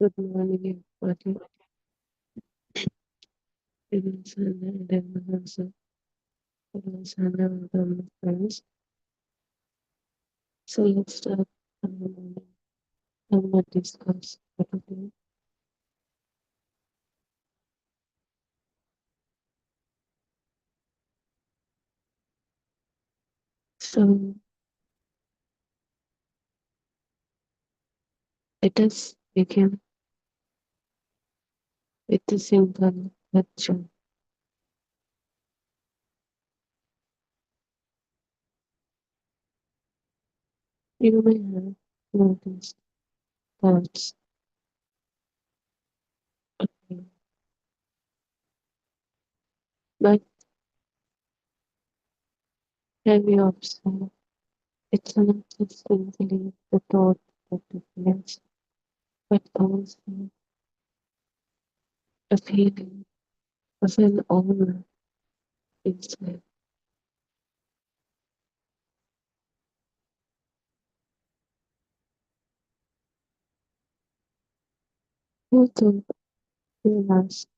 Good morning, everybody. It is Hannah and Emerson. It is Hannah and my friends. So let's start and discuss for today. So let us begin with a simple question. You may have noticed thoughts, okay, but have you observed it's not just simply the thought that appears, but also a feeling of an aura inside. Who thought you last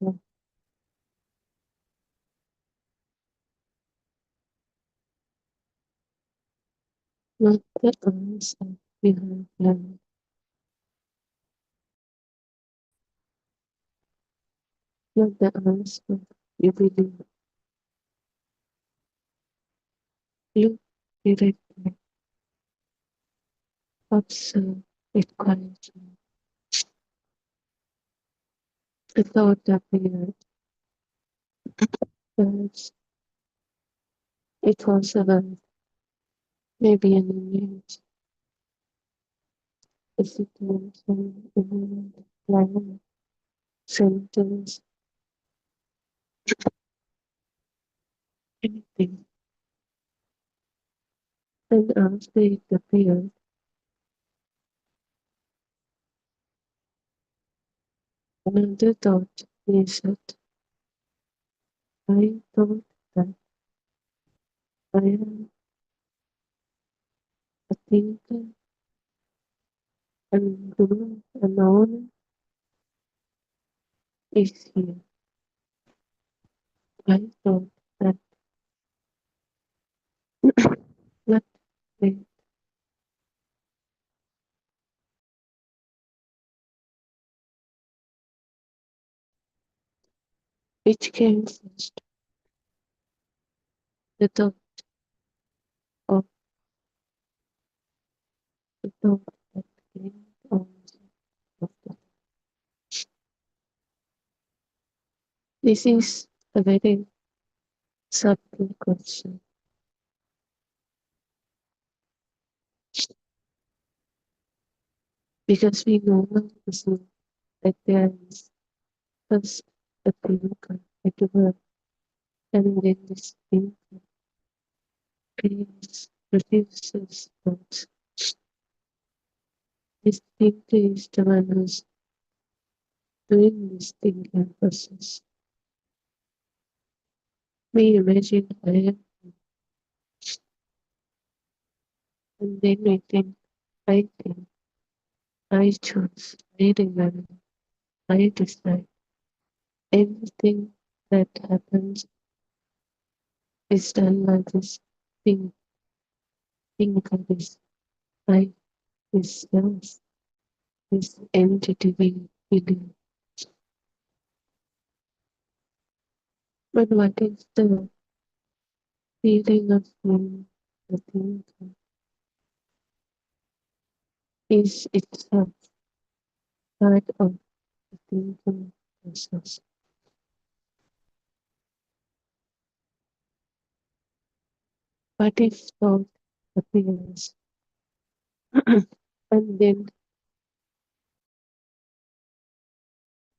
not the answer behind them, not the answer you believe. Look directly, observe it quietly. The thought appeared, perhaps it was a word, maybe an image, a situation, a moment, line, sentence, anything. And after it appeared, another thought reset. I thought that I am a thinker and doer alone is here. I thought that what they, which came first, the thought of the thought that came on of the. This is a very subtle question because we no longer assume that there is first a thinker, a doer, and then this thinker creates, produces thoughts. This thinker is the one who's doing this thinking process. We imagine I am, and then we think, I choose, I remember, I decide. Everything that happens is done by this thing, thinker, this I, this self, this entity we believe. But what is the feeling of being the thinker is itself part of the thinking process. What if thought appears and then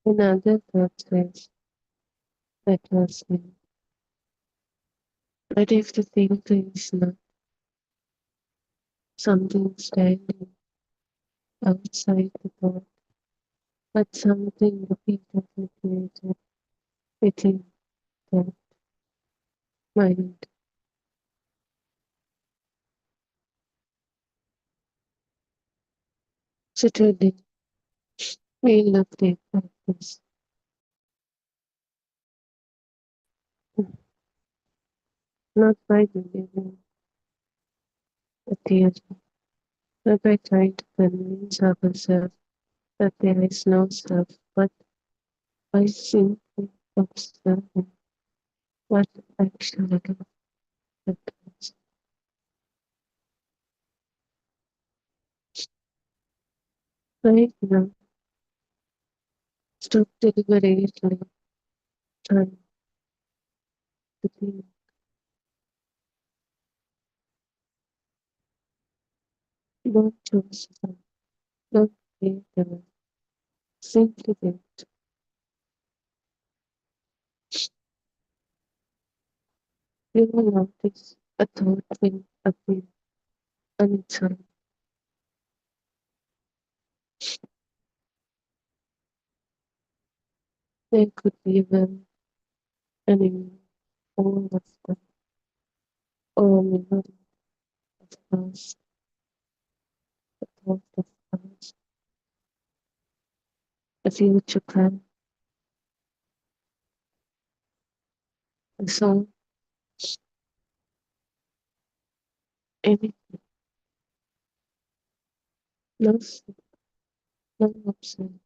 another thought says that was me? What if the thinker is not something standing outside the thought, but something repeatedly created within the mind? So today We look deep at this, not by believing the theory, but by trying to convince ourselves that there is no self, but by simply observing what actually happens. Right now, stop deliberately trying to think. Don't choose them. Don't hate them. Simply think. You will notice a thought will appear on its own. There could be one enemy, all of them, or memory of past, a thought of past, a future plan, a song, anything, no, no option.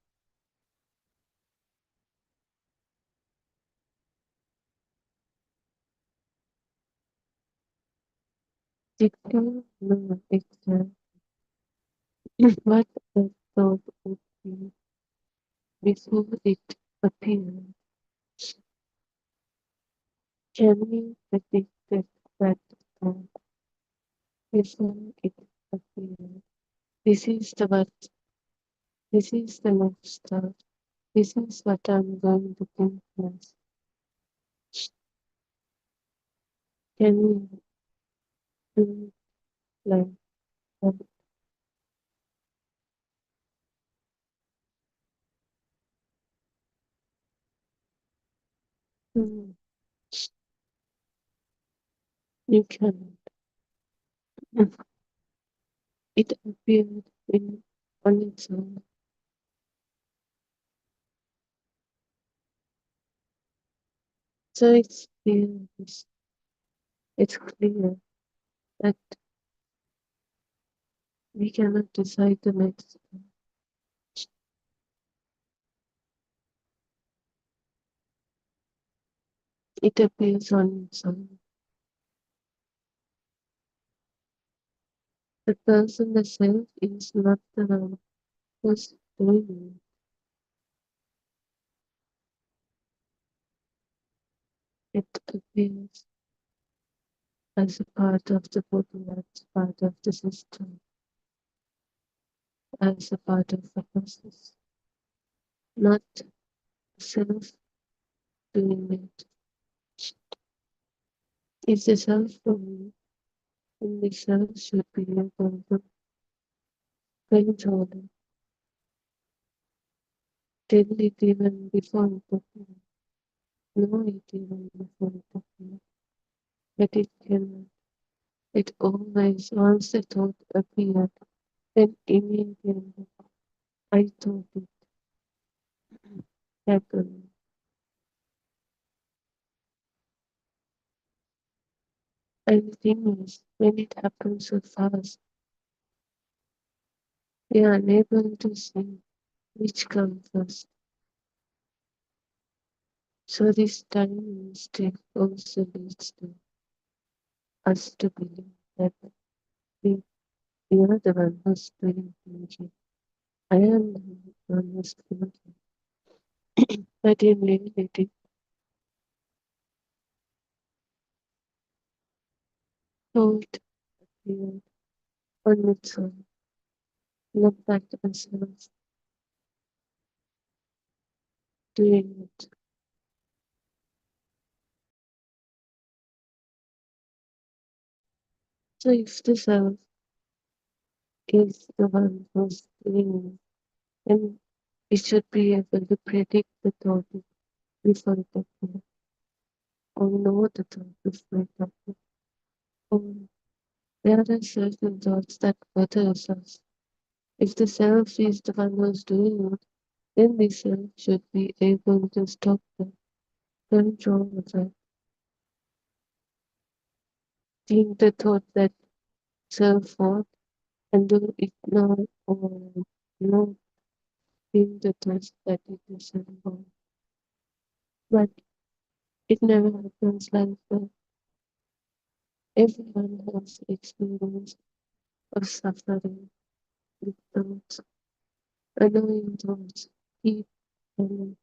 Declare no exam. What the thought would be before it appeared. Can we predict that thought before it appeared? This is the what, this is the next thought. This is what I'm going to think next. Can we do like that? Hmm, you can. It appeared in on its own. So it's clear that we cannot decide the next one. It appears on its own. The person, the self, is not the one who's doing it. It appears as a part of the body, as part of the system, as a part of the process, not self doing it. If the self for me, then the self should be able to control it, tell it even before it appears, know it even before it appears, but it cannot. It always, once the thought appeared, then immediately I thought it happened. And the thing is, when it happens so fast, we are unable to see which comes first. So this time mistake also leads to us to believe that we, we are the one who's doing thinking. I am the one who's thinking. But in reality, thought appeared on its own, not by ourselves doing it. So if the self is the one who's doing it, then it should be able to predict the thought before it appears, or know the thought before it appears. Or there are certain thoughts that bother us. If the self is the one who's doing it, then the self should be able to stop the control of think the thought that self-worth and do ignore or not think the thoughts that it is self-worth. But it never happens like that. Everyone has experience of suffering with thoughts, annoying thoughts, keep coming.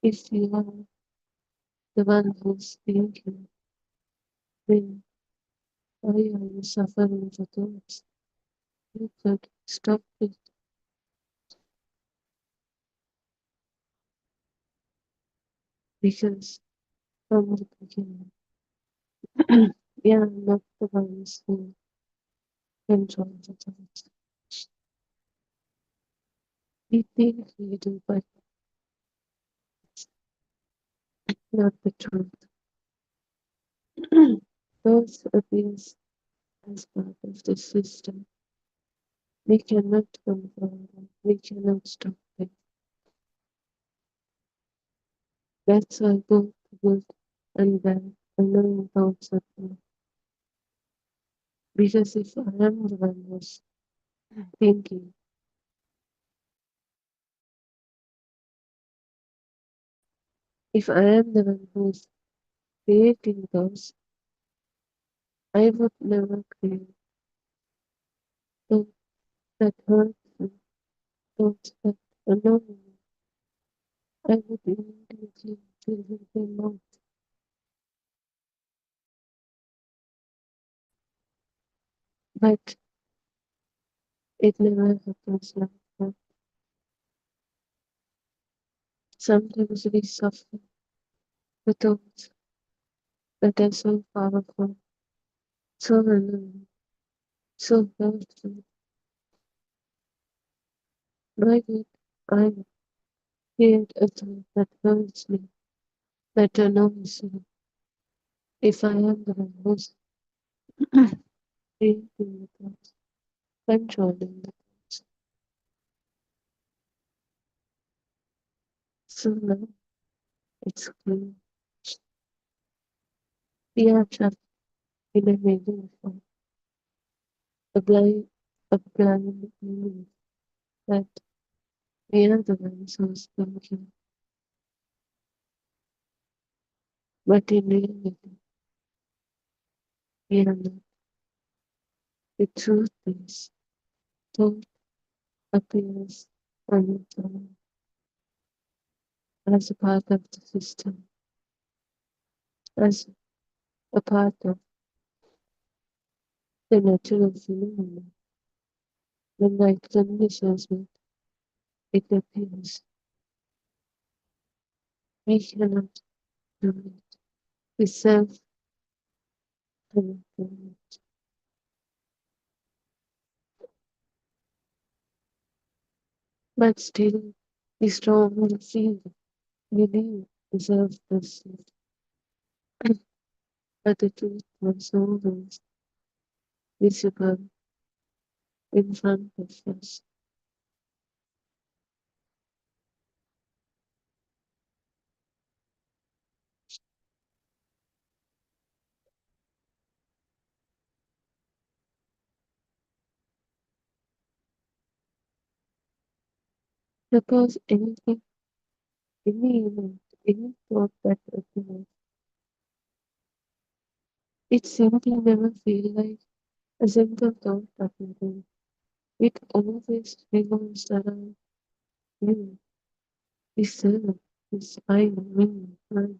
If you are the one who's thinking, then why are you suffering for thoughts? You could stop it because from the beginning, we are not the ones who control the thoughts. We think we do, but not the truth. Thoughts abuse as part of the system. We cannot control them. We cannot stop them. That's why both good and bad annoying thoughts are there. Because if I am the one who's thinking, if I am the one who's creating thoughts, I would never create thoughts that hurt me, thoughts that annoy me. I would immediately filter them out. But it never happens like that. Sometimes we suffer the thoughts that are so powerful, so annoying, so hurtful. Why did I create a thought that hurts me, that annoys me, if I am the one who's creating the thoughts, controlling the thoughts? So now it's clear. We are trapped in a major form, a blind belief that we are the ones who's thinking, but in reality, we are not. The truth is, thought appears on its own as a part of the system, as a part of the natural phenomenon. When light conditions meet, it appears. We cannot do it. We self cannot do it. But still, we strongly feel, believe, deserve this. But the truth was always visible in front of us. Suppose anything, any event, any thought that appears, it simply never feels like a simple thought appearing. It always revolves around you, this self, this I, me, mine.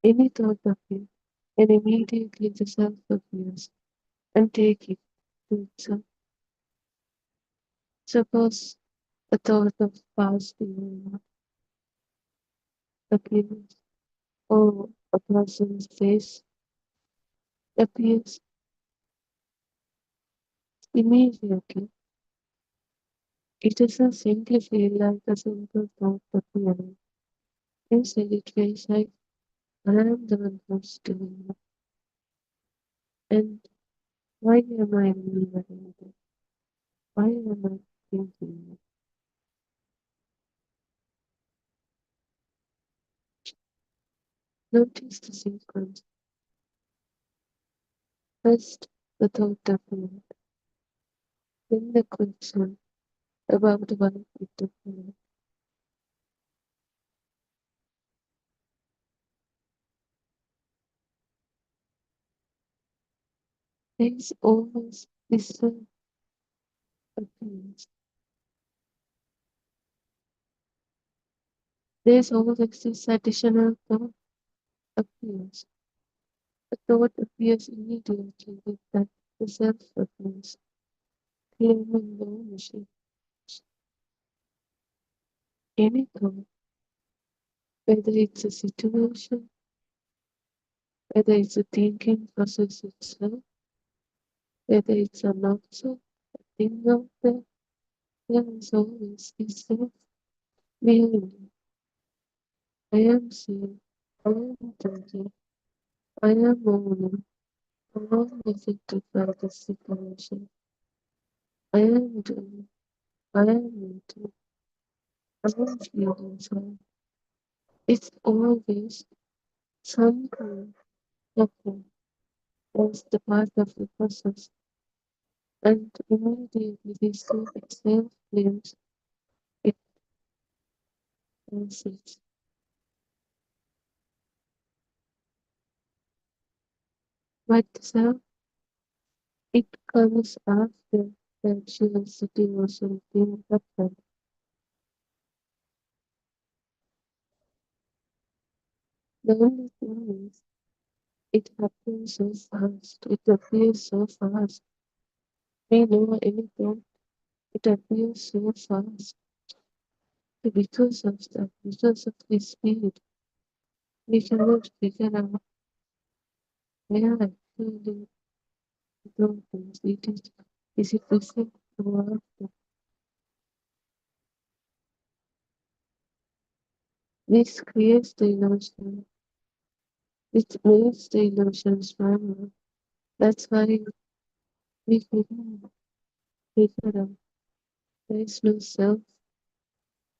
Any thought appears, and immediately the self appears and take it to itself. Suppose a thought of past behavior appears, or a person's face appears immediately. It doesn't simply feel like a simple thought appearing. Instead, it feels like I am the one who's doing it. And why am I remembering it? Why am I thinking it? Notice the sequence. First, the thought definite, then the question about why it definite. There is always this appearance. There is always this additional thought appears. A thought appears immediately with that the self appears, claiming the ownership. Any thought, whether it's a situation, whether it's a thinking process itself, whether it's an object, a thing out there, there is always this self behind it. I am seen, I am judging, I am owning, I am affected by the situation. I am doing, I am eating, I am feeling sad. It's always something happening as the part of the process, and immediately this self itself blames it as it. But self, it comes after that she was sitting or something happened. The only thing is, it happens so fast, it appears so fast. We know anything, it appears so fast. Because of that, because of the speed, we cannot figure out where actually those things it is it before or after. This creates the illusion, which makes the illusion stronger. That's why we couldn't figure out there is no self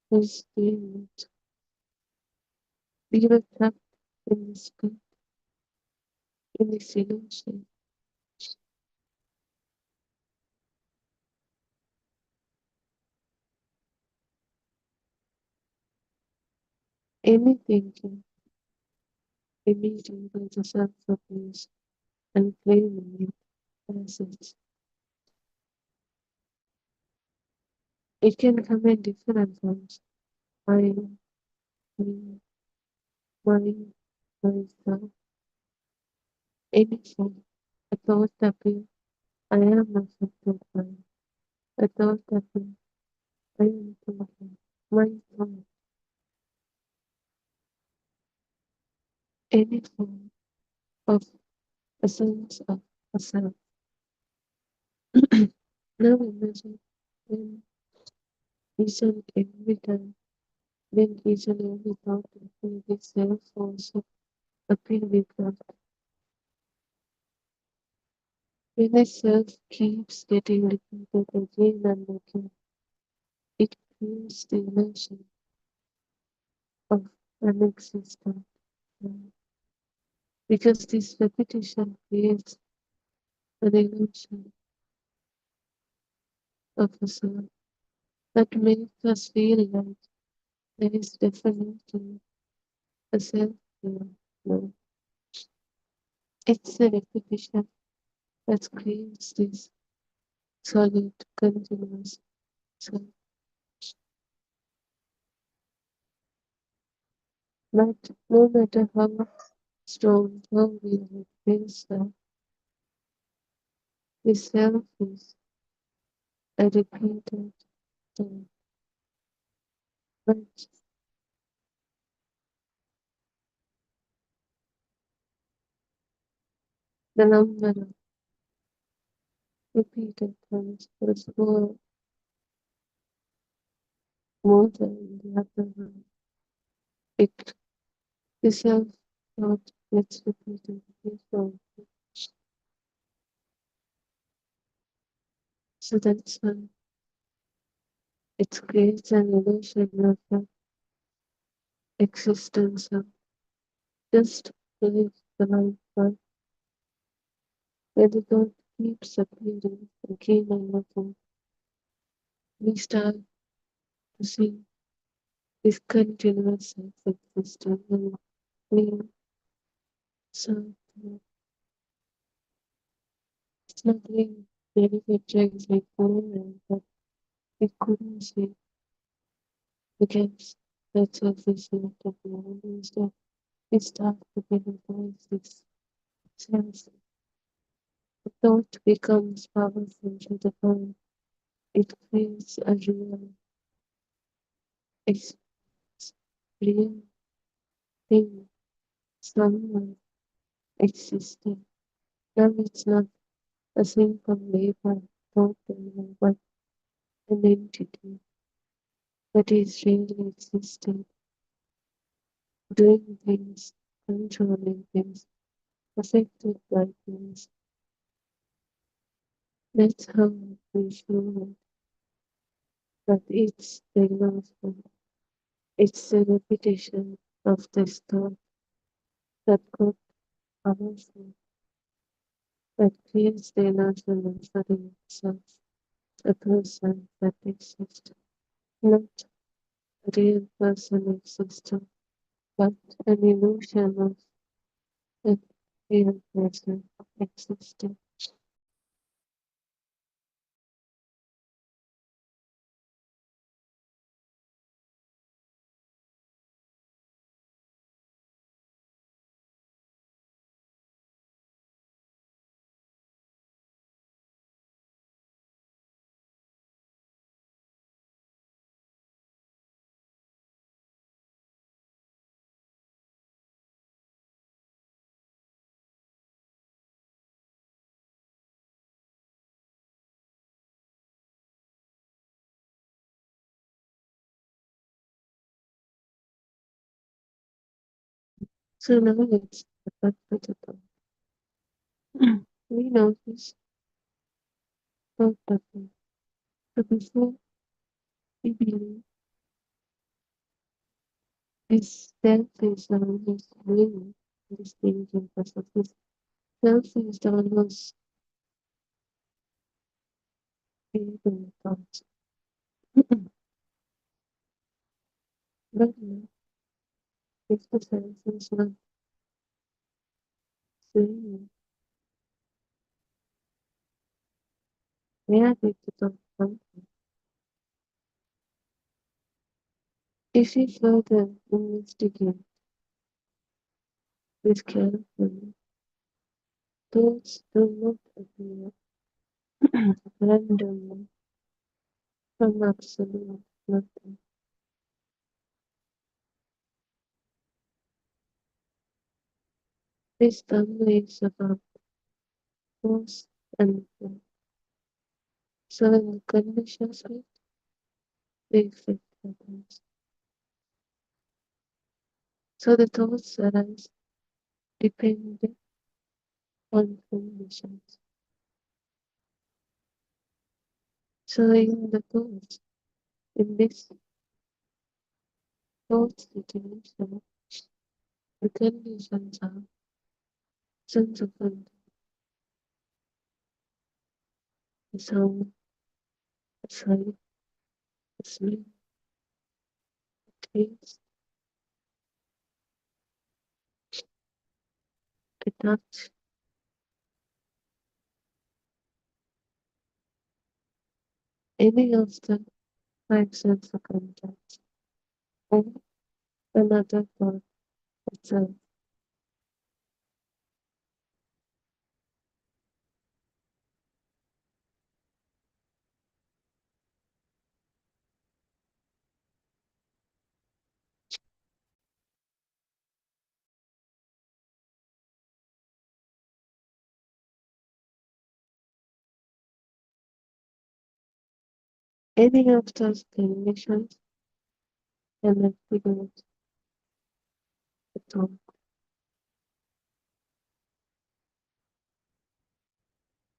who's doing it. We were trapped in this good, in this illusion. Any thinking, immediately the self appears and claiming it as its. It can come in different forms. I, me, mine, myself, any form. A thought appears, I am affected by. A thought appears, I am thinking. My thought, any form of a sense of a self. Now imagine when each and every time, when each and every thought appears, the self also appear with that. When a self keeps getting repeated again and again, it creates the illusion of an existence. Because this repetition creates an illusion of a self that makes us feel like there is definitely a self here. No, it's the repetition that creates this solid, continuous self. But no matter how strong, how real it feels like, the self is a repeated thought. But the number of repeated thoughts was more than the other one. It the self thought gets repeated before. So that's why it creates an illusion of the existence of Just believe the light one, where the thought keeps appearing again and again. We start to see this continuous self-existence and we start to snuggling manufacturing like more but we couldn't see the gaps that surface not of the instead we start to visualize this sense. The thought becomes powerful to the point it creates a ex- real thing, someone existing. Now it's not a simple labor thought anymore, but an entity that is really existing, doing things, controlling things, affected by things. That's how we feel it. But it's the announcement. It's the repetition of this thought that got powerful, that creates the illusion of having itself, a person that exists, not a real person existing, but an illusion of a real person existing. So now let's get back to the thought. We notice thought pattern. So before we believe this self is always living this thing in process. This self is almost creating thoughts. But now, if the self is not saying where did the thought come from? If we further investigate this carefully, thoughts do not appear randomly from absolute nothing. This family is about force and effect. So in the conditions with the effect happens. So the thoughts arise depending on conditions. So in the thoughts, in this thought situation, the conditions are sense of control, the sound, the sight, the smell, the taste, the touch, any of the five sense of contact, or another thought itself. Any of those conditions can activate the thought.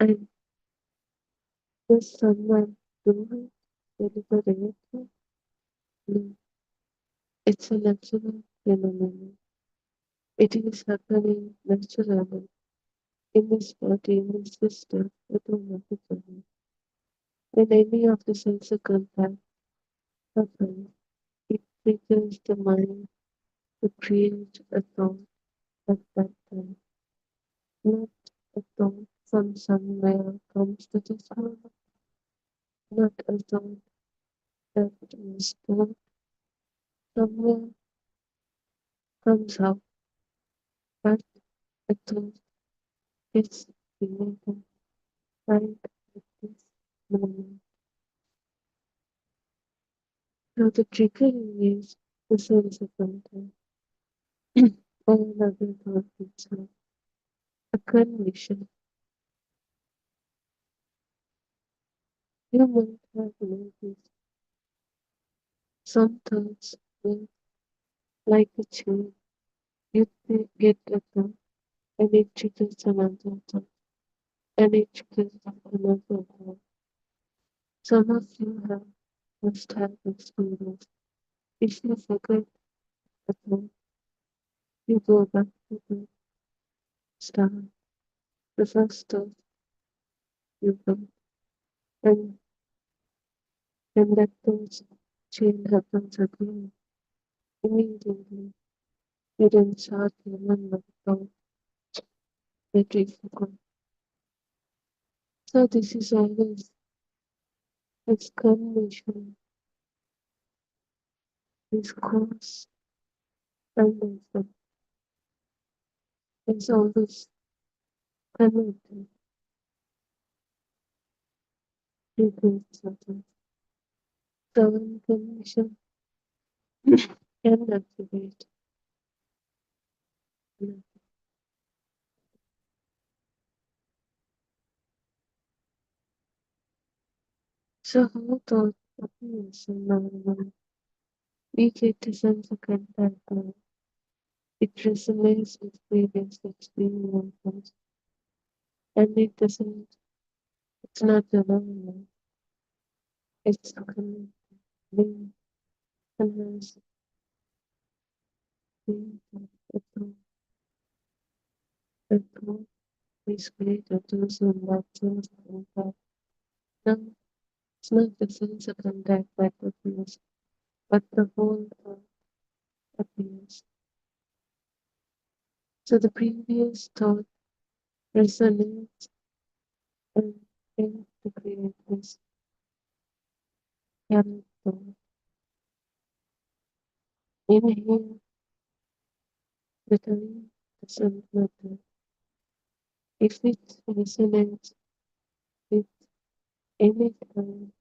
And does someone do it deliberately? No, it's a natural phenomenon. It is happening naturally in this body, in this system, automatically. When any of the sensor contact happens, it triggers the mind to create a thought at that time. Not a thought from somewhere comes to this world, not a thought that is thought somewhere comes out, but a thought is created right at this moment. So the triggering is the sensor contact. All other thought itself. A condition. You might have noticed some thoughts will, like a chain, you get a thought and it triggers another thought and it triggers another thought. Some of you have must have experienced. If you forget a thought, you go back to the start, the first thought you got, and then that thought chain happens again. Immediately, you then start to remember the thought that you forgot. So this is always exclamation, this cause and effect is always connected to each other. So information can activate. So how thought appears in our mind? We get a sense of contact. It resonates with previous experiences, and it doesn't. It's not normal. It's connected, linked, and has been a thought. A thought is created using that sense of contact. Now, it's not the sense of contact that appears, but the whole thought appears. So the previous thought resonates and aims to create this character. In here, the time doesn't matter. If it resonates with any time,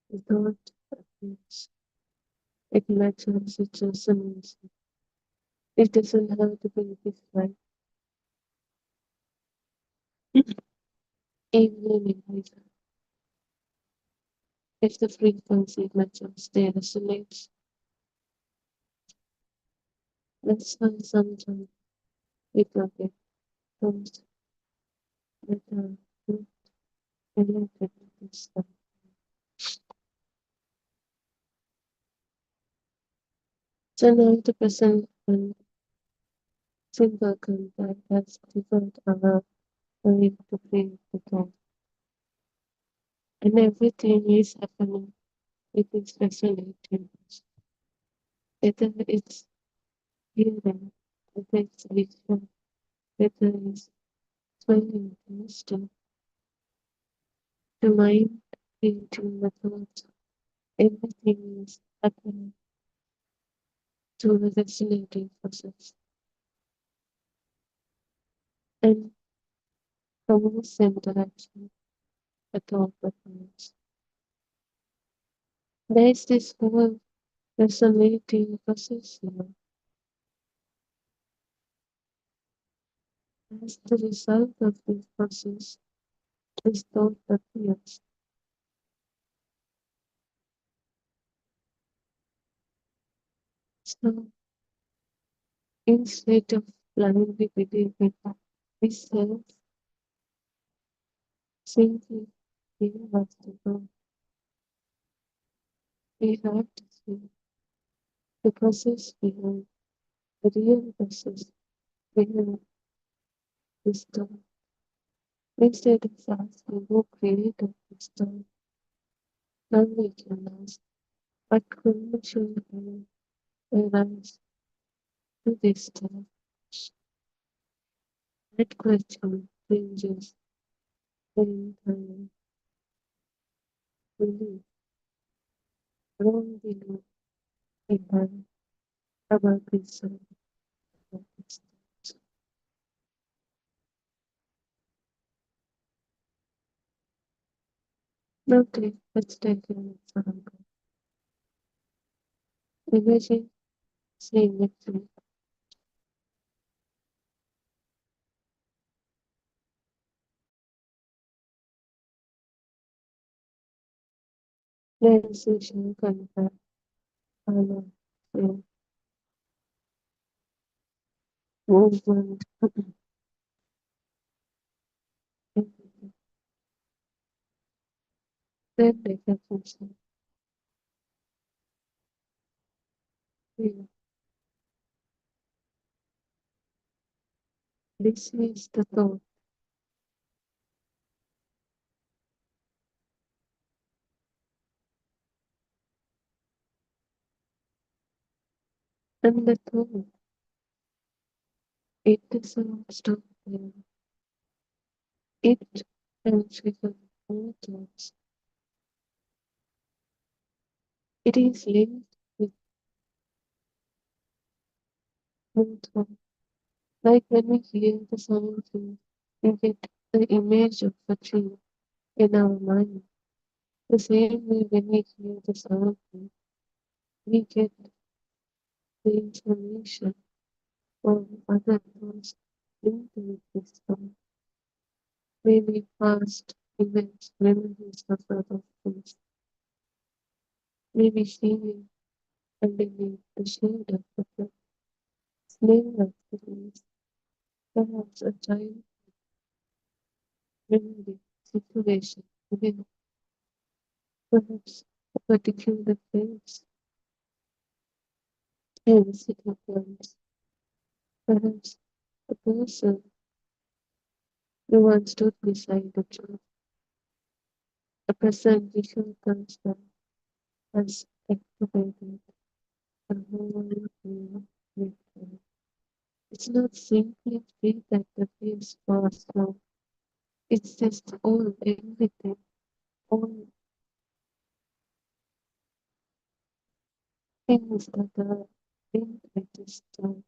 the thought appears. It matches its resonance. It doesn't have to be this way. Even in reason. If the frequency matches, they resonate. That's why sometimes people get those that are not related to this stuff. So now the person and simple contact has triggered our way to create the thought. And everything is happening. It is resonating. Whether it's hearing, whether it's vision, whether it's smelling, tasting, the mind creating the thoughts, everything is happening through the resonating process. And from this interaction, the thought happens. There is this whole resonating process here. As the result of this process, this thought appears. So instead of blindly believing this self, simply give us the thought. We have to understanding the process behind the real process behind this thought. Instead of asking who created this thought, now we can ask what connection arise to this thought. That question changes the entire belief wrong belief we have about this thought. Okay, let's take an example. Imagine saying next week, realization, contact, follow, fear, movement, everything. Then recognition, fear. Dismiss the thought, and the thought, it doesn't stop there. It can trigger more thoughts. It is linked with more thoughts. Like when we hear the sound tree, we get the image of a tree in our mind. The same way when we hear the sound tree, we get the information from other thoughts into this thought. Maybe past events, memories of other things. Maybe feeling underneath the shade of the thought. Smell of the leaves. Perhaps a time memory situation, even perhaps a particular place in the city plans, perhaps a person who once stood beside the truth, a person visual constant has activated a whole new network. It's not simply free that the feels fast now. It's just all everything, all things that are in this time.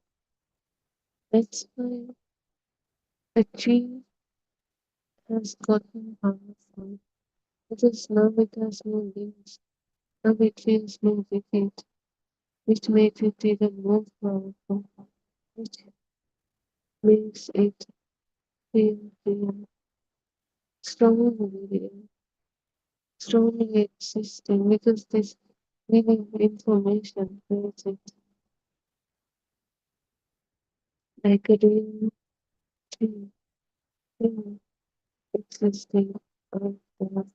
That's why a tree has gotten powerful because now it has no limbs. Now it feels more vivid, which makes it even more powerful, which makes it feel real, strongly real, strongly existing because this living information creates it like a real thing, thing existing out there.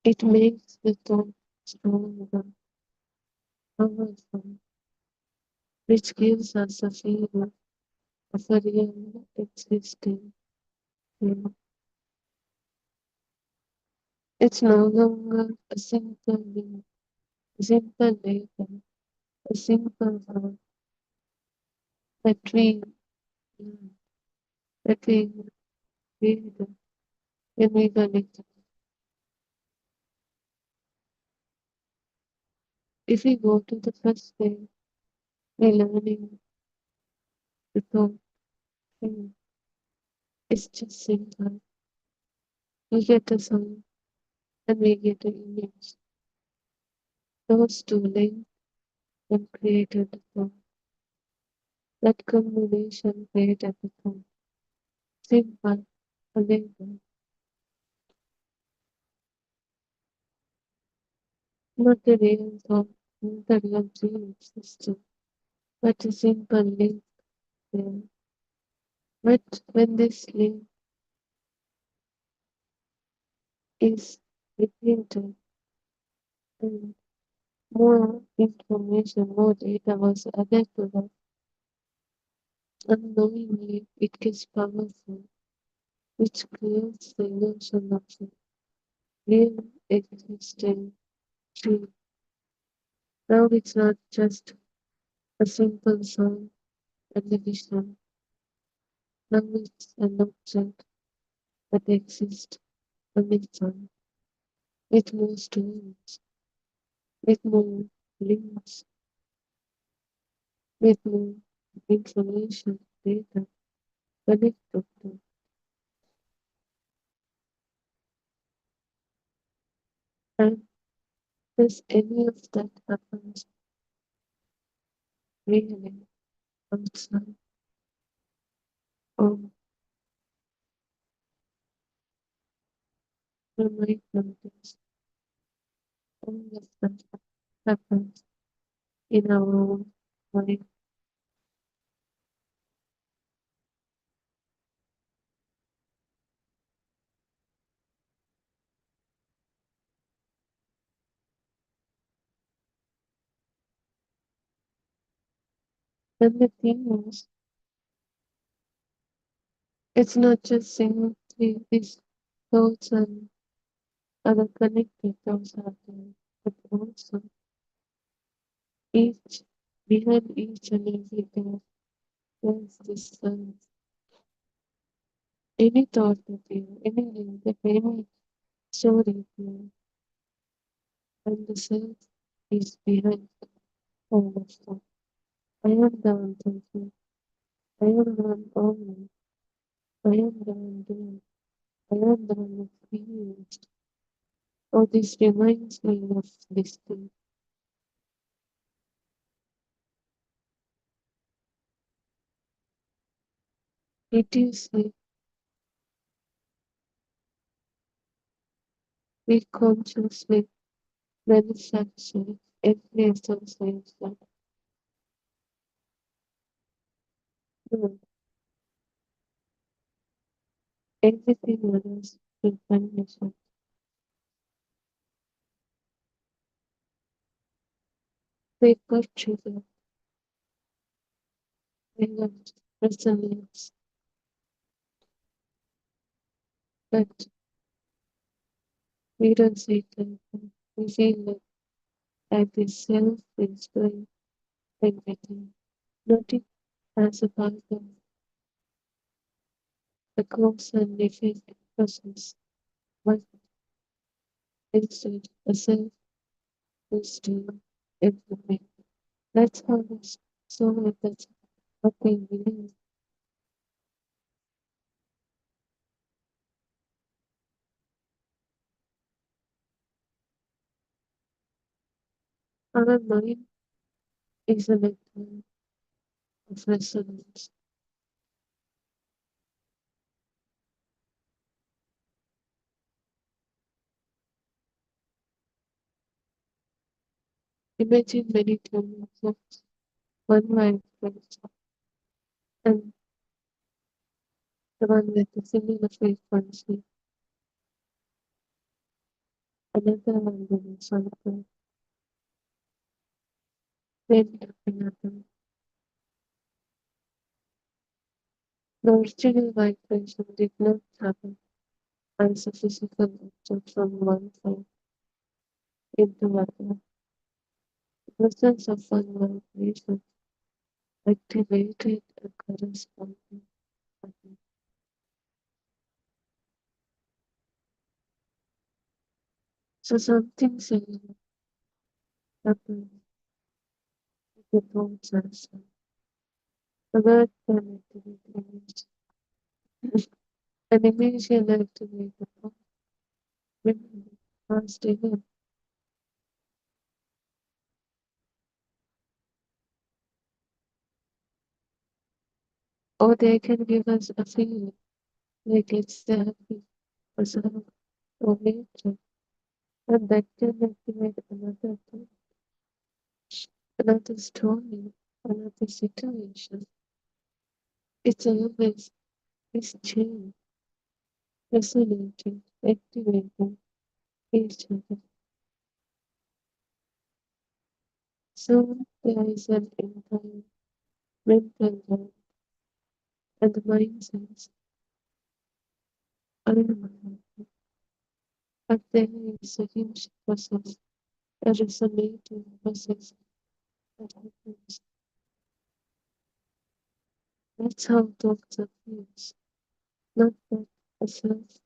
It makes the thought stronger, powerful, which gives us a feeling of a real existing thing. It's no longer a simple link, a simple label, a simple word that we learn, that we read when we connect. If we go to the first day, we're learning the thought thing. It's just simple. We get a sound and we get an image. Those two linked and created the thought. That combination created the thought. Simple, a label, not the real thought, not the real dream system, but a simple link there. But when this link is repeated, And more information, more data was added to that. Unknowingly, it gets powerful, which creates the illusion of a real existing tree. Now it's not just a simple sound and a vision. Now it's an object that exists on its own, with more stories, with more links, with more information, data connected to. And does any of that happens really outside or we might notice all of that happens in our own mind. And the thing is, it's not just simply these thoughts and other connected thoughts out there, but also each behind each and every thought there's this sense. Any thought that you, any link that any story you, and the self is behind all of that. I am the one thinking, I am the one owning, I am the one doing, I am the one experienced. Oh, this reminds me of this thing. It is like we consciously manufacture every association, no, everything others in condition. They purchase it, they want resonance, but we don't see it like that. We feel like this self is doing everything, not it as a part of the cause and effect process, but instead a self is doing everything. That's how this so that's what we believe. Our mind is a network of resonance. Imagine many tones of one vibrates and the one with a similar frequency, another one with something, then another. The original vibration did not happen as a physical object from one side into another. The presence of one vibration activated a corresponding other. So something similar happened with the thoughts also. The word can activate image. An image can activate the thought. Remember, past event. Or they can give us a feeling like it's happy or sad or hatred. And that can activate another thought, another story, another situation. It's always this chain resonating, activating each other. Soon there is an entire mental world, and the mind says, I am happy. But there is a huge process, a resonating process that happens. That's how thoughts appears, not that a self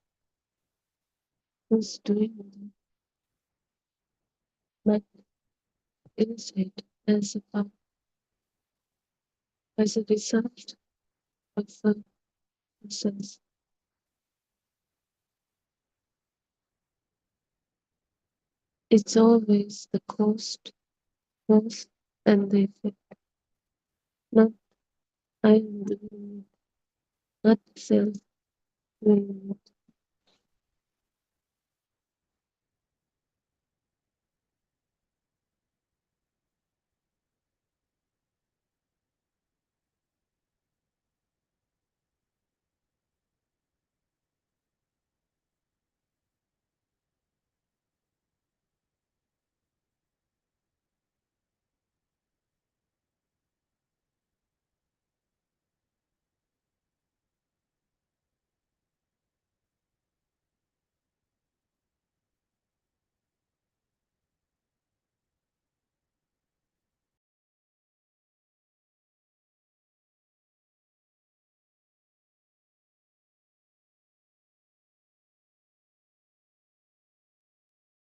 was doing them, but instead as a part, as a result of a process. It's always the cause, and the effect, not I am doing it, not self doing it.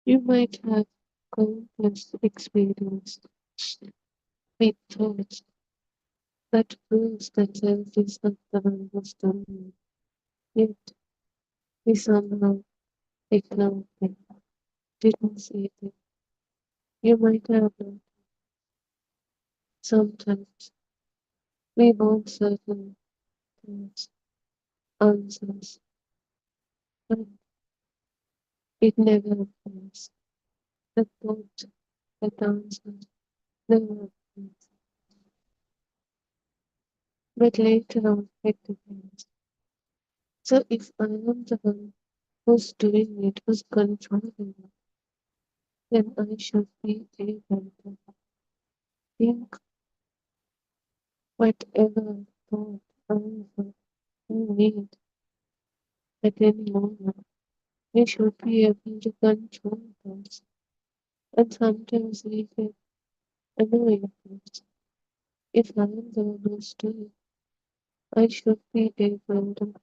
You might have countless experience with thoughts that proves that self is not the one who's doing it. Yet we somehow ignored them, didn't see them. You might have not. Sometimes we want certain things, answers, but it never appears. The thought, that answer never appears. But later on it depends. So if I am the one who's doing it, who's controlling it, then I should be able to think whatever thought, answer you need at any moment. We should be able to control those. And sometimes we get annoyed things. If I am the one who's doing it, I should be able to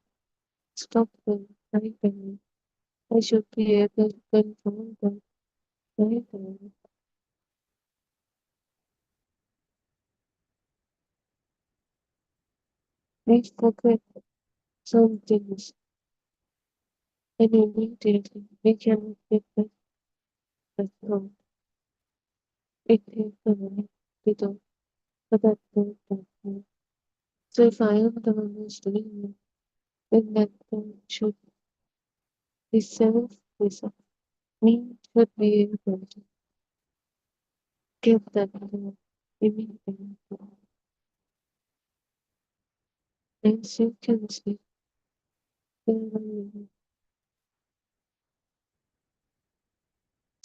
stop them right away. I should be able to control them right away. We forget some things and immediately we cannot get back that thought. It takes a minute to do for that thought to appear. So if I am the one who's doing it, then that thought should be self-resolved. Me should be able to give that thought immediately. As you can see, there are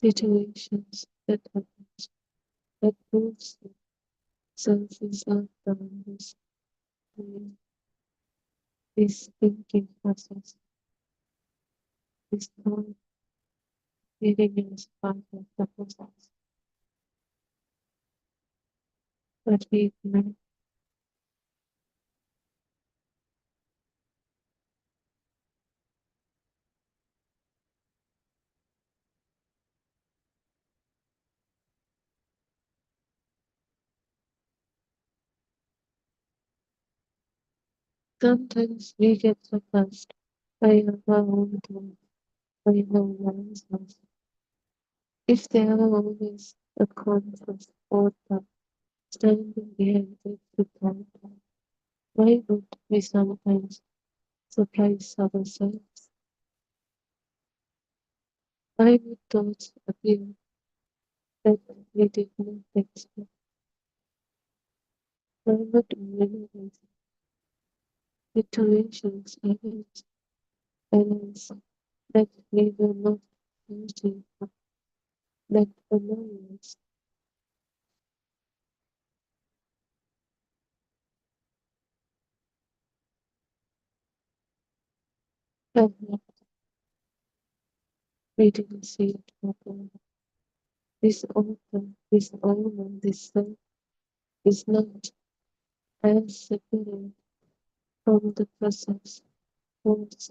situations that happen that proves that self is not the one who's doing this thinking process, this thought feeling is part of the process. But we ignore. Sometimes we get surprised by our own thoughts, by our own answers. If there are always a conscious author standing behind every thought, why would we sometimes surprise ourselves? Why would thoughts appear that we did not expect? Why would memories, situations, events that we were not searching for, that annoy us? And we didn't see it properly. This author, this owner, this self is not as separate from the process force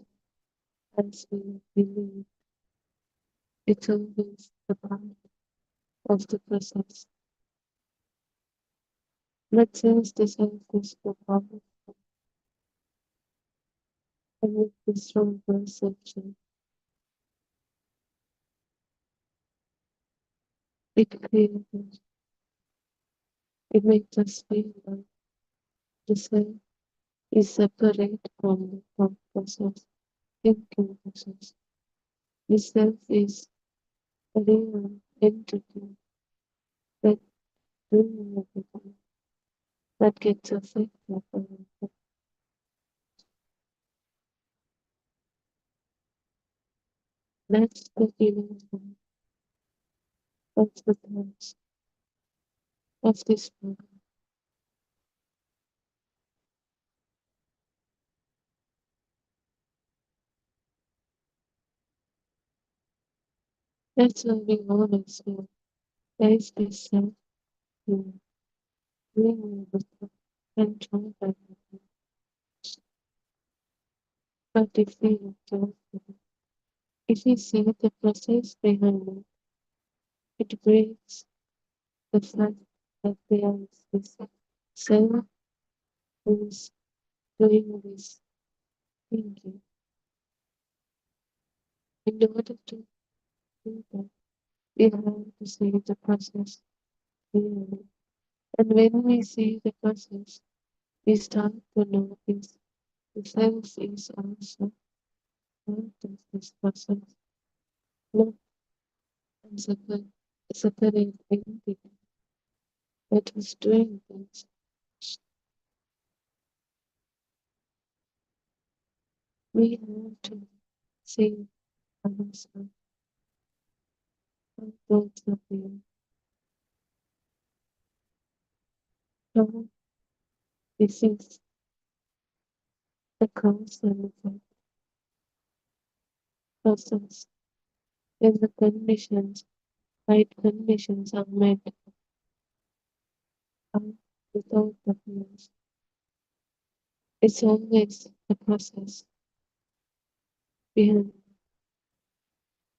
as we believe. It's always a part of the process. Let's use the self is for power and with the strong perception. It created, it makes us feel like the self is separate from the thought process, thinking process. The self is a real entity that doing everything that gets affected by it. That's the feeling of the thoughts of this program. That's why we always feel there is this self who being able to control everything. But if we look carefully, if we see the process behind it, it breaks the fact that there is this self who is doing this thinking. In order to do that, we have to see the process clearly. And when we see the process, we start to notice the self is also part of this process, not as a separate entity that is doing things. We have to see ourselves from both of view. So this is the cause and effect process. When the conditions, right conditions are met without the fears, it's always the process behind,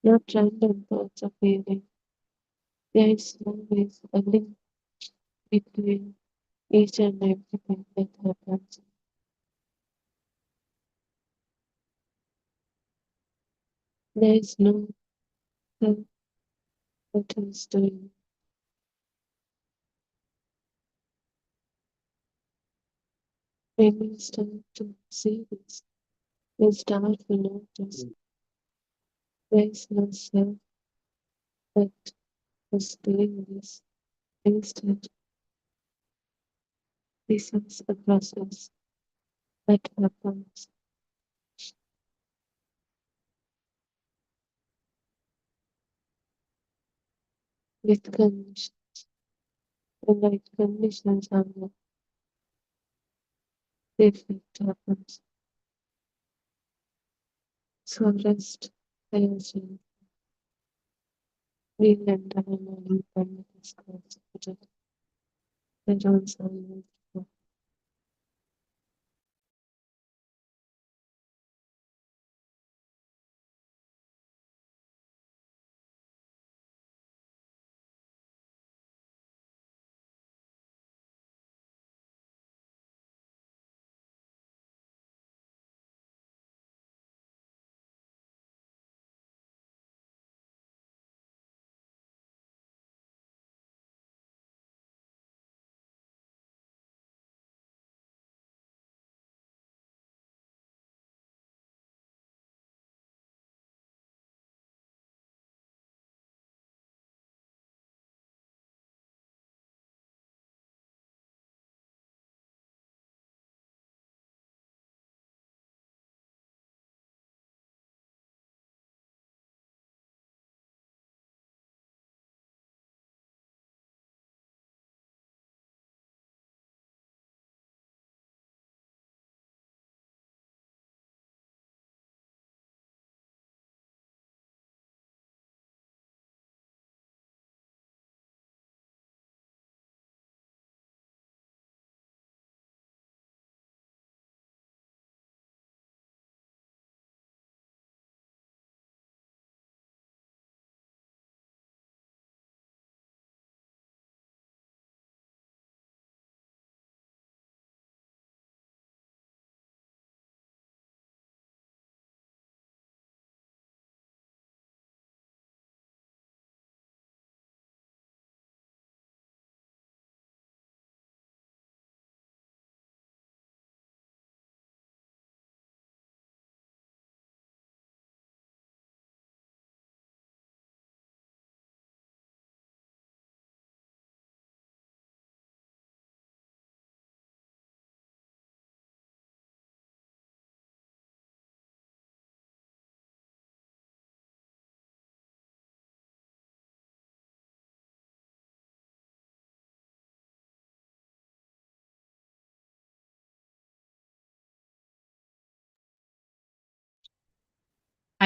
not random thoughts appearing. There is always a link between each and everything that happens. There is no self that is doing. When we start to see this, we start to notice there is no self that is doing this. Instead, this is a process that happens with conditions. And like conditions are not, the effect happens. So rest, attention, we end our morning time discuss. They don't sound like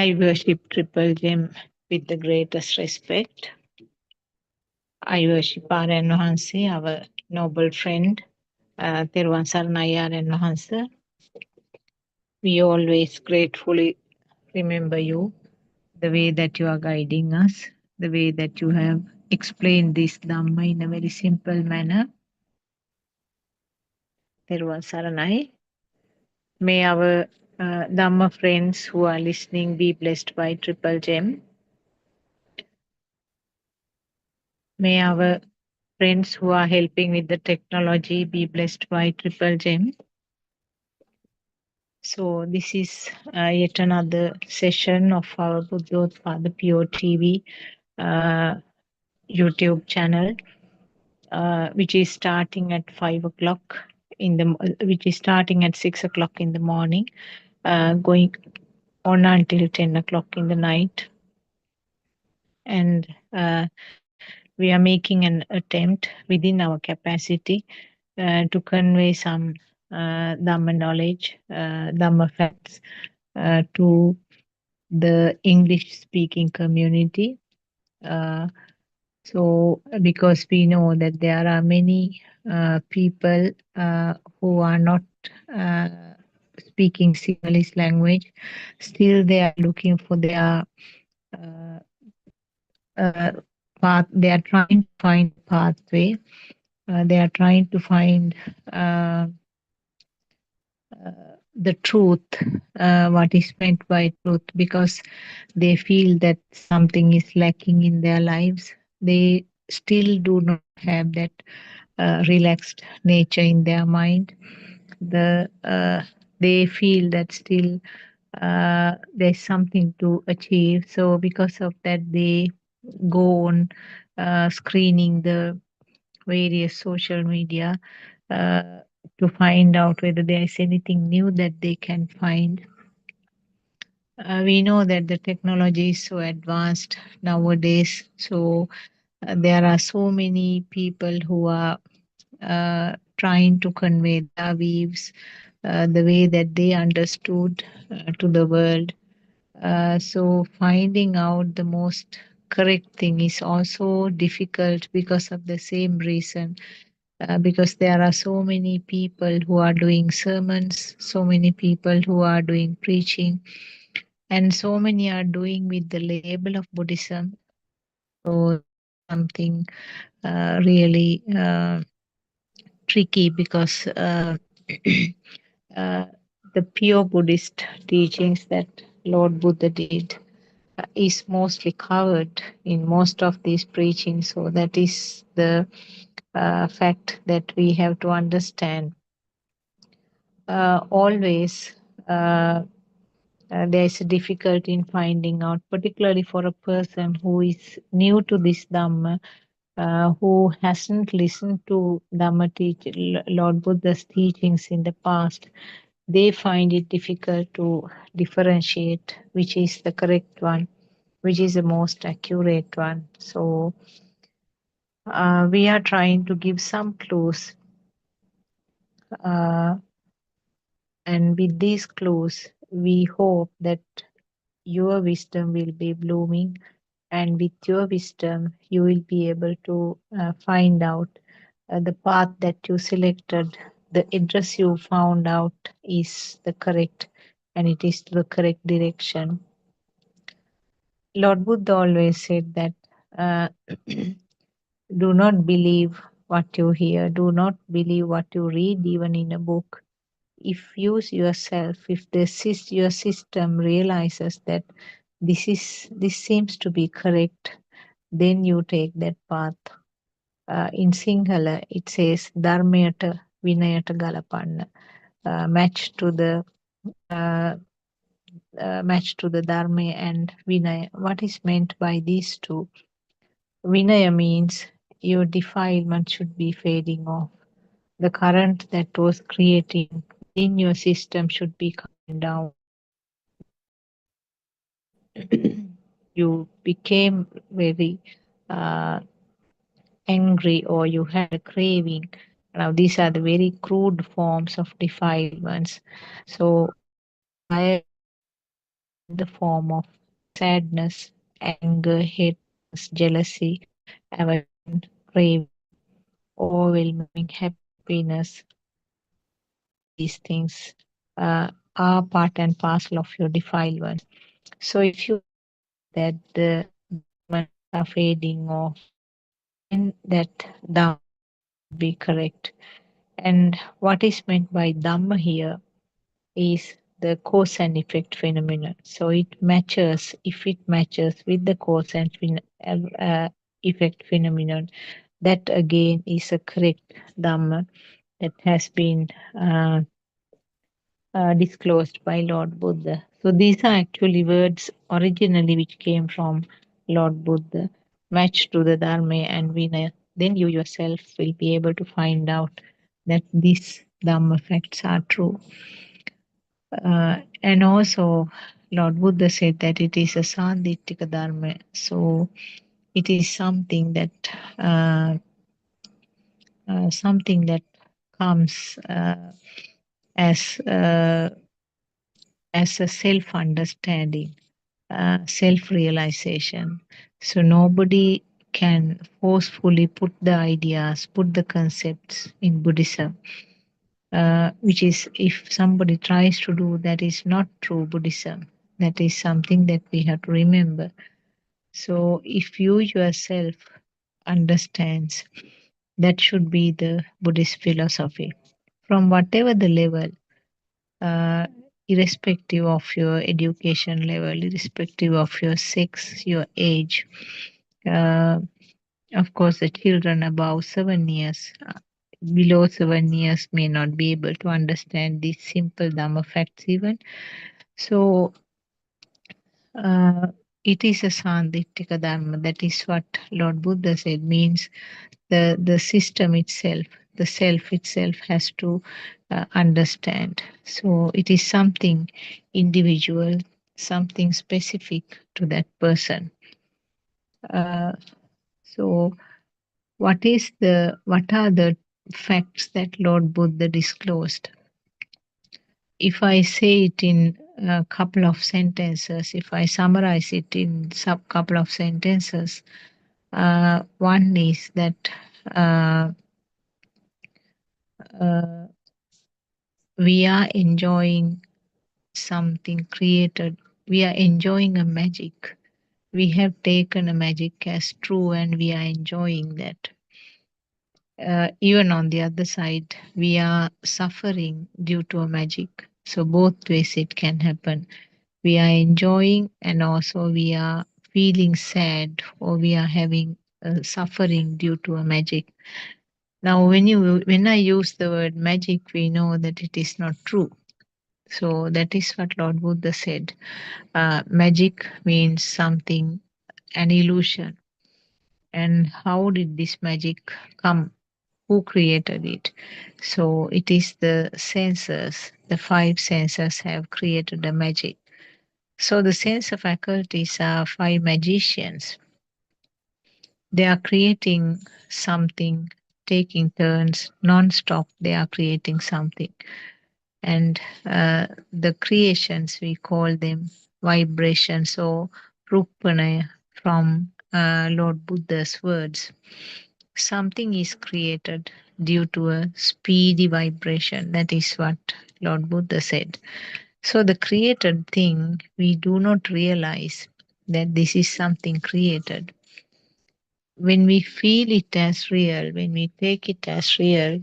I worship Triple Gem with the greatest respect. I worship Aryan Wahanse, our noble friend, Thiruvan Saranai Aryan Wahanse. We always gratefully remember you, the way that you are guiding us, the way that you have explained this Dhamma in a very simple manner. Thiruvan Saranai. May our Dhamma friends who are listening be blessed by Triple Gem. May our friends who are helping with the technology be blessed by Triple Gem. So this is yet another session of our Buddothpado PeoTV YouTube channel, which is starting at 5 o'clock in the which is starting at 6 o'clock in the morning, going on until 10 o'clock in the night, and we are making an attempt within our capacity to convey some Dhamma knowledge, Dhamma facts to the English speaking community. So, because we know that there are many people who are not uh, speaking Sinhalese language, still they are looking for their uh, uh, path. They are trying to find a pathway. They are trying to find uh, the truth, what is meant by truth, because they feel that something is lacking in their lives. They still do not have that relaxed nature in their mind. They feel that still there's something to achieve. So because of that, they go on screening the various social media uh, to find out whether there is anything new that they can find. We know that the technology is so advanced nowadays, so there are so many people who are trying to convey their views, the way that they understood to the world. So finding out the most correct thing is also difficult because of the same reason. Because there are so many people who are doing sermons, so many people who are doing preaching, and so many are doing with the label of Buddhism. So this is something really tricky because uh, the pure Buddhist teachings that Lord Buddha did is mostly covered in most of these preachings. So that is the fact that we have to understand. Always there is a difficulty in finding out, particularly for a person who is new to this Dhamma, who hasn't listened to Dhamma Lord Buddha's teachings in the past. They find it difficult to differentiate which is the correct one, which is the most accurate one. So we are trying to give some clues, uh, and with these clues, we hope that your wisdom will be blooming, and with your wisdom, you will be able to find out the path that you selected, the address you found out is the correct, and it is the correct direction. Lord Buddha always said that uh, do not believe what you hear, do not believe what you read, even in a book. If you yourself, if your system realizes that this seems to be correct, then you take that path. In Sinhala, it says Dharmayata Vinayata Galapanna, match to the uh, match to the Dharma and Vinaya. What is meant by these two? Vinaya means your defilement should be fading off. The current that was creating within your system should be coming down. You became very uh, angry, or you had a craving. Now, these are the very crude forms of defilements. So, why in the form of sadness, anger, hatred, jealousy, aversion, craving, overwhelming happiness. All these things are part and parcel of your defiled one. So if you feel that the diamonds are fading off, then that Dhamma may not be correct. And what is meant by Dhamma here is the cause and effect phenomenon. So it matches, if it matches with the cause and effect phenomenon, that again is a correct Dhamma that has been uh, disclosed by Lord Buddha. So these are actually words originally which came from Lord Buddha, matched to the Dharma and Vinaya. Then you yourself will be able to find out that these Dhamma facts are true. And also, Lord Buddha said that it is a Sandittika Dharma. So it is something that comes as as a self understanding, self realization. So nobody can forcefully put the ideas, put the concepts in Buddhism, which is, if somebody tries to do that, is not true Buddhism. That is something that we have to remember. So if you yourself understands, that should be the Buddhist philosophy. From whatever the level, uh, irrespective of your education level, irrespective of your sex, your age. Uh, of course, the children above 7 years, below 7 years may not be able to understand these simple Dhamma facts even. So, uh, it is a Sandittika Dharma. That is what Lord Buddha said, means the system itself, the self itself has to understand. So it is something individual, something specific to that person. uh, so what are the facts that Lord Buddha disclosed? If I say it in a couple of sentences, if I summarize it in sub couple of sentences, one is that uh, uh, we are enjoying something created. We are enjoying a magic. We have taken a magic as true and we are enjoying that. Even on the other side, we are suffering due to a magic. So, both ways it can happen. We are enjoying and also we are feeling sad or we are having suffering due to a magic. Now, when I use the word magic, we know that it is not true. So that is what Lord Buddha said. Magic means something, an illusion. And how did this magic come? Who created it? So it is the senses, the five senses have created the magic. So the sense faculties are five magicians. They are creating something, taking turns non-stop. They are creating something. And the creations, we call them vibrations or rupanaya from Lord Buddha's words. Something is created due to a speedy vibration. That is what Lord Buddha said. So the created thing, we do not realize that this is something created. When we feel it as real, when we take it as real,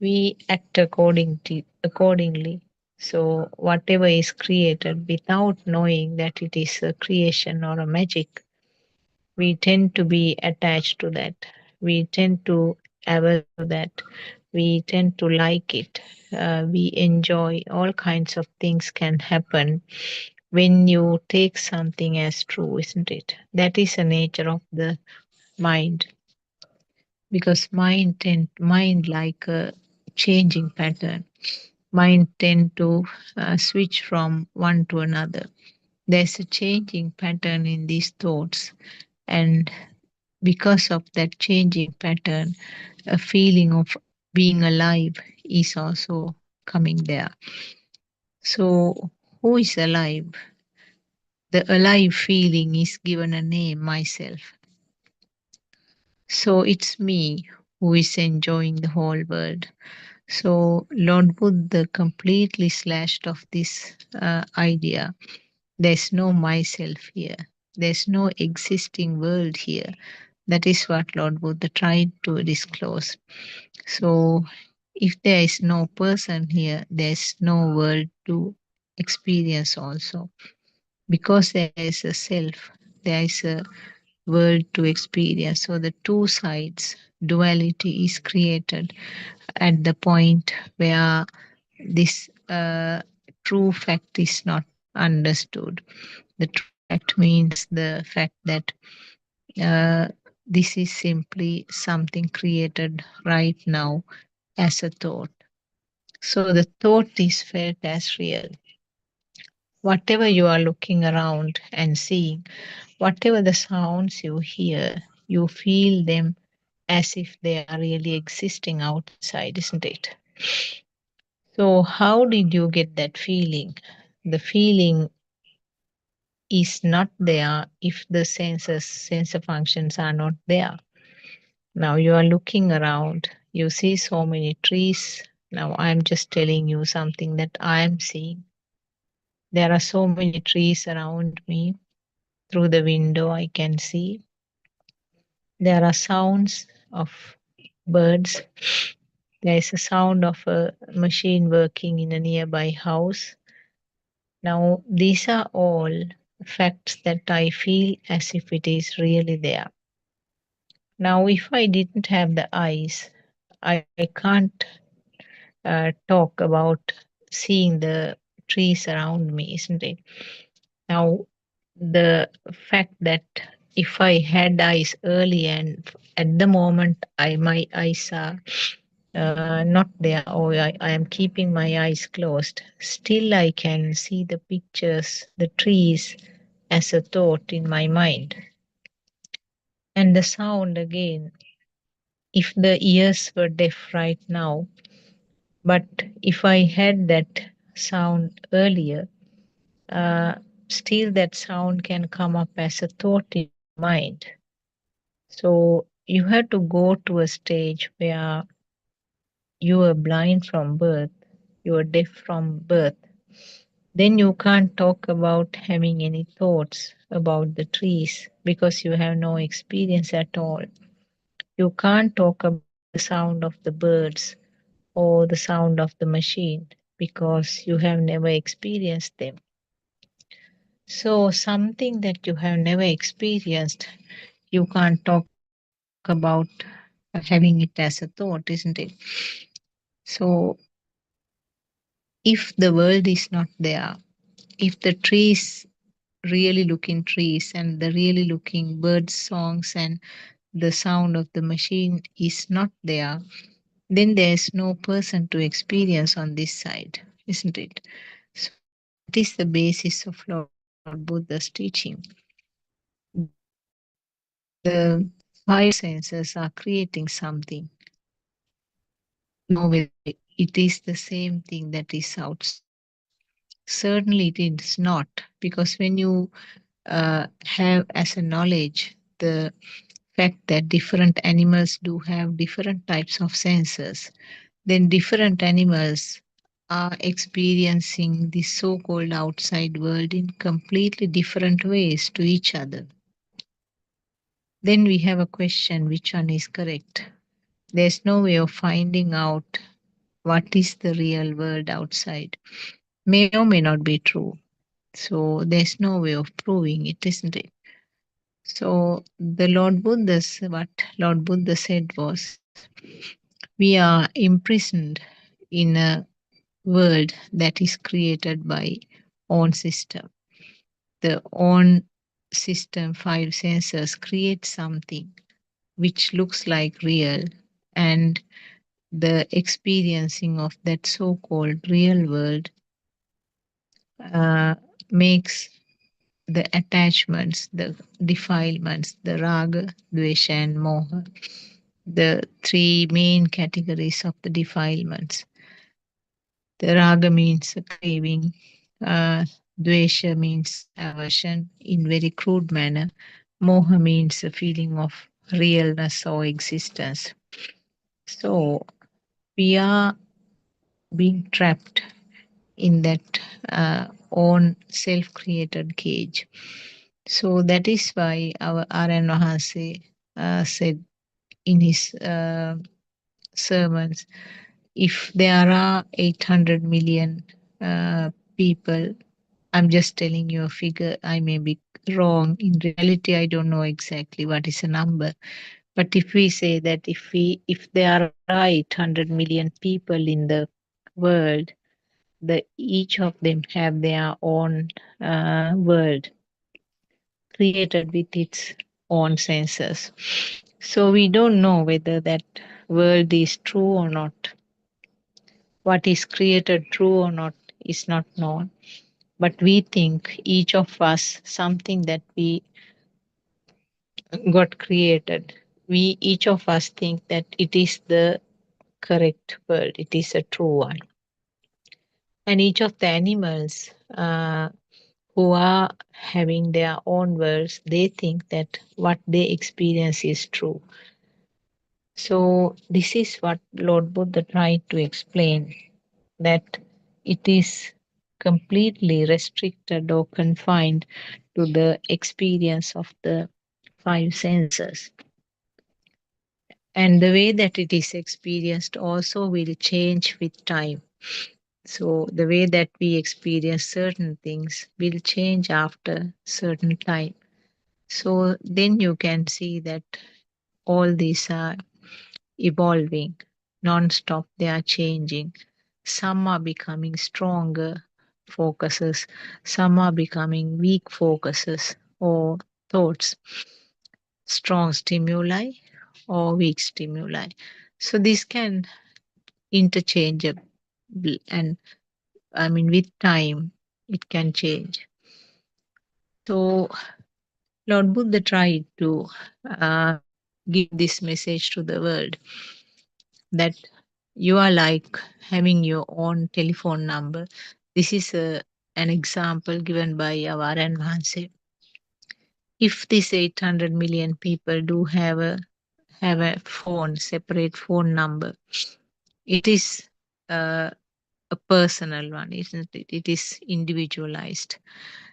we act accordingly. So whatever is created without knowing that it is a creation or a magic, we tend to be attached to that. We tend to averse to that. We tend to like it. We enjoy all kinds of things can happen when you take something as true, isn't it? That is the nature of the mind, because mind like a changing pattern. Mind tend to switch from one to another. There's a changing pattern in these thoughts, and because of that changing pattern, a feeling of being alive is also coming there. So, who is alive? The alive feeling is given a name, myself. So it's me who is enjoying the whole world. So Lord Buddha completely slashed off this idea. There's no myself here. There's no existing world here. That is what Lord Buddha tried to disclose. So if there is no person here, there's no world to experience also. Because there is a self, there is a world to experience. So the two sides, duality is created at the point where this true fact is not understood. The true fact means the fact that uh, this is simply something created right now as a thought. So the thought is felt as real. Whatever you are looking around and seeing, whatever the sounds you hear, you feel them as if they are really existing outside, isn't it? So, how did you get that feeling? The feeling is not there if the sensor functions are not there. Now you are looking around, you see so many trees. Now I'm just telling you something that I am seeing. There are so many trees around me. Through the window, I can see. There are sounds of birds. There is a sound of a machine working in a nearby house. Now, these are all facts that I feel as if it is really there. Now, if I didn't have the eyes, I can't talk about seeing the trees around me, isn't it? Now, the fact that if I had eyes early and at the moment my eyes are not there, or I am keeping my eyes closed, still I can see the pictures, the trees as a thought in my mind. And the sound again, if the ears were deaf right now, but if I had that sound earlier, uh, still that sound can come up as a thought in your mind. So you have to go to a stage where you are blind from birth, you are deaf from birth. Then you can't talk about having any thoughts about the trees because you have no experience at all. You can't talk about the sound of the birds or the sound of the machine because you have never experienced them. So, something that you have never experienced, you can't talk about having it as a thought, isn't it? So, if the world is not there, if the trees, really looking trees and the really looking bird songs and the sound of the machine is not there, then there's no person to experience on this side, isn't it? So that is the basis of Lord Buddha's teaching. The five senses are creating something. We don't know whether it is the same thing that is outside. Certainly it is not, because when you have as a knowledge the fact that different animals do have different types of senses, then different animals are experiencing the so called outside world in completely different ways to each other. Then we have a question, which one is correct? There's no way of finding out what is the real world outside. May or may not be true. So there's no way of proving it, isn't it? So the Lord Buddha's what Lord Buddha said was, we are imprisoned in a world that is created by own system. The own system, five senses, create something which looks like real, and the experiencing of that so-called real world uh, makes the attachments, the defilements, the raga, dvesha, and moha, the three main categories of the defilements. The raga means a craving, Dvesha means aversion in very crude manner. Moha means a feeling of realness or existence. So we are being trapped in that own self-created cage. So that is why our R.N. Mahase said in his sermons, if there are 800 million people, I'm just telling you a figure, I may be wrong. In reality, I don't know exactly what is a number. But if we say that if there are 800 million people in the world, the each of them have their own world created with its own senses. So we don't know whether that world is true or not. What is created true or not is not known. But we think each of us something that we got created. We each of us think that it is the correct world, it is a true one. And each of the animals who are having their own worlds, they think that what they experience is true. So, this is what Lord Buddha tried to explain, that it is completely restricted or confined to the experience of the five senses. And the way that it is experienced also will change with time. So, the way that we experience certain things will change after certain time. So, then you can see that all these are evolving non-stop, they are changing. Some are becoming stronger focuses, some are becoming weak focuses or thoughts, strong stimuli or weak stimuli. So this can interchangeable, and I mean with time it can change. So Lord Buddha tried to uh, give this message to the world that you are like having your own telephone number. This is an example given by Avaran Mahanse. If these 800 million people do have a phone, separate phone number, it is uh, a personal one, isn't it? It is individualized.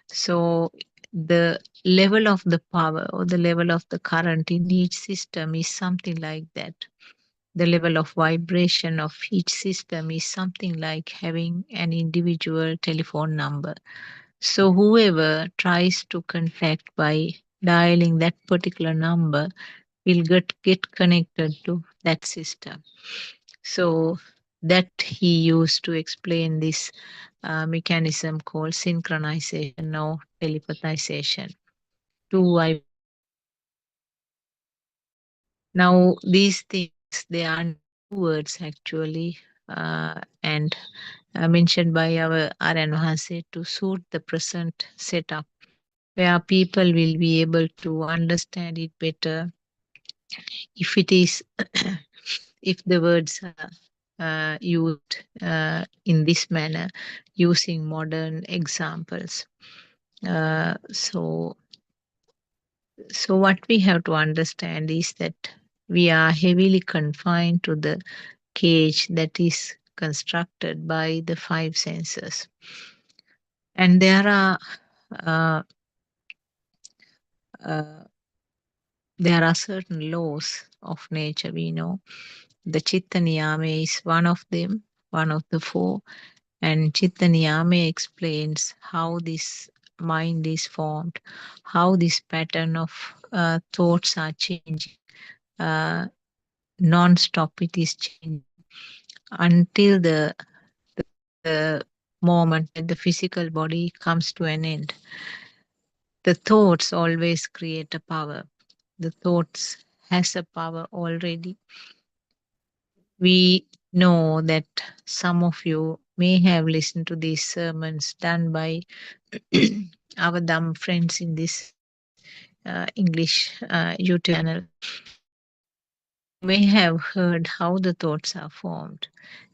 So the level of the power or the level of the current in each system is something like that. The level of vibration of each system is something like having an individual telephone number. So whoever tries to contact by dialing that particular number will get connected to that system. So that he used to explain this mechanism called synchronization or telepathization. Two vibrations connecting. Now these things they are new words actually, and mentioned by our RN Mahase to suit the present setup, where people will be able to understand it better if it is if the words are used in this manner using modern examples. So what we have to understand is that we are heavily confined to the cage that is constructed by the five senses. And uh, uh, there are certain laws of nature we know. The Chitta Niyama is one of them, one of the four. And Chitta Niyama explains how this mind is formed, how this pattern of thoughts are changing. Uh, Non-stop it is changing until the moment when the physical body comes to an end. The thoughts always create a power. The thoughts has a power already. We know that some of you may have listened to these sermons done by our dumb friends in this English YouTube channel. You may have heard how the thoughts are formed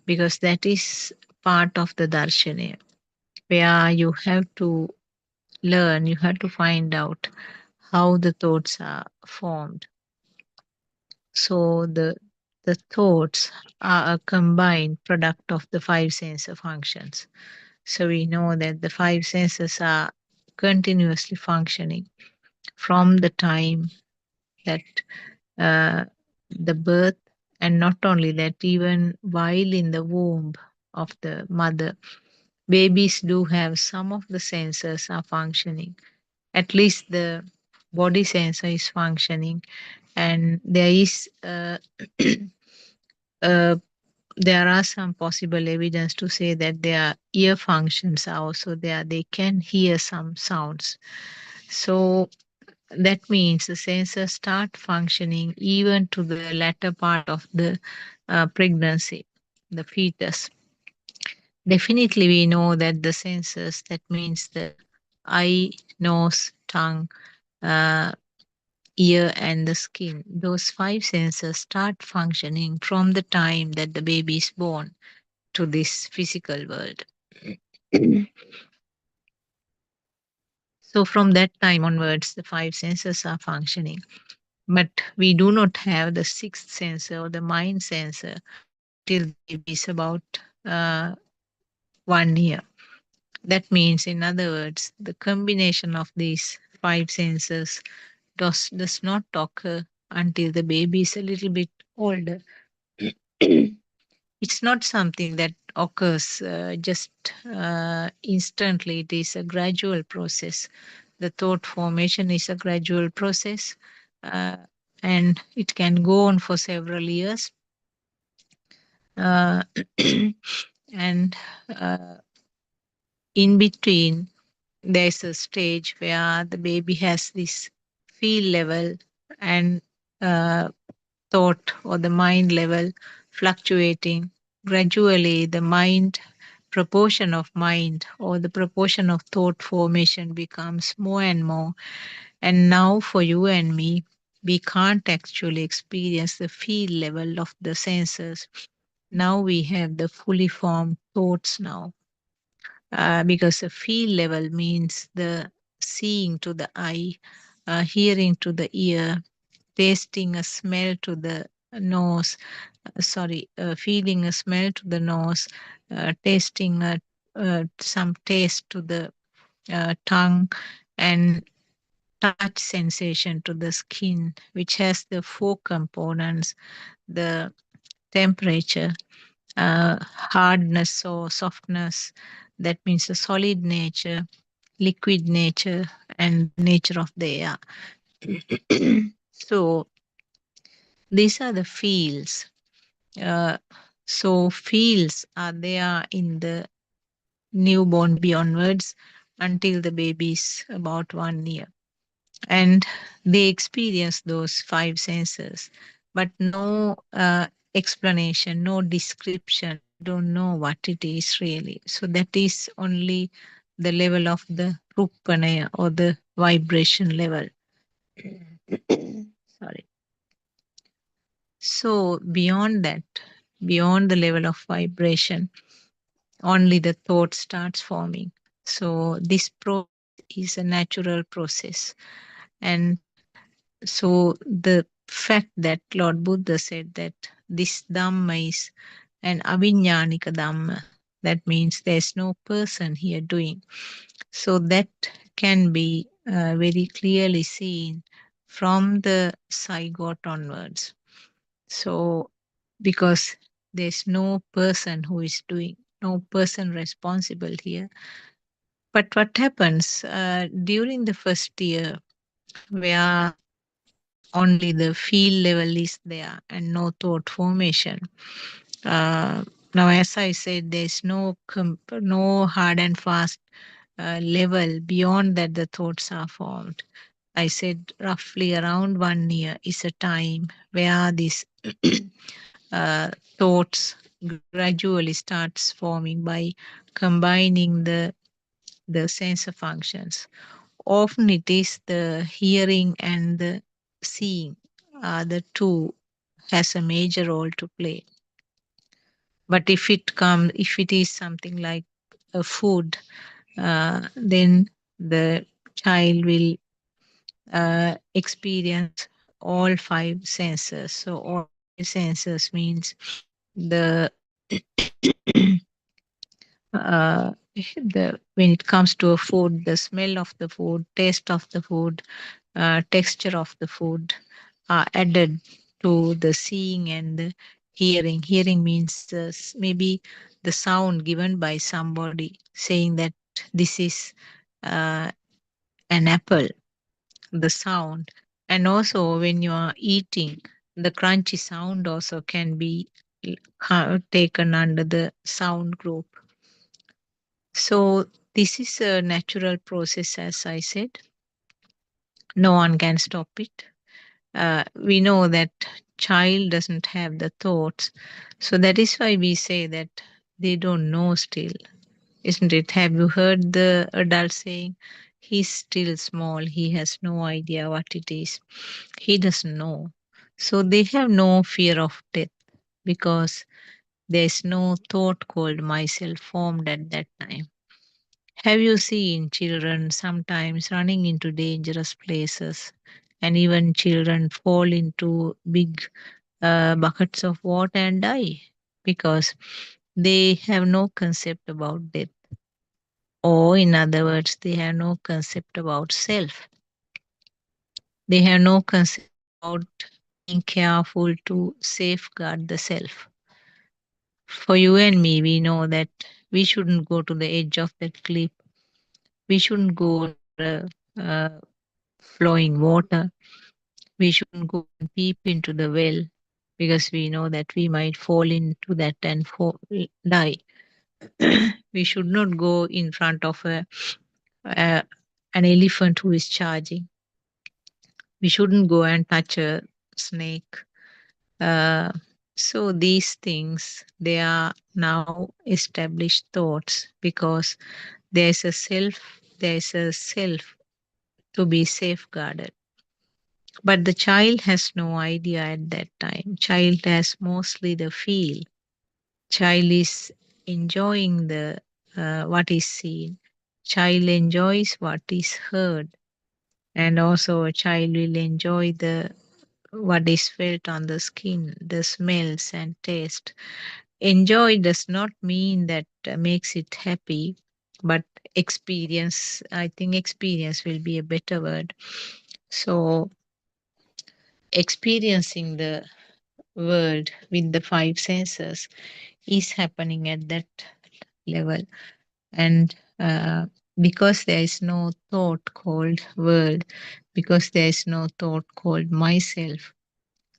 because that is part of the darshana. where you have to learn, you have to find out how the thoughts are formed. So the thoughts are a combined product of the five sensor functions. So we know that the five senses are continuously functioning from the time that uh, the birth, and not only that, even while in the womb of the mother, babies do have some of the sensors are functioning. At least the body sensor is functioning, and there is uh, there are some possible evidence to say that their ear functions are also there. They can hear some sounds. So that means the sensors start functioning even to the latter part of the pregnancy, the fetus. Definitely, we know that the sensors, that means the eye, nose, tongue, uh, ear, and the skin, those five sensors start functioning from the time that the baby is born to this physical world. So, from that time onwards, the five senses are functioning. But we do not have the sixth sensor or the mind sensor until the baby is about 1 year. That means, in other words, the combination of these five senses does not occur until the baby is a little bit older. It's not something that occurs just instantly, it is a gradual process. The thought formation is a gradual process, uh, and it can go on for several years. Uh, and in between, there's a stage where the baby has this feel level and thought or the mind level fluctuating. Gradually, the mind proportion of mind or the proportion of thought formation becomes more and more. And now, for you and me, we can't actually experience the feel level of the senses. Now we have the fully formed thoughts now, because the feel level means the seeing to the eye, hearing to the ear, tasting a smell to the nose, feeling a smell to the nose, tasting some taste to the tongue, and touch sensation to the skin, which has the four components: the temperature, hardness or softness, that means the solid nature, liquid nature, and the nature of the air. So these are the fields. Uh, so fields are there in the newborn baby onwards until the baby is about 1 year. And they experience those five senses, but no explanation, no description. They don't know what it is really. So that is only the level of the rupanaya or the vibration level. Sorry. So beyond that, beyond the level of vibration, only the thought starts forming. So this process is a natural process. And so the fact that Lord Buddha said that this Dhamma is an aviññānika Dhamma, that means there's no person here doing. So that can be very clearly seen from the zygote onwards. So because there's no person who is doing, no person responsible here. But what happens during the first year, where only the feel level is there and no thought formation? Now, as I said, there's no hard and fast level beyond that the thoughts are formed. I said roughly around 1 year is a time where these uh, thoughts gradually starts forming by combining the sensor functions. Often it is the hearing and the seeing, the two has a major role to play. But if it is something like a food, then the child will experience all five senses. So all five senses means the the when it comes to a food, the smell of the food, taste of the food, texture of the food are added to the seeing and the hearing. Hearing means maybe the sound given by somebody saying that this is uh, an apple, the sound. And also when you are eating, the crunchy sound also can be taken under the sound group. So this is a natural process, as I said. No one can stop it. We know that child doesn't have the thoughts, so that is why we say that they don't know still, isn't it? Have you heard the adult saying, he's still small, he has no idea what it is, he doesn't know. So they have no fear of death because there's no thought called myself formed at that time. Have you seen children sometimes running into dangerous places, and even children fall into big buckets of water and die because they have no concept about death? Or, in other words, they have no concept about self. They have no concept about being careful to safeguard the self. For you and me, we know that we shouldn't go to the edge of that cliff. We shouldn't go near a flowing water. We shouldn't go and peep into the well because we know that we might fall into that and die. We should not go in front of a an elephant who is charging. We shouldn't go and touch a snake. Uh, so these things, they are now established thoughts because there is a self to be safeguarded. But the child has no idea at that time. Child has mostly the feel. Child is enjoying the what is seen. Child enjoys what is heard, and also a child will enjoy the what is felt on the skin, the smells and taste. Enjoy does not mean that makes it happy, but experience, I think experience will be a better word. So experiencing the world with the five senses is happening at that level. And because there is no thought called world, because there is no thought called myself,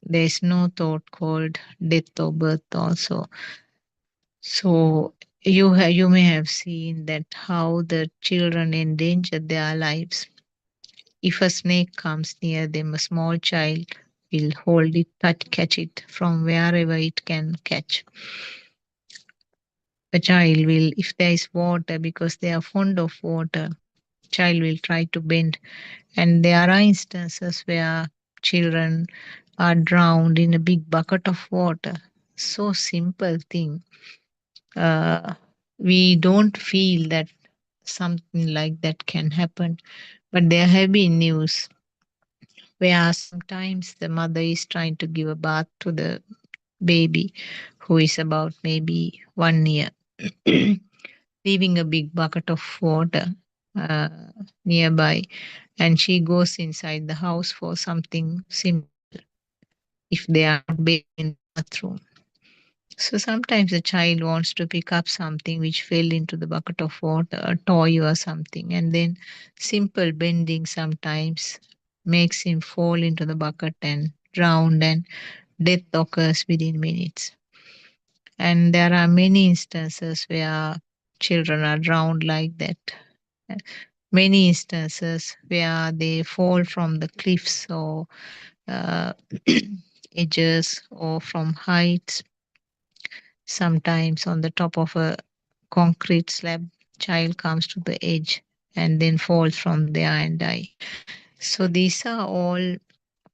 there is no thought called death or birth also. So you may have seen that how the children endanger their lives. If a snake comes near them, a small child will hold it, catch it from wherever it can catch. A child will, if there is water, because they are fond of water, child will try to bend. And there are instances where children are drowned in a big bucket of water. So simple thing. Uh, we don't feel that something like that can happen, but there have been news where sometimes the mother is trying to give a bath to the baby who is about maybe 1 year, leaving a big bucket of water uh, nearby, and she goes inside the house for something simple if they are not bathing in the bathroom. So sometimes a child wants to pick up something which fell into the bucket of water, a toy or something, and then simple bending sometimes makes him fall into the bucket and drown, and death occurs within minutes. And there are many instances where children are drowned like that. Many instances where they fall from the cliffs or uh, edges or from heights, sometimes on the top of a concrete slab, child comes to the edge and then falls from there and die. So these are all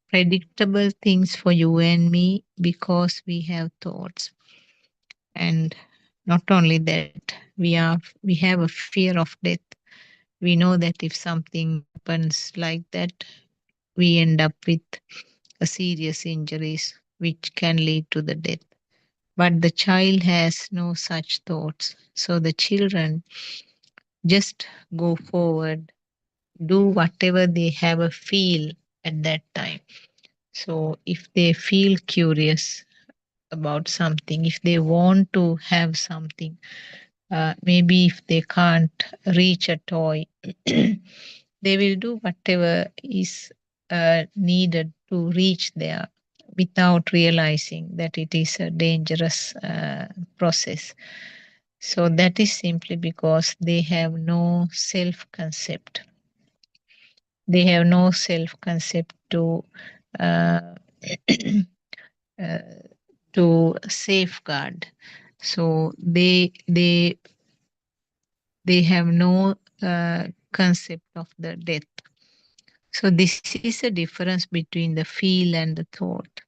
predictable things for you and me because we have thoughts. And Not only that, we have a fear of death. We know that if something happens like that, we end up with a serious injuries which can lead to the death. But the child has no such thoughts. So the children just go forward, do whatever they have a feel at that time. So if they feel curious about something, if they want to have something, maybe if they can't reach a toy, they will do whatever is needed to reach there without realizing that it is a dangerous process. So that is simply because they have no self concept. They have no self concept uh, uh, to safeguard. So they have no concept of the death. So this is a difference between the feel and the thought.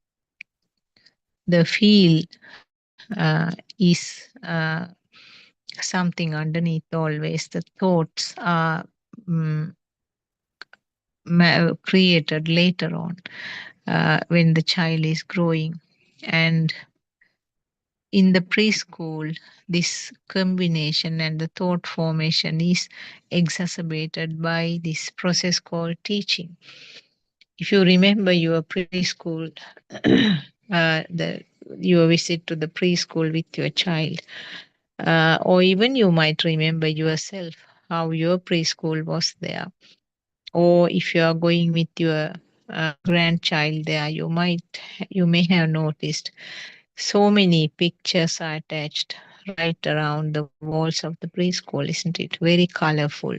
The feel is something underneath always. The thoughts are mm, created later on when the child is growing. And in the preschool, this combination and the thought formation is exacerbated by this process called teaching. If you remember your preschool, the your visit to the preschool with your child, or even you might remember yourself how your preschool was there, or if you are going with your grandchild there, you may have noticed so many pictures are attached right around the walls of the preschool, isn't it? Very colorful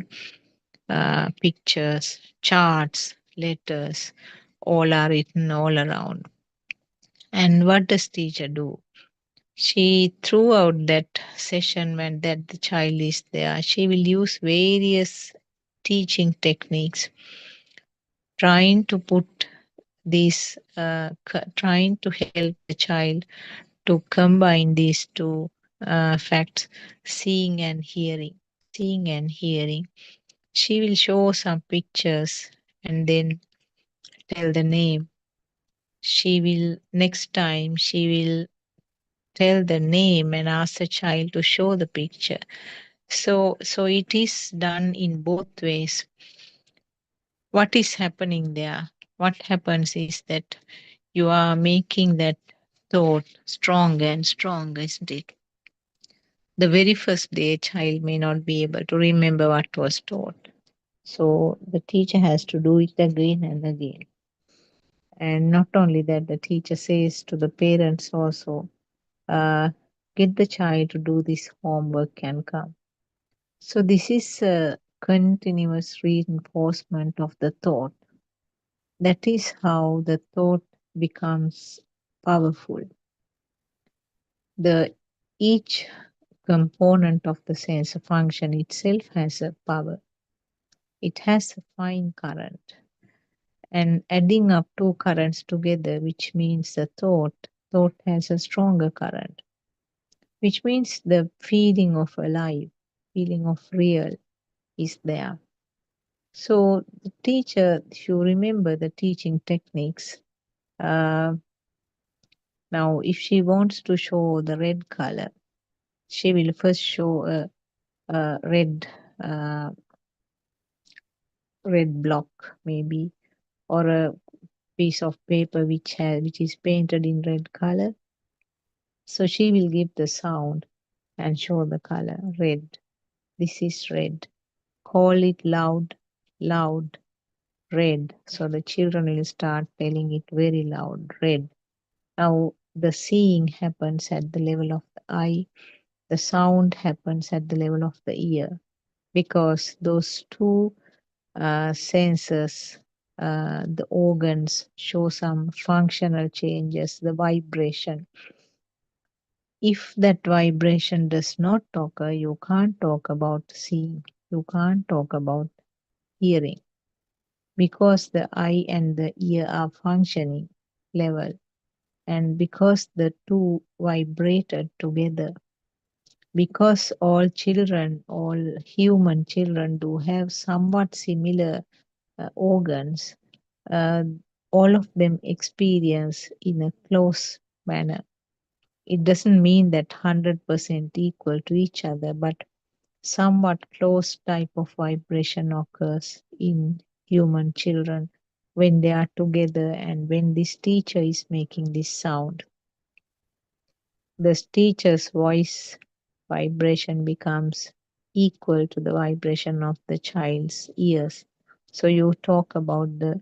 pictures, charts, letters, all are written all around. And what does teacher do? She, throughout that session when that the child is there, she will use various teaching techniques, trying to put these, trying to help the child to combine these two facts, seeing and hearing. Seeing and hearing. She will show some pictures and then tell the name. She will, next time, she will tell the name and ask the child to show the picture. So it is done in both ways. What is happening there? What happens is that you are making that thought stronger and stronger, isn't it? The very first day, a child may not be able to remember what was taught. So the teacher has to do it again and again. And not only that, the teacher says to the parents also, uh, get the child to do this homework and come. So this is a continuous reinforcement of the thought. That is how the thought becomes powerful. The each component of the sensor function itself has a power. It has a fine current. And adding up two currents together, which means the thought has a stronger current, which means the feeling of alive, feeling of real is there. So the teacher, if you remember the teaching techniques, uh, now if she wants to show the red color, she will first show a uh, red block maybe, or a piece of paper which is painted in red color. So she will give the sound and show the color red. This is red. Call it loud, loud, red. So the children will start telling it very loud, red. Now the seeing happens at the level of the eye, the sound happens at the level of the ear, because those two senses, the organs show some functional changes, the vibration. If that vibration does not occur, you can't talk about seeing, you can't talk about hearing, because the eye and the ear are functioning level, and because the two vibrated together, because all human children do have somewhat similar organs, uh, all of them experience in a close manner. It doesn't mean that 100% equal to each other, but somewhat close type of vibration occurs in human children when they are together and when this teacher is making this sound. The teacher's voice vibration becomes equal to the vibration of the child's ears. So you talk about the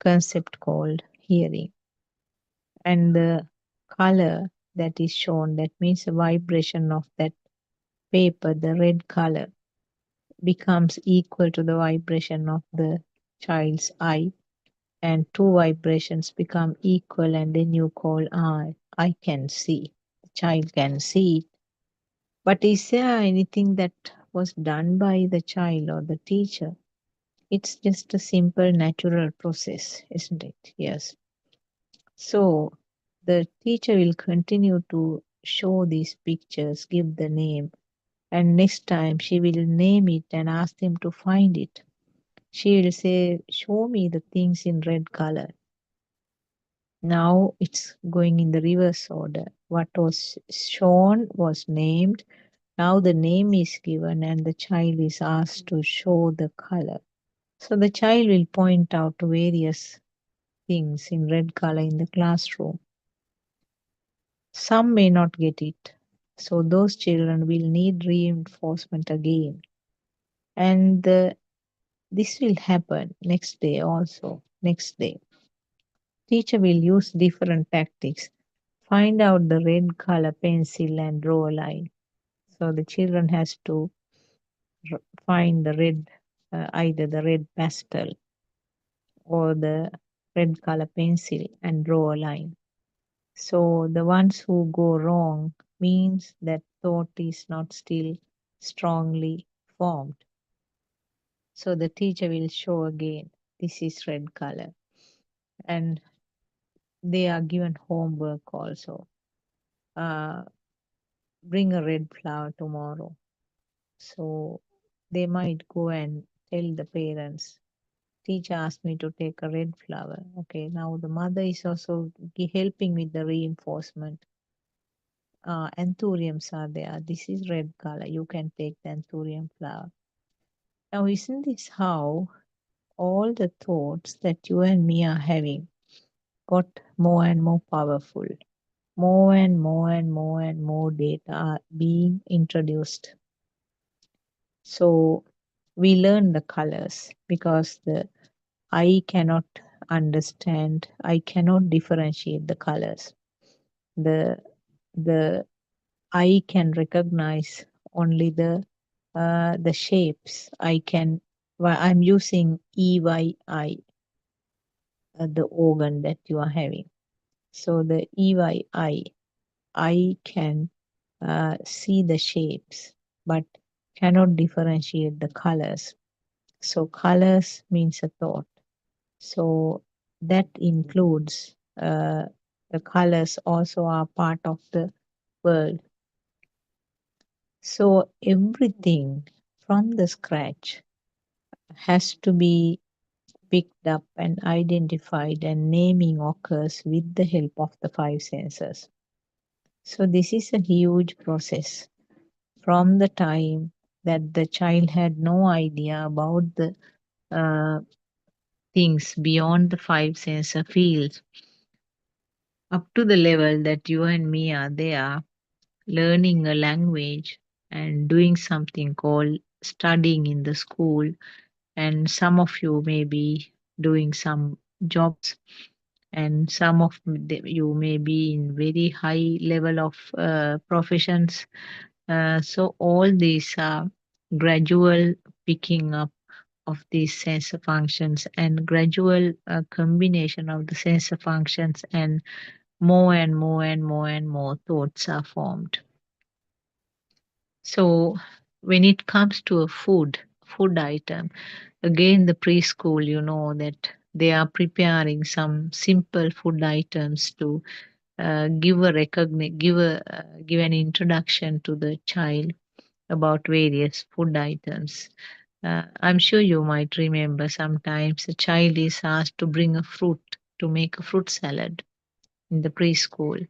concept called hearing. And the color that is shown, that means the vibration of that paper, the red color, becomes equal to the vibration of the child's eye, and two vibrations become equal, and then you call I can see. The child can see it. But is there anything that was done by the child or the teacher? It's just a simple natural process, isn't it? Yes. So the teacher will continue to show these pictures, give the name, and next time she will name it and ask them to find it. She will say, show me the things in red color. Now it's going in the reverse order. What was shown was named. Now the name is given and the child is asked to show the color. So the child will point out to various things in red color in the classroom. Some may not get it. So those children will need reinforcement again. And this will happen next day also. Next day. Teacher will use different tactics. Find out the red color pencil and draw a line. So the children has to find the red, either the red pastel or the red color pencil and draw a line. So the ones who go wrong means that thought is not still strongly formed. So the teacher will show again, this is red color. And they are given homework also. Uh, Bring a red flower tomorrow. So they might go and tell the parents, teacher asked me to take a red flower. Okay, now the mother is also helping with the reinforcement. Anthuriums are there. This is red color. You can take the anthurium flower. Now, isn't this how all the thoughts that you and me are having got more and more powerful? More and more and more and more data are being introduced. So we learn the colors because the eye cannot understand, I cannot differentiate the colors. The the eye can recognize only the shapes. I can, well, I'm using EYI, the organ that you are having. So the EYI, I can see the shapes, but cannot differentiate the colors. So colors means a thought. So that includes the colors also are part of the world. So everything from the scratch has to be picked up and identified, and naming occurs with the help of the five senses. So this is a huge process from the time that the child had no idea about the uh, things beyond the five sensor fields up to the level that you and me are there learning a language and doing something called studying in the school, and some of you may be doing some jobs, and some of you may be in very high level of professions. So all these are gradual picking up of these sensor functions and gradual combination of the sensor functions, and more and more and more and more thoughts are formed. So when it comes to a food item, again the preschool, you know that they are preparing some simple food items to give an introduction to the child about various food items. I'm sure you might remember sometimes a child is asked to bring a fruit to make a fruit salad in the preschool.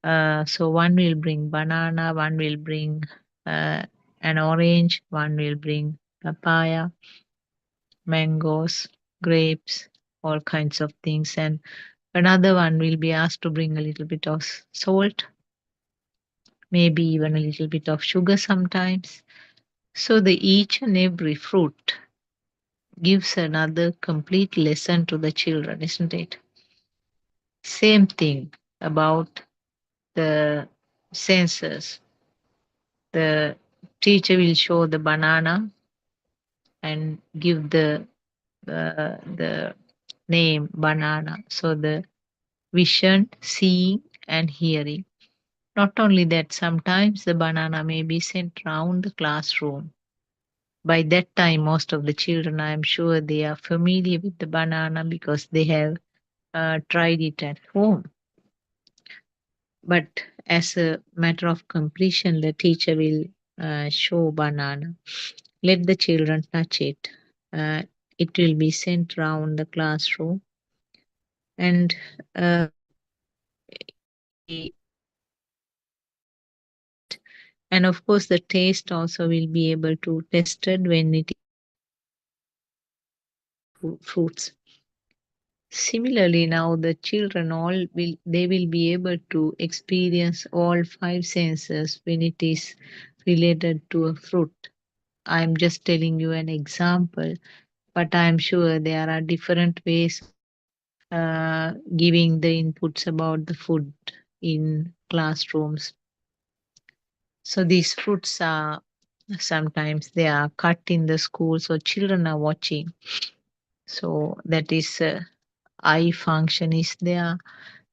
So one will bring banana, one will bring uh, an orange, one will bring papaya, mangoes, grapes, all kinds of things, and another one will be asked to bring a little bit of salt, maybe even a little bit of sugar sometimes. So the each and every fruit gives another complete lesson to the children, isn't it? Same thing about the senses. The teacher will show the banana and give the name banana. So the vision, seeing, and hearing. Not only that, sometimes the banana may be sent round the classroom. By that time, most of the children, I am sure, they are familiar with the banana because they have tried it at home. But as a matter of completion, the teacher will show banana. Let the children touch it. Uh, it will be sent round the classroom, and uh, be taste. And of course, the taste also will be able to tested when it is fruits. Similarly, now the children all will they will be able to experience all five senses when it is related to a fruit. I'm just telling you an example, but I'm sure there are different ways giving the inputs about the food in classrooms. So these fruits are sometimes they are cut in the school, so children are watching. So that is eye function is there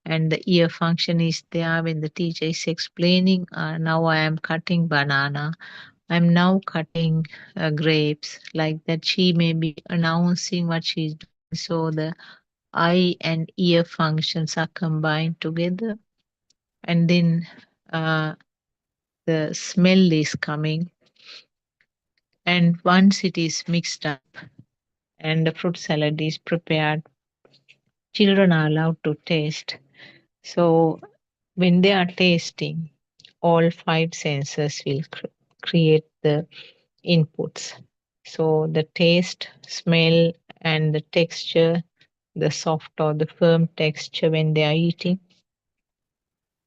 and the ear function is there when the teacher is explaining. Now I am cutting banana. I'm now cutting grapes. Like that, she may be announcing what she's doing. So the eye and ear functions are combined together, and then uh, the smell is coming. And once it is mixed up and the fruit salad is prepared, children are allowed to taste. So when they are tasting, all five senses will create the inputs. So the taste, smell, and the texture, the soft or the firm texture when they are eating,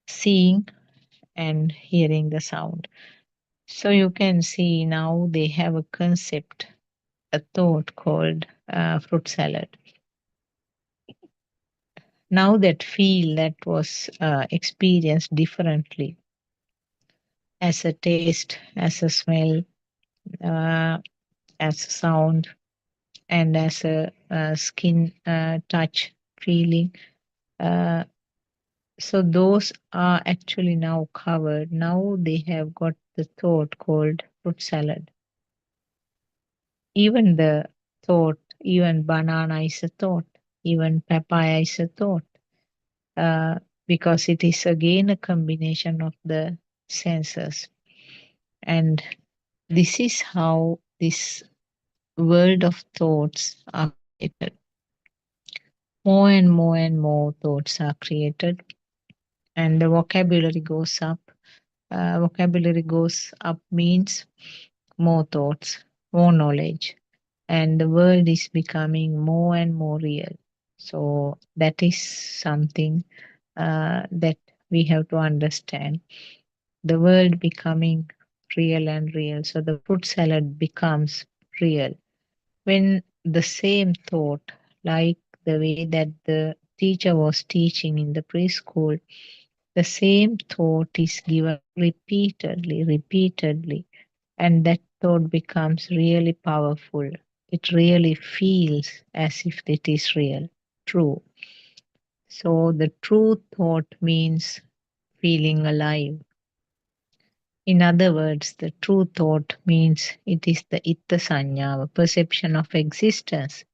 seeing, and hearing the sound. So you can see now they have a concept, a thought called fruit salad. Now that feel that was experienced differently as a taste, as a smell, uh, as a sound, and as a skin touch feeling. Uh, so those are actually now covered. Now they have got the thought called fruit salad. Even the thought, even banana is a thought, even papaya is a thought, uh, because it is again a combination of the senses. And this is how this world of thoughts are created. More and more and more thoughts are created, and the vocabulary goes up. Vocabulary goes up means more thoughts, more knowledge, and the world is becoming more and more real. So that is something that we have to understand. The world becoming real and real. So the fruit salad becomes real when the same thought, like the way that the teacher was teaching in the preschool, the same thought is given repeatedly, repeatedly, and that thought becomes really powerful. It really feels as if it is real, true. So the true thought means feeling alive. In other words, the true thought means it is the itta sanya, perception of existence.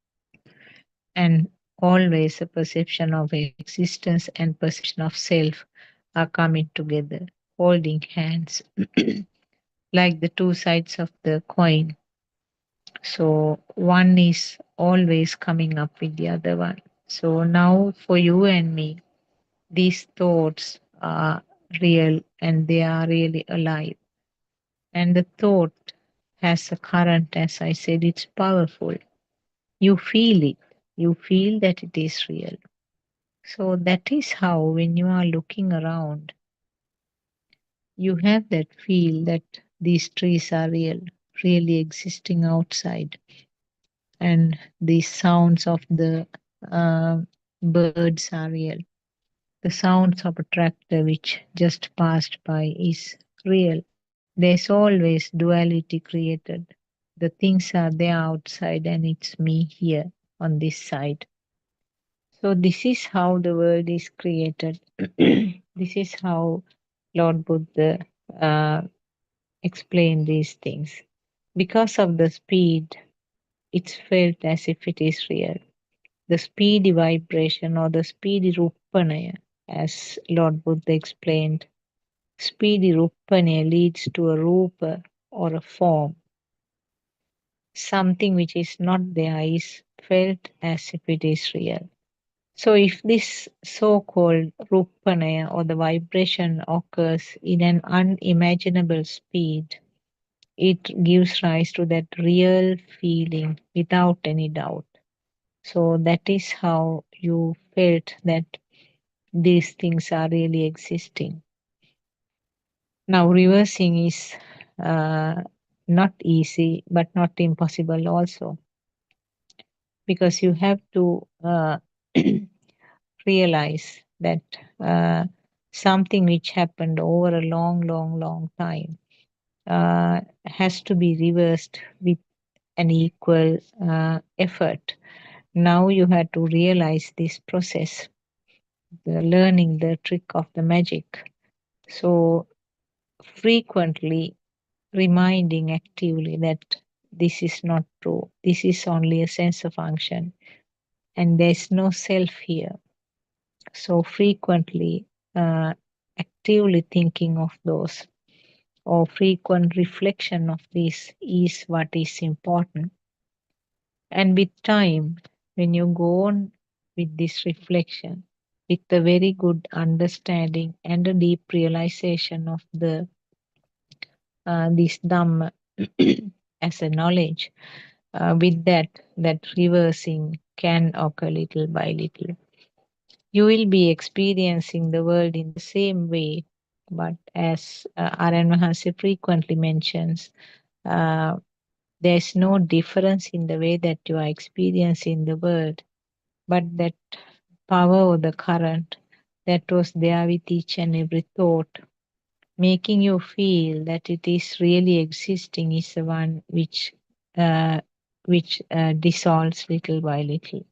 And always a perception of existence and perception of self are coming together, holding hands, like the two sides of the coin. So one is always coming up with the other one. So now for you and me, these thoughts are real and they are really alive. And the thought has a current, as I said, it's powerful. You feel it, you feel that it is real. So that is how, when you are looking around, you have that feel that these trees are real, really existing outside, and the sounds of the uh, birds are real. The sounds of a tractor which just passed by is real. There's always duality created. The things are there outside, and it's me here on this side. So, this is how the world is created. This is how Lord Buddha uh, explained these things. Because of the speed, it's felt as if it is real. The speedy vibration or the speedy rupanaya, as Lord Buddha explained, speedy rupanaya leads to a rupa or a form. Something which is not there is felt as if it is real. So, if this so called rupanaya or the vibration occurs in an unimaginable speed, it gives rise to that real feeling without any doubt. So, that is how you felt that these things are really existing. Now, reversing is not easy, but not impossible also, because you have to realize that something which happened over a long, long, long time has to be reversed with an equal effort. Now you have to realize this process, the learning the trick of the magic. So, frequently reminding actively that this is not true, this is only a sensor function, and there's no self here. So, frequently actively thinking of those or frequent reflection of this is what is important. And with time, when you go on with this reflection, with a very good understanding and a deep realization of the this Dhamma as a knowledge, with that, that reversing can occur little by little. You will be experiencing the world in the same way, but as R.N. Mahansi frequently mentions, uh, there's no difference in the way that you are experiencing the world, but that power or the current that was there with each and every thought, making you feel that it is really existing, is the one uh, which dissolves little by little.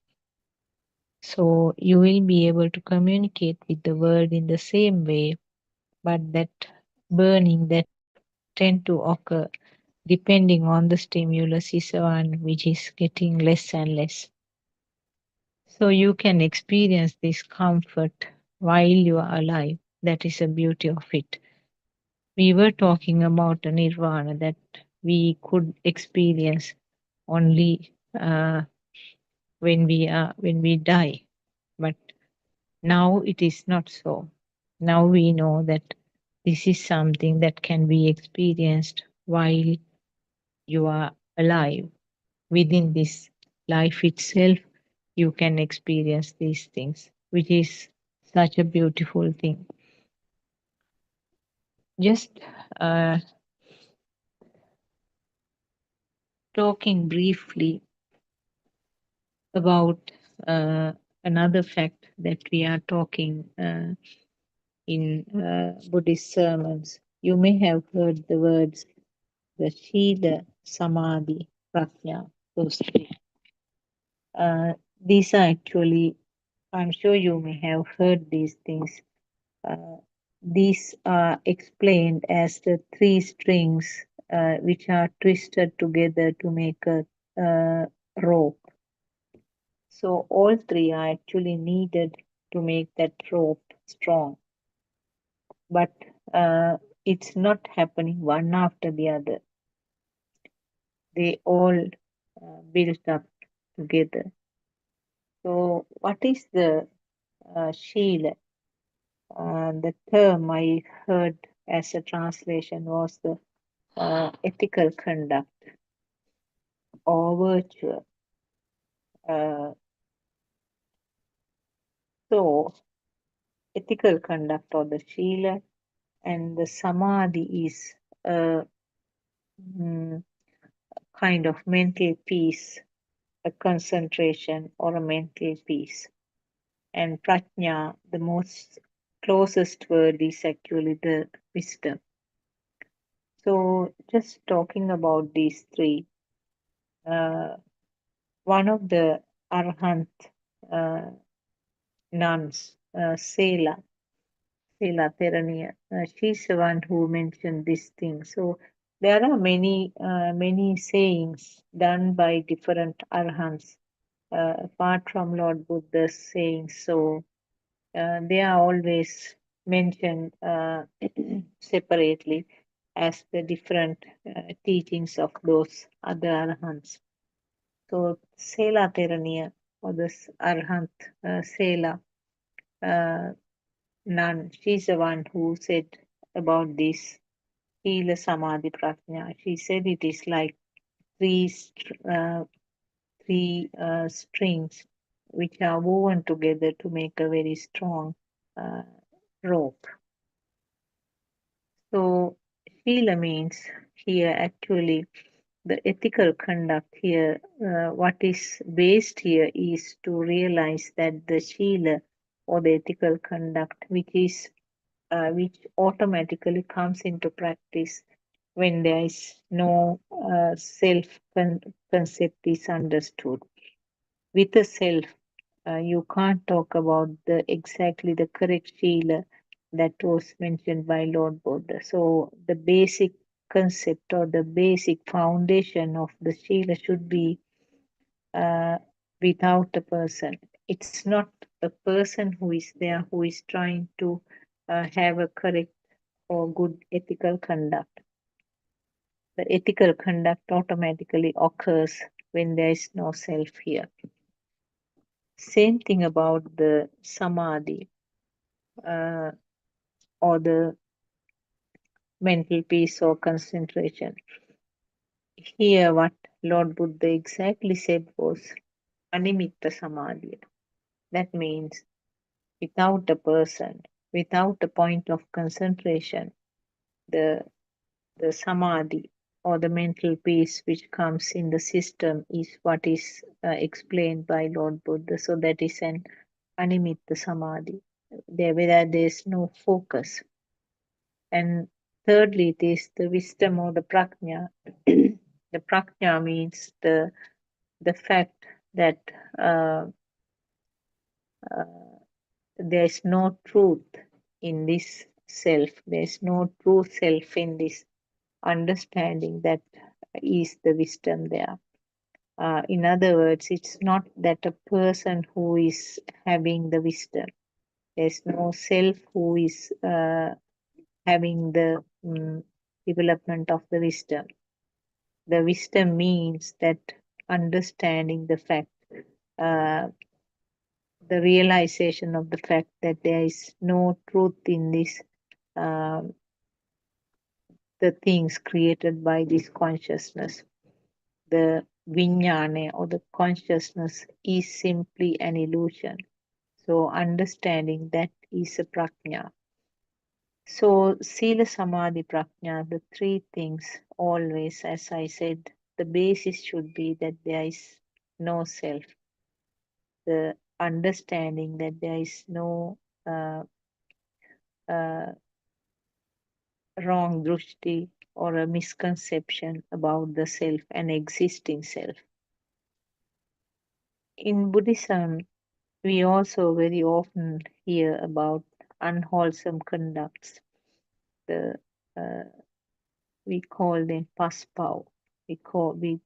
So you will be able to communicate with the world in the same way, but that burning that tend to occur depending on the stimulus is the one which is getting less and less. So you can experience this comfort while you are alive. That is the beauty of it. We were talking about a nirvana that we could experience only when we die, but now it is not so. Now we know that this is something that can be experienced while you are alive. Within this life itself, you can experience these things, which is such a beautiful thing. Just uh, talking briefly about another fact that we are talking in Buddhist sermons. You may have heard the words the Shila, Samadhi, Prajna, those three. These are actually, I'm sure you may have heard these things. Uh, these are explained as the three strings which are twisted together to make a rope. So all three are actually needed to make that rope strong. But it's not happening one after the other. They all built up together. So what is the Sheila? The term I heard as a translation was the ethical conduct or virtue. Uh, so ethical conduct or the Sheila and the Samadhi is a mm, kind of mental peace, a concentration or a mental peace. And prajna, the most closest word is actually the wisdom. So just talking about these three, uh, one of the Arhant uh, nuns, Sela Terania, she's the one who mentioned this thing. So there are many sayings done by different Arhants apart from Lord Buddha's sayings. So they are always mentioned separately as the different teachings of those other arhants. So Sela Terania or this arhant Sela uh, nun, she's the one who said about this Sila Samadhi Prajna. She said it is like three strings which are woven together to make a very strong uh, rope. So, Sheila means here actually the ethical conduct here. What is based here is to realize that the Sheila or the ethical conduct, which automatically comes into practice when there is no self concept is understood. With a self, you can't talk about the exactly the correct Sheila that was mentioned by Lord Buddha. So the basic concept or the basic foundation of the Sheila should be uh, without a person. It's not a person who is there who is trying to have a correct or good ethical conduct. The ethical conduct automatically occurs when there is no self here. Same thing about the samadhi uh, or the mental peace or concentration. Here, what Lord Buddha exactly said was animitta samadhi. That means without a person, without a point of concentration, the the samadhi or the mental peace which comes in the system is what is explained by Lord Buddha. So that is an animitta samadhi, there where there is no focus. And thirdly, it is the wisdom or the prajna. The prajna means the fact that uh, uh, there is no truth in this self. There is no true self in this understanding that is the wisdom there. In other words, it's not that a person who is having the wisdom. There's no self who is having the development of the wisdom. The wisdom means that understanding the fact, uh, the realization of the fact that there is no truth in this, um, the things created by this consciousness. The vinyane or the consciousness is simply an illusion. So understanding that is a prajna. So sila samadhi prajna, the three things always, as I said, the basis should be that there is no self. The understanding that there is no uh, uh, wrong drushti or a misconception about the self, an existing self. In Buddhism, we also very often hear about unwholesome conducts. The we call them paspao. We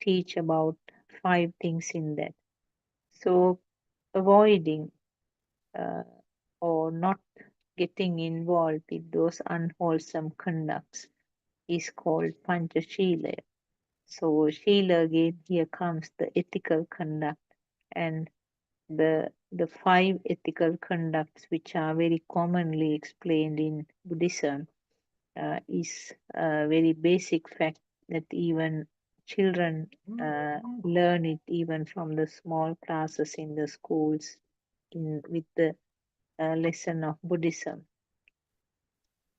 teach about five things in that. So avoiding uh, or not getting involved with those unwholesome conducts is called Panchashila. So Shila again, here comes the ethical conduct, and the five ethical conducts which are very commonly explained in Buddhism is a very basic fact that even children learn it even from the small classes in the schools with the lesson of Buddhism.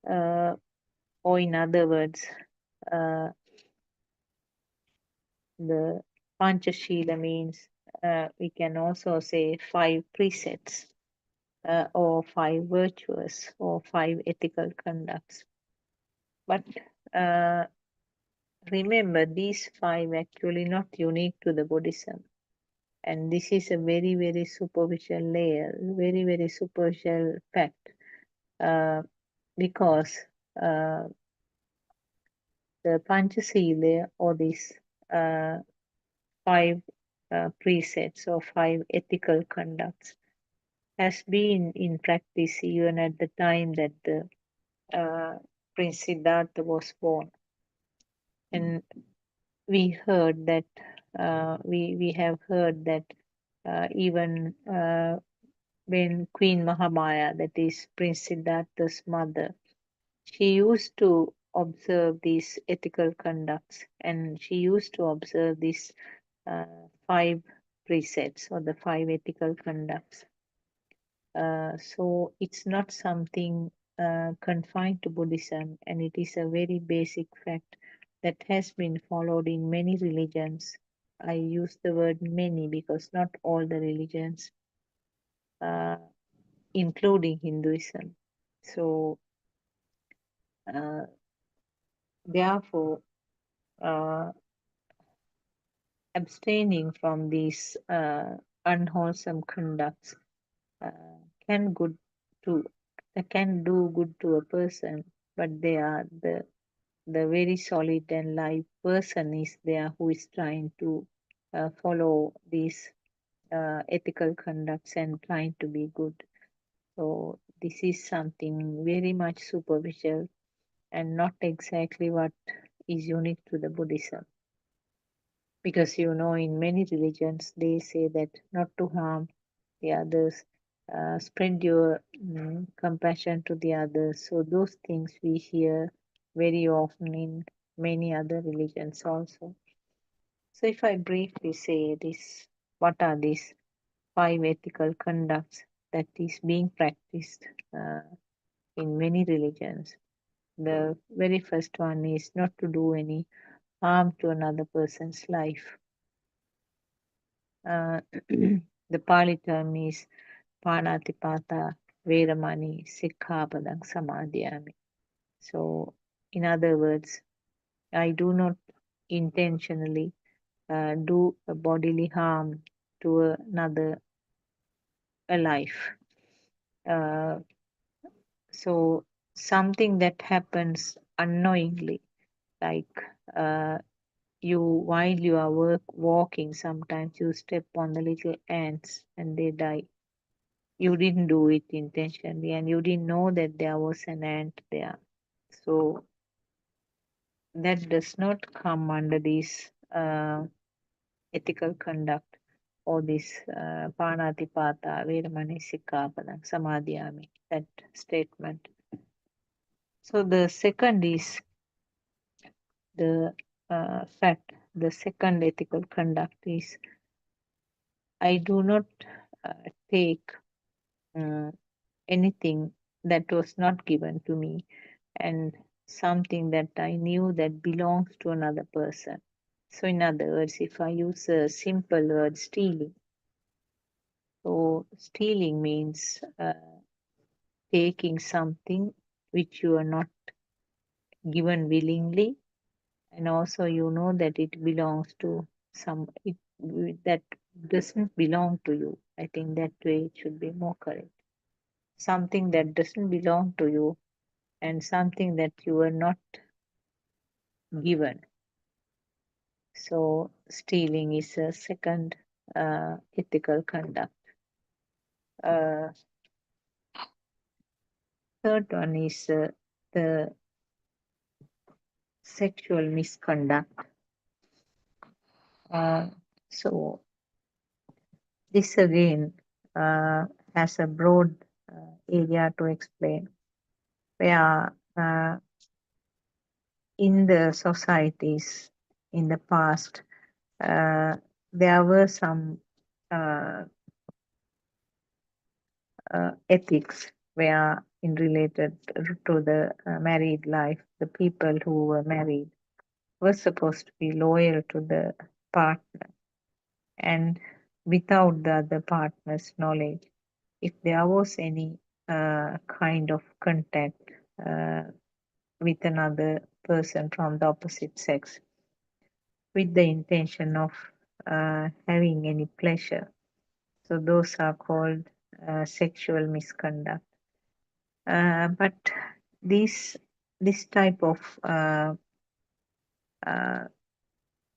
Uh, or in other words, uh, the Panchashila means we can also say five precepts or five virtues or five ethical conducts. But uh, remember, these five actually not unique to the Buddhism. And this is a very, very superficial layer, very, very superficial fact, uh, because uh, the Panchasila or these uh, five precepts or five ethical conducts has been in practice even at the time that the Prince Siddhartha was born. And we heard that we have heard that even when Queen Mahamaya, that is Prince Siddhartha's mother, she used to observe these ethical conducts, and she used to observe these uh, five precepts or the five ethical conducts. So it's not something confined to Buddhism, and it is a very basic fact that has been followed in many religions. I use the word many because not all the religions, uh, including Hinduism. So, uh, therefore, uh, abstaining from these unwholesome conducts uh, can good to can do good to a person, but they are the very solid and live person is there who is trying to follow these ethical conducts and trying to be good. So this is something very much superficial and not exactly what is unique to the Buddhism. Because in many religions they say that not to harm the others, spread your compassion to the others. So those things we hear very often in many other religions also. So if I briefly say this, what are these five ethical conducts that is being practiced uh, in many religions? The very first one is not to do any harm to another person's life. The Pali term is Panatipata Veramani Sikkhapadang Samadhyami. So, in other words, I do not intentionally do a bodily harm to another life. Uh, so, something that happens unknowingly, like while you are walking, sometimes you step on the little ants and they die. You didn't do it intentionally and you didn't know that there was an ant there. So that does not come under this ethical conduct or this panatipata, veramani sikkhapadam, samadhyami, that statement. So the second is the fact, the second ethical conduct is I do not take uh, anything that was not given to me and something that I knew that belongs to another person. So, in other words, if I use a simple word, stealing. So, stealing means taking something which you are not given willingly, and also you know that it belongs to that doesn't belong to you. I think that way it should be more correct. Something that doesn't belong to you and something that you were not given. So, stealing is a second ethical conduct. Uh, Third one is the sexual misconduct. Uh, so this again has a broad area to explain where in the societies in the past uh, there were some uh, ethics where in related to the married life, the people who were married were supposed to be loyal to the partner, and without the other partner's knowledge, if there was any kind of contact uh, with another person from the opposite sex with the intention of having any pleasure, so those are called sexual misconduct. But this this type of uh,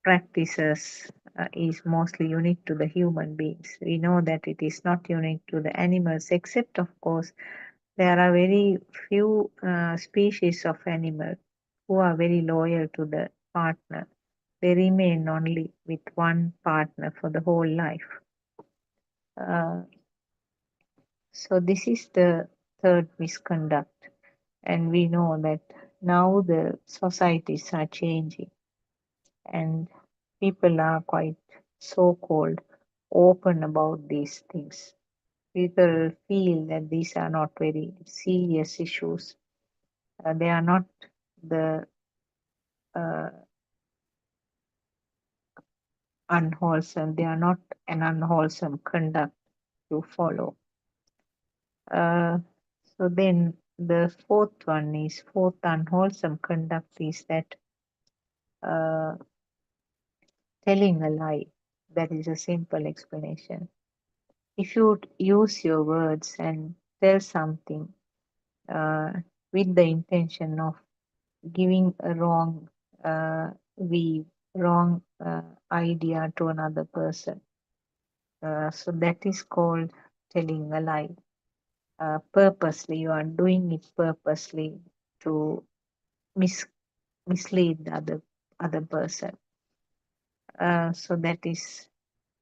practices is mostly unique to the human beings. We know that it is not unique to the animals, except of course there are very few species of animal who are very loyal to the partner. They remain only with one partner for the whole life. Uh, so this is the third misconduct, and we know that now the societies are changing and people are quite so called open about these things. People feel that these are not very serious issues. They are not the uh, unwholesome, they are not an unwholesome conduct to follow. Uh, so then the fourth unwholesome conduct is that uh, telling a lie. That is a simple explanation. If you use your words and tell something uh, with the intention of giving a wrong view, wrong idea to another person, so that is called telling a lie. Purposely, you are doing it purposely to mis- mislead the other person. So that is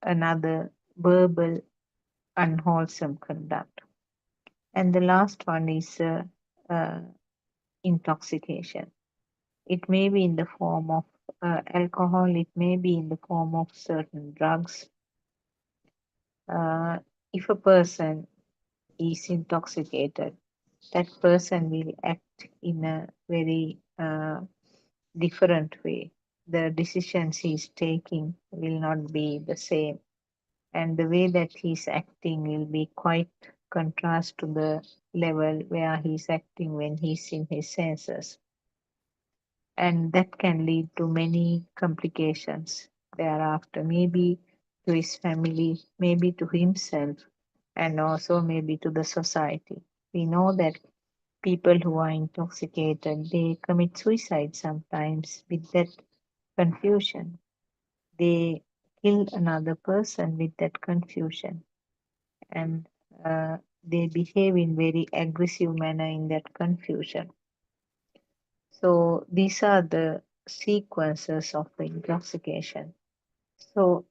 another verbal unwholesome conduct. And the last one is uh, intoxication. It may be in the form of alcohol, it may be in the form of certain drugs. Uh, if a person is intoxicated, that person will act in a very different way. The decisions he's taking will not be the same, and the way that he's acting will be quite contrast to the level where he's acting when he's in his senses, and that can lead to many complications thereafter, maybe to his family, maybe to himself, and also maybe to the society. We know that people who are intoxicated, they commit suicide sometimes with that confusion. They kill another person with that confusion, and they behave in very aggressive manner in that confusion. So these are the sequences of the intoxication. So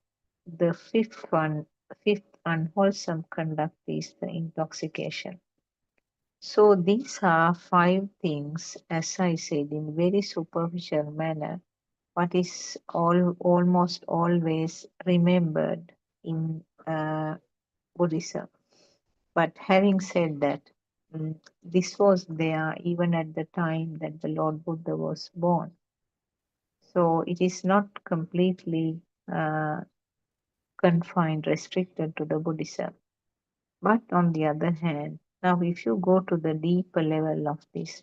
the fifth unwholesome conduct is the intoxication. So these are five things, as I said, in very superficial manner, what is almost always remembered in Buddhism. But having said that, this was there even at the time that the Lord Buddha was born. So it is not completely uh, confined, restricted to the Buddhism. But on the other hand, now if you go to the deeper level of this,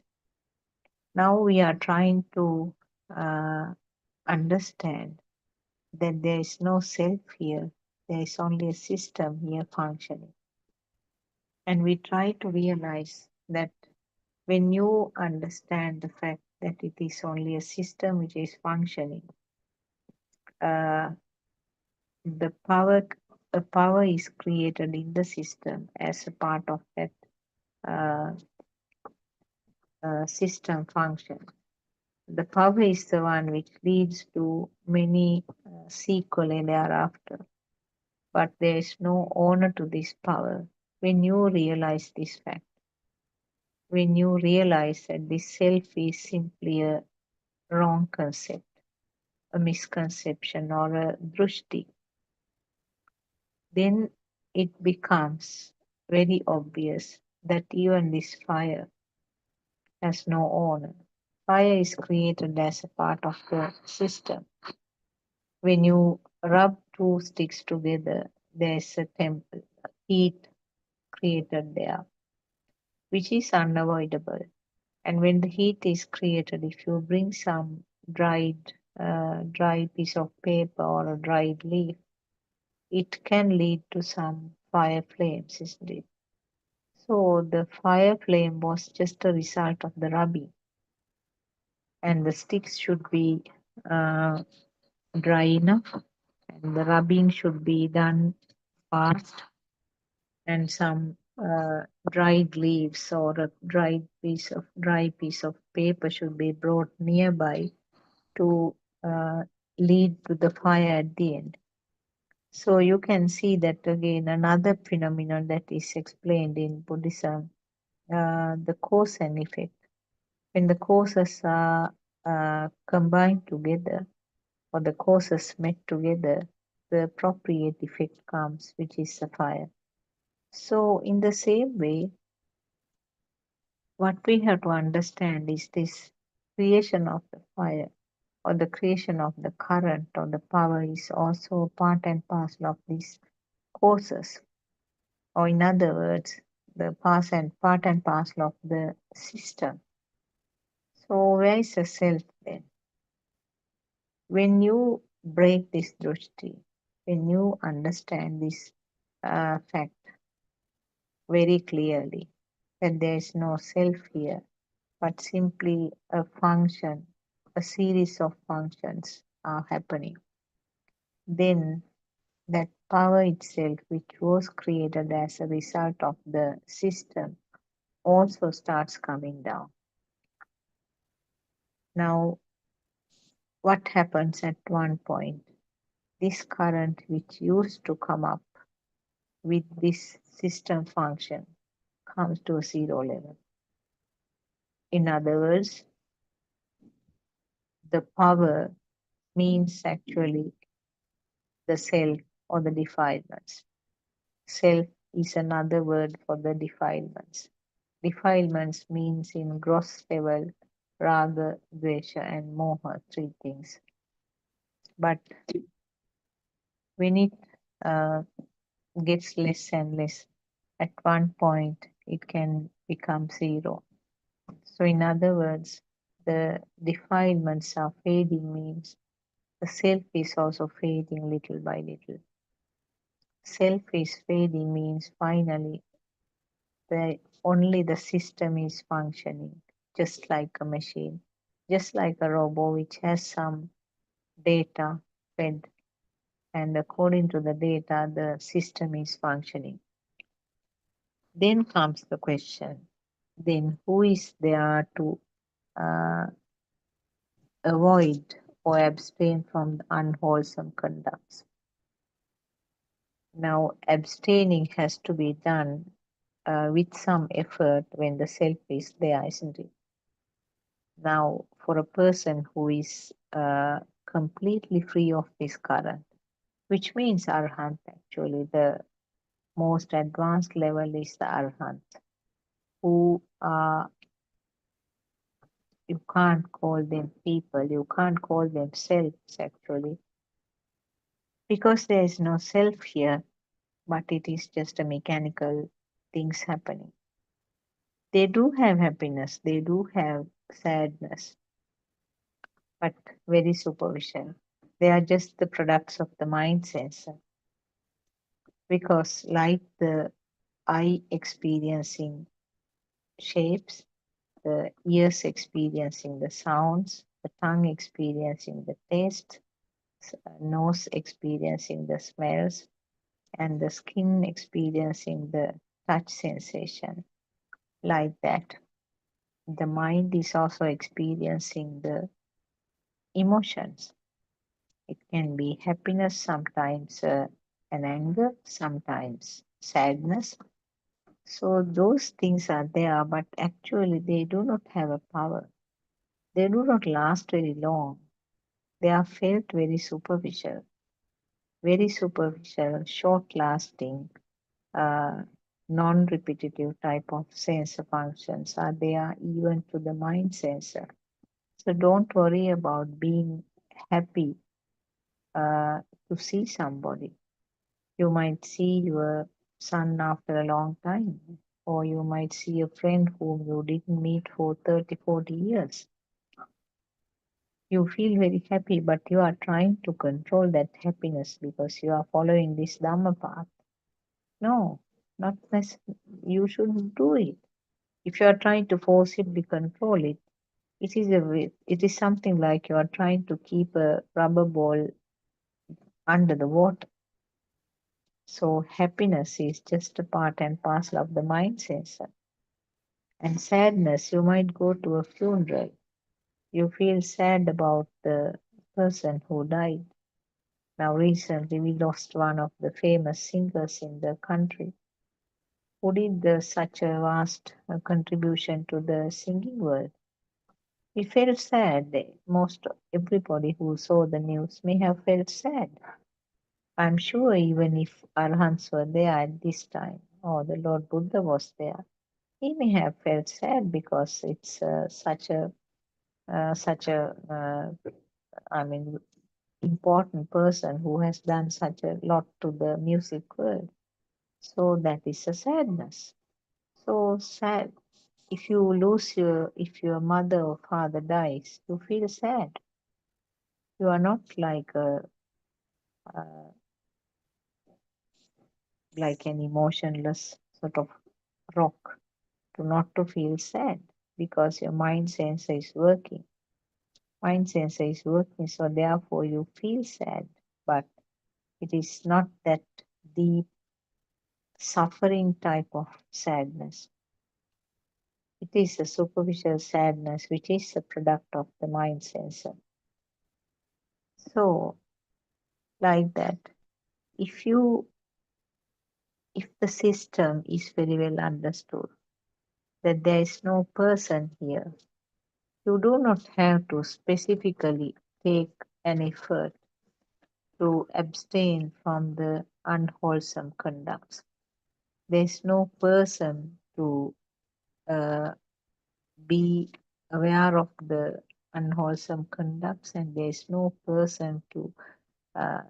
now we are trying to uh, understand that there is no self here, there is only a system here functioning. And we try to realize that when you understand the fact that it is only a system which is functioning, uh, the power a power is created in the system as a part of that uh, system function. The power is the one which leads to many sequelae thereafter, but there is no owner to this power. When you realize this fact, when you realize that this self is simply a wrong concept, a misconception, or a drushti, then it becomes very obvious that even this fire has no owner. Fire is created as a part of the system. When you rub two sticks together, there is a temple, heat created there, which is unavoidable. And when the heat is created, if you bring some dry piece of paper or a dried leaf, it can lead to some fire flames, isn't it? So the fire flame was just a result of the rubbing, and the sticks should be uh, dry enough, and the rubbing should be done fast, and some dried leaves or a dry piece of paper should be brought nearby to uh, lead to the fire at the end. So you can see that again another phenomenon that is explained in Buddhism, the cause and effect. When the causes are combined together or the causes met together, the appropriate effect comes, which is the fire. So in the same way, what we have to understand is this creation of the fire or the creation of the current or the power is also part and parcel of these causes, or in other words, the part and parcel of the system. So where is the self then? When you break this drushti, when you understand this fact very clearly, that there is no self here, but simply a function, a series of functions are happening, then that power itself, which was created as a result of the system, also starts coming down. Now, what happens at one point? This current, which used to come up with this system function, comes to a zero level. In other words, the power means actually the self or the defilements. Self is another word for the defilements. Defilements means in gross level raga, dvesha, and moha, three things. But when it uh, gets less and less, at one point it can become zero. So, in other words, the defilements are fading means the self is also fading little by little. Self is fading means finally only the system is functioning, just like a machine, just like a robot which has some data fed, and according to the data, the system is functioning. Then comes the question, then who is there to uh, avoid or abstain from unwholesome conducts? Now, abstaining has to be done with some effort when the self is there, isn't it? Now, for a person who is completely free of this current, which means Arhant actually, the most advanced level is the Arhant, who you can't call them people, you can't call them selves actually, because there is no self here, but it is just a mechanical things happening. They do have happiness, they do have sadness, but very superficial. They are just the products of the mind sensor. Because, like the eye experiencing shapes, the ears experiencing the sounds, the tongue experiencing the taste, nose experiencing the smells, and the skin experiencing the touch sensation. Like that, the mind is also experiencing the emotions. It can be happiness, sometimes an anger, sometimes sadness. So those things are there, but actually they do not have a power. They do not last very long. They are felt very superficial, short lasting, uh, non repetitive type of sensor functions are there even to the mind sensor. So don't worry about being happy uh, to see somebody. You might see your son after a long time, or you might see a friend whom you didn't meet for 30, 40 years. You feel very happy, but you are trying to control that happiness because you are following this Dhamma path. No, not necessarily. You shouldn't do it. If you are trying to forcibly control it, it is something like you are trying to keep a rubber ball under the water. So happiness is just a part and parcel of the mind sensor. And sadness, you might go to a funeral. You feel sad about the person who died. Now recently we lost one of the famous singers in the country who did such a vast contribution to the singing world. We felt sad. Most everybody who saw the news may have felt sad. I'm sure even if Arhants were there at this time, or the Lord Buddha was there, he may have felt sad because it's such a I mean important person who has done such a lot to the music world. So that is a sadness. So sad. If your mother or father dies, you feel sad. You are not uh, like an emotionless sort of rock to not to feel sad because your mind sensor is working. Mind sensor is working, so therefore you feel sad, but it is not that deep suffering type of sadness. It is a superficial sadness which is a product of the mind sensor. So, like that, if you if the system is very well understood that there is no person here, you do not have to specifically take an effort to abstain from the unwholesome conducts. There is no person to uh, be aware of the unwholesome conducts, and there is no person to uh,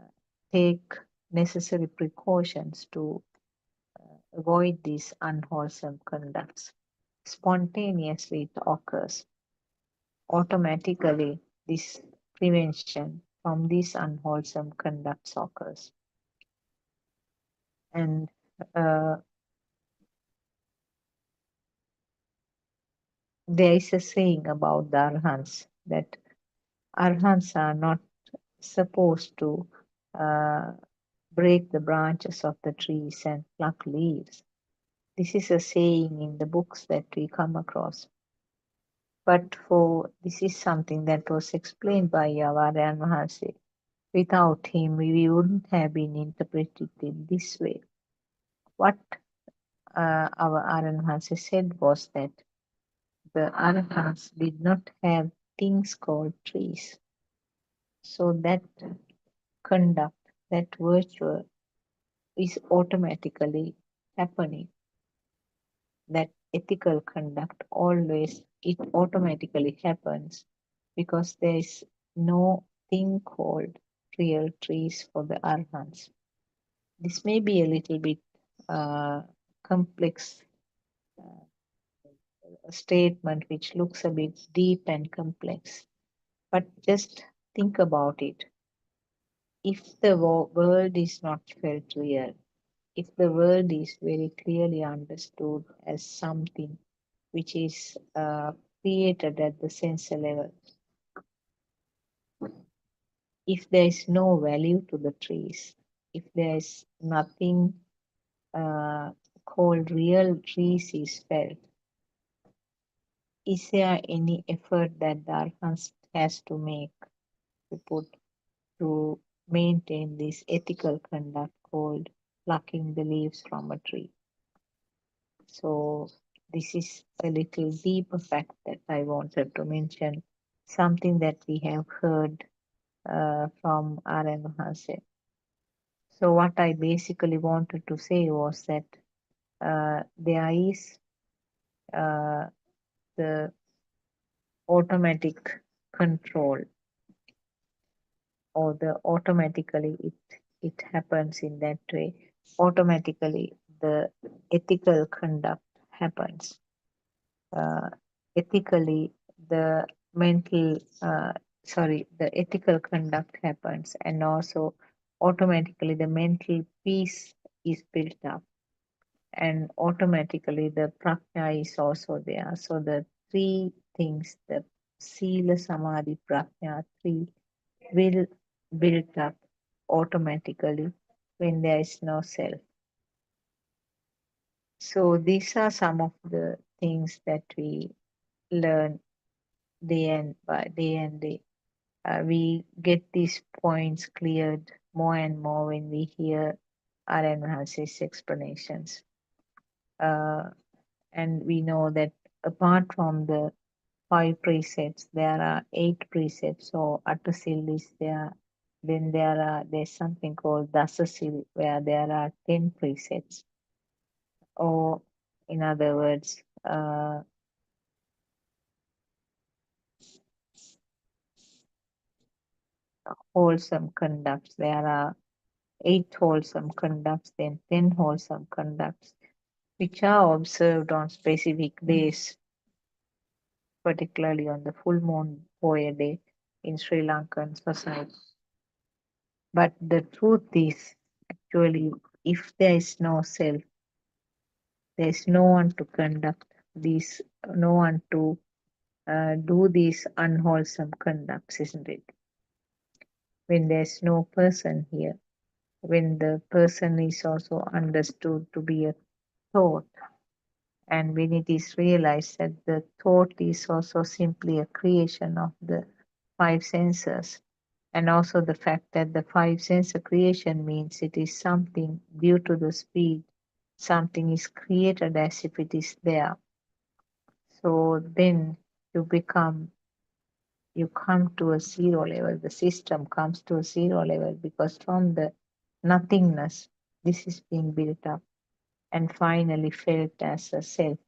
take necessary precautions to avoid these unwholesome conducts. Spontaneously, it occurs. Automatically, this prevention from these unwholesome conducts occurs. And uh, there is a saying about the arhants that arhants are not supposed to uh, break the branches of the trees and pluck leaves. This is a saying in the books that we come across. But for this is something that was explained by Yavaryan Mahasi. Without him, we wouldn't have been interpreted in this way. What our Aryan Mahasi said was that the Arhats did not have things called trees. So that conduct, that virtue is automatically happening. That ethical conduct always, it automatically happens because there is no thing called real trees for the Arhats. This may be a little bit complex statement, which looks a bit deep and complex, but just think about it. If the world is not felt real, if the world is very clearly understood as something which is created at the sensor level, if there is no value to the trees, if there's nothing uh, called real trees is felt, is there any effort that the archon has to make to put to maintain this ethical conduct called plucking the leaves from a tree? So this is a little deeper fact that I wanted to mention, something that we have heard from R.M. Mahanse. So what I basically wanted to say was that there is uh, the automatic control, or the automatically it happens in that way. Automatically the ethical conduct happens. uh, Ethically the mental the ethical conduct happens, and also automatically the mental peace is built up, and automatically the prajna is also there. So the three things, the sila samadhi prajna, three will build up automatically when there is no self. So these are some of the things that we learn day and by day and day. We get these points cleared more and more when we hear R.N. Mahanse's explanations. Uh, and we know that apart from the five precepts, there are eight precepts. So Attasil is there. Then there's something called Dasasil, where there are 10 precepts. Or in other words, wholesome conducts. There are eight wholesome conducts, then 10 wholesome conducts, which are observed on specific days, particularly on the full moon Poya day in Sri Lankan society. But the truth is, actually, if there is no self, there is no one to conduct these, no one to do these unwholesome conducts, isn't it? When there's no person here, when the person is also understood to be a thought, and when it is realized that the thought is also simply a creation of the five senses, and also the fact that the five sensor creation means it is something due to the speed, something is created as if it is there. So then you become, you come to a zero level, the system comes to a zero level, because from the nothingness, this is being built up and finally felt as a self.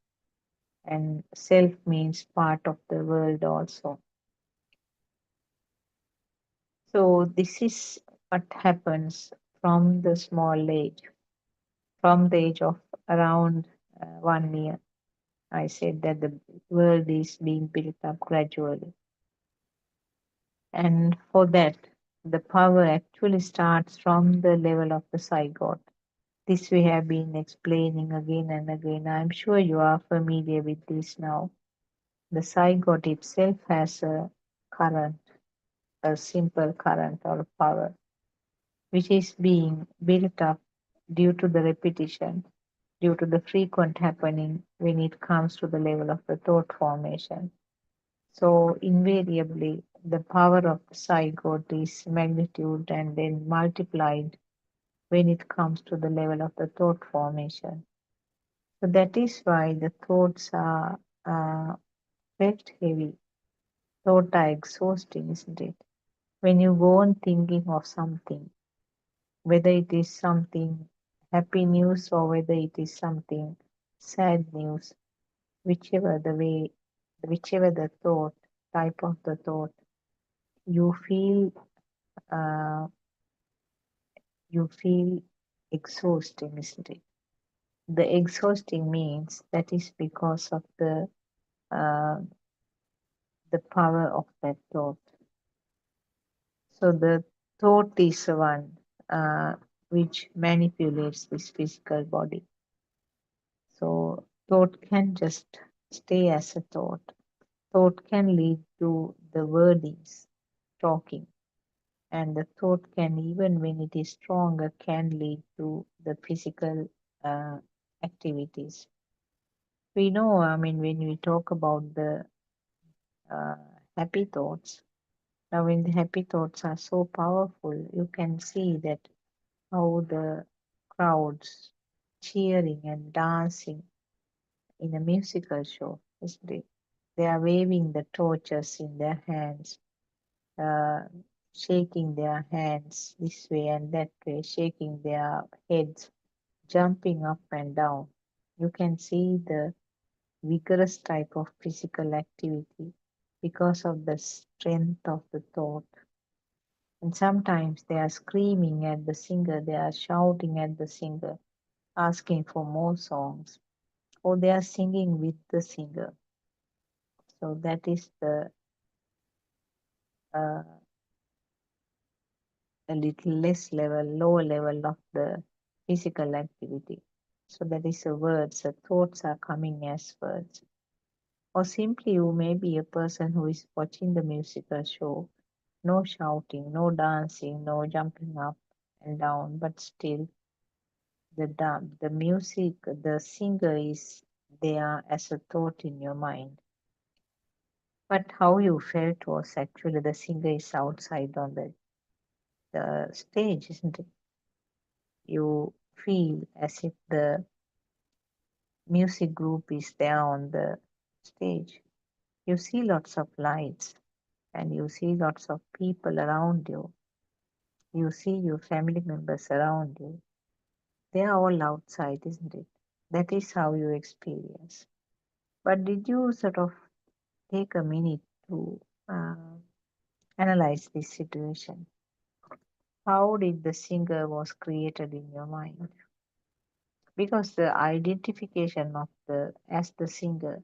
And self means part of the world also. So this is what happens from the small age, from the age of around 1 year. I said that the world is being built up gradually. And for that, the power actually starts from the level of the zygote. This we have been explaining again and again. I'm sure you are familiar with this now. The zygote itself has a current, a simple current or power, which is being built up due to the repetition, due to the frequent happening when it comes to the level of the thought formation. So invariably, the power of the zygote is magnitude and then multiplied when it comes to the level of the thought formation. So that is why the thoughts are felt heavy. Thoughts are exhausting, isn't it? When you go on thinking of something, whether it is something happy news or whether it is something sad news, whichever the way, whichever the thought, type of the thought, you feel uh, you feel exhausting, isn't it? The exhausting means that is because of uh, the power of that thought. So the thought is the one which manipulates this physical body. So thought can just stay as a thought. Thought can lead to the wordings, talking. And the thought can, even when it is stronger, can lead to the physical uh, activities. We know, I mean, when we talk about the uh, happy thoughts, now when the happy thoughts are so powerful, you can see that how the crowds cheering and dancing in a musical show, isn't it? They are waving the torches in their hands, uh, shaking their hands this way and that way, shaking their heads, jumping up and down. You can see the vigorous type of physical activity because of the strength of the thought. And sometimes they are screaming at the singer, they are shouting at the singer, asking for more songs, or they are singing with the singer. So that is the uh, a little less level, lower level of the physical activity. So that is the words, the thoughts are coming as words. Or simply you may be a person who is watching the musical show, no shouting, no dancing, no jumping up and down, but still the music, the singer is there as a thought in your mind. But how you felt was actually the singer is outside on the stage, isn't it? You feel as if the music group is there on the stage. You see lots of lights and you see lots of people around you. You see your family members around you. They are all outside, isn't it? That is how you experience. But did you sort of take a minute to uh, analyze this situation? How did the singer was created in your mind? Because the identification of the as the singer,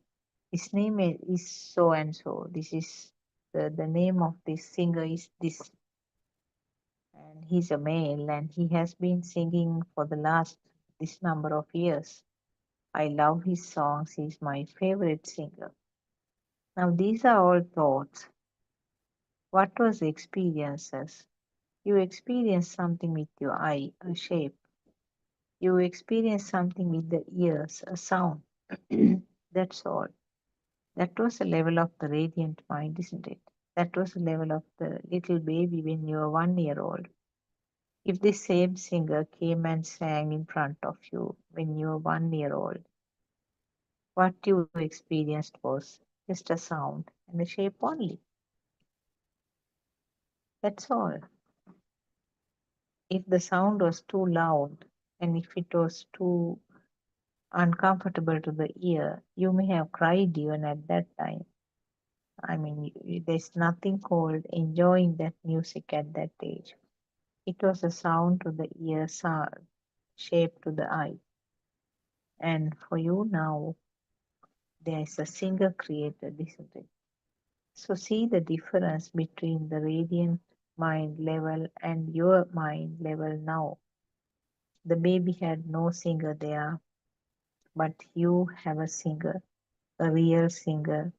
his name is so and so. This is the name of this singer is this, and he's a male, and he has been singing for the last this number of years. I love his songs. He's my favorite singer. Now these are all thoughts. What was the experiences? You experience something with your eye, a shape. You experience something with the ears, a sound. That's all. That was the level of the radiant mind, isn't it? That was the level of the little baby when you were 1 year old. If this same singer came and sang in front of you when you were 1 year old, what you experienced was just a sound and a shape only. That's all. If the sound was too loud and if it was too uncomfortable to the ear, you may have cried even at that time. I mean, there's nothing called enjoying that music at that age. It was a sound to the ear, sound, shape to the eye. And for you now, there is a singer created, isn't it? So see the difference between the radiant mind level and your mind level now. The baby had no singer there, but you have a singer, a real singer,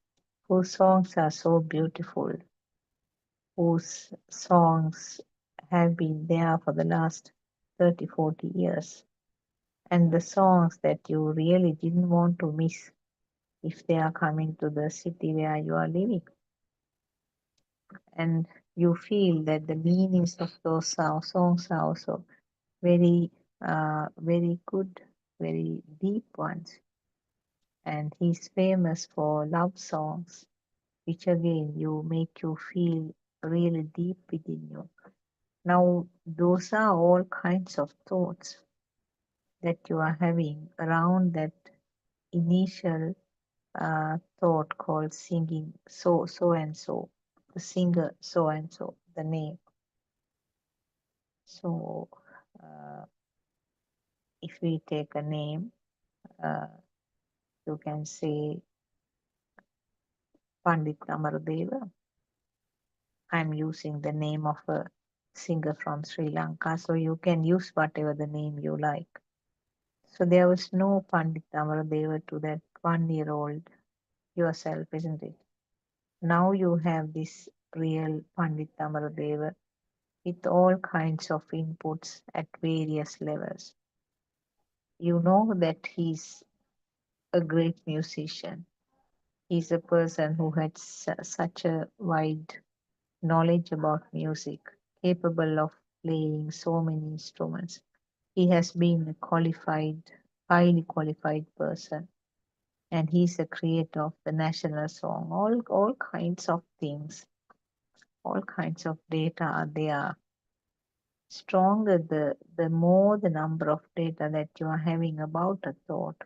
whose songs are so beautiful, whose songs have been there for the last 30, 40 years. And the songs that you really didn't want to miss if they are coming to the city where you are living. And you feel that the meanings of those songs are also very good, very deep ones. And he's famous for love songs, which again you make you feel really deep within you. Now, those are all kinds of thoughts that you are having around that initial thought called singing so and so, the singer so and so, the name. So, uh, if we take a name, uh, you can say Pandit Amarudeva. I'm using the name of a singer from Sri Lanka, so you can use whatever the name you like. So there was no Pandit Amarudeva to that 1 year old yourself, isn't it? Now you have this real Pandit Amarudeva with all kinds of inputs at various levels. You know that he's a great musician. He's a person who had such a wide knowledge about music, capable of playing so many instruments. He has been a qualified, highly qualified person, and he's a creator of the national song. All kinds of things, all kinds of data are there. Stronger the more the number of data that you are having about a thought,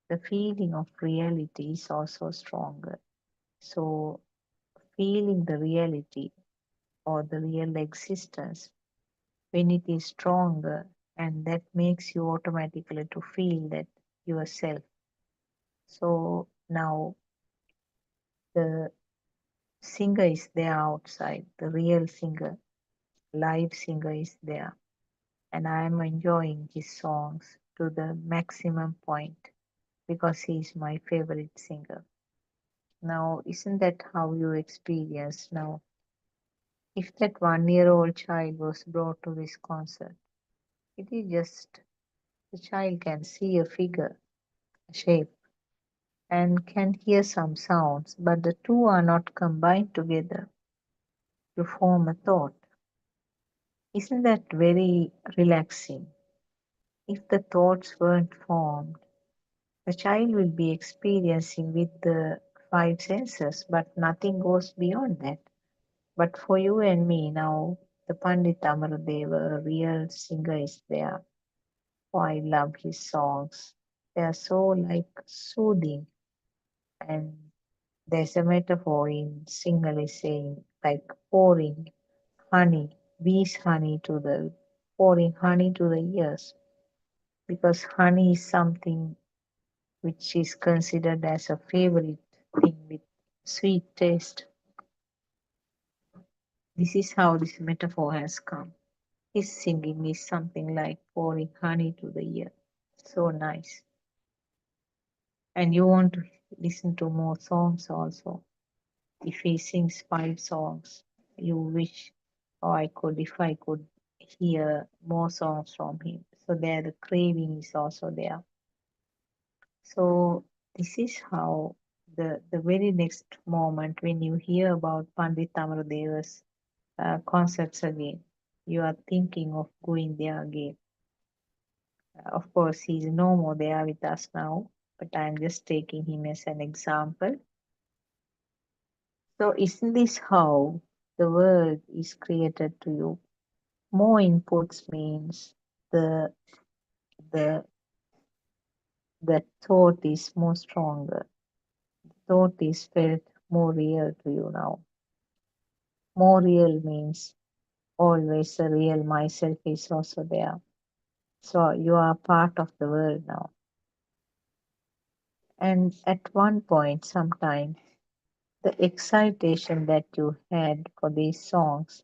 the feeling of reality is also stronger. So feeling the reality or the real existence, when it is stronger, and that makes you automatically to feel that yourself. So now the singer is there outside, the real singer, live singer is there, and I am enjoying his songs to the maximum point because he is my favorite singer. Now, isn't that how you experience now? If that 1 year old child was brought to this concert, it is just the child can see a figure, a shape, and can hear some sounds, but the two are not combined together to form a thought. Isn't that very relaxing? If the thoughts weren't formed, the child will be experiencing with the five senses, but nothing goes beyond that. But for you and me now, the Pandit Amarudeva, a real singer, is there. Oh, I love his songs. They are so like soothing, and there's a metaphor in Sinhala saying like pouring honey, bees honey to the pouring honey to the ears, because honey is something which is considered as a favorite thing with sweet taste. This is how this metaphor has come. His singing is something like pouring honey to the ear. So nice. And you want to listen to more songs also. If he sings 5 songs, you wish, oh, if I could hear more songs from him. So there, the craving is also there. So this is how the very next moment when you hear about Pandit Amaradeva's concerts again, you are thinking of going there again. Of course, he's no more there with us now, but I'm just taking him as an example. So isn't this how the world is created to you? More inputs means the the the thought is more stronger. Thought is felt more real to you now. More real means always the real myself is also there. So you are part of the world now. And at one point, sometime, the excitation that you had for these songs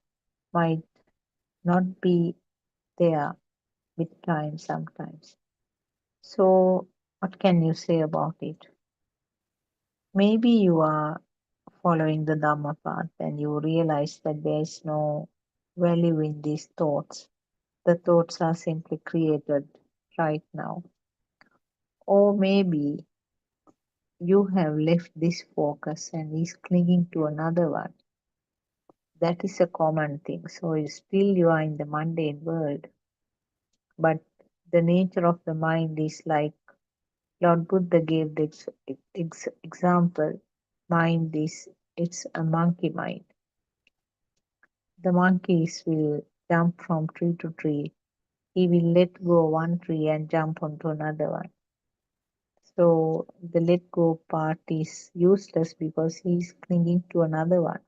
might not be there with time sometimes. So, what can you say about it? Maybe you are following the Dhamma path and you realize that there is no value in these thoughts. The thoughts are simply created right now. Or maybe you have left this focus and is clinging to another one. That is a common thing. So still you are in the mundane world, but the nature of the mind is like Lord Buddha gave the example. Mind is it's a monkey mind. The monkeys will jump from tree to tree. He will let go one tree and jump onto another one. So the let go part is useless because he is clinging to another one.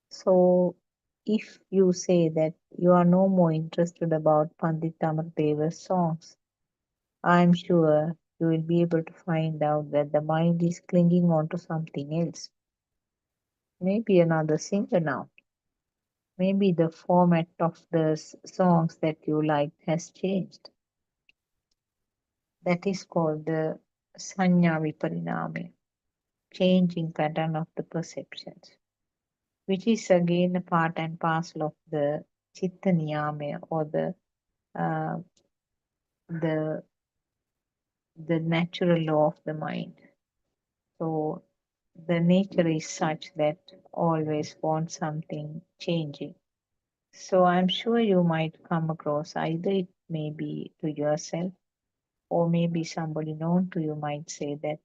So if you say that you are no more interested about Pandit Amardeva's songs, I am sure you will be able to find out that the mind is clinging on to something else. Maybe another singer now. Maybe the format of the songs that you liked has changed. That is called the Sanya Vipariname, changing pattern of the perceptions. which is again a part and parcel of the chitta niyama, or uh, the the natural law of the mind. So the nature is such that always wants something changing. So I'm sure you might come across, either it may be to yourself, or maybe somebody known to you might say that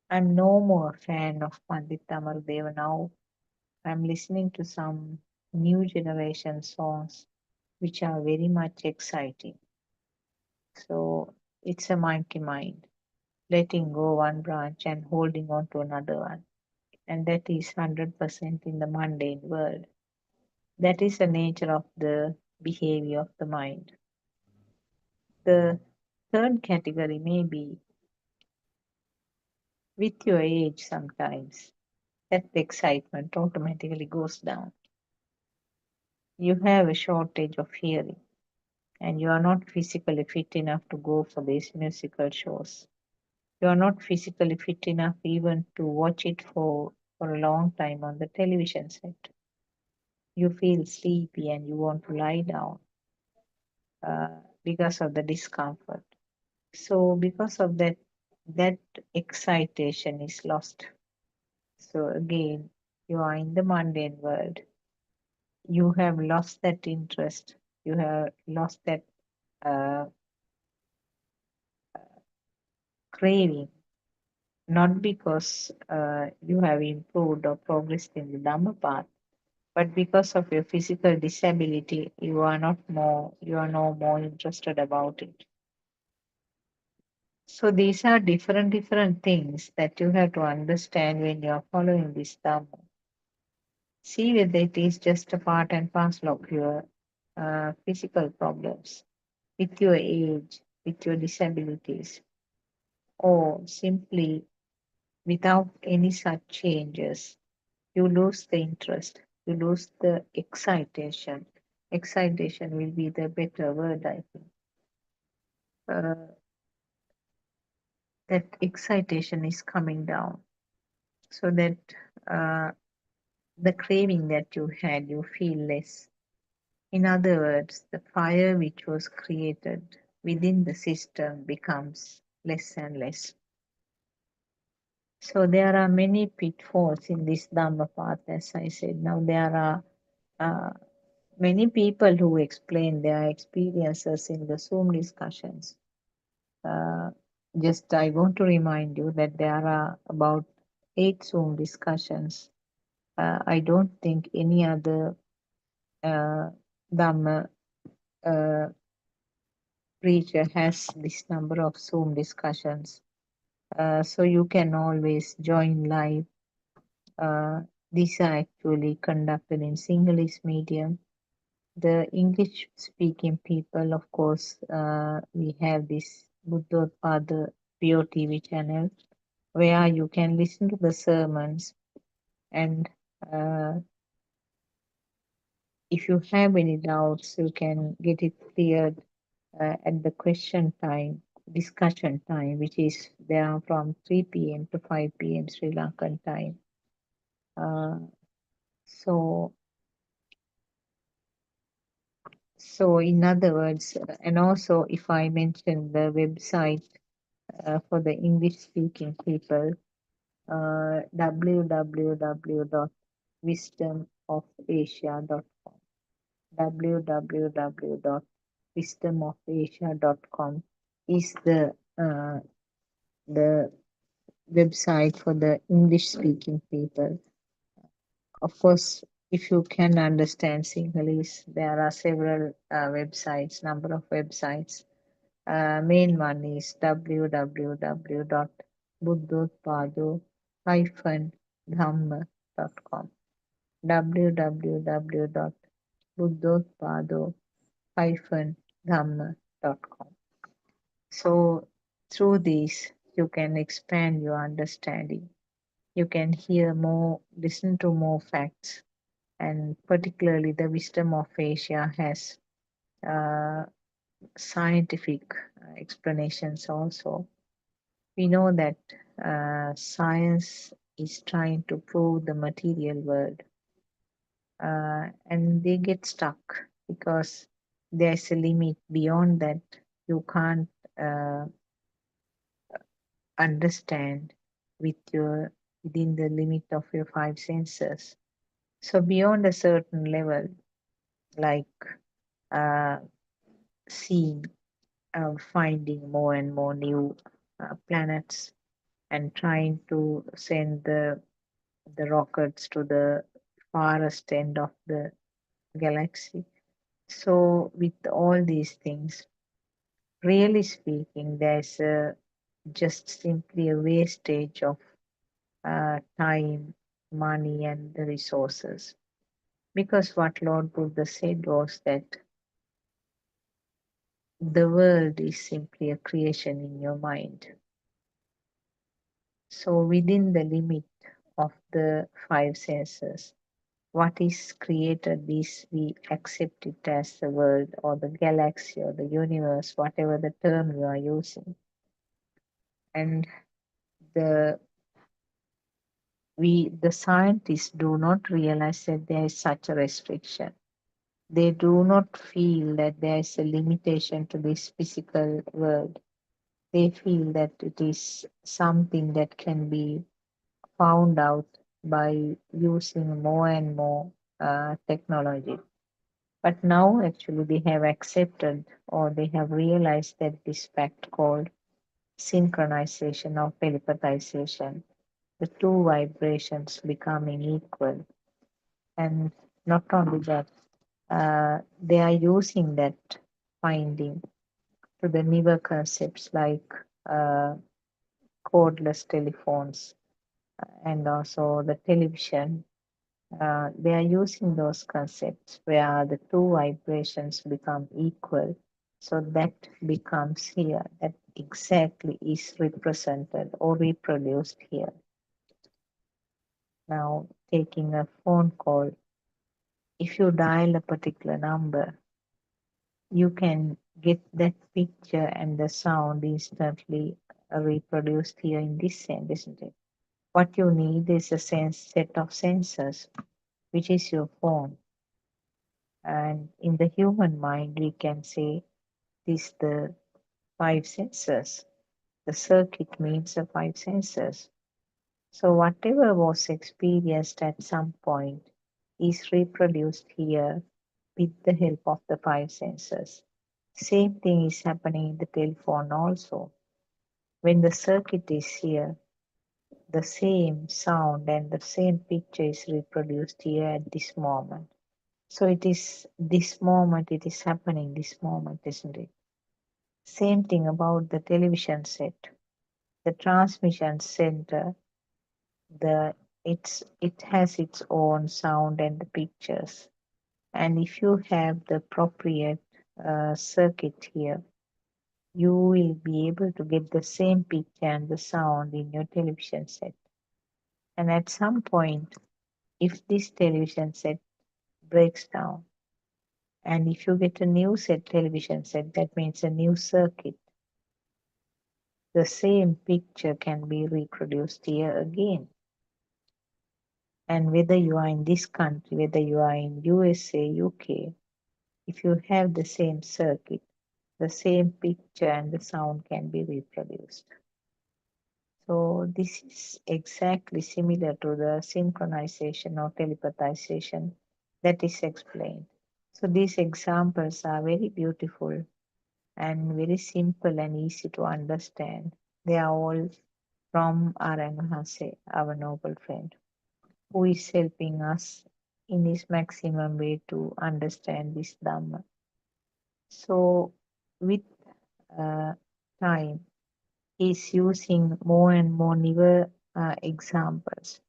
I'm no more a fan of Pandit Amardeva now. I'm listening to some new generation songs which are very much exciting. So it's a monkey mind, letting go one branch and holding on to another one. And that is 100% in the mundane world. That is the nature of the behavior of the mind. The third category may be with your age sometimes. That excitement automatically goes down. You have a shortage of hearing, and you are not physically fit enough to go for these musical shows. You are not physically fit enough even to watch it for a long time on the television set. You feel sleepy and you want to lie down uh, because of the discomfort. So, because of that, that excitation is lost. So, again, you are in the mundane world. You have lost that interest. You have lost that uh, craving, not because you have improved or progressed in the Dhamma path, but because of your physical disability, you are no more interested about it. So these are different things that you have to understand when you are following this Dhamma. See whether it is just a part and parcel of your physical problems, with your age, with your disabilities, or simply without any such changes, you lose the interest, you lose the excitation. Excitation will be the better word, I think. Uh, that excitation is coming down, so that uh, the craving that you had, you feel less. In other words, the fire which was created within the system becomes less and less. So there are many pitfalls in this Dhamma path, as I said. Now there are uh, many people who explain their experiences in the Zoom discussions. Uh, just I want to remind you that there are about 8 Zoom discussions. I don't think any other uh, Dhamma uh, preacher has this number of Zoom discussions. So you can always join live. Uh, these are actually conducted in Sinhalese medium. The English speaking people, of course, we have this Buddothpado PeoTV channel where you can listen to the sermons, and uh, if you have any doubts, you can get it cleared at the question time, discussion time, which is there from 3 p.m. to 5 p.m. Sri Lankan time. Uh, so, so in other words, and also if I mention the website for the English speaking people, www.wisdomofasia.com. www.wisdomofasia.com is the website for the English speaking people. Of course, if you can understand Sinhalese, there are several websites, number of websites. Main one is www.buddothpado-dhamma.com. www.buddothpado-dhamma.com. So through this, you can expand your understanding. You can hear more, listen to more facts, and particularly the wisdom of Asia has uh, scientific explanations also. We know that science is trying to prove the material world. and they get stuck because there's a limit. Beyond that, you can't uh, understand with your within the limit of your five senses. So beyond a certain level, like uh, seeing, finding more and more new planets and trying to send the rockets to the farthest end of the galaxy. So with all these things, really speaking, there's just simply a wastage of time, money, and the resources. Because what Lord Buddha said was that the world is simply a creation in your mind. So within the limit of the five senses, what is created is we accept it as the world or the galaxy or the universe, whatever the term you are using. And the the scientists do not realize that there is such a restriction. They do not feel that there is a limitation to this physical world. They feel that it is something that can be found out by using more and more technology. But now, actually, they have accepted or they have realized that this fact called synchronization or telepathization, the two vibrations becoming equal. And not only that, they are using that finding to the newer concepts like uh, cordless telephones and also the television. They are using those concepts where the two vibrations become equal. So that becomes here, that exactly is represented or reproduced here. Now, taking a phone call, if you dial a particular number, you can get that picture and the sound instantly reproduced here in this sense, isn't it? What you need is a set of sensors, which is your phone. And in the human mind, we can say this the five sensors. The circuit means the five sensors. So whatever was experienced at some point is reproduced here with the help of the five senses. Same thing is happening in the telephone also. When the circuit is here, the same sound and the same picture is reproduced here at this moment. So it is this moment, it is happening this moment, isn't it? Same thing about the television set. The transmission center, the it has its own sound and the pictures. And if you have the appropriate circuit here, you will be able to get the same picture and the sound in your television set. And at some point, if this television set breaks down, and if you get a new television set, that means a new circuit, the same picture can be reproduced here again. And whether you are in this country, whether you are in USA, UK, if you have the same circuit, the same picture and the sound can be reproduced. So this is exactly similar to the synchronization or telepathization that is explained. So these examples are very beautiful and very simple and easy to understand. They are all from Aranahase, our noble friend, who is helping us in his maximum way to understand this Dhamma. So with uh, time, he's using more and more newer examples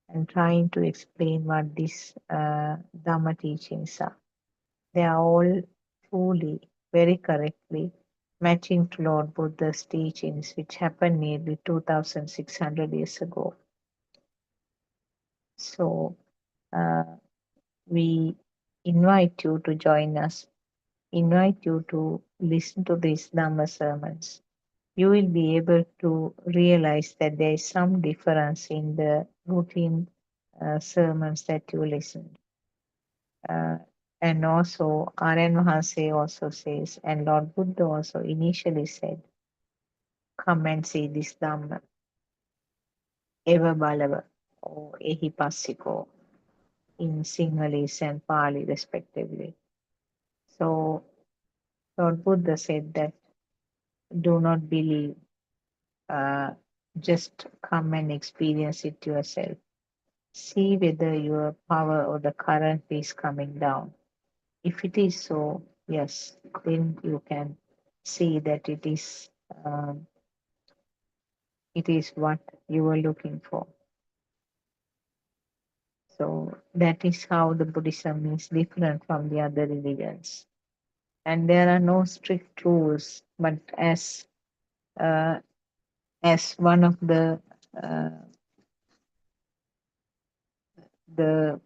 and trying to explain what these Dhamma teachings are. They are all truly, very correctly matching to Lord Buddha's teachings, which happened nearly 2,600 years ago. So, uh, we invite you to join us, invite you to listen to these Dhamma sermons. You will be able to realize that there is some difference in the routine sermons that you listen. Uh, and also, R.N. Mahanse also says, and Lord Buddha also initially said, come and see this Dhamma, Eva Balava, or Ehipassiko, in Sinhalese and Pali, respectively. So, Lord Buddha said that do not believe, uh, just come and experience it yourself. See whether your power or the current is coming down. If it is so, yes, then you can see that um, it is what you were looking for. So that is how the Buddhism is different from the other religions. And there are no strict rules, but uh, as one of uh, the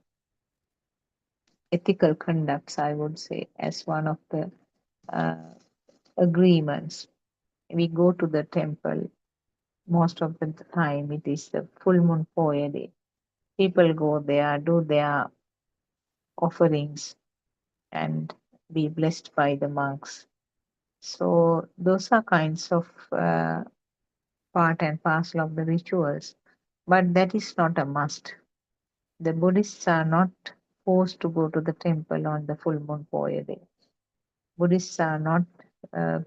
ethical conducts, I would say, as one of the uh, agreements. We go to the temple. Most of the time, it is the full moon Poya day. People go there, do their offerings, and be blessed by the monks. So, those are kinds of part and parcel of the rituals, but that is not a must. The Buddhists are not forced to go to the temple on the full moon Poya day. Buddhists are not uh,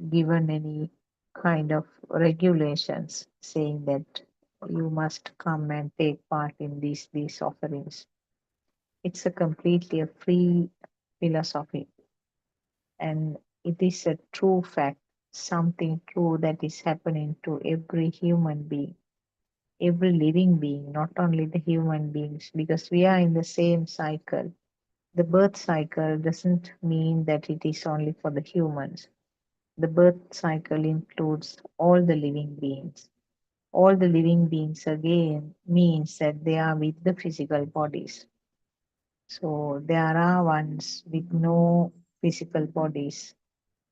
given any kind of regulations saying that you must come and take part in these offerings. It's a completely a free philosophy, and it is a true fact, something true that is happening to every human being, every living being, not only the human beings, because we are in the same cycle. The birth cycle doesn't mean that it is only for the humans. The birth cycle includes all the living beings. All the living beings again means that they are with the physical bodies. So there are ones with no physical bodies,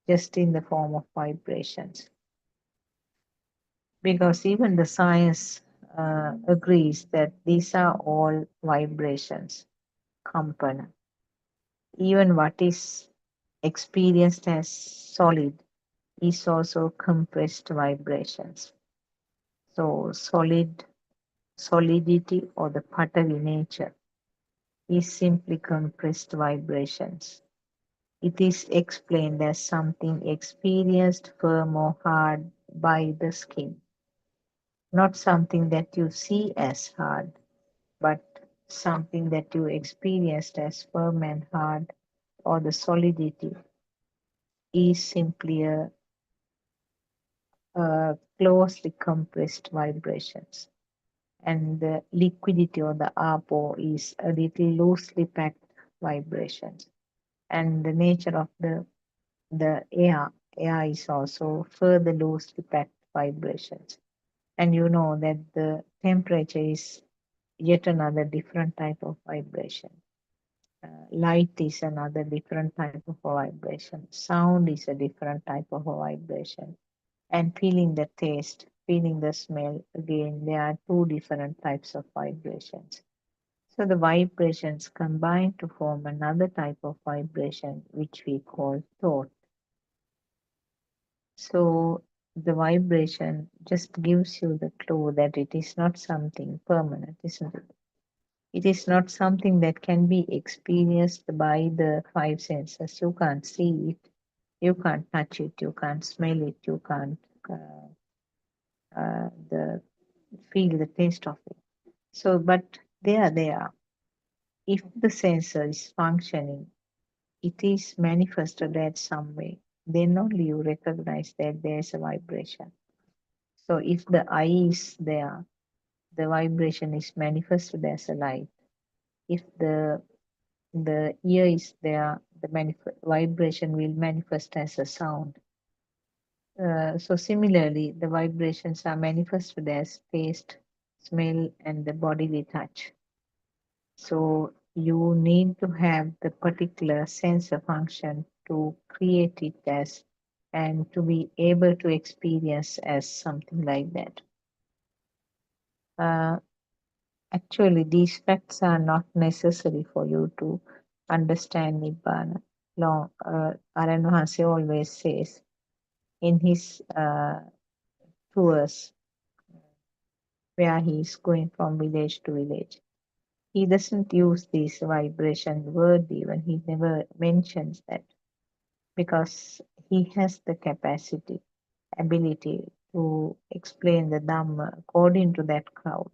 just in the form of vibrations. Because even the science agrees that these are all vibrations, kampana. Even what is experienced as solid is also compressed vibrations. So solidity or the Patavi nature is simply compressed vibrations. It is explained as something experienced firm or hard by the skin, not something that you see as hard, but something that you experienced as firm and hard, or the solidity is simply a closely compressed vibrations. And the liquidity or the apo is a little loosely packed vibrations. And the nature of the air is also further loosely packed vibrations. And you know that the temperature is yet another different type of vibration. Light is another different type of a vibration. Sound is a different type of a vibration. And feeling the taste, feeling the smell, again, there are two different types of vibrations. So the vibrations combine to form another type of vibration, which we call thought. So the vibration just gives you the clue that it is not something permanent, isn't it? It is not something that can be experienced by the five senses. You can't see it, you can't touch it, you can't smell it, you can't the feel the taste of it. So, but they are there. If the sensor is functioning, it is manifested at some way. Then only you recognize that there is a vibration. So, if the eye is there, the vibration is manifested as a light. If the ear is there, the vibration will manifest as a sound. So similarly, the vibrations are manifested as taste, smell, and the bodily touch. So you need to have the particular sensor function to create it as and to be able to experience as something like that. Uh, Actually, these facts are not necessary for you to understand Nibbana. Long, Aranvahasi always says in his tours where he is going from village to village. He doesn't use this vibration word even. He never mentions that because he has the capacity, ability to explain the Dhamma according to that crowd.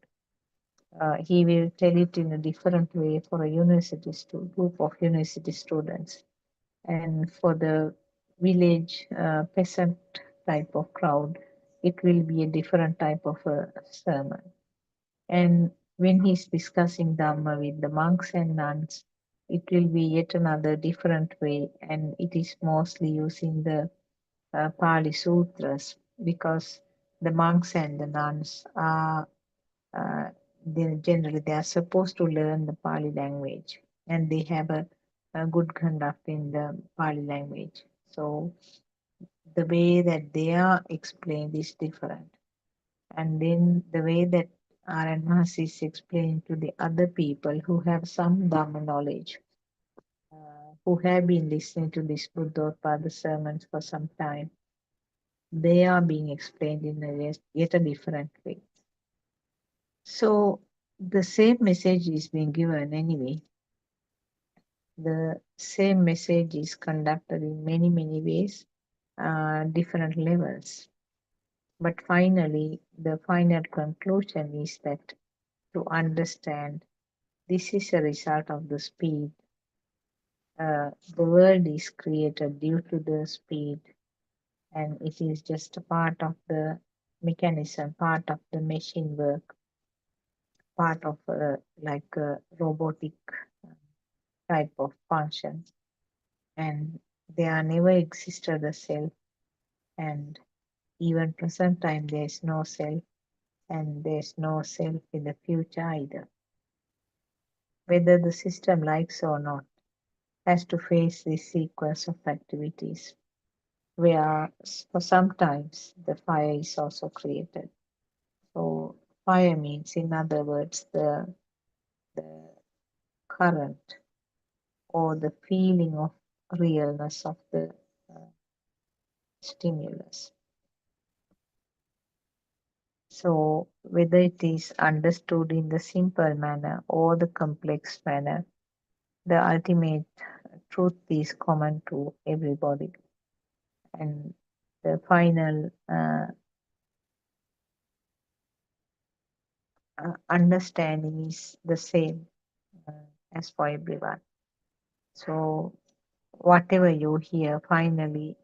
He will tell it in a different way for a group of university students, and for the village peasant type of crowd, it will be a different type of a sermon. And when he's discussing Dhamma with the monks and nuns, it will be yet another different way, and it is mostly using the Pali Sutras because the monks and the nuns are uh, they are supposed to learn the Pali language, and they have a good conduct in the Pali language. So the way that they are explained is different, and then the way that RNMAS is explained to the other people who have some Dhamma knowledge, who have been listening to this Buddhothpado sermons for some time, they are being explained in yet a different way. So the same message is being given anyway. The same message is conducted in many, many ways, different levels. But finally, the final conclusion is that to understand this is a result of the speed. The world is created due to the speed, and it is just a part of the mechanism, part of the machine work, part of like a robotic type of function. And they are never existed as self, and even present time there is no self, and there is no self in the future either. Whether the system likes or not, has to face this sequence of activities where for sometimes the fire is also created. So fire means, in other words, the current or the feeling of realness of the uh, stimulus. So whether it is understood in the simple manner or the complex manner, the ultimate truth is common to everybody. And the final understanding is the same uh, as for everyone. So whatever you hear, finally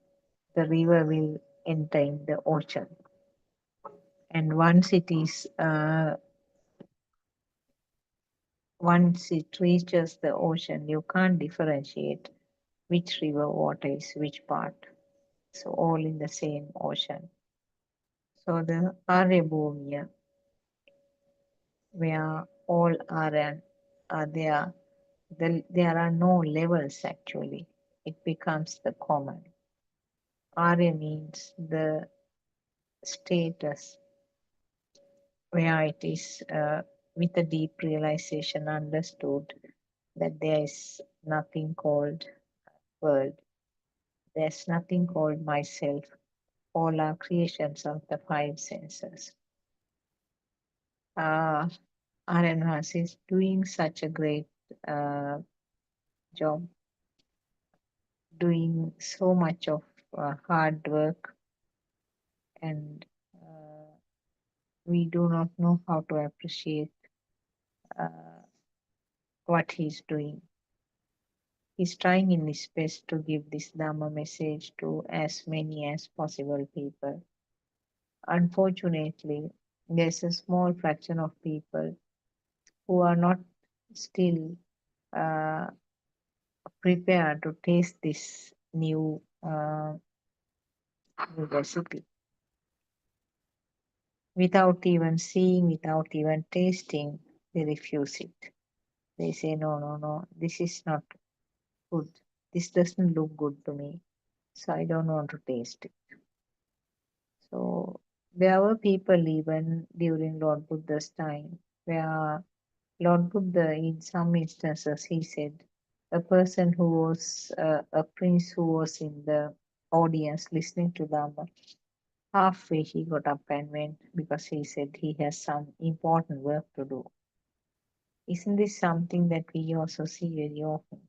the river will enter in the ocean. And once it reaches the ocean, you can't differentiate which river water is which part. So all in the same ocean. So the Arya Bhumia, where all are there, there are no levels actually. It becomes the common. Arya means the status where it is with a deep realization understood that there is nothing called world. There's nothing called myself. All are creations of the five senses. Uh, RNHAS is doing such a great uh, job, doing so much of hard work, and uh, we do not know how to appreciate uh, what he's doing. He's trying in his best to give this Dhamma message to as many as possible people. Unfortunately, there's a small fraction of people who are not still uh, prepared to taste this new recipe without even seeing, without even tasting. They refuse it. They say, no, no, no, this is not good. This doesn't look good to me, so I don't want to taste it. So there were people even during Lord Buddha's time where Lord Buddha, in some instances, he said, A person who was a prince who was in the audience listening to Dhamma. Halfway he got up and went because he said he has some important work to do. Isn't this something that we also see very often?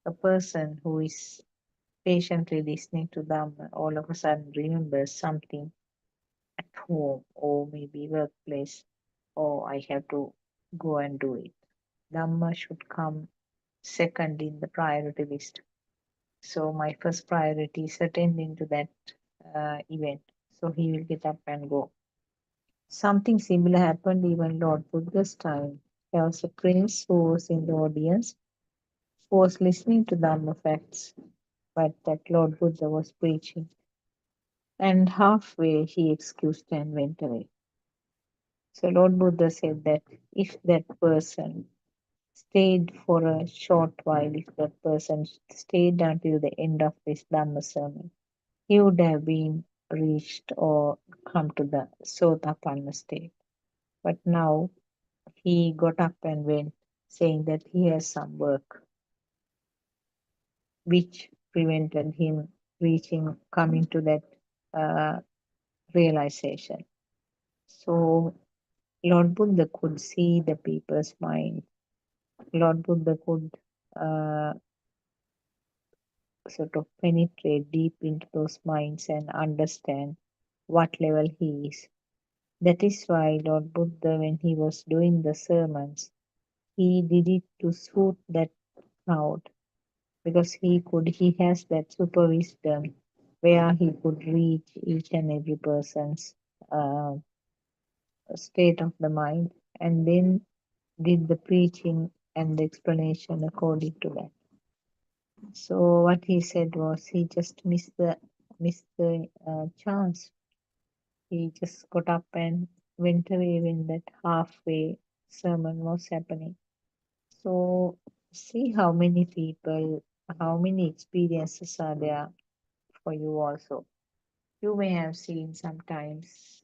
A person who is patiently listening to Dhamma all of a sudden remembers something at home or maybe workplace, or I have to go and do it. Dhamma should come second in the priority list. So my first priority is attending to that event. So he will get up and go. Something similar happened even Lord Buddha's time. There was a prince who was in the audience who was listening to Dhamma facts, but that Lord Buddha was preaching. And halfway he excused and went away. So Lord Buddha said that if that person stayed for a short while, if that person stayed until the end of this Dhamma sermon, he would have been reached or come to the Sotapanna state. But now he got up and went, saying that he has some work, which prevented him coming to that uh, realization. So Lord Buddha could see the people's mind. Lord Buddha could uh, sort of penetrate deep into those minds and understand what level he is. That is why Lord Buddha, when he was doing the sermons, he did it to suit that crowd because he has that super wisdom where he could reach each and every person's uh, state of the mind and then did the preaching and the explanation according to that. So what he said was he just missed the chance. He just got up and went away when that halfway sermon was happening. So see how many people, how many experiences are there for you also. You may have seen sometimes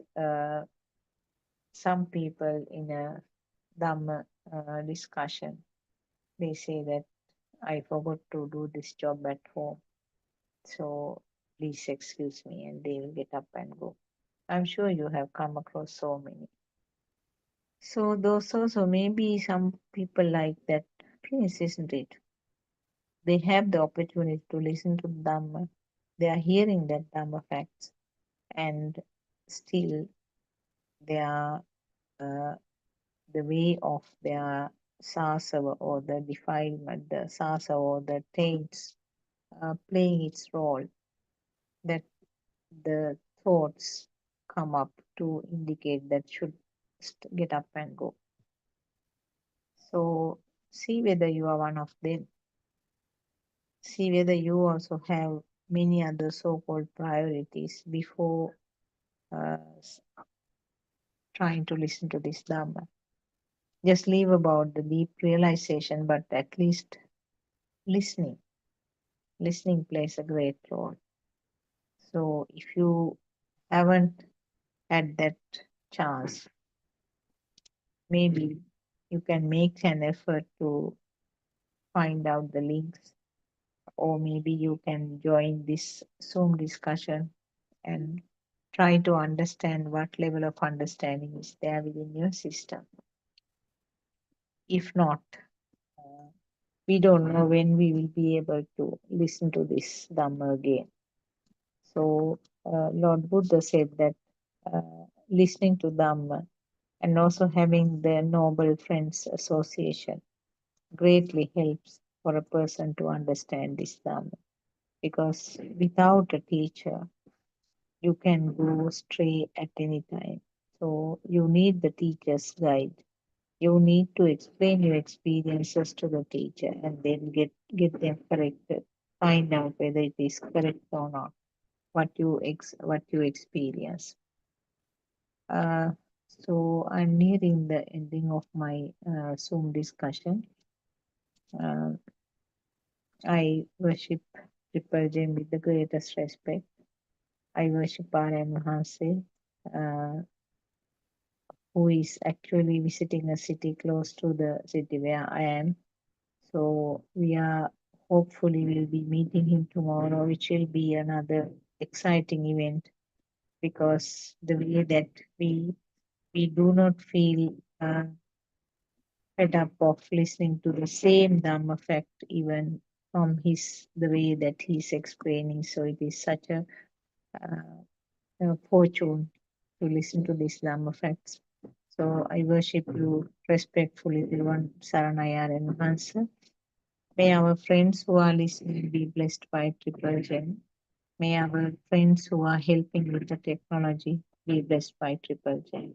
some people in a Dhamma discussion, they say that I forgot to do this job at home. So please excuse me, and they will get up and go. I'm sure you have come across so many. So those also maybe some people like that prince, isn't it? They have the opportunity to listen to Dhamma. They are hearing that Dhamma facts, and still they are uh, the way of their sasava or the defilement, the sasa or the taints playing its role, that the thoughts come up to indicate that should get up and go. So see whether you are one of them. See whether you also have many other so-called priorities before uh, trying to listen to this Dhamma. Just leave about the deep realization, but at least listening. Listening plays a great role. So if you haven't had that chance, maybe you can make an effort to find out the links, or maybe you can join this Zoom discussion and try to understand what level of understanding is there within your system. If not, uh, we don't know when we will be able to listen to this Dhamma again. So, Lord Buddha said that listening to Dhamma and also having the Noble Friends Association greatly helps for a person to understand this Dhamma. Because without a teacher, you can go astray at any time. So, you need the teacher's guide. You need to explain your experiences to the teacher and then get them corrected. Find out whether it is correct or not. What you experience. Uh, so I'm nearing the ending of my Zoom discussion. Uh, I worship Triple Gem with the greatest respect. I worship Aryan Mahanse, uh, who is actually visiting a city close to the city where I am. So we are hopefully will be meeting him tomorrow, which will be another exciting event because the way that we do not feel fed up of listening to the same Dhamma fact even from his the way that he's explaining. So it is such a fortune to listen to these Dhamma facts. So I worship you respectfully, Tilwan Saranayar and Hansa. May our friends who are listening be blessed by Triple Gem. May our friends who are helping with the technology be blessed by Triple Gem.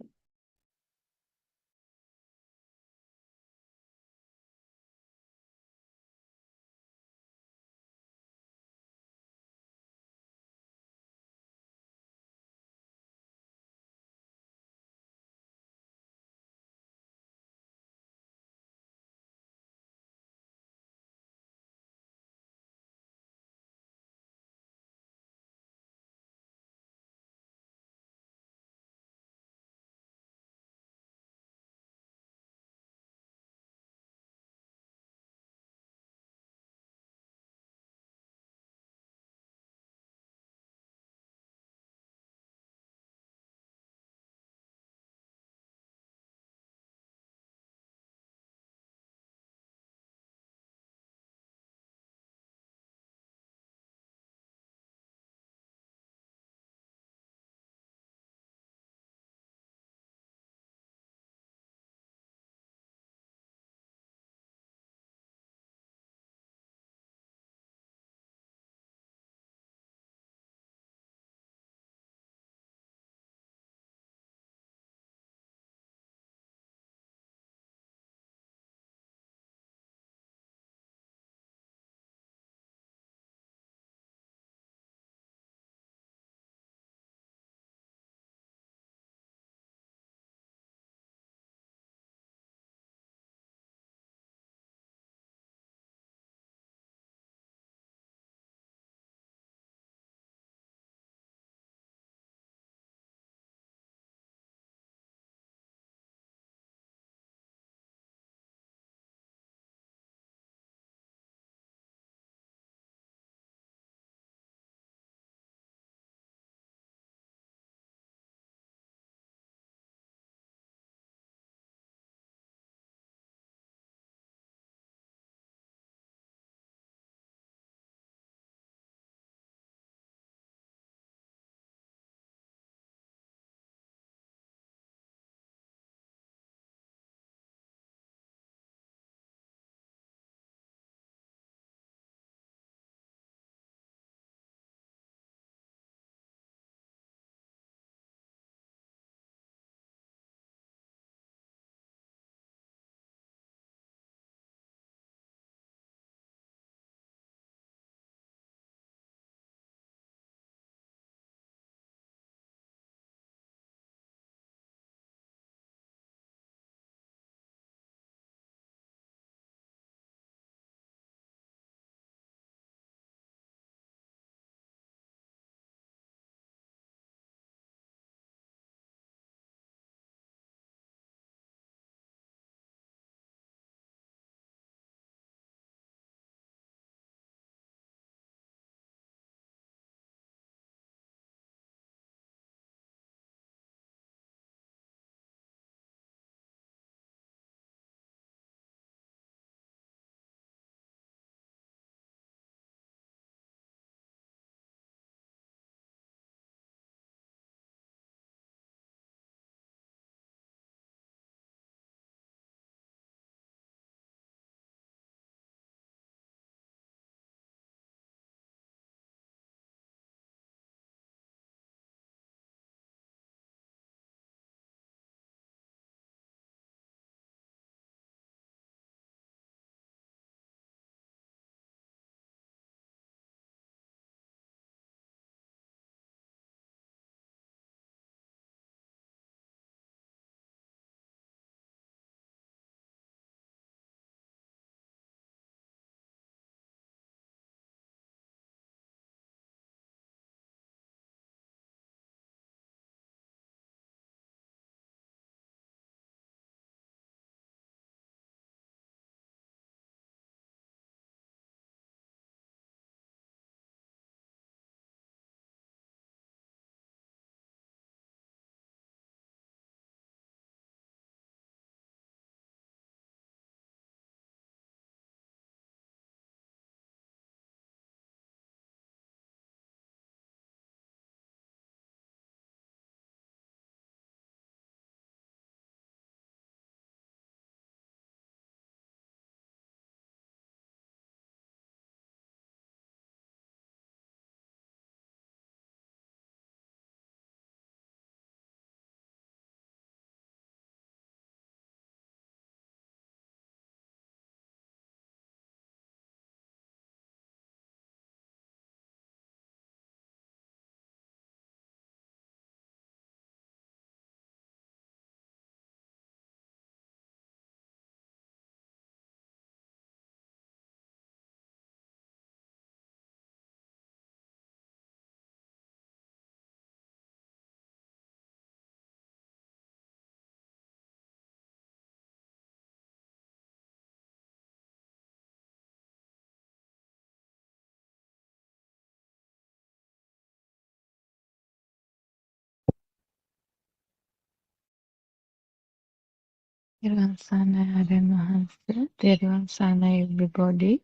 Thervan Sana Aaron Mahansa. Thervan Sana everybody.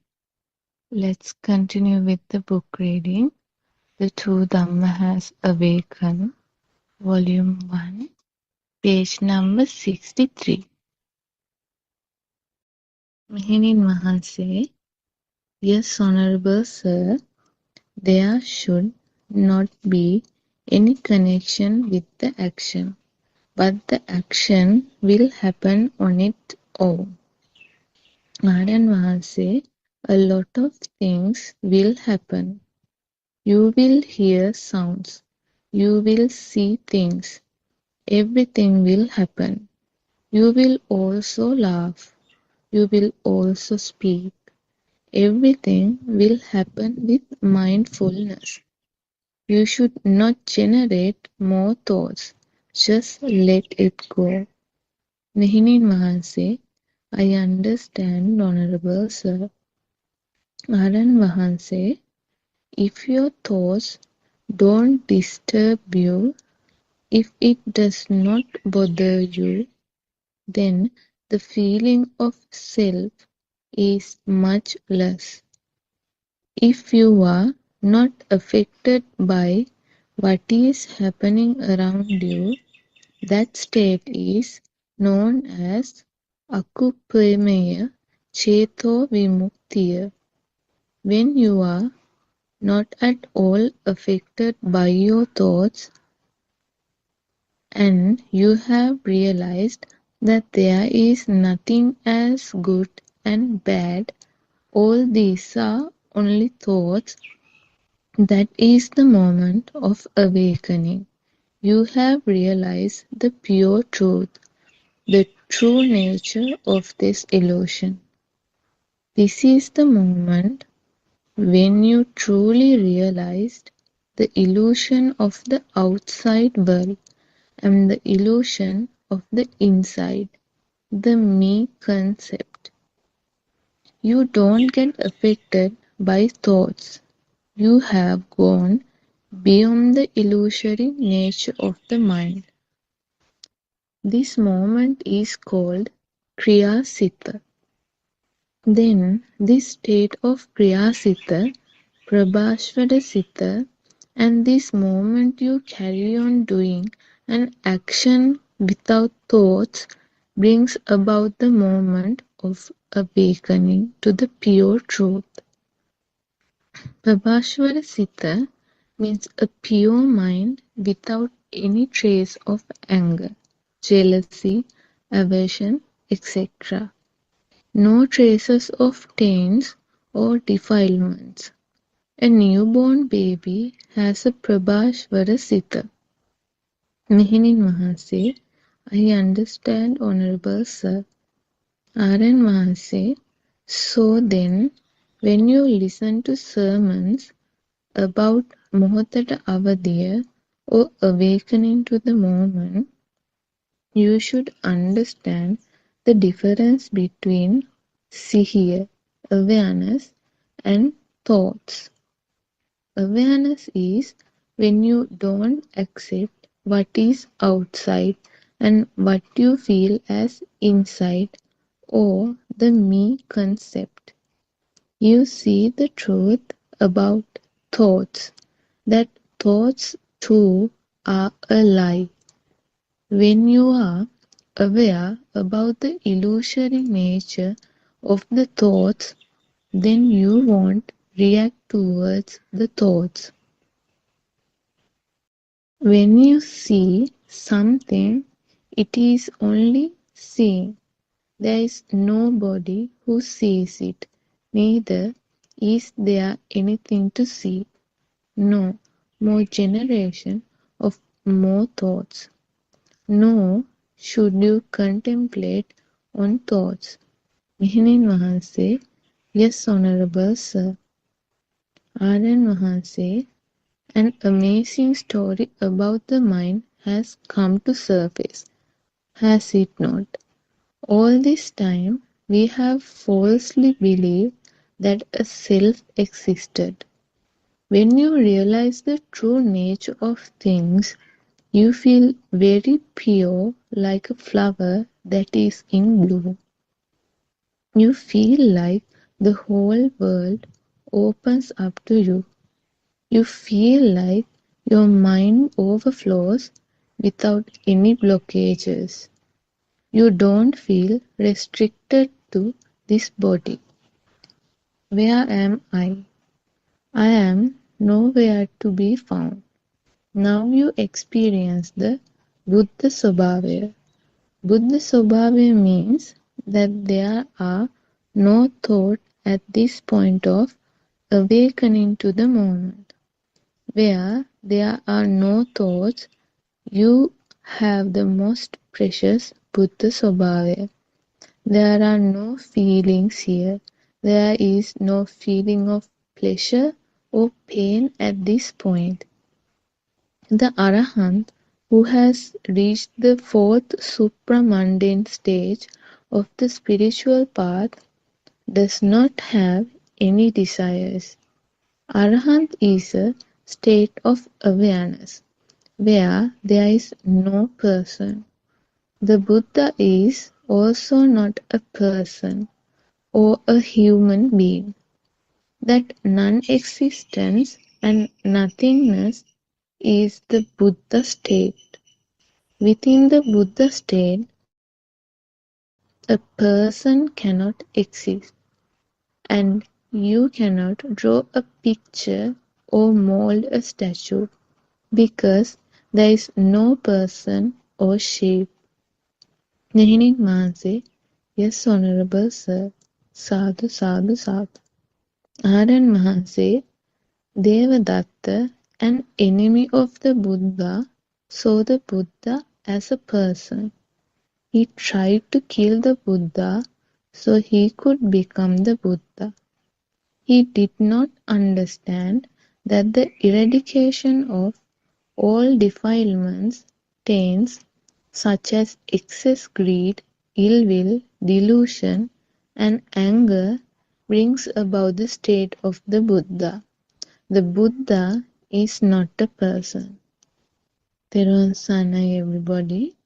Let's continue with the book reading. The True Dhamma Has Awakened, Volume 1, page number 63. Mehenin Mahanse, yes, Honorable Sir, there should not be any connection with the action, but the action will happen on its own. Aaron Mahanse, a lot of things will happen. You will hear sounds. You will see things. Everything will happen. You will also laugh. You will also speak. Everything will happen with mindfulness. You should not generate more thoughts. Just let it go. Mehinin Mahanse, I understand, Honorable Sir. Aran Mahanse, if your thoughts don't disturb you, if it does not bother you, then the feeling of self is much less. If you are not affected by what is happening around you, that state is known as Akupameya Cheto Vimuktiya. When you are not at all affected by your thoughts and you have realized that there is nothing as good and bad, all these are only thoughts. That is the moment of awakening. You have realized the pure truth, the true nature of this illusion. This is the moment when you truly realized the illusion of the outside world and the illusion of the inside, the me concept. You don't get affected by thoughts. You have gone beyond the illusory nature of the mind. This moment is called Kriya Siddha. Then this state of Kriya Siddha, Prabhasvara Siddha, and this moment you carry on doing an action without thoughts brings about the moment of awakening to the pure truth. Prabhasvara Siddha means a pure mind without any trace of anger, jealousy, aversion, etc. No traces of taints or defilements. A newborn baby has a Prabhasvara Siddha. Mehinin Mahase, I understand, Honorable Sir. R.N. Mahase, so then, when you listen to sermons about Mohatata Avadiya or awakening to the moment, you should understand the difference between sihiya, awareness, and thoughts. Awareness is when you don't accept what is outside and what you feel as inside, or the me concept. You see the truth about thoughts, that thoughts too are a lie. When you are aware about the illusory nature of the thoughts, then you won't react towards the thoughts. When you see something, it is only seeing. There is nobody who sees it, neither is there anything to see. No more generation of more thoughts. No should you contemplate on thoughts. Mihinin Mahanse, yes, Honorable Sir. R.N. Mahanse, an amazing story about the mind has come to surface, has it not? All this time we have falsely believed that a self existed. When you realize the true nature of things, you feel very pure like a flower that is in bloom. You feel like the whole world opens up to you. You feel like your mind overflows without any blockages. You don't feel restricted to this body. Where am I? I am nowhere to be found. Now you experience the Buddha Swabhava. Buddha Swabhava means that there are no thoughts at this point of awakening to the moment. Where there are no thoughts, you have the most precious Buddha Swabhava. There are no feelings here. There is no feeling of pleasure or pain at this point. The Arahant, who has reached the fourth supramundane stage of the spiritual path, does not have any desires. Arahant is a state of awareness where there is no person. The Buddha is also not a person or a human being. That non-existence and nothingness is the Buddha state. Within the Buddha state, a person cannot exist, and you cannot draw a picture or mold a statue because there is no person or shape. Nehining Manse, yes, Honorable Sir, Sadhu, Sadhu, Sadhu. Aran Mahanse, Devadatta, an enemy of the Buddha, saw the Buddha as a person. He tried to kill the Buddha so he could become the Buddha. He did not understand that the eradication of all defilements, taints such as excess greed, ill will, delusion, and anger brings about the state of the Buddha. The Buddha is not a person. Therun Sanai, everybody.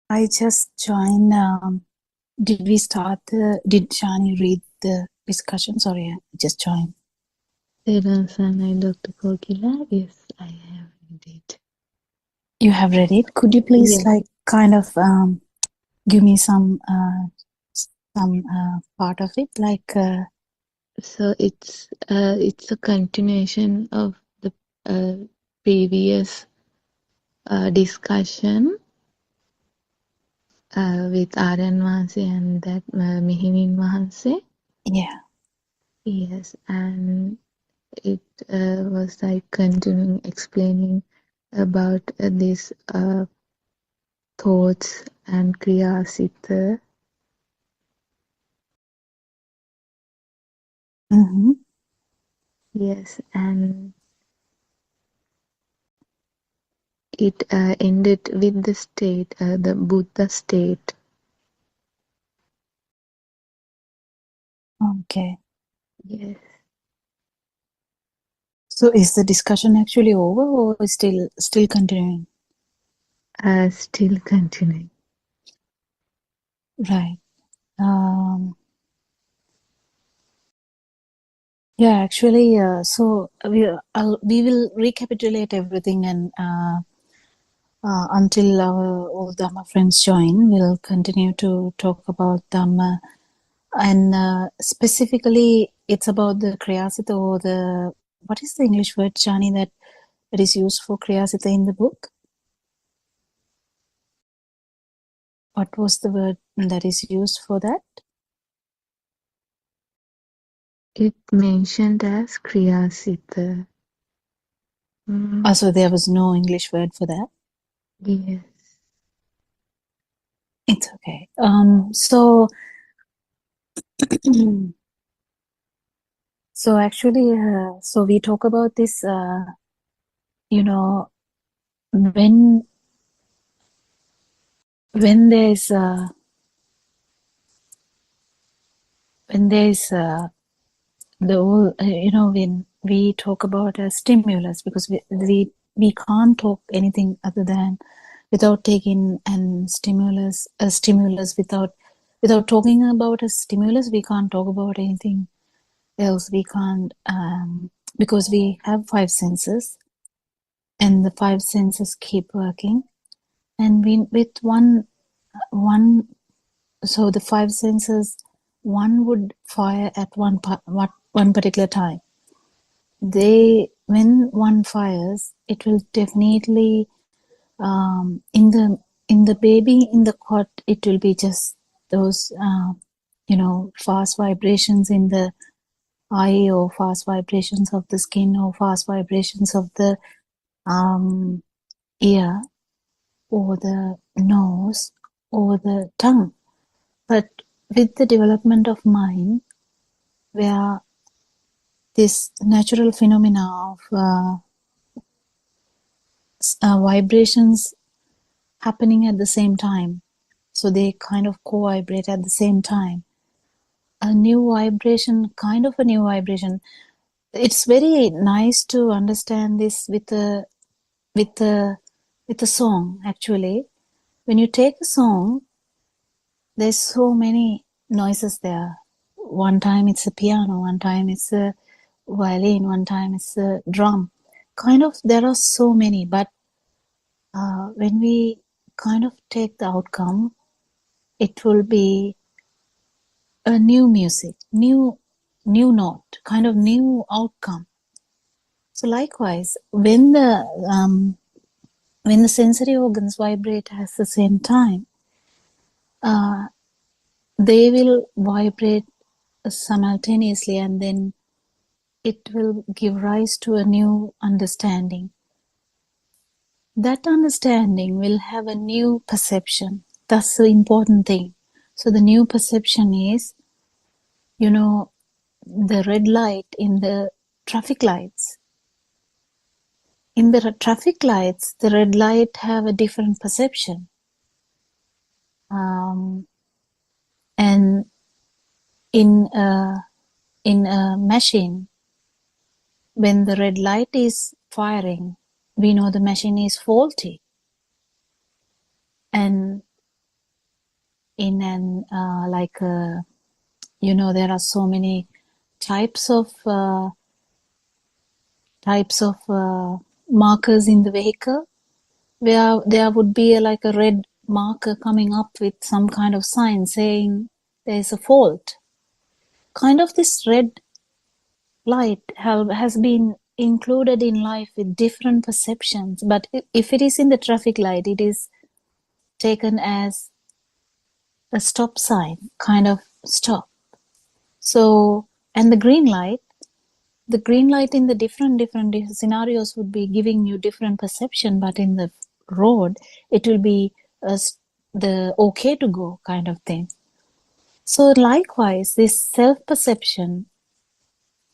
I just joined. Did we start did Shani read the discussion? Sorry, I just joined. Therun Sanai, Dr. Kokila. Yes, I have indeed. You have read it. Could you please Yes. like kind of give me some part of it? Like So it's a continuation of the previous discussion with Aryan Mahanse and that Mihinin Mahanse. yeah. Yes, and it was like continuing explaining about these thoughts and kriyasita. Mm-hmm. Yes, and it ended with the state, the Buddha state. Okay. Yes, So is the discussion actually over or is still continuing? still continuing. Right. Yeah, actually, so we will recapitulate everything and until our all Dhamma friends join, we'll continue to talk about Dhamma. And specifically, it's about the Kriyasita or the, what is the English word, Chani, that is used for Kriyasita in the book? What was the word that is used for that? It mentioned as Kriyasita. So there was no English word for that. Yes, It's okay. So so actually, so we talk about this, you know, when there's the whole, when we talk about a stimulus, because we can't talk anything other than without taking and a stimulus without talking about a stimulus, we can't talk about anything else. We can't, because we have five senses and the five senses keep working, and we with one so the five senses, one would fire at one particular time. When one fires, it will definitely, in the baby in the cot, it will be just those fast vibrations in the eye, or fast vibrations of the skin, or fast vibrations of the ear, or the nose, or the tongue. But with the development of mind, where this natural phenomena of vibrations happening at the same time, so they kind of co-vibrate at the same time, a new vibration. It's very nice to understand this with a song. Actually, when you take a song, there's so many noises there. One time it's a piano, one time it's a violin, one time it's a drum. Kind of, there are so many, but when we kind of take the outcome, it will be a new music, new note, kind of new outcome. So likewise, when the sensory organs vibrate at the same time, they will vibrate simultaneously, and then it will give rise to a new understanding. That understanding will have a new perception. That's the important thing. So the new perception is, the red light in the traffic lights. In the traffic lights, the red light have a different perception. And in a machine, when the red light is firing, we know the machine is faulty. And in an there are so many types of markers in the vehicle, where there would be like a red marker coming up with some kind of sign saying there's a fault. Kind of this red light has been included in life with different perceptions, but if it is in the traffic light, it is taken as a stop sign, kind of stop. So, and the green light in the different scenarios would be giving you different perception, but in the road it will be the okay to go kind of thing. So likewise, this self perception,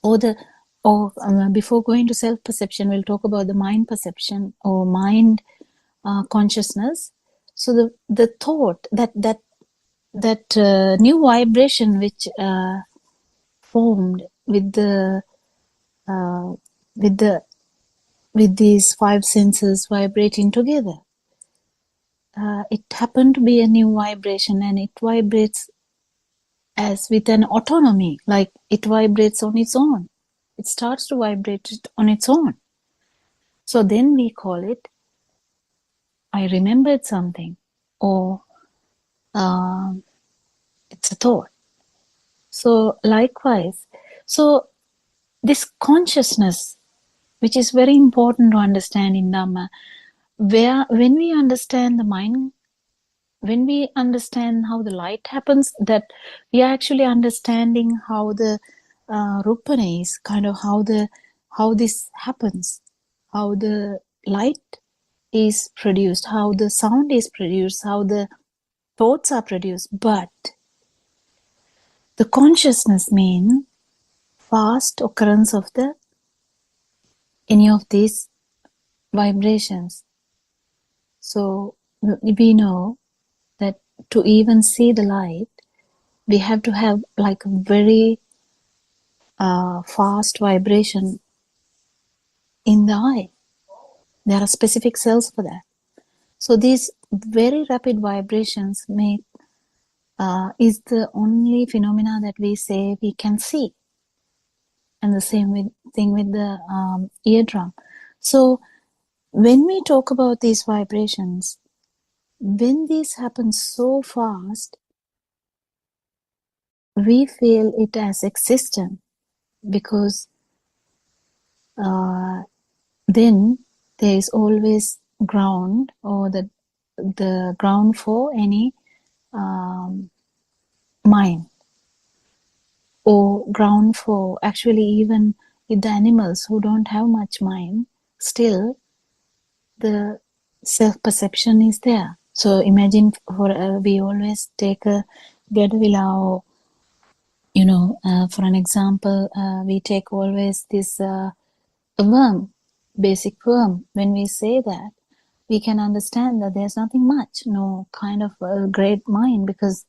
or or before going to self-perception, we'll talk about the mind perception or mind consciousness. So the thought that new vibration which formed with the uh, with the with these five senses vibrating together, it happened to be a new vibration, and it vibrates as with an autonomy, like it vibrates on its own. It starts to vibrate on its own. So then we call it, I remembered something, or it's a thought. So likewise, so this consciousness, which is very important to understand in Dhamma, where when we understand the mind, when we understand how the light happens, that we are actually understanding how the Rupana is, kind of how this happens, how the light is produced, how the sound is produced, how the thoughts are produced. But the consciousness means fast occurrence of the any of these vibrations. So we know that to even see the light, we have to have like a very fast vibration in the eye. There are specific cells for that. So these very rapid vibrations make is the only phenomena that we say we can see, and the same thing with the eardrum. So when we talk about these vibrations, when these happen so fast, we feel it as existent, because then there is always ground, or the ground for any mind, or ground for actually even with the animals who don't have much mind, still the self-perception is there. So imagine we always take a Gedavila, or for an example, we take always this a worm, basic worm. When we say that, we can understand that there's nothing much, no kind of a great mind, because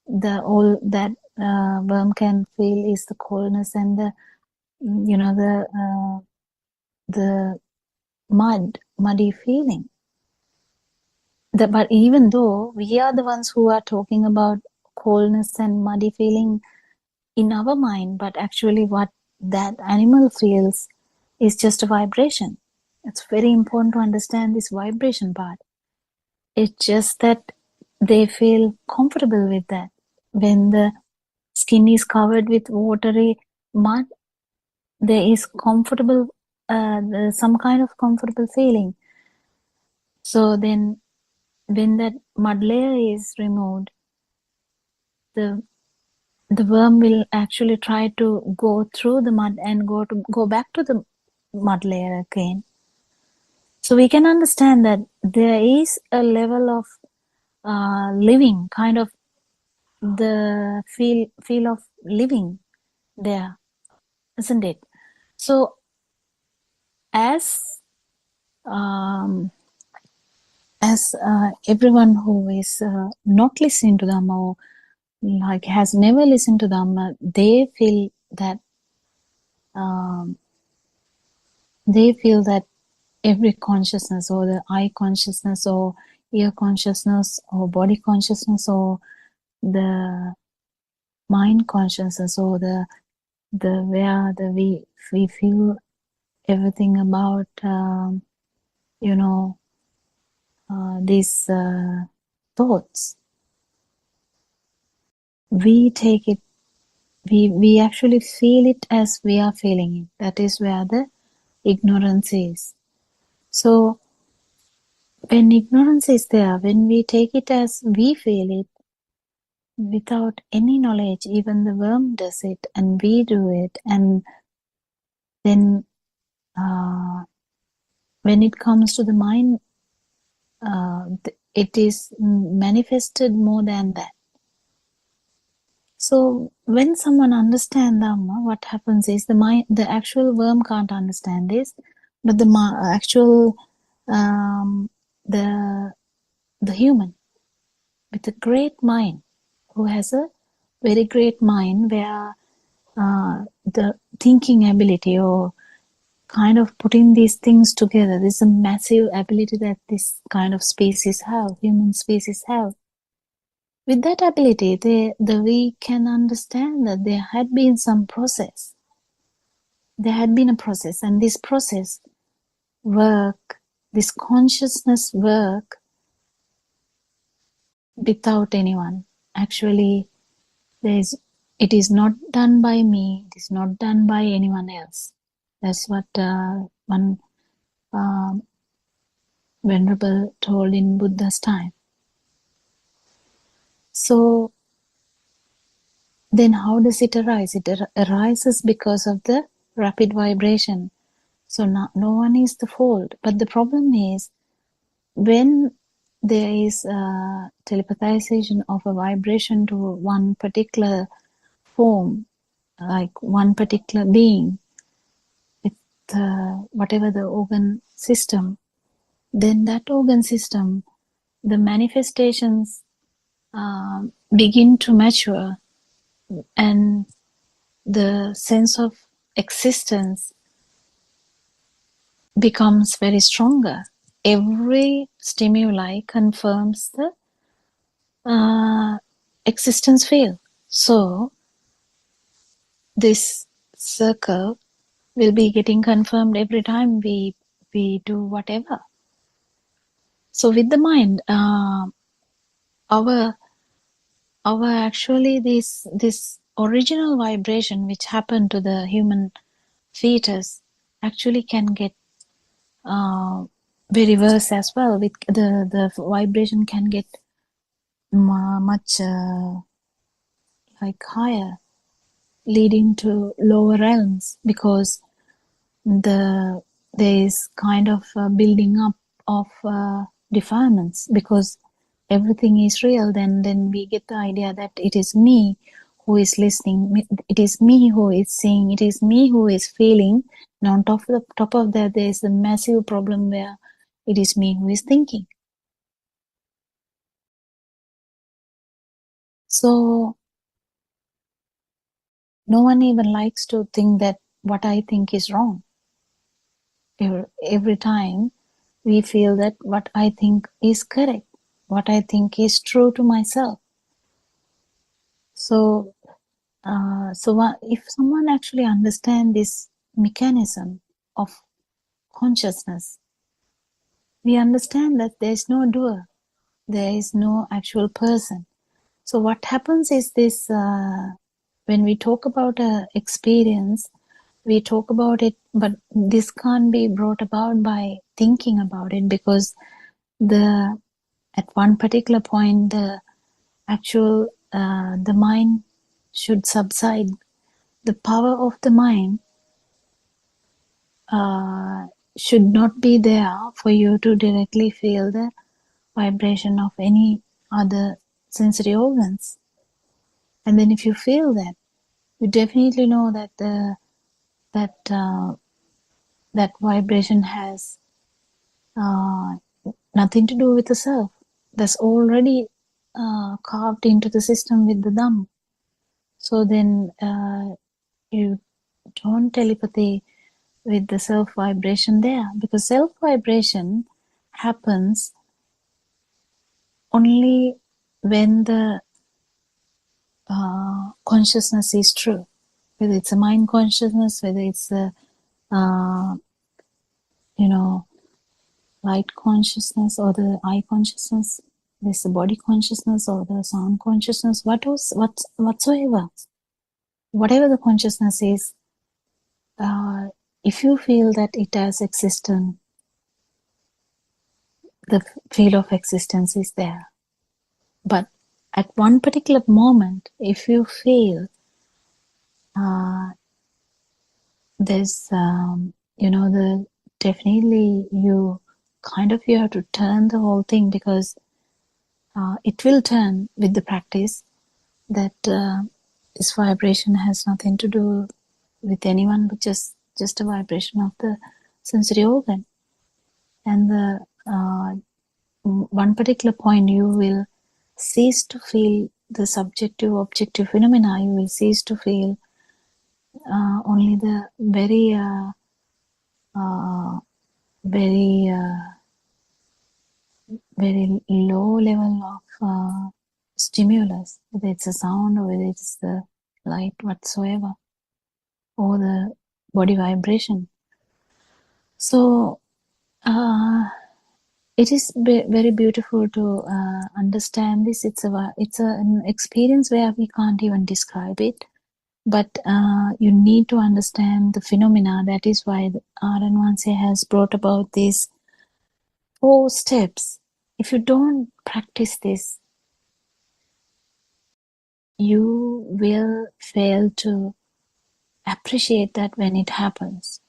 all that worm can feel is the coldness and the muddy feeling. But even though we are the ones who are talking about coldness and muddy feeling in our mind, but actually what that animal feels is just a vibration. It's very important to understand this vibration part. It's just that they feel comfortable with that. When the skin is covered with watery mud, there is comfortable, some kind of comfortable feeling. So then when that mud layer is removed, the worm will actually try to go through the mud and go back to the mud layer again. So we can understand that there is a level of living, kind of the feel of living there, isn't it? So as everyone who is not listening to them, or like has never listened to them, they feel that every consciousness, or the eye consciousness, or ear consciousness, or body consciousness, or the mind consciousness, or we feel everything about these thoughts. We take it, we actually feel it as we are feeling it. That is where the ignorance is. So when ignorance is there, when we take it as we feel it, without any knowledge, even the worm does it and we do it, and then when it comes to the mind, it is manifested more than that. So when someone understands Dhamma, what happens is the actual worm can't understand this, but the actual the human with a great mind, who has a very great mind, where the thinking ability or kind of putting these things together, there's a massive ability that this kind of species have, human species have. With that ability, we can understand that there had been some process. There had been a process, and this process work, this consciousness work without anyone. Actually, it is not done by me, it is not done by anyone else. That's what one Venerable told in Buddha's time. So then how does it arise? It arises because of the rapid vibration. So no one is the fault. But the problem is when there is telepathization of a vibration to one particular form, like one particular being, with whatever the organ system, then that organ system, the manifestations begin to mature, and the sense of existence becomes very stronger. Every stimuli confirms the existence field. So this circle will be getting confirmed every time we do whatever. So with the mind, our actually this original vibration which happened to the human fetus actually can get very worse as well. With the vibration can get much like higher, leading to lower realms, because there is kind of building up of defilements, because everything is real. Then we get the idea that it is me who is listening, it is me who is seeing, it is me who is feeling, and on top of that there is a massive problem where it is me who is thinking. So no one even likes to think that what I think is wrong. Every time we feel that what I think is correct, what I think is true to myself. So if someone actually understands this mechanism of consciousness, we understand that there is no doer, there is no actual person. So what happens is this, when we talk about experience, we talk about it, but this can't be brought about by thinking about it, because at one particular point the actual the mind should subside. The power of the mind should not be there for you to directly feel the vibration of any other sensory organs. And then if you feel that, you definitely know that that vibration has nothing to do with the self. That's already carved into the system with the Dham. So then you don't telepathy with the self vibration there, because self vibration happens only when the consciousness is true, whether it's a mind consciousness, whether it's a light consciousness or the eye consciousness, there's the body consciousness or the sound consciousness, whatsoever, whatever the consciousness is, if you feel that it has existence, the field of existence is there. But at one particular moment, if you feel there's definitely you have to turn the whole thing, because it will turn with the practice, that this vibration has nothing to do with anyone, but just a vibration of the sensory organ. And the one particular point, you will cease to feel the subjective objective phenomena. You will cease to feel only the very very low level of stimulus, whether it's a sound or whether it's the light whatsoever, or the body vibration. So it is very beautiful to understand this. It's an experience where we can't even describe it, but you need to understand the phenomena. That is why Aran Vanse has brought about these 4 steps. If you don't practice this, you will fail to appreciate that when it happens.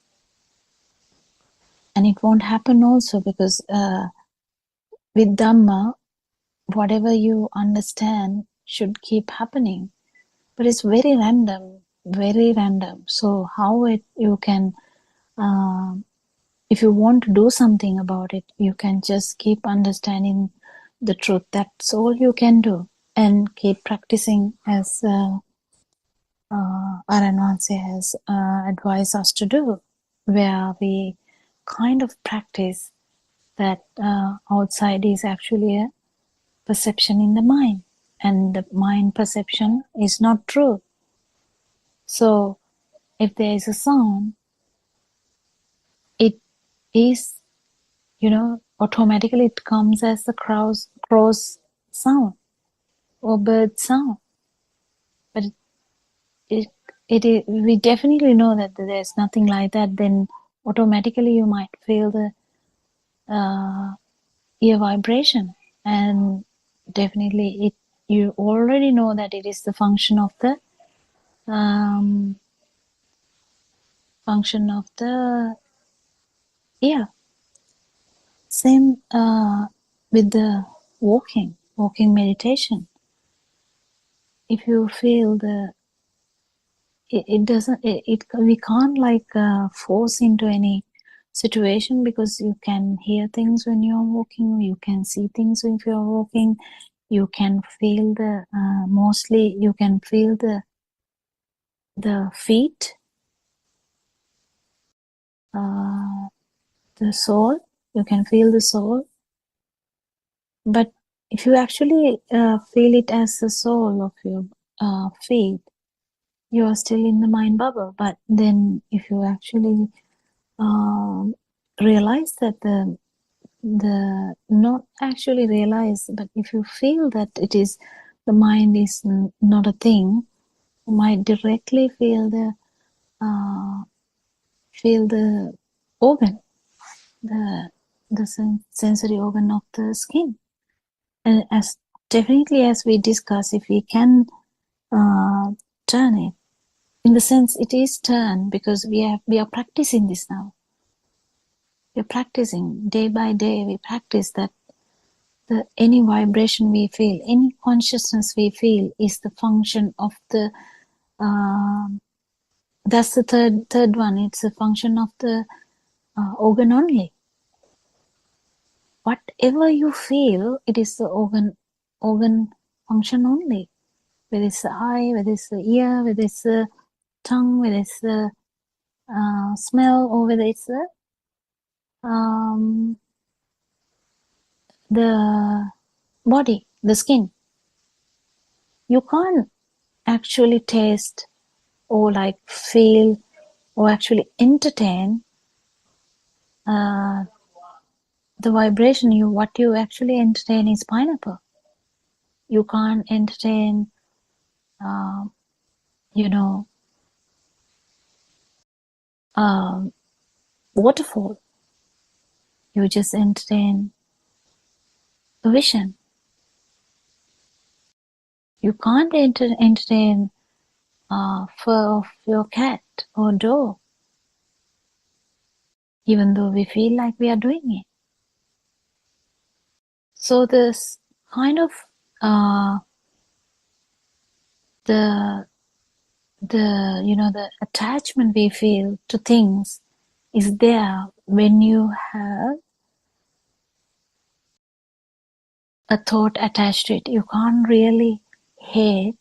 And it won't happen also because with Dhamma, whatever you understand should keep happening. But it's very random, very random. So how you can, if you want to do something about it, you can just keep understanding the truth. That's all you can do. And keep practicing as Aran Vanse has advised us to do, where we kind of practice that outside is actually a perception in the mind, and the mind perception is not true. So if there is a sound, it is, automatically it comes as the crow's sound or bird sound. But we definitely know that there's nothing like that. Then automatically you might feel the ear vibration, and definitely you already know that it is the function of the ear. Same with the walking meditation. If you feel we can't force into any situation, because you can hear things when you're walking, you can see things if you're walking, you can feel mostly you can feel the feet, the sole, you can feel the sole. But if you actually feel it as the sole of your feet, you are still in the mind bubble. But then if you actually realize that not actually realize, but if you feel that it is, the mind is not a thing, you might directly feel the organ, the sensory organ of the skin. And as definitely as we discuss, if we can turn it, in the sense it is turned, because we are practicing this now. We're practicing day by day. We practice that any vibration we feel, any consciousness we feel, is the function of the. That's the third one. It's a function of the organ only. Whatever you feel, it is the organ function only. Whether it's the eye, whether it's the ear, whether it's the tongue, whether it's the smell, or whether it's the body, the skin. You can't actually taste or feel or actually entertain the vibration. What you actually entertain is pineapple. You can't entertain waterfall. You just entertain the vision. You can't entertain fur of your cat or dog, even though we feel like we are doing it. So this kind of the the attachment we feel to things is there when you have a thought attached to it. You can't really hate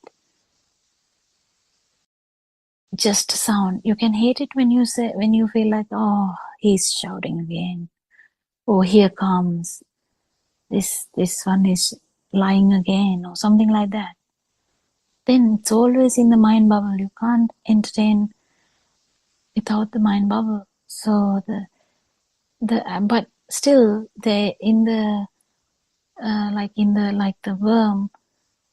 just sound. You can hate it when you feel like, oh, he's shouting again. Oh, here comes this one is lying again, or something like that. Then it's always in the mind bubble. You can't entertain without the mind bubble. So but still they in the like the worm,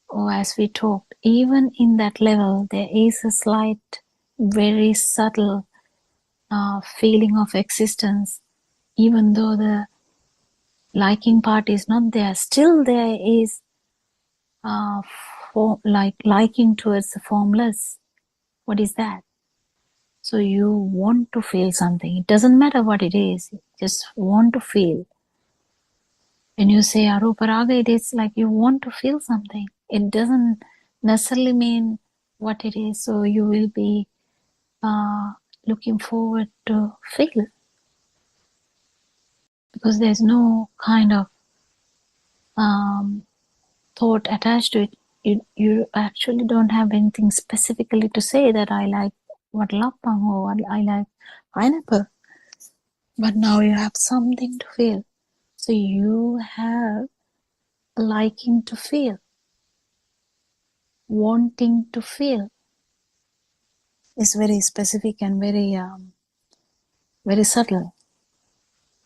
or as we talked, even in that level there is a slight, very subtle feeling of existence. Even though the liking part is not there, still there is liking towards the formless. What is that? So you want to feel something. It doesn't matter what it is. You just want to feel. When you say aruparaga, it is like you want to feel something. It doesn't necessarily mean what it is. So you will be looking forward to feel, because there's no kind of thought attached to it. You actually don't have anything specifically to say that I like what lapang or what I like pineapple. But now you have something to feel. So you have a liking to feel, wanting to feel. Is very specific and very very subtle.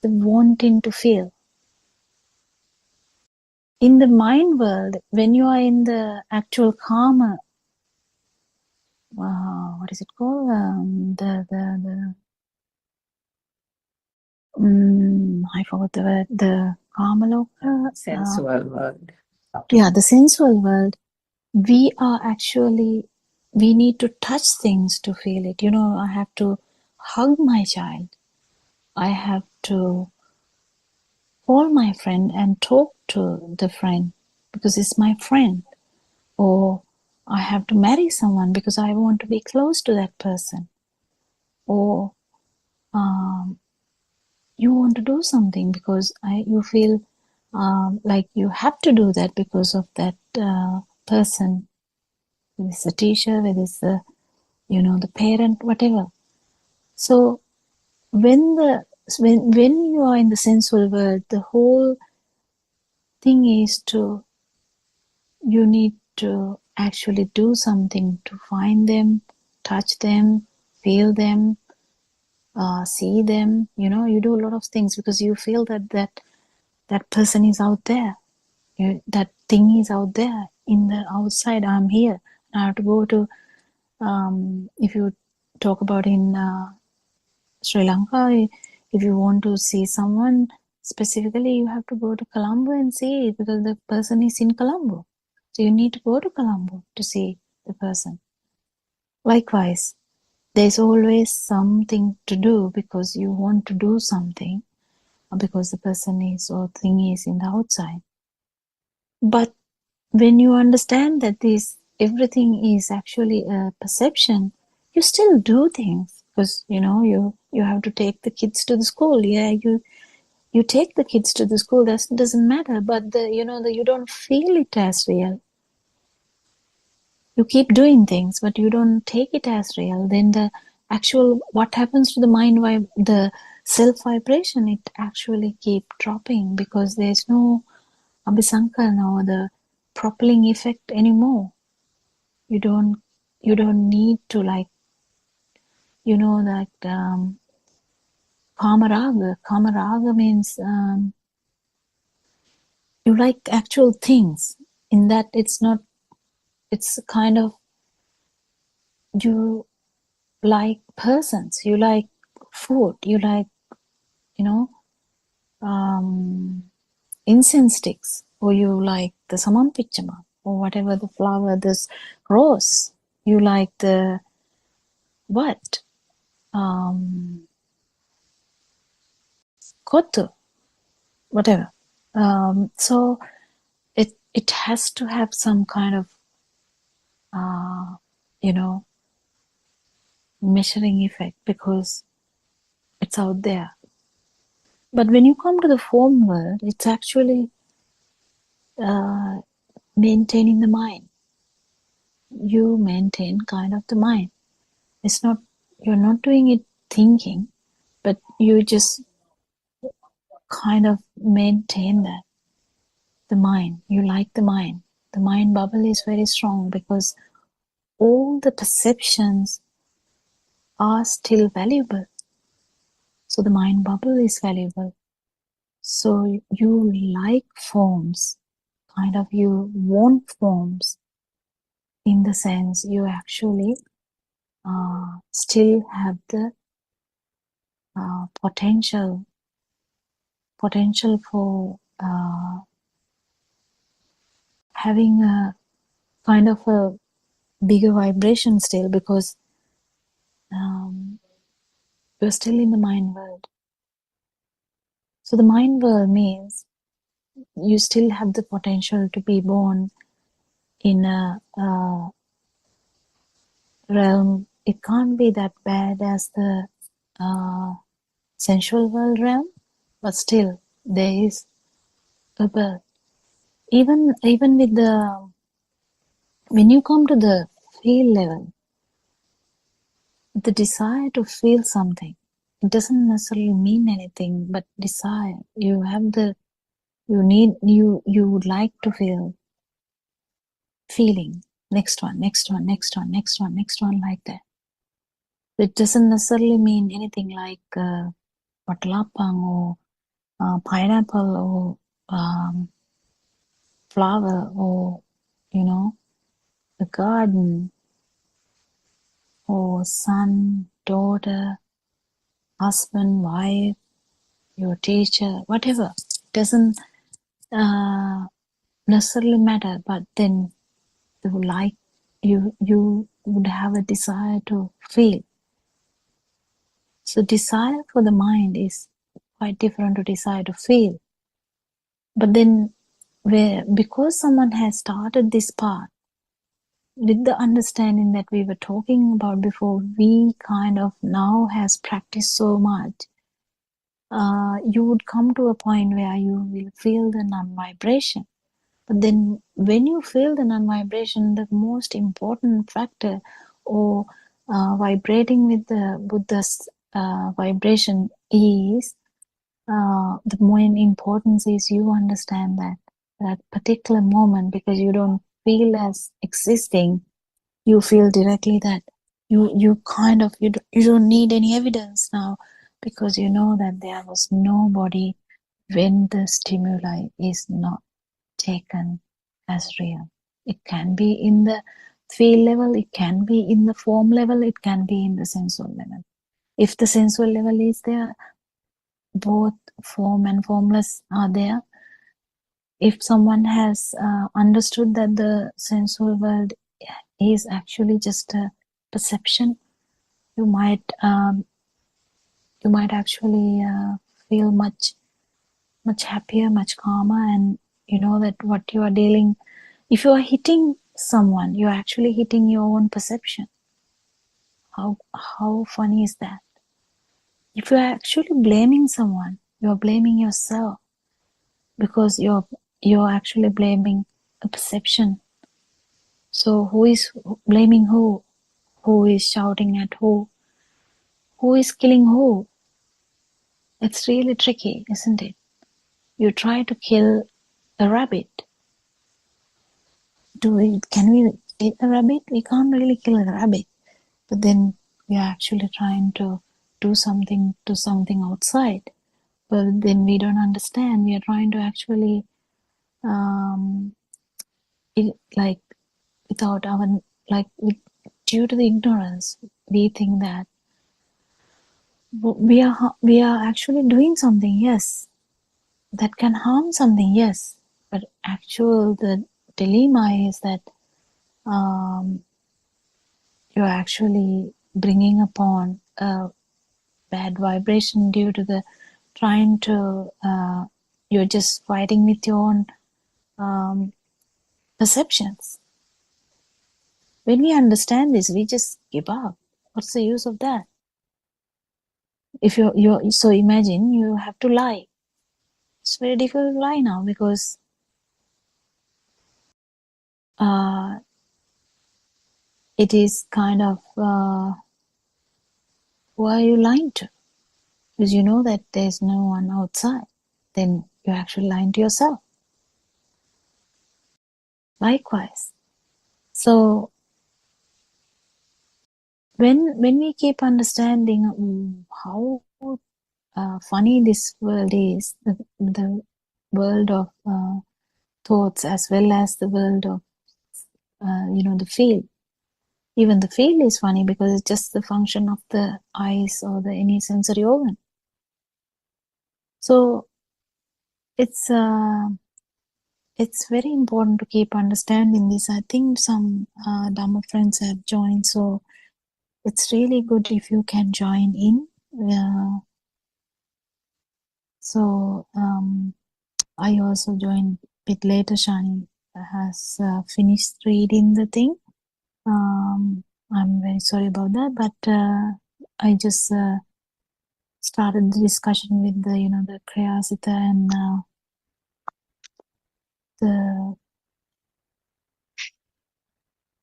The wanting to feel. In the mind world, when you are in the actual karma, what is it called? I forgot the word. The karma loka. Sensual world. Yeah, the sensual world. We are actually, we need to touch things to feel it. You know, I have to hug my child. I have to call my friend and talk to the friend because it's my friend. Or I have to marry someone because I want to be close to that person. Or you want to do something because you feel like you have to do that because of that person. Whether it's a teacher, whether it's the parent, whatever. So when you are in the sensual world, the whole thing is you need to actually do something to find them, touch them, feel them, see them. You do a lot of things because you feel that person is out there. That thing is out there in the outside. I'm here. I have to go to, if you talk about in Sri Lanka, if you want to see someone specifically, you have to go to Colombo and see it because the person is in Colombo. So you need to go to Colombo to see the person. Likewise, there's always something to do because you want to do something, or because the person is or thing is in the outside. But when you understand that everything is actually a perception, you still do things because you have to take the kids to the school. Yeah, you take the kids to the school. That doesn't matter. But you don't feel it as real. You keep doing things, but you don't take it as real. Then the actual what happens to the mind, the self vibration, it actually keep dropping because there's no abhisankarana or the propelling effect anymore. You don't need to that kamaraga means you like actual things. In that it's kind of, you like persons, you like food, you like incense sticks, or you like the samanpichama, or whatever the flower, this rose, you like the what kotu, whatever. So it has to have some kind of measuring effect because it's out there. But when you come to the form world, it's actually maintaining the mind. You maintain kind of the mind. It's not, you're not doing it thinking, but you just kind of maintain that. The mind, you like the mind. The mind bubble is very strong because all the perceptions are still valuable. So the mind bubble is valuable. So you like forms, kind of you want forms in the sense you actually still have the potential for having a kind of a bigger vibration still because you're still in the mind world. So the mind world means you still have the potential to be born in a realm. It can't be that bad as the sensual world realm, but still there is a birth. Even with the, when you come to the feel level, the desire to feel something, it doesn't necessarily mean anything, but desire. You have the, you would like to feel feeling. Next one, next one, next one, next one, next one, like that. It doesn't necessarily mean anything like patalapang or pineapple or flower or, you know, the garden or son, daughter, husband, wife, your teacher, whatever. It doesn't necessarily matter, but then you like, you would have a desire to feel. So desire for the mind is quite different to desire to feel. But then because someone has started this path with the understanding that we were talking about before, we kind of now has practiced so much, you would come to a point where you will feel the non-vibration. But then when you feel the non-vibration, the most important factor or vibrating with the Buddha's vibration is the main importance is you understand that particular moment, because you don't feel as existing, you feel directly that you kind of, you don't need any evidence now, because you know that there was nobody when the stimuli is not taken as real. It can be in the feel level, it can be in the form level, it can be in the sensual level. If the sensual level is there, both form and formless are there. If someone has understood that the sensual world is actually just a perception, you might actually feel much happier, much calmer, and you know that what you are dealing. If you are hitting someone, you are actually hitting your own perception. How funny is that? If you are actually blaming someone, you are blaming yourself, because you're actually blaming a perception. So who is blaming who? Who is shouting at who? Who is killing who? It's really tricky, isn't it? You try to kill a rabbit. Can we kill a rabbit? We can't really kill a rabbit. But then we are actually trying to do something to something outside. But then we don't understand. We are trying to actually, like, without our, like, due to the ignorance, we think that we are actually doing something, yes, that can harm something, yes. But the dilemma is that you're actually bringing upon a bad vibration due to the trying to, you're just fighting with your own perceptions. When we understand this, we just give up. What's the use of that? If you're so imagine you have to lie. It's very difficult to lie now because it is kind of why are you lying to? Because you know that there's no one outside. Then you're actually lying to yourself. Likewise. So when we keep understanding how funny this world is, the world of thoughts as well as the world of the field. Even the field is funny because it's just the function of the eyes or the any sensory organ. So it's very important to keep understanding this. I think some Dhamma friends have joined, so it's really good if you can join in. So I also joined a bit later. Shani has finished reading the thing. I'm very sorry about that, but I just started the discussion with the Kriyasita and the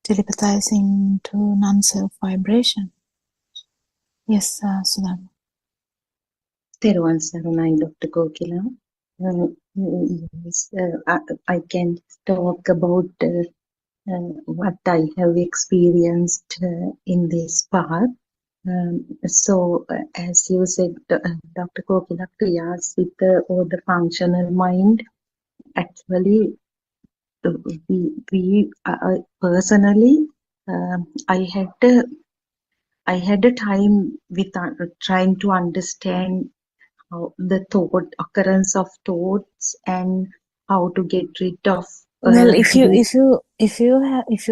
telepathizing to non-self vibration. Yes, Sudhama. තෙරුවන් සරණයි Dr. Kokila. Yes, I can talk about what I have experienced in this path. So, as you said, Dr. Kokila, Kriyas with or the functional mind, actually, we personally, I had a time with trying to understand how the occurrence of thoughts and how to get rid of. Well, if you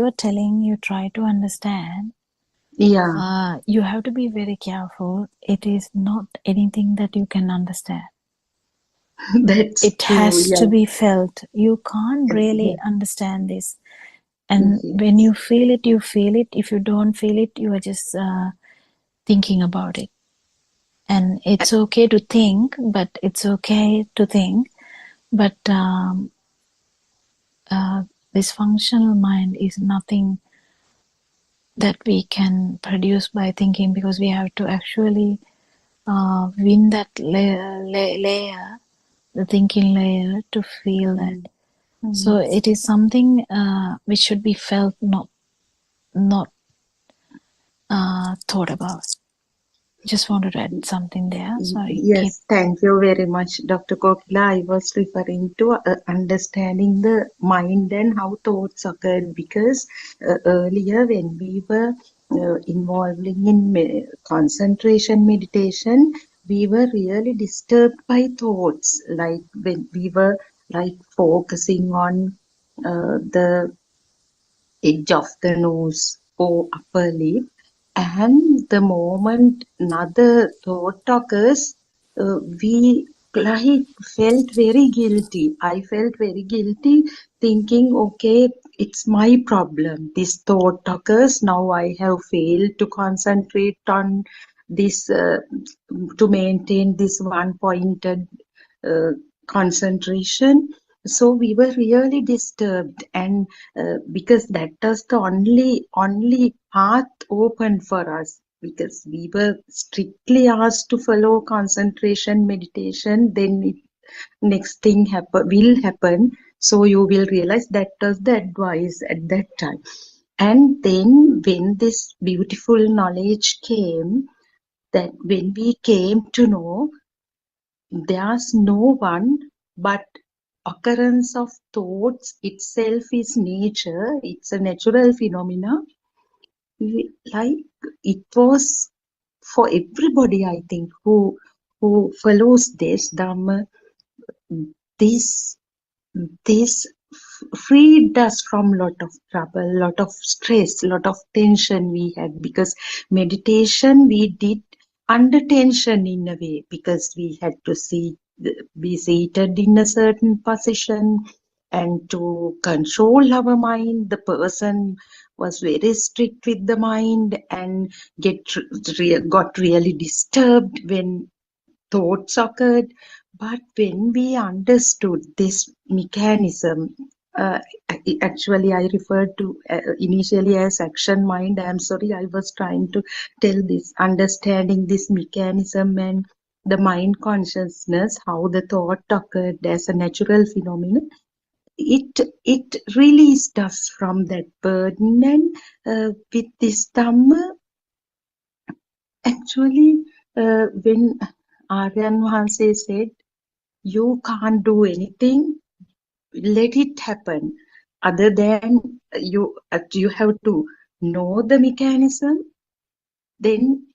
are telling you try to understand, yeah, you have to be very careful. It is not anything that you can understand. that's It true, has yeah. to be felt. You can't really understand this. And when you feel it, you feel it. If you don't feel it, you are just thinking about it. And it's okay to think, but it's okay to think. But this functional mind is nothing that we can produce by thinking, because we have to actually win that layer, the thinking layer, to feel that. So it is something which should be felt, not thought about. Just wanted to add something there. Sorry. Yes, thank you very much, Dr. Kokila. I was referring to understanding the mind and how thoughts occurred, because earlier when we were involving in concentration meditation, we were really disturbed by thoughts, like when we were like focusing on the edge of the nose or upper lip, and the moment another thought occurs, we like felt very guilty. I felt very guilty, thinking, okay, it's my problem. This thought occurs, now I have failed to concentrate on this, to maintain this one pointed concentration. So we were really disturbed, and because that was the only path open for us, because we were strictly asked to follow concentration meditation, then next thing will happen. So you will realize that was the advice at that time. And then when this beautiful knowledge came, that when we came to know there's no one, but occurrence of thoughts itself is nature, it's a natural phenomena. Like it was for everybody, I think, who follows this Dhamma, this freed us from lot of trouble, lot of stress, lot of tension we had, because meditation we did under tension in a way, because we had to be seated in a certain position, and to control our mind. The person was very strict with the mind and got really disturbed when thoughts occurred. But when we understood this mechanism, actually, I referred to initially as action mind. I'm sorry, I was trying to tell this, understanding this mechanism and the mind consciousness, how the thought occurred as a natural phenomenon. It released us from that burden, and with this Dhamma, actually, when Aryan Wahanse said, you can't do anything, let it happen. Other than you have to know the mechanism, then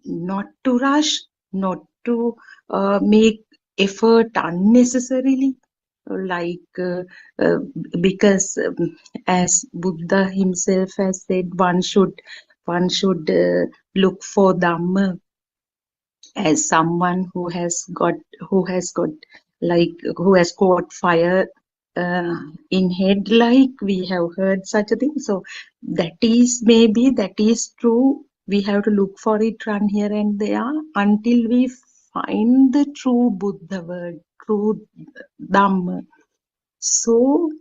not to rush, not to make effort unnecessarily, like because as Buddha himself has said, one should look for Dhamma as someone who has got who has caught fire in head, like we have heard such a thing. So that is true. We have to look for it, run here and there, until we find the true Buddha word, true Dhamma. So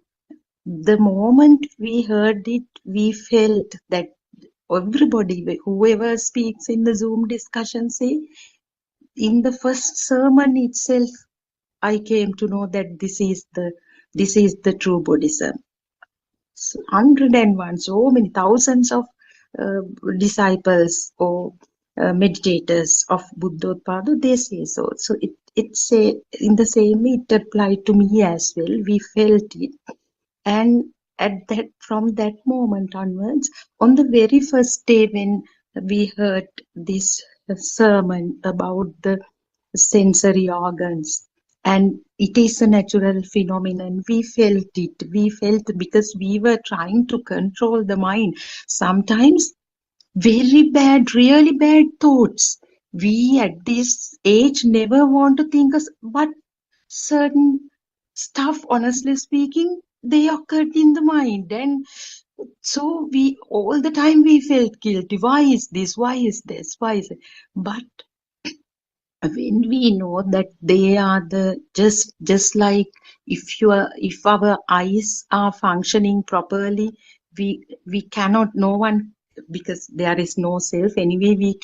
the moment we heard it, we felt that everybody, whoever speaks in the Zoom discussion, say, in the first sermon itself, I came to know that this is the true Buddhism. So 101, so many thousands of uh, disciples or meditators of Buddothpado, they say so. So it's in the same way it applied to me as well. We felt it, and from that moment onwards, on the very first day when we heard this sermon about the sensory organs, and it is a natural phenomenon, we felt because we were trying to control the mind. Sometimes very bad, really bad thoughts, we at this age never want to think us, but certain stuff, honestly speaking, they occurred in the mind, and so we all the time we felt guilty. Why is this? Why is this? Why is it? But when we know that they are the just like, if our eyes are functioning properly, we cannot, no one, because there is no self anyway,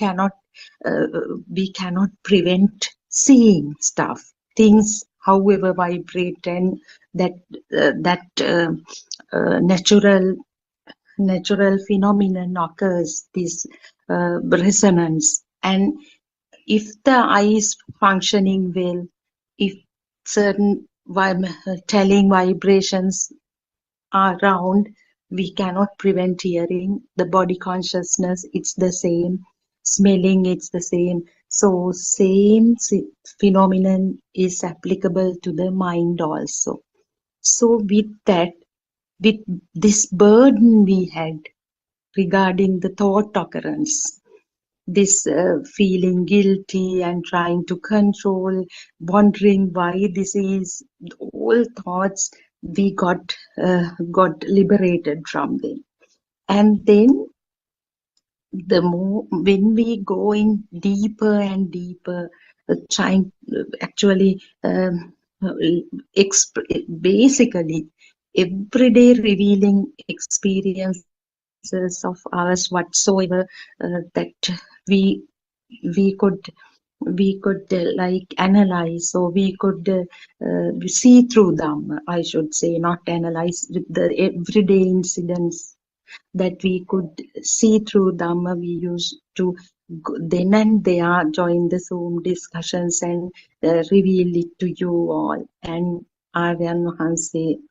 uh, we cannot prevent seeing stuff, things however vibrate, and that natural phenomenon occurs, this resonance. And if the eye is functioning well, if certain telling vibrations are around, we cannot prevent hearing. The body consciousness, it's the same. Smelling, it's the same. So same phenomenon is applicable to the mind also. So with that, with this burden we had regarding the thought occurrence, this feeling guilty and trying to control, wondering why this is, all thoughts, we got liberated from them. And then the more when we go in deeper and deeper, trying actually basically everyday revealing experiences of ours whatsoever, that we we could like analyze, or we could see through them, I should say, not analyze, with the everyday incidents that we could see through them. We used to then and there join the Zoom discussions and reveal it to you all. And Aryan Wahanse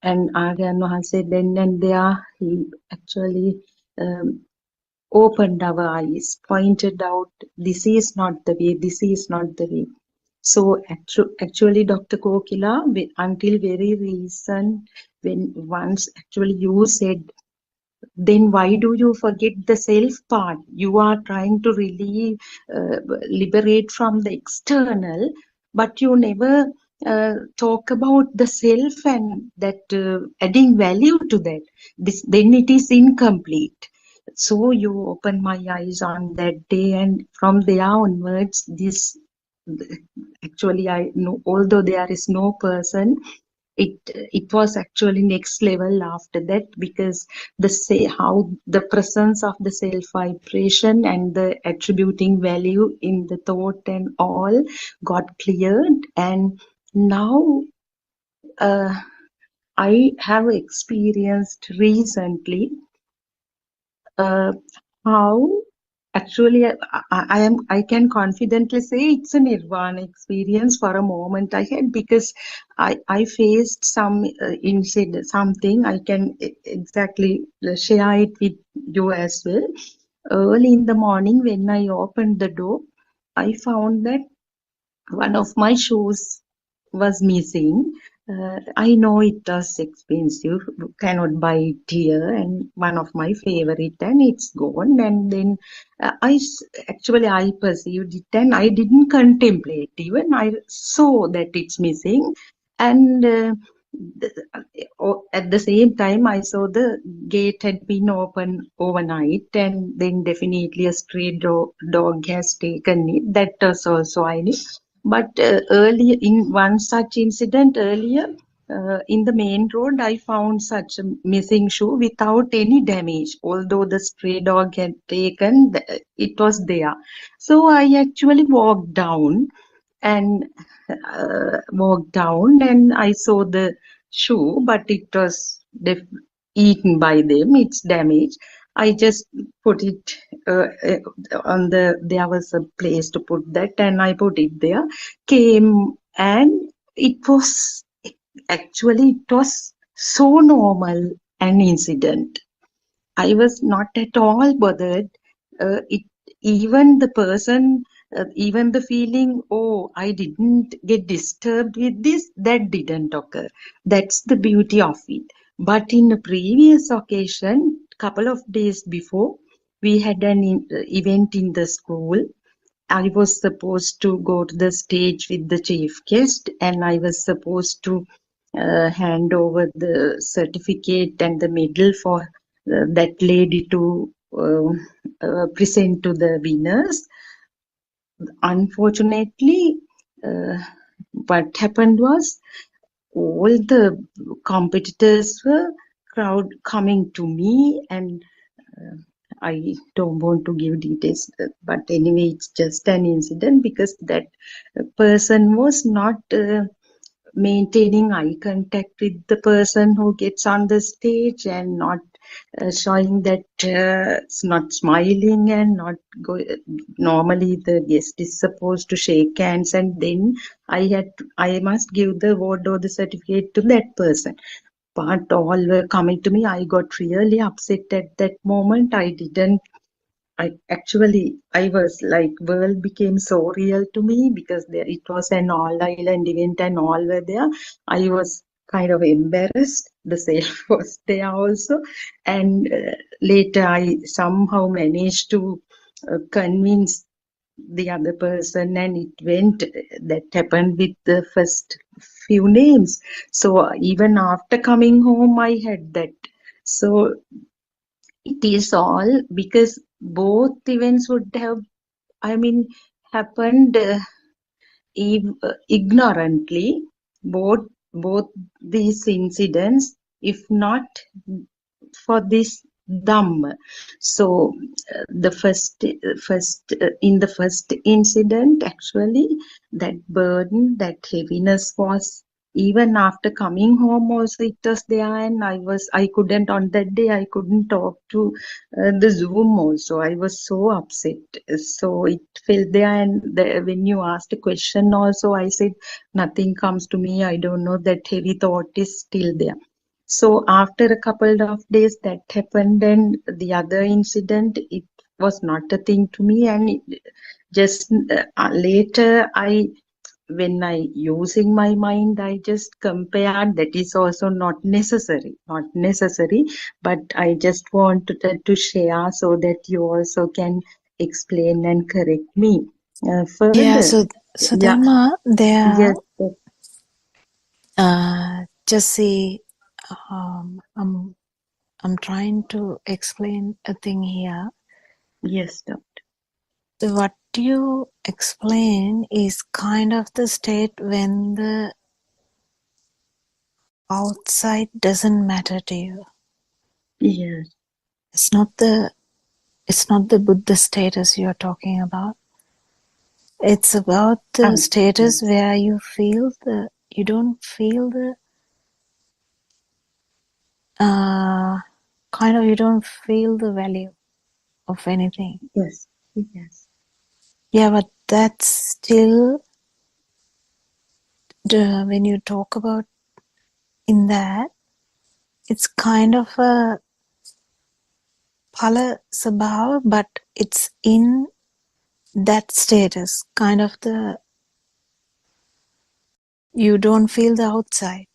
then and there, he actually um, opened our eyes, pointed out, this is not the way, this is not the way. So actually, Dr. Kokila, until very recent, when once actually you said, then why do you forget the self part? You are trying to really liberate from the external, but you never talk about the self and that adding value to that, then it is incomplete. So you open my eyes on that day, and from there onwards, this actually I know, although there is no person, it was actually next level after that, because the say how the presence of the self vibration and the attributing value in the thought and all got cleared. And now uh, I have experienced recently uh, how actually I can confidently say it's a nirvana experience for a moment I had, because I faced some incident, something I can exactly share it with you as well. Early in the morning when I opened the door, I found that one of my shoes was missing. I know it was expensive, cannot buy it here, and one of my favorite, and it's gone. And then actually I perceived it, and I didn't contemplate even. I saw that it's missing, and at the same time I saw the gate had been open overnight, and then definitely a stray dog has taken it. That was also I knew. But earlier, in one such incident earlier, in the main road, I found such a missing shoe without any damage. Although the stray dog had taken, it was there. So I actually and walked down, and I saw the shoe, but it was eaten by them. It's damaged. I just put it on there was a place to put that, and I put it there. Came, and it was it was so normal an incident. I was not at all bothered. It even the person, even the feeling, oh, I didn't get disturbed with this, that didn't occur. That's the beauty of it. But in a previous occasion, couple of days before, we had an event in the school. I was supposed to go to the stage with the chief guest, and I was supposed to hand over the certificate and the medal for that lady to present to the winners. Unfortunately, uh, what happened was all the competitors were crowd coming to me, and I don't want to give details, but anyway, it's just an incident because that person was not maintaining eye contact with the person who gets on the stage, and not showing that it's not smiling and not go. Normally, the guest is supposed to shake hands, and then I must give the award or the certificate to that person. But all were coming to me. I got really upset at that moment. I was like, world became so real to me, because there it was an all island event and all were there. I was kind of embarrassed. The self was there also, and later I somehow managed to convince the other person, and it went. That happened with the first few names. So even after coming home, I had that. So it is all because both events would have, I mean, happened ignorantly. Both these incidents, if not for this Dhamm. So the in the first incident, actually, that burden, that heaviness was, even after coming home also it was there, and I couldn't, on that day I couldn't talk to the Zoom also. I was so upset. So it felt there, and when you asked a question also, I said nothing comes to me. I don't know, that heavy thought is still there. So after a couple of days that happened, and the other incident, it was not a thing to me. And just later, when I using my mind, I just compared. That is also not necessary. But I just wanted to share so that you also can explain and correct me Yeah, further. so Yeah. Dharma, there Yes. just see, I'm trying to explain a thing here. Yes, doctor. What you explain is kind of the state when the outside doesn't matter to you. Yes. It's not the Buddha status you're talking about. It's about the status Yes. where you don't feel the you don't feel the value of anything. Yes. Yes. Yeah, but that's still when you talk about in that, it's kind of a phala sabhava, but it's in that status, kind of you don't feel the outside.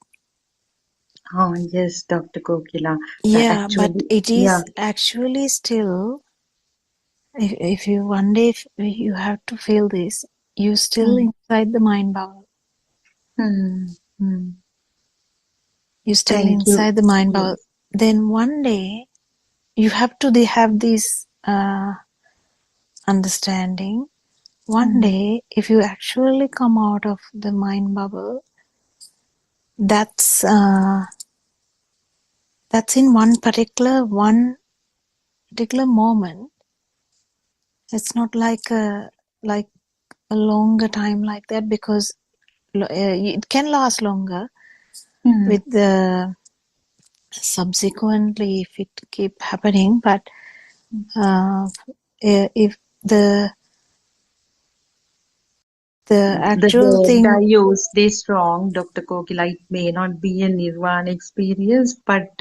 Yes, Dr. Kokila. Yeah, but Actually, it yeah. is actually still, if you one day if you have to feel this, you still inside the mind bubble. Hmm. Hmm. You still Thank you. inside the mind bubble. Yes. Then one day you have to have this understanding. One day, if you actually come out of the mind bubble, that's in one particular moment. It's not like a longer time like that, because it can last longer with the subsequently if it keep happening, but if the The actual word I thing, used is wrong, Dr. Kokila. It may not be a nirvana experience, but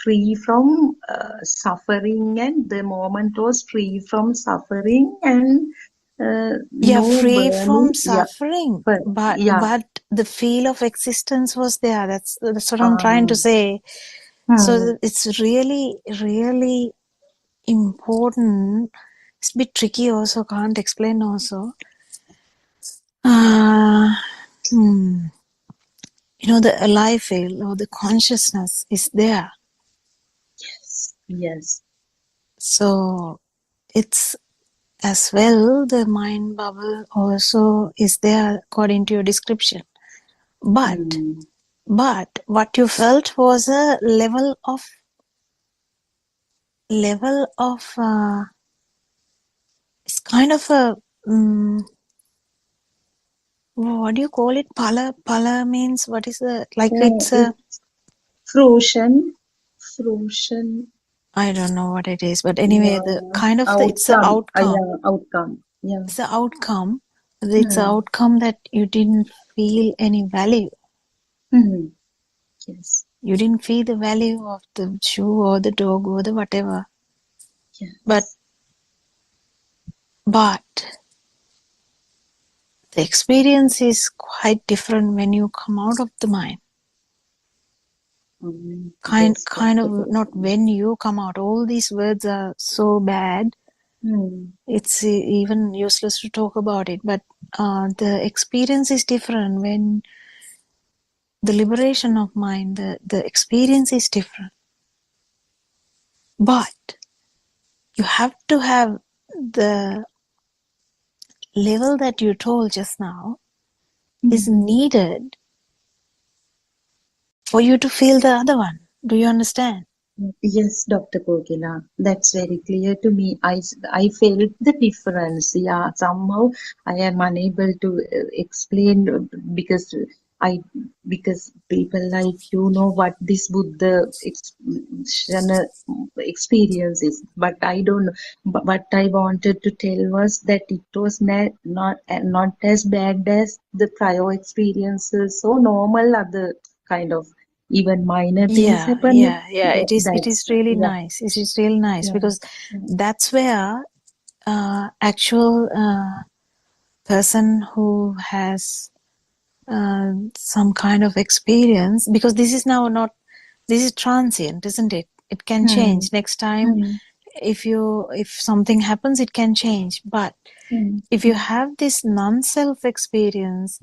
free from suffering, and the moment was free from suffering and no free from burning. Yeah, suffering, but but yeah. the feel of existence was there. That's what I'm trying to Um, say. hmm. So it's really, really important. It's a bit tricky also, can't explain also. The alive feel or the consciousness is there. Yes. Yes. So it's as well, the mind bubble also is there according to your description. But Hmm. what you felt was a level of it's kind of a what do you call it? Pala means what is the it's a It's frozen. I don't know what it is, but anyway, the Yeah, kind of it's the outcome. outcome. Yeah, outcome. Yeah. It's the outcome. It's the Hmm. outcome that you didn't feel any value. Hmm. Yes. You didn't feel the value of the shoe or the dog or the whatever. But Yes. the experience is quite different when you come out of the mind. Kind Yes, of Dr. not when you come out. All these words are so bad. It's even useless to talk about it. But the experience is different when the liberation of mind. The experience is different. But you have to have the level that you told just now is needed for you to feel the other one. Do you understand? Yes, Dr. Kokila, that's very clear to me. I felt the difference. Yeah, somehow I am unable to explain because I because people like you know what this Buddha experience is, but I don't know. But what I wanted to tell was that it was not as bad as the prior experiences, so normal other kind of even minor things Yeah. happen. It is really Yeah, nice. It is really nice yeah. because that's where actual person who has some kind of experience, because this is now not, this is transient, isn't it? It can Hmm. change next time. Hmm. If something happens, it can change. But Hmm. if you have this non-self experience,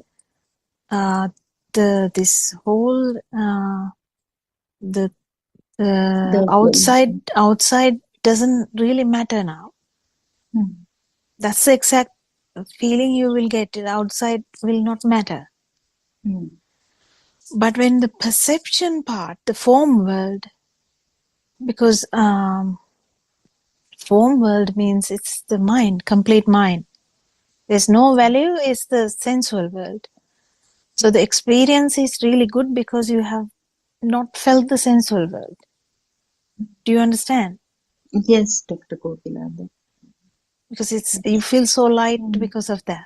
this whole the The outside doesn't really matter now. That's the exact feeling you will get. Outside will not matter. But when the perception part, the form world, because form world means it's the mind, complete mind. There's no value, it's the sensual world. So the experience is really good because you have not felt the sensual world. Do you understand? Yes, Dr. Kokila. Because you feel so light because of that.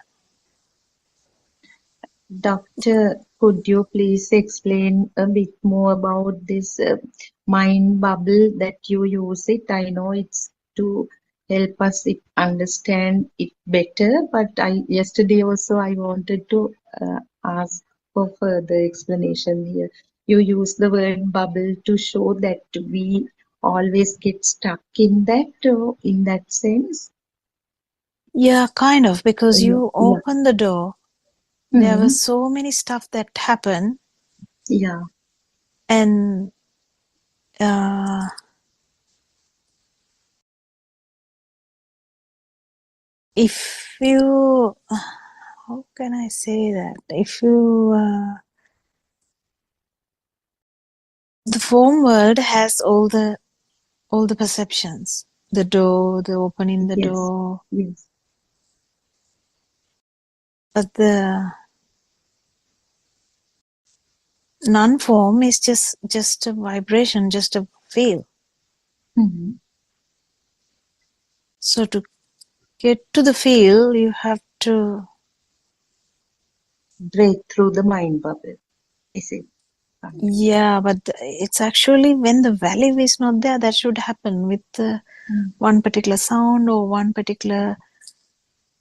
Doctor, could you please explain a bit more about this mind bubble that you use it? I know it's to help us understand it better, but yesterday also I wanted to ask for further explanation here. You use the word bubble to show that we always get stuck in that sense. Yeah, kind of, because you Yeah. open the door. There were so many stuff that happened. Yeah. And if you, how can I say that? If you, the form world has all the perceptions. The door, the opening the door. Yes. But the non-form is just a vibration, just a feel. So to get to the feel, you have to break through the mind bubble. Is it? Yeah, but it's actually when the value is not there, that should happen with one particular sound or one particular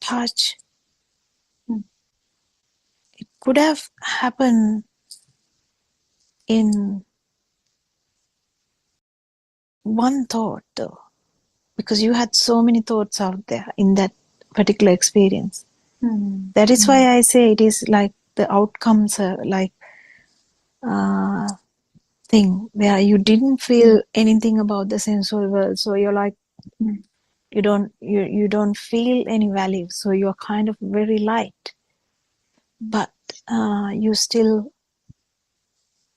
touch. It could have happened in one thought though, because you had so many thoughts out there in that particular experience. That is why I say it is like the outcomes are like thing where you didn't feel anything about the sensual world, so you're like you don't feel any value, so you're kind of very light, but you still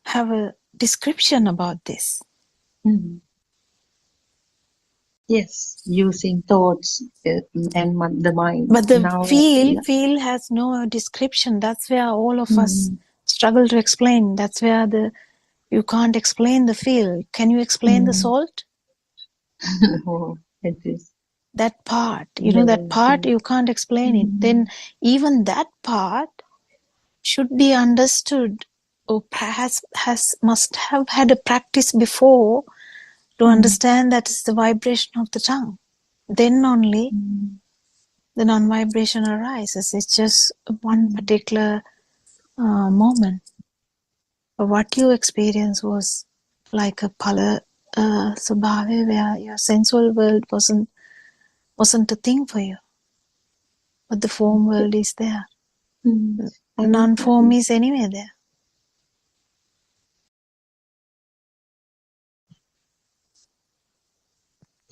have a description about this. Yes, using thoughts and the mind. But the now, feel has no description. That's where all of us struggle to explain. That's where you can't explain the feel. Can you explain the salt? Oh, it is. That part, that part, you can't explain it. Then even that part should be understood, or perhaps must have had a practice before to understand that it's the vibration of the tongue. Then only the non-vibration arises. It's just one particular moment. But what you experienced was like a pala sabhave, where your sensual world wasn't a thing for you, but the form world is there. Non-form is anywhere there.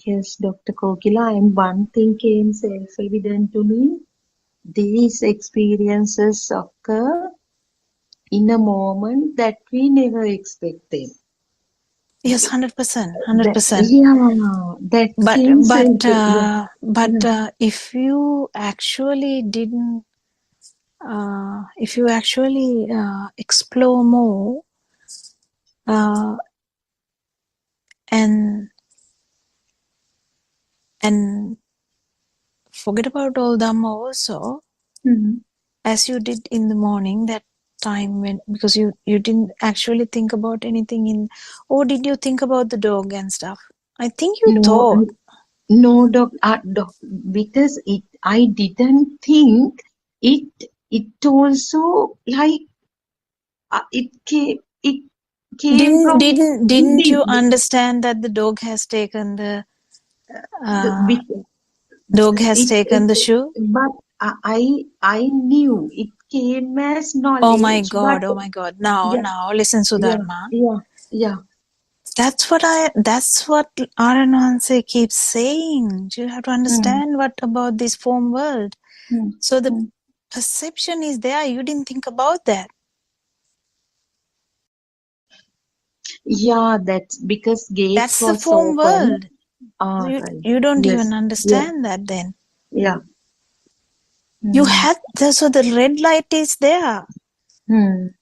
Yes, Dr. Kokila, and one thing came self-evident to me. These experiences occur in a moment that we never expected. Yes, 100%, 100%. That But if you actually didn't, if you actually explore more, and forget about all Dhamma also, as you did in the morning, that time when, because you didn't actually think about anything or did you think about the dog and stuff? I think you thought. No, doc, because I didn't think it. It also like it came from. Didn't you understand that the dog has taken the dog has taken the shoe? But I knew it came as Oh my knowledge, but God, oh my God. Now, yeah, now, listen, yeah, Sudharma. yeah, yeah. That's what Arananse keeps saying. You have to understand what about this form world. Mm, So the mm. perception is there. You didn't think about that. Yeah, that's because gates That's the was form open. world. Ah, You, right. you don't even Yes. Yeah. understand that then. Yeah. You Mm. had so the red light is there. Mm.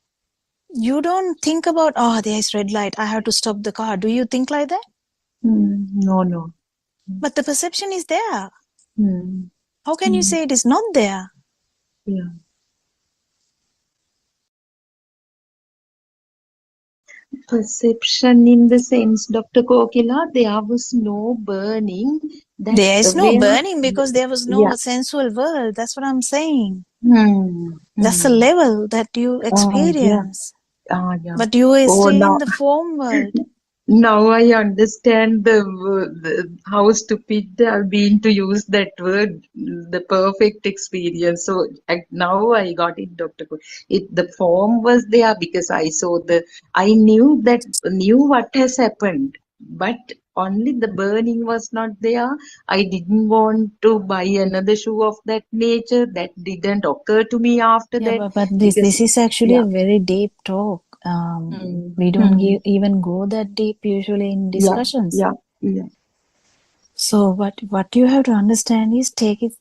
You don't think about, oh, there's red light, I have to stop the car. Do you think like that? Mm. No, no. But the perception is there. Mm. How can you Mm. say it is not there? Yeah. Perception in the sense, Dr. Kokila, there was no burning that There is no where, burning because there was yeah. no sensual world. That's what I'm saying. Hmm. That's the Hmm. level that you Yeah. experience. Yeah. But you are Oh, still in now, the form world. now I understand how stupid I've been to use that word, the perfect experience. So now I got it, Dr. The form was there because I knew what has happened, but only the burning was not there. I didn't want to buy another shoe of that nature. That didn't occur to me after Yeah, that but this because, is actually yeah. a very deep talk. Hmm. We don't Hmm. even go that deep usually in Yeah. discussions. Yeah. Yeah. So what you have to understand is take it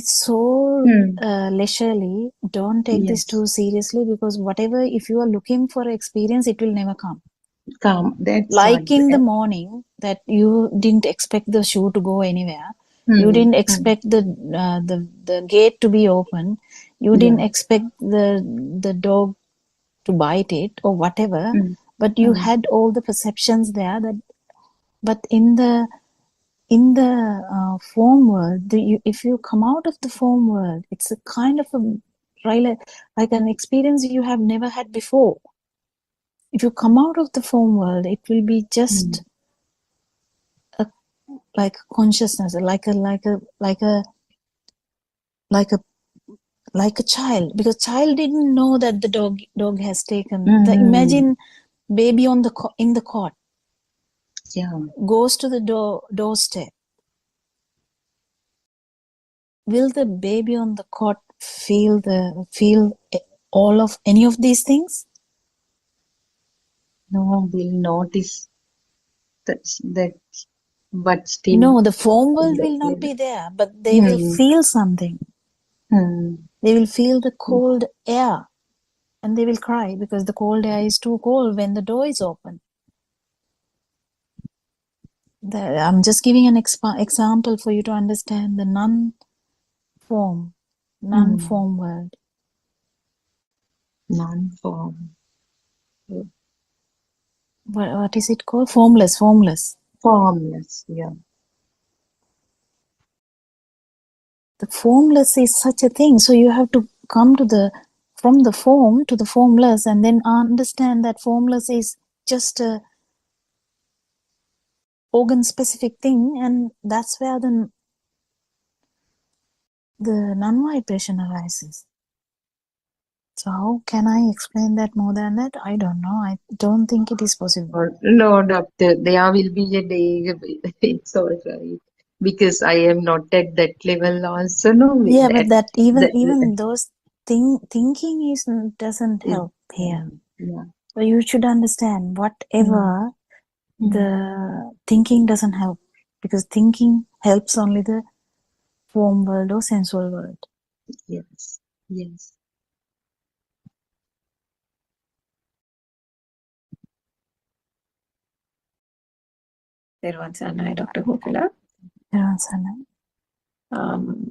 so Hmm. leisurely. Don't take this Yes. too seriously because whatever, if you are looking for experience, it will never come. Calm. That's what. Like in the morning, that you didn't expect the shoe to go anywhere. You Hmm. didn't Hmm. expect the gate to be open. You didn't Yeah. expect the dog to bite it or whatever. Hmm. But you Hmm. had all the perceptions there. But in the form world, if you come out of the form world, it's a kind of a like an experience you have never had before. If you come out of the form world, it will be Hmm. just a, like consciousness, like a like a child, because child didn't know that the dog has taken the Hmm. imagine baby on in the cot Yeah. goes to the doorstep. Will the baby on the cot feel all of any of these things? No, we'll notice that, but still No, the form in world that will not level. be there, but they will Hmm. feel something. Hmm. They will feel the cold air and they will cry because the cold air is too cold when the door is open. I'm just giving an example for you to understand the non-form Hmm. world. Non-form. What is it called? Formless. Formless. Yeah. The formless is such a thing. So you have to come to from the form to the formless and then understand that formless is just a organ specific thing, and that's where the non-vibration arises. So how can I explain that more than that? I don't know. I don't think it is possible. No, doctor, there will be a day. It's all right because I am not at that level also. No, with Yeah, that. but that That. even those thinking doesn't help here. Yeah. So you should understand Hmm. whatever Hmm. the thinking doesn't help, because thinking helps only the form world or sensual world. Yes. Yes. Therwan Sanai, Dr. Gokula.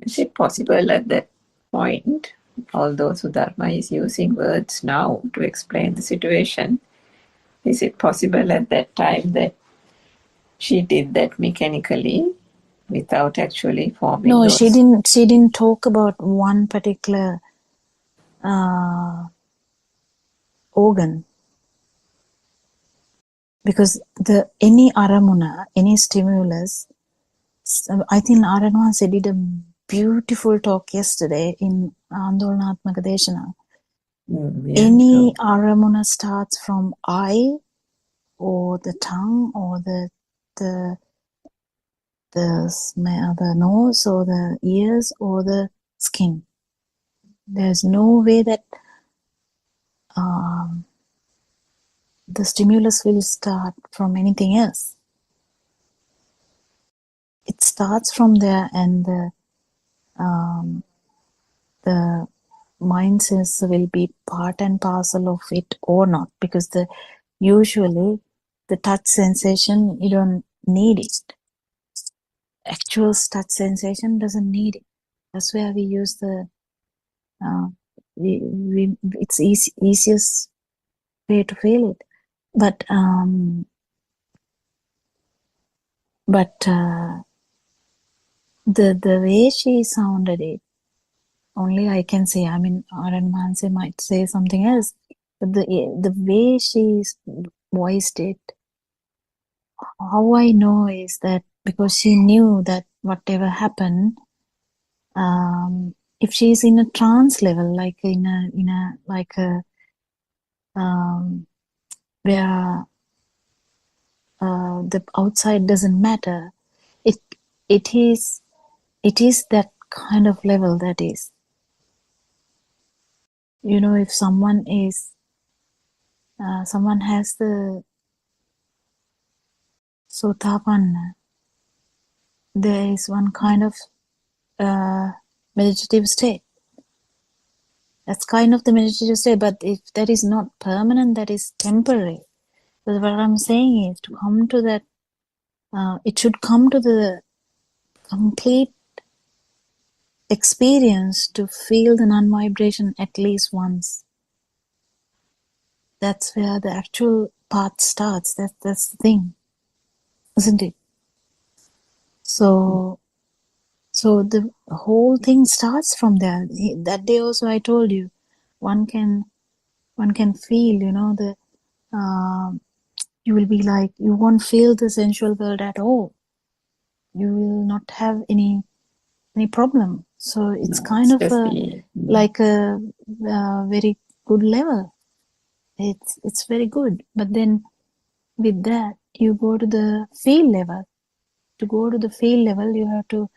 Is it possible at that point, although Sudharma is using words now to explain the situation, is it possible at that time that she did that mechanically without actually forming No, she those? didn't talk about one particular organ, because any aramuna, any stimulus, I think Aranwan did a beautiful talk yesterday in Andolnatmaka Deshana. Yeah, Any true. aramuna starts from eye or the tongue or the smell, the nose or the ears or the skin. There's no way that the stimulus will start from anything else. It starts from there, and the mind sense will be part and parcel of it or not, because usually the touch sensation, you don't need it. Actual touch sensation doesn't need it. That's where we use the it's easiest way to feel it. But the way she sounded it, only I can say. I mean, Aran Manse might say something else, but the way she voiced it, how I know is that because she knew that whatever happened, if she's in a trance level, like in a like a where the outside doesn't matter, it is that kind of level. That is, if someone has the Sotapanna, there is one kind of meditative state. That's kind of the meditative state, but if that is not permanent, that is temporary. But what I'm saying is to come to that, it should come to the complete experience to feel the non-vibration at least once. That's where the actual path starts. That's the thing, isn't it? So the whole thing starts from there. That day also I told you, one can feel, you will be like, you won't feel the sensual world at all. You will not have any problem. So it's kind of like a very good level. It's very good. But then with that, you go to the feel level. To go to the feel level, you have to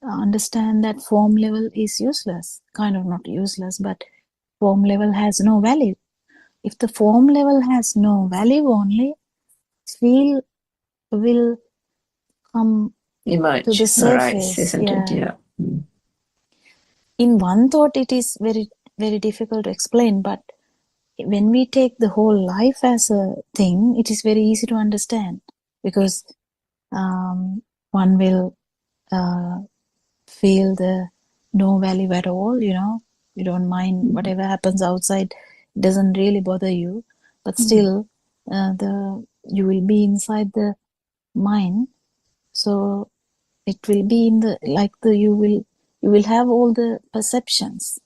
understand that form level is useless. Kind of not useless, but form level has no value. If the form level has no value, only feel will come Emerge, to the surface. arise, isn't it? Yeah. In one thought, it is very, very difficult to explain, but when we take the whole life as a thing, it is very easy to understand, because one will feel the no value at all. You don't mind whatever happens outside, it doesn't really bother you, but still you will be inside the mind, so it will be in the you will have all the perceptions.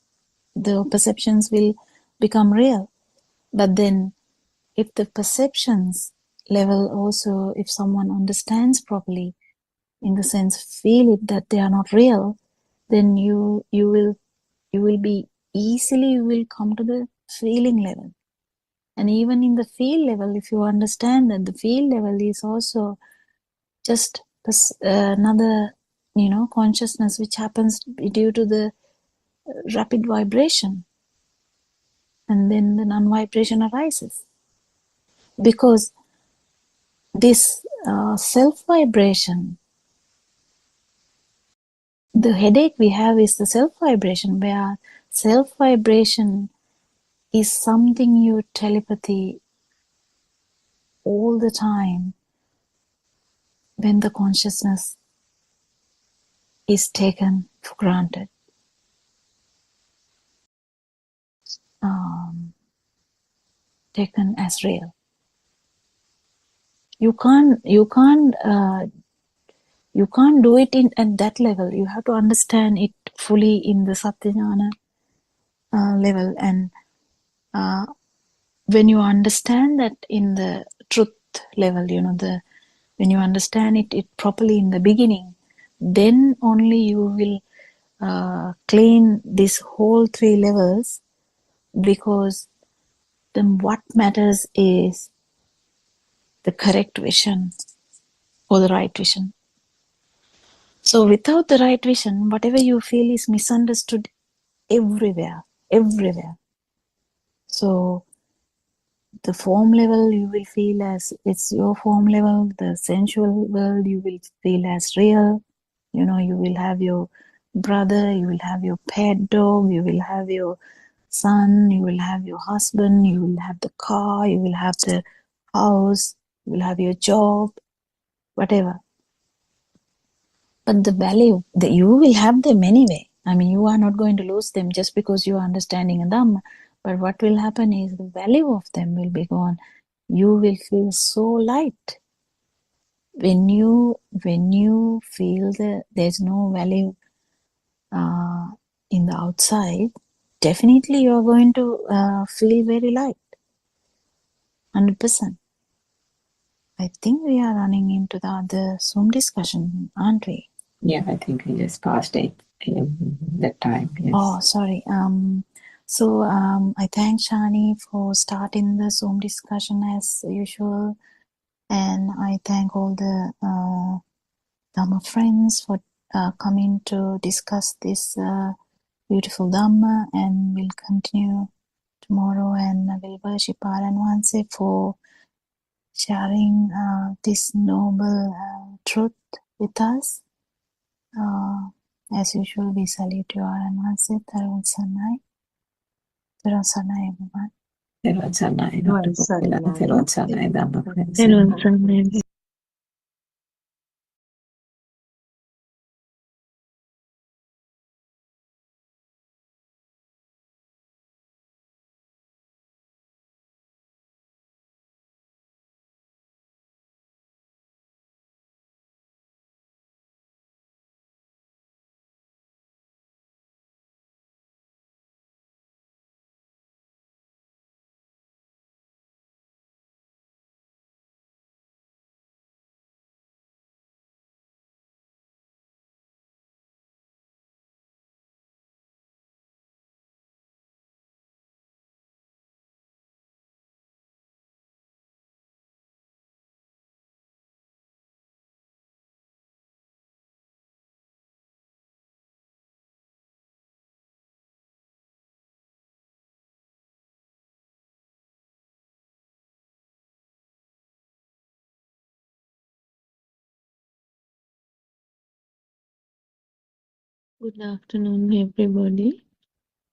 The perceptions will become real. But then if the perceptions level also, if someone understands properly, in the sense feel it that they are not real, then you will be easily, you will come to the feeling level. And even in the feel level, if you understand that the feel level is also just another consciousness which happens due to the rapid vibration, and then the non-vibration arises, because this self-vibration, the headache we have is the self-vibration, where self-vibration is something you telepathy all the time when the consciousness is taken for granted. Taken as real. You can't do it at that level. You have to understand it fully in the Satyajnana level. And when you understand that in the truth level, when you understand it properly in the beginning, then only you will clean these whole three levels because then what matters is the correct vision or the right vision. So without the right vision, whatever you feel is misunderstood everywhere. So the form level you will feel as it's your form level, the sensual world you will feel as real. You know, you will have your brother, you will have your pet dog, you will have your son, you will have your husband, you will have the car, you will have the house, you will have your job, whatever. But the value that you will have them anyway. I mean, you are not going to lose them just because you are understanding a Dhamma. But what will happen is the value of them will be gone. You will feel so light when you feel that there's no value in the outside. Definitely, you are going to feel very light, 100%. I think we are running into the other Zoom discussion, aren't we? Yeah, I think we just passed it that time. Yes. Oh, sorry. So I thank Shani for starting the Zoom discussion as usual, and I thank all the Dhamma friends for coming to discuss this beautiful Dhamma, and we'll continue tomorrow, and we'll worship Aran Wanse for sharing this noble truth with us. As usual, we salute you, Aran Wanse, Tharun Sanai. Tharun Sanai, everyone. Therwan Sarnai, Dr. Kokila. Therwan Sarnai, Dhamma friends. තෙරුවන් සරණයි. Good afternoon, everybody.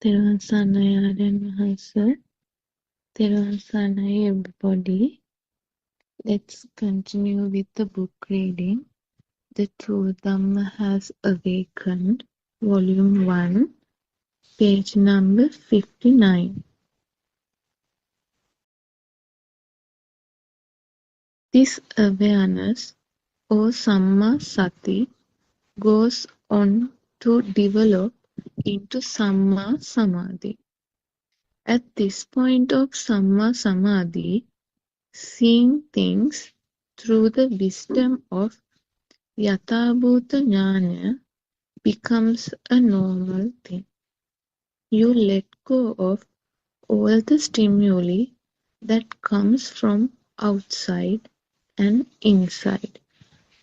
තෙරුවන් සරණයි ආරයන් වහන්සේ. තෙරුවන් සරණයි, everybody. Let's continue with the book reading. The True Dhamma Has Awakened, Volume 1, page number 59. This awareness, or Samma Sati, goes on to develop into Samma Samadhi. At this point of Samma Samadhi, seeing things through the wisdom of Yathabhuta Jnana becomes a normal thing. You let go of all the stimuli that comes from outside and inside.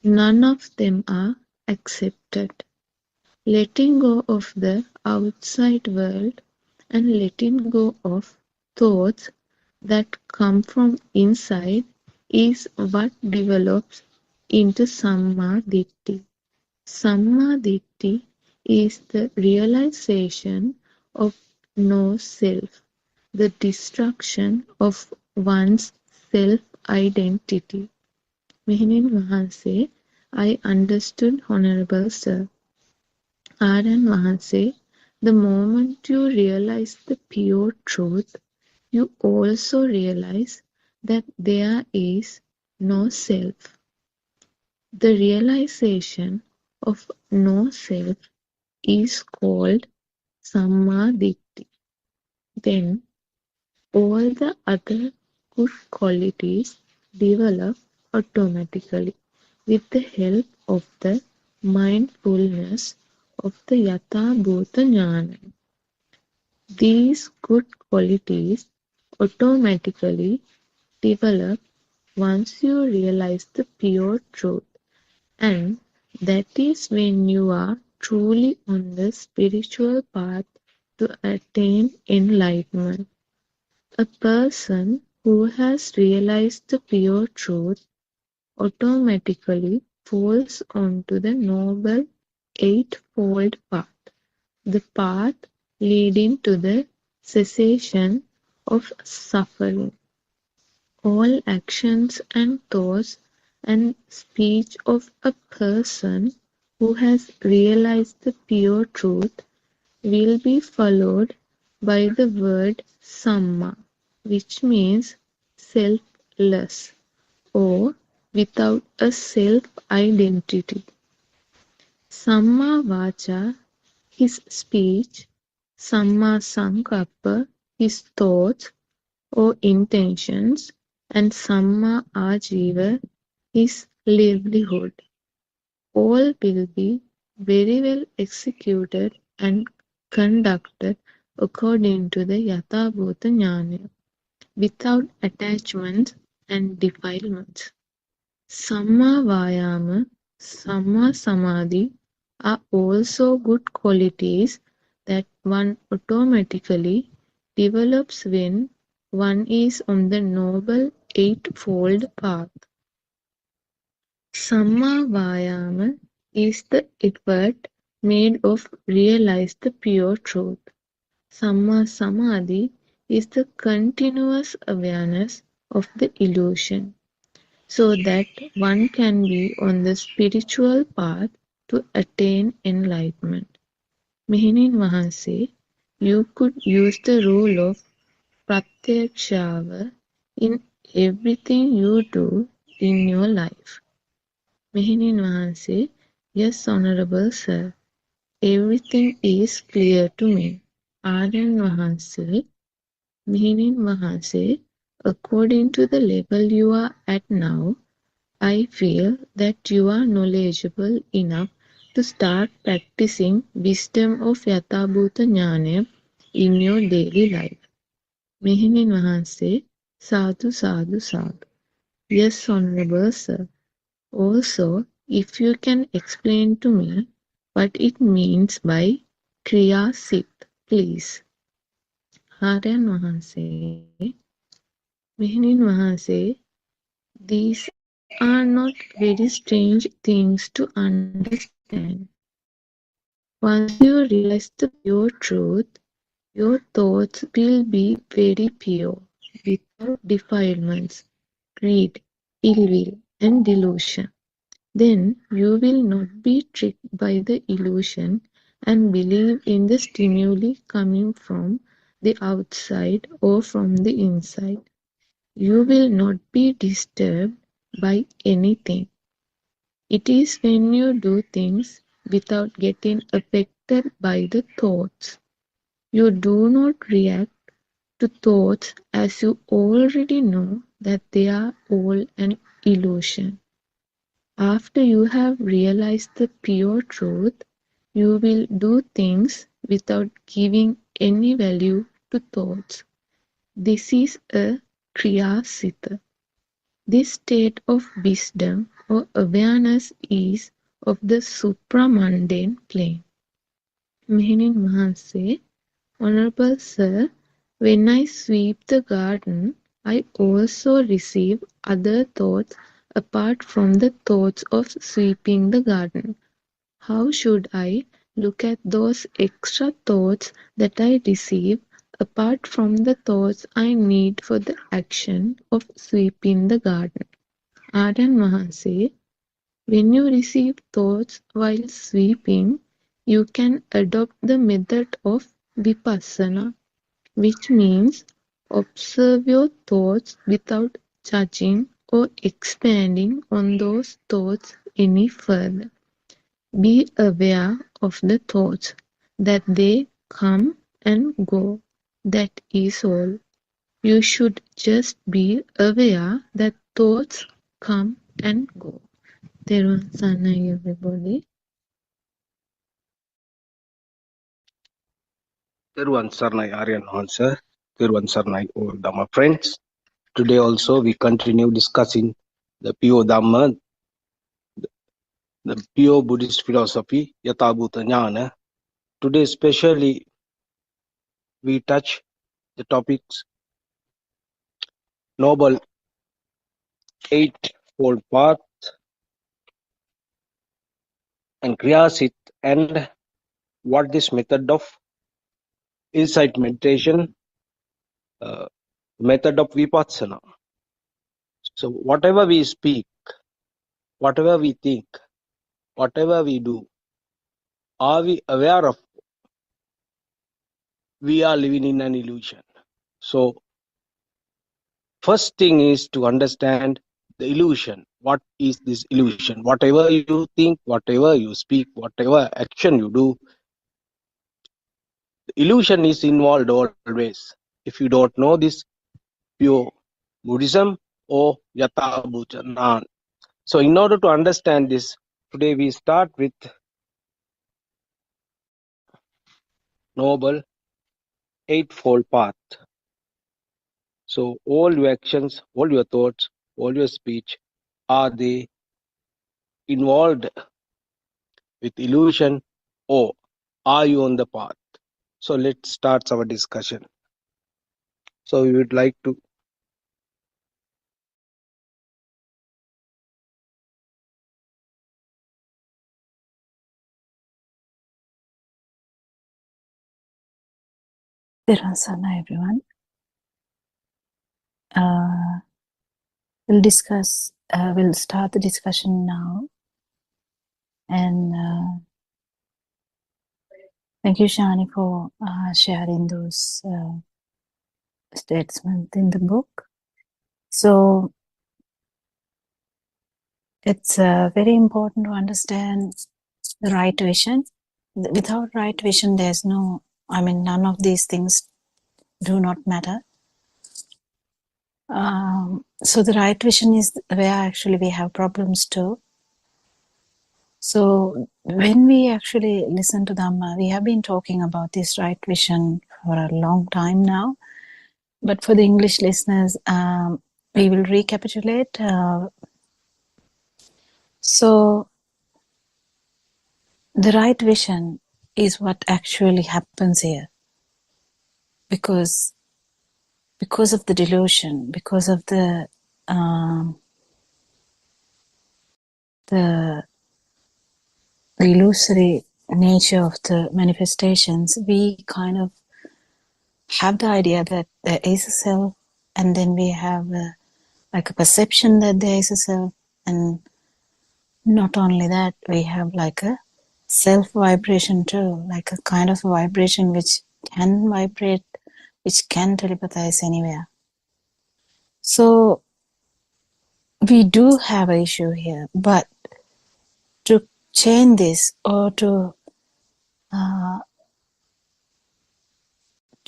None of them are accepted. Letting go of the outside world and letting go of thoughts that come from inside is what develops into Samma Ditti. Samma Ditti is the realization of no self, the destruction of one's self-identity. Mehenin Wahanse, I understood, Honorable Sir. Aran Wahanse, the moment you realize the pure truth, you also realize that there is no self. The realization of no self is called Samma Ditti. Then all the other good qualities develop automatically with the help of the mindfulness of the Yathabhuta Jnana. These good qualities automatically develop once you realize the pure truth, and that is when you are truly on the spiritual path to attain enlightenment. A person who has realized the pure truth automatically falls onto the noble eightfold path, the path leading to the cessation of suffering. All actions and thoughts and speech of a person who has realized the pure truth will be followed by the word Samma, which means selfless or without a self-identity. Samma Vacha, his speech; Samma Sankappa, his thoughts or intentions; and Samma Ajiva, his livelihood. All will be very well executed and conducted according to the Yathabhuta Jnana, without attachments and defilements. Samma Vayama, Samma Samadhi are also good qualities that one automatically develops when one is on the noble eightfold path. Samma Vayama is the effort made of realize the pure truth. Samma Samadhi is the continuous awareness of the illusion, so that one can be on the spiritual path to attain enlightenment. Meaning Mahanse, you could use the rule of Pratyakshava in everything you do in your life. Meaning Mahanse, yes, Honorable Sir, everything is clear to me. Aryan Mahanse, meaning Mahanse, according to the level you are at now, I feel that you are knowledgeable enough to start practicing wisdom of Yathabhuta Jnana in your daily life. Meaning Mahanse, sadhu, sadhu, sadhu. Yes, Honorable Sir. Also, if you can explain to me what it means by Kriya Sit, please. Aryan Mahanse, Meaning Mahanse, these are not very strange things to understand. Once you realize the pure truth, your thoughts will be very pure, without defilements, greed, ill will, and delusion. Then you will not be tricked by the illusion and believe in the stimuli coming from the outside or from the inside. You will not be disturbed by anything. It is when you do things without getting affected by the thoughts. You do not react to thoughts as you already know that they are all an illusion. After you have realized the pure truth, you will do things without giving any value to thoughts. This is a Kriyasita. This state of wisdom or awareness is of the supramundane plane. Meaning Mahanse, Honorable Sir, when I sweep the garden, I also receive other thoughts apart from the thoughts of sweeping the garden. How should I look at those extra thoughts that I receive apart from the thoughts I need for the action of sweeping the garden? Aryan Mahanse, when you receive thoughts while sweeping, you can adopt the method of vipassana, which means observe your thoughts without judging or expanding on those thoughts any further. Be aware of the thoughts, that they come and go. That is all. You should just be aware that thoughts come and go. Therun Sanai, everybody. Teruvan Sarnai Aryan answer. Thirvan Sarnai, all Dhamma friends. Today also we continue discussing the pure Dhamma, the pure Buddhist philosophy, Yathabhuta Jnana. Today especially we touch the topics Noble Eightfold Path and Kriyasit, and what this method of insight meditation, method of Vipassana. So whatever we speak, whatever we think, whatever we do, are we aware of we are living in an illusion? So first thing is to understand the illusion. What is this illusion? Whatever you think, whatever you speak, whatever action you do, the illusion is involved always. If you don't know this pure Buddhism or Yatha Bhujanan. So in order to understand this, today we start with Noble Eightfold Path. So all your actions, all your thoughts, all your speech, are they involved with illusion or are you on the path? So let's start our discussion. So we would like to Thirvan Sarnai, everyone. We'll start the discussion now. And thank you, Shani, for sharing those statements in the book. So it's very important to understand the right vision. Without right vision, there's no, none of these things do not matter. So the right vision is where actually we have problems too. So when we actually listen to Dhamma, we have been talking about this right vision for a long time now. But for the English listeners, we will recapitulate. So the right vision is what actually happens here. Because of the delusion, because of the illusory nature of the manifestations, we kind of have the idea that there is a self, and then we have like a perception that there is a self, and not only that, we have like a self vibration too, like a kind of a vibration which can vibrate, which can telepathize anywhere. So we do have an issue here, but to change this or to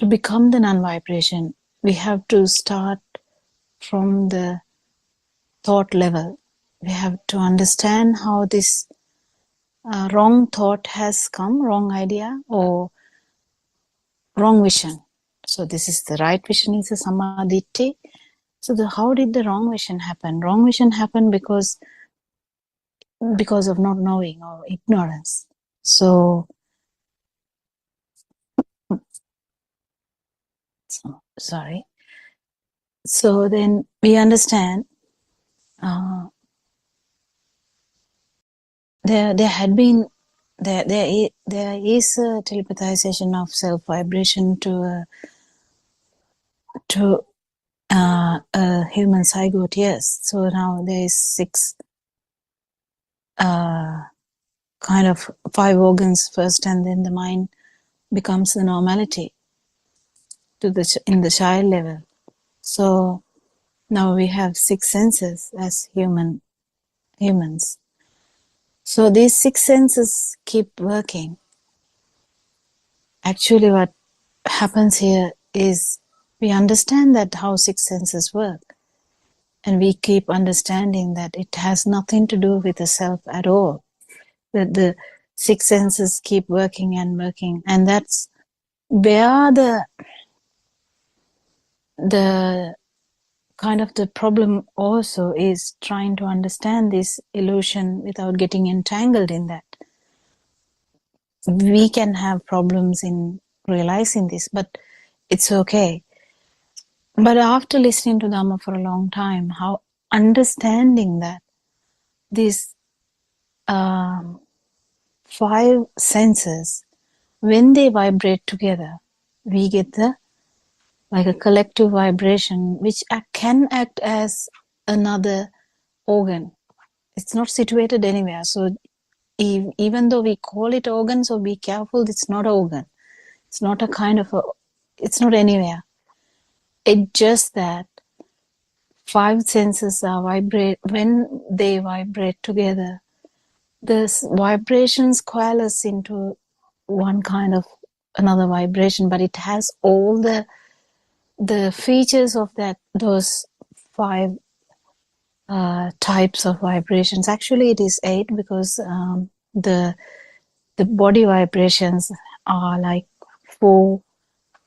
become the non-vibration, we have to start from the thought level. We have to understand how this wrong thought has come, wrong idea or wrong vision. So this is the right vision, is a samadhi. So how did the wrong vision happen? Wrong vision happened because of not knowing or ignorance. So sorry. So then we understand there is a telepathization of self vibration to a human zygote. Yes. So now there is 6 kind of 5 organs first, and then the mind becomes the normality in the child level. So now we have 6 senses as humans. So these 6 senses keep working. Actually, what happens here is we understand that how 6 senses work, and we keep understanding that it has nothing to do with the self at all. That the 6 senses keep working and working, and that's where the the kind of the problem also is trying to understand this illusion without getting entangled in that. We can have problems in realizing this, but it's okay. But after listening to Dhamma for a long time, how understanding that these 5 senses, when they vibrate together, we get the like a collective vibration which can act as another organ. It's not situated anywhere. So even though we call it organ, so be careful, it's not an organ. It's not a kind of a, it's not anywhere. It's just that 5 senses are vibrate, when they vibrate together, the vibrations coalesce into one kind of another vibration, but it has all the features of that, those 5 types of vibrations. Actually, it is 8 because the body vibrations are like 4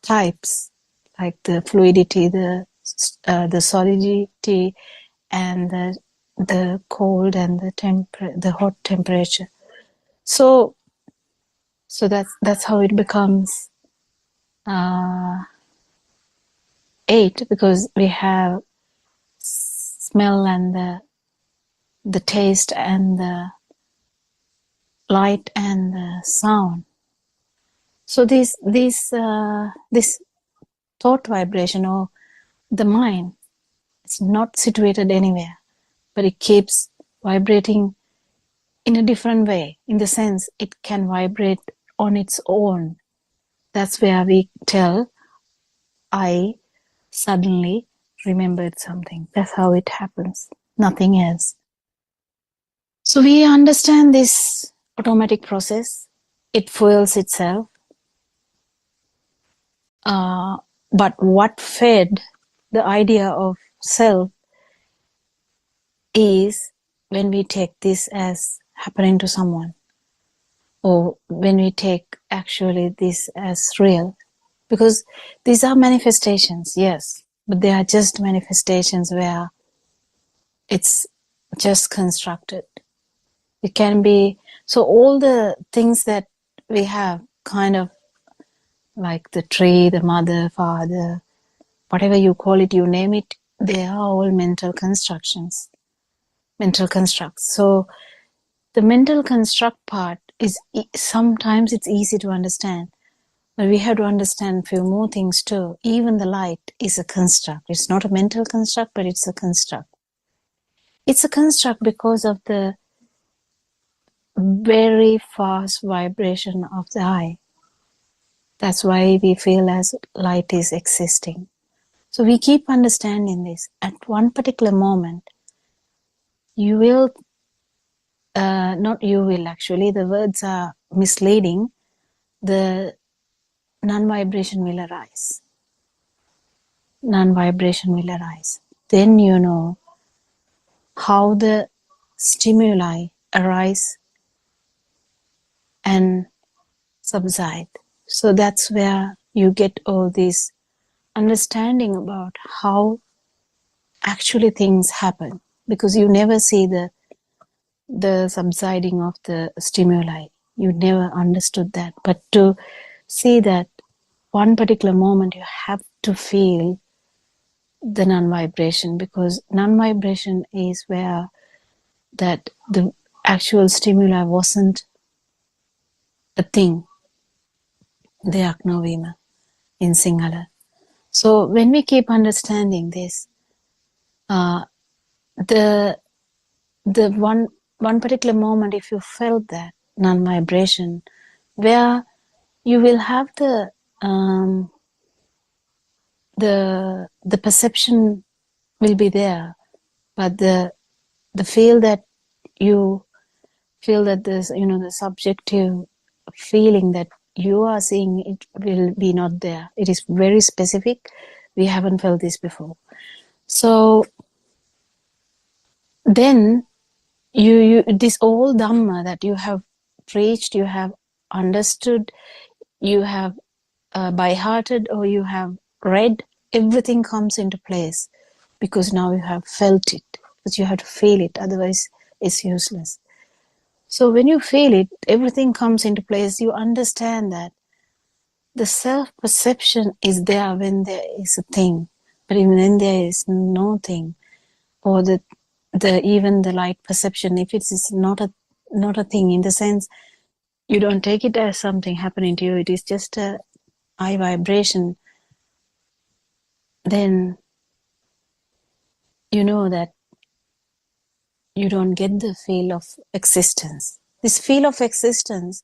types, like the fluidity, the solidity, and the cold and the hot temperature. So that's how it becomes 8, because we have smell and the taste and the light and the sound. So this thought vibration or the mind, it's not situated anywhere, but it keeps vibrating in a different way, in the sense it can vibrate on its own. That's where we tell, I suddenly remembered something. That's how it happens, nothing else. So we understand this automatic process. It fuels itself. But what fed the idea of self is when we take this as happening to someone, or when we take actually this as real. Because these are manifestations, yes, but they are just manifestations where it's just constructed. It can be, so all the things that we have, kind of like the tree, the mother, father, whatever you call it, you name it, they are all mental constructions, mental constructs. So the mental construct part is sometimes it's easy to understand, but we have to understand a few more things too. Even the light is a construct. It's not a mental construct, but it's a construct. It's a construct because of the very fast vibration of the eye. That's why we feel as light is existing. So we keep understanding this. At one particular moment, you will, not you will actually, the words are misleading, the non-vibration will arise. Non-vibration will arise. Then you know how the stimuli arise and subside. So that's where you get all this understanding about how actually things happen, because you never see the subsiding of the stimuli. You never understood that. But to see that one particular moment, you have to feel the non-vibration, because non-vibration is where that the actual stimuli wasn't a thing, deyak novima in Sinhala. So when we keep understanding this, the one particular moment, if you felt that non-vibration, where you will have the perception will be there, but the feel that you feel that there's, the subjective feeling that you are seeing, it will be not there. It is very specific. We haven't felt this before. So then you this all Dhamma that you have preached, you have understood, you have by hearted, or you have read everything comes into place because now you have felt it, because you have to feel it, otherwise it's useless. So when you feel it, everything comes into place. You understand that the self-perception is there when there is a thing, but even when there is no thing, or the even the light perception, if it is not a thing, in the sense you don't take it as something happening to you, it is just a high vibration, then you know that you don't get the feel of existence. This feel of existence,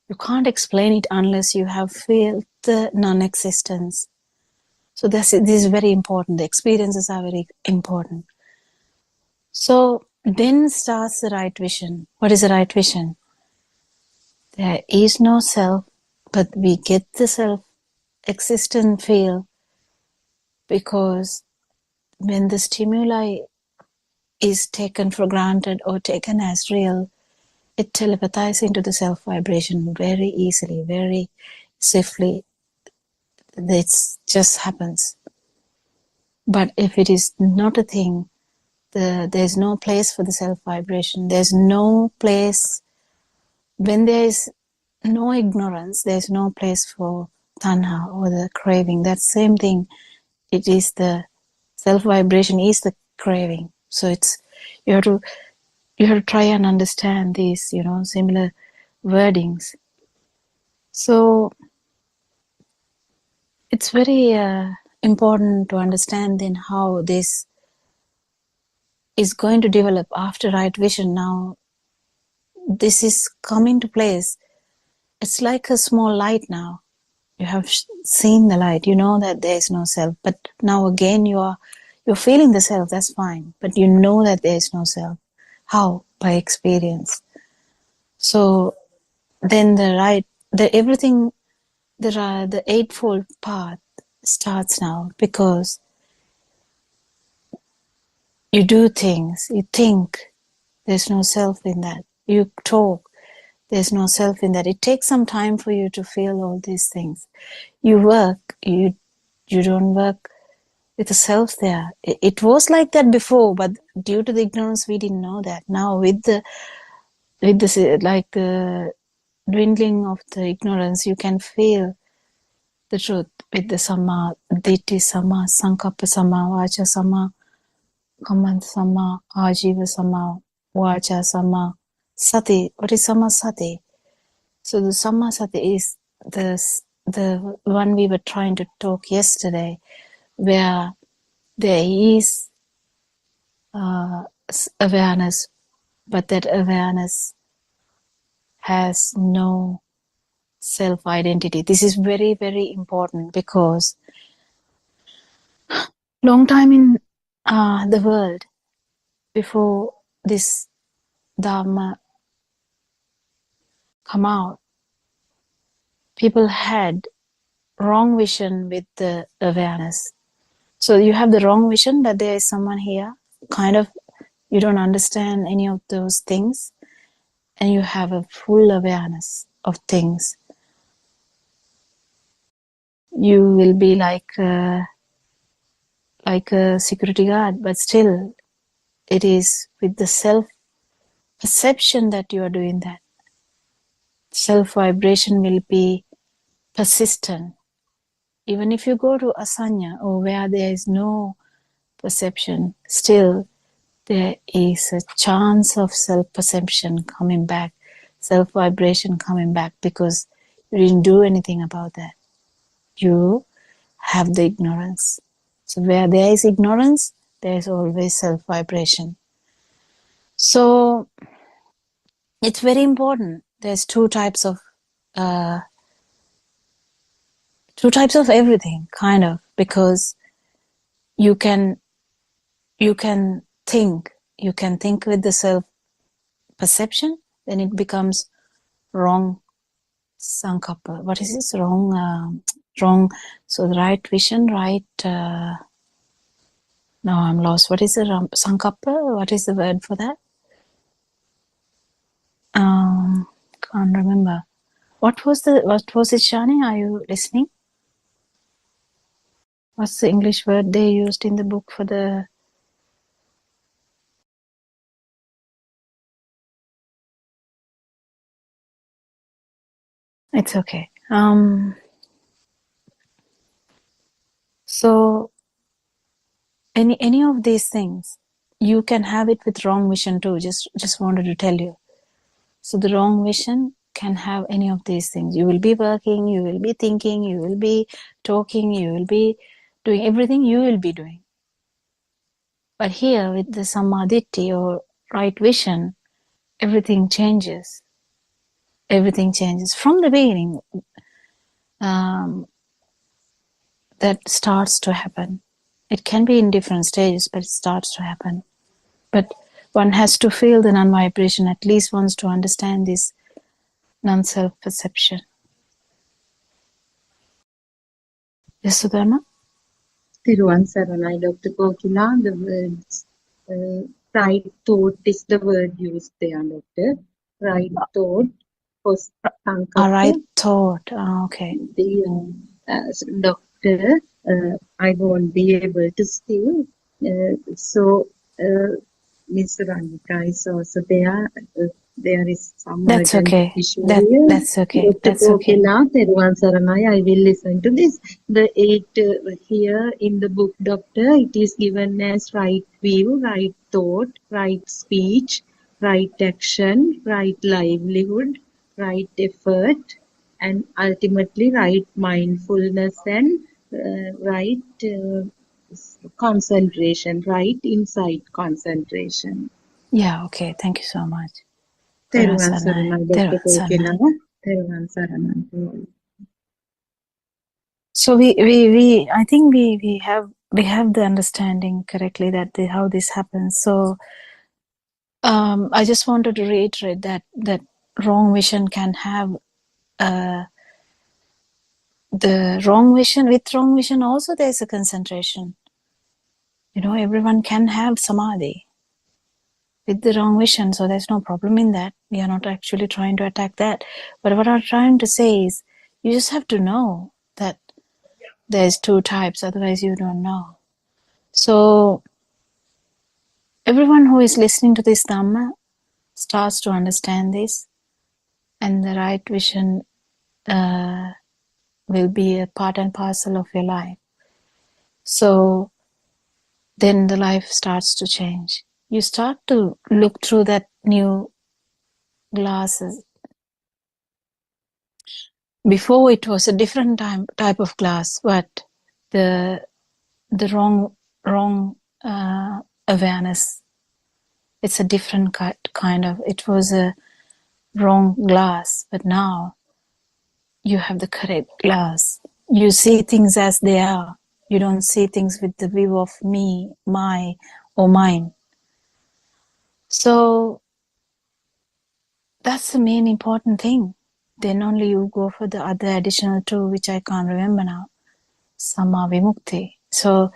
you can't explain it unless you have felt the non-existence. So this is very important. The experiences are very important. So then starts the right vision. What is the right vision? There is no self, but we get the self-existent feel because when the stimuli is taken for granted or taken as real, it telepathizes into the self vibration very easily, very swiftly. It just happens. But if it is not a thing, there's no place for the self vibration. There's no place when there is no ignorance. There's no place for tanha or the craving. That same thing. It is the self vibration is the craving. So it's you have to try and understand these, similar wordings. So it's very important to understand then how this is going to develop after right vision. Now this is coming to place. It's like a small light now. You have seen the light. You know that there is no self. But now again you're feeling the self. That's fine. But you know that there is no self. How? By experience. So then the eightfold path starts now, because you do things, you think, there's no self in that. You talk, there's no self in that. It takes some time for you to feel all these things. You work, you don't work with the self there. It was like that before, but due to the ignorance, we didn't know that. Now with the dwindling of the ignorance, you can feel the truth with the Samma Ditti, Samma Sankappa, Samma Vacha, Samma Kamanta, Samma Ajiva, Samma Vacha, Samma Sati. What is Samma Sati? So the Samma Sati is the one we were trying to talk yesterday, where there is awareness, but that awareness has no self-identity. This is very, very important, because long time in the world, before this Dharma come out, people had wrong vision with the awareness. So you have the wrong vision that there is someone here, kind of, you don't understand any of those things, and you have a full awareness of things. You will be like a security guard, but still it is with the self-perception that you are doing that. Self-vibration will be persistent. Even if you go to asanya, or where there is no perception, still there is a chance of self-perception coming back, self-vibration coming back, because you didn't do anything about that. You have the ignorance. So where there is ignorance, there is always self-vibration. So it's very important. There's two types of everything, kind of, because you can think with the self-perception, then it becomes wrong sankappa. What is this? Wrong. So the right vision, right. Now I'm lost. What is the sankappa? What is the word for that? Can't remember. What was it, Shani? Are you listening? What's the English word they used in the book for the... It's okay. So any of these things, you can have it with wrong vision too. Just wanted to tell you. So the wrong vision can have any of these things. You will be working, you will be thinking, you will be talking, you will be doing everything you will be doing. But here with the samadhi or right vision, everything changes. Everything changes from the beginning. That starts to happen. It can be in different stages, but it starts to happen. But one has to feel the non-vibration at least once to understand this non-self perception. Yes, Sudharma? Thiruvan Saranai, Dr. Kokila, the words right thought is the word used there, Doctor. Right thought, post All right, sankappa. thought. Okay. Doctor, I won't be able to still. So, Mr. Ranika is also there. There is some That's urgent okay. issue here. That's okay. Dr. That's okay. Kokila, Theruvan Saranai, I will listen to this. The 8 here in the book, Doctor, it is given as right view, right thought, right speech, right action, right livelihood, right effort, and ultimately right mindfulness and right concentration, right insight concentration. Yeah, okay. Thank you so much. Theruvan Saranai, Dr. Theruvan Kokila. Saranai. Theruvan Saranai to all. So we I think we have the understanding correctly that how this happens. So I just wanted to reiterate that wrong vision can have the wrong vision. With wrong vision also there's a concentration. You know, everyone can have samadhi with the wrong vision, so there's no problem in that. We are not actually trying to attack that. But what I'm trying to say is you just have to know that there's two types, otherwise you don't know. So everyone who is listening to this Dhamma starts to understand this, and the right vision will be a part and parcel of your life. So then the life starts to change. You start to look through that new glasses. Before it was a different type of glass, but the wrong awareness. It's a different kind of. It was a wrong glass, but now you have the correct glass. You see things as they are. You don't see things with the view of me, my, or mine. So that's the main important thing. Then only you go for the other additional two, which I can't remember now. Sama Vimukti. So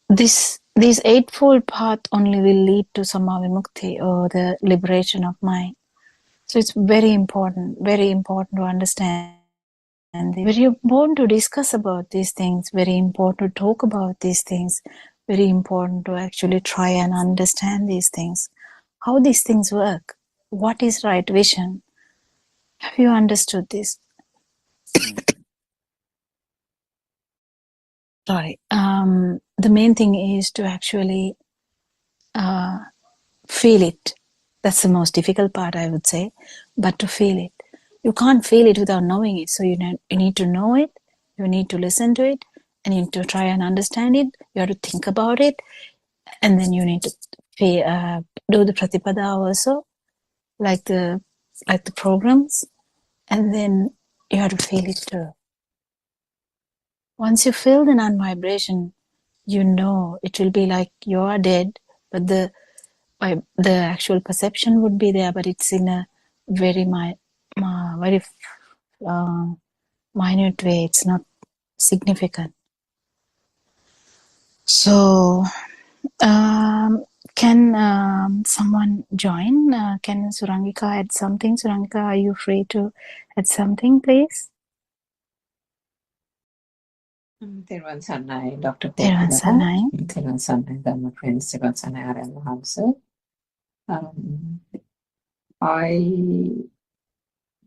this eightfold path only will lead to Sama Vimukti, or the liberation of mind. So it's very important to understand. Very important to discuss about these things, very important to talk about these things, very important to actually try and understand these things. How these things work. What is right vision? Have you understood this? Sorry. The main thing is to actually feel it. That's the most difficult part, I would say, but to feel it. You can't feel it without knowing it. So you need to know it, you need to listen to it, and you need to try and understand it. You have to think about it, and then you need to do the pratipada also, like the programs, and then you have to feel it too. Once you feel the non-vibration, you know it will be like you are dead, but the actual perception would be there, but it's in a very minute way. It's not significant. So can someone join? Can Surangika add something? Surangika, are you free to add something, please? තෙරුවන් සරණයි Dr. තෙරුවන් කෝකිලා. සරණයි. තෙරුවන් සරණයි ධර්ම friends. තෙරුවන් සරණයි ආරයන් වහන්සේ.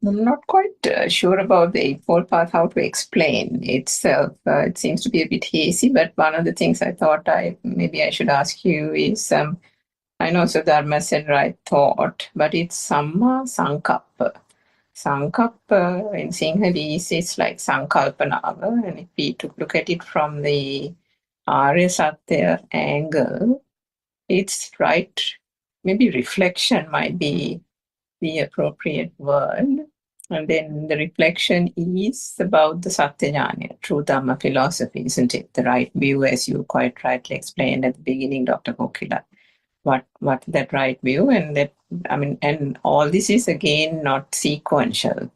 I'm not quite sure about the Eightfold Path, how to explain itself. It seems to be a bit hazy, but one of the things I thought maybe I should ask you is, I know Dharma said right thought, but it's Samma Sankappa. Sankappa in Sinhalese is like Sankalpanava, and if we look at it from the Arya Satya angle, it's right, maybe reflection might be the appropriate word. And then the reflection is about the Satyajnana, true Dhamma philosophy, isn't it? The right view, as you quite rightly explained at the beginning, Dr. Kokila. What that right view, and that, I mean, and all this is again not sequential,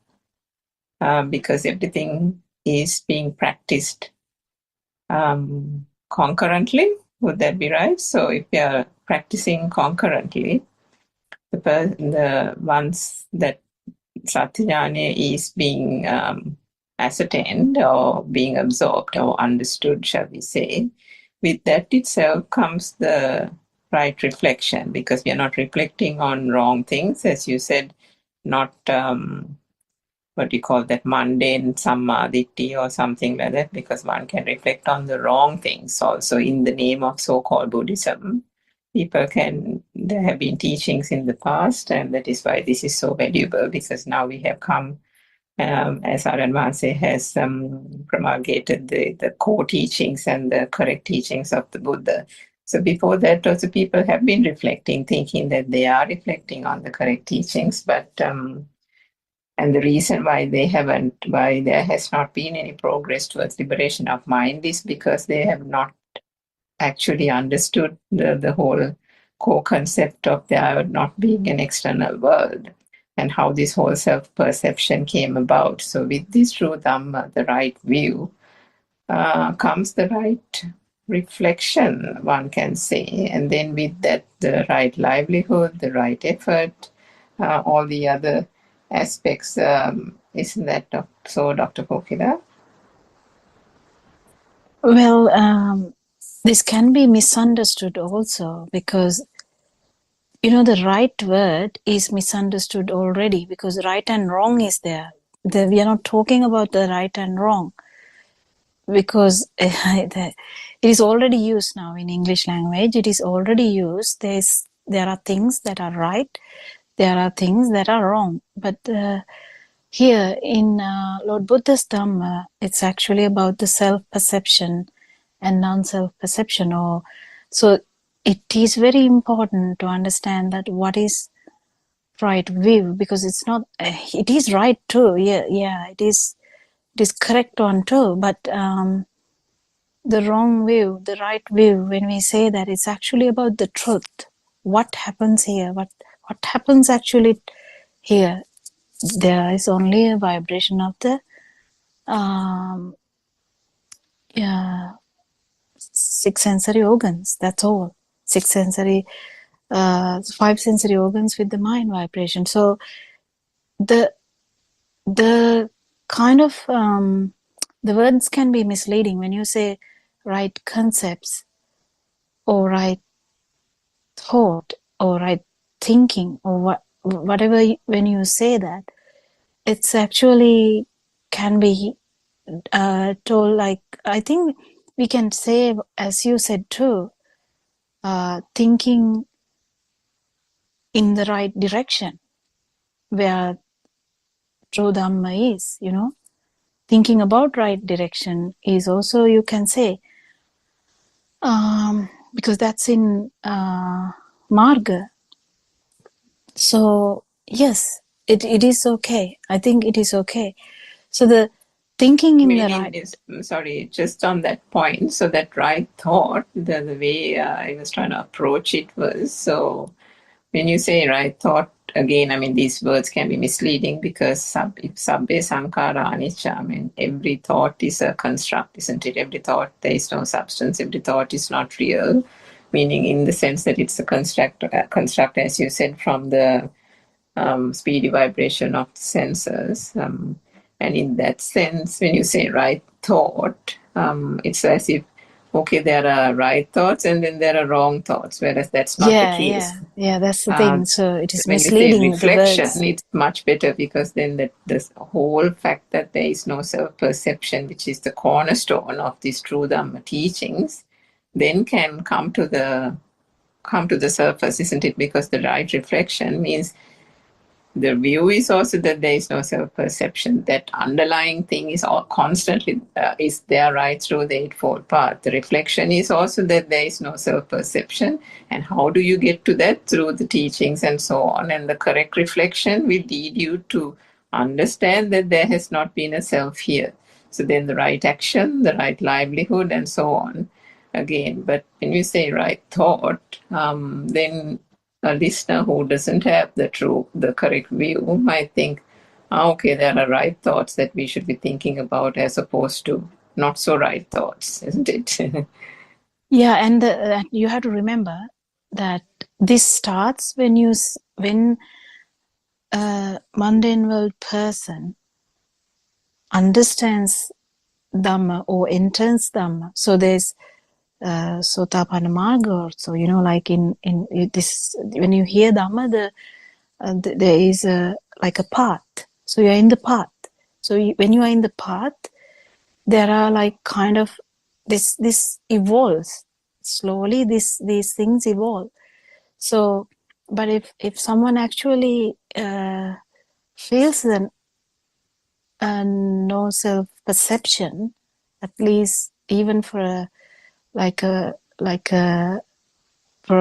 because everything is being practiced concurrently. Would that be right? So if we are practicing concurrently, the ones that Satyajnana is being ascertained or being absorbed or understood, shall we say, with that itself comes the right reflection, because we are not reflecting on wrong things, as you said, not what you call that mundane sammaditthi or something like that, because one can reflect on the wrong things also in the name of so-called Buddhism. There have been teachings in the past, and that is why this is so valuable, because now we have come, as Aryan Vahse has promulgated the core teachings and the correct teachings of the Buddha. So before that, also people have been reflecting, thinking that they are reflecting on the correct teachings, but and the reason why there has not been any progress towards liberation of mind is because they have not actually understood the whole core concept of there not being an external world, and how this whole self-perception came about. So with this true Dhamma, the right view, comes the right reflection, one can say, and then with that the right livelihood, the right effort, all the other aspects. Isn't that so, Dr. Kokila? Well, this can be misunderstood also, because the right word is misunderstood already, because right and wrong is there. We are not talking about the right and wrong, because it is already used now in English language. It is already used. There are things that are right, there are things that are wrong, but here in Lord Buddha's Dhamma, it's actually about the self-perception and non-self-perception. So it is very important to understand that what is right view, because it's not, it is right too, yeah, it is correct one too, but the wrong view, the right view, when we say that, it's actually about the truth. What happens here? What happens actually here? There is only a vibration of the six sensory organs, that's all. Five sensory organs with the mind vibration. So the kind of the words can be misleading when you say right concepts or right thought or right thinking or whatever. When you say that, it's actually can be told like, I think we can say, as you said too, thinking in the right direction, where true Dhamma is, thinking about right direction is also, you can say, because that's in Marga. So yes, it is okay. I think it is okay. So the thinking in the right... Sorry, just on that point, so that right thought, the way I was trying to approach it was, so when you say right thought, again, I mean, these words can be misleading, because sabbe sankhara anicca, I mean, every thought is a construct, isn't it? Every thought, there is no substance. Every thought is not real, meaning in the sense that it's a construct, as you said, from the speedy vibration of the senses. And in that sense, when you say right thought, it's as if, okay, there are right thoughts and then there are wrong thoughts, whereas that's not the case. That's the thing. So it is When you say misleading, the reflection, words. it's much better, because then this whole fact that there is no self-perception, which is the cornerstone of these true Dhamma teachings, then can come to the surface, isn't it? Because the right reflection means the view is also that there is no self-perception. That underlying thing is all constantly is there right through the Eightfold Path. The reflection is also that there is no self-perception. And how do you get to that? Through the teachings and so on. And the correct reflection will lead you to understand that there has not been a self here. So then the right action, the right livelihood, and so on again. But when you say right thought, then a listener who doesn't have the correct view might think, okay, there are right thoughts that we should be thinking about, as opposed to not so right thoughts, isn't it? Yeah, and you have to remember that this starts when a mundane world person understands Dhamma or enters Dhamma. So there's Sotapanna Marga also, like in this, when you hear Dhamma, there is like a path. So you're in the path. So when you are in the path, there are like kind of this evolves slowly. These things evolve. So, but if someone actually feels no self-perception, at least even for for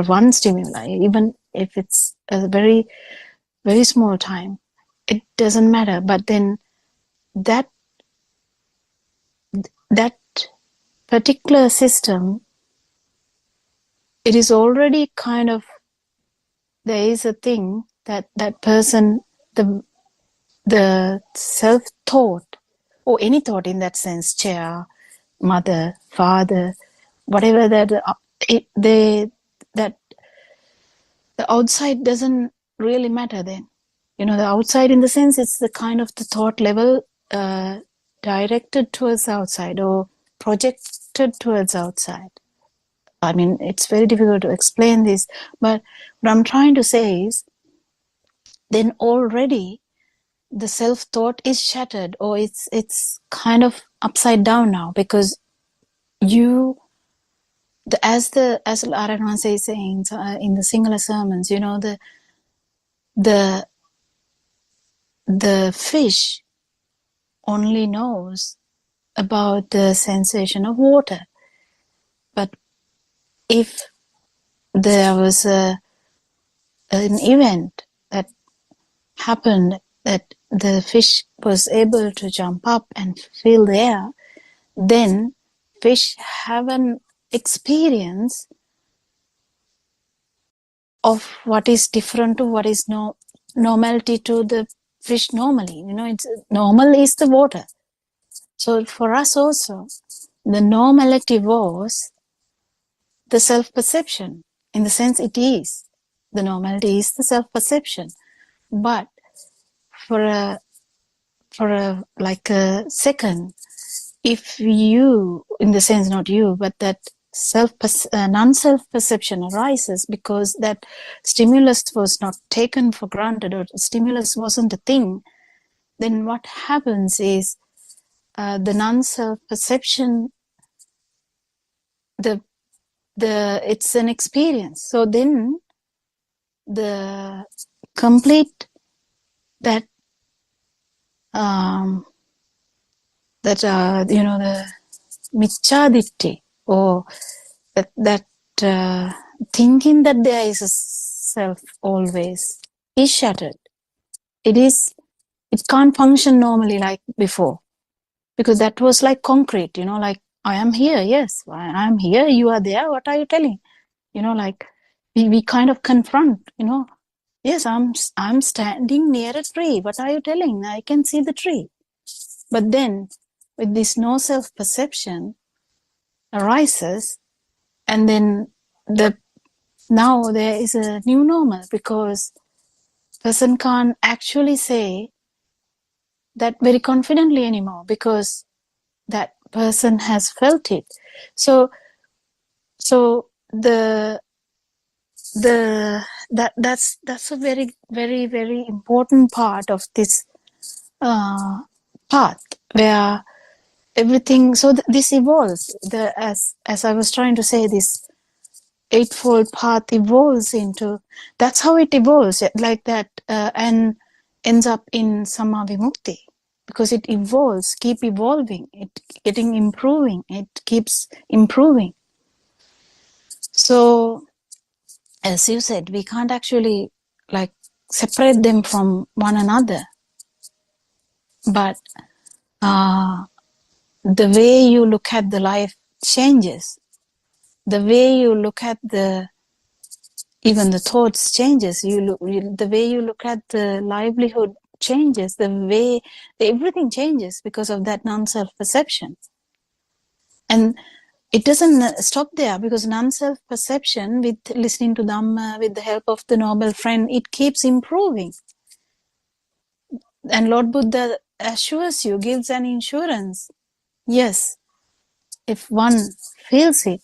one stimuli, even if it's a very, very small time, it doesn't matter. But then that particular system, it is already kind of, there is a thing that person, the self-thought, or any thought in that sense, chair, mother, father, whatever that, that the outside doesn't really matter then. The outside, in the sense, it's the kind of the thought level directed towards the outside or projected towards outside. I mean, it's very difficult to explain this, but what I'm trying to say is, then already the self-thought is shattered, or it's kind of upside down now, because as Aranwanse is saying in the Sinhala sermons, the fish only knows about the sensation of water. But if there was an event that happened, that the fish was able to jump up and feel the air, then fish have an experience of what is different to what is normality to the fish normally. It's normal is the water. So for us also, the normality was the self-perception. In the sense, it is. The normality is the self-perception. But for a second, if you, in the sense not you, but that non-self-perception arises because that stimulus was not taken for granted, or stimulus wasn't a thing, then what happens is the non-self-perception, it's an experience. So then the complete the michaditti, or that thinking that there is a self always, is shattered. It can't function normally like before, because that was like concrete, like, I am here, yes, I am here, you are there, what are you telling? Like we kind of confront, yes, I'm standing near a tree, what are you telling? I can see the tree. But then with this no self-perception arises, and then now there is a new normal, because person can't actually say that very confidently anymore, because that person has felt it. So that's a very, very, very important part of this path, where everything, so this evolves. As I was trying to say, this eightfold path evolves into, that's how it evolves, like that, and ends up in Sama Vimukti, because it evolves, keep evolving, it getting improving, it keeps improving. So as you said, we can't actually like separate them from one another, but the way you look at the life changes, the way you look at even the thoughts changes, the way you look at the livelihood changes, the way everything changes because of that non-self perception. And it doesn't stop there, because non-self perception, with listening to Dhamma, with the help of the noble friend, it keeps improving. And Lord Buddha assures you, gives an insurance. Yes, if one feels it,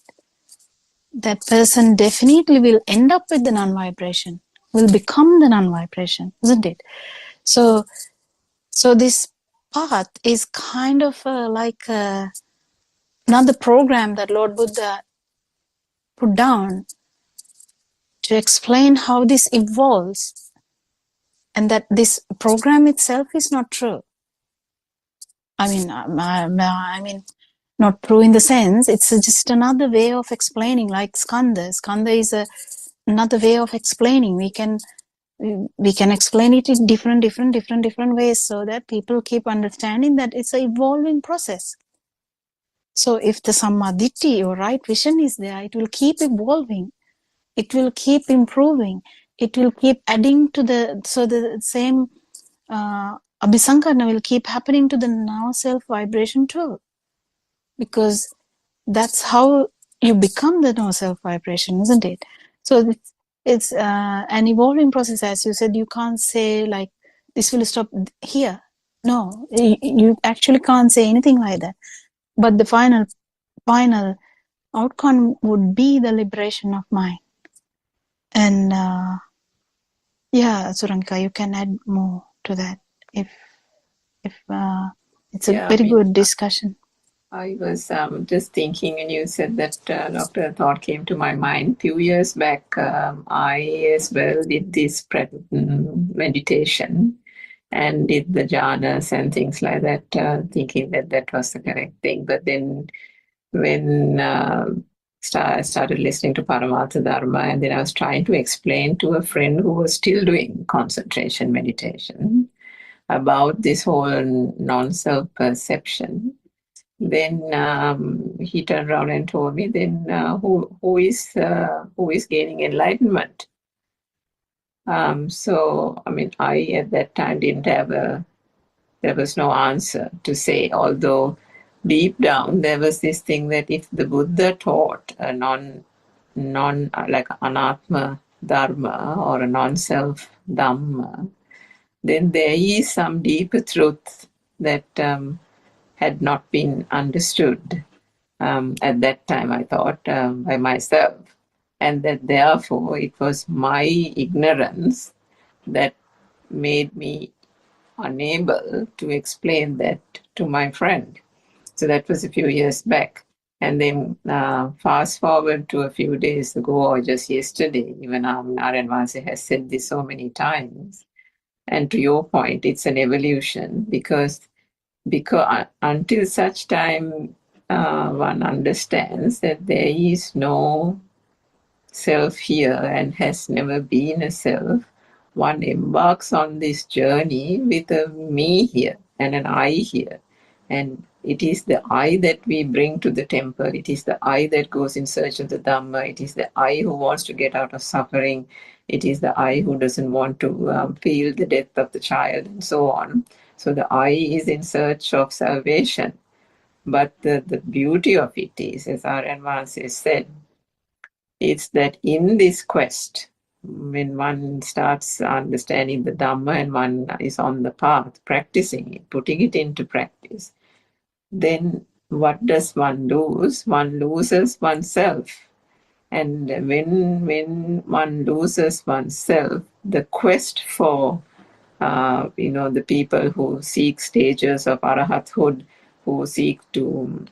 that person definitely will end up with the non-vibration, will become the non-vibration, isn't it? So this path is kind of like another program that Lord Buddha put down to explain how this evolves, and that this program itself is not true. I mean, not true in the sense, it's just another way of explaining, like skandha. Skandha is another way of explaining. We can explain it in different ways, so that people keep understanding that it's an evolving process. So if the sammaditthi or right vision is there, it will keep evolving, it will keep improving, it will keep adding to the same abhisankarana will keep happening to the now self vibration too, because that's how you become the no self vibration, isn't it? So it's an evolving process. As you said, you can't say like this will stop here. No, you actually can't say anything like that. But the final outcome would be the liberation of mind. And yeah, Suranika, you can add more to that if it's a very good discussion. I was just thinking, and you said that, Dr. Thought came to my mind. Few years back, I as well did this meditation and did the jhanas and things like that, thinking that that was the correct thing. But then when I started listening to Paramartha Dharma, and then I was trying to explain to a friend who was still doing concentration meditation about this whole non-self perception, then he turned around and told me, then who is gaining enlightenment? So I mean, I at that time didn't have there was no answer to say, although deep down there was this thing that if the Buddha taught a non like anatma dharma or a non-self dhamma, then there is some deeper truth that had not been understood at that time, I thought, by myself. And that therefore it was my ignorance that made me unable to explain that to my friend. So that was a few years back. And then fast forward to a few days ago, or just yesterday, even Narayan Vasi has said this so many times. And to your point, it's an evolution, because until such time one understands that there is no self here and has never been a self, one embarks on this journey with a me here and an I here. And it is the I that we bring to the temple. It is the I that goes in search of the Dhamma. It is the I who wants to get out of suffering. It is the I who doesn't want to feel the death of the child, and so on. So the I is in search of salvation. But the beauty of it is, as R.N. Vasi said, it's that in this quest, when one starts understanding the Dhamma and one is on the path, practicing it, putting it into practice, then what does one lose? One loses oneself. And when one loses oneself, the quest for the people who seek stages of arahathood, who seek to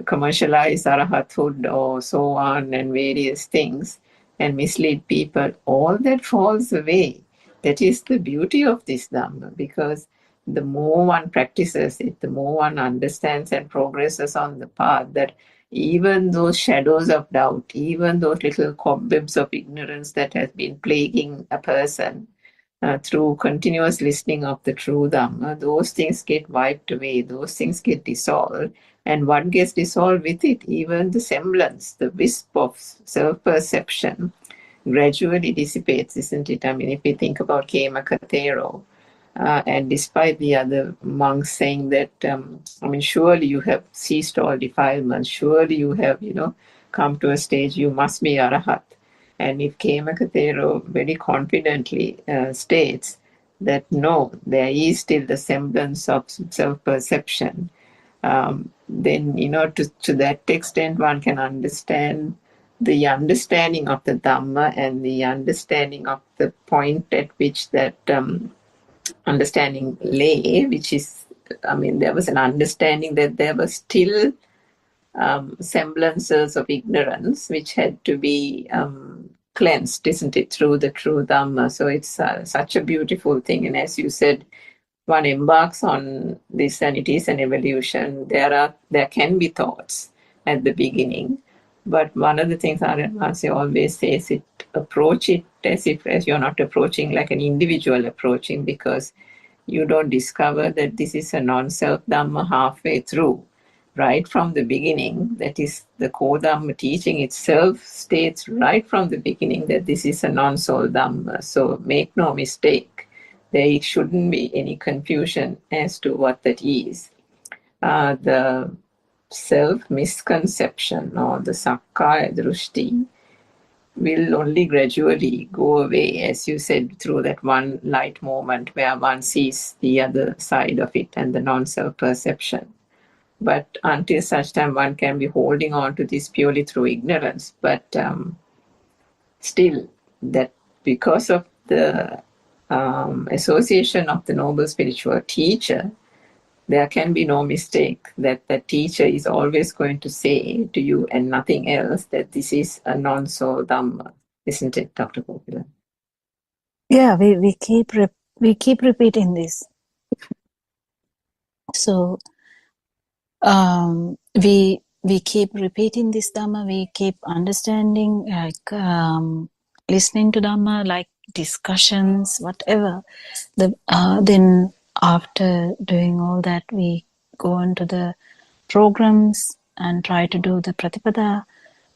commercialize arahathood or so on, and various things, and mislead people, all that falls away. That is the beauty of this Dhamma, because the more one practices it, the more one understands and progresses on the path, that even those shadows of doubt, even those little cobwebs of ignorance that has been plaguing a person, through continuous listening of the true Dhamma, those things get wiped away, those things get dissolved. And what gets dissolved with it? Even the semblance, the wisp of self-perception gradually dissipates, isn't it? I mean, if we think about Kemakatero, and despite the other monks saying that, surely you have ceased all defilements, surely you have, come to a stage, you must be Arahat. And if Kemakatero very confidently states that no, there is still the semblance of self-perception, then, to that extent one can understand the understanding of the Dhamma and the understanding of the point at which that understanding lay, which is, there was an understanding that there was still semblances of ignorance which had to be cleansed, isn't it, through the true Dhamma. So it's such a beautiful thing. And as you said, one embarks on this and it is an evolution. There can be thoughts at the beginning, but one of the things Aryan always says, approach it as you're not approaching like an individual approaching, because you don't discover that this is a non-self Dhamma halfway through. Right from the beginning, that is the core Dhamma teaching itself states right from the beginning that this is a non-soul Dhamma. So make no mistake, there shouldn't be any confusion as to what that is. The self-misconception or the sakkaya drushti will only gradually go away, as you said, through that one light moment where one sees the other side of it and the non-self perception. But until such time, one can be holding on to this purely through ignorance. But still, that because of the association of the noble spiritual teacher, there can be no mistake that the teacher is always going to say to you and nothing else that this is a non-soul Dhamma, isn't it, Dr. Gopila? Yeah, we keep repeating this. So we keep repeating this Dhamma, we keep understanding, like listening to Dhamma, like discussions, whatever. Then after doing all that, we go into the programs and try to do the Pratipada.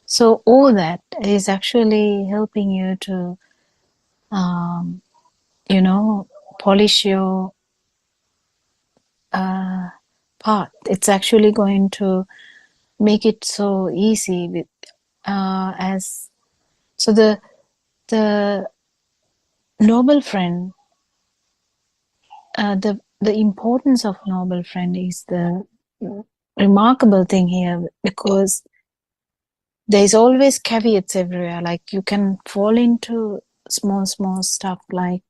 So all that is actually helping you to, polish your path. It's actually going to make it so easy with so the noble friend, the importance of noble friend is the remarkable thing here, because there's always caveats everywhere. Like you can fall into small stuff, like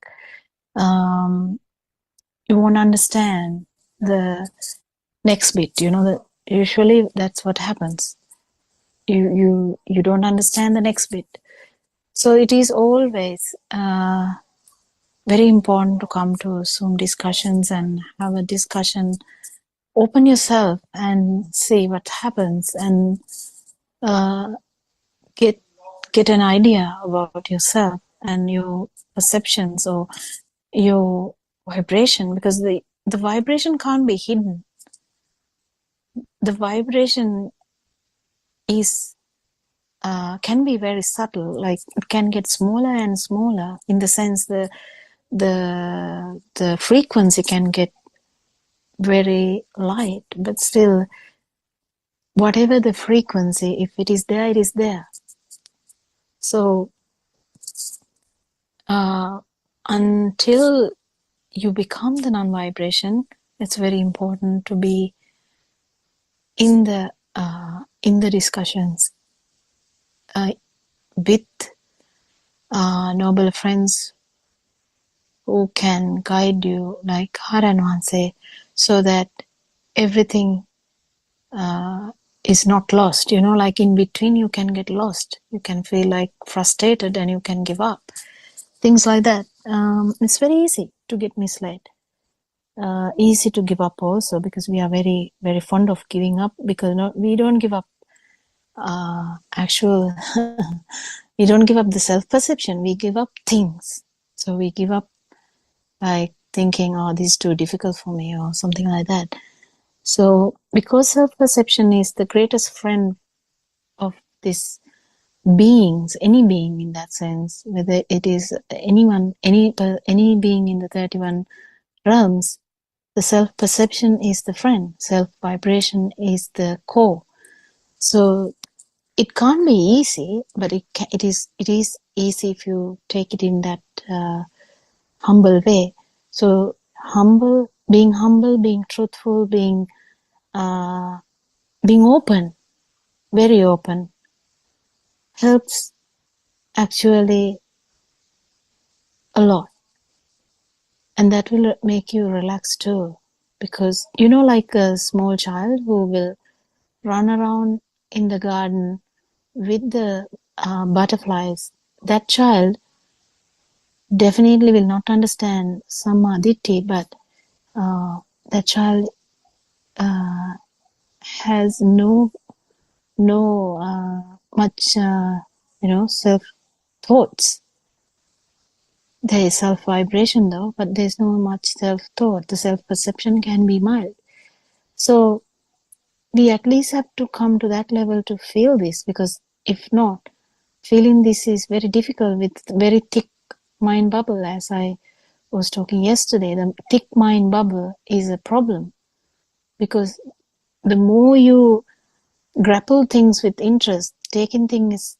you won't understand the next bit. Usually that's what happens. You don't understand the next bit. So it is always very important to come to Zoom discussions and have a discussion. Open yourself and see what happens, and get an idea about yourself and your perceptions or your vibration, because the vibration can't be hidden. The vibration is can be very subtle, like it can get smaller and smaller, in the sense the frequency can get very light, but still whatever the frequency, if it is there, it is there. So until you become the non-vibration, it's very important to be in the discussions with noble friends who can guide you, like Haran Wanse, so that everything is not lost. You know, like in between, you can get lost. You can feel like frustrated and you can give up. Things like that. It's very easy to get misled. Easy to give up also, because we are very, very fond of giving up, because we don't give up actual we don't give up the self-perception, we give up things. So we give up like thinking, oh, this is too difficult for me, or something like that. So because self-perception is the greatest friend of this beings, any being in that sense, whether it is anyone, any being in the 31 realms, the self-perception is the friend, self-vibration is the core. So it can't be easy, but it is easy if you take it in that humble way. So humble, being truthful, being open, very open, helps actually a lot, and that will make you relax too. Because you know, like a small child who will run around in the garden with the butterflies, that child definitely will not understand Samma Ditthi, but that child has no much self thoughts. There is self vibration though, but there's no much self thought. The self perception can be mild. So we at least have to come to that level to feel this, because if not, feeling this is very difficult with very thick mind bubble. As I was talking yesterday, the thick mind bubble is a problem, because the more you grapple things with interest, taking things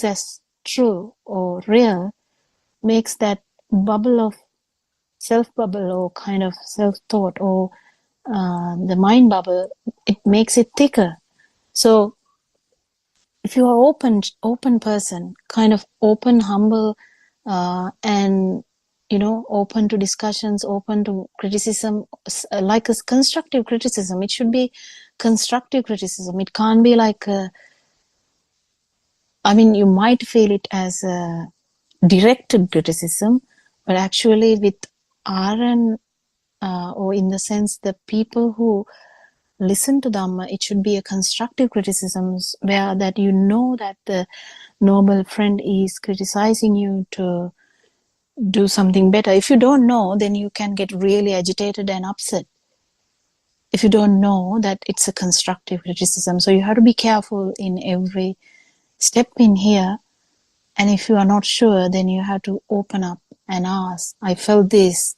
as true or real, makes that bubble of self-bubble or kind of self-thought or the mind bubble, it makes it thicker. So if you are open person, kind of open, humble, and open to discussions, open to criticism, like a constructive criticism, it should be constructive criticism. It can't be like you might feel it as a directed criticism, but actually with RN, or in the sense the people who listen to Dhamma, it should be a constructive criticism, where that that the noble friend is criticizing you to do something better. If you don't know, then you can get really agitated and upset if you don't know that it's a constructive criticism. So you have to be careful in every step in here. And if you are not sure, then you have to open up and ask, I felt this.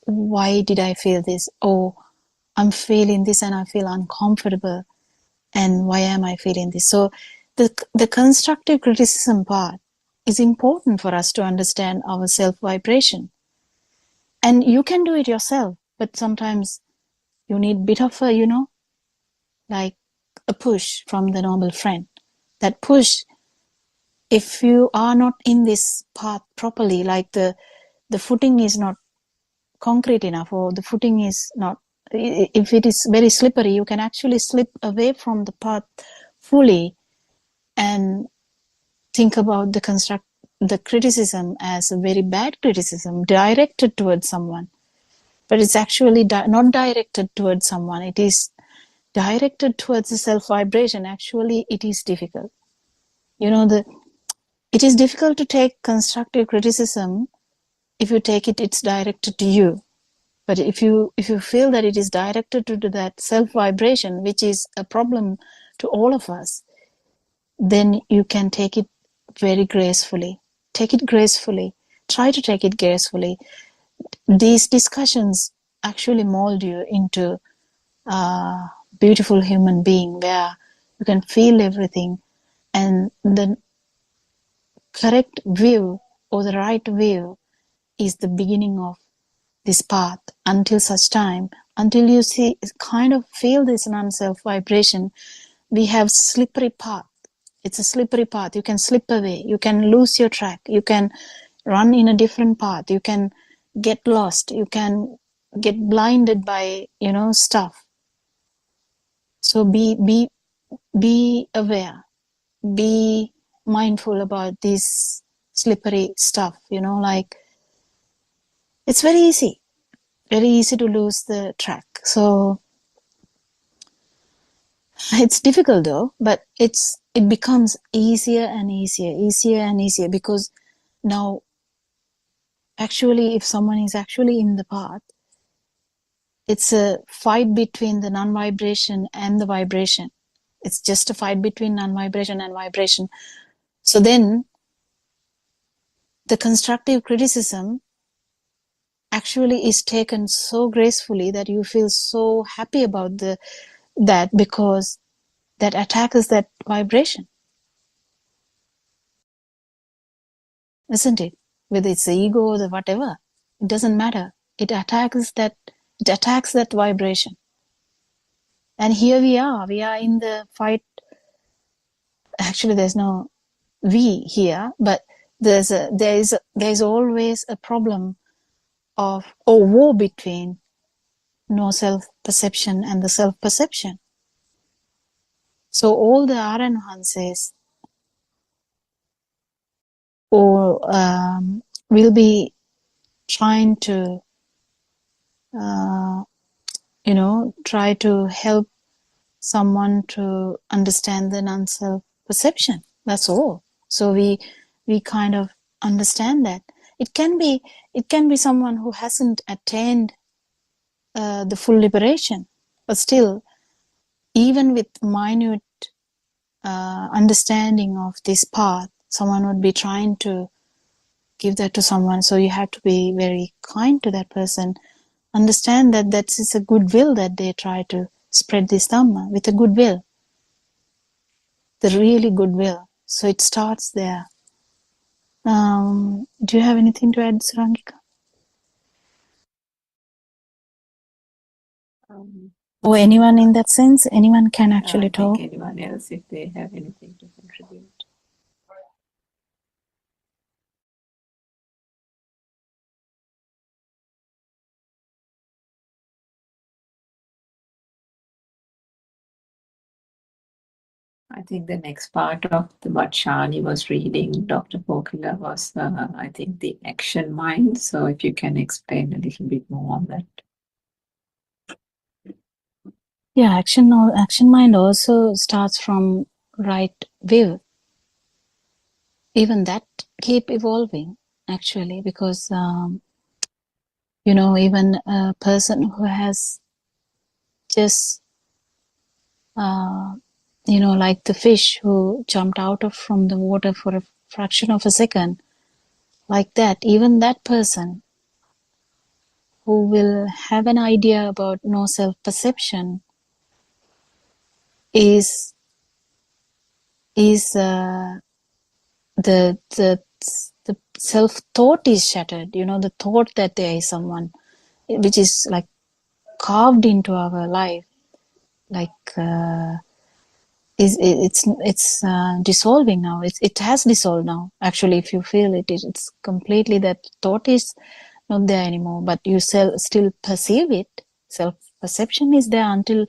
Why did I feel this? Oh, I'm feeling this and I feel uncomfortable. And why am I feeling this? So the constructive criticism part is important for us to understand our self-vibration. And you can do it yourself, but sometimes you need a bit of a, like a push from the noble friend. That push, if you are not in this path properly, like the footing is not concrete enough, or the footing is not, if it is very slippery, you can actually slip away from the path fully and think about the criticism as a very bad criticism directed towards someone. But it's actually not directed towards someone. It is directed towards the self-vibration. Actually, it is difficult. It is difficult to take constructive criticism. If you take it, it's directed to you. But if you feel that it is directed to that self-vibration, which is a problem to all of us, then you can take it very gracefully. Take it gracefully. Try to take it gracefully. These discussions actually mold you into a beautiful human being, where you can feel everything, and the correct view or the right view is the beginning of this path, until such time until you see, kind of feel this non-self vibration, we have slippery path. It's a slippery path. You can slip away. You can lose your track. You can run in a different path. You can get lost. You can get blinded by, stuff. So be aware. Be mindful about this slippery stuff. Like it's very easy to lose the track. So it's difficult though, but it becomes easier and easier because now actually if someone is actually in the path, it's a fight between the non-vibration and the vibration. It's just a fight between non-vibration and vibration. So then the constructive criticism actually is taken so gracefully that you feel so happy about that, because that attacks that vibration, isn't it? Whether it's the ego or the whatever, it doesn't matter. It attacks that vibration. And here we are in the fight. Actually, there's no we here, but there's always a problem of or war between no self-perception and the self-perception. So all the Aranhans will be trying to try to help someone to understand the non-self perception. That's all. So we kind of understand that it can be someone who hasn't attained the full liberation, but still, even with minute understanding of this path, someone would be trying to give that to someone. So you have to be very kind to that person. Understand that is a goodwill that they try to spread this Dhamma with a goodwill, the really goodwill. So it starts there. Do you have anything to add, Sarangika? Or anyone in that sense? Anyone can actually talk. Anyone else, if they have anything to contribute. I think the next part of what Shani was reading, Dr. Kokila, was, I think, the action mind. So if you can explain a little bit more on that. Yeah, action mind also starts from right view. Even that keep evolving, actually, because, even a person who has just, like the fish who jumped out from the water for a fraction of a second, like that, even that person who will have an idea about no self-perception is the self-thought is shattered. The thought that there is someone, which is like carved into our life, like it's dissolving now. It has dissolved now. Actually, if you feel it, it's completely, that thought is not there anymore. But you still perceive it. Self-perception is there until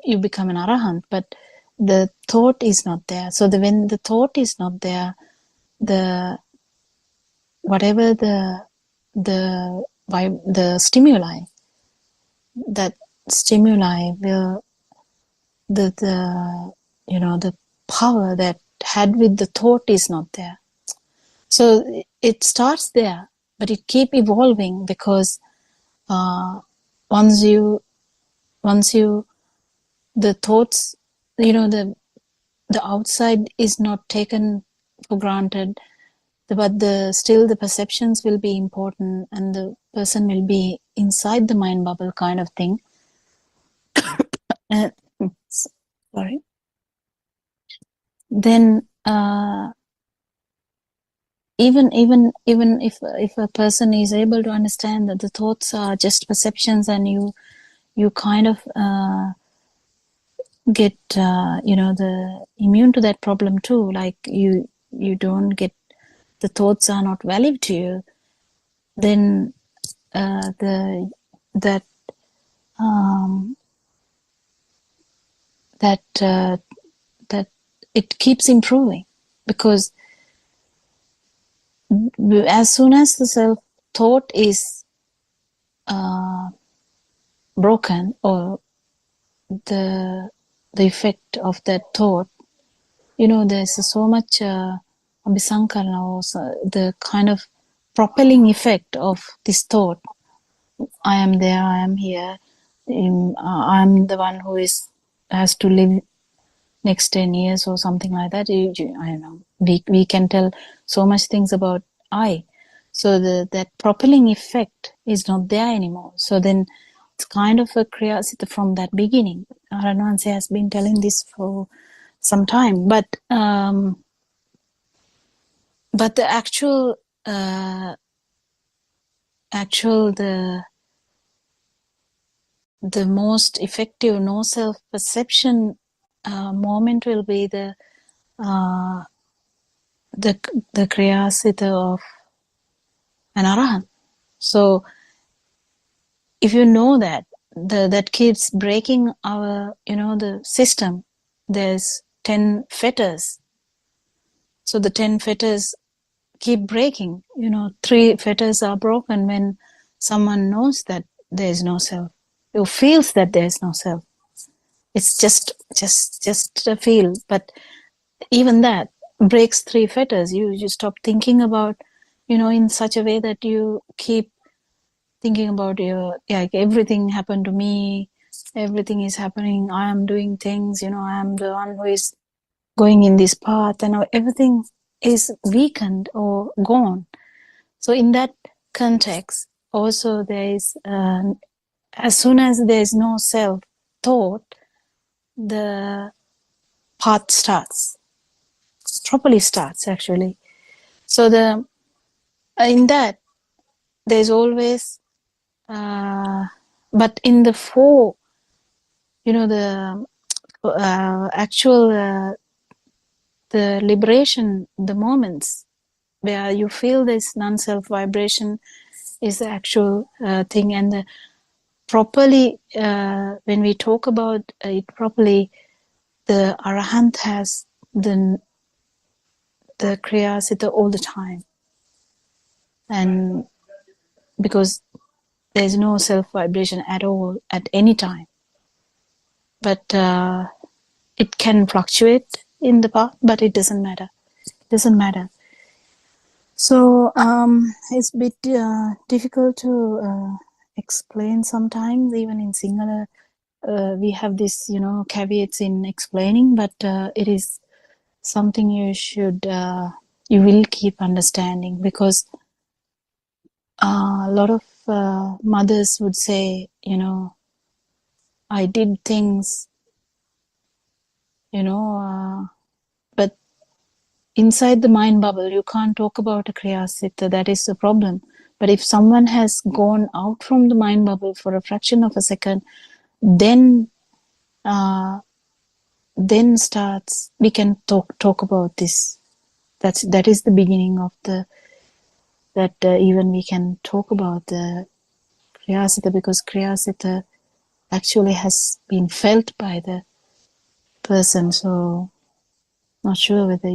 you become an arahant, but the thought is not there. So when the thought is not there, whatever the stimuli, that stimuli will the power that had with the thought is not there. So it starts there, but it keep evolving, because once you the thoughts, the outside is not taken for granted, but still the perceptions will be important, and the person will be inside the mind bubble kind of thing. Sorry. Then even if a person is able to understand that the thoughts are just perceptions, and you you kind of get the immune to that problem too. Like you don't get, the thoughts are not valid to you, then that it keeps improving, because as soon as the self thought is broken, or the effect of that thought, there's so much abhisankarana, or the kind of propelling effect of this thought. I am there, I am here, I'm the one who has to live next 10 years or something like that. I don't know. We can tell so much things about I. So that propelling effect is not there anymore. So then it's kind of a kriyasita from that beginning. Aranwansi has been telling this for some time, but the actual the most effective no self perception moment will be the kriyasita of an arahant. So if you know that that keeps breaking our the system, there's 10 fetters, so the 10 fetters keep breaking. 3 fetters are broken when someone knows that there is no self, who feels that there is no self. It's just a feel, but even that breaks 3 fetters. You stop thinking about in such a way that you keep thinking about everything happened to me, everything is happening, I am doing things, I am the one who is going in this path, and everything is weakened or gone. So in that context also, there is as soon as there is no self thought, the path properly starts actually. So in that there's always but in the 4, the actual the liberation, the moments where you feel this non-self vibration is the actual thing. And properly when we talk about it properly, the arahant has the kriyasita all the time, and because there's no self vibration at all at any time, but it can fluctuate in the path, but it doesn't matter. So it's a bit difficult to explain sometimes. Even in Sinhala, we have this caveats in explaining, but it is something you will keep understanding, because a lot of mothers would say, I did things, but inside the mind bubble, you can't talk about a kriyasita. That is the problem. But if someone has gone out from the mind bubble for a fraction of a second, then starts, we can talk about this. That is the beginning of even we can talk about the kriyasita, because kriyasita actually has been felt by the person. So not sure whether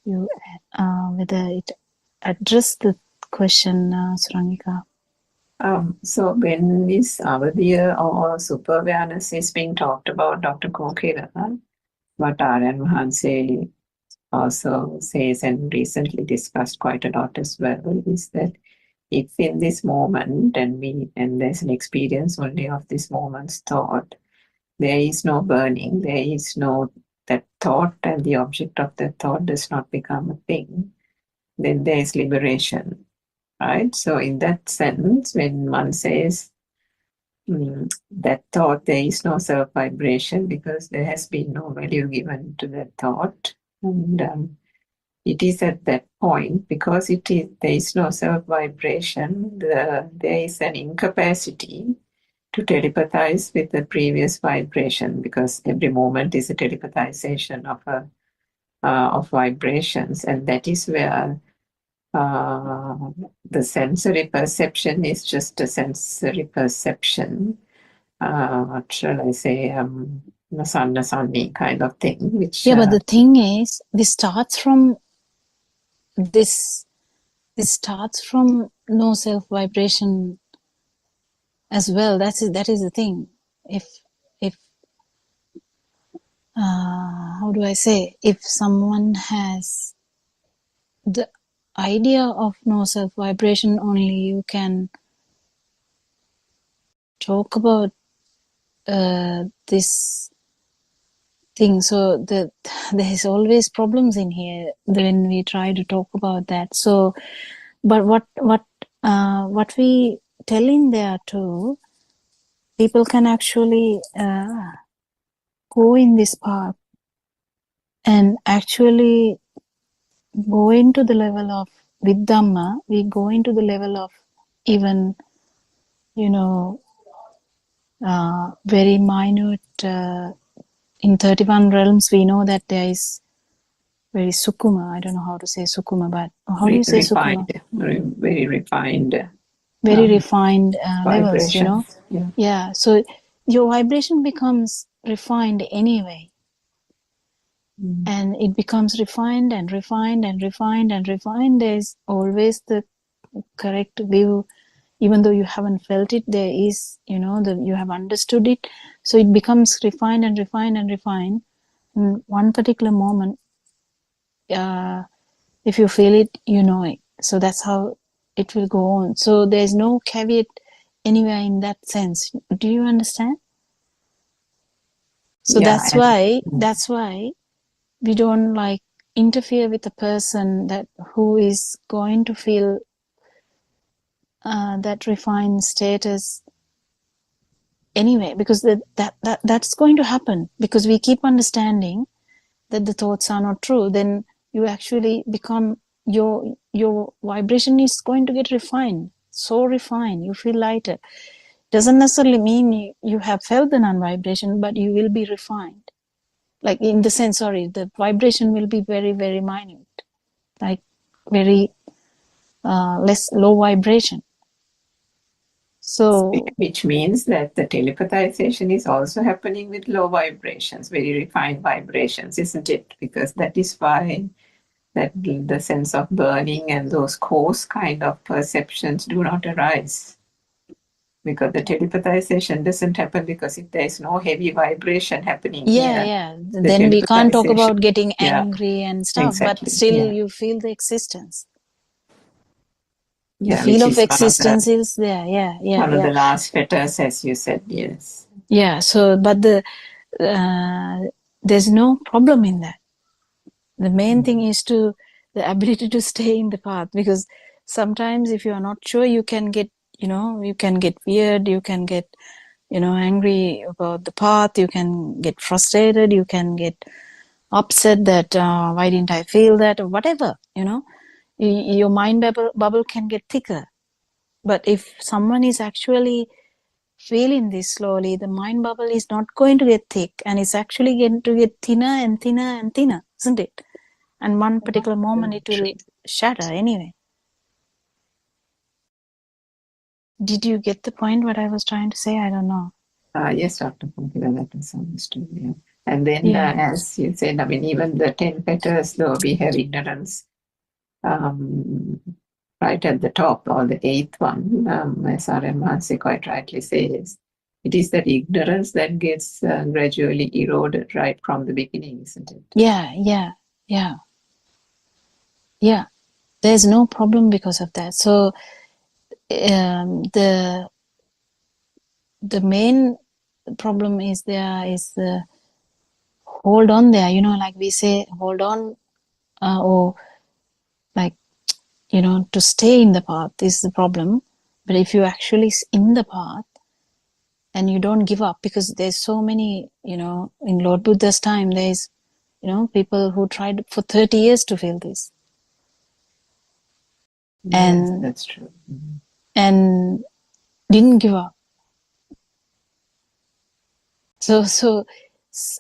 whether it addressed the question, Surangika. So when this avadiya or super awareness is being talked about, Dr. Kokila, what Aryan Mahanse also says and recently discussed quite a lot as well, is that if in this moment and there's an experience only of this moment's thought, there is no burning, there is no, that thought and the object of that thought does not become a thing, then there is liberation, right? So in that sense, when one says that thought, there is no self-vibration, because there has been no value given to that thought, and it is at that point, because there is no self-vibration, there is an incapacity to telepathize with the previous vibration, because every moment is a telepathization of vibrations, and that is where the sensory perception is just a sensory perception. What shall I say? Nasanni kind of thing, which Yeah, but the thing is, this starts from no self vibration as well. That is the thing. If how do I say? If someone has the idea of no self vibration, only you can talk about this thing. So there is always problems in here when we try to talk about that. So, but what we tell in there too, people can actually go in this path and actually go into the level of, with Dhamma, we go into the level of even, very minute, in 31 realms, we know that there is very sukuma. I don't know how to say sukuma, but how do you say sukuma? Very refined. Very refined levels, Vibrations. Yeah. So your vibration becomes refined anyway. And it becomes refined and refined and refined and refined. There's always the correct view, even though you haven't felt it. There is, you have understood it. So it becomes refined and refined and refined. In one particular moment, if you feel it, you know it. So that's how it will go on. So there's no caveat anywhere in that sense. Do you understand? So that's why we don't interfere with a person who is going to feel that refined status anyway, because that's going to happen, because we keep understanding that the thoughts are not true. Then you actually become, your vibration is going to get refined, so refined, you feel lighter. Doesn't necessarily mean you have felt the non-vibration, but you will be refined. Like in the sense, the vibration will be very, very minute, like very less low vibration. So, which means that the telepathization is also happening with low vibrations, very refined vibrations, isn't it? Because that is why that the sense of burning and those coarse kind of perceptions do not arise. Because the telepathization doesn't happen, because if there is no heavy vibration happening here, then we can't talk about getting angry and stuff, exactly, but still you feel the existence. The Yeah, feel of existence is there. One of the last fetters, as you said, yes. Yeah, so, but there's no problem in that. The main thing is the ability to stay in the path, because sometimes if you are not sure, you can get, you can get weird, you can get, angry about the path, you can get frustrated, you can get upset that why didn't I feel that, or whatever, your mind bubble can get thicker. But if someone is actually feeling this slowly, the mind bubble is not going to get thick, and it's actually going to get thinner and thinner and thinner, isn't it? And one particular moment it will shatter anyway. Did you get the point what I was trying to say? I don't know. Yes, Dr. Pankila, that was understood. Yeah. And then, as you said, I mean, even the 10 fetters, though we have ignorance right at the top, or the 8th one, as R.M. Hansi quite rightly says, it is that ignorance that gets gradually eroded right from the beginning, isn't it? Yeah. There's no problem because of that. So the main problem is the hold on there, like we say, hold on, or like, to stay in the path is the problem. But if you actually in the path and you don't give up, because there's so many, in Lord Buddha's time, there's, people who tried for 30 years to feel this. Yes, that's true. And didn't give up. So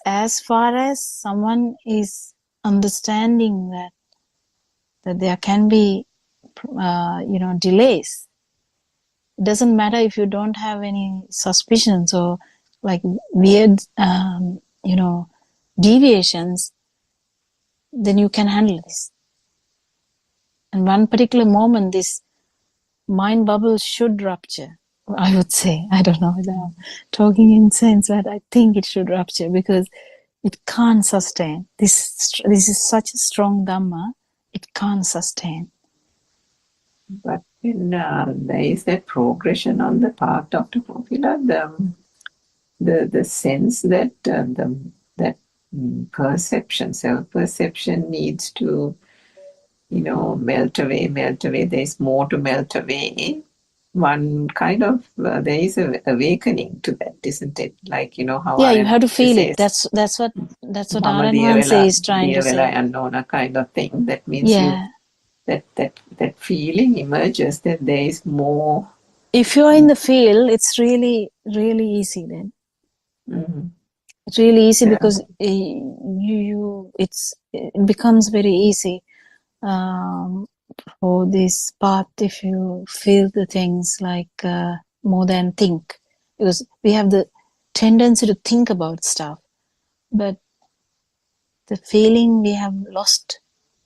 as far as someone is understanding that there can be delays, it doesn't matter if you don't have any suspicions or like weird deviations, then you can handle this. And one particular moment, this mind bubble should rupture, I would say. I don't know whether I'm talking in sense, but I think it should rupture because it can't sustain. This is such a strong Dhamma, it can't sustain. But when there is that progression on the part of Dr. Kokila, the sense that that perception, self-perception needs to, melt away. There's more to melt away. One kind of, there is an awakening to that, isn't it? Like, how Yeah, you have to feel it. says, That's what Aranwanse is trying to say. Unknown kind of thing. That means Yeah. that feeling emerges that there is more. If you're in the field, it's really, really easy then. Mm-hmm. It's really easy because it becomes very easy for this path if you feel the things like more than think, because we have the tendency to think about stuff, but the feeling we have lost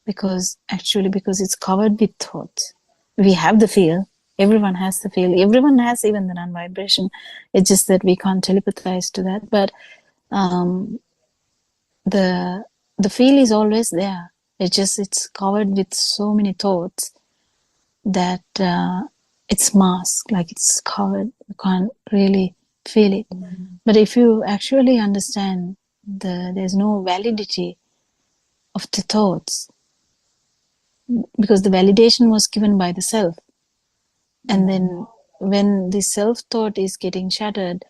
because it's covered with thoughts. We have the feel. Everyone has the feel. Everyone has even the non-vibration. It's just that we can't telepathize to that. But the feel is always there. It's covered with so many thoughts that it's masked, like it's covered. You can't really feel it. Mm-hmm. But if you actually understand there's no validity of the thoughts, because the validation was given by the self. And then when the self-thought is getting shattered,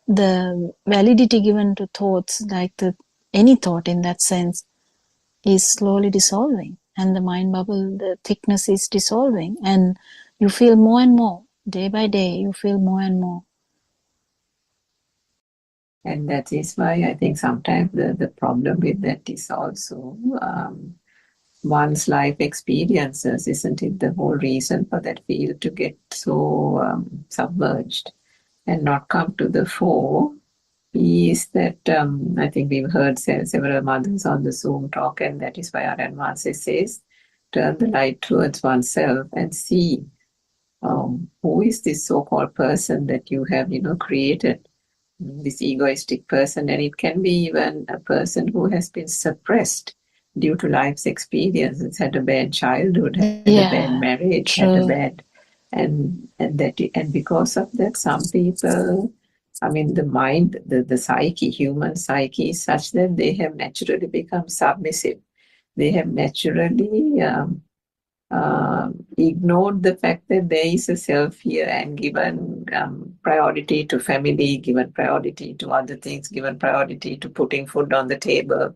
the validity given to thoughts, like any thought in that sense, is slowly dissolving. And the mind bubble, the thickness is dissolving. And you feel more and more, day by day, you feel more and more. And that is why I think sometimes the problem with that is also one's life experiences, isn't it? The whole reason for that field to get so submerged and not come to the fore is that I think we've heard several mothers on the Zoom talk, and that is why Aranwanse says, turn the light towards oneself and see who is this so-called person that you have, created, this egoistic person. And it can be even a person who has been suppressed due to life's experiences, had a bad childhood, had a bad marriage, true. had a bad, and because of that, some people, the mind, the psyche, human psyche is such that they have naturally become submissive. They have naturally ignored the fact that there is a self here and given priority to family, given priority to other things, given priority to putting food on the table.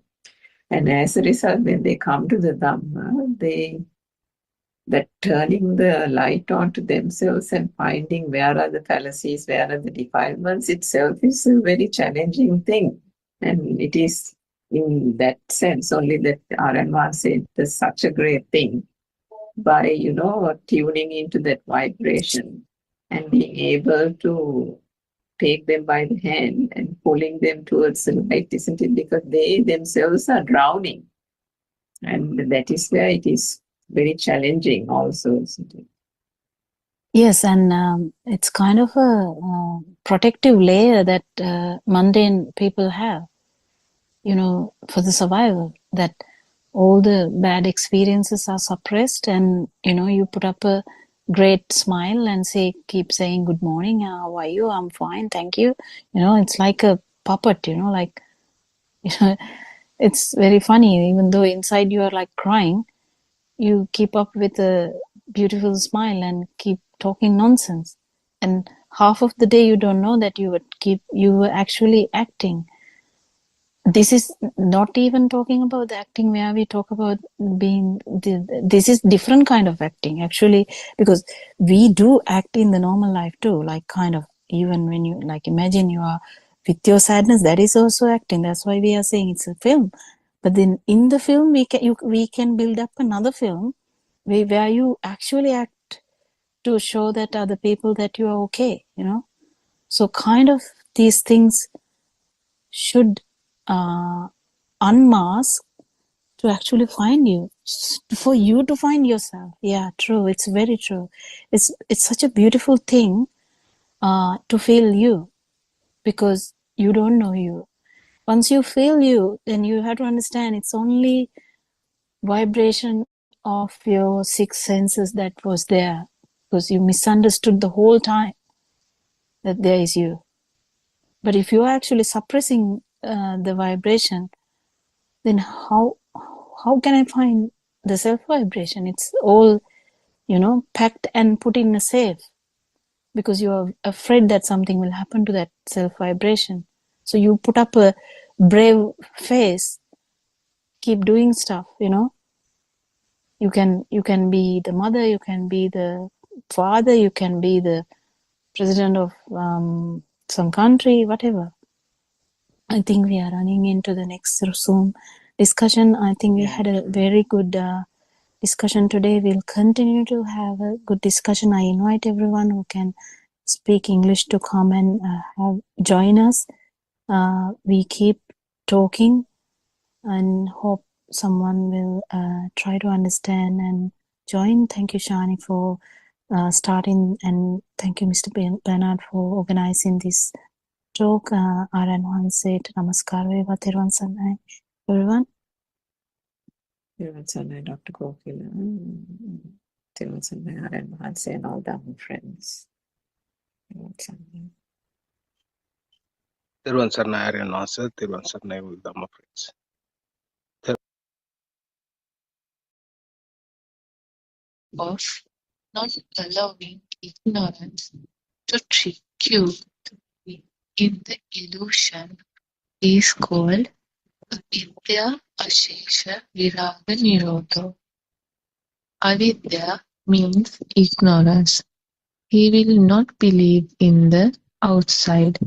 And as a result, when they come to the Dhamma, that turning the light onto themselves and finding where are the fallacies, where are the defilements itself is a very challenging thing. And it is in that sense only that Aranwanse said there's such a great thing by, tuning into that vibration and being able to take them by the hand and pulling them towards the light, isn't it? Because they themselves are drowning. And that is where it is very challenging also, isn't it? Yes, and it's kind of a protective layer that mundane people have, for the survival, that all the bad experiences are suppressed, and, you put up a great smile and keep saying, good morning, how are you? I'm fine, thank you. It's like a puppet, it's very funny, even though inside you are like crying, you keep up with a beautiful smile and keep talking nonsense. And half of the day you don't know that you were actually acting. This is not even talking about the acting where we talk about this is different kind of acting, actually, because we do act in the normal life too, like kind of, even when you, like, imagine you are with your sadness, that is also acting. That's why we are saying it's a film. But then in the film, we can build up another film where you actually act to show that other people that you are okay, you know. So kind of these things should unmask to actually find you, for you to find yourself. Yeah, true. It's very true. It's such a beautiful thing to feel you, because you don't know you. Once you feel you, then you have to understand it's only vibration of your six senses that was there, because you misunderstood the whole time that there is you. But if you are actually suppressing the vibration, then how can I find the self vibration? It's all, you know, packed and put in a safe, because you are afraid that something will happen to that self vibration. So you put up a brave face, keep doing stuff, you know. You can be the mother, you can be the father, you can be the president of some country, whatever. I think we are running into the next Zoom discussion. I think we had a very good discussion today. We'll continue to have a good discussion. I invite everyone who can speak English to come and join us. We keep talking and hope someone will try to understand and join. Thank you, Shani, for starting, and thank you, Mr. Bernard, for organizing this talk. ආරයන් වහන්සේට නමස්කාර වේවා. තෙරුවන් සරණයි everyone. Therwan Sarnai, Dr. Kokila. Therwan Sarnai, Aryan Mahanse, and all Dhamma friends. Therwan Sarnai. Therwan Sarnai Aryan Mahanse, Therwan Sarnai Dhamma friends. Of not allowing ignorance to trick you in the illusion is called avidya ashesha viraga nirodha. Avidya means ignorance. He will not believe in the outside,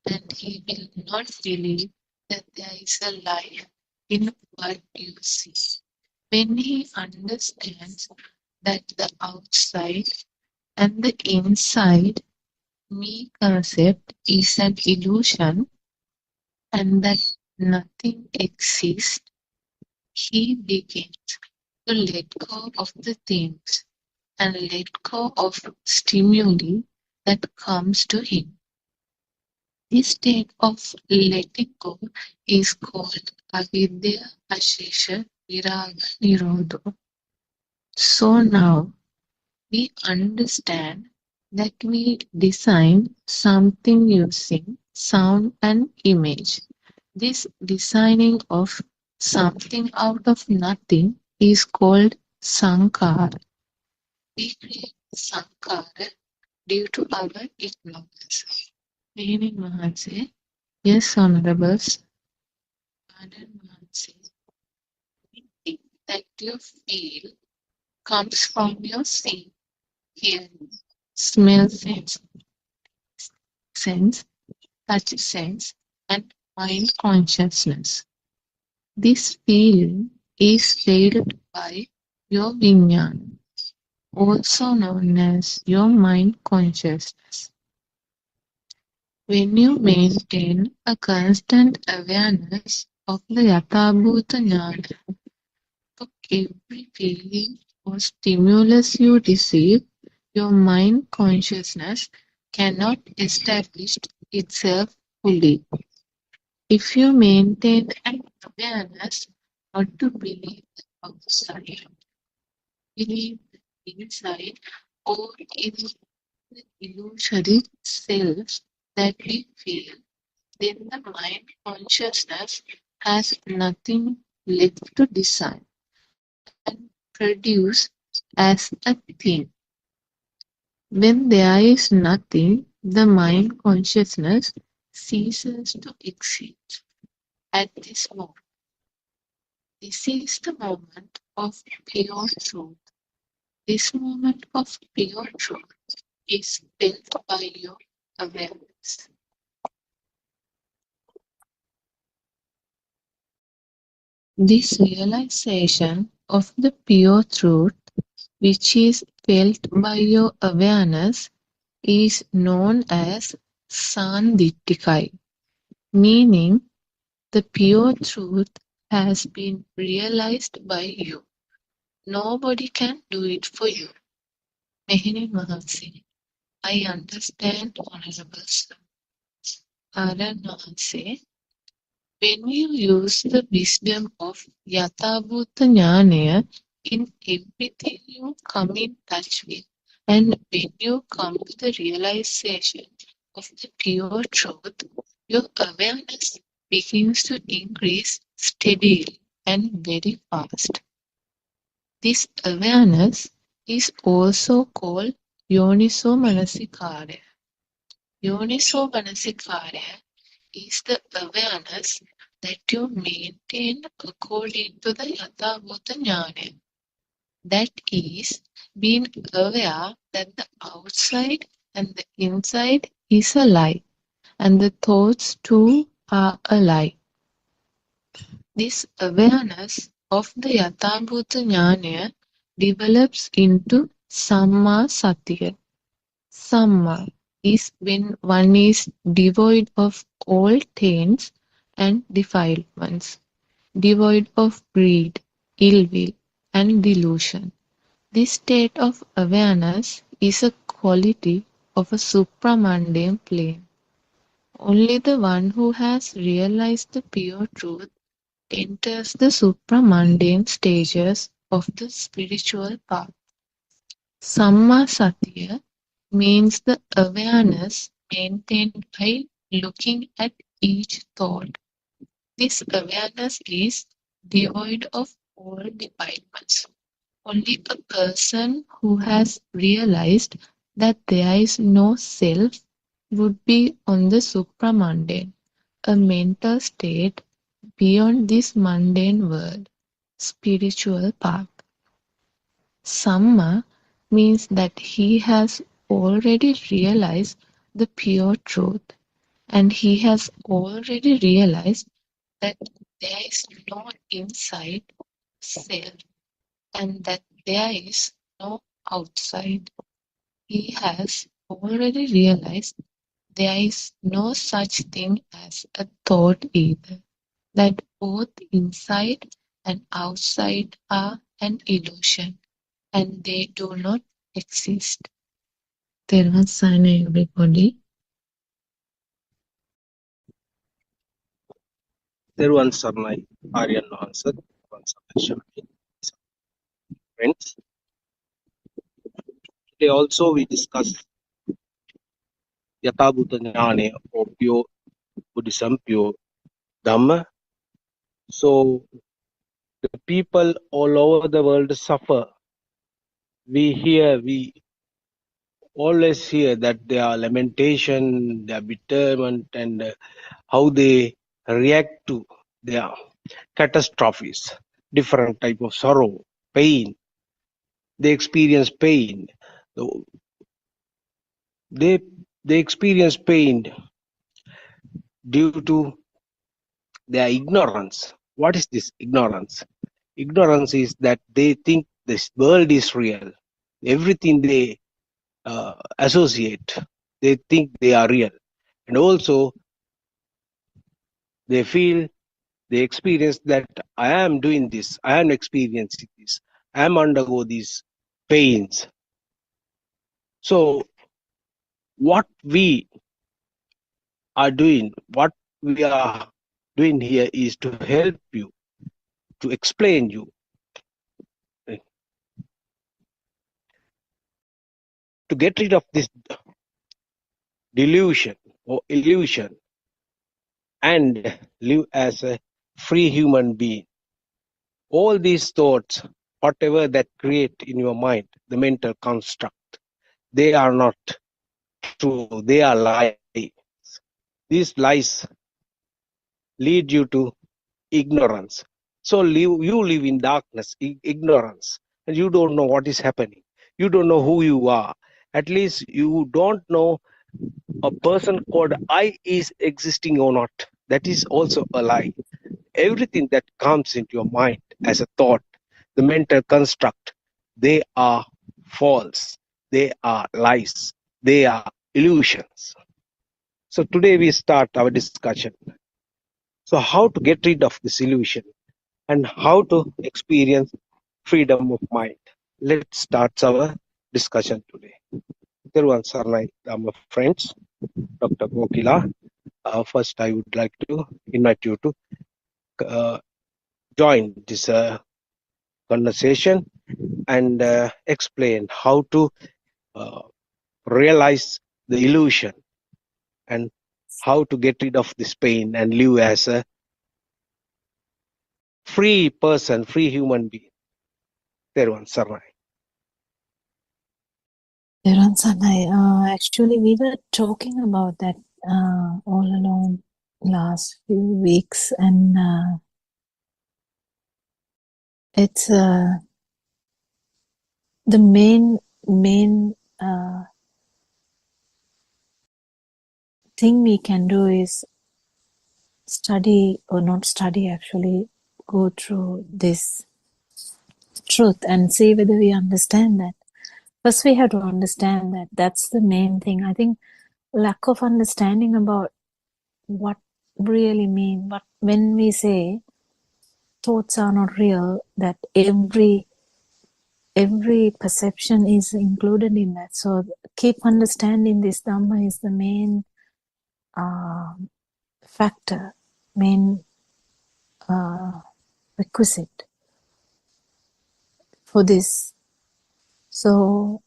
and he will not believe that there is a life in what you see. When he understands that the outside and the inside me concept is an illusion and that nothing exists, he begins to let go of the things and let go of stimuli that comes to him. This state of letting go is called avidya ashesha viraga nirodha. So now we understand that we design something using sound and image. This designing of something out of nothing is called sankara. We create sankara due to our ignorance. Meaning Mahanse, yes, honorables, Pardon Mahanse, anything that you feel comes from your seeing, hearing, smell sense, touch sense, and mind consciousness. This feeling is felt by your vijnana, also known as your mind consciousness. When you maintain a constant awareness of the Yathabhuta Jnana, for every feeling or stimulus you receive, your mind consciousness cannot establish itself fully. If you maintain an awareness not to believe the outside, believe the inside, or in the illusory self that we feel, then the mind consciousness has nothing left to design and produce as a thing. When there is nothing, the mind consciousness ceases to exist. At this moment, this is the moment of pure truth. This moment of pure truth is felt by your awareness. This realization of the pure truth, which is felt by your awareness, is known as Sandittikai, meaning the pure truth has been realized by you. Nobody can do it for you. Mehenin Mahanse, I understand, Honorable Sir. Aran Mahanse, when you use the wisdom of Yathabhuta Jnanaya in everything you come in touch with, and when you come to the realization of the pure truth, your awareness begins to increase steadily and very fast. This awareness is also called Yoniso Manasikara. Yoniso Manasikara is the awareness that you maintain according to the Yathabhuta Jnana. That is, being aware that the outside and the inside is a lie, and the thoughts too are a lie. This awareness of the Yathabhuta Jnana develops into Samma Satya. Samma is when one is devoid of all taints and defilements, devoid of greed, ill will, and delusion. This state of awareness is a quality of a supramundane plane. Only the one who has realized the pure truth enters the supramundane stages of the spiritual path. Samma Satya means the awareness maintained by looking at each thought. This awareness is devoid of all defilements. Only a person who has realized that there is no self would be on the supramundane, a mental state beyond this mundane world, spiritual path. Samma means that he has already realized the pure truth, and he has already realized that there is no inside self and that there is no outside. He has already realized there is no such thing as a thought either, that both inside and outside are an illusion, and they do not exist. Therwan Sana, everybody. Teruvan Sarnai, Aryan answer. Teruvan Sarnai Shami. Friends, today also we discuss Yathabhuta Jnana or pure Buddhism, pure Dhamma. So the people all over the world suffer. We always hear that their lamentation, their bitterment, and how they react to their catastrophes, different type of sorrow, pain. They experience pain. So They they experience pain due to their ignorance. What is this ignorance? Ignorance is that they think this world is real. Everything they associate, they think they are real, and also they feel, they experience that I am doing this, I am experiencing this, I am undergo these pains. So what we are doing, what we are doing here is to help you, to explain you, to get rid of this delusion or illusion and live as a free human being. All these thoughts, whatever that create in your mind, the mental construct, they are not true, they are lies. These lies lead you to ignorance. So you live in darkness, ignorance, and you don't know what is happening. You don't know who you are. At least you don't know a person called I is existing or not. That is also a lie. everything that comes into your mind as a thought, the mental construct, they are false, they are lies, they are illusions. So today we start our discussion. So how to get rid of this illusion and how to experience freedom of mind. Let's start our discussion today. Teruvan Sarnai, my friends, Dr. Kokila. First, I would like to invite you to join this conversation and explain how to uh, realize the illusion and how to get rid of this pain and live as a free person, free human being. Teruvan Sarnai. Sanai, actually, we were talking about that all along last few weeks, and it's the main thing we can do is study, or not study, actually go through this truth and see whether we understand that. First, we have to understand that that's the main thing. I think lack of understanding about what really mean, but when we say thoughts are not real, that every perception is included in that. So keep understanding this Dhamma is the main factor, main requisite for this. So,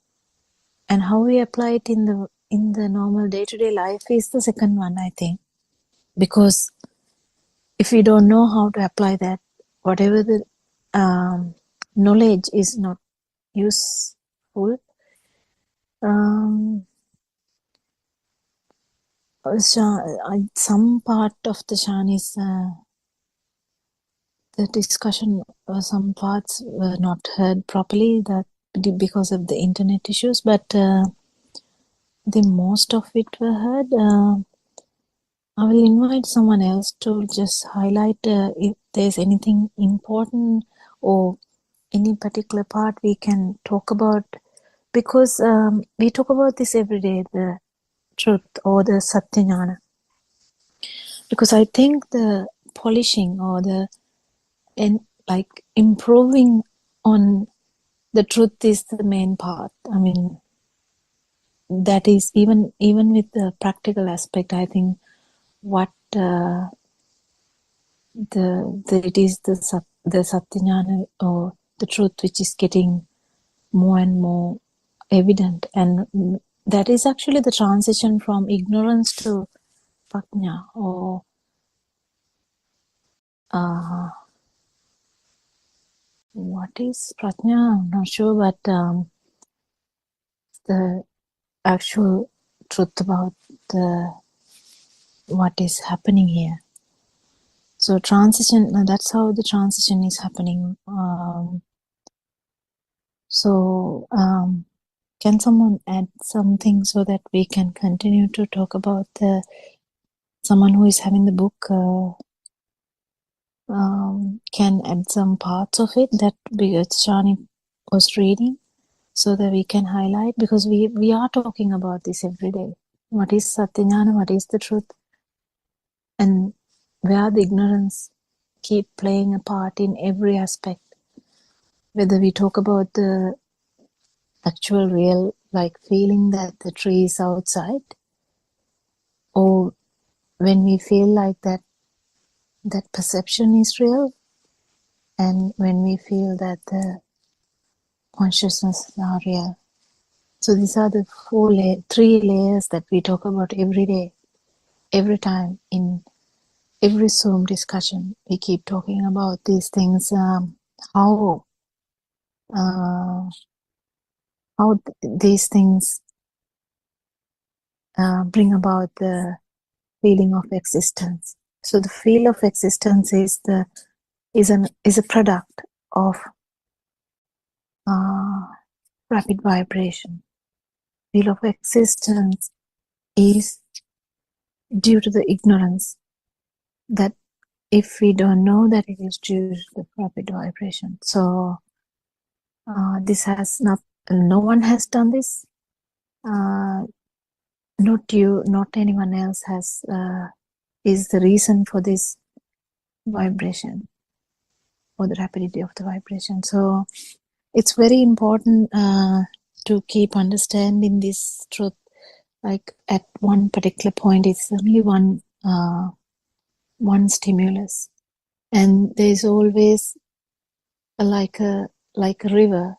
and how we apply it in the normal day-to-day life is the second one, I think, because if we don't know how to apply that, whatever the knowledge is not useful. Some part of the Shan is the discussion, some parts were not heard properly, that because of the internet issues, but the most of it were heard. I will invite someone else to just highlight if there's anything important or any particular part we can talk about, because we talk about this every day, the truth or the Satyajnana. Because I think the polishing or the like improving on the truth is the main part. I mean, that is even with the practical aspect. I think what it is the Satyajnana or the truth which is getting more and more evident, and that is actually the transition from ignorance to prajna, or what is prajna? I'm not sure, but the actual truth about what is happening here. So transition, that's how the transition is happening. Can someone add something so that we can continue to talk about someone who is having the book can add some parts of it that Shani was reading, so that we can highlight, because we are talking about this every day. What is Satyajnana? What is the truth? And where the ignorance keep playing a part in every aspect. Whether we talk about the actual real, like feeling that the tree is outside, or when we feel like that perception is real, and when we feel that the consciousness are real. So these are the three layers that we talk about every day, every time, in every Zoom discussion. We keep talking about these things, how these things bring about the feeling of existence. So the feel of existence is a product of rapid vibration. Feel of existence is due to the ignorance that if we don't know that it is due to the rapid vibration. So this has not, no one has done this. Not you, not anyone else has, is the reason for this vibration or the rapidity of the vibration. So it's very important to keep understanding this truth. Like at one particular point, it's only one stimulus, and there's always like a river.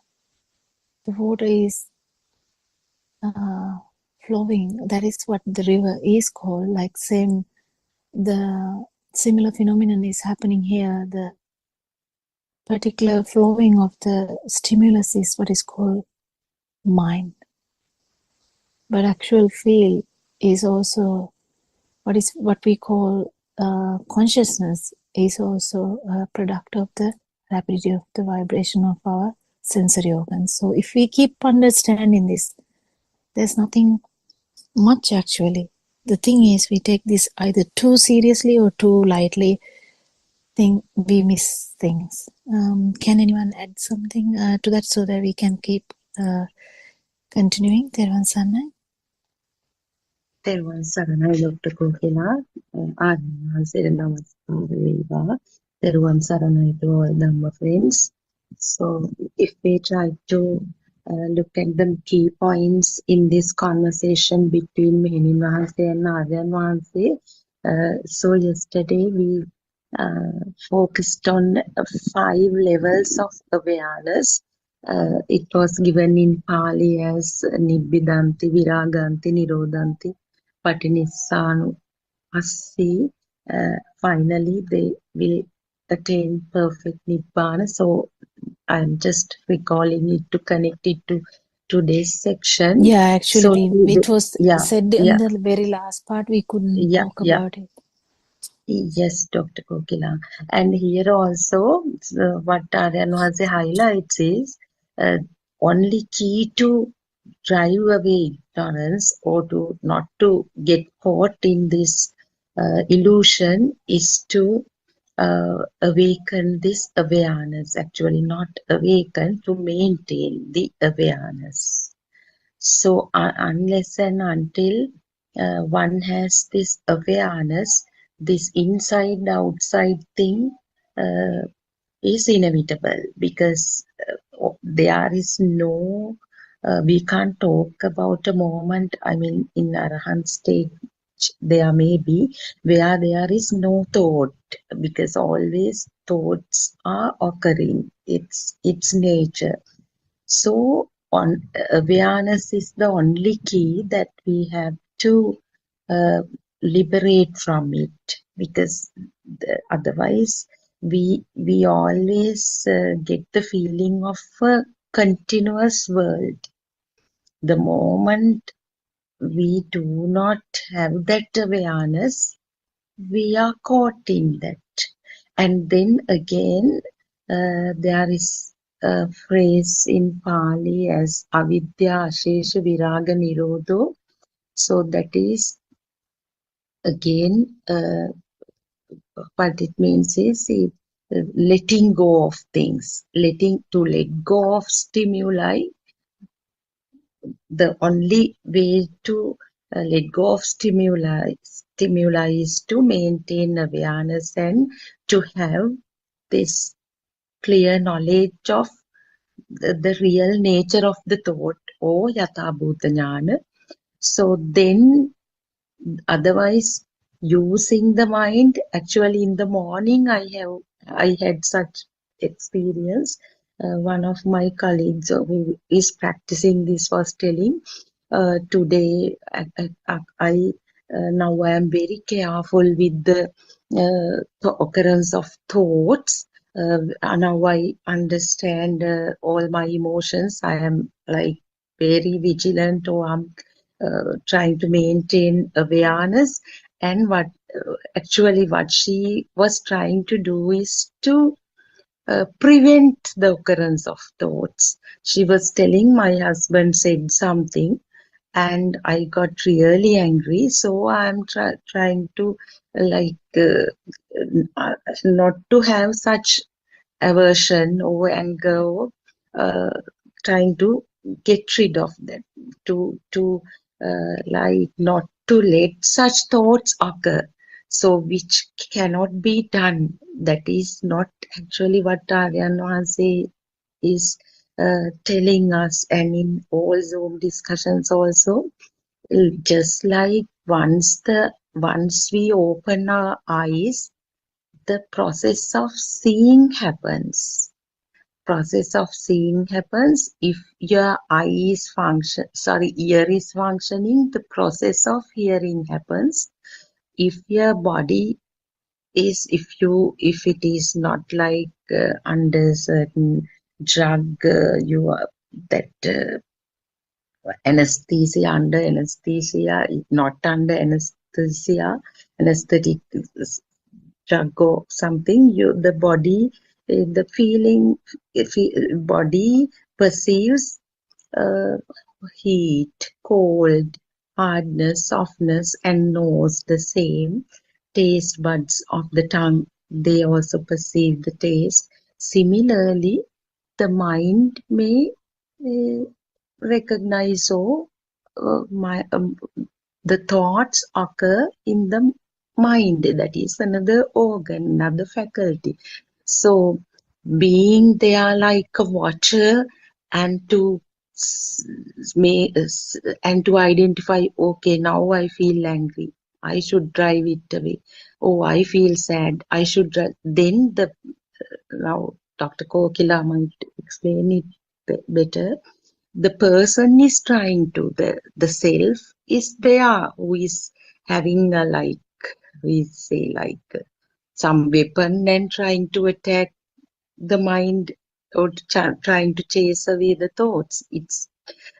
The water is flowing. That is what the river is called. Like same, the similar phenomenon is happening here. The particular flowing of the stimulus is what is called mind. But actual feel is also what we call consciousness, is also a product of the rapidity of the vibration of our sensory organs. So if we keep understanding this, there's nothing much actually. The thing is, we take this either too seriously or too lightly. Think we miss things. Can anyone add something to that so that we can keep continuing? Therwan Sannai. තෙරුවන් සරණයි doctor කෝකිලා ආනන්දසේන නමස්කාර වේවා. තෙරුවන් සරණයි to all Dhamma friends. So if we try to look at the key points in this conversation between Menin Wahanse and Aryan Wahanse, so yesterday we focused on 5 levels of awareness. It was given in Pali as Nibbidanti, Viraganti, Nirodhanti, Patinissanu, Assi. Finally, they will attain perfect Nibbana. So I'm just recalling it to connect it to today's section. Yeah, actually, So it was said in yeah. the very last part. We couldn't talk about it. Yes, Dr. Kokila. And here also, what Aryan Wahanse highlights is only key to drive away ignorance or to not to get caught in this illusion is to awaken this awareness. Actually, not awaken, to maintain the awareness. So unless and until one has this awareness, this inside outside thing is inevitable, because there is no we can't talk about a moment. I mean, in Arahant stage there may be where there is no thought, because always thoughts are occurring. It's nature. So awareness is the only key that we have to liberate from it, because otherwise we always get the feeling of a continuous world. The moment we do not have that awareness, we are caught in that. And then again, there is a phrase in Pali as avidya ashesha viraga nirodho. So that is again what it means is letting go of things, let go of stimuli. The only way to let go of stimuli is to maintain awareness and to have this clear knowledge of the real nature of the thought, or yatha bhuta jnana. So then, otherwise, using the mind, actually in the morning I had such experience. One of my colleagues who is practicing this was telling, today I now I am very careful with the occurrence of thoughts. Now I understand all my emotions. I am like very vigilant, or I'm trying to maintain awareness. And what she was trying to do is to prevent the occurrence of thoughts. She was telling, my husband said something, and I got really angry. So I'm trying to like not to have such aversion or anger, or uh, trying to get rid of that, to like not to let such thoughts occur, so which cannot be done. That is not actually what Aryan Wahanse is telling us, and in all Zoom discussions also, just like once we open our eyes, the process of seeing happens. If your ear is functioning, the process of hearing happens. If your body is, if it is not like under certain drug, you are that anesthesia, under anesthesia, not under anesthesia, anesthetic drug or something, the body, the feeling, body perceives uh, heat, cold, hardness, softness, and knows the same. Taste buds of the tongue, they also perceive the taste. Similarly, the mind may uh, recognize, or the thoughts occur in the mind. That is another organ, another faculty. So being there like a watcher, and to and to identify, okay, now I feel angry, I should drive it away. Oh, I feel sad, I should drive. Then the now Dr. Kokila might explain it better. The person is trying to, the self is there, who is having a, like we say, like some weapon, and trying to attack the mind, or trying to chase away the thoughts. It's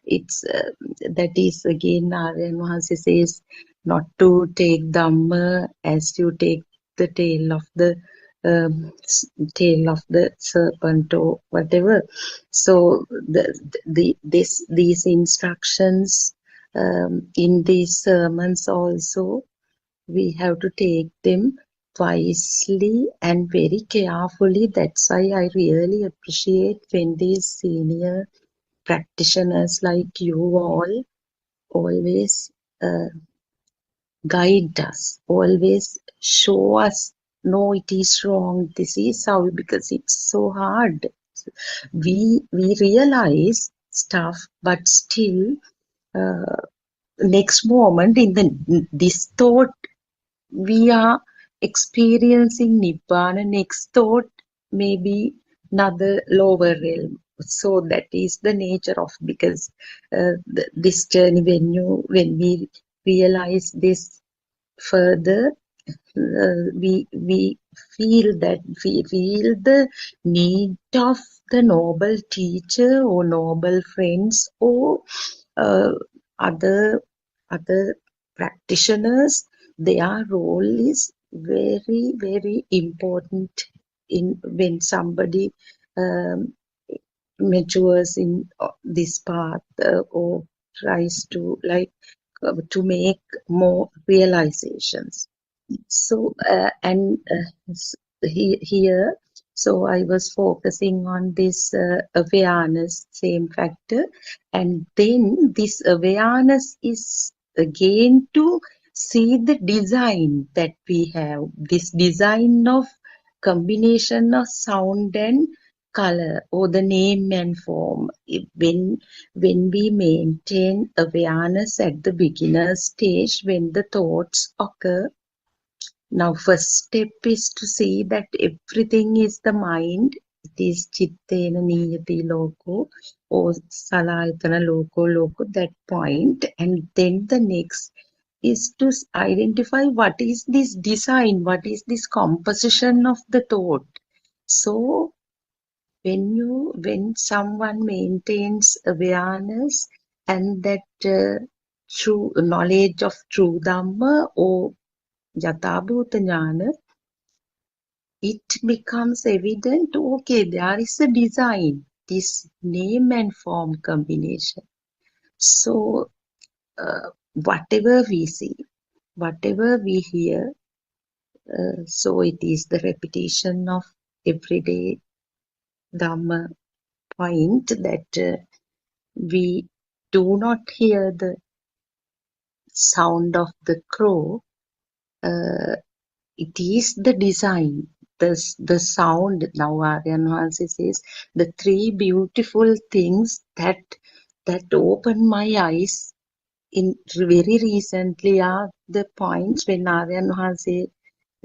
that is again, Aryan Maharshi says, not to take Dhamma as you take the tail of the serpent or whatever. So these instructions in these sermons also, we have to take them wisely and very carefully. That's why I really appreciate when these senior practitioners like you all always guide us, always show us, no, it is wrong, this is how, because it's so hard. We realize stuff, but still next moment, in this thought, we are experiencing Nibbana. Next thought may be another lower realm. So that is the nature of, because this journey, when we realize this further, we feel the need of the noble teacher or noble friends, or uh, other other practitioners. Their role is very, very important in when somebody um, matures in this path, or tries to like to make more realizations. So here, so I was focusing on this awareness, same factor, and then this awareness is again to see the design that we have, this design of combination of sound and color, or the name and form. When we maintain awareness at the beginner stage, when the thoughts occur, now first step is to see that everything is the mind. It is chittena niyati loko, or salayatana loko, that point. And then the next is to identify what is this design, what is this composition of the thought. So when someone maintains awareness, and that true knowledge of true Dhamma, or Yathabhuta Jnana, it becomes evident, okay, there is a design, this name and form combination. So whatever we see, whatever we hear, so it is the repetition of everyday Dhamma point that we do not hear the sound of the crow. Uh, it is the design, the sound. Now Aryan Hansi says the three beautiful things that open my eyes in very recently are the points when Aryan Hansi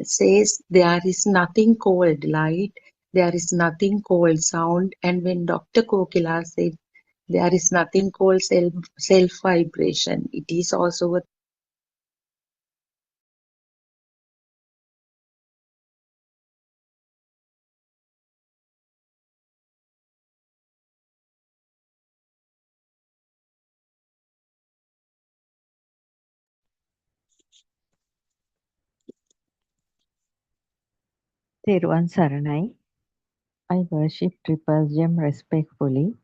says there is nothing called light, there is nothing called sound, and when Dr. Kokila said there is nothing called self vibration, it is also a තෙරුවන් සරණයි. I worship Triple Gem respectfully.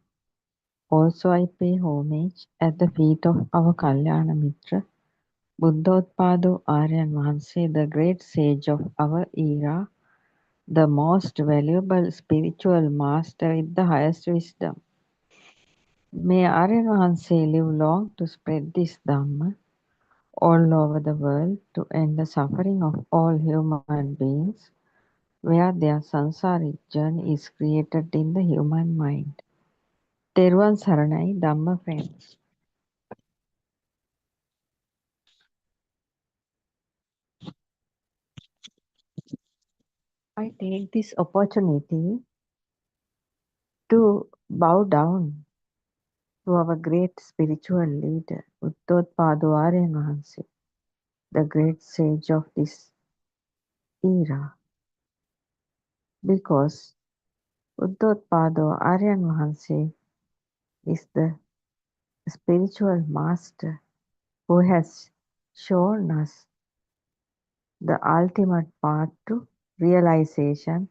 Also, I pay homage at the feet of our Kalyana Mitra, Buddothpado Aryan Vahanse, the great sage of our era, the most valuable spiritual master with the highest wisdom. May Aryan Vahanse live long to spread this Dhamma all over the world to end the suffering of all human beings where their sansaric journey is created in the human mind. තෙරුවන් සරණයි Dhamma friends. I take this opportunity to bow down to our great spiritual leader, Buddothpado Aryan Vahanse, the great sage of this era, because Buddothpado Aryan Vahanse is the spiritual master who has shown us the ultimate path to realization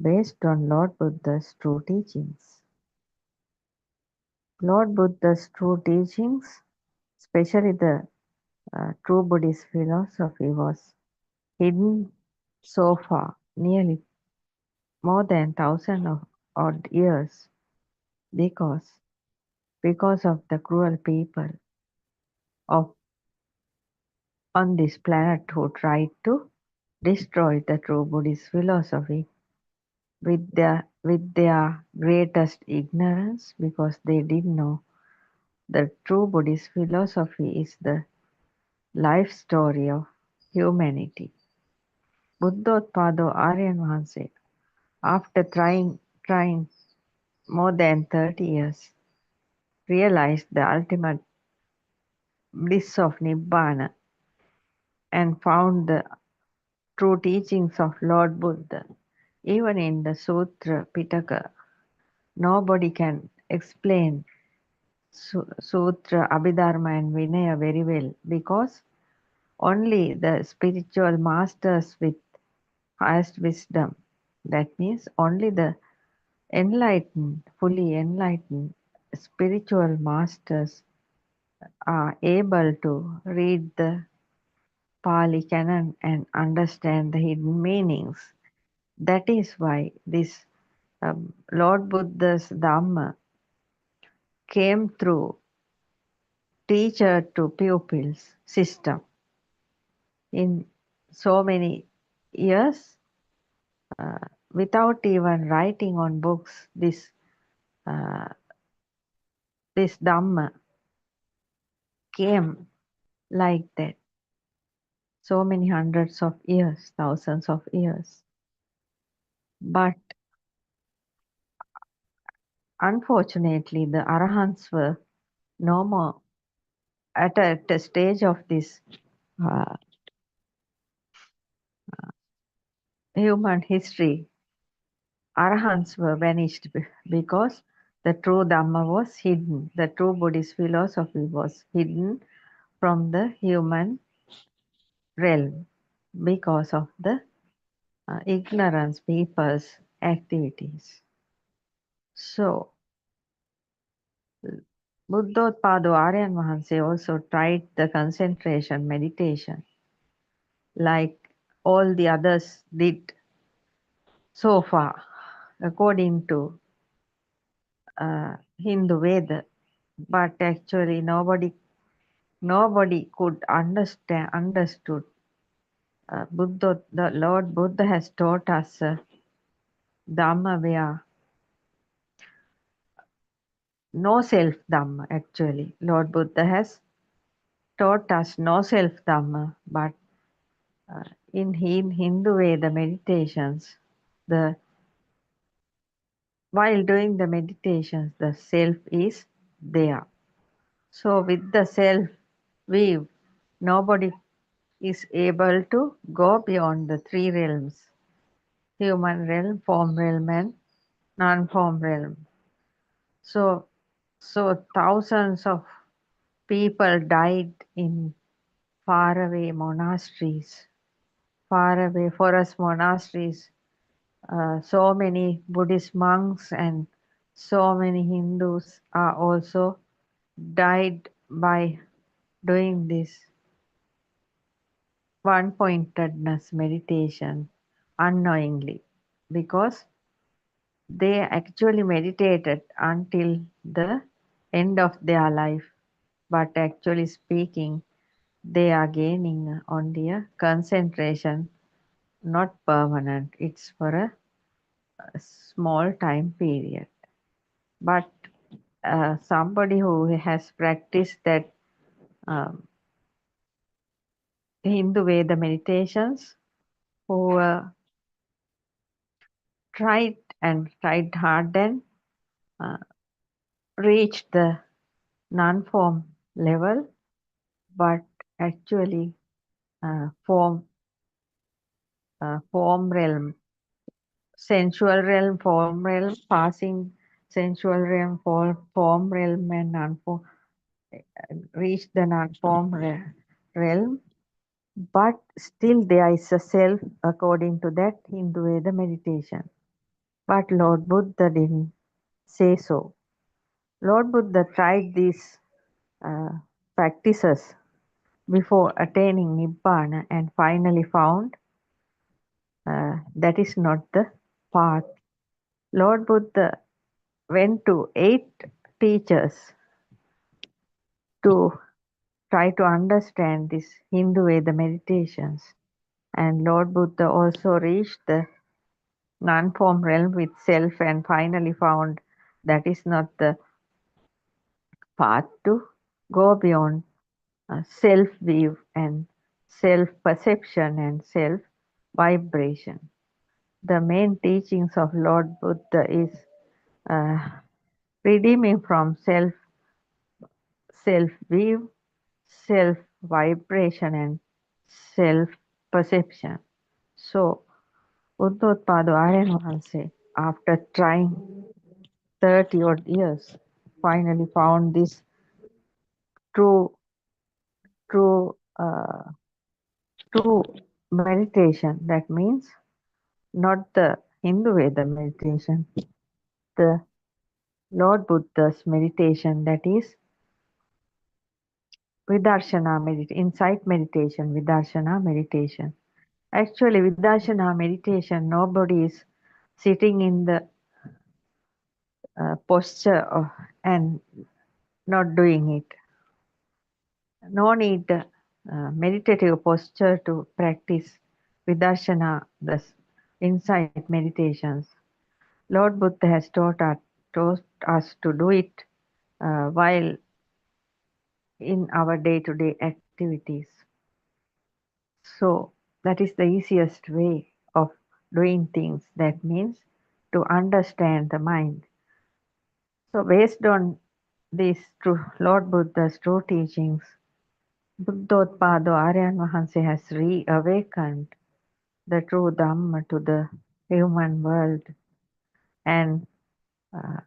based on Lord Buddha's true teachings. Lord Buddha's true teachings, especially the true Buddhist philosophy, was hidden so far, nearly more than 1,000 of odd years, because of the cruel people of on this planet who tried to destroy the true Buddhist philosophy with their greatest ignorance, because they didn't know the true Buddhist philosophy is the life story of humanity. Buddothpado Aryan Vahanse, after trying more than 30 years, realized the ultimate bliss of Nibbana and found the true teachings of Lord Buddha. Even in the Sutra Pitaka, nobody can explain Sutra, Abhidharma and Vinaya very well, because only the spiritual masters with highest wisdom, that means only the enlightened, fully enlightened spiritual masters are able to read the Pali Canon and understand the hidden meanings. That is why this Lord Buddha's Dhamma came through teacher to pupils system. In so many years, without even writing on books, this Dhamma came like that. So many hundreds of years, thousands of years. But unfortunately, the Arahants were no more at a stage of this human history. Arahants were vanished because the true Dhamma was hidden. The true Buddhist philosophy was hidden from the human realm because of the ignorance people's activities. So Buddothpado Aryan Mahanse also tried the concentration meditation like all the others did so far, according to Hindu Veda. But actually, nobody could understood. The Lord Buddha has taught us Dhamma where no self Dhamma. Actually, Lord Buddha has taught us no self Dhamma, but in Hindu Veda meditations, the while doing the meditations, the self is there. So with the self view, nobody is able to go beyond the three realms: human realm, form realm, and non-form realm. So, so thousands of people died in faraway monasteries, faraway forest monasteries. So many Buddhist monks and so many Hindus are also died by doing this one-pointedness meditation unknowingly, because they actually meditated until the end of their life, but actually speaking, they are gaining only a concentration, not permanent. It's for a small time period. But somebody who has practiced that Hindu Veda meditations, who tried hard and uh, reached the non-form level, but actually form realm, sensual realm, form realm, passing sensual realm, form realm, and non-form, reach the non-form realm. But still there is a self according to that Hindu Veda meditation. But Lord Buddha didn't say so. Lord Buddha tried these uh, practices before attaining Nibbana and finally found that is not the path. Lord Buddha went to 8 teachers to try to understand this Hindu Veda meditations. And Lord Buddha also reached the non-form realm with self and finally found that is not the path to go beyond self-view and self-perception and self-vibration. The main teachings of Lord Buddha is uh, redeeming from self-view, self-vibration, and self-perception. So, Buddothpado Aryan Mahanse, after trying 30 odd years, finally found this true, true, true meditation. That means not the Hindu Veda meditation, the Lord Buddha's meditation, that is Vidarshana meditation, insight meditation, Vidarshana meditation. Actually, Vidarshana meditation, nobody is sitting in the posture and not doing it. No need meditative posture to practice Vidarshana, the insight meditations. Lord Buddha has taught us to do it while in our day-to-day activities. So that is the easiest way of doing things. That means to understand the mind. So based on these Lord Buddha's true teachings, Buddothpado Aryan Mahanse has reawakened the true Dhamma to the human world, and uh,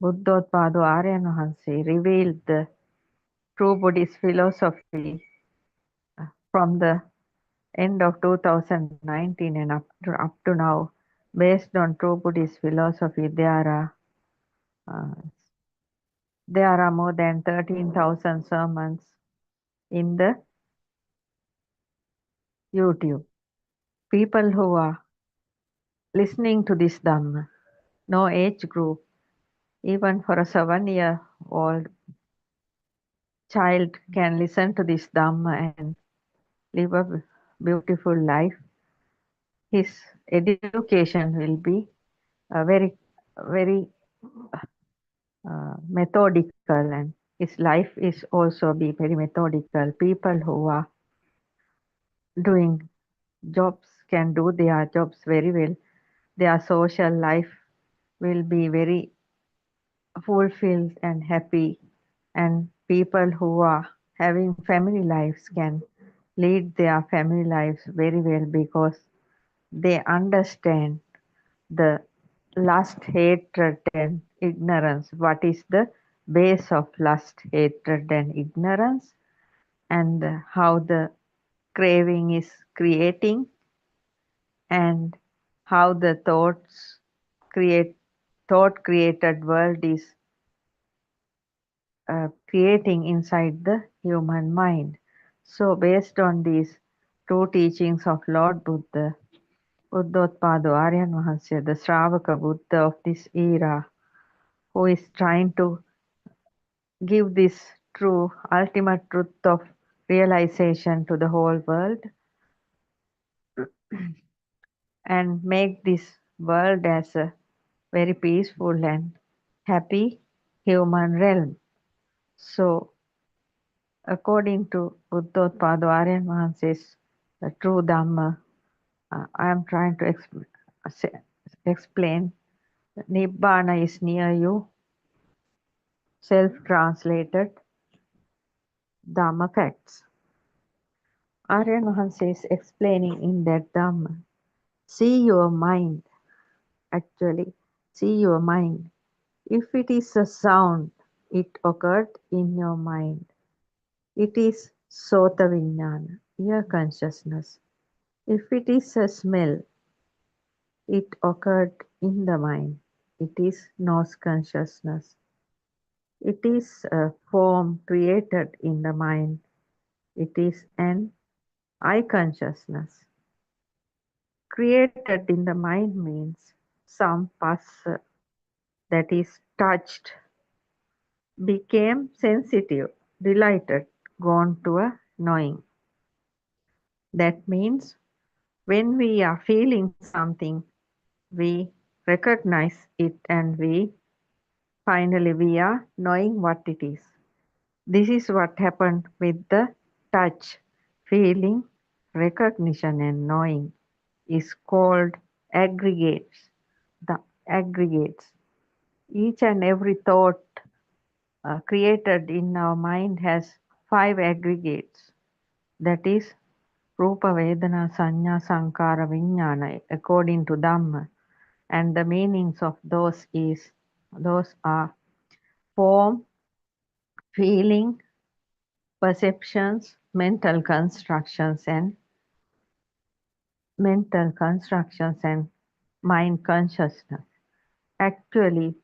Buddothpado Aryan Mahanse revealed the true Buddhist philosophy from the end of 2019 and up to now. Based on true Buddhist philosophy, there are There are more than 13,000 sermons in the YouTube. People who are listening to this Dhamma, no age group, even for a 7-year-old child can listen to this Dhamma and live a beautiful life. His education will be very methodical, and his life is also be very methodical. People who are doing jobs can do their jobs very well. Their social life will be very fulfilled and happy, and people who are having family lives can lead their family lives very well because they understand the lust, hatred, and ignorance. What is the base of lust, hatred, and ignorance, and how the craving is creating, and how the thought created world is creating inside the human mind. So based on these two teachings of Lord Buddha, Buddothpado Aryan Mahansya, the Shravaka Buddha of this era, who is trying to give this true, ultimate truth of realization to the whole world and make this world as a very peaceful and happy human realm. So according to Buddothpado Aryan Mahansya's the true Dhamma, I am trying to explain. Nibbana is near you, self-translated Dhamma facts. Aryan Mahansya is explaining in that Dhamma. See your mind, actually, see your mind. If it is a sound, it occurred in your mind. It is Sota Vijnana, ear consciousness. If it is a smell, it occurred in the mind. It is nose consciousness. It is a form created in the mind. It is an eye consciousness. Created in the mind means some passa, that is touched, became sensitive, delighted, gone to a knowing. That means when we are feeling something, we recognize it and finally we are knowing what it is. This is what happened with the touch, feeling, recognition and knowing is called aggregates. The aggregates. Each and every thought created in our mind has 5 aggregates. That is Rupa, Vedana, Sanya, Sankara, Vijnana according to Dhamma. And the meanings of those are form, feeling, perceptions, mental constructions and mind consciousness. Actually,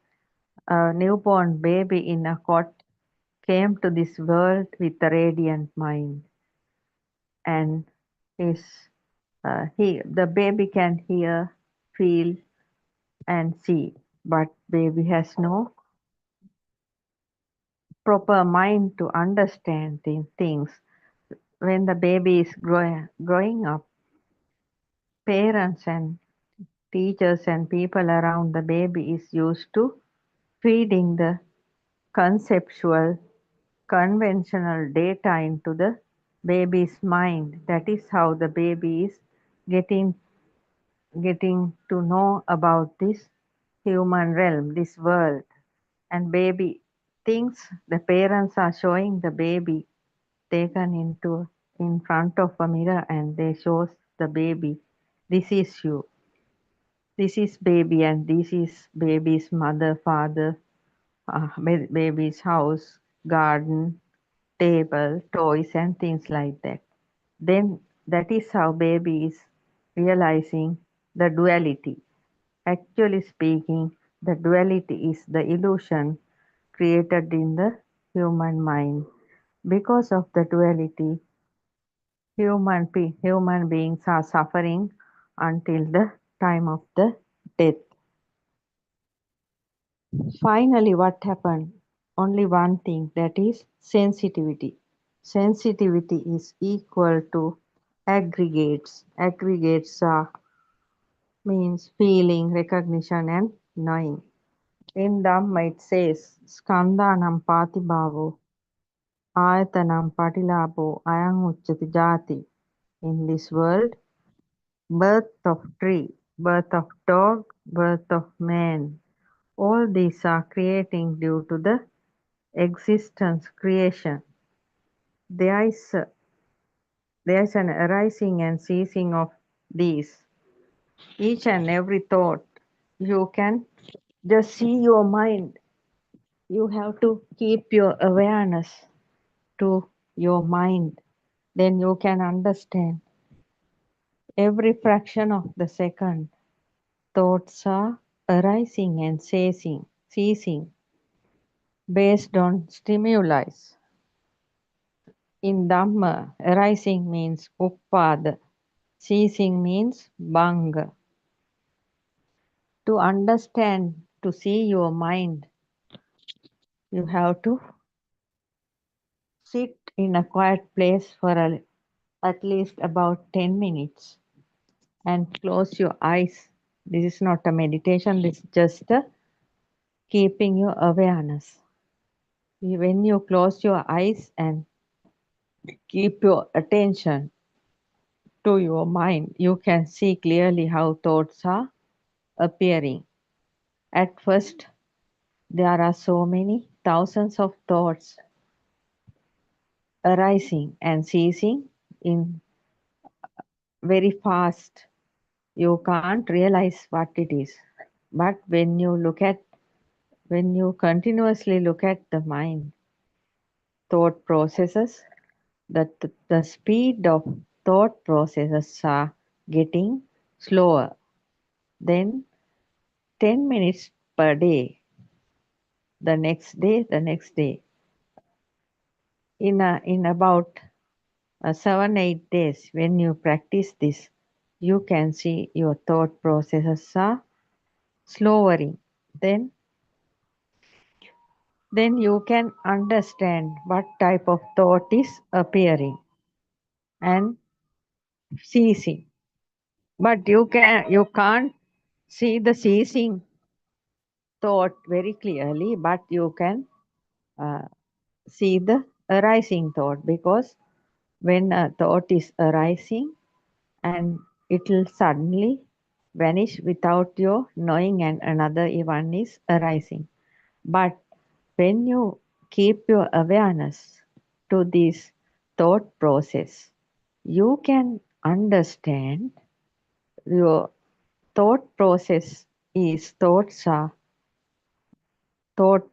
a newborn baby in a cot came to this world with a radiant mind, and the baby can hear, feel, and see, but baby has no proper mind to understand things. When the baby is growing up, parents and teachers and people around the baby is used to feeding the conceptual, conventional data into the baby's mind. That is how the baby is getting to know about this human realm, this world. And baby thinks the parents are showing the baby taken in front of a mirror, and they shows the baby, this is you, this is baby, and this is baby's mother, father, baby's house, garden, table, toys, and things like that. Then that is how baby is realizing the duality. Actually speaking, the duality is the illusion created in the human mind. Because of the duality, human beings are suffering until the time of the death. Finally, what happened? Only one thing, that is sensitivity. Sensitivity is equal to aggregates. Aggregates are means feeling, recognition, and knowing. In Dhamma it says, Skandhanam patibhavo, ayatanam patilabho, ayam uchchati jati. In this world, birth of tree, birth of dog, birth of man, all these are creating due to the existence, creation. There is an arising and ceasing of these. Each and every thought, you can just see your mind. You have to keep your awareness to your mind. Then you can understand every fraction of the second. Thoughts are arising and ceasing based on stimuli. In Dhamma, arising means uppada, ceasing means bhanga. To understand, to see your mind, you have to sit in a quiet place for at least about 10 minutes and close your eyes. This is not a meditation, this is just keeping your awareness. When you close your eyes and keep your attention to your mind, you can see clearly how thoughts are appearing. At first, there are so many thousands of thoughts arising and ceasing in very fast. You can't realize what it is. But when you continuously look at the mind, thought processes, the speed of thought processes are getting slower. Then 10 minutes per day, the next day. In about 7-8 days, when you practice this, you can see your thought processes are slowing. Then you can understand what type of thought is appearing and ceasing. But you can't see the ceasing thought very clearly, but you can uh, see the arising thought, because when a thought is arising and it will suddenly vanish without your knowing, and another one is arising. But when you keep your awareness to this thought process, you can understand your thought process is thought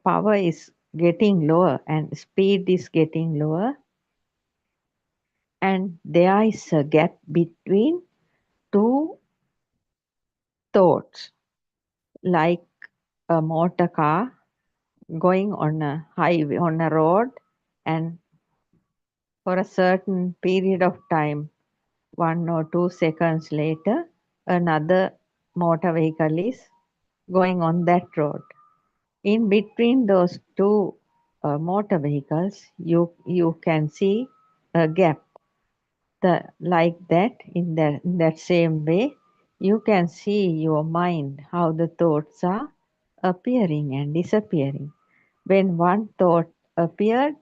power is getting lower and speed is getting lower, and there is a gap between two thoughts, like a motor car going on a highway, on a road, and for a certain period of time, 1 or 2 seconds later, another motor vehicle is going on that road. In between those two motor vehicles, you can see a gap. Like that, in that same way, you can see your mind, how the thoughts are appearing and disappearing. When one thought appeared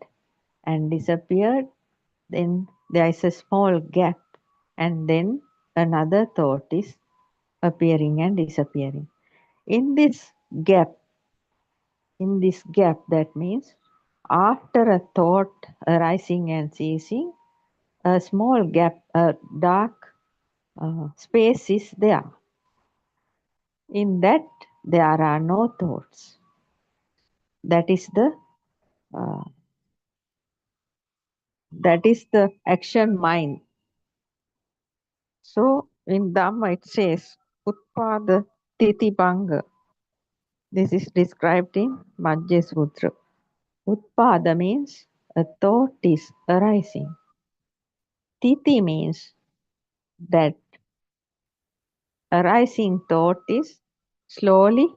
and disappeared, then there is a small gap, and then another thought is appearing and disappearing. In this gap, that means after a thought arising and ceasing, a small gap, a dark space is there. In that, there are no thoughts. That is uh, the action mind. So in Dhamma it says, Utpada Titi Bhanga. This is described in Majja Sutra. Utpada means a thought is arising. Titi means that arising thought is slowly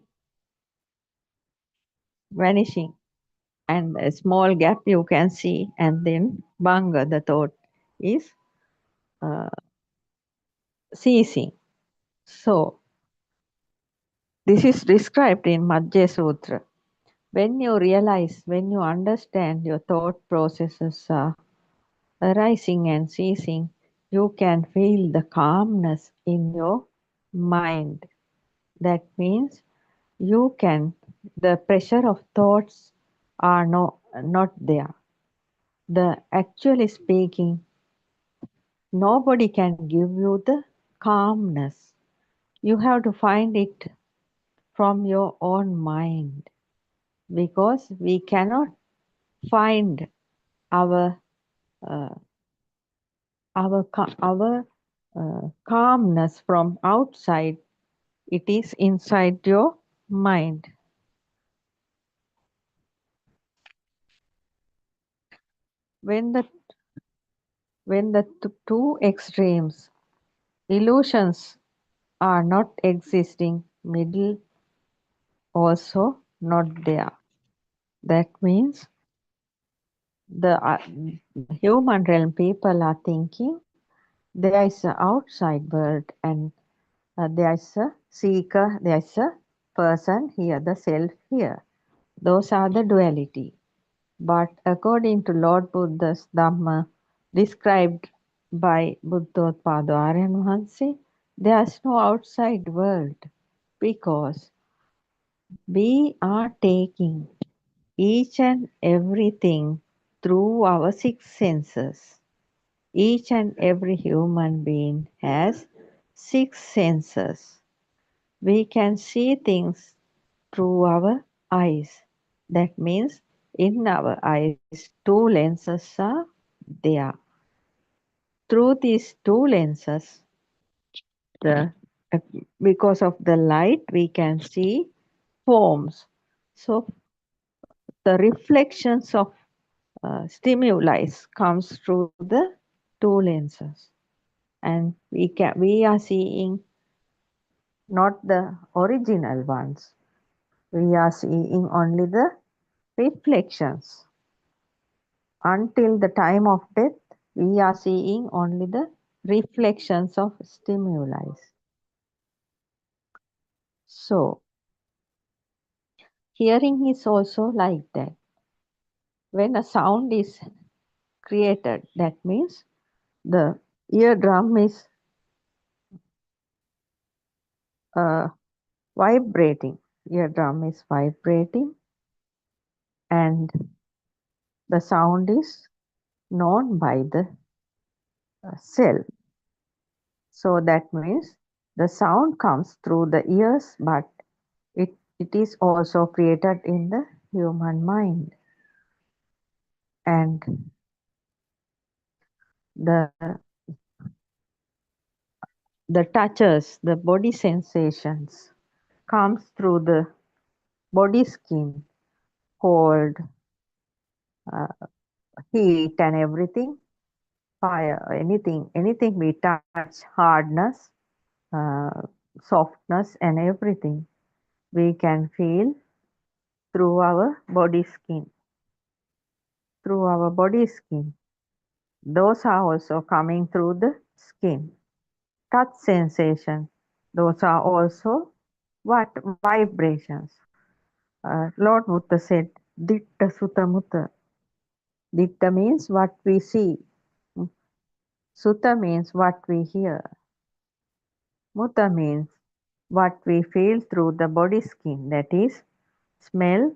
vanishing, and a small gap you can see, and then Banga, the thought, is uh, ceasing. So, this is described in Madhya Sutra. When you realize, when you understand your thought processes are arising and ceasing, you can feel the calmness in your mind. That means you can, the pressure of thoughts are not there. Actually speaking, nobody can give you the calmness. You have to find it from your own mind, because we cannot find our uh, calmness from outside. It is inside your mind. When the two extremes, illusions, are not existing, middle also not there. That means the human realm people are thinking there is an outside world, and there is a seeker, there is a person here, the self here. Those are the duality. But according to Lord Buddha's Dhamma, described by Buddothpado Aryan Vahanse, there is no outside world, because we are taking each and everything through our six senses. Each and every human being has six senses. We can see things through our eyes. That means in our eyes, two lenses are there. Through these two lenses, the because of the light, we can see forms. So the reflections of stimuli comes through the two lenses, and we are seeing not the original ones. We are seeing only the reflections. Until the time of death, we are seeing only the reflections of stimuli. So, hearing is also like that. When a sound is created, that means the eardrum is uh, vibrating. Eardrum is vibrating, and the sound is known by the self. So that means the sound comes through the ears, but it is also created in the human mind. And the touches, the body sensations comes through the body skin, cold, uh, heat and everything, fire, anything we touch, hardness, uh, softness and everything we can feel through our body skin. Through our body skin. Those are also coming through the skin. Touch sensation, those are also what? Vibrations. Lord Buddha said, Ditta Sutta Mutta. Ditta means what we see. Sutta means what we hear. Mutta means what we feel through the body skin, that is, smell,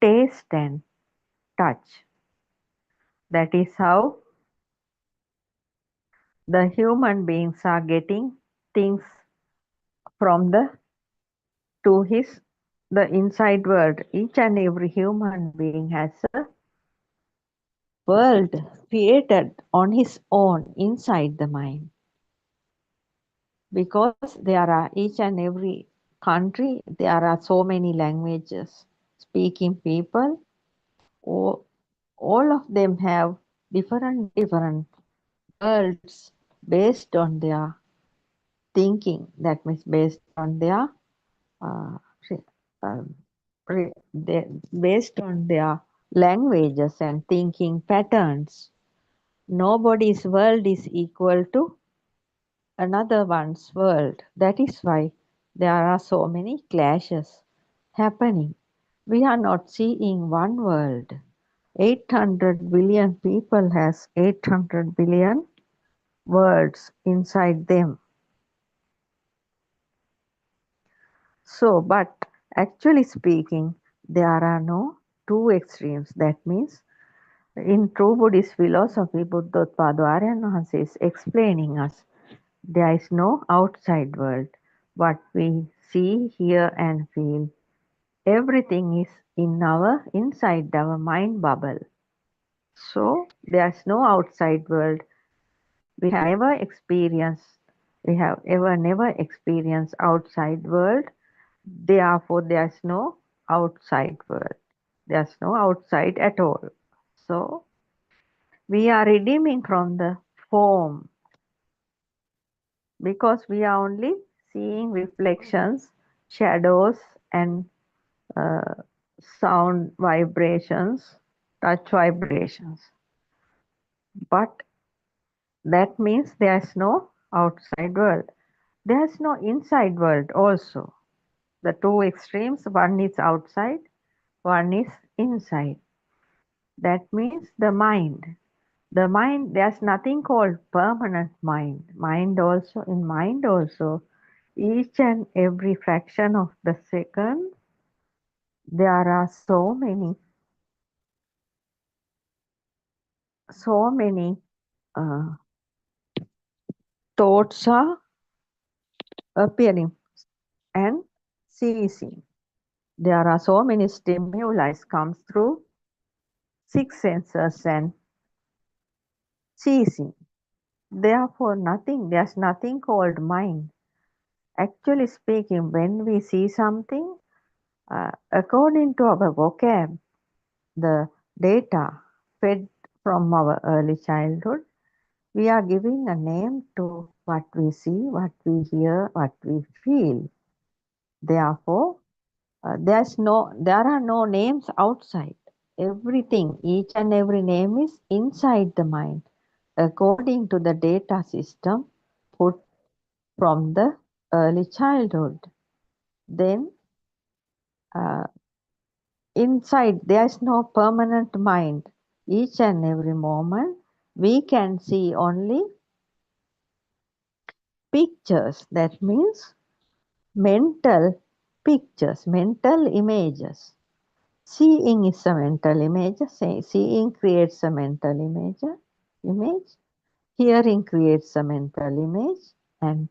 taste and touch. That is how the human beings are getting things from to the inside world. Each and every human being has a world created on his own inside the mind, because there are each and every country, there are so many languages speaking people, all of them have different worlds based on their thinking. That means based on their uh, re- um, based on their languages and thinking patterns. Nobody's world is equal to another one's world. That is why there are so many clashes happening. We are not seeing one world. 800 billion people has 800 billion worlds inside them. So, but actually speaking, there are no two extremes. That means in true Buddhist philosophy, Buddothpado Aryan Wahanse is explaining us there is no outside world. What we see, hear and feel, everything is in our inside our mind bubble. So there is no outside world. We have never experienced, we have ever never experienced outside world. Therefore, there's no outside world. There's no outside at all. So we are redeeming from the form because we are only seeing reflections, shadows, and uh, sound vibrations, touch vibrations. But that means there's no outside world. There's no inside world also. The two extremes, one is outside, one is inside. That means the mind. The mind, there's nothing called permanent mind. In mind also, each and every fraction of the second, there are so many uh, thoughts are appearing and ceasing. There are so many stimuli comes through six senses and ceasing. Therefore, there's nothing called mind. Actually speaking, when we see something, according to our vocab, the data fed from our early childhood, we are giving a name to what we see, what we hear, what we feel. Therefore, there are no names outside. Everything, each and every name is inside the mind, according to the data system put from the early childhood. Then, inside, there's no permanent mind. Each and every moment, we can see only pictures. That means mental pictures, mental images. Seeing is a mental image. Seeing creates a mental image. Hearing creates a mental image, and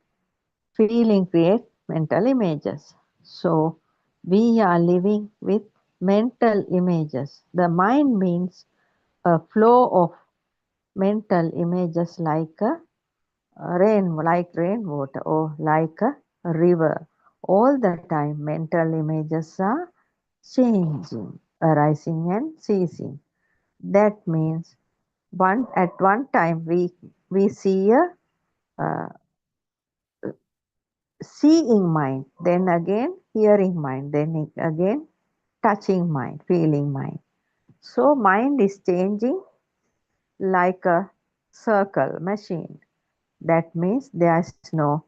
feeling creates mental images. So we are living with mental images. The mind means a flow of mental images like rainwater or like a river. All the time mental images are changing, arising and ceasing. That means at one time we see a uh, seeing mind, then again hearing mind, then again touching mind, feeling mind. So mind is changing like a circle machine. That means there is no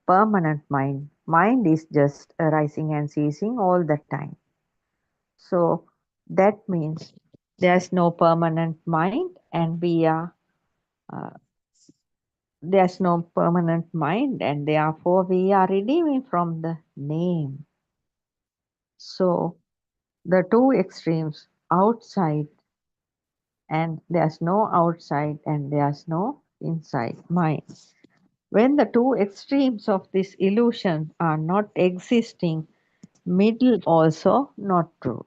permanent mind. Mind is just arising and ceasing all the time. So that means there's no permanent mind, and uh, there's no permanent mind, and therefore we are redeeming from the name. So the two extremes, outside, and there's no outside and there's no inside mind. When the two extremes of this illusion are not existing, middle also not true.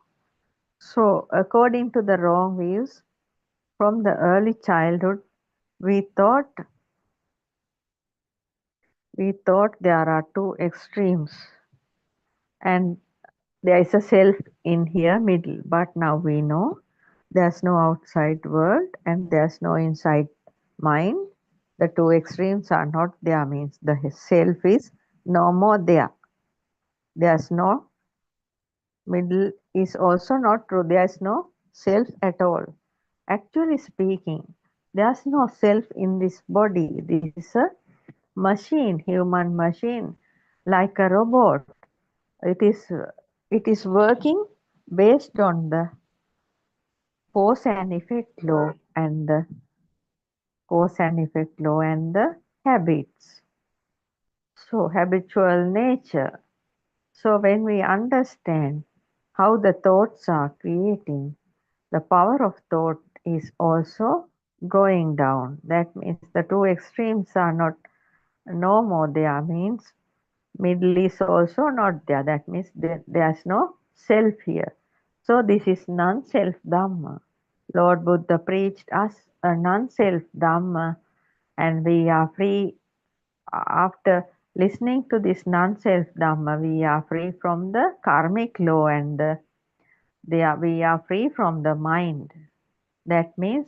So according to the wrong views, from the early childhood, we thought there are two extremes and there is a self in here middle. But now we know There's no outside world and there's no inside mind. The two extremes are not there, means the self is no more there. There's no middle is also not true. There's no self at all. Actually speaking, there's no self in this body. This is a machine, human machine, like a robot. It is working based on the cause and effect law and the habits. So habitual nature. So when we understand how the thoughts are creating, the power of thought is also going down. That means the two extremes are not no more there, means middle is also not there. That means there's no self here. So this is non-self Dhamma. Lord Buddha preached us a non-self Dhamma, and we are free. After listening to this non-self Dhamma, we are free from the karmic law and we are free from the mind. That means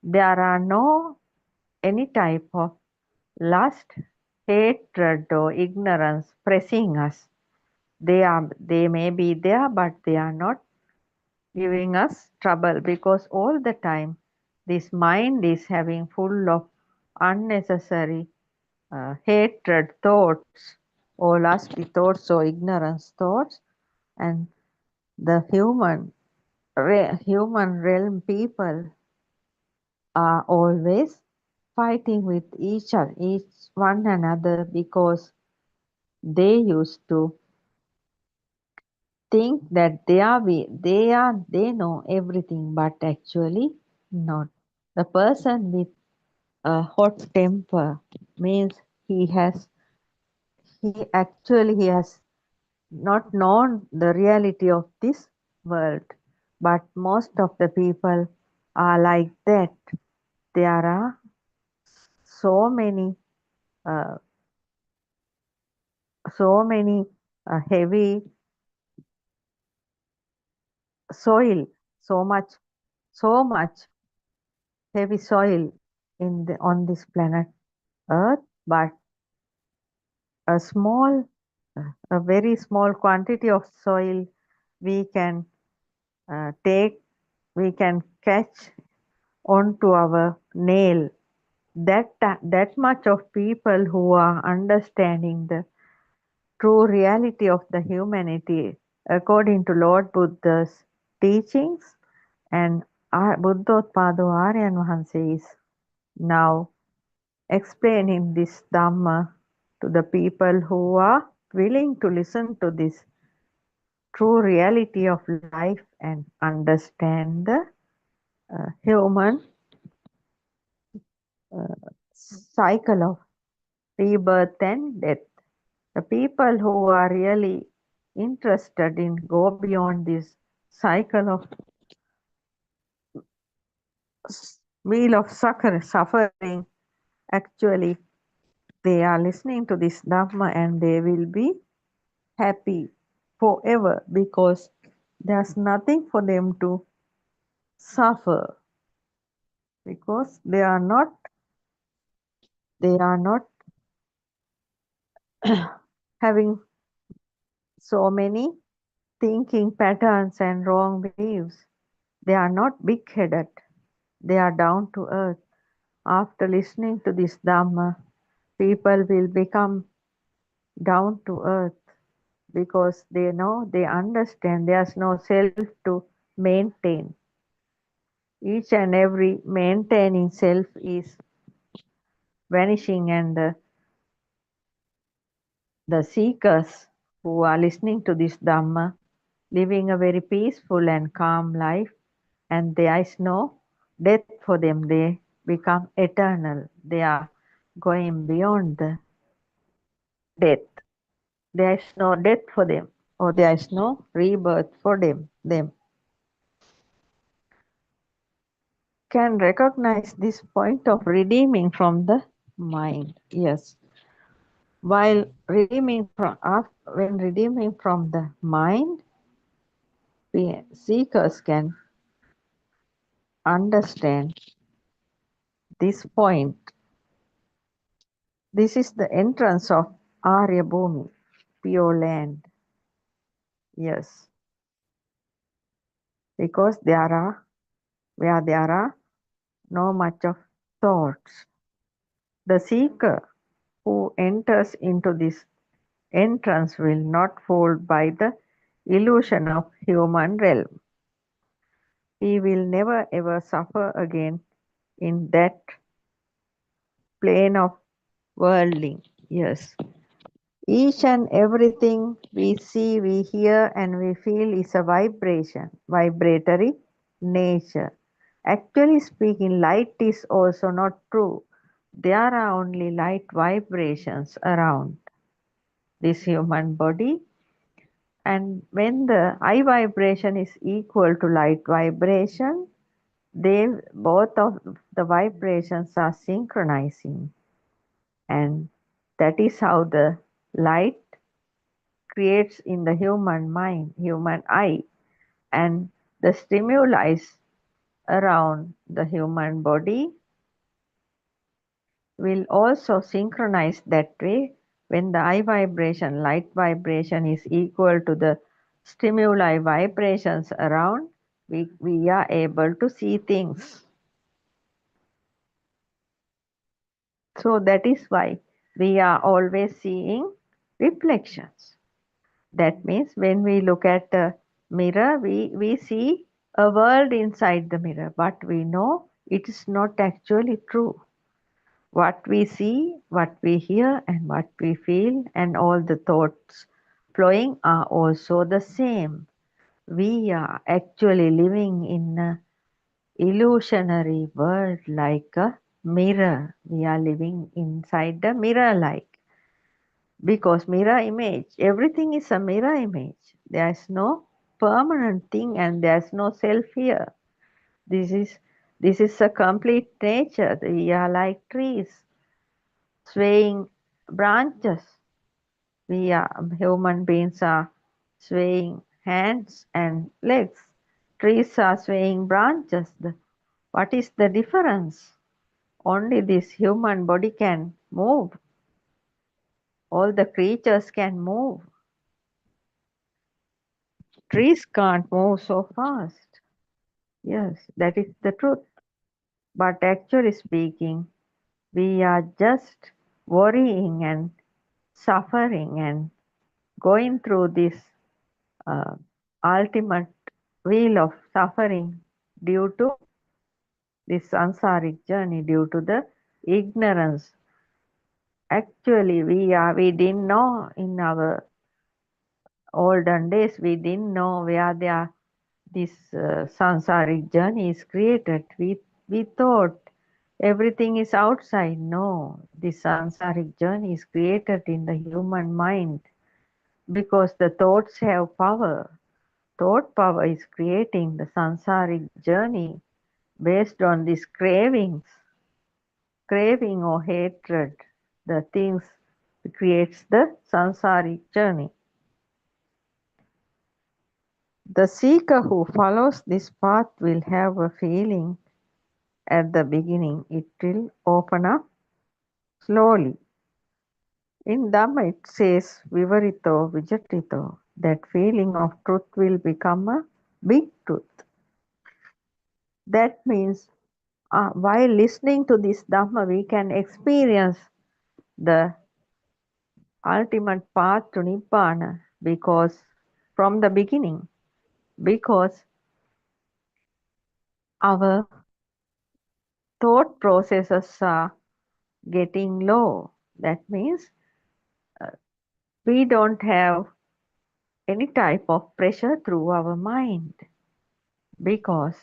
there are no any type of lust, hatred or ignorance pressing us. They may be there, but they are not giving us trouble, because all the time this mind is having full of unnecessary hatred thoughts or lusty thoughts or ignorance thoughts, and the human realm people are always fighting with each one another, because they used to think that they know everything, but actually not. The person with a hot temper means he has he has not known the reality of this world. But most of the people are like that. There are so many uh, heavy soil, so much heavy soil on this planet Earth, but a small, a very small quantity of soil we can we can catch onto our nail. That much of people who are understanding the true reality of the humanity according to Lord Buddha's teachings, and Buddothpado Aryan Vahanse is now explaining this Dhamma to the people who are willing to listen to this true reality of life and understand the human cycle of rebirth and death. The people who are really interested in go beyond this cycle of wheel of suffering, actually they are listening to this Dhamma and they will be happy forever, because there's nothing for them to suffer, because they are not having so many thinking patterns and wrong beliefs. They are not big headed, they are down to earth. After listening to this Dhamma, people will become down to earth, because they understand there's no self to maintain. Each and every maintaining self is vanishing, and the seekers who are listening to this Dhamma, living a very peaceful and calm life, and there is no death for them. They become eternal. They are going beyond the death. There is no death for them, or there is no rebirth for them. Can recognize this point of redeeming from the mind. Yes. While when redeeming from the mind, seekers can understand this point. This is the entrance of Arya Bhumi, pure land. Yes, because where there are no much of thoughts. The seeker who enters into this entrance will not fall by the illusion of human realm. He will never ever suffer again in that plane of worldling. Yes. Each and everything we see, we hear, and we feel is a vibration, vibratory nature. Actually speaking, light is also not true. There are only light vibrations around this human body, and when the I vibration is equal to light vibration, they both of the vibrations are synchronizing, and that is how the light creates in the human mind, human eye, and the stimuli around the human body will also synchronize that way. When the eye vibration, light vibration is equal to the stimuli vibrations around, we are able to see things. So that is why we are always seeing reflections. That means when we look at a mirror, we see a world inside the mirror, but we know it is not actually true. What we see, what we hear, and what we feel, and all the thoughts flowing are also the same. We are actually living in an illusionary world like a mirror. We are living inside the mirror like. Because mirror image, everything is a mirror image. There is no permanent thing and there is no self here. This is a complete nature. We are like trees, swaying branches. We are human beings are swaying hands and legs. Trees are swaying branches. What is the difference? Only this human body can move. All the creatures can move. Trees can't move so fast. Yes, that is the truth. But actually speaking, we are just worrying and suffering and going through this uh, ultimate wheel of suffering due to this samsaric journey, due to the ignorance. Actually, we didn't know in our olden days, we didn't know where this samsaric journey is created. We thought everything is outside. No, this samsaric journey is created in the human mind because the thoughts have power. Thought power is creating the samsaric journey based on these cravings, craving or hatred. The things creates the samsaric journey. The seeker who follows this path will have a feeling at the beginning. It will open up slowly. In Dhamma it says Vivarito Vijatito. That feeling of truth will become a big truth. That means while listening to this Dhamma we can experience the ultimate path to Nibbana because from the beginning, because our thought processes are getting low. That means we don't have any type of pressure through our mind. Because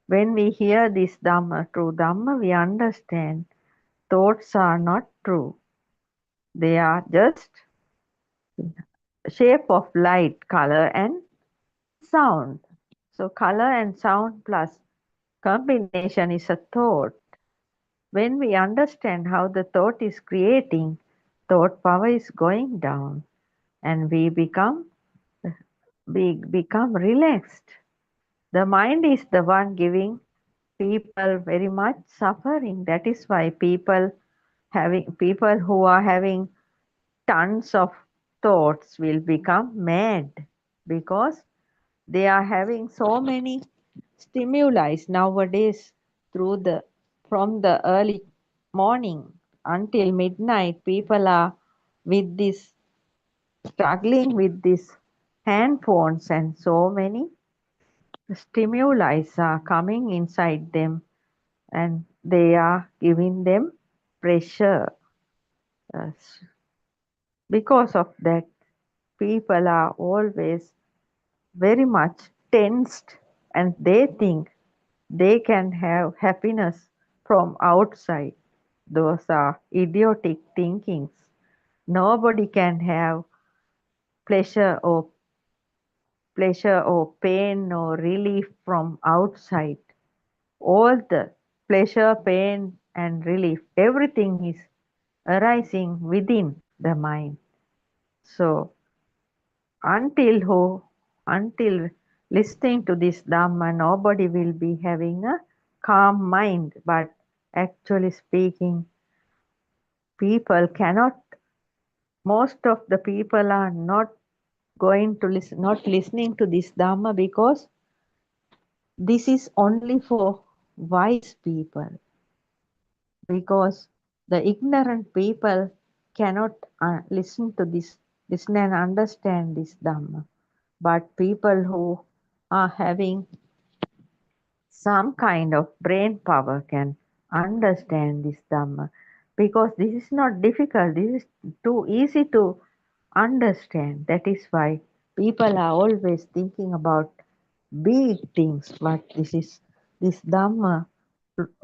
when we hear this Dhamma, true Dhamma, we understand thoughts are not true. They are just shape of light, color and sound. So color and sound plus combination is a thought. When we understand how the thought is creating, thought power is going down and we become relaxed. The mind is the one giving people very much suffering. That is why people who are having tons of thoughts will become mad, because they are having so many stimuli nowadays through the from the early morning until midnight. People are with this struggling with these handphones, and so many stimuli are coming inside them, and they are giving them pressure. Uh, because of that, people are always very much tensed, and they think they can have happiness from outside. Those are idiotic thinkings. Nobody can have pleasure or pain or relief from outside. All the pleasure, pain, and relief, everything is arising within the mind. So until listening to this Dhamma, nobody will be having a calm mind. But actually speaking, people cannot, most of the people are not going to listen, not listening to this Dhamma, because this is only for wise people. Because the ignorant people cannot listen and understand this Dhamma. But people who are having some kind of brain power can understand this Dhamma, because this is not difficult, this is too easy to understand. That is why people are always thinking about big things, but this Dhamma,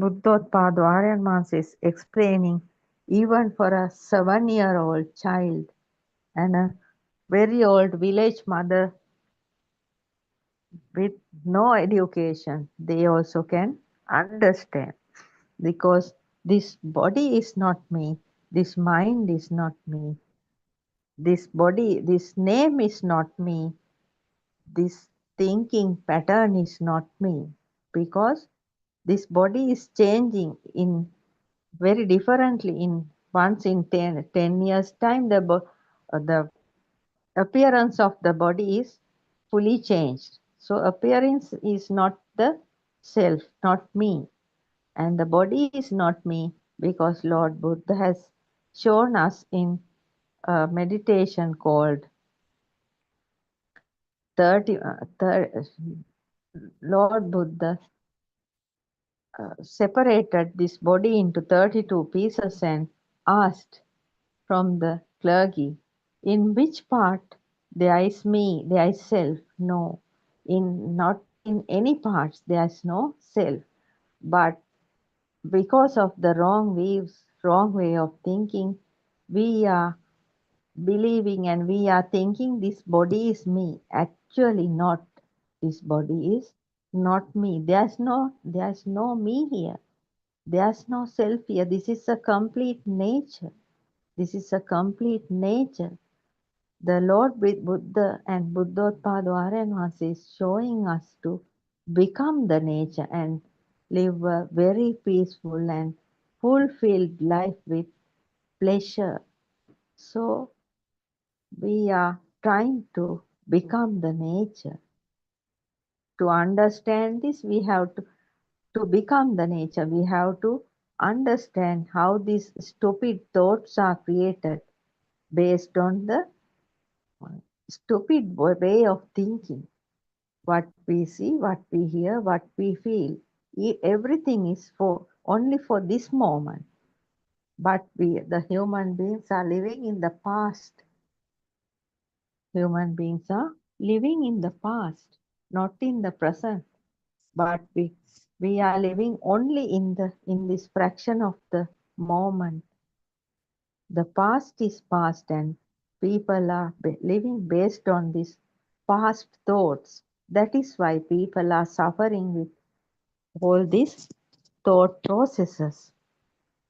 Buddothpado Aryan Master is explaining even for a 7-year-old child and a very old village mother with no education, they also can understand. Because this body is not me, this mind is not me, this body, this name is not me, this thinking pattern is not me. Because this body is changing in very differently. In once in 10 years time, the appearance of the body is fully changed. So appearance is not the self, not me. And the body is not me, because Lord Buddha has shown us in a meditation called 30, Lord Buddha separated this body into 32 pieces and asked from the clergy, in which part there is me, there is self? No, not in any parts there is no self. But because of the wrong views, wrong way of thinking, we are believing and we are thinking this body is me. Actually not. This body is not me. There's no me here. There's no self here. This is a complete nature. This is a complete nature. The Lord Buddha and Buddothpado Aryan Master is showing us to become the nature and live a very peaceful and fulfilled life with pleasure. So we are trying to become the nature. To understand this, we have to become the nature. We have to understand how these stupid thoughts are created based on the stupid way of thinking. What we see, what we hear, what we feel, everything is for only for this moment. But the human beings are living in the past. Human beings are living in the past, not in the present. But we are living only in this fraction of the moment. The past is past, and people are living based on these past thoughts. That is why people are suffering with all these thought processes.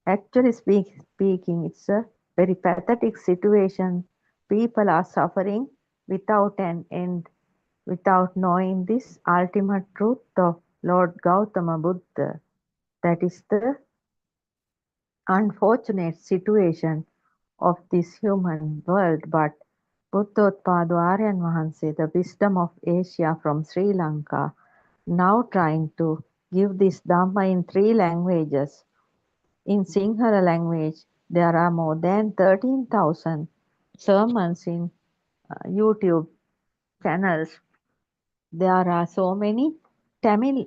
Actually speaking, it's a very pathetic situation. People are suffering without an end, without knowing this ultimate truth of Lord Gautama Buddha. That is the unfortunate situation of this human world, but Buddothpado Aryan Wahanse, the wisdom of Asia from Sri Lanka, now trying to give this Dhamma in 3 languages. In Sinhala language, there are more than 13,000 sermons in YouTube channels. There are so many Tamil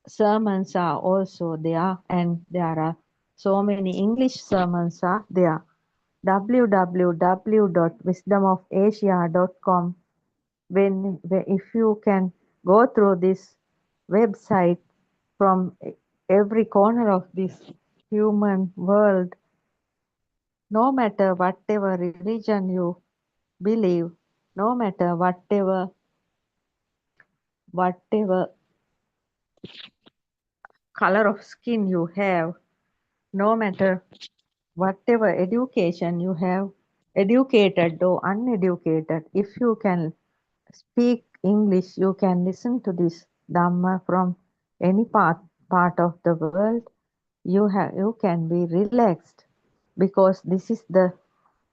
sermons are also there, and there are so many English sermons are there. www.wisdomofasia.com. If you can go through this website from every corner of this human world, no matter whatever religion you believe, no matter whatever color of skin you have, no matter whatever education you have, educated or uneducated, if you can speak English, you can listen to this Dhamma from any part of the world. You can be relaxed, because this is the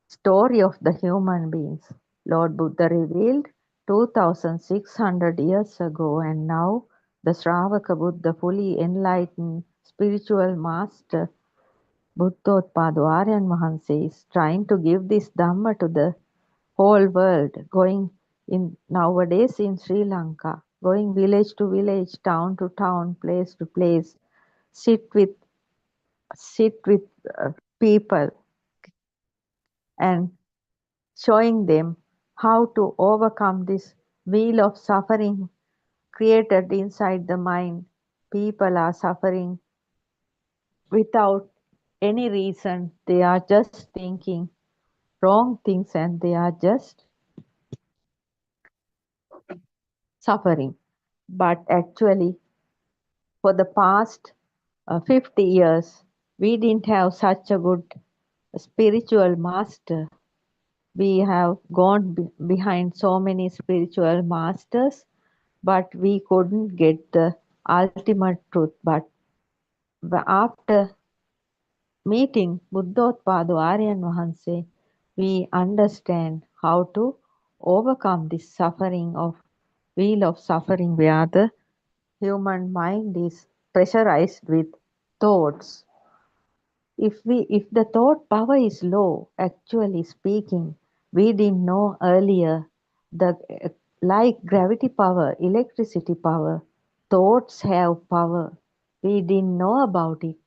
story of the human beings. Lord Buddha revealed 2600 years ago, and now the Shravaka Buddha, fully enlightened spiritual master Buddothpado Aryan Wahanse, is trying to give this Dhamma to the whole world, going in nowadays in Sri Lanka, going village to village, town to town, place to place, sit with people and showing them how to overcome this wheel of suffering created inside the mind. People are suffering without any reason. They are just thinking wrong things and they are just suffering. But actually, for the past 50 years, we didn't have such a good spiritual master. We have gone behind so many spiritual masters, but we couldn't get the ultimate truth. But after meeting Buddothpado Aryan Wahanse, we understand how to overcome this suffering of wheel of suffering, where the human mind is pressurized with thoughts. If the thought power is low, actually speaking, we didn't know earlier, the like gravity power, electricity power, thoughts have power. We didn't know about it.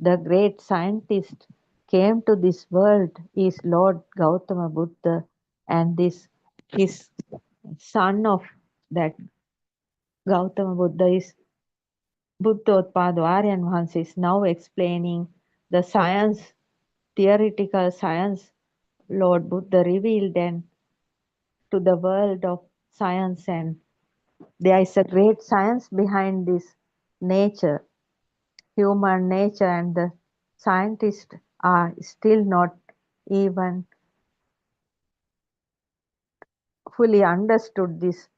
The great scientist came to this world is Lord Gautama Buddha, and this his son of that Gautama Buddha is Buddothpado Aryan Wahanse, is now explaining the science, theoretical science Lord Buddha revealed and to the world of science, and there is a great science behind this nature, human nature, and the scientists are still not even fully understood this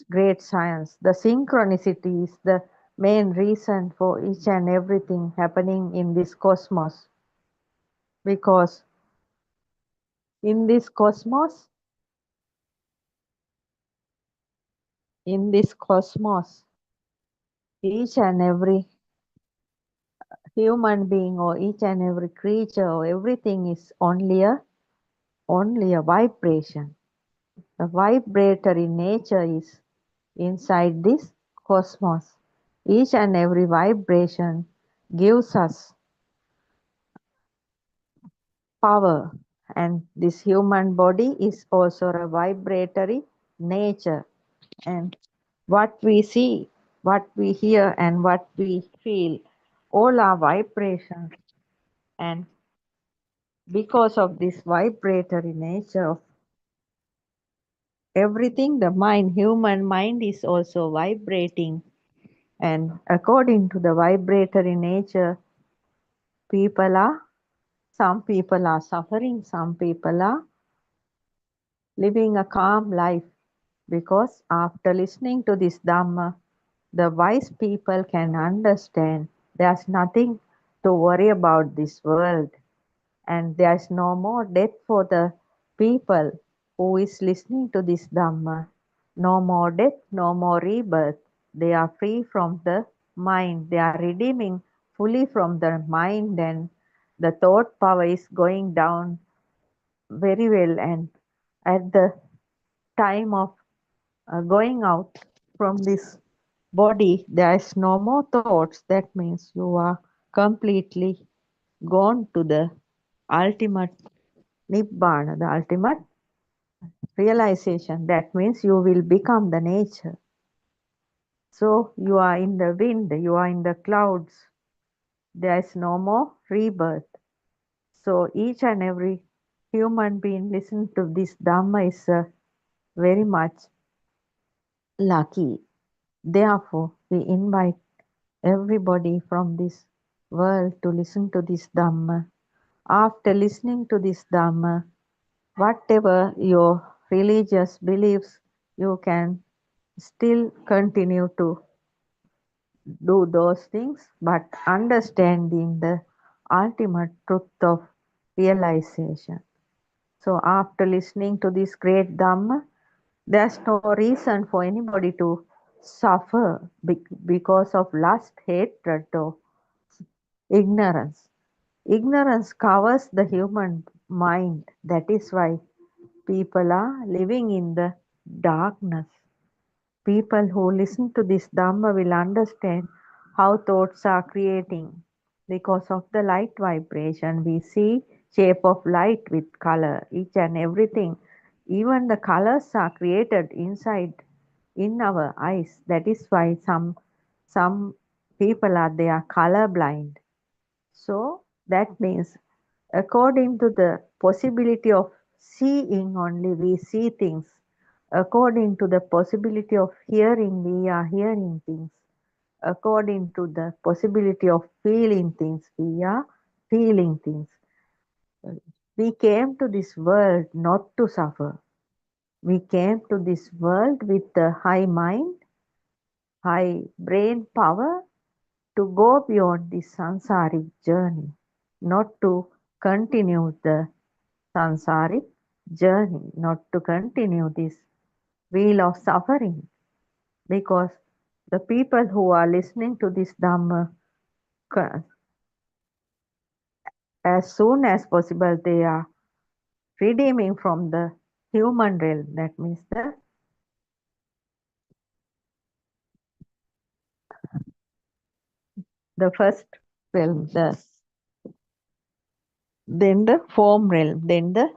great science. The synchronicity is the main reason for each and everything happening in this cosmos, because in this cosmos, each and every human being or each and every creature or everything is only a vibration. The vibratory nature is inside this cosmos. Each and every vibration gives us power, and this human body is also a vibratory nature. And what we see, what we hear, and what we feel, all are vibrations. And because of this vibratory nature of everything, the human mind is also vibrating. And according to the vibratory nature, some people are suffering, some people are living a calm life, because after listening to this Dhamma, The wise people can understand there's nothing to worry about this world, and there's no more death for the people who is listening to this Dhamma. No more death, no more rebirth. They are free from the mind. They are redeeming fully from the mind, and the thought power is going down very well. And at the time of going out from this body, there is no more thoughts. That means you are completely gone to the ultimate Nibbana, the ultimate realization. That means you will become the nature. So you are in the wind, you are in the clouds. There is no more rebirth. So each and every human being listen to this Dhamma is very much lucky. Therefore, we invite everybody from this world to listen to this Dhamma. After listening to this Dhamma, whatever your religious beliefs, you can still continue to do those things, but understanding the ultimate truth of realization. So after listening to this great Dhamma, there's no reason for anybody to suffer because of lust, hatred, or ignorance. Ignorance covers the human mind. That is why people are living in the darkness. People who listen to this Dhamma will understand how thoughts are creating. Because of the light vibration, we see shape of light with color, each and everything. Even the colors are created inside in our eyes. That is why some people are they are color blind. So that means according to the possibility of seeing only we see things. According to the possibility of hearing, we are hearing things. According to the possibility of feeling things, we are feeling things. We came to this world not to suffer. We came to this world with a high mind, high brain power to go beyond this samsaric journey, not to continue the samsaric journey, not to continue this wheel of suffering. Because the people who are listening to this Dhamma, as soon as possible, they are redeeming from the human realm. That means the first realm, then the form realm, then the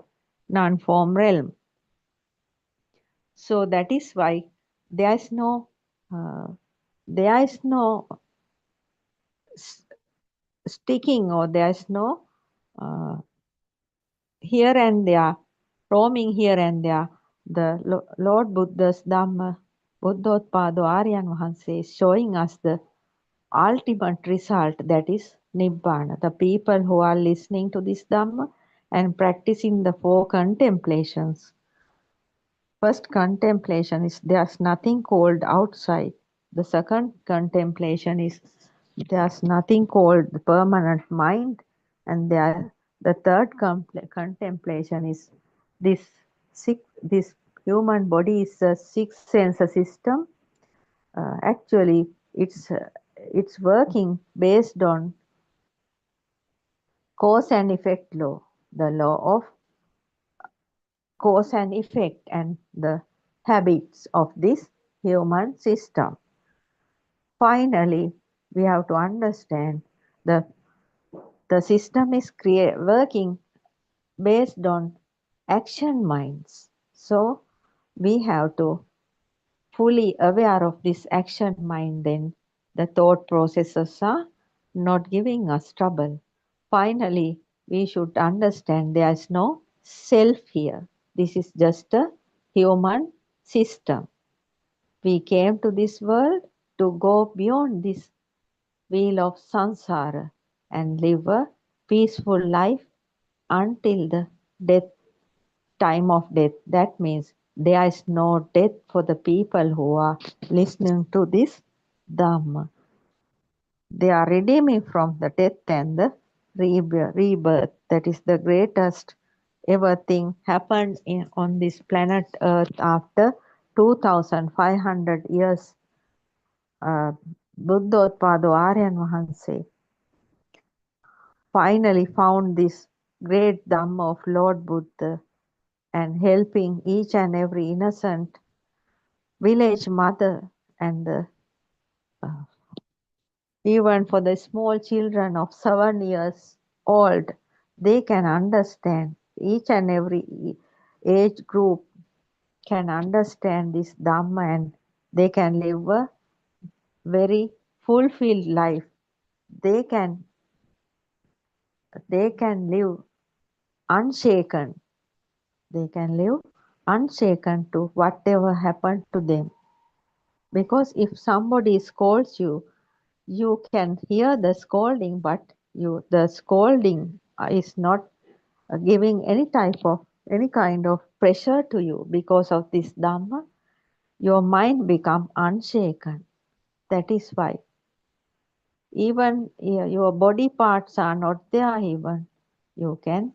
non-form realm. So that is why there is no sticking, or there is no uh, here and there, roaming here and there. The Lord Buddha's Dhamma, Buddothpado Aryan Vahanse is showing us the ultimate result, that is Nibbana. The people who are listening to this Dhamma and practicing the 4 contemplations. First contemplation is there's nothing called outside. The second contemplation is there's nothing called the permanent mind. And the third contemplation is this human body is a 6 sense system. Actually, it's working based on cause and effect law, the law of cause and effect, and the habits of this human system. Finally, we have to understand the system is working based on action minds. So we have to fully aware of this action mind, then the thought processes are not giving us trouble. Finally, we should understand there is no self here. This is just a human system. We came to this world to go beyond this wheel of samsara and live a peaceful life until the time of death. That means there is no death for the people who are listening to this Dhamma. They are redeeming from the death and the rebirth. That is the greatest ever thing happened on this planet Earth after 2500 years. Buddothpado Aryan Vahanse finally found this great Dhamma of Lord Buddha and helping each and every innocent village mother and uh, even for the small children of 7 years old, they can understand. Each and every age group can understand this Dhamma and they can live a very fulfilled life. They can live unshaken. They can live unshaken to whatever happened to them. Because if somebody scolds you, you can hear the scolding, but the scolding is not giving any kind of pressure to you. Because of this Dhamma, your mind become unshaken. That is why even your body parts are not there, even you can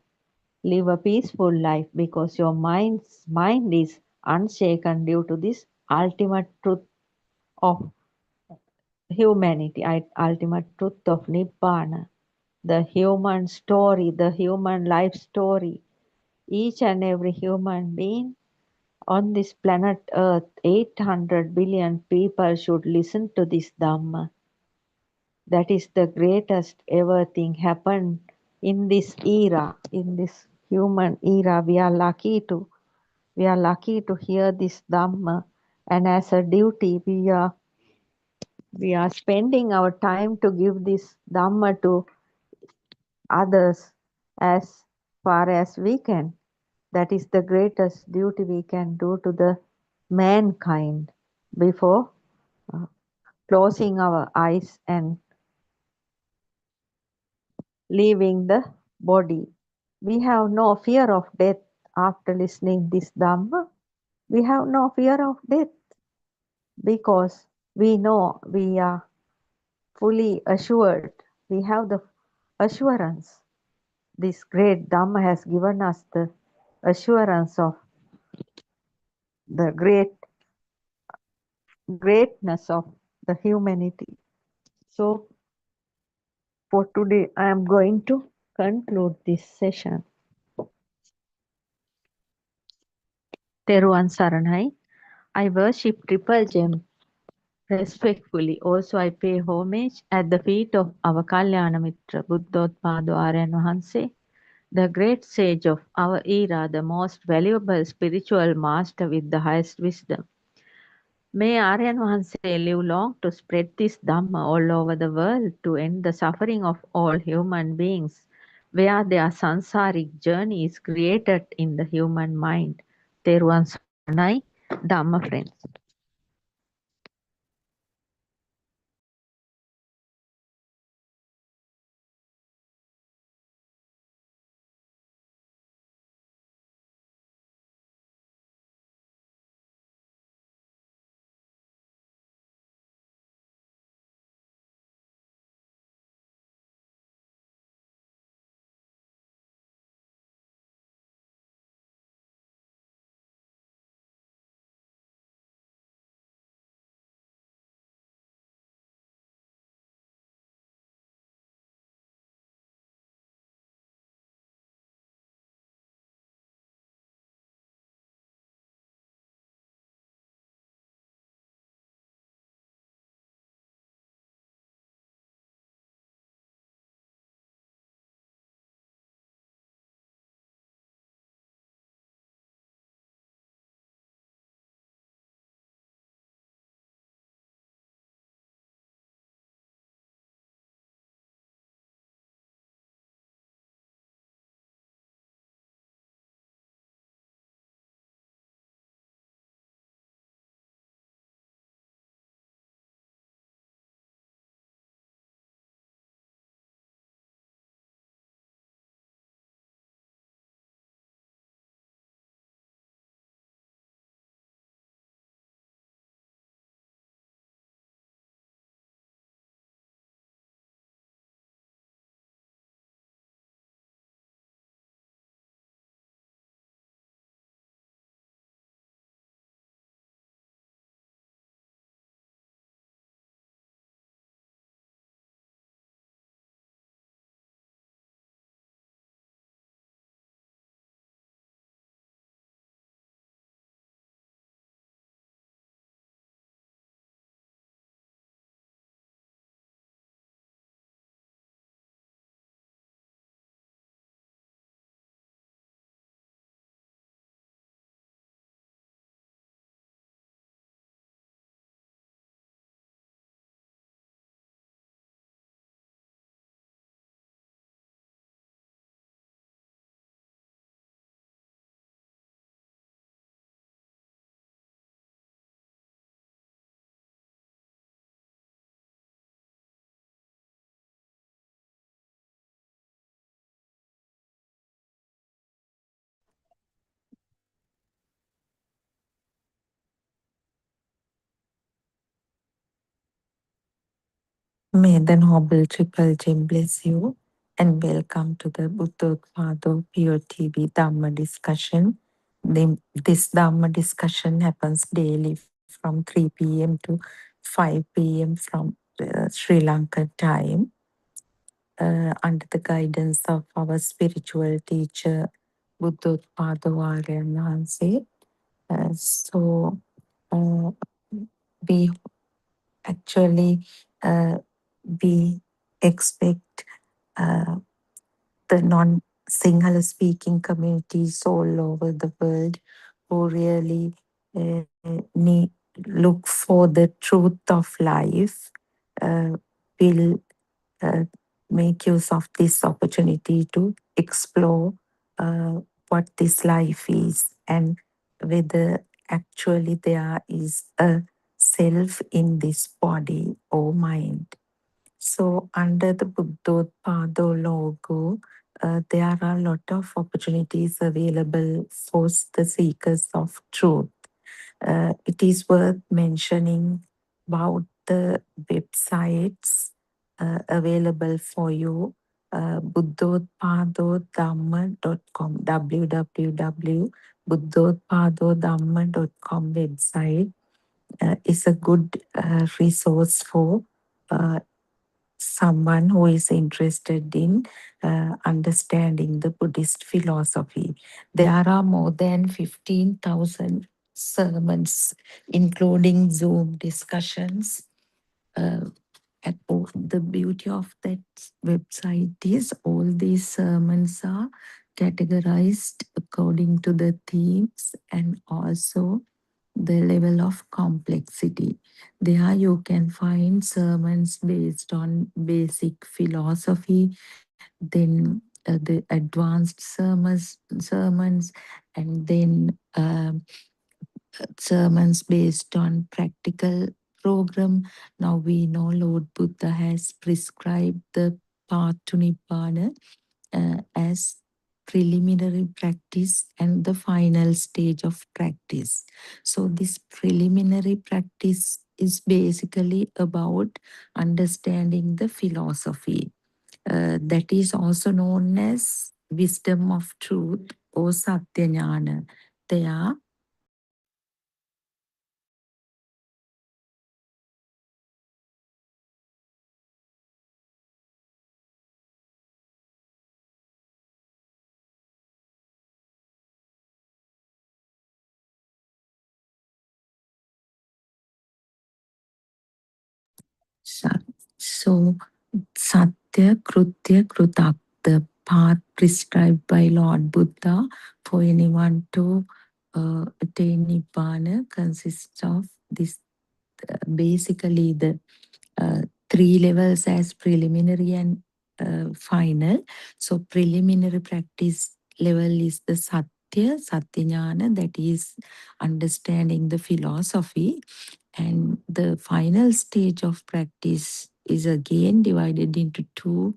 live a peaceful life because your mind is unshaken due to this ultimate truth of humanity, ultimate truth of Nibbana, the human story, the human life story. Each and every human being on this planet Earth, 800 billion people should listen to this Dhamma. That is the greatest ever thing happened in this era, in this human era. We are lucky to hear this Dhamma, and as a duty, we are spending our time to give this Dhamma to others as far as we can. That is the greatest duty we can do to the mankind before uh, closing our eyes and leaving the body. We have no fear of death after listening this Dhamma. We have no fear of death because we know we are fully assured. We have the assurance. This great Dhamma has given us the assurance of the greatness of the humanity. So for today, I am going to conclude this session. Teruvan Saranai. I worship Triple Gem respectfully. Also, I pay homage at the feet of our Kalyana Mitra, Buddothpado Aryan Vahanse, the great sage of our era, the most valuable spiritual master with the highest wisdom. May Aryan Vahanse live long to spread this Dhamma all over the world to end the suffering of all human beings, where their sansaric journey is created in the human mind. Teruvan Saranai, Dhamma friends. May the Noble Triple Gem bless you and welcome to the Buddothpado PeoTV Dhamma discussion. This Dhamma discussion happens daily from 3 p.m. to 5 p.m. from Sri Lanka time under the guidance of our spiritual teacher Buddothpado Aryan Hanse. So uh, we actually uh, we expect uh, the non-Sinhala speaking communities all over the world who really need look for the truth of life will uh, make use of this opportunity to explore uh, what this life is and whether actually there is a self in this body or mind. So, under the Buddhothpado logo, there are a lot of opportunities available for the seekers of truth. It is worth mentioning about the websites available for you. Buddhothpadodhamma.com, www.buddhothpadodhamma.com website is a good resource for uh, someone who is interested in understanding the Buddhist philosophy. There are more than 15,000 sermons, including Zoom discussions. The beauty of that website is all these sermons are categorized according to the themes and also the level of complexity. There you can find sermons based on basic philosophy, then the advanced sermons, and then sermons based on practical program. Now we know Lord Buddha has prescribed the path to Nibbana as preliminary practice and the final stage of practice. So, this preliminary practice is basically about understanding the philosophy. That is also known as wisdom of truth or Satya Jnana. They are so Satya, Krutya, Krutak, the path prescribed by Lord Buddha for anyone to attain Nibbana consists of this basically the uh, three levels as preliminary and final. So preliminary practice level is the Satya Jnana, that is understanding the philosophy. And the final stage of practice is again divided into two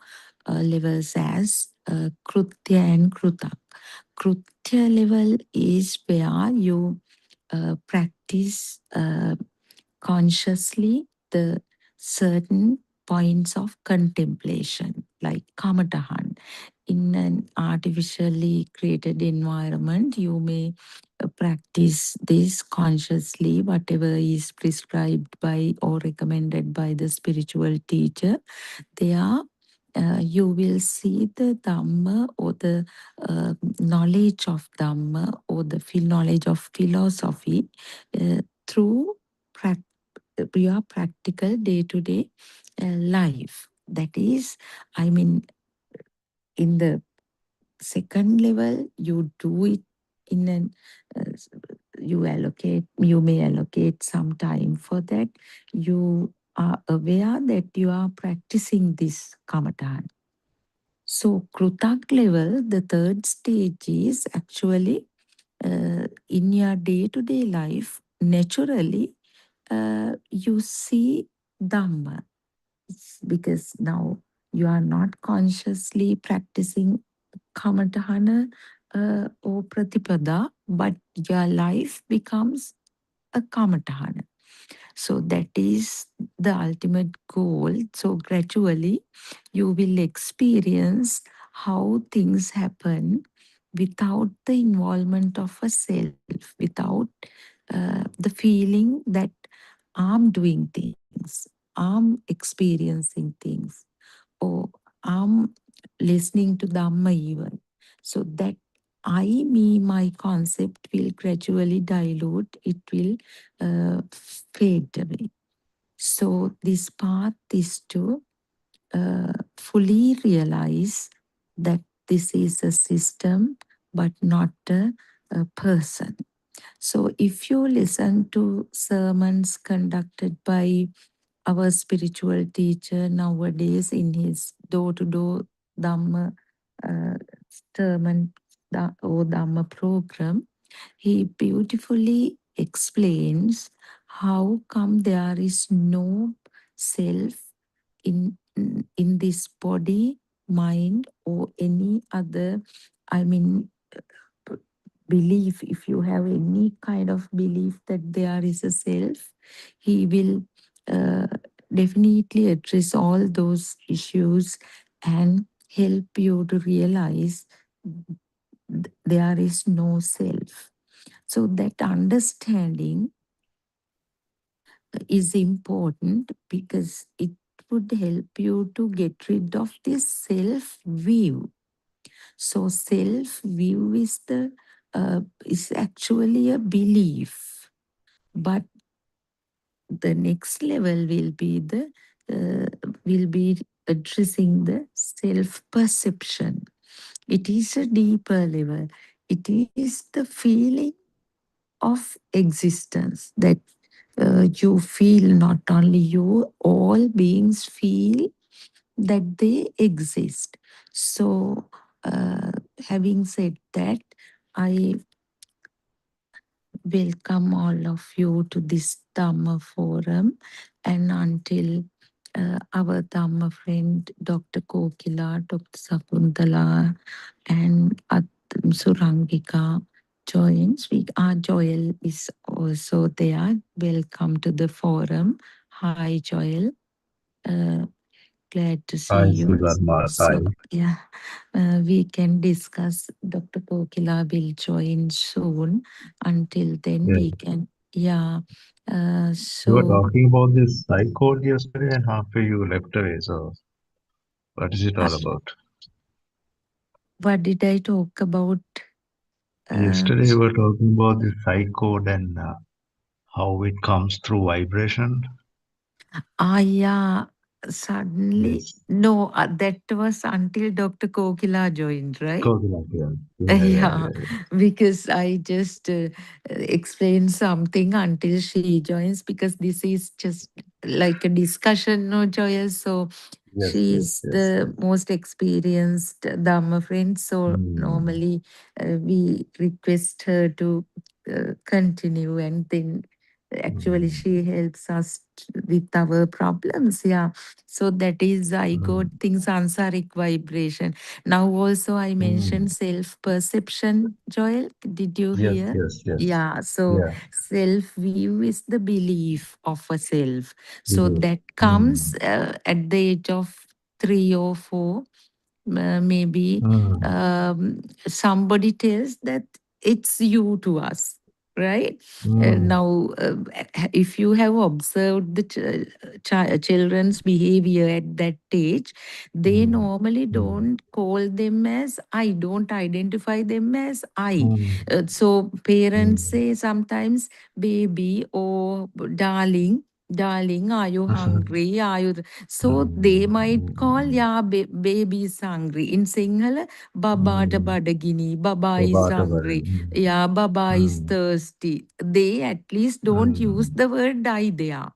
levels as Krutya and Krutak. Krutya level is where you practice consciously the certain points of contemplation, like kamatahan. In an artificially created environment, you may practice this consciously, whatever is prescribed by or recommended by the spiritual teacher. There, you will see the Dhamma or the knowledge of Dhamma or the knowledge of philosophy through your practical day-to-day life. That is, I mean, in the second level, you do it in an you may allocate some time for that. You are aware that you are practicing this kamatan. So, Krutak level, the third stage is actually in your day to day life, naturally, you see Dhamma because now you are not consciously practicing Kamatahana or Pratipada, but your life becomes a Kamatahana. So that is the ultimate goal. So gradually, you will experience how things happen without the involvement of a self, without the feeling that I'm doing things, I'm experiencing things, or I'm listening to Dhamma even. So that I, me, my concept will gradually dilute, it will fade away. So this path is to fully realize that this is a system, but not a person. So if you listen to sermons conducted by our spiritual teacher nowadays in his door-to-door Dhamma uh, sermon or Dhamma program, he beautifully explains how come there is no self in this body, mind, or any other, I mean, b- belief. If you have any kind of belief that there is a self, he will uh, definitely address all those issues and help you to realize there is no self. So that understanding is important because it would help you to get rid of this self view. So self view is actually a belief, but the next level uh, will be addressing the self perception. It is a deeper level. It is the feeling of existence that you feel, not only you, all beings feel that they exist. So, having said that, I welcome all of you to this Dhamma forum. And until our Dhamma friend, Dr. Kokila, Dr. Sakuntala, and Surangika joins, Joel is also there. Welcome to the forum. Hi, Joel. Uh, Glad to see Hi, you. Sudharma. Hi. So, yeah, we can discuss. Dr. Kokila will join soon. Until then, Yes. we can, yeah. You were So, talking about this psychode yesterday and after you left away. So, what is it uh, all about? what did I talk about? Uh, Yesterday, you were talking about the psychode and how it comes through vibration. yeah, suddenly, Yes. no, that was until Dr. Kokila joined, right? Coconut, yeah. Yeah, yeah, Yeah, yeah, yeah. because I just explained something until she joins, because this is just like a discussion, no, Joya. So Yes, yes, she's yes, the yes. most experienced Dhamma friend. So Mm. normally we request her to continue, and then actually Mm. she helps us with our problems. Yeah. So that is, I got Mm. things answeric vibration. Now also I Mm. mentioned self-perception, Joel. Did you Yes, hear? yes, yes. Yeah, so Yeah. self-view is the belief of a self. So Believe. that Mm. comes at the age of 3 or 4, maybe Mm. somebody tells that it's you to us, right? Mm. Now, if you have observed the children's behavior at that age, they Mm. normally Mm. don't call them as I, don't identify them as I. Mm. So parents Mm. say sometimes baby or darling. Darling, are you hungry? Are you? So they might call, Mm. yeah, baby is hungry. In Sinhala, Baba ta Mm. badagini, Baba is About hungry. mm. Yeah, Baba is Mm. thirsty. They at least don't use Mm. the word die there.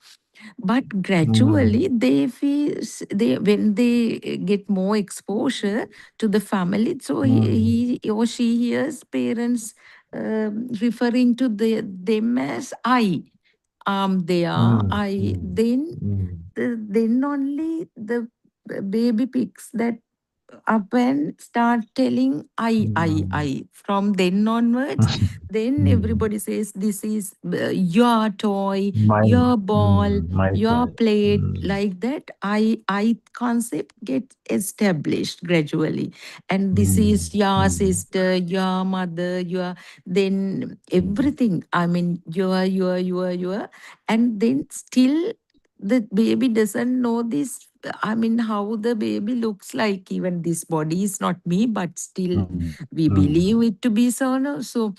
But Mm. gradually they feel, they, when they get more exposure to the family, so Mm. he or she hears parents referring to them as I. They are Mm. I. Mm. Then Mm. then only the baby picks that. up and start telling Mm. I. From then onwards, then Mm. everybody says this is your toy, My your ball, my your choice. plate. Mm. Like that, I concept gets established gradually. And this Mm. is your Mm. sister, your mother, your, then everything. I mean, your, and then still the baby doesn't know this. I mean, how the baby looks like. Even this body is not me, but still Mm. we Mm. believe it to be so. No? So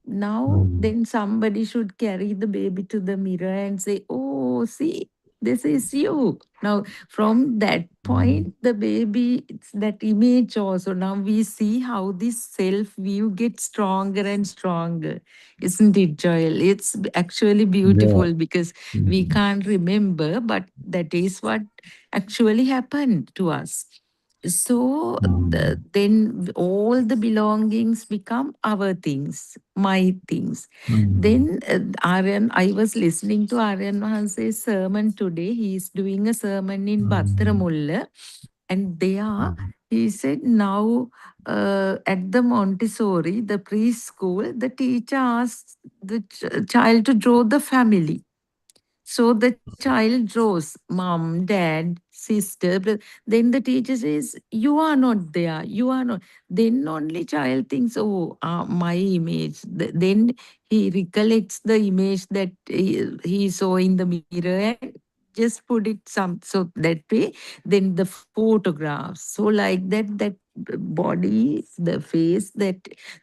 now, Mm. then somebody should carry the baby to the mirror and say, "Oh, see, this is you." Now, from that Mm. point, the baby, it's that image also. Now we see how this self view gets stronger and stronger. Isn't it, Joel? It's actually Yeah. beautiful because we Mm. can't remember, but that is what actually happened to us. So Mm. then all the belongings become our things, my things. Mm. Then Aryan, I was listening to Aryan Mahanse's sermon today. He is doing a sermon in Mm. Battaramulla, and there Mm. he said now at the Montessori, the preschool, the teacher asks the child to draw the family. So the child draws mom, dad, sister. Then the teacher says, "You are not there. You are not." Then only child thinks, "Oh, my image." Then he recollects the image that he saw in the mirror and just put it some. So that way, then the photographs. So like that body, the face, that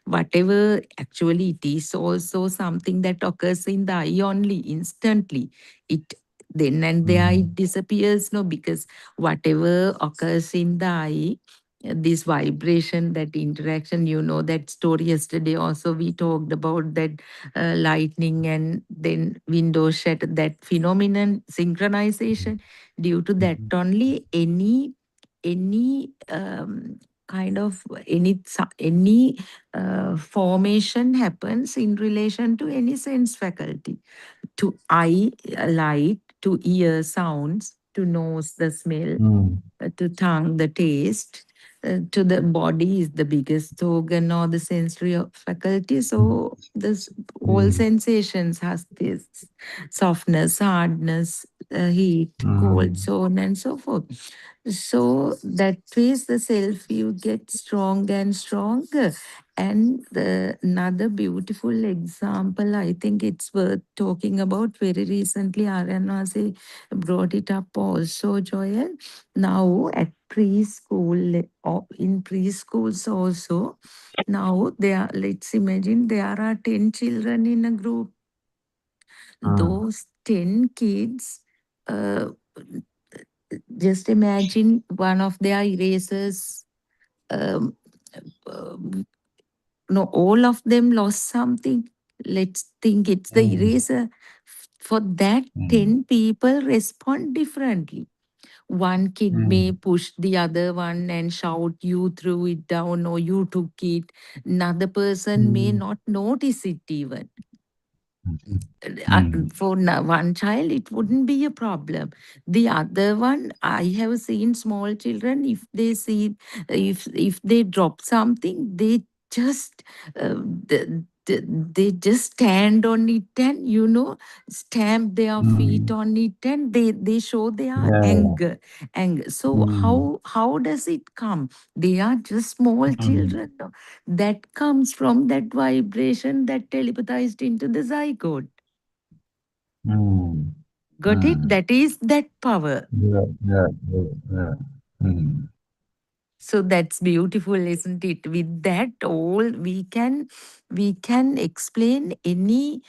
whatever actually it is also something that occurs in the eye only instantly. It then and there Mm. it disappears, no, because whatever occurs in the eye, this vibration, that interaction, that story yesterday also we talked about that lightning and then window shutter, that phenomenon synchronization. Due to that only, any kind of any formation happens in relation to any sense faculty. To eye, light; to ear, sounds; to nose, the smell; Mm. to tongue, the taste; to the body is the biggest organ or the sensory faculty. So this all Mm. sensations has this softness, hardness, heat, cold, Mm. so on and so forth. So that ways the self you get stronger and stronger. And another beautiful example, I think it's worth talking about. Very recently, Aranwasi brought it up also, Joel. Now at preschool, or in preschools also, now there, let's imagine there are 10 children in a group. Mm. Those 10 kids, uh, just imagine one of their erasers, um, uh, no, all of them lost something. Let's think it's the Mm. eraser. For that, Mm. 10 people respond differently. One kid may Mm. push the other one and shout, "You threw it down," or "You took it." Another person may Mm. not notice it even. Mm. For one child, it wouldn't be a problem. The other one, I have seen small children, if they see, if they drop something, they just they just stand on it and stamp their feet Mm. on it, and they show their Yeah. anger. So Mm. how does it come? They are just small Mm. children, no? That comes from that vibration that telepathized into the zygote. Mm. Got it? Mm. That is that power. Yeah. Yeah. Yeah. Yeah. Mm. So that's beautiful, isn't it? With that all, we can explain any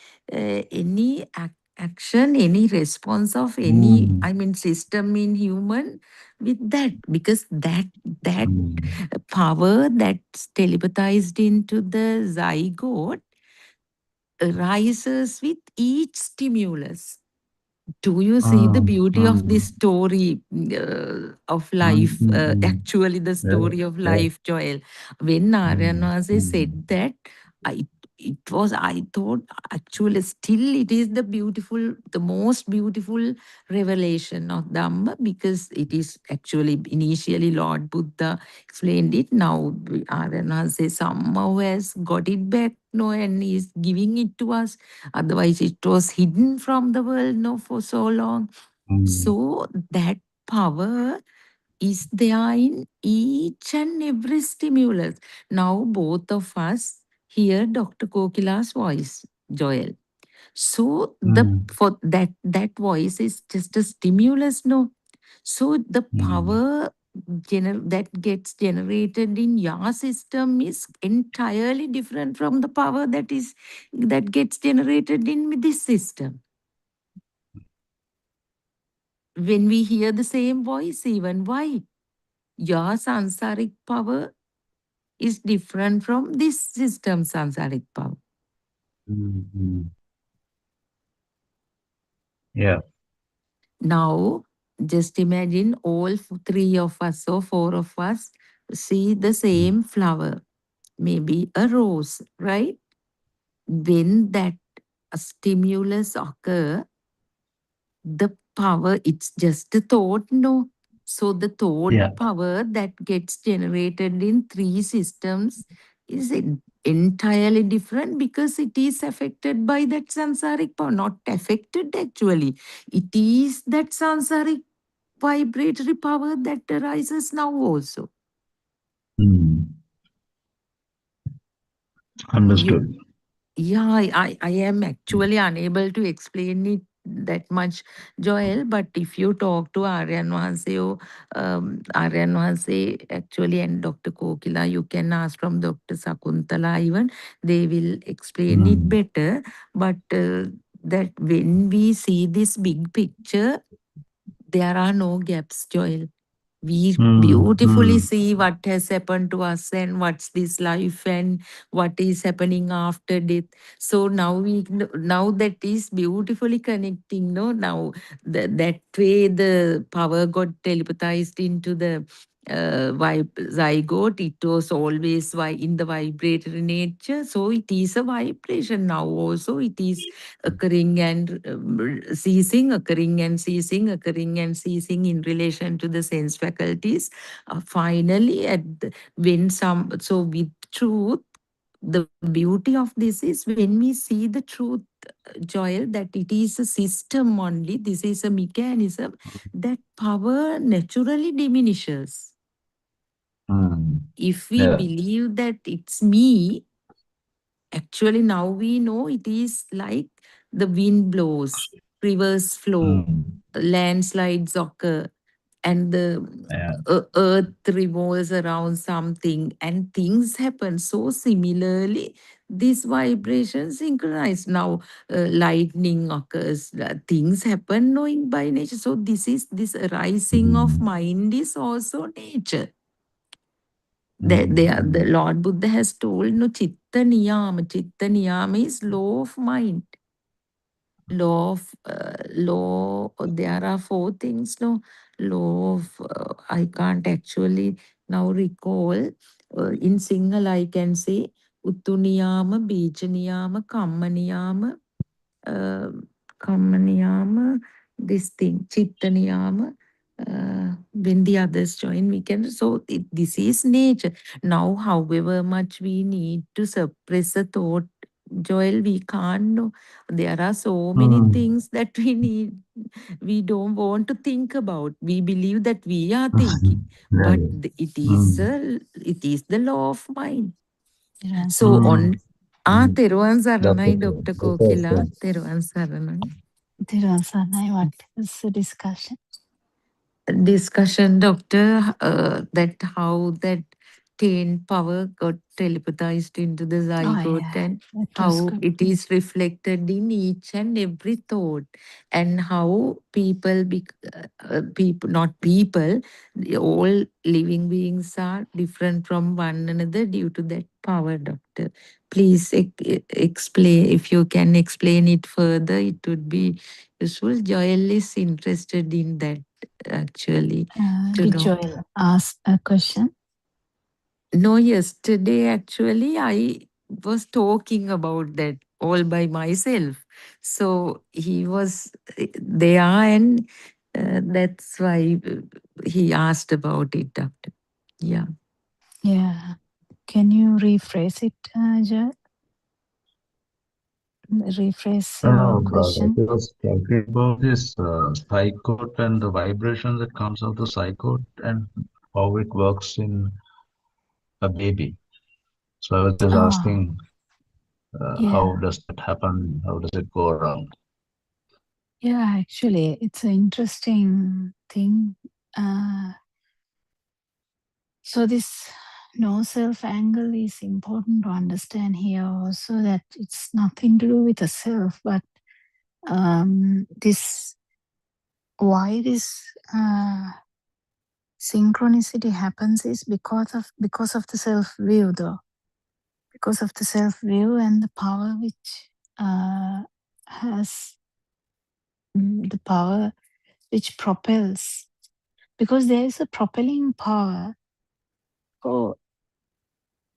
action, any response of any, Mm. I mean, system in human with that, because that Mm. power that's telepathized into the zygote rises with each stimulus. Do you see the Mm. beauty of Mm. this story of Mm. life? Mm. Actually, the Yeah. story of Yeah. life, Joel. When Mm. Naryanase Mm. said that, it was, I thought, actually still it is the most beautiful revelation of Dhamma, because it is actually initially Lord Buddha explained it. Now Arana says somehow has got it back, no, and is giving it to us. Otherwise it was hidden from the world, no, for so long. So that power is there in each and every stimulus. Now both of us hear Dr. Kokila's voice, Joel. So the for that voice is just a stimulus, no. So the power that gets generated in your system is entirely different from the power that gets generated in this system. When we hear the same voice, even why? Your sansaric power is different from this system samsaric power. Yeah. Now, just imagine all three of us or four of us see the same flower, maybe a rose, right? When that stimulus occur, the power, it's just a thought, no. So the thought Yeah. power that gets generated in three systems is entirely different, because it is affected by that samsaric power. Not affected actually, it is that samsaric vibratory power that arises now also. You, Understood. yeah, I am actually unable to explain it that much, Joel. But if you talk to Aryan Wahanse, or Aryan Wahanse actually, and Dr. Kokila, you can ask from Dr. Sakuntala even. They will explain it better. But that when we see this big picture, there are no gaps, Joel. We beautifully see what has happened to us and what's this life and what is happening after death. So now that is beautifully connecting, no. Now that way the power got telepathized into the zygote. It was always in the vibratory nature, so it is a vibration. Now also it is occurring and ceasing, occurring and ceasing, occurring and ceasing in relation to the sense faculties. Finally, when so with truth, the beauty of this is when we see the truth, Joel, that it is a system only, this is a mechanism, that power naturally diminishes. If we Yeah. believe that it's me, actually now we know it is like the wind blows, rivers flow, landslides occur, and the Yeah. earth revolves around something and things happen. So similarly, these vibrations synchronize. Now lightning occurs, things happen knowing by nature. So this arising of mind is also nature. The Lord Buddha has told, no, chitta niyama. Chitta niyama is law of mind. Law, there are four things, no. Law of, I can't actually now recall. In Sinhala, I can say, Uttu niyama, bija niyama, kamma niyama, uh, kamma niyama, this thing, chitta niyama. When the others join, we can. So this is nature. Now, however much we need to suppress a thought, Joel, we can't know. There are so many things that we don't want to think about. We believe that we are thinking, but Right. it is the law of mind. Yes. So on Teruvan Dr. Saranai, Dr. Kokila, Teruvan Saranai. Thiruvan Saranai, what is the discussion? Discussion, doctor, that how that taint power got telepathized into the Oh, zygote, yeah, and that was how good. it is reflected in each and every thought, and how people, not people, all living beings are different from one another due to that power, doctor. Please explain, if you can explain it further, it would be useful. Joel is interested in that, actually, to Did know. Joel ask a question? No, yesterday actually I was talking about that all by myself. So he was there, and that's why he asked about it, doctor. Yeah. Yeah. Can you rephrase it, Jay? Rephrase your question. He was talking about this psychote and the vibration that comes out of the psychote and how it works in a baby. So I was just Ah, asking, yeah. how does that happen? How does it go around? Yeah, actually, it's an interesting thing. So this no self angle is important to understand here also, that it's nothing to do with the self, but this why this synchronicity happens is because of the self view, though, because of the self view and the power which has the power which propels, because there is a propelling power for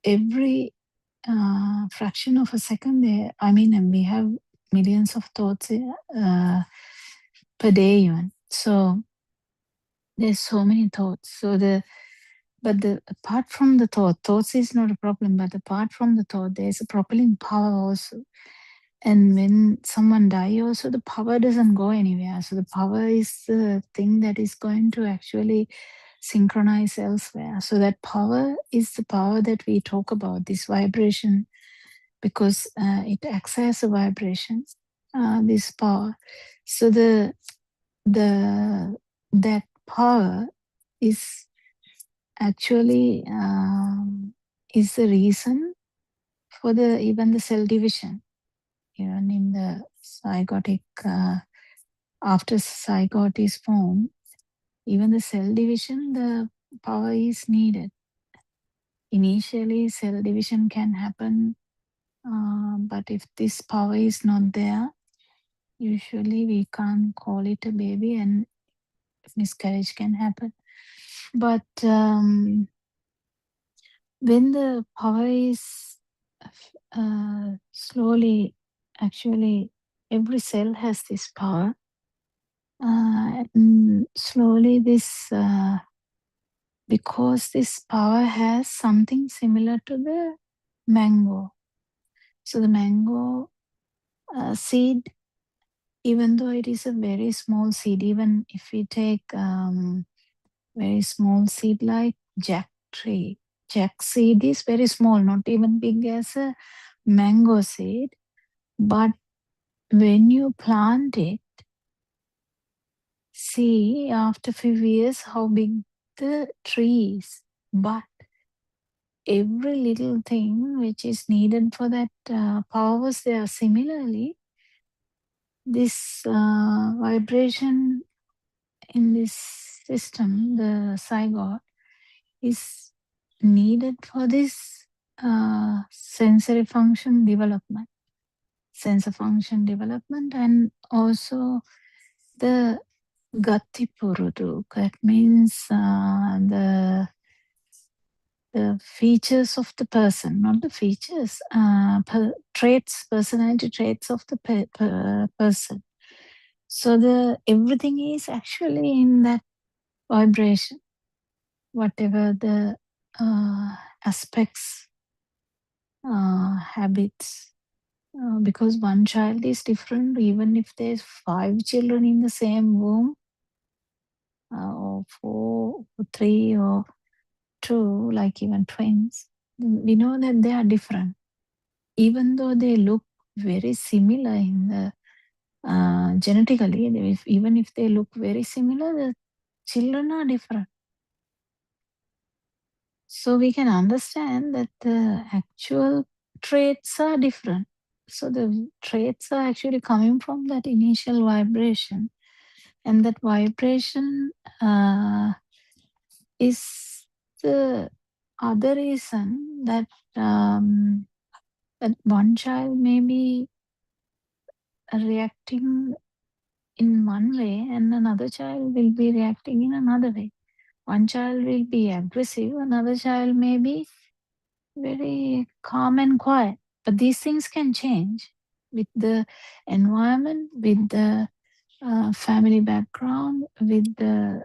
every fraction of a second there. I mean, and we have millions of thoughts per day even. So there's so many thoughts. So apart from the thoughts is not a problem, but apart from the thought, there's a propelling power also. And when someone dies also, the power doesn't go anywhere. So the power is the thing that is going to actually synchronize elsewhere. So that power is the power that we talk about, this vibration, because it acts as a vibration, this power. So that power is actually is the reason for even the cell division. Even in the zygotic, after zygote is formed, even the cell division, the power is needed. Initially, cell division can happen, but if this power is not there, usually we can't call it a baby and miscarriage can happen. But when the power is slowly, actually, every cell has this power. And slowly, because this power has something similar to the mango. So the mango seed, even though it is a very small seed, even if we take very small seed like jack tree, jack seed is very small, not even big as a mango seed. But when you plant it, see after few years how big the tree is. But every little thing which is needed for that power was there. Similarly, this vibration in this system, the zygote, is needed for this sensory function development, sensor function development, and also the gatipurudu. That means the features of the person, not the features, traits, personality traits of the person. So everything is actually in that vibration, whatever the aspects, habits. Because one child is different, even if there's 5 children in the same womb, or 4, or 3, or 2, like even twins, we know that they are different. Even though they look very similar in the genetically, even if they look very similar, the children are different. So we can understand that the actual traits are different. So the traits are actually coming from that initial vibration, and that vibration is the other reason that that one child may be reacting in one way and another child will be reacting in another way. One child will be aggressive, another child may be very calm and quiet. But these things can change with the environment, with the family background, with the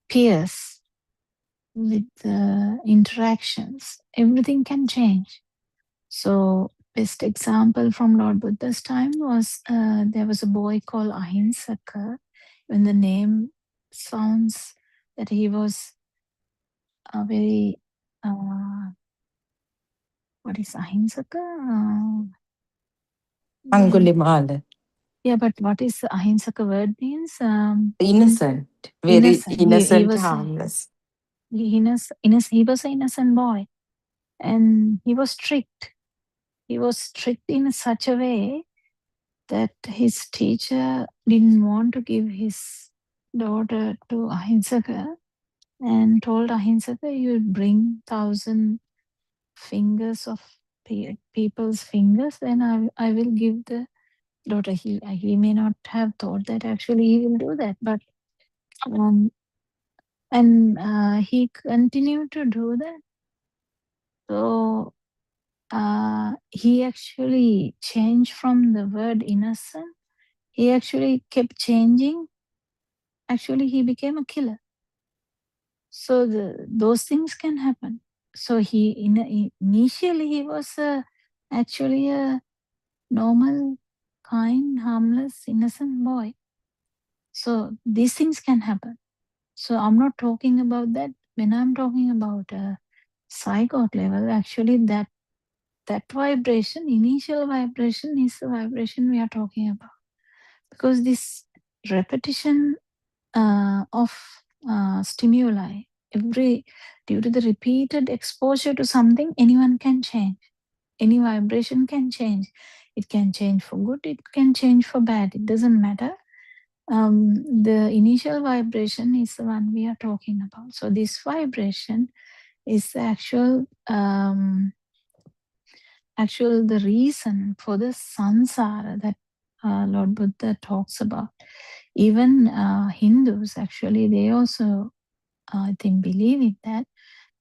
peers, with the interactions. Everything can change. So best example from Lord Buddha's time was there was a boy called Ahinsaka. When the name sounds that he was a very what is Ahinsaka? Angulimala. Yeah, but what is Ahinsaka word means? Innocent. Very Innocent. innocent, He was harmless. he was an innocent boy, and he was strict. He was strict in such a way that his teacher didn't want to give his daughter to Ahinsaka and told Ahinsaka, you bring 1,000 fingers of people's fingers, then I will give the daughter. He may not have thought that actually he will do that, but he continued to do that. So he actually changed from the word innocent. He actually kept changing. Actually, he became a killer. So those things can happen. So initially he was actually a normal, kind, harmless, innocent boy. So these things can happen. So I'm not talking about that. When I'm talking about psychote level, actually that vibration, initial vibration, is the vibration we are talking about. Because this repetition of stimuli, due to the repeated exposure to something, anyone can change. Any vibration can change. It can change for good, it can change for bad. It doesn't matter. The initial vibration is the one we are talking about. So this vibration is the actual the reason for the samsara that Lord Buddha talks about. Even Hindus, actually, they also, I think, believe in that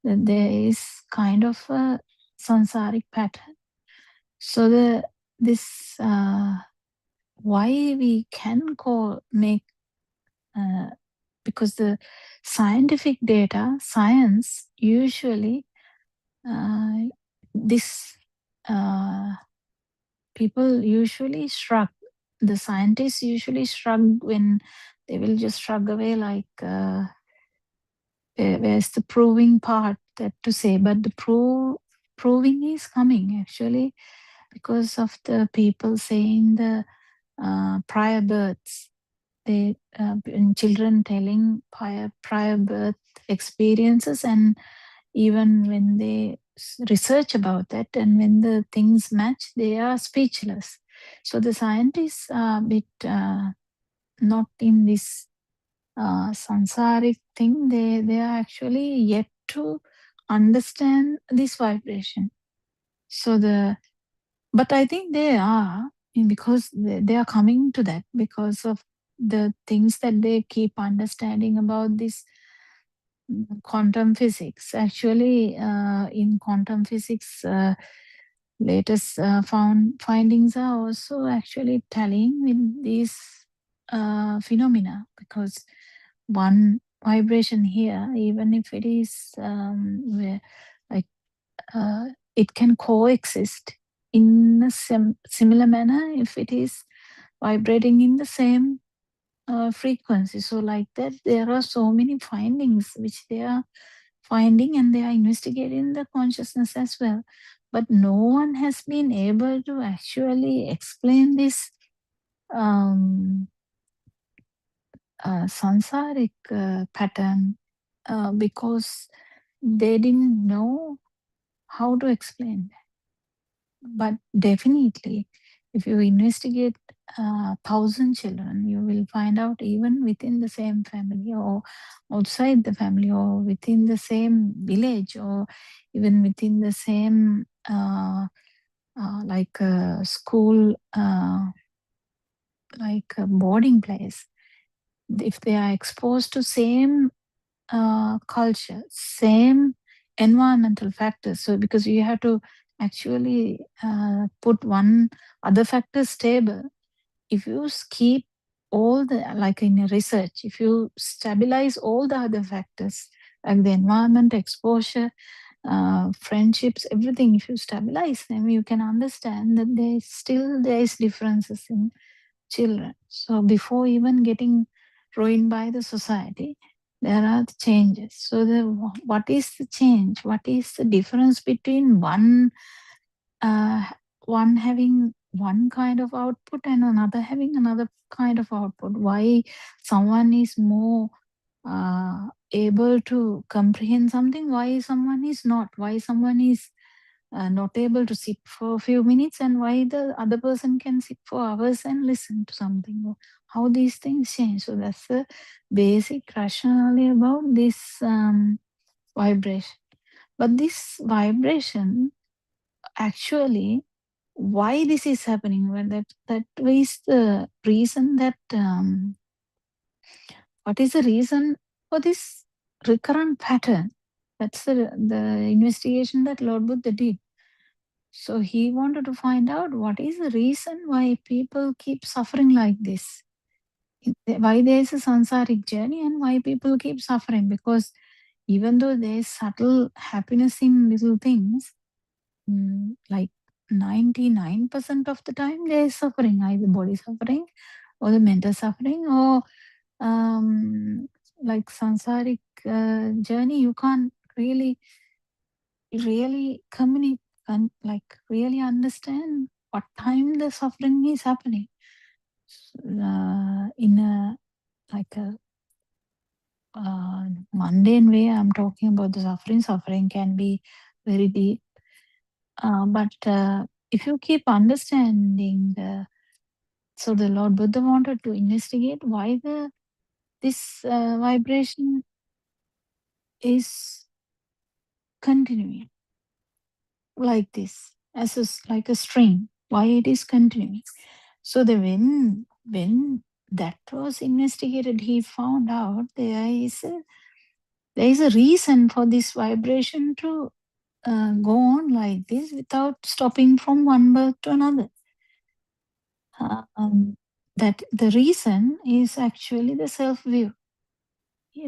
there is kind of a samsaric pattern. So this why we can make because the scientific data, science usually this people usually shrug. The scientists usually shrug when they will just shrug away like where's the proving part that to say, but the proving is coming actually because of the people saying the prior births. They children telling prior birth experiences, and even when they research about that and when the things match, they are speechless. So the scientists are a bit not in this samsaric thing. They are actually yet to understand this vibration. But I think they are, because they are coming to that because of the things that they keep understanding about this quantum physics. Actually, in quantum physics, latest findings are also actually tallying with these phenomena, because one vibration here, even if it is it can coexist in a similar manner if it is vibrating in the same frequency. So like that, there are so many findings which they are finding, and they are investigating the consciousness as well. But no one has been able to actually explain this samsaric pattern because they didn't know how to explain that. But definitely, if you investigate 1,000 children, you will find out, even within the same family or outside the family or within the same village or even within the same like a school, like a boarding place, if they are exposed to same culture, same environmental factors. So because you have to actually put one other factor stable, if you keep all the, like in a research, if you stabilize all the other factors like the environment, exposure, friendships, everything, if you stabilize them, you can understand that there is differences in children. So before even getting ruined by the society, there are the changes. So what is the change? What is the difference between one having one kind of output and another having another kind of output? Why someone is more able to comprehend something, why someone is not? Why someone is not able to sit for a few minutes, and why the other person can sit for hours and listen to something? Or how these things change. So that's the basic rationale about this vibration. But this vibration, actually, why this is happening, well, that is the reason that what is the reason for this recurrent pattern? That's the investigation that Lord Buddha did. So he wanted to find out what is the reason why people keep suffering like this. Why there is a samsaric journey and why people keep suffering. Because even though there is subtle happiness in little things, like 99% of the time there is suffering, either body suffering or the mental suffering, or like samsaric journey, you can't really communicate and like really understand what time the suffering is happening. In a like a mundane way, I'm talking about the suffering. Suffering can be very deep, but if you keep understanding so the Lord Buddha wanted to investigate why this vibration is continuing like this, like a string, why it is continuing. So when that was investigated, he found out there is a reason for this vibration to go on like this without stopping from one birth to another. That the reason is actually the self-view.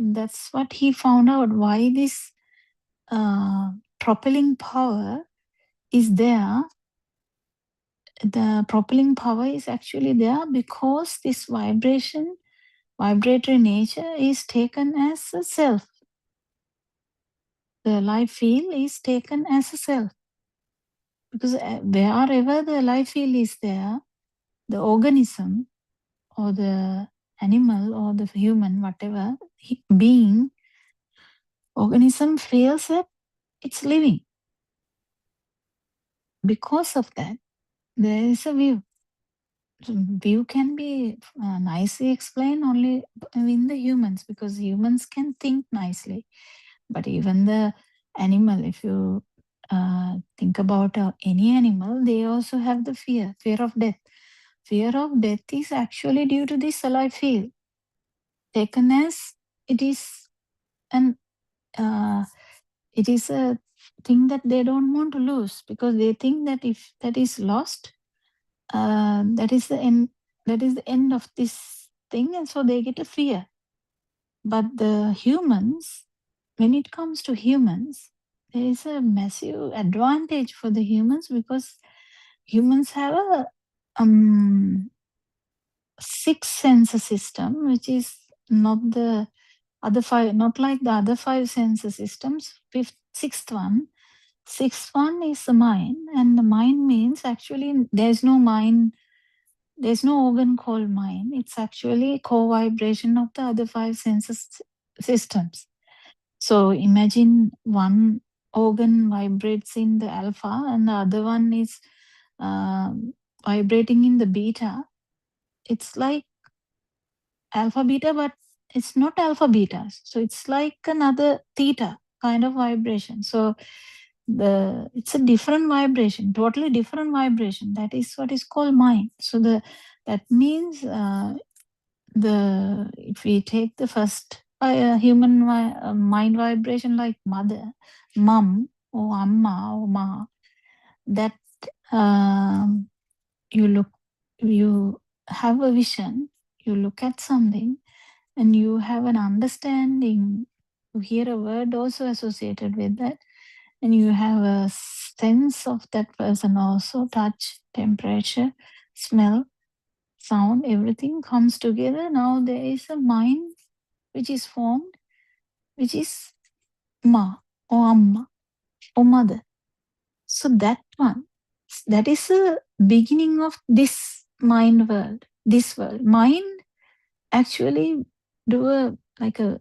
That's what he found out, why this propelling power is there. The propelling power is actually there because this vibratory nature is taken as a self. The life field is taken as a self. Because wherever the life field is there, the organism or the animal or the human, whatever being, organism feels that it's living. Because of that, there is a view. View can be nicely explained only in the humans, because humans can think nicely. But even the animal, if you think about any animal, they also have the fear of death. Fear of death is actually due to this alive field, taken as it is it is a thing that they don't want to lose, because they think that if that is lost, that is the end of this thing, and so they get a fear. But the humans, when it comes to humans, there is a massive advantage for the humans, because humans have a sixth sense system, which is not the other five, not like the other five sense systems. Sixth one is the mind, and the mind means actually there's no mind. There's no organ called mind. It's actually co-vibration of the other five senses systems. So imagine one organ vibrates in the alpha and the other one is vibrating in the beta. It's like alpha beta, but it's not alpha beta. So it's like another theta kind of vibration. So it's a different vibration, totally different vibration. That is what is called mind. So that means if we take the first human mind vibration like mother, mum, or amma, or ma, that you have a vision, you look at something, and you have an understanding. You hear a word also associated with that, and you have a sense of that person also, touch, temperature, smell, sound, everything comes together. Now there is a mind which is formed, which is ma or amma or mother. So that one, that is the beginning of this mind world. This world, mind actually do a like a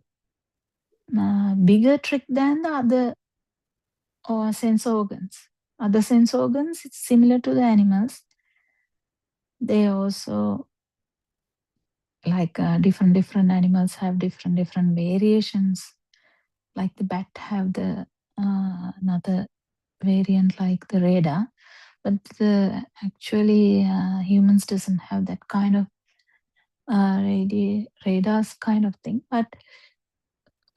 bigger trick than the other or sense organs. Other sense organs, it's similar to the animals. They also like different animals have different variations. Like the bat have the another variant like the radar, but actually humans doesn't have that kind of radars kind of thing. But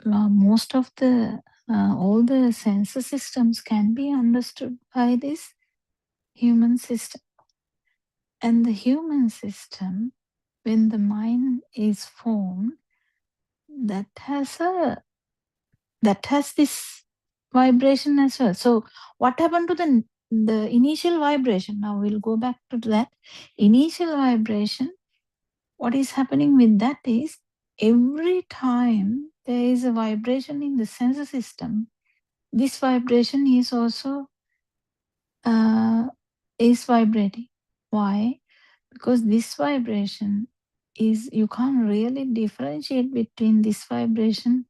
most of the all the sensor systems can be understood by this human system. And the human system, when the mind is formed, that has this vibration as well. So what happened to the initial vibration? Now we'll go back to that initial vibration. What is happening with that is every time there is a vibration in the sensor system, this vibration is also is vibrating. Why? Because this vibration is, you can't really differentiate between this vibration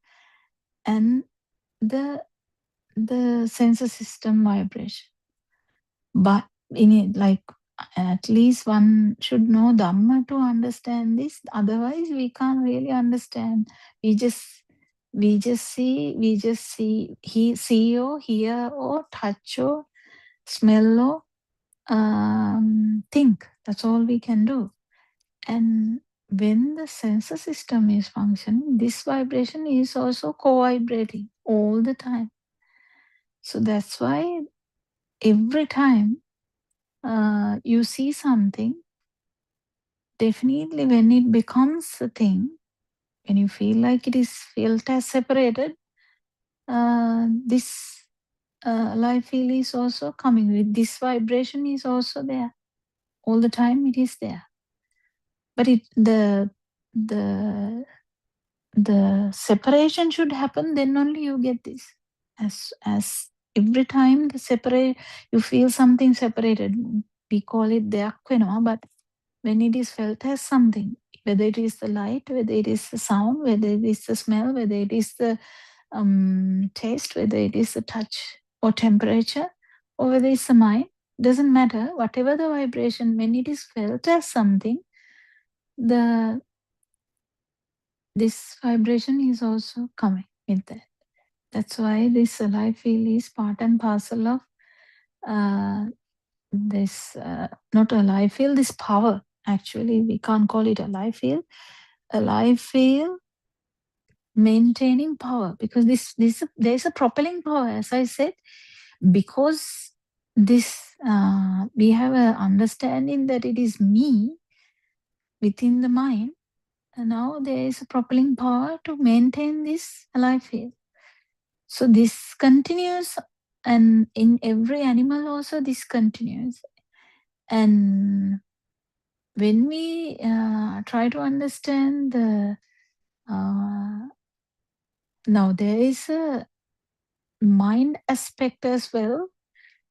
and the sensor system vibration. But in it, like at least one should know Dhamma to understand this. Otherwise, we can't really understand. We just see, see or hear or touch or smell or think. That's all we can do. And when the sensor system is functioning, this vibration is also co-vibrating all the time. So that's why every time you see something, definitely when it becomes a thing, when you feel like it is felt as separated, this life feel is also coming with this vibration is also there. All the time it is there. But the separation should happen, then only you get this. As every time you feel something separated, we call it deyak wenawa, but when it is felt as something, whether it is the light, whether it is the sound, whether it is the smell, whether it is the taste, whether it is the touch or temperature, or whether it's the mind, doesn't matter. Whatever the vibration, when it is felt as something, this vibration is also coming with that. That's why this alive feel is part and parcel of this, not alive feel, this power. Actually, we can't call it alive feel. Alive feel maintaining power, because there's a propelling power, as I said, because this we have an understanding that it is me within the mind, and now there is a propelling power to maintain this alive field. So this continues, and in every animal also this continues. And when we try to understand the now there is a mind aspect as well,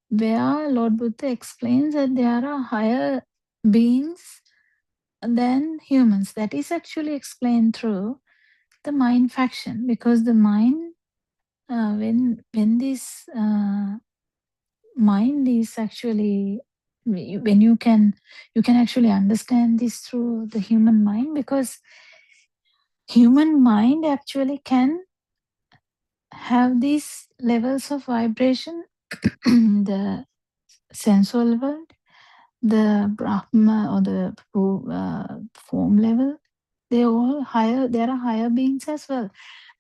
where Lord Buddha explains that there are higher beings than humans. That is actually explained through the mind faction, because the mind, when this mind is actually, when you can actually understand this through the human mind, because human mind actually can have these levels of vibration, the sensual world, the Brahma or the form level, They're all higher. There are higher beings as well.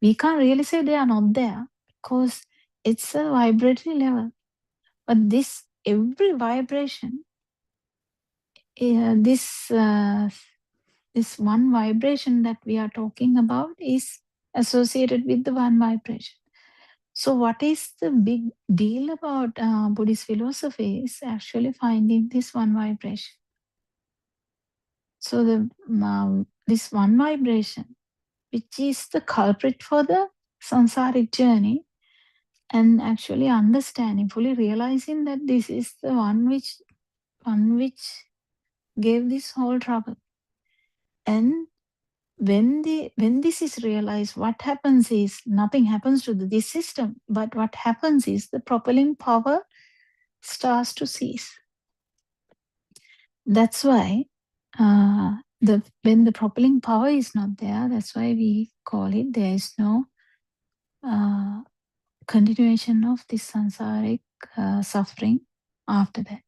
We can't really say they are not there because it's a vibratory level. But this every vibration, this one vibration that we are talking about is associated with the one vibration. So what is the big deal about Buddhist philosophy is actually finding this one vibration. So this one vibration, which is the culprit for the samsaric journey, and actually understanding, fully realizing that this is the one which gave this whole trouble. And when this is realized, what happens is nothing happens to this system, but what happens is the propelling power starts to cease. That's why when the propelling power is not there, that's why we call it there is no continuation of this samsaric suffering after that.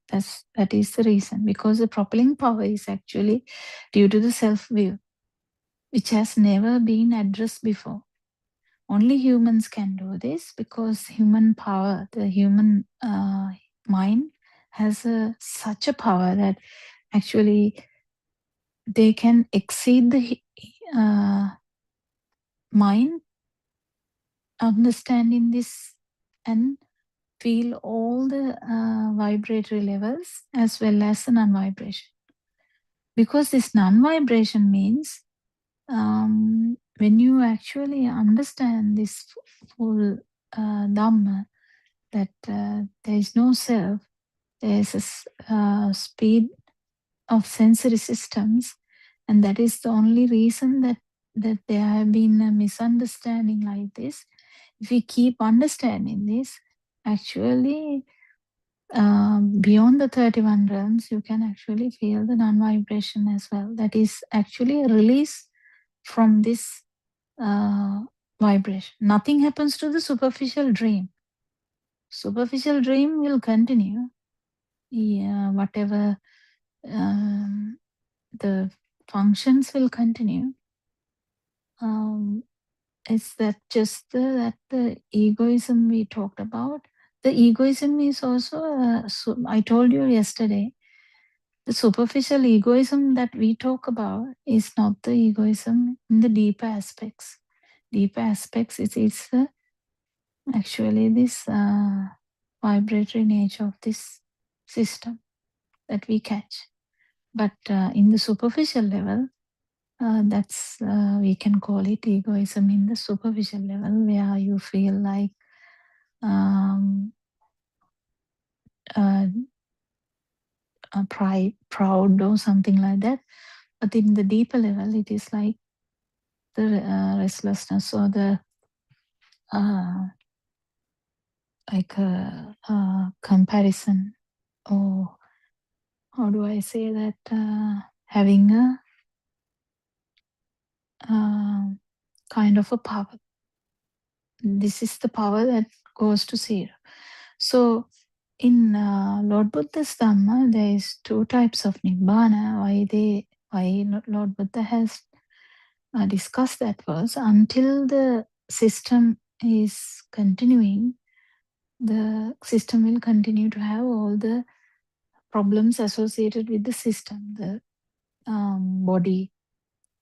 That is the reason, because the propelling power is actually due to the self-view, which has never been addressed before. Only humans can do this because human power, the human mind has such a power that actually they can exceed the mind, understanding this and feel all the vibratory levels as well as the non-vibration. Because this non-vibration means when you actually understand this full Dhamma, that there is no self, there is a speed of sensory systems, and that is the only reason that there have been a misunderstanding like this. If we keep understanding this, actually beyond the 31 realms, you can actually feel the non-vibration as well. That is actually a release from this vibration. Nothing happens to the superficial dream. Superficial dream will continue. Yeah, whatever the functions will continue. Is that just that the egoism we talked about? The egoism is also, I told you yesterday, the superficial egoism that we talk about is not the egoism in the deeper aspects. Deeper aspects is actually this vibratory nature of this system that we catch. But in the superficial level, that's we can call it egoism in the superficial level, where you feel like proud or something like that. But in the deeper level, it is like the restlessness or the like a comparison, or how do I say that, having a kind of a power. This is the power that goes to zero. So in Lord Buddha's Dhamma, there is two types of Nibbana. Why Lord Buddha has discussed that was until the system is continuing, the system will continue to have all the problems associated with the system. The body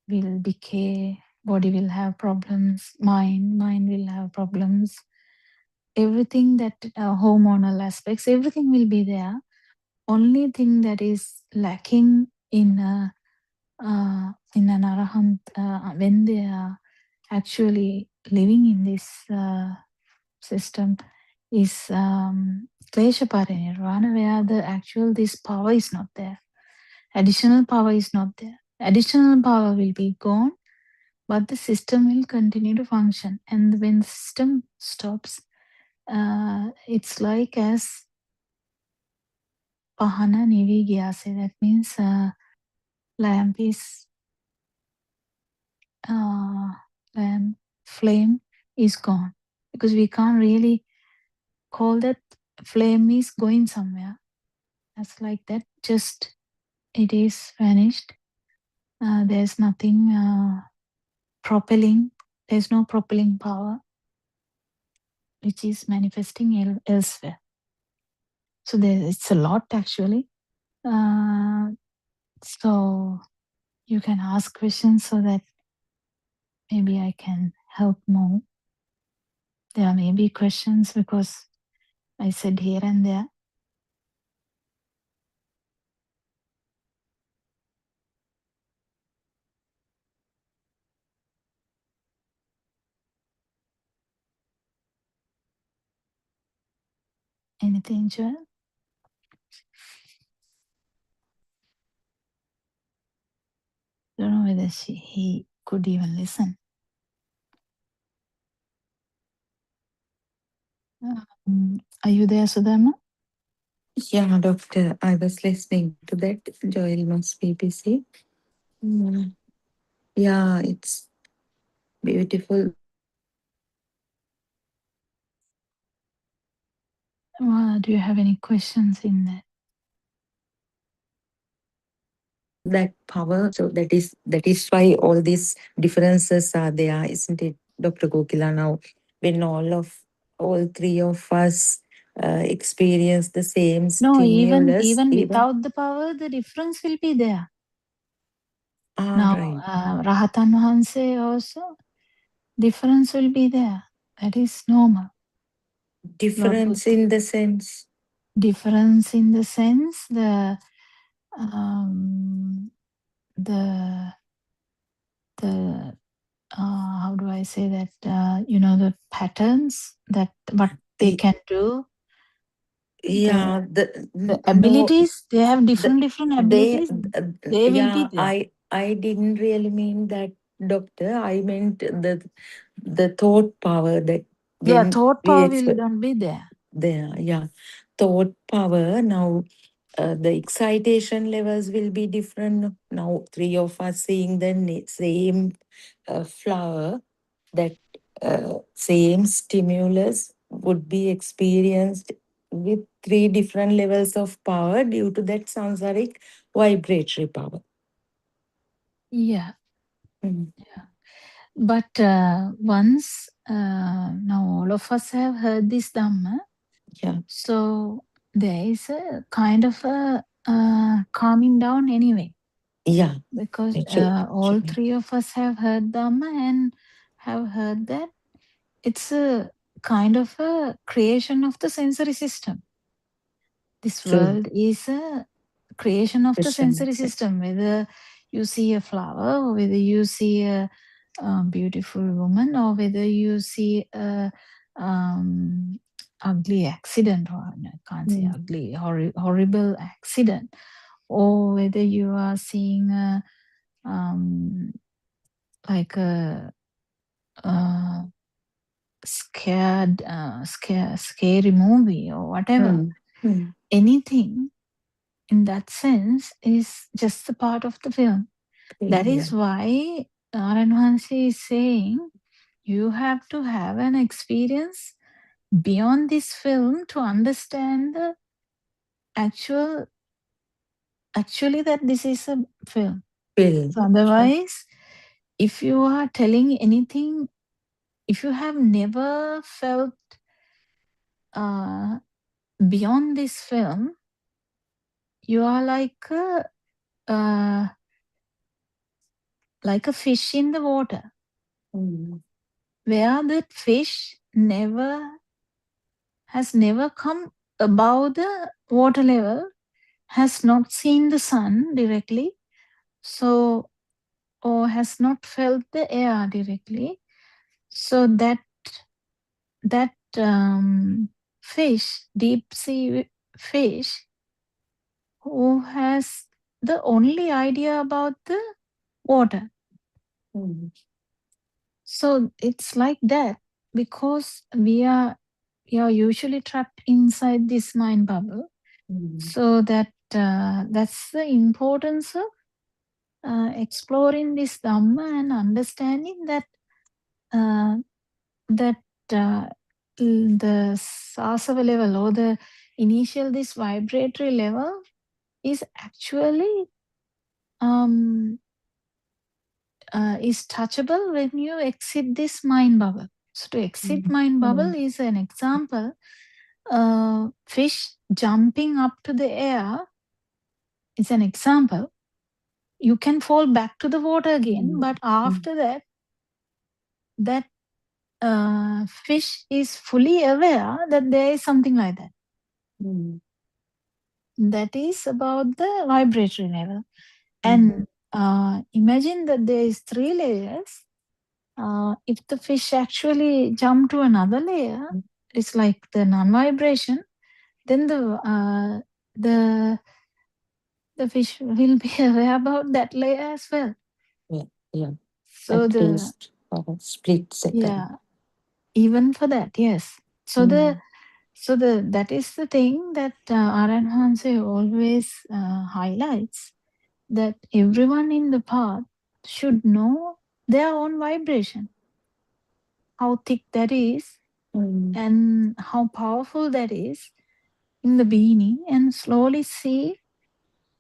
will decay, body will have problems, mind will have problems. Everything that hormonal aspects, everything will be there. Only thing that is lacking in an arahant, when they are actually living in this system, is klesha parinirvana, where this power is not there. Additional power is not there. Additional power will be gone, but the system will continue to function. And when the system stops, it's like as pahana nivi giyase. That means lamp is lamp flame is gone, because we can't really call that flame is going somewhere. That's like that. Just it is vanished. there's nothing propelling, there's no propelling power which is manifesting elsewhere. So it's a lot actually. So you can ask questions so that maybe I can help more. There may be questions because I said here and there. Anything, Joel? Don't know whether he could even listen. Are you there, Sudharma? Yeah, doctor, I was listening to that. Joel must be busy. Yeah, it's beautiful. Do you have any questions in that? That power, so that is why all these differences are there, isn't it, Dr. Kokila? Now, when all three of us experience the same No, stimulus, even without the power, the difference will be there. Now, right. Rahatan Wahanse also, difference will be there. That is normal. Difference in the sense? Difference in the sense, the how do I say that? The patterns that what they can do. Yeah, the abilities, they have different abilities. They will be there. I didn't really mean that, doctor. I meant the thought power that when Thought we power will not be there. Yeah, thought power. Now, the excitation levels will be different. Now, three of us seeing the same flower, that same stimulus would be experienced with three different levels of power due to that samsaric vibratory power. Yeah. Yeah. But once now all of us have heard this Dhamma. Yeah. So there is a kind of a calming down anyway. Yeah. Because all three of us have heard Dhamma and have heard that it's a kind of a creation of the sensory system. This world is a creation of the sensory system. Whether you see a flower, or whether you see a beautiful woman, or whether you see a ugly accident, or I can't say ugly, horrible accident, or whether you are seeing a like a scary movie or whatever. Anything in that sense is just a part of the film. That is why Aranwansi is saying you have to have an experience beyond this film to understand the actually that this is a film. So otherwise, if you are telling anything, if you have never felt beyond this film, you are like a fish in the water, where that fish has never come above the water level, has not seen the sun directly, so or has not felt the air directly. So that fish, deep sea fish, who has the only idea about the water. So it's like that because we are usually trapped inside this mind bubble. So that's the importance of exploring this Dhamma and understanding that the sasava level or the initial this vibratory level is actually is touchable when you exit this mind bubble. So to exit mind bubble is an example. Fish jumping up to the air is an example. You can fall back to the water again, but after that, that fish is fully aware that there is something like that. That is about the vibratory level. And imagine that there is 3 layers. If the fish actually jump to another layer, it's like the non-vibration, then the fish will be aware about that layer as well. Yeah. So at least for a split second. Yeah, even for that, yes. So that is the thing that Aran Hanse always highlights, that everyone in the path should know their own vibration, how thick that is, and how powerful that is in the beginning, and slowly see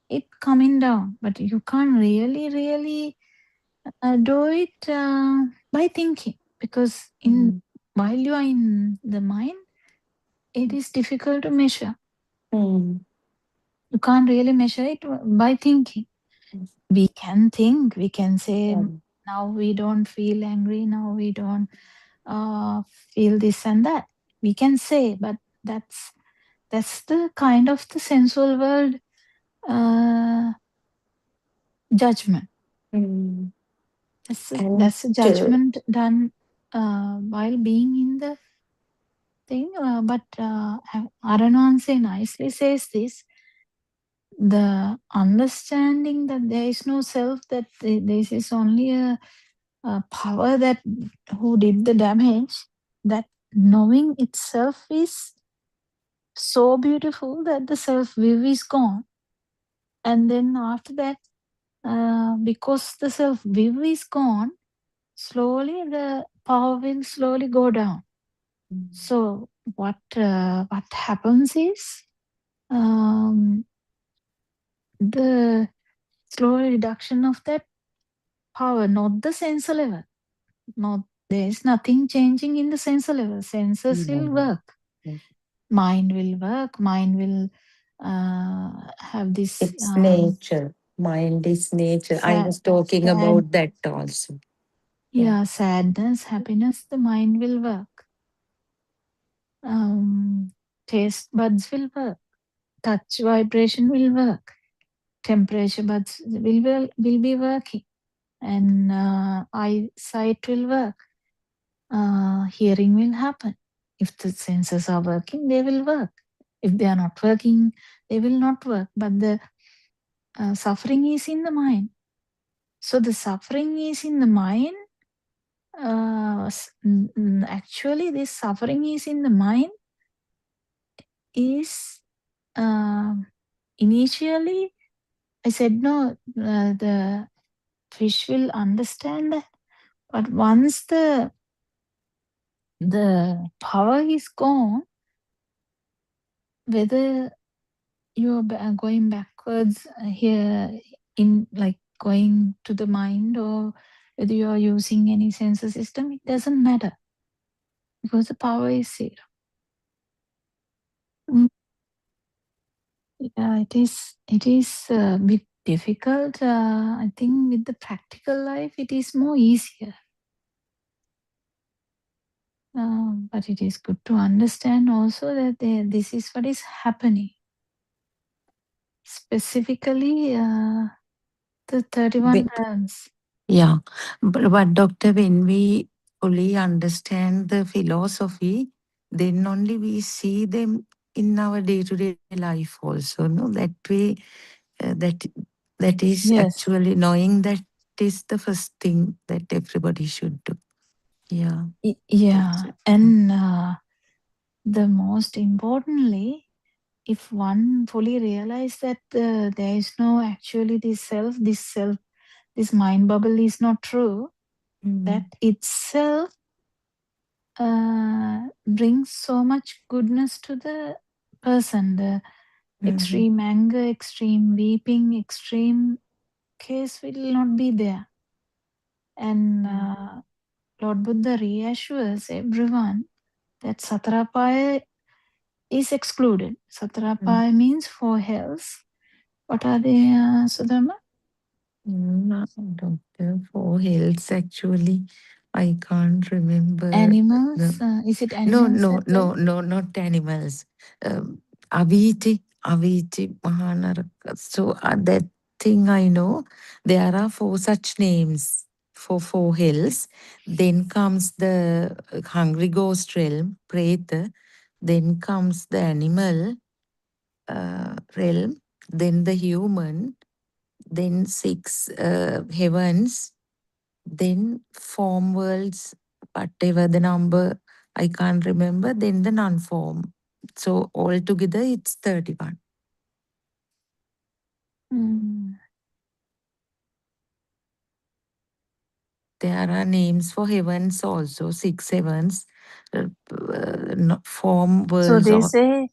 it coming down. But you can't really do it by thinking, because while you are in the mind, it is difficult to measure. You can't really measure it by thinking. We can think, we can say, now we don't feel angry, now we don't feel this and that. We can say, but that's the kind of the sensual world judgment. That's a judgment done while being in the thing. But Arananse nicely says this: the understanding that there is no self, that this is only a power that who did the damage, that knowing itself is so beautiful that the self view is gone. And then after that, because the self view is gone, slowly the power will slowly go down. So what happens is the slow reduction of that power, not the sensor level. There is nothing changing in the sensor level. Sensors will work. Mind will work. Mind will have this. It's nature. Mind is nature. I was talking about that also. Yeah, sadness, happiness, the mind will work. Taste buds will work. Touch vibration will work. Temperature buds will be working. And eyesight will work. Hearing will happen. If the senses are working, they will work. If they are not working, they will not work. But the suffering is in the mind. So the suffering is in the mind. Actually, this suffering is in the mind is initially, I said no, the fish will understand that. But once the power is gone, whether you're going backwards here in like going to the mind, or whether you are using any sensor system, it doesn't matter, because the power is zero. Yeah, it is a bit difficult. I think with the practical life, it is more easier. But it is good to understand also that this is what is happening. Specifically, the 31 realms. Yeah, but Doctor, when we fully understand the philosophy, then only we see them in our day-to-day life also. No, that way, that is actually knowing that is the first thing that everybody should do. Yeah. Yeah, and the most importantly, if one fully realizes that there is no actually this mind bubble is not true, that itself brings so much goodness to the person. The extreme anger, extreme weeping, extreme case will not be there. And Lord Buddha reassures everyone that Satarapaya is excluded. Satarapaya means four hells. What are they, Sudama? No, doctor, for health actually, I can't remember. Animals? Is it animals? Not animals. Aviti, Mahanaraka. So that thing I know, there are four such names for four hills. Then comes the hungry ghost realm, Preta. Then comes the animal realm. Then the human. Then six heavens, then form worlds, whatever the number, I can't remember, then the non-form. So altogether it's 31. There are names for heavens also, 6 heavens, form So worlds. they say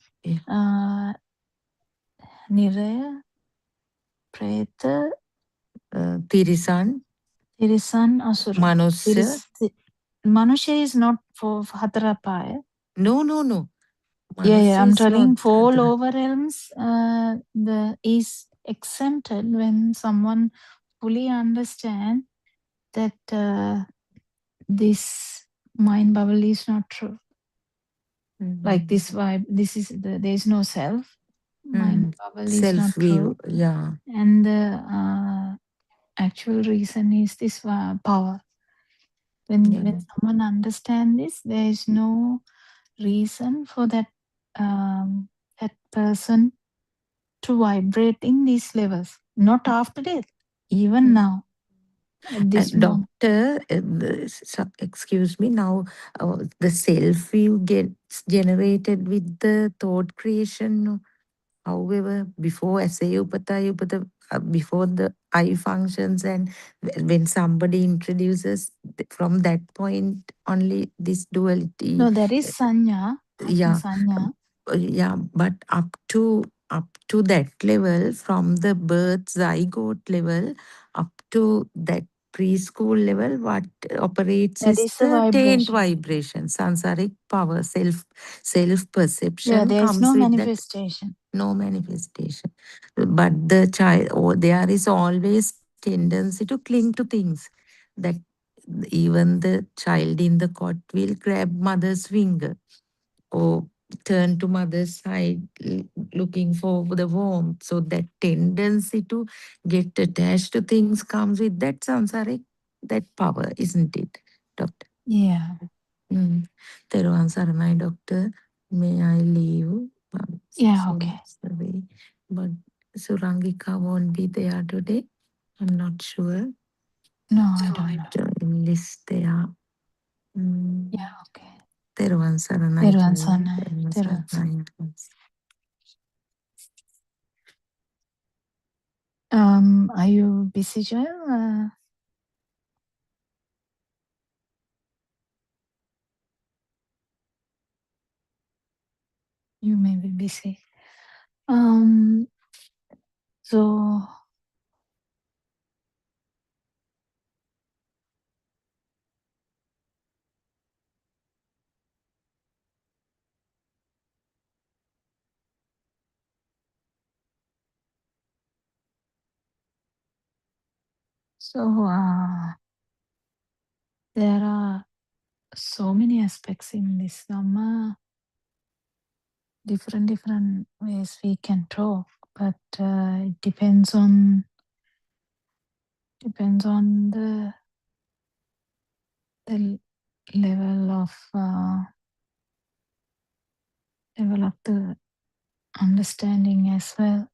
Niraya, Preta, Tirisan, Asura. Manusya. Manusya is not for Hatarapaya. No. Yeah, I'm is telling not four Hatara. lower realms is exempted when someone fully understand that this mind bubble is not true. Like this vibe, there is no self. Mind bubble is not true. Yeah. And the actual reason is this power. When someone understands this, there is no reason for that person to vibrate in these levels. Not after death, even now. At this moment. Doctor, excuse me, now the self view gets generated with the thought creation. However, before Asayupata, before the I functions, and when somebody introduces from that point only this duality. No, that is sanya. Yeah. Sanya. Yeah, but up to that level, from the birth zygote level up to that preschool level, what operates That is is the the taint vibration. vibration, sansaric power, self perception. Yeah, there is comes no with manifestation. No manifestation. But the child, there is always tendency to cling to things. That even the child in the cot will grab mother's finger or turn to mother's side looking for the warmth. So that tendency to get attached to things comes with that samsaric, that power, isn't it, doctor? Yeah. Teruvan Saranai, doctor. May I leave? Yeah, So okay. that's the way. But Surangika won't be there today. I'm not sure. No, I don't know. List there. Yeah, okay. Teruvan Saranai. Teruvan Saranai. Are you busy, Joel? You may be busy. So there are so many aspects in this Dhamma, different ways we can talk, but it depends on the level of the understanding as well.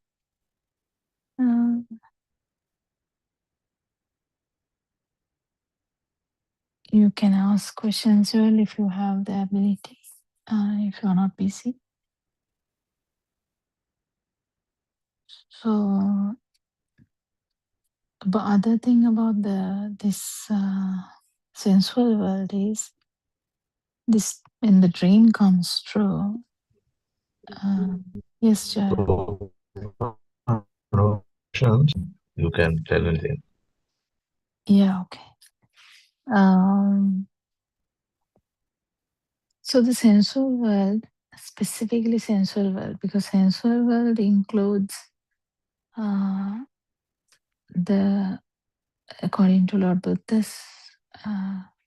You can ask questions, well, if you have the ability, if you're not busy. So, the other thing about this sensual world is this: when the dream comes true. Yes, Joel. You can tell anything. Yeah, okay. So the sensual world, specifically sensual world, because sensual world includes the, according to Lord Buddha's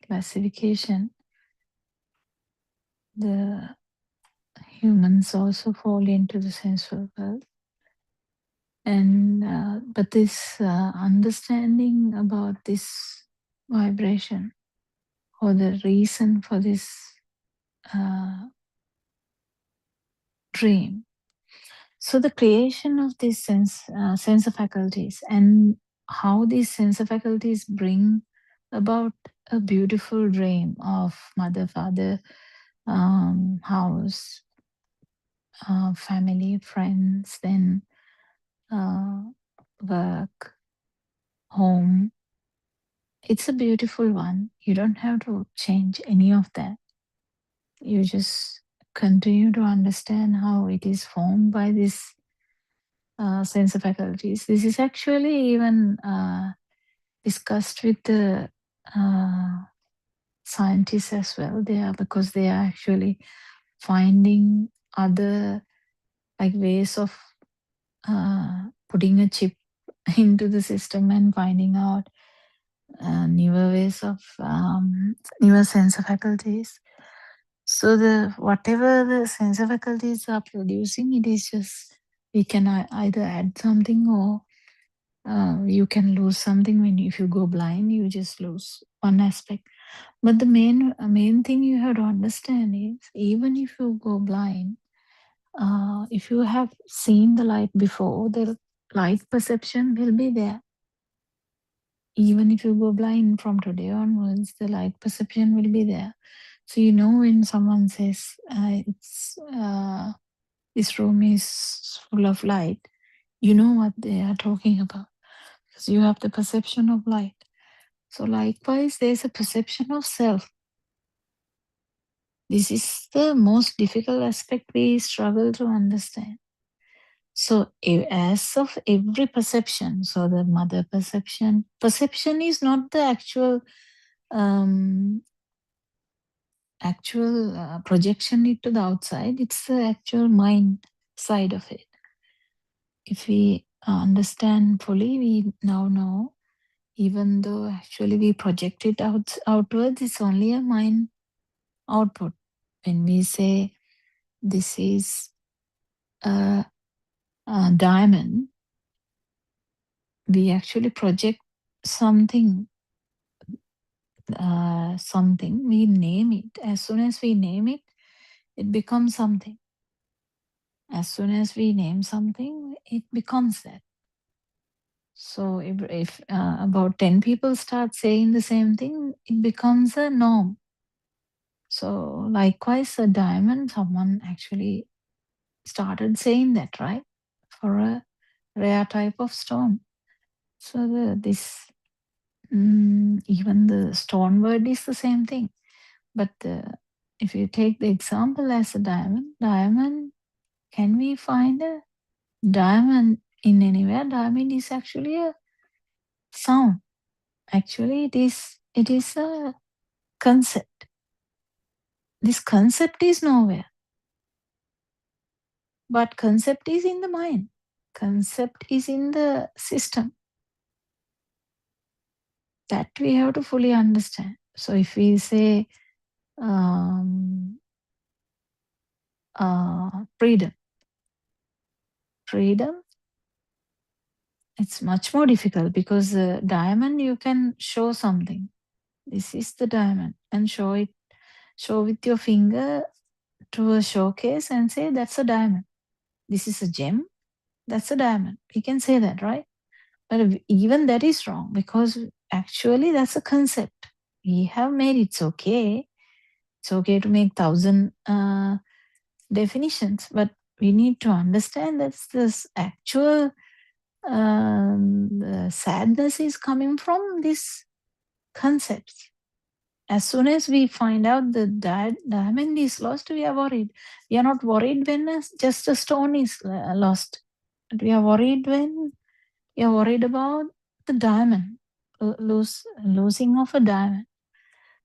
classification, the humans also fall into the sensual world. And but this understanding about this vibration, or the reason for this dream. So the creation of these sense of faculties, and how these sense of faculties bring about a beautiful dream of mother, father, house, family, friends, then work, home. It's a beautiful one. You don't have to change any of that. You just continue to understand how it is formed by this sense of faculties. This is actually even discussed with the scientists as well. Because they are actually finding other like ways of putting a chip into the system and finding out newer ways of newer sense of faculties. So the whatever the sense of faculties are producing, it is just we can either add something, or you can lose something. If you go blind, you just lose one aspect. But the main thing you have to understand is, even if you go blind, if you have seen the light before, the light perception will be there. Even if you go blind from today onwards, the light perception will be there. So when someone says this room is full of light, you know what they are talking about, because you have the perception of light. So likewise, there's a perception of self. This is the most difficult aspect we struggle to understand. So as of every perception, so the mother perception is not the actual projection into the outside. It's the actual mind side of it. If we understand fully, we now know, even though actually we project it outwards, it's only a mind output. When we say this is a diamond, we actually project something. We name it. As soon as we name it, it becomes something. As soon as we name something, it becomes that. So if about 10 people start saying the same thing, it becomes a norm. So likewise, a diamond, someone actually started saying that, right? For a rare type of stone. So even the stone word is the same thing. But if you take the example as a diamond, can we find a diamond in anywhere? Diamond is actually a sound. Actually, it is a concept. This concept is nowhere. But concept is in the mind. Concept is in the system. That we have to fully understand. So if we say freedom, it's much more difficult, because the diamond, you can show something. This is the diamond, and show with your finger to a showcase and say that's a diamond. This is a gem, that's a diamond. We can say that, right? But even that is wrong, because actually that's a concept. We have made it's okay. It's okay to make 1,000 definitions, but we need to understand that this actual sadness is coming from these concepts. As soon as we find out the diamond is lost, we are worried. We are not worried when just a stone is lost. But we are worried when we are worried about the diamond, losing of a diamond.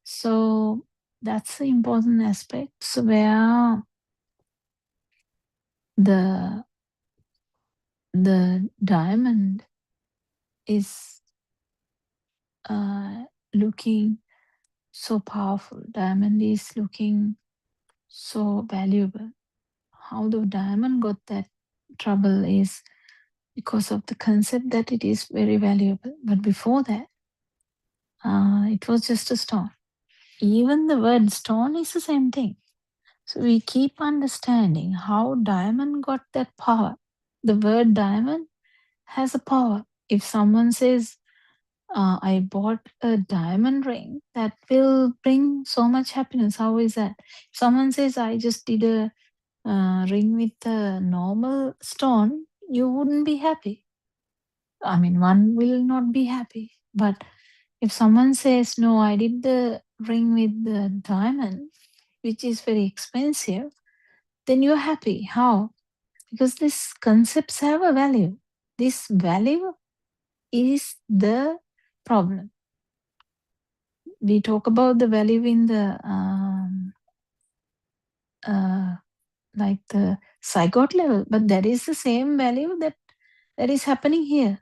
So that's the important aspects where the diamond is looking so powerful. Diamond is looking so valuable. How the diamond got that trouble is because of the concept that it is very valuable. But before that, it was just a stone. Even the word stone is the same thing. So we keep understanding how diamond got that power. The word diamond has a power. If someone says, I bought a diamond ring, that will bring so much happiness. How is that? If someone says, I just did a ring with a normal stone, you wouldn't be happy. I mean, one will not be happy. But if someone says, no, I did the ring with the diamond, which is very expensive, then you're happy. How? Because these concepts have a value. This value is the problem. We talk about the value in the like the zygote level, but that is the same value that is happening here.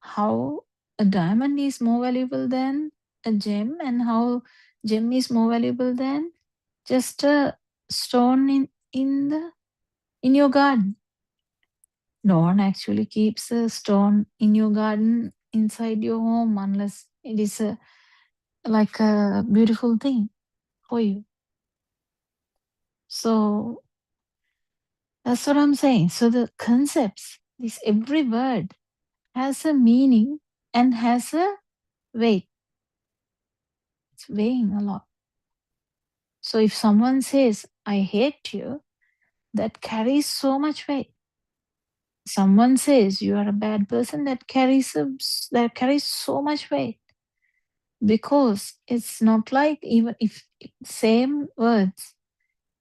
How a diamond is more valuable than a gem, and how gem is more valuable than just a stone in your garden. No one actually keeps a stone in your garden inside your home unless it is like a beautiful thing for you. So that's what I'm saying. So the concepts, this every word has a meaning and has a weight. It's weighing a lot. So if someone says, I hate you, that carries so much weight. Someone says you are a bad person, that carries so much weight. Because it's not like, even if same words,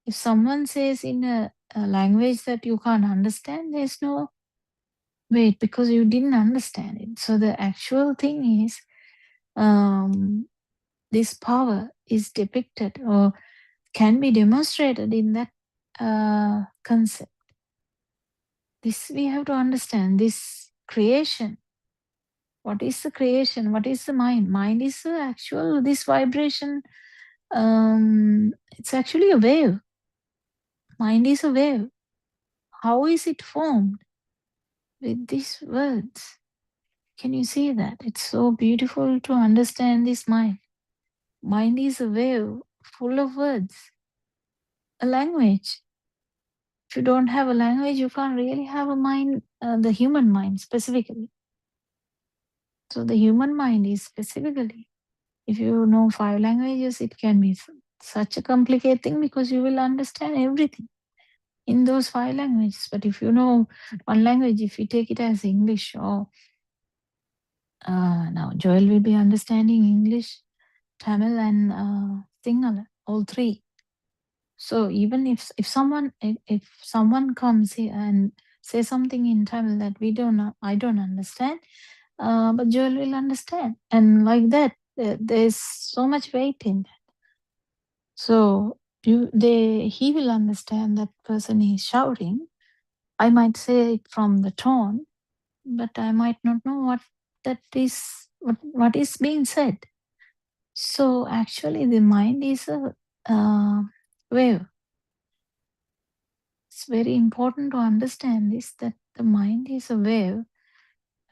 if someone says in a language that you can't understand, there's no weight because you didn't understand it. So the actual thing is, this power is depicted or can be demonstrated in that concept. This we have to understand. This creation. What is the creation? What is the mind? Mind is the actual, this vibration. It's actually a wave. Mind is a wave. How is it formed? With these words. Can you see that? It's so beautiful to understand this mind. Mind is a wave full of words. A language. If you don't have a language, you can't really have a mind, the human mind specifically. So the human mind is specifically, if you know 5 languages, it can be such a complicated thing because you will understand everything in those 5 languages. But if you know one language, if you take it as English, or now Joel will be understanding English, Tamil and Sinhala, all 3. So even if someone comes here and say something in Tamil that I don't understand, but Joel will understand, and like that, there's so much weight in that. So he will understand that person is shouting. I might say it from the tone, but I might not know what is being said. So actually, the mind is a wave. It's very important to understand this, that the mind is a wave,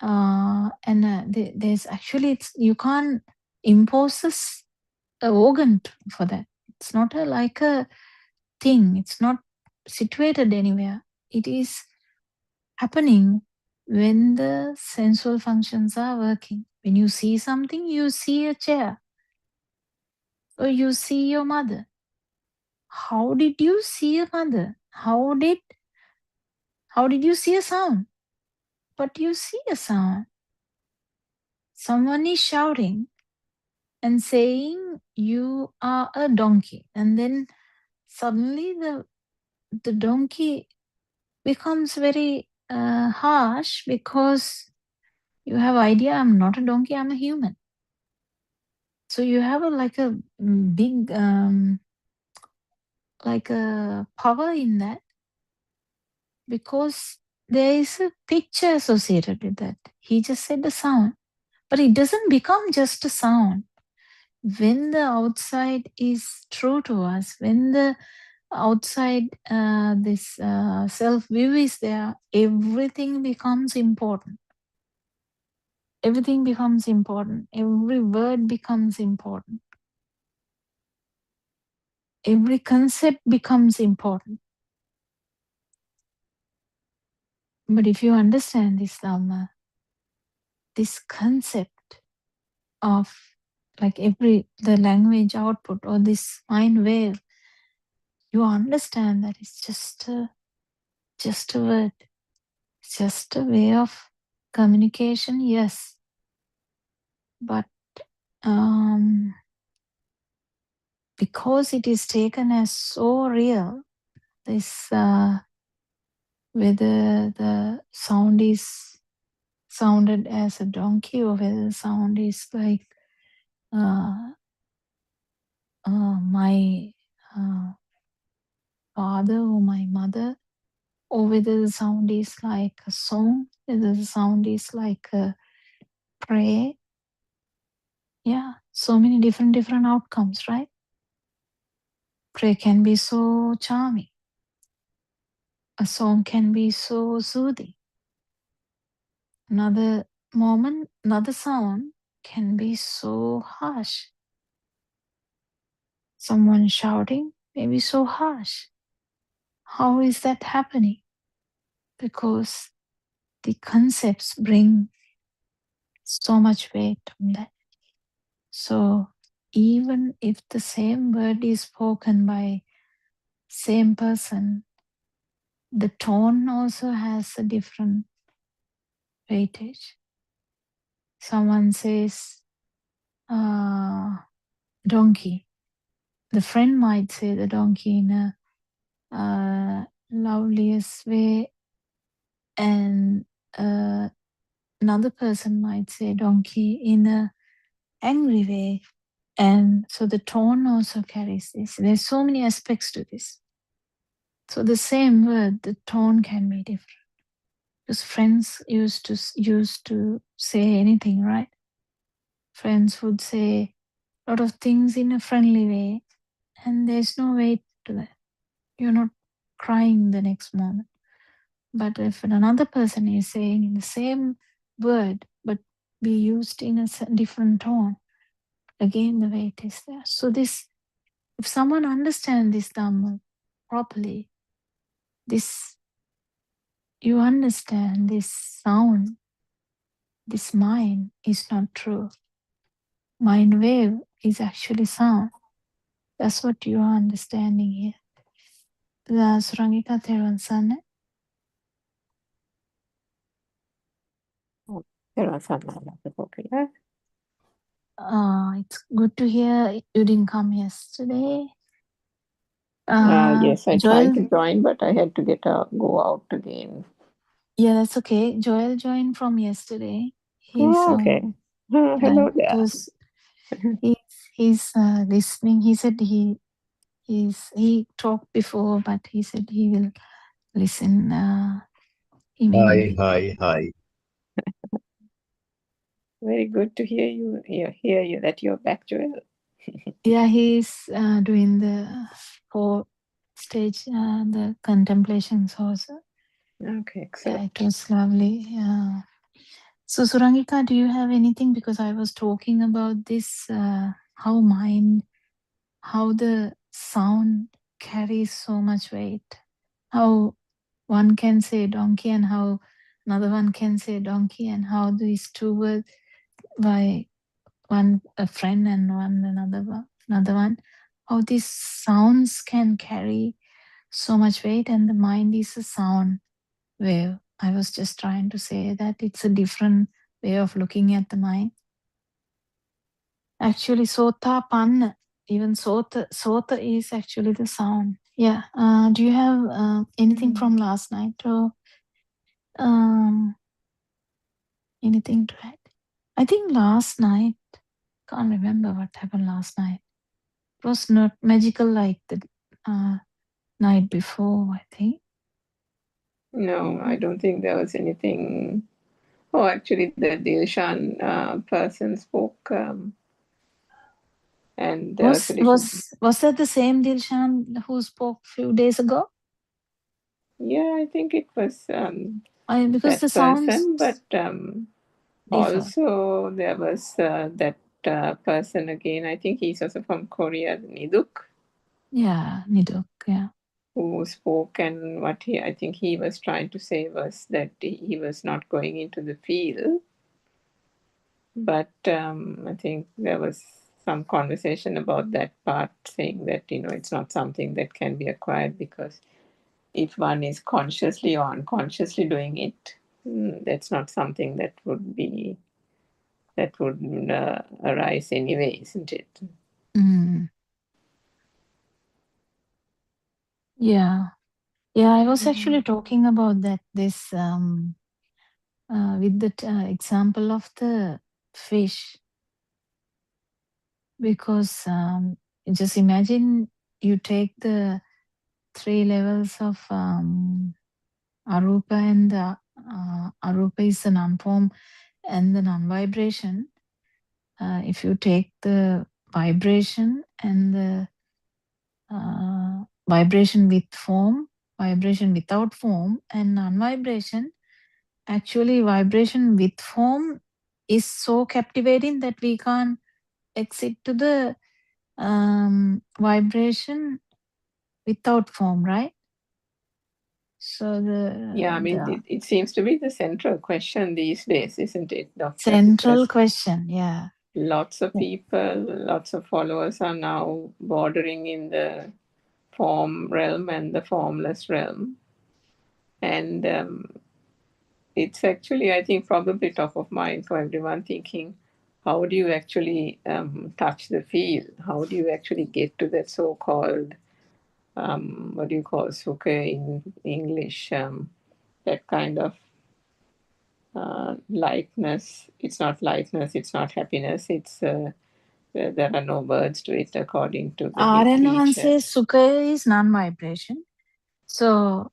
and there's actually, you can't impose this organ for that. It's not like a thing. It's not situated anywhere. It is happening when the sensual functions are working. When you see something, you see a chair, or you see your mother. How did you see a mother? How did you see a sound? But you see a sound. Someone is shouting and saying you are a donkey, and then suddenly the donkey becomes very harsh because you have idea, I'm not a donkey, I'm a human. So you have like a big like a power in that, because there is a picture associated with that. He just said the sound, but it doesn't become just a sound. When the outside is true to us, when the outside this self view is there, everything becomes important. Everything becomes important. Every word becomes important. Every concept becomes important. But if you understand this Dhamma, this concept of like the language output or this mind wave, you understand that it's just a word, it's just a way of communication, yes. But because it is taken as so real, this whether the sound is sounded as a donkey or whether the sound is like my father or my mother, or whether the sound is like a song, whether the sound is like a prayer. Yeah, so many different outcomes, right? Prayer can be so charming. A song can be so soothing. Another moment, another sound can be so harsh. Someone shouting may be so harsh. How is that happening? Because the concepts bring so much weight on that. So even if the same word is spoken by same person, the tone also has a different weightage. Someone says donkey. The friend might say the donkey in a loveliest way, and another person might say donkey in a angry way. And so the tone also carries this. There's so many aspects to this. So the same word, the tone can be different. Because friends used to say anything, right? Friends would say a lot of things in a friendly way, and there's no weight to that. You're not crying the next moment. But if another person is saying in the same word, but be used in a different tone, again the weight is there. So this, if someone understands this Dhamma properly, this, you understand this sound, this mind is not true. Mind wave is actually sound. That's what you are understanding here. Surangika Theruvan Sanne. It's good to hear you didn't come yesterday. Yes, I Joel, tried to join, but I had to go out again. Yeah, that's okay. Joel joined from yesterday. He's okay. Hello there. because he's listening. He said he talked before, but he said he will listen immediately. Hi. Very good to hear you that you're back, Joel. Yeah, he's doing the 4 stage, the contemplations also. Okay, excellent. Yeah, it was lovely. So Surangika, do you have anything? Because I was talking about this, how the sound carries so much weight. How one can say donkey and how another one can say donkey, and how these two words by one a friend and another one, how these sounds can carry so much weight, and the mind is a sound wave. I was just trying to say that it's a different way of looking at the mind. Actually, sota panna, even sota is actually the sound. Yeah. Do you have anything from last night or anything to add? I think last night can't remember what happened last night. It was not magical like the night before, I think. No, I don't think there was anything. Oh, actually, the Dilshan person spoke, and there was a little. Was that the same Dilshan who spoke a few days ago? Yeah, I think it was Because that the sounds person, but differ. also there was that person again. I think he's also from Korea, Niduk, Yeah, Niduk, yeah. who spoke, and what I think he was trying to say was that he was not going into the field, but I think there was some conversation about that part, saying that it's not something that can be acquired, because if one is consciously or unconsciously doing it, that's not something that would arise anyway, isn't it? Yeah. I was actually talking about that this with the example of the fish, because just imagine you take the 3 levels of arupa, and the arupa is the non-form and the non-vibration. If you take the vibration and the vibration with form, vibration without form, and non-vibration, actually vibration with form is so captivating that we can't exit to the vibration without form, right? So Yeah, I mean, it seems to be the central question these days, isn't it, Doctor? Central question, yeah. Lots of people, lots of followers are now bordering in the form realm and the formless realm. And it's actually, I think, probably top of mind for everyone, thinking, how do you actually touch the field? How do you actually get to that so-called, what do you call sukha in English? That kind of lightness. It's not lightness, it's not happiness, it's there are no words to it according to the big Aryan teacher. says sukha is non-vibration. So,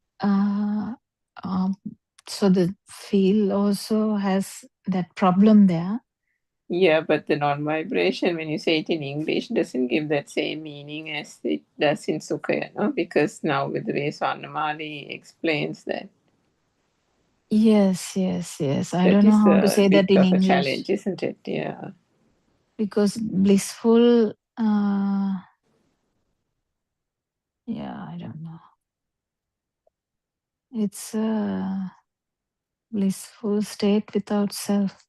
so the field also has that problem there. Yeah, but the non-vibration, when you say it in English, doesn't give that same meaning as it does in Sukha, no? Because now with the way Swarnamali explains that. Yes. I don't know how to say that in Bit of a English. challenge, isn't it? Yeah. Because blissful, I don't know. It's a blissful state without self.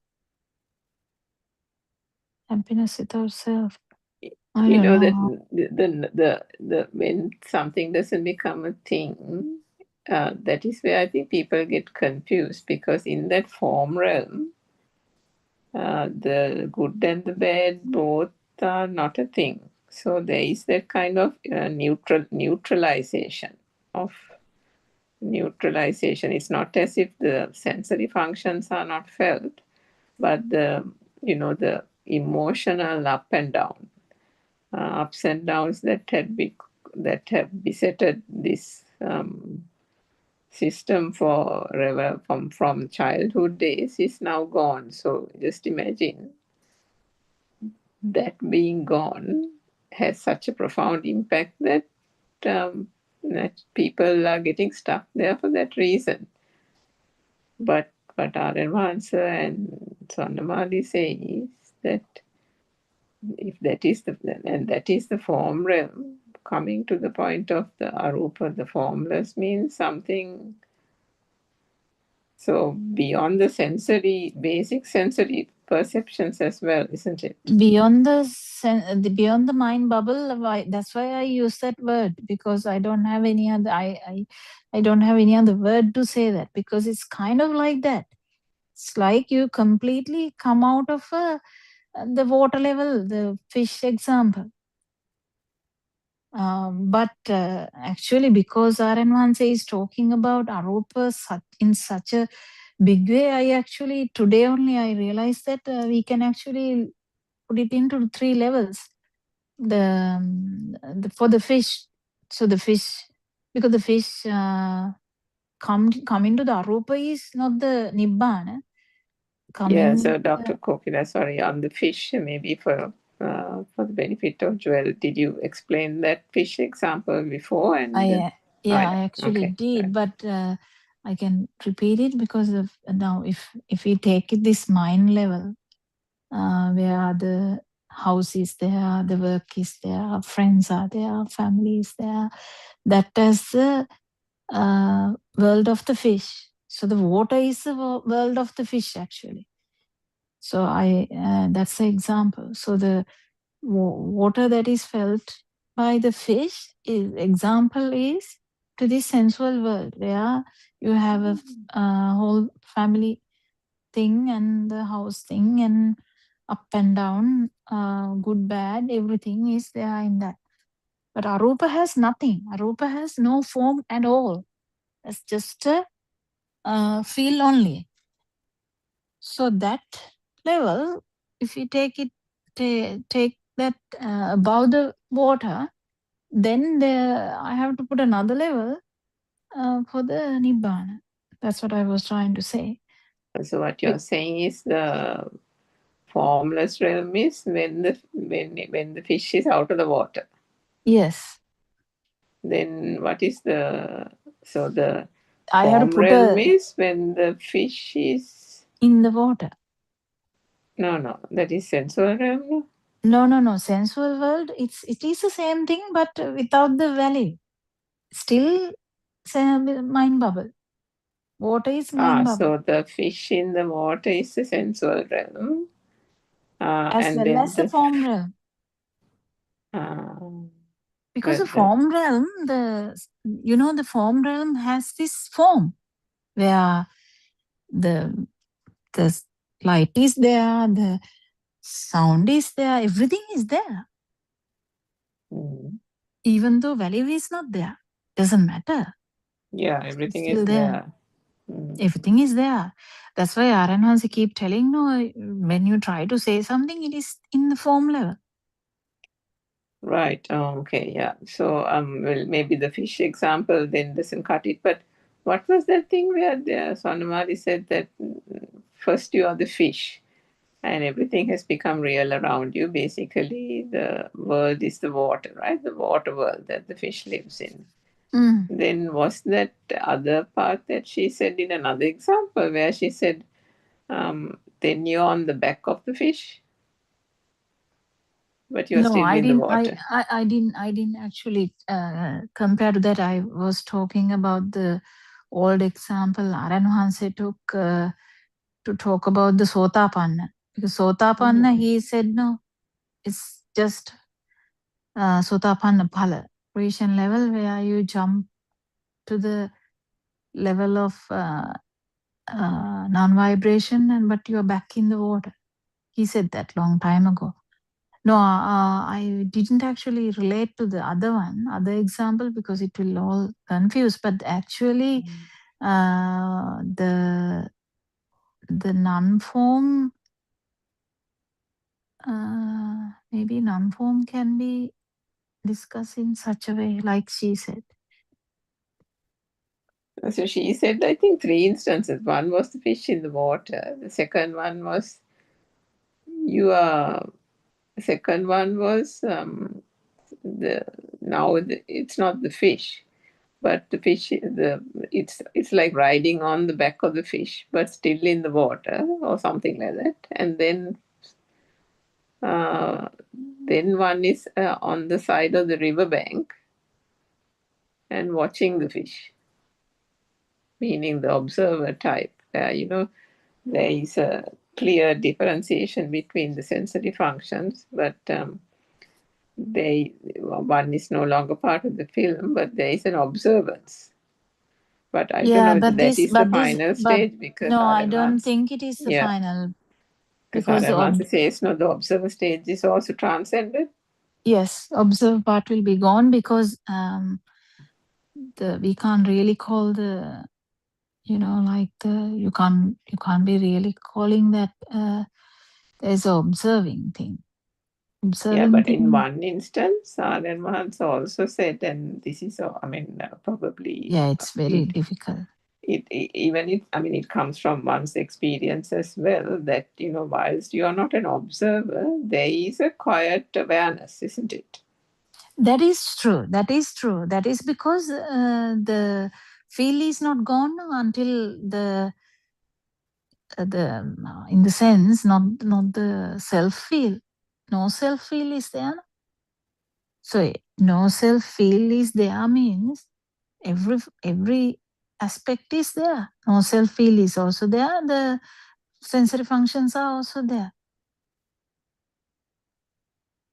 Happiness without self. You know that the when something doesn't become a thing, that is where I think people get confused, because in that form realm, the good and the bad both are not a thing. So there is that kind of neutralization of neutralization. It's not as if the sensory functions are not felt, but the emotional up and down, ups and downs that have besetted this system from childhood days is now gone. So just imagine that being gone has such a profound impact that people are getting stuck there for that reason. But what Aranvansa and Swarnamali say is that if that is the form realm, coming to the point of the arupa, the formless, means something so beyond the basic sensory perceptions as well, isn't it? Beyond the mind bubble. That's why I use that word, because I don't have any other. I don't have any other word to say that, because it's kind of like that. It's like you completely come out of the water level, the fish example. But actually, because Aranvanse is talking about arupa in such a big way, today only I realized that we can actually put it into 3 levels. For the fish, so the fish, because the fish come into the arupa is not the nibbana. Yeah, so Dr. Kokila, sorry, on the fish, maybe for the benefit of Joel, did you explain that fish example before? And I actually did, but I can repeat it because of now if we take it this mind level, where the house is there, the work is there, friends are there, family is there, that is the world of the fish. So the water is the world of the fish actually. So that's the example. So the water that is felt by the fish example is to this sensual world where you have a whole family thing and the house thing and up and down, good, bad, everything is there in that. But arupa has nothing. Arupa has no form at all. It's just a feel only. So that level, if you take it, take that above the water, then I have to put another level for the nibbana. That's what I was trying to say. So what you're saying is the formless realm is when the fish is out of the water. Yes. Then what is the I have to form put realm is when the fish is in the water. No, that is sensual realm. No. Sensual world, it is the same thing, but without the value. Still, mind bubble. Water is mind bubble. So the fish in the water is the sensual realm. As and well then as the form realm. Because the form realm, the form realm has this form where the light is there, the sound is there, everything is there. Even though value is not there, doesn't matter. Yeah, everything is there. Everything is there. That's why Aranhansi keep telling, no, when you try to say something, it is in the form level. Right. Okay. Yeah. So well, maybe the fish example then doesn't cut it. But what was that thing where Sonamali said that first you are the fish, and everything has become real around you. Basically, the world is the water, right? The water world that the fish lives in. Then was that other part that she said in another example where she said, then you're on the back of the fish, but you're still in the water. I didn't actually compare to that. I was talking about the old example Aranhanse took to talk about the Sotapanna. Because Sotapanna, he said, no, it's just Sotapanna Phala, creation level where you jump to the level of non-vibration, but you're back in the water. He said that long time ago. No, I didn't actually relate to the other example, because it will all confuse. But actually, the non-form, maybe non-form can be discussed in such a way, like she said. So she said, I think 3 instances. One was the fish in the water. The second one was it's not the fish, but the fish, it's like riding on the back of the fish, but still in the water or something like that. And then one is on the side of the riverbank and watching the fish, meaning the observer type. There is a clear differentiation between the sensory functions, but one is no longer part of the film, but there is an observance. But I don't know whether that is the final stage, because no, I don't think it is the final. Because Aranhansi says, no, the observer stage is also transcended. Yes, observer part will be gone, because we can't really call the, you can't be really calling that there's an observing thing. observing. Yeah, but in things. one instance, Aryan Mahans also said, and this is, probably Yeah, it's very difficult. it comes from one's experience as well, that, whilst you are not an observer, there is a quiet awareness, isn't it? That is true. That is true. That is because the feel is not gone until the in the sense not the self feel. No self feel is there. So no self feel is there means every aspect is there. No self feel is also there. The sensory functions are also there.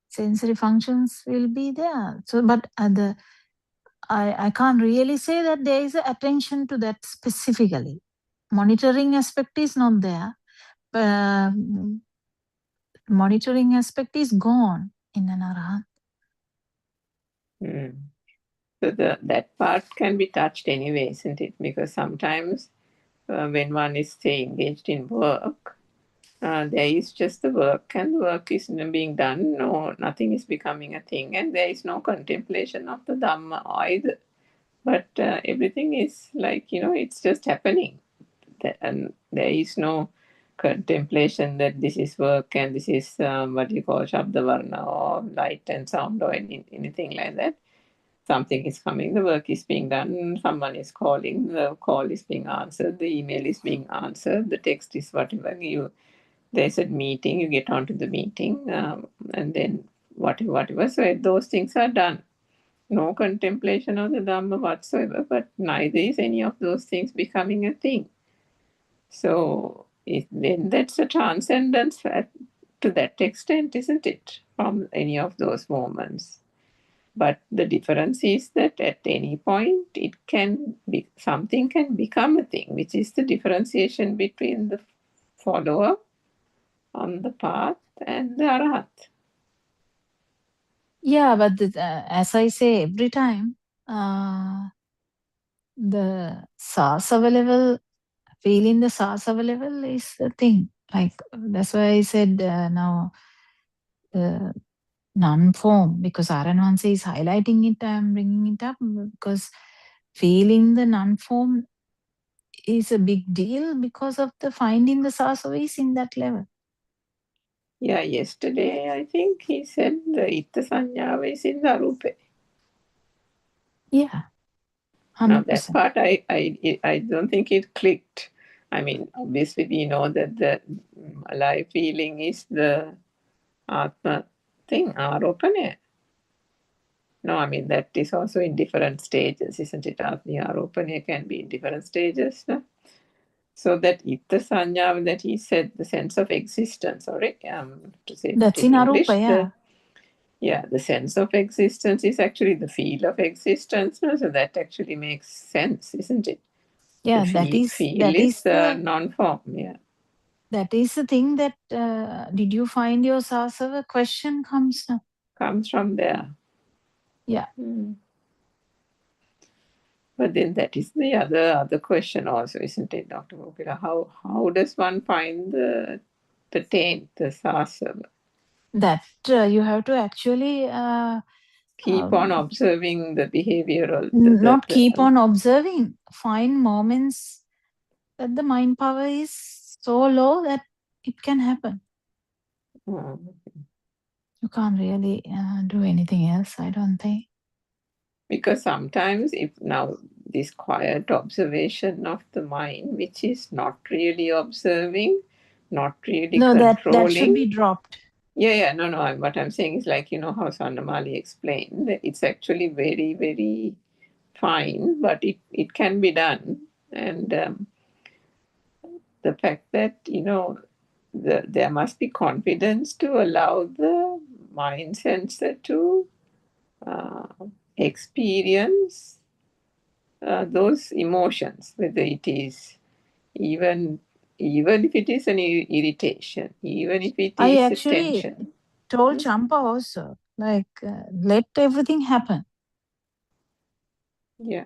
Sensory functions will be there. So, but I can't really say that there is attention to that specifically. Monitoring aspect is not there. Monitoring aspect is gone in an arahant. So that part can be touched anyway, isn't it? Because sometimes when one is, say, engaged in work, there is just the work, and the work is being done. No, nothing is becoming a thing, and there is no contemplation of the Dhamma either. But everything is like, it's just happening. And there is no contemplation that this is work and this is what you call Shabda Varna or light and sound or anything like that. Something is coming, the work is being done, someone is calling, the call is being answered, the email is being answered, the text is whatever. There's a meeting, you get onto the meeting, and then whatever. So those things are done. No contemplation of the Dhamma whatsoever, but neither is any of those things becoming a thing. So then that's a transcendence to that extent, isn't it? From any of those moments. But the difference is that at any point something can become a thing, which is the differentiation between the follower on the path and the Arahat. Yeah, but as I say every time, the sasava level, feeling the sasava level is the thing. Like that's why I said now the non-form, because Aranwansi is highlighting it, I'm bringing it up because feeling the non-form is a big deal because of the finding the sasava is in that level. Yeah, yesterday I think he said the Itta Sanyava is in the Arupe. Yeah, 100%. Now that part I don't think it clicked. I mean, obviously we know that the alive feeling is the Atma thing, Aropane. No, I mean that is also in different stages, isn't it? Atmi Aropane can be in different stages. No? So that Itta Sanyava that he said, the sense of existence, sorry, to say that's it in English. Arupa, yeah. The sense of existence is actually the feel of existence. No? So that actually makes sense, isn't it? Yeah, The feel is the non-form, yeah. That is the thing that, did you find your sasava question comes now. Comes from there. Yeah. But then that is the other question also, isn't it, Dr. Gokila? How does one find the taint, the sasava? That you have to actually keep on observing the behavioral. Not keep on observing. Find moments that the mind power is so low that it can happen. You can't really do anything else, I don't think. Because sometimes if now this quiet observation of the mind, which is not really observing, not really controlling. That should be dropped. Yeah, no. What I'm saying is like, how Swarnamali explained, that it's actually very, very fine, but it can be done. And the fact that, there must be confidence to allow the mind sensor to experience those emotions, whether it is even if it is an irritation, even if it I is actually a tension. Told Champa also, like, let everything happen. Yeah.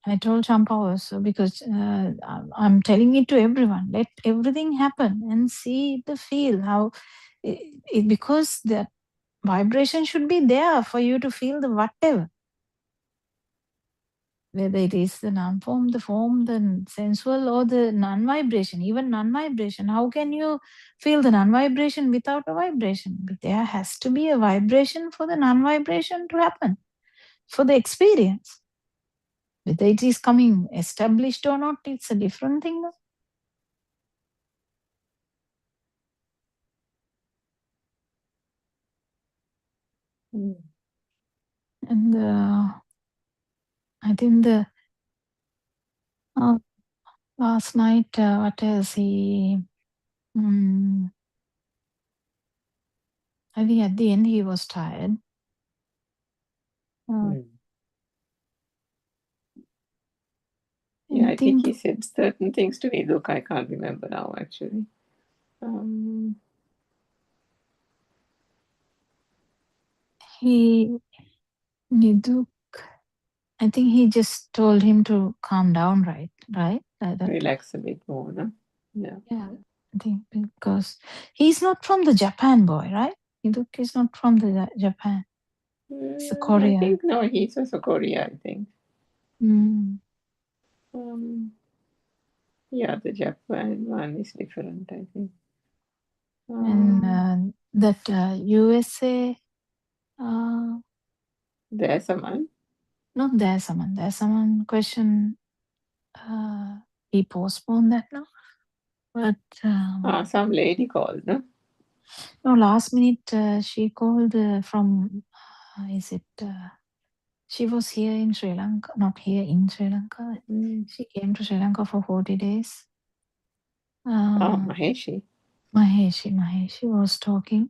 I told Champa also, because I'm telling it to everyone, let everything happen and see the feel, how because that vibration should be there for you to feel the whatever. Whether it is the non-form, the form, the sensual, or the non-vibration, even non-vibration. How can you feel the non-vibration without a vibration? But there has to be a vibration for the non-vibration to happen, for the experience. Whether it is coming established or not, it's a different thing. And I think the last night, what else he? I think at the end he was tired. Yeah, I think he said certain things to me. Look, I can't remember now actually. Niduk, I think he just told him to calm down, right? Relax a bit more, no? Yeah. Yeah, I think because he's not from the Japan boy, right? Niduk is not from the Japan. It's a Korea. I think no, he's also Korea, I think. Yeah, the Japan one is different, I think. And that USA. There's someone. Not there's someone. There's someone question. He postponed that now. But some lady called, no? No, last minute she called from. Is it? She was here in Sri Lanka. Not here in Sri Lanka. She came to Sri Lanka for 40 days. Maheshi. Maheshi was talking.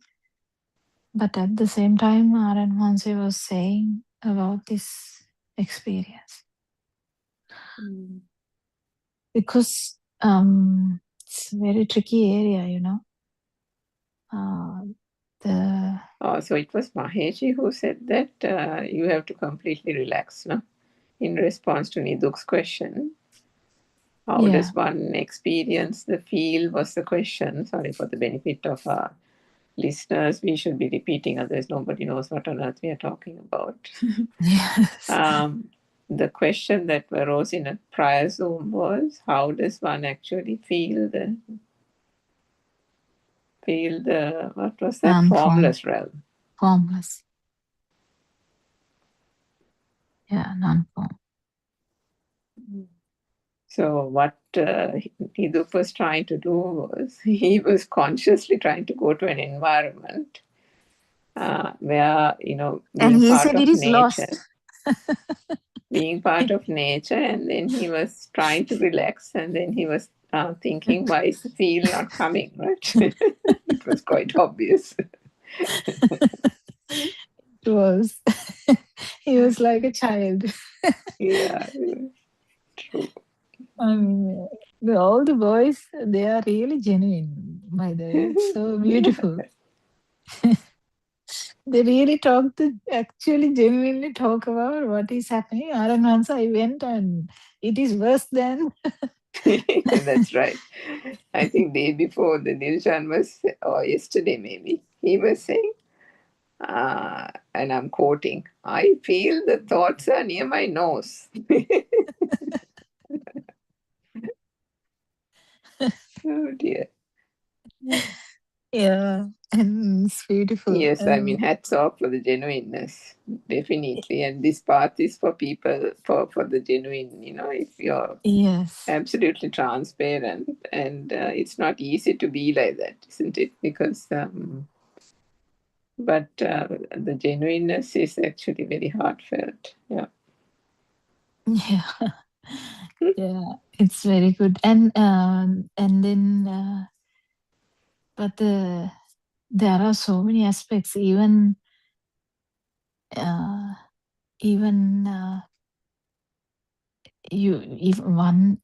But at the same time, Aranwansi was saying about this experience. Because it's a very tricky area, you know. So it was Maheshi who said that you have to completely relax, no? In response to Niduk's question. How does one experience the feel was the question. Sorry, for the benefit of our listeners, we should be repeating, otherwise nobody knows what on earth we are talking about. Yes. The question that arose in a prior Zoom was, how does one actually feel the what was that? Formless realm. Formless. Yeah, non-form. So what Hiduk was trying to do was, he was consciously trying to go to an environment where, you know, being part of nature. Being part of nature, and then he was trying to relax, and then he was thinking, why is the feel not coming, right? It was quite obvious. It was. He was like a child. Yeah, true. I mean, all the boys, they are really genuine, by the way. It's so beautiful. They really actually genuinely talk about what is happening. Once I went and it is worse than. That's right. I think day before the Dilshan was, or yesterday maybe, he was saying, and I'm quoting, I feel the thoughts are near my nose. Oh dear. Yeah, and it's beautiful. Yes, I mean, hats off for the genuineness, definitely. And this path is for people, for the genuine, you know, if you're absolutely transparent. And it's not easy to be like that, isn't it? Because, but the genuineness is actually very heartfelt. Yeah. Yeah. Yeah, it's very good. And then, but there are so many aspects, even you, if one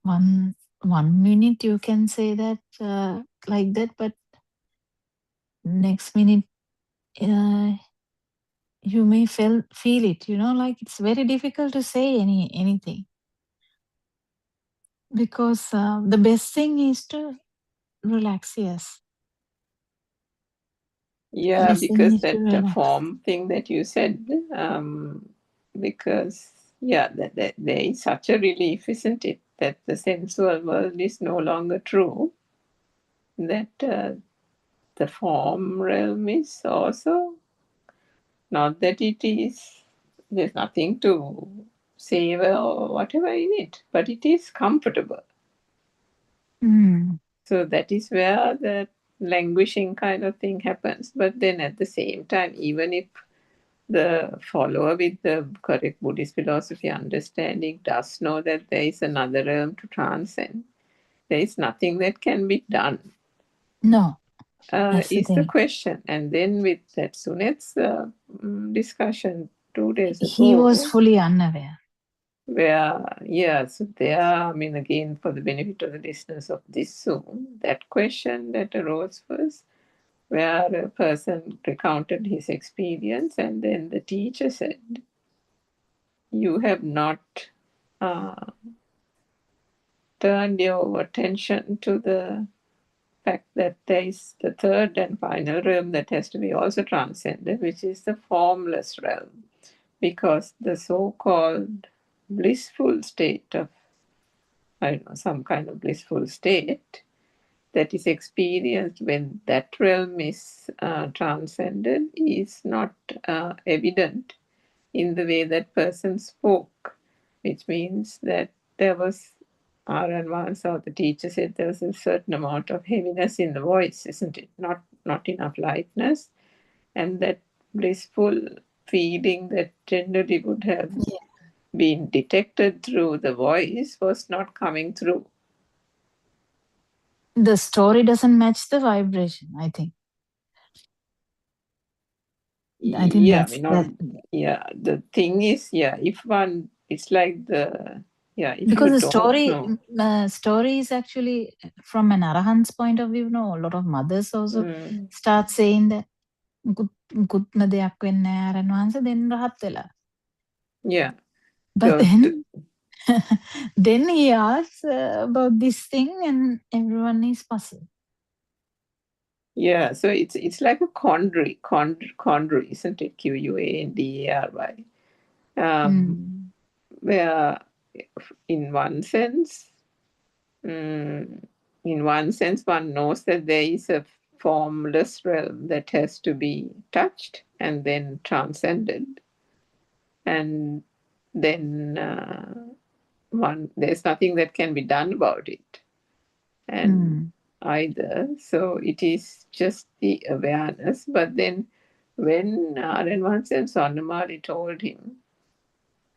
minute you can say that like that, but next minute you may feel it, you know, like it's very difficult to say anything, because the best thing is to relax. Yes. Yeah, Yes, they because need to that relax. form thing that you said, because, yeah, that there is such a relief, isn't it? That the sensual world is no longer true, that the form realm is also, not that it is, there's nothing to savor or whatever in it, but it is comfortable. Mm. So that is where the languishing kind of thing happens. But then at the same time, even if the follower with the correct Buddhist philosophy understanding does know that there is another realm to transcend, there is nothing that can be done, No, that's the is the thing. question. And then with that Sunet's discussion 2 days He was ago, fully unaware. where, yeah, so there, I mean, again, for the benefit of the listeners of this Zoom, that question that arose was where a person recounted his experience, and then the teacher said, you have not uh, turned your attention to the fact that there is the third and final realm that has to be also transcended, which is the formless realm. Because the so-called blissful state of, I don't know, some kind of blissful state that is experienced when that realm is transcended is not evident in the way that person spoke, which means that there was, R&Vans or the teacher said there was a certain amount of heaviness in the voice, isn't it? Not enough lightness, and that blissful feeling that generally would have been detected through the voice was not coming through. The story doesn't match the vibration, I think. I think Yeah, that's that. yeah, the thing is, yeah, if one, it's like the, yeah, if you Because the don't know. story is actually from an arahant's point of view. No, a lot of mothers also Mm, start saying that මුකුත්ම දෙයක් වෙන්නේ නැහැ ආරයන් වහන්සේ then රහත් වෙලා. yeah. But So then then he asks about this thing and everyone is puzzled. yeah, so it's like a quandary, isn't it? Quandary. Where in one sense, in one sense, one knows that there is a formless realm that has to be touched and then transcended, and then there's nothing that can be done about it, and either. So it is just the awareness. But then, when Arenvans and Sonamali told him,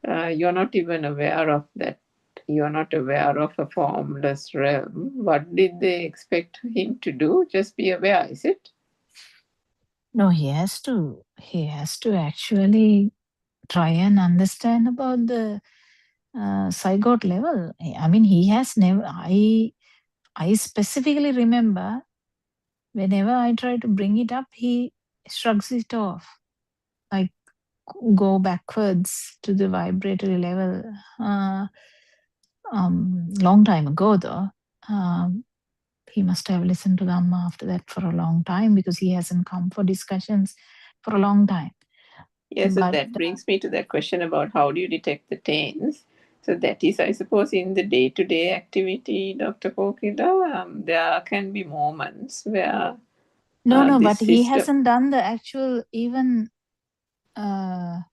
"You're not even aware of that. You're not aware of a formless realm." What did they expect him to do? Just be aware, is it? No, he has to actually try and understand about the zygote level. I mean, he has never. I specifically remember whenever I try to bring it up, he shrugs it off, like go backwards to the vibratory level. Long time ago, though, he must have listened to Dhamma after that for a long time because he hasn't come for discussions for a long time. Yes, so But that brings me to that question about how do you detect the taints. So that is, I suppose, in the day-to-day activity, Dr. Kokila, there can be moments where no, this but he system... hasn't done the actual even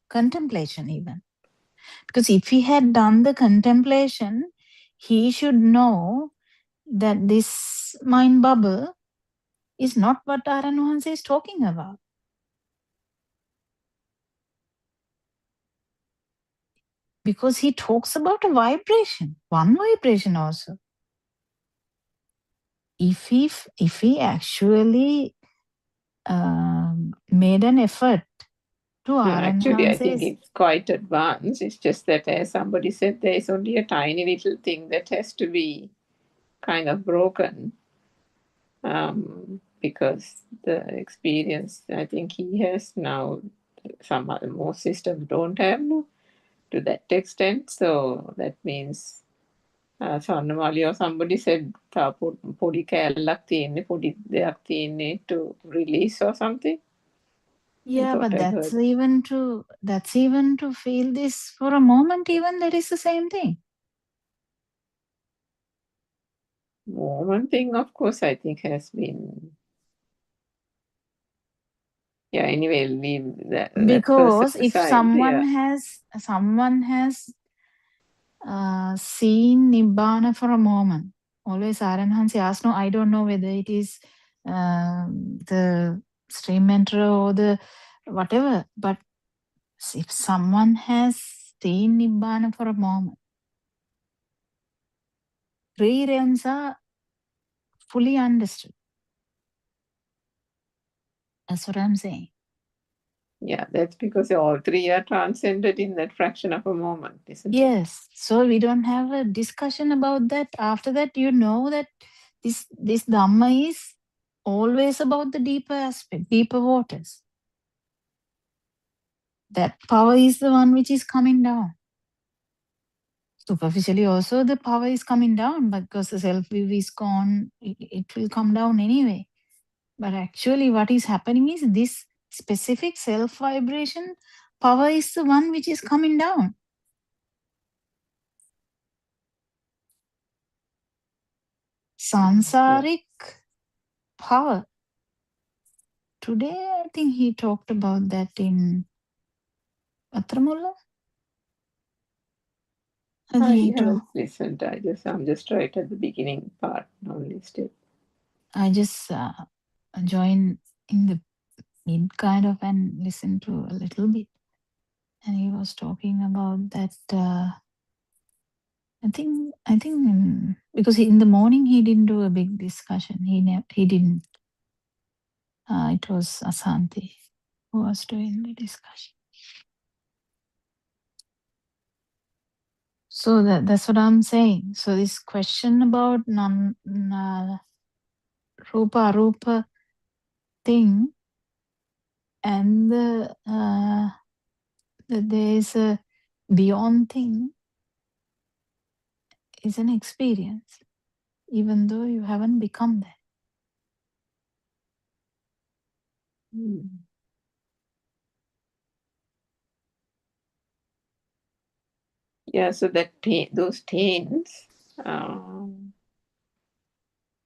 contemplation even. Because if he had done the contemplation, he should know that this mind bubble is not what Aran Wahanse is talking about. Because he talks about a vibration, one vibration also. If he actually made an effort to No, Aran actually, I think Wahanse's... it's quite advanced. It's just that, as somebody said, there is only a tiny little thing that has to be kind of broken, because the experience I think he has now, some other most systems don't have to that extent. So that means Swarnamali or somebody said පොඩි කෑල්ලක් තියෙන්නේ, පොඩි දෙයක් තියෙන්නේ to release or something. Yeah, thought but I that's heard. even to feel this for a moment, even that is the same thing. One thing, of course, I think has been. Yeah, anyway, leave that person Because if aside. Yeah. someone has seen Nibbana for a moment, always Aranhansi asks, no, I don't know whether it is the stream mentor or the whatever, but if someone has seen Nibbana for a moment, three realms are fully understood. That's what I'm saying. Yeah, that's because all three are transcended in that fraction of a moment, isn't it? Yes. So we don't have a discussion about that. After that, you know that this Dhamma is always about the deeper aspect, deeper waters. That power is the one which is coming down. Superficially also the power is coming down because the self-view is gone, it will come down anyway. But actually what is happening is this specific self-vibration power is the one which is coming down. Sansaric power. Today, I think he talked about that in Patramulla. I think I haven't listened. I'm just right at the beginning part only still. I just joined in the mid kind of and listened to a little bit. And he was talking about that. I think because in the morning he didn't do a big discussion. He didn't. It was Asanti who was doing the discussion. So that's what I'm saying. So this question about Rupa Arupa thing and that there is a beyond thing is an experience, even though you haven't become that. Yeah, so that those taints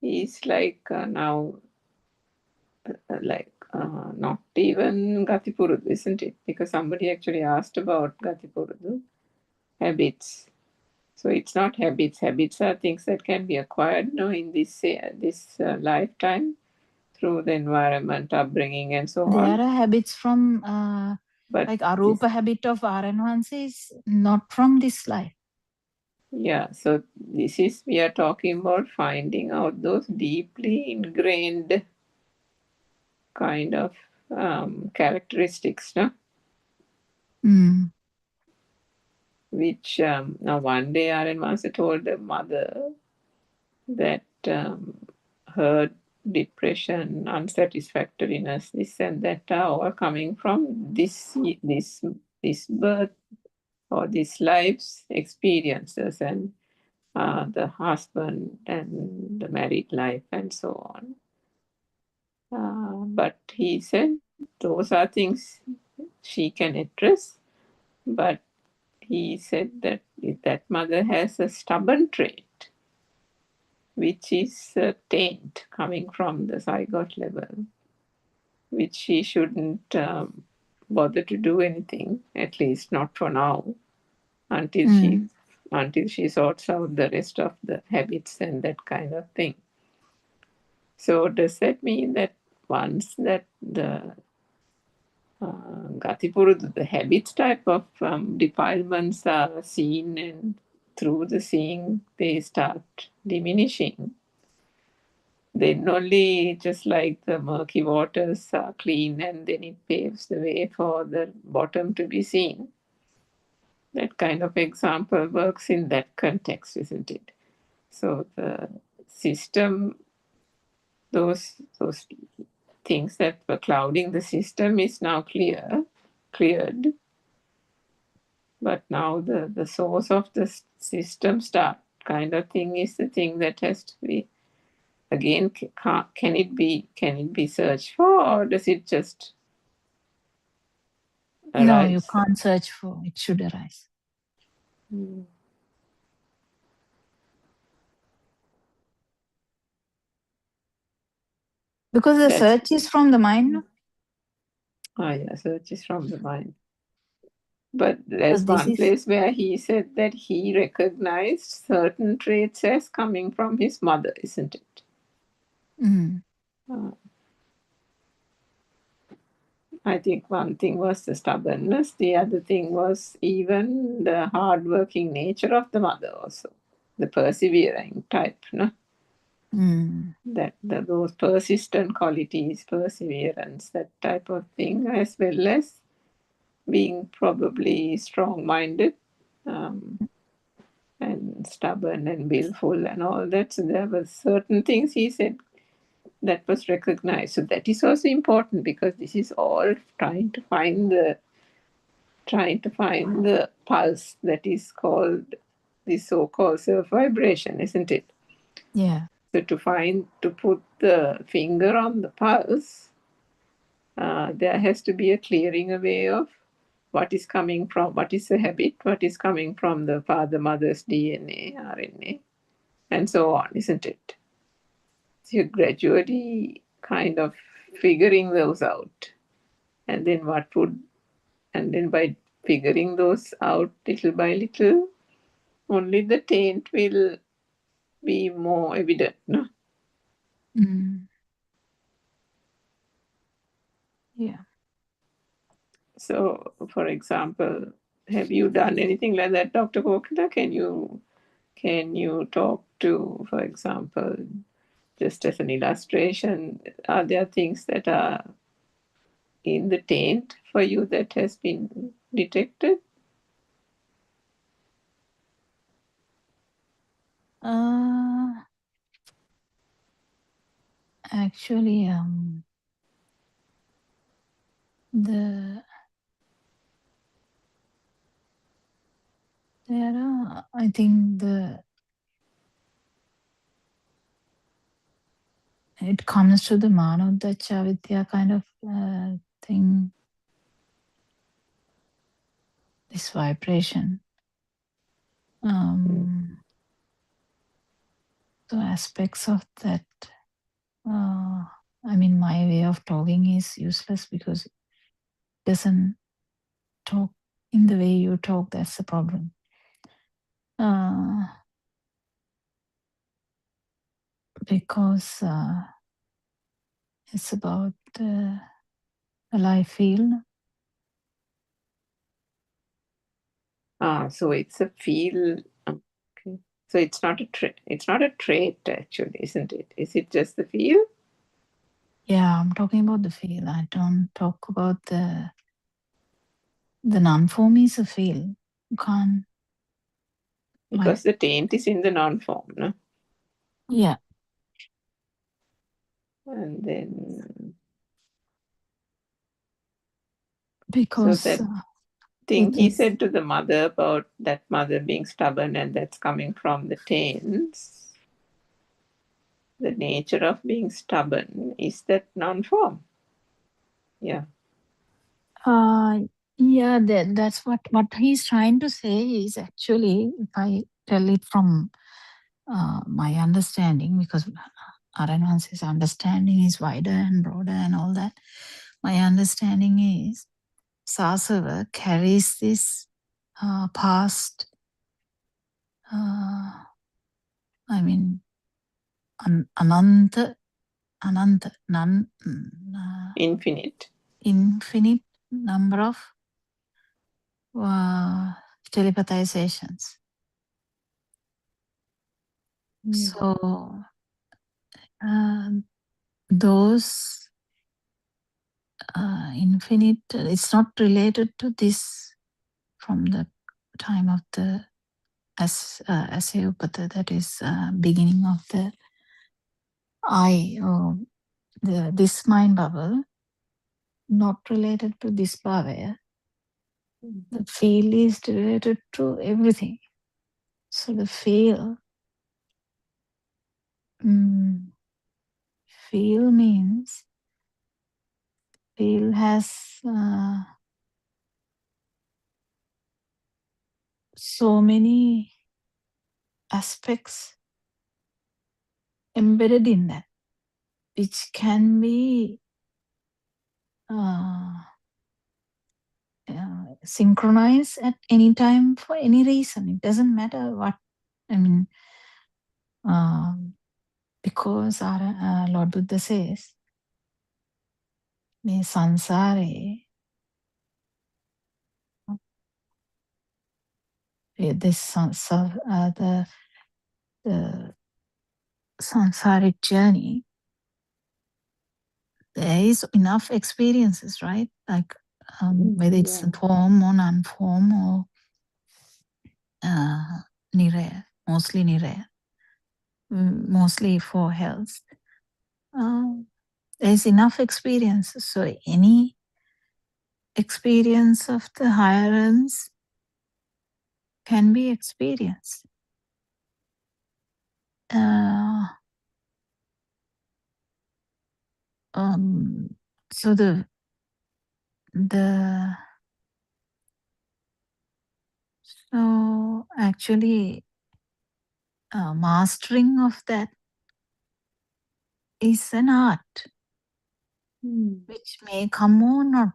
is like now not even Gatipurudu, isn't it? Because somebody actually asked about Gatipurudu habits. So it's not habits. Habits are things that can be acquired in this lifetime through the environment, upbringing, and so There on. are habits from But like Arupa habit of Aranvansi is not from this life. Yeah, so we are talking about finding out those deeply ingrained kind of characteristics, no? Which now one day Aaron Master told the mother that her depression, unsatisfactoriness, this and that are all coming from this birth or this life's experiences and the husband and the married life and so on. But he said those are things she can address, but he said that that mother has a stubborn trait, which is a taint coming from the zygote level, which she shouldn't bother to do anything, at least not for now, until she sorts out the rest of the habits and that kind of thing. So does that mean that once that the Gatipurudu, the habits type of defilements are seen, and through the seeing they start diminishing, then only just like the murky waters are clean and then it paves the way for the bottom to be seen. That kind of example works in that context, isn't it? So the system, those things that were clouding the system is now cleared. But now the source of the system start kind of thing is the thing that has to be, again, can it be searched for, or does it just arise. No, you can't search for it should arise. Because the search is from the mind. Yeah, search is from the mind. But there's one place where he said that he recognized certain traits as coming from his mother, isn't it? I think one thing was the stubbornness. The other thing was even the hardworking nature of the mother also. The persevering type, no? Those persistent qualities, perseverance, that type of thing, as well as being probably strong-minded and stubborn and willful and all that. So there were certain things he said that was recognized. So that is also important, because this is all trying to find the pulse that is called the so-called self-vibration, isn't it? Yeah. So to put the finger on the pulse, there has to be a clearing away of what is coming from, what is a habit, what is coming from the father, mother's DNA, RNA, and so on, isn't it? So you're gradually kind of figuring those out. And then by figuring those out little by little, only the taint will be more evident, no? Yeah. So, for example, have you done anything like that, Dr. Kokila? Can you talk to, for example, just as an illustration, are there things that are in the taint for you that has been detected? Actually, there are, I think it comes to the Manoddacha Vidya kind of thing, this vibration. So aspects of that, I mean, my way of talking is useless because it doesn't talk in the way you talk. That's the problem. Because it's about the life feel. So it's a feel. Okay. So it's not a trait, actually, isn't it? Is it just the feel? Yeah, I'm talking about the feel. I don't talk about the non-form is a feel. You can't. Because the taint is in the non-form, no? Yeah. And then because so that thing he said to the mother about that mother being stubborn, and that's coming from the taints. The nature of being stubborn is that non-form. Yeah. Yeah, that's what he's trying to say is actually, if I tell it from my understanding, because Aranwansi's understanding is wider and broader and all that. My understanding is Sasava carries this past, I mean, infinite number of telepathizations. So those infinite, it's not related to this from the time of the Asayupata, that is beginning of the I, or this mind bubble, not related to this bhavaya. The feel is related to everything. So the feel means feel has so many aspects embedded in that, which can be synchronized at any time for any reason. It doesn't matter what. I mean, because our Lord Buddha says, මේ සංසාරේ the samsaric journey, there is enough experiences, right? Like whether it's form or non-form or niraya, mostly niraya, mostly for health. There's enough experiences. So any experience of the higher realms can be experienced. So so actually mastering of that is an art, which may come or not.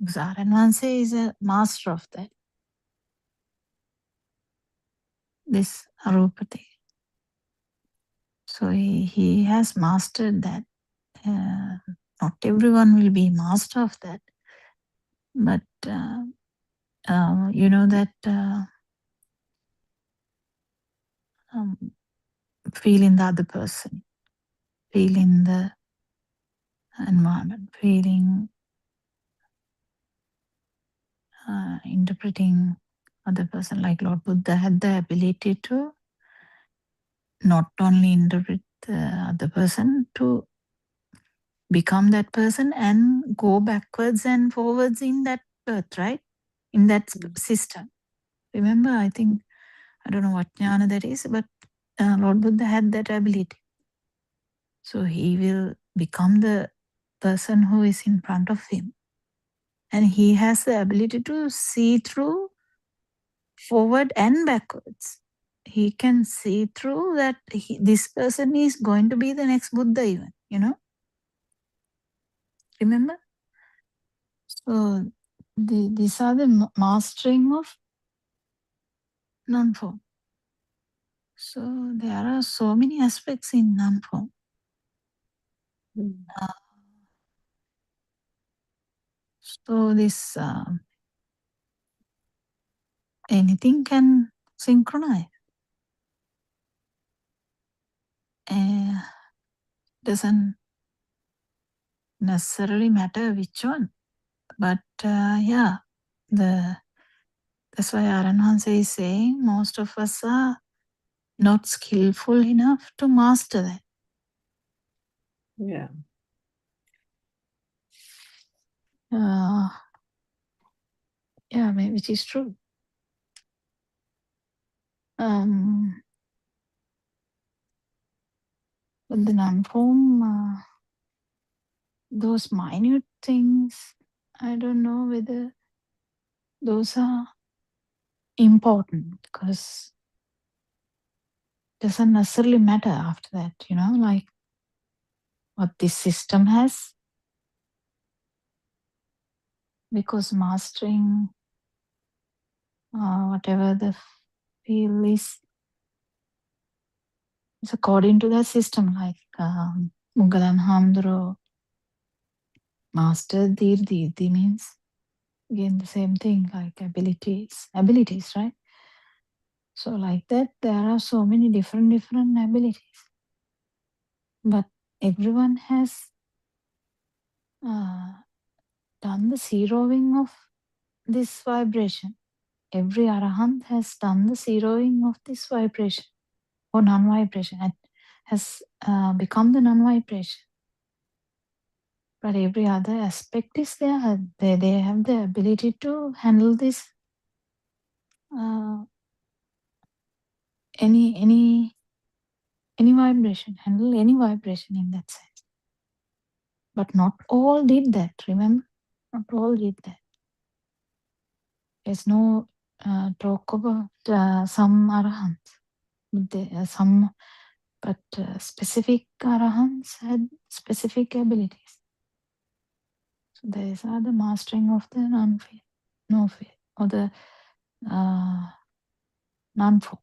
Zaranwanse is a master of that. This Arupati. So he has mastered that. Not everyone will be master of that, but you know that feeling the other person, feeling the environment, feeling, interpreting other person. Like Lord Buddha had the ability to not only interpret the other person, to become that person and go backwards and forwards in that birth, right? In that system. Remember, I think, I don't know what jnana that is, but Lord Buddha had that ability. So he will become the person who is in front of him. And he has the ability to see through forward and backwards. He can see through that this person is going to be the next Buddha even, you know? Remember? So these are the mastering of non-form. So there are so many aspects in non-form. So this anything can synchronize. Doesn't necessarily matter which one, but yeah, that's why Aranhansa is saying most of us are not skillful enough to master that. Yeah. Yeah, which is true. But the non-form, those minute things, I don't know whether those are important, because it doesn't necessarily matter after that, you know, like what this system has. Because mastering whatever the field is according to that system. Like Mugalan Hamdro master Dirdi means again the same thing, like abilities, right? So like that, there are so many different abilities. But everyone has done the zeroing of this vibration. Every Arahant has done the zeroing of this vibration or non-vibration and has become the non-vibration. But every other aspect is there. They have the ability to handle this any vibration, handle any vibration in that sense. But not all did that, remember? Not all did that. There's no talk about some arahants. But specific arahants had specific abilities. So these are the mastering of the non-fear, no fear, or the non-form.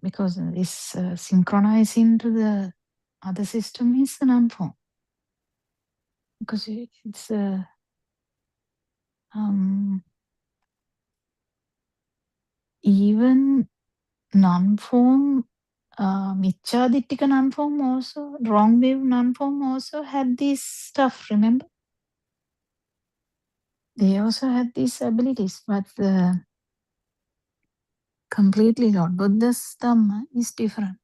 Because this synchronizing to the other system is the non-form. Because it's even non-form, Michadittika non-form also, wrong view non-form also had this stuff, remember? They also had these abilities, but completely Lord Buddha's Dhamma is different.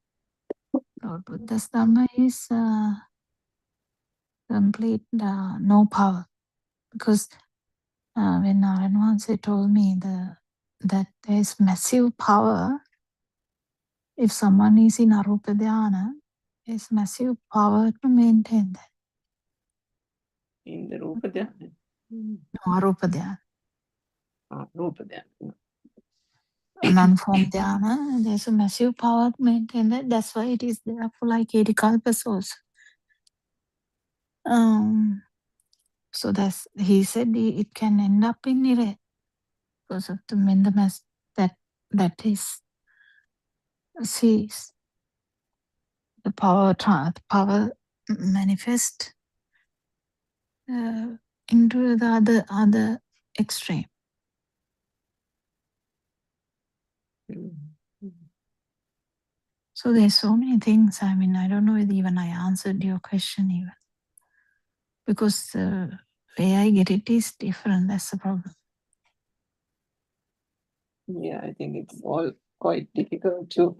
Lord Buddha's Dhamma is complete no power. Because when Naranwanse told me that there is massive power, if someone is in Arupa Dhyana, there's massive power to maintain that. In the Rupa Dhyana. No, Arupa Dhyana. Rupa Dhyana. Non-form Dhyana, there's a massive power to maintain that. That's why it is there for like 80 kalpas also. So he said it can end up in Nire because of the Mendamas that is sees the power manifest into the other extreme. So there's so many things. I mean, I don't know if even I answered your question even. Because the way I get it is different. That's the problem. Yeah, I think it's all quite difficult to.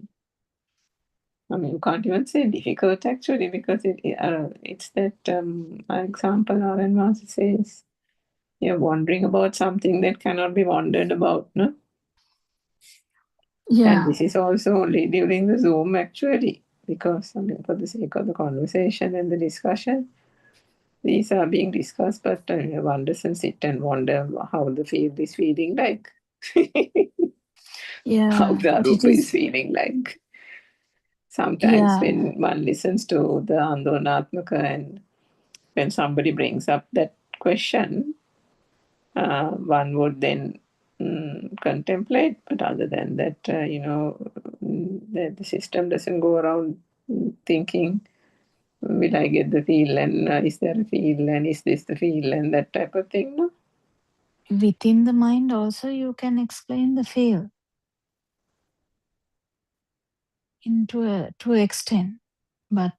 I mean, you can't even say difficult actually, because it's that example Aaron Masi says, you're wondering about something that cannot be wondered about, no? Yeah. And this is also only during the Zoom actually, because I mean, for the sake of the conversation and the discussion, these are being discussed, but one doesn't sit and wonder how the field is feeling like. Yeah. How the But it Arupa is is feeling like. Sometimes when one listens to the Andonatmaka and when somebody brings up that question, one would then contemplate. But other than that, the system doesn't go around thinking, will I get the feel, and is there a feel, and is this the feel, and that type of thing, no? within the mind also you can explain the feel to an extent. But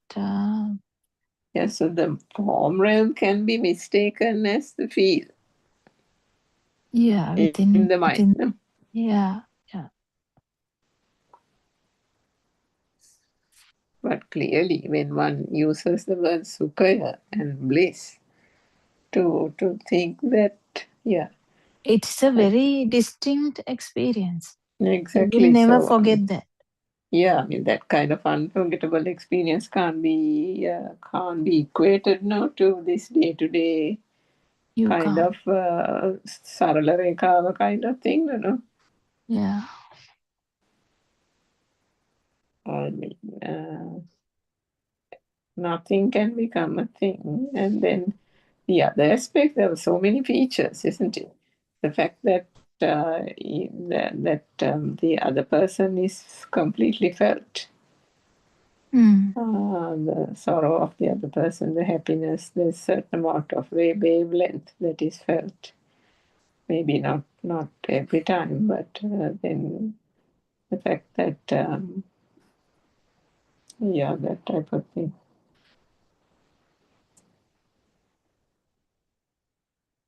Yes, so the form realm can be mistaken as the feel. Yeah, in the mind. No? Yeah. But clearly, when one uses the word sukhaya and bliss to think that, It's a very distinct experience. exactly. You will never So, forget that. Yeah, I mean that kind of unforgettable experience can't be equated to this day-to-day kind of sarala rekha kind of thing, Yeah. I mean, nothing can become a thing, and then the other aspect, there were so many features, isn't it? The fact that the other person is completely felt. The sorrow of the other person, the happiness, there's a certain amount of wavelength that is felt. Maybe not every time, but then the fact that, that type of thing.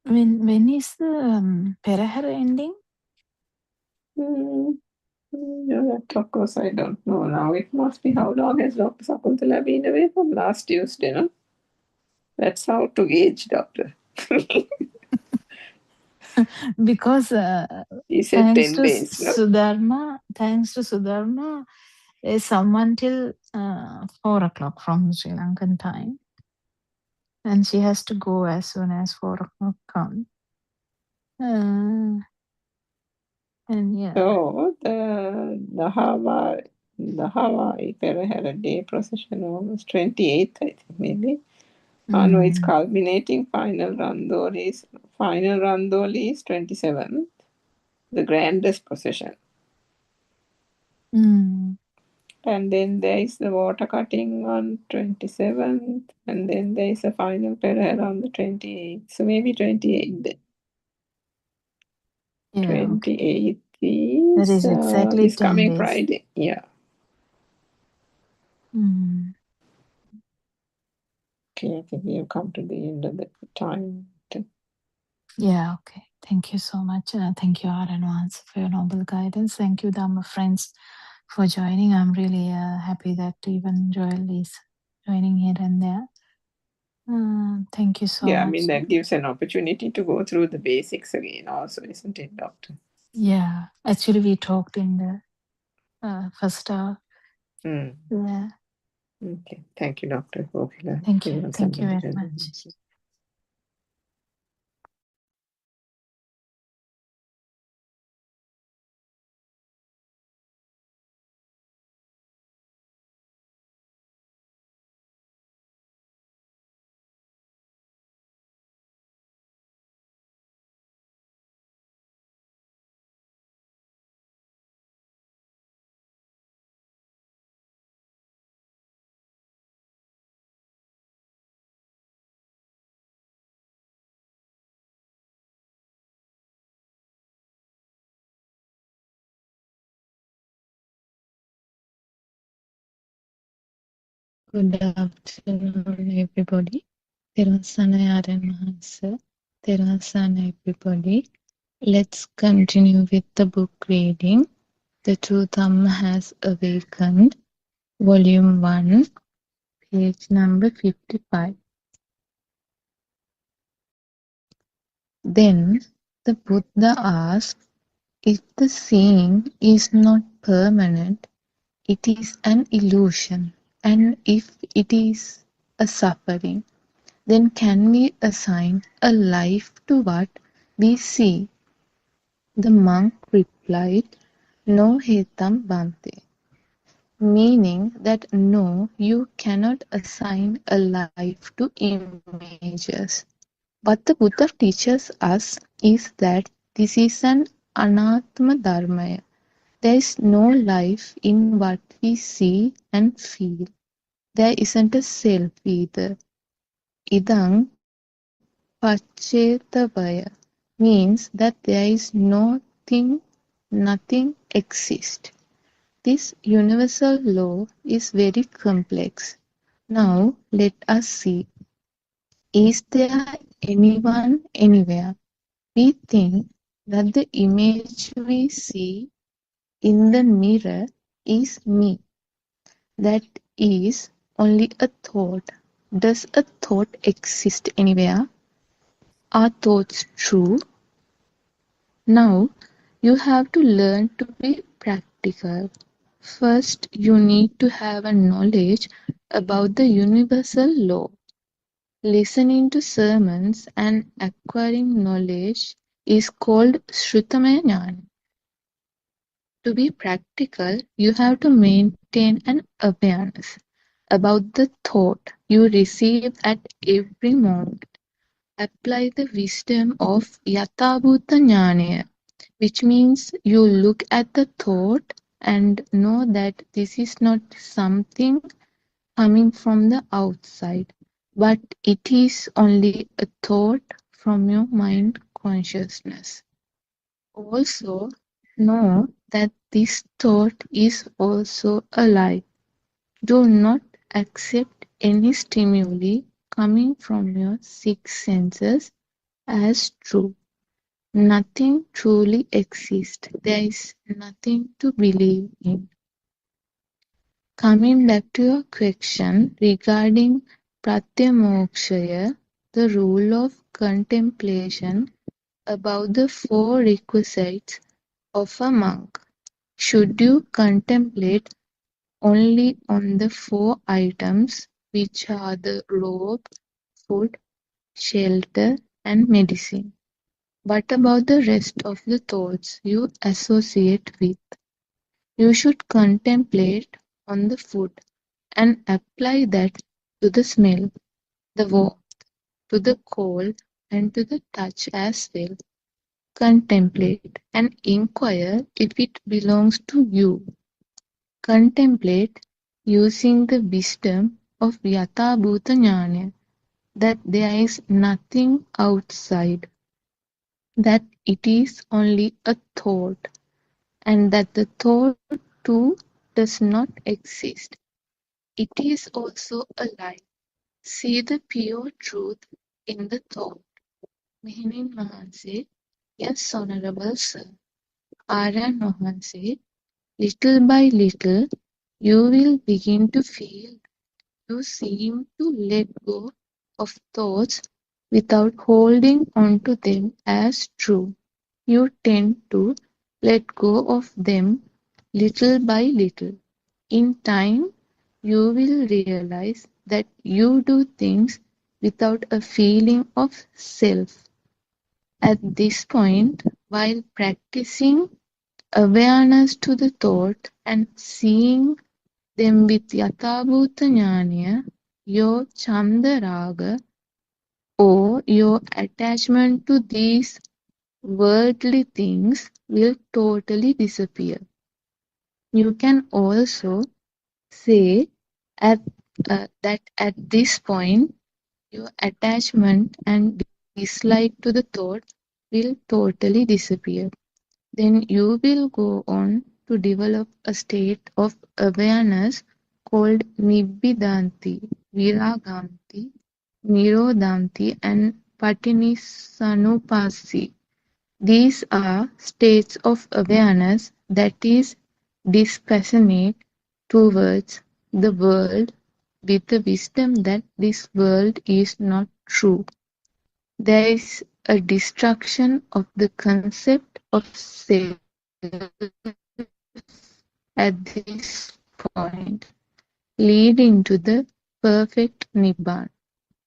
When is the Perahara ending? That of course I don't know now. It must be, how long has Dr. Sakuntala been away from? Last Tuesday, no? That's how to gauge, doctor. Because he said 10 days, no? Thanks to Sudharma, there's someone till 4 o'clock from Sri Lankan time. And she has to go as soon as 4 o'clock comes. And yeah. So the Hawaii Perahera Day procession was 28th, I think, maybe. No, it's culminating final Randoli is 27th, the grandest procession. And then there is the water cutting on 27th, and then there is a final Perahera on the 28th. So maybe 28th then. Yeah, 28th that is is exactly this 10 coming days. Friday. Yeah. Okay, I think we have come to the end of the time. Yeah, okay. Thank you so much. Thank you, Aranwans, for your noble guidance. Thank you, Dhamma friends, for joining. I'm really happy that even Joel is joining here and there. Thank you so Yeah, I much. mean, that gives an opportunity to go through the basics again also, isn't it, Doctor? Yeah, actually we talked in the first hour. Yeah. Okay, thank you, Dr. Kokila. Thank you very much. Good afternoon, everybody. Therun Sanayaran Mahansa. Therun Sana, everybody. Let's continue with the book reading. The True Dhamma Has Awakened, Volume 1, page number 55. Then the Buddha asked, if the seeing is not permanent, it is an illusion, and if it is a suffering, then can we assign a life to what we see? The monk replied, No hetam bhante, meaning that no, you cannot assign a life to images. What the Buddha teaches us is that this is an anatma dharmaya. There is no life in what we see and feel. There isn't a self either. Idang pachetavaya means that there is nothing exists. This universal law is very complex. Now let us see. Is there anyone anywhere? We think that the image we see in the mirror is me. That is only a thought. Does a thought exist anywhere? Are thoughts true? Now you have to learn to be practical. First, you need to have a knowledge about the universal law. Listening to sermons and acquiring knowledge is called Shrutamaya Jnana. To be practical, you have to maintain an awareness about the thought you receive at every moment. Apply the wisdom of Yathabhuta Jnana, which means you look at the thought and know that this is not something coming from the outside, but it is only a thought from your mind consciousness. Also, know that this thought is also a lie. Do not accept any stimuli coming from your six senses as true. Nothing truly exists. There is nothing to believe in. Coming back to your question regarding pratyamokshaya, the rule of contemplation about the four requisites of a monk. Should you contemplate only on the four items, which are the robe, food, shelter, and medicine? What about the rest of the thoughts you associate with? You should contemplate on the food and apply that to the smell, the warmth, to the cold, and to the touch as well. Contemplate and inquire if it belongs to you. Contemplate using the wisdom of Yatha Bhuta Jnana, that there is nothing outside, that it is only a thought, and that the thought too does not exist. It is also a lie. See the pure truth in the thought. Meaning Mahanse, yes, Honorable Sir. Aryan Mahanse, little by little, you will begin to feel you seem to let go of thoughts without holding on to them as true. You tend to let go of them little by little. In time, you will realize that you do things without a feeling of self. At this point, while practicing awareness to the thought and seeing them with Yathabhuta Jnana, your Chandaraga or your attachment to these worldly things will totally disappear. You can also say at, that at this point, your attachment and dislike to the thought will totally disappear. Then you will go on to develop a state of awareness called Nibbidanti, Viraganti, Nirodhanti, and Patinissanupasi. These are states of awareness that is dispassionate towards the world with the wisdom that this world is not true. There is a destruction of the concept of self at this point, leading to the perfect Nibbana.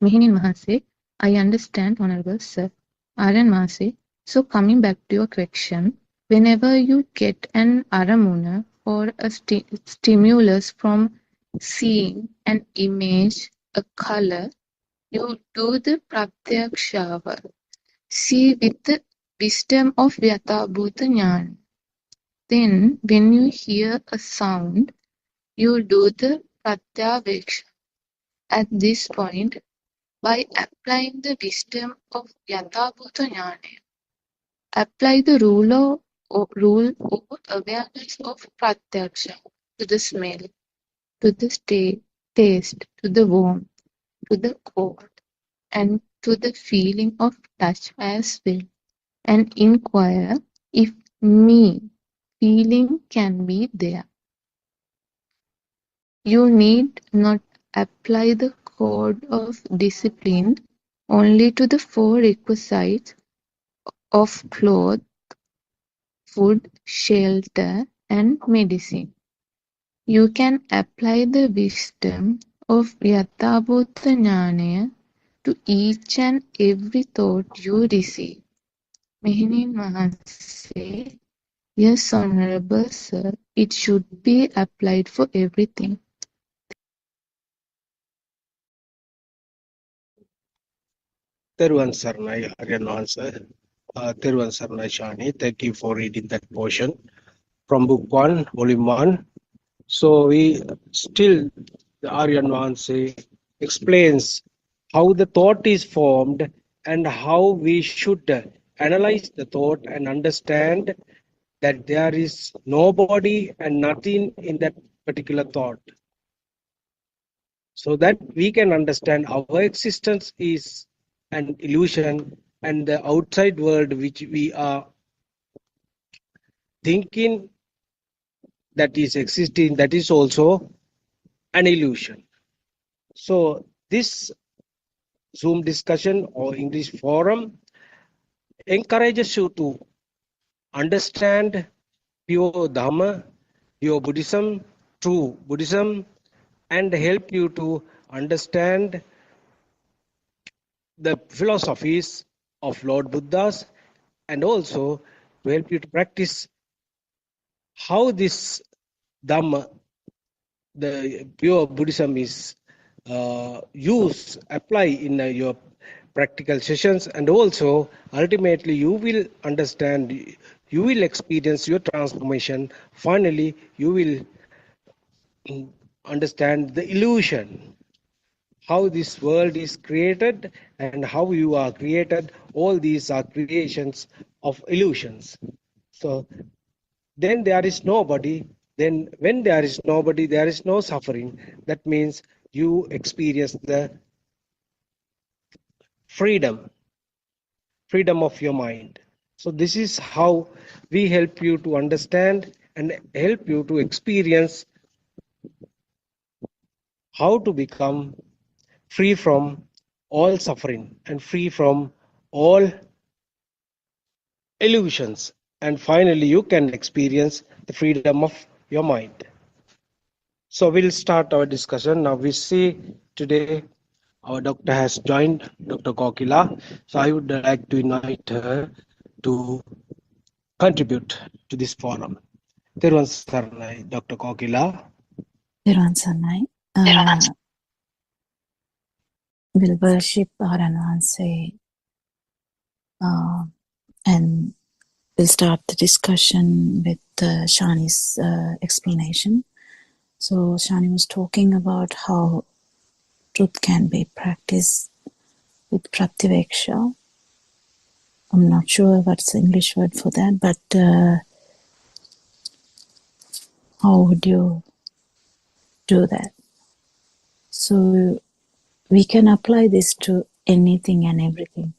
Mihinin Mahase, I understand, Honorable Sir. Aryan Mahase, so coming back to your question, whenever you get an aramuna or a stimulus from seeing an image, a color, you do the pratyakshava. See with the wisdom of Vyathabhuta Jnana. Then, when you hear a sound, you do the pratyaveksha. At this point, by applying the wisdom of Yathabhuta Jnana, apply the rule or awareness of pratyaksha to the smell, to the taste, to the warmth, to the cold, and to the feeling of touch as well, and inquire if me feeling can be there. You need not apply the code of discipline only to the 4 requisites of cloth, food, shelter, and medicine. You can apply the wisdom of Yathabhuta Jnana to each and every thought you receive. Mehni Mahase, yes, Honorable Sir, it should be applied for everything. Teruvan Sarnai, again answer. Teruvan Sarnai Shani, thank you for reading that portion from Book 1, Volume 1. So we still, the Aryan Vanse explains how the thought is formed and how we should analyze the thought and understand that there is nobody and nothing in that particular thought. So that we can understand our existence is an illusion and the outside world which we are thinking that is existing, that is also an illusion. So this Zoom discussion or English forum encourages you to understand pure Dhamma, pure Buddhism, true Buddhism, and help you to understand the philosophies of Lord Buddhas and also to help you to practice how this Dhamma, the pure Buddhism, is apply in your practical sessions, and also ultimately you will understand, you will experience your transformation. Finally, you will understand the illusion, how this world is created and how you are created. All these are creations of illusions. So then there is nobody. Then when there is nobody, there is no suffering. That means you experience the freedom of your mind. So this is how we help you to understand and help you to experience how to become free from all suffering and free from all illusions, and finally you can experience the freedom of your mind. So we'll start our discussion now. We see today our doctor has joined, Dr. Kokila. So I would like to invite her to contribute to this forum. Thiruvan Saranai, Dr. Kokila. Thiruvan Saranai. We'll worship Aranwanse and we'll start the discussion with Shani's explanation. So Shani was talking about how truth can be practiced with Pratyaveksha. I'm not sure what's the English word for that, but how would you do that? So we can apply this to anything and everything.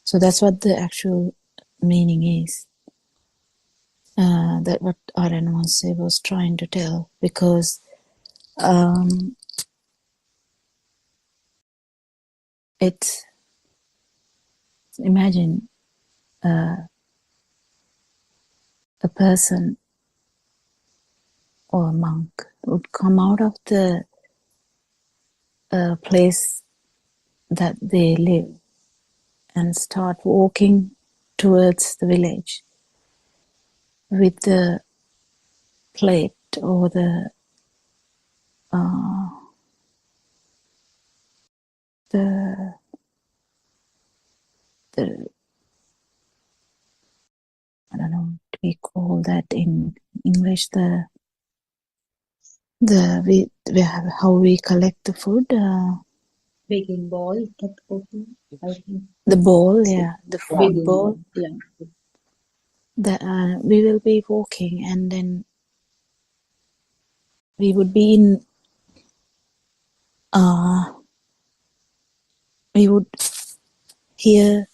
So that's what the actual meaning is. That what Aranwanse was trying to tell, because it's, imagine a person or a monk would come out of the place that they live and start walking towards the village with the plate or the I don't know what we call that in English, we have how we collect the food. Baking ball, I think. The bowl, yeah, the food Baking bowl. yeah. We will be walking, and then we would be in. We would hear.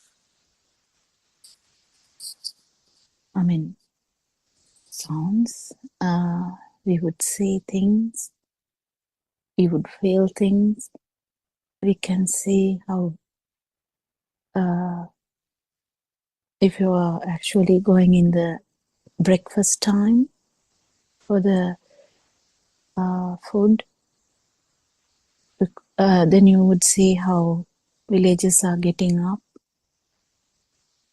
Sounds. We would see things. We would feel things. We can see how. If you are actually going in the breakfast time for the food, then you would see how villagers are getting up.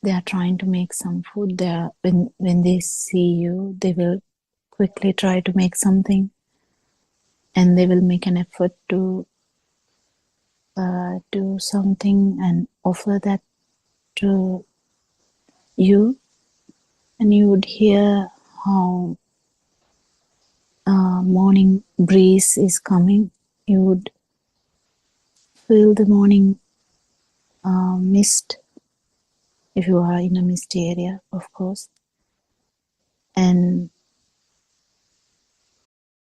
They are trying to make some food. When they see you, they will quickly try to make something, and they will make an effort to do something and offer that to you. And you would hear how morning breeze is coming. You would feel the morning mist, if you are in a misty area, of course.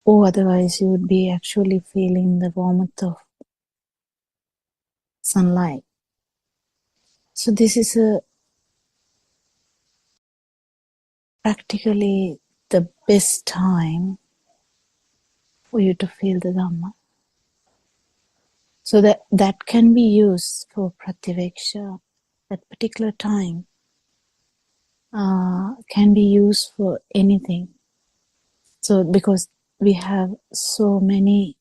Or otherwise you would be actually feeling the warmth of sunlight. So this is practically the best time for you to feel the Dhamma. So that can be used for Pratyaveksha. That particular time can be used for anything. So because we have so many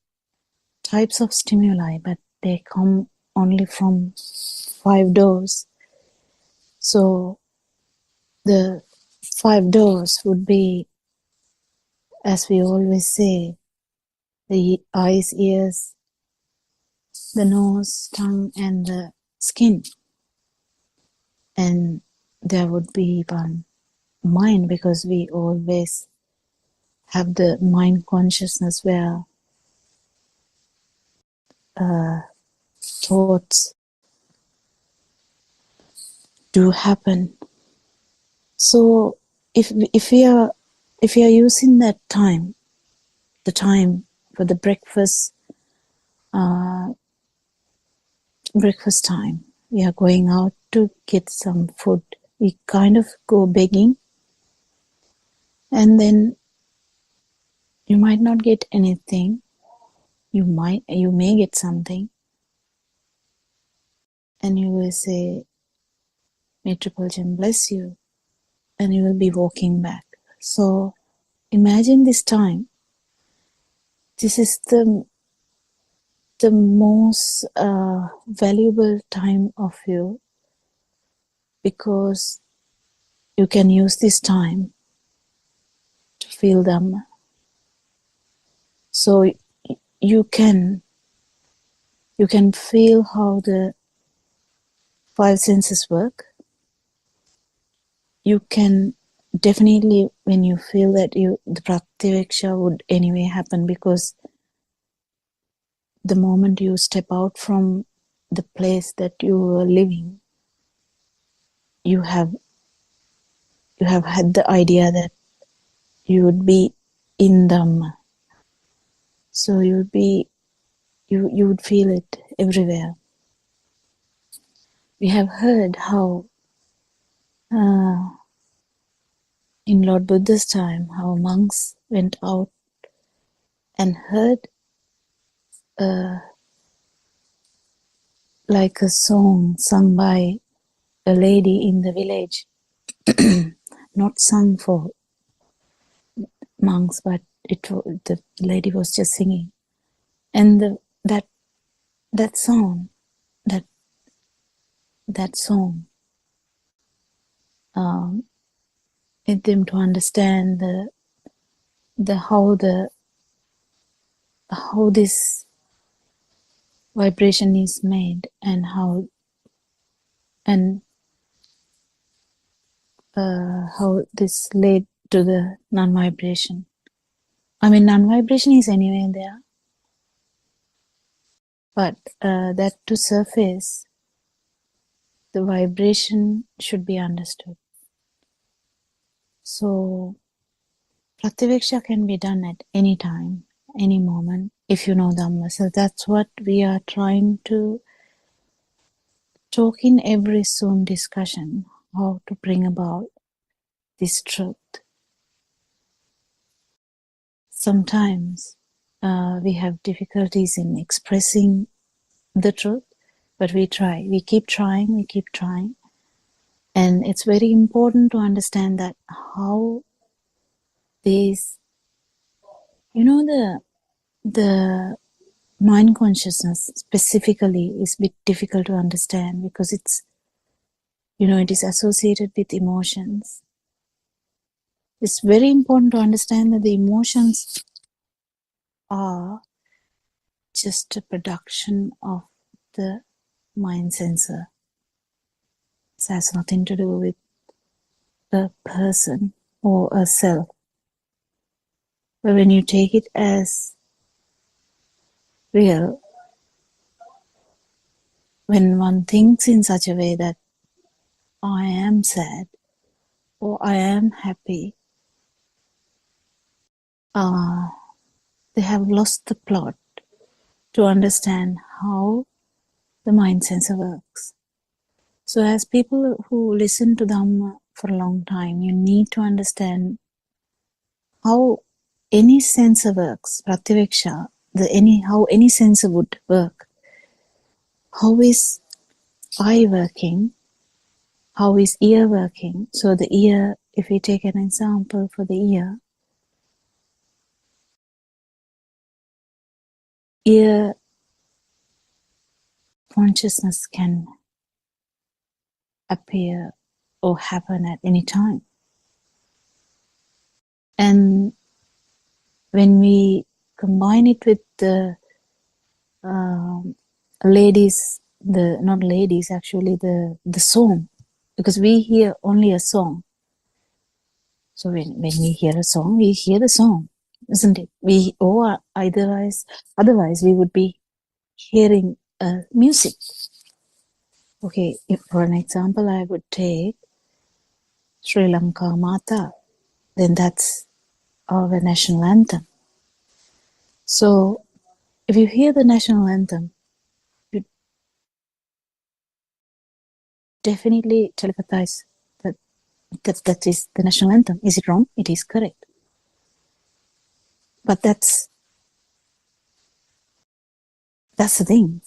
types of stimuli, but they come only from 5 doors. So the 5 doors would be, as we always say, the eyes, ears, the nose, tongue, and the skin. And there would be one mind, because we always have the mind consciousness where thoughts do happen. So if we are using that time, the time for the breakfast time, we are going out to get some food. We kind of go begging, and then you might not get anything. You may get something, and you will say, "May Triple Gem bless you," and you will be walking back. So imagine this time. This is the most valuable time of you, because you can use this time to feel them. So you can feel how the 5 senses work. You can definitely, when you feel that the pratyaksha would anyway happen, because the moment you step out from the place that you are living, you have had the idea that you would be in Dhamma. So you would feel it everywhere. We have heard how in Lord Buddha's time, how monks went out and heard like a song sung by a lady in the village, not sung for monks, but the lady was just singing, and that song made them to understand how this vibration is made, and how this led to the non-vibration. I mean, non-vibration is anyway there, but that to surface, the vibration should be understood. So pratyaksha can be done at any time, any moment, if you know Dhamma. So that's what we are trying to talk in every Zoom discussion, how to bring about this truth. Sometimes we have difficulties in expressing the truth, but we keep trying. And it's very important to understand that how these, the mind consciousness specifically is a bit difficult to understand, because it is associated with emotions. It's very important to understand that the emotions are just a production of the mind sensor. It has nothing to do with a person or a self. But when you take it as real, when one thinks in such a way that I am sad or I am happy, they have lost the plot to understand how the mind sensor works. So as people who listen to Dhamma for a long time, you need to understand how any sensor works, pratyaksha, how any sensor would work. How is eye working? How is ear working? So the ear, if we take an example for the ear consciousness can appear or happen at any time. And when we combine it with the ladies, not ladies, actually the song, because we hear only a song. So when we hear a song, we hear the song, isn't it? Or otherwise we would be hearing music. Okay, for an example, I would take Sri Lanka Mata, then that's our national anthem. So if you hear the national anthem, you definitely telepathize that is the national anthem. Is it wrong? It is correct. But that's the thing.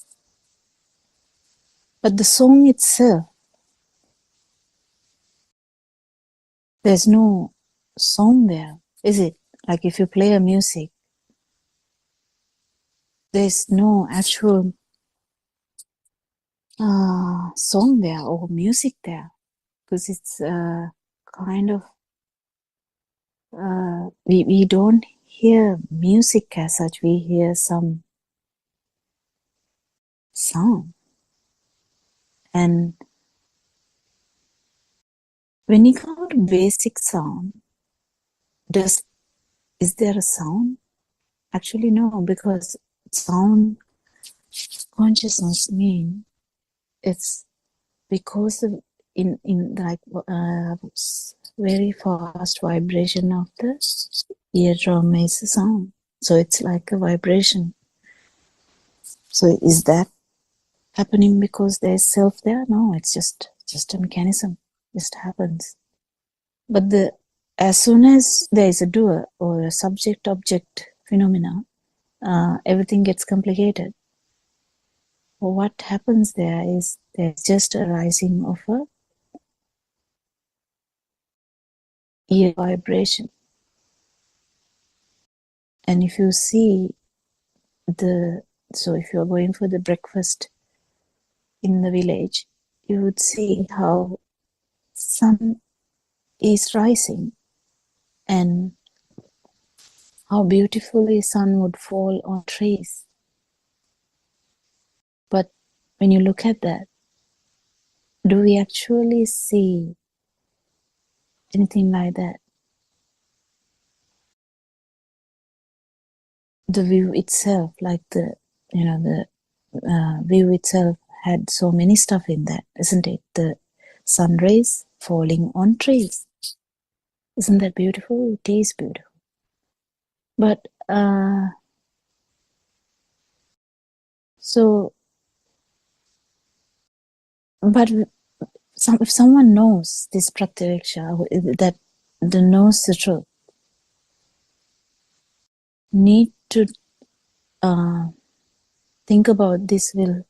But the song itself, there's no song there, is it? Like if you play a music, there's no actual song there or music there, because it's kind of we don't hear music as such. We hear some sound. And when you come to basic sound, is there a sound? Actually, no, because sound consciousness mean it's because of in like very fast vibration of the eardrum is a sound. So it's like a vibration. So is that happening because there's self there? No, it's just a mechanism. Just happens. But as soon as there is a doer or a subject-object phenomena, everything gets complicated. What happens there is there's just a rising of a ear vibration. And if you see so if you're going for the breakfast in the village, you would see how sun is rising and how beautifully sun would fall on trees. But when you look at that, do we actually see anything like that? The view itself, like the view itself had so many stuff in that, isn't it? The sun rays falling on trees. Isn't that beautiful? It is beautiful. But if someone knows this pratyaksha, that knows the truth, need to think about this will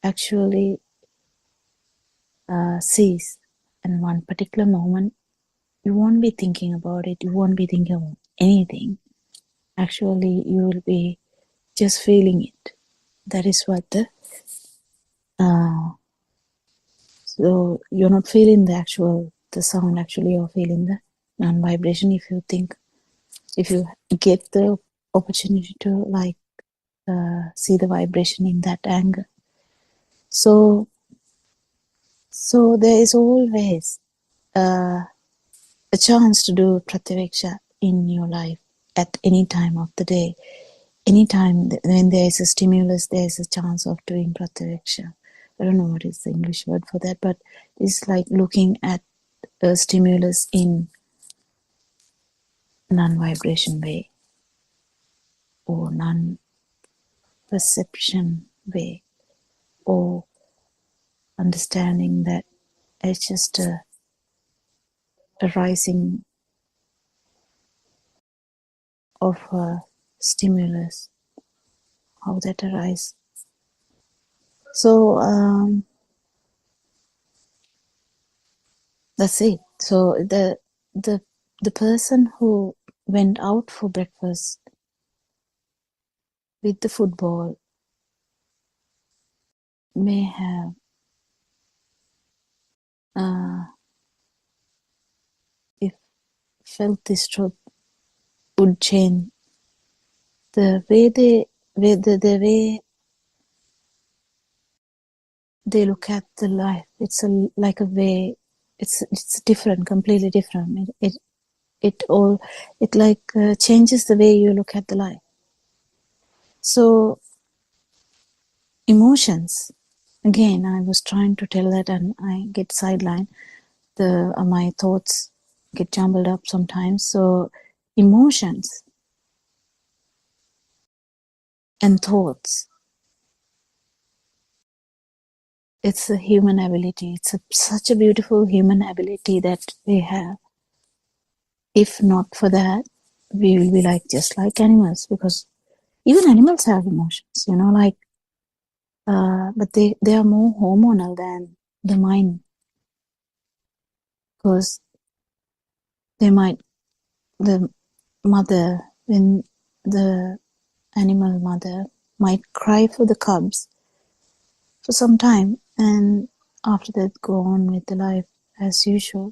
actually cease. And one particular moment, you won't be thinking about it. You won't be thinking about anything. Actually, you will be just feeling it. That is what so you're not feeling the sound, actually you're feeling the non-vibration. If you get the opportunity to see the vibration in that angle. So there is always a chance to do pratyaksha in your life at any time of the day. Anytime when there is a stimulus, there is a chance of doing pratyaksha. I don't know what is the English word for that, but it's like looking at a stimulus in non-vibration way or non-perception way, or understanding that it's just a rising of a stimulus, how that arises. So that's it. So the person who went out for breakfast with the football may have felt this truth would change the way the way they look at the life. It's like a way. It's different, completely different. It like changes the way you look at the life. So emotions. Again, I was trying to tell that, and I get sidelined. My thoughts get jumbled up sometimes. So emotions and thoughts. It's a human ability. It's such a beautiful human ability that we have. If not for that, we will be like just like animals, because even animals have emotions, but they are more hormonal than the mind, because the mother, when the animal mother might cry for the cubs for some time, and after that go on with the life as usual.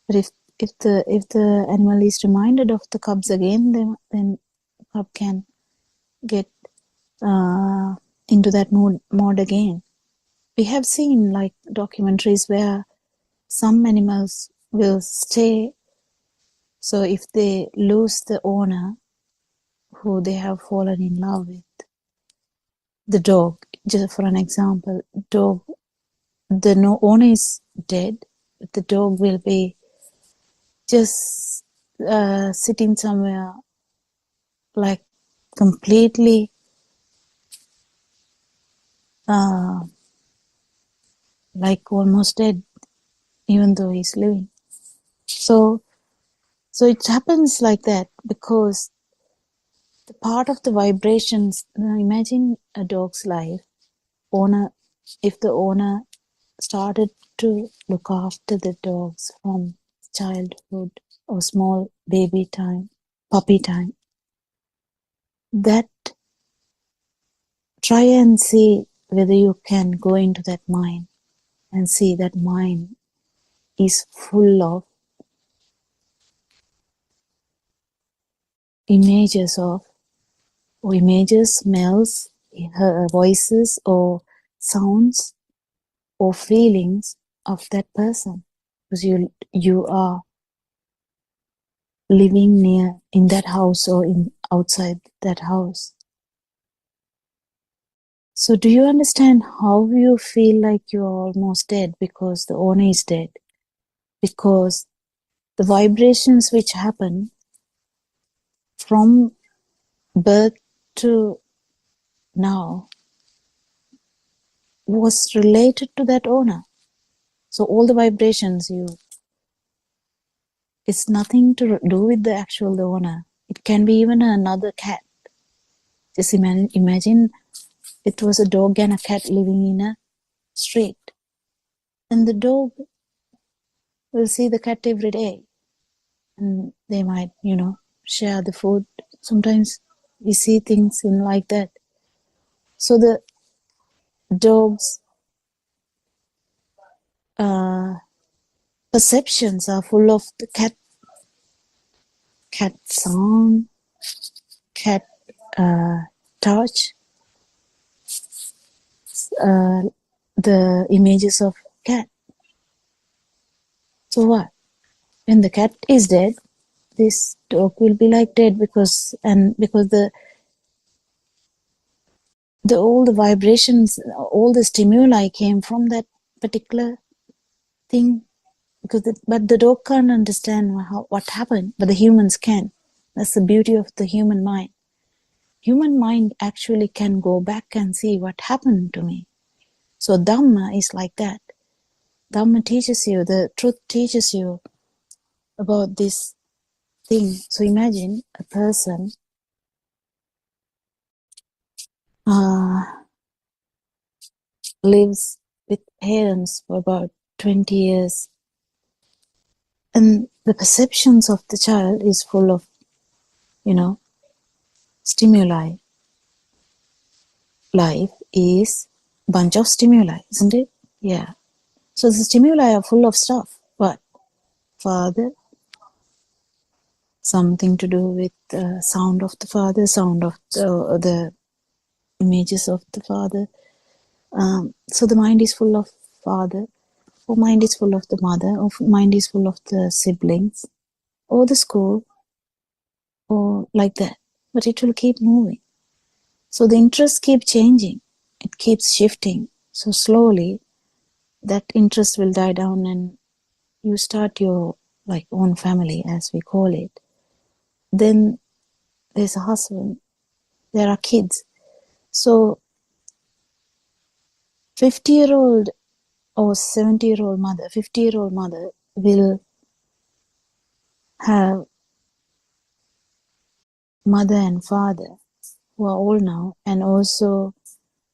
But if the animal is reminded of the cubs again, then cub can get into that mode again. We have seen like documentaries where some animals will stay. So if they lose the owner who they have fallen in love with, the dog, just for an example, dog, the owner is dead, but the dog will be just sitting somewhere like completely like almost dead, even though he's living. So it happens like that because the part of the vibrations. Imagine a dog's life. If the owner started to look after the dogs from childhood or small baby time, puppy time, that try and see whether you can go into that mind and see that mind is full of images, smells, voices, or sounds, or feelings of that person, because you are living near in that house or outside that house. So do you understand how you feel like you're almost dead because the owner is dead? Because the vibrations which happen from birth to now was related to that owner. So all the vibrations it's nothing to do with the owner. It can be even another cat. Just imagine it was a dog and a cat living in a street. And the dog will see the cat every day. And they might, share the food. Sometimes we see things in like that. So the dog's perceptions are full of the cat sound, cat touch, the images of cat. So what? When the cat is dead, this dog will be like dead because all the vibrations, all the stimuli came from that particular thing. But the dog can't understand what happened, but the humans can. That's the beauty of the human mind. Human mind actually can go back and see what happened to me. So Dhamma is like that. Dhamma teaches you, the truth teaches you about this thing. So imagine a person lives with parents for about 20 years, and the perceptions of the child is full of, stimuli. Life is a bunch of stimuli, isn't it? Yeah. So the stimuli are full of stuff. What? Father, something to do with the sound of the father, sound of the images of the father. So the mind is full of father, or mind is full of the mother, or mind is full of the siblings, or the school, or like that. But it will keep moving. So the interests keep changing. It keeps shifting. So slowly that interest will die down and you start your like own family, as we call it. Then there's a husband. There are kids. So 50-year-old or 70-year-old mother, 50-year-old mother will have mother and father who are old now, and also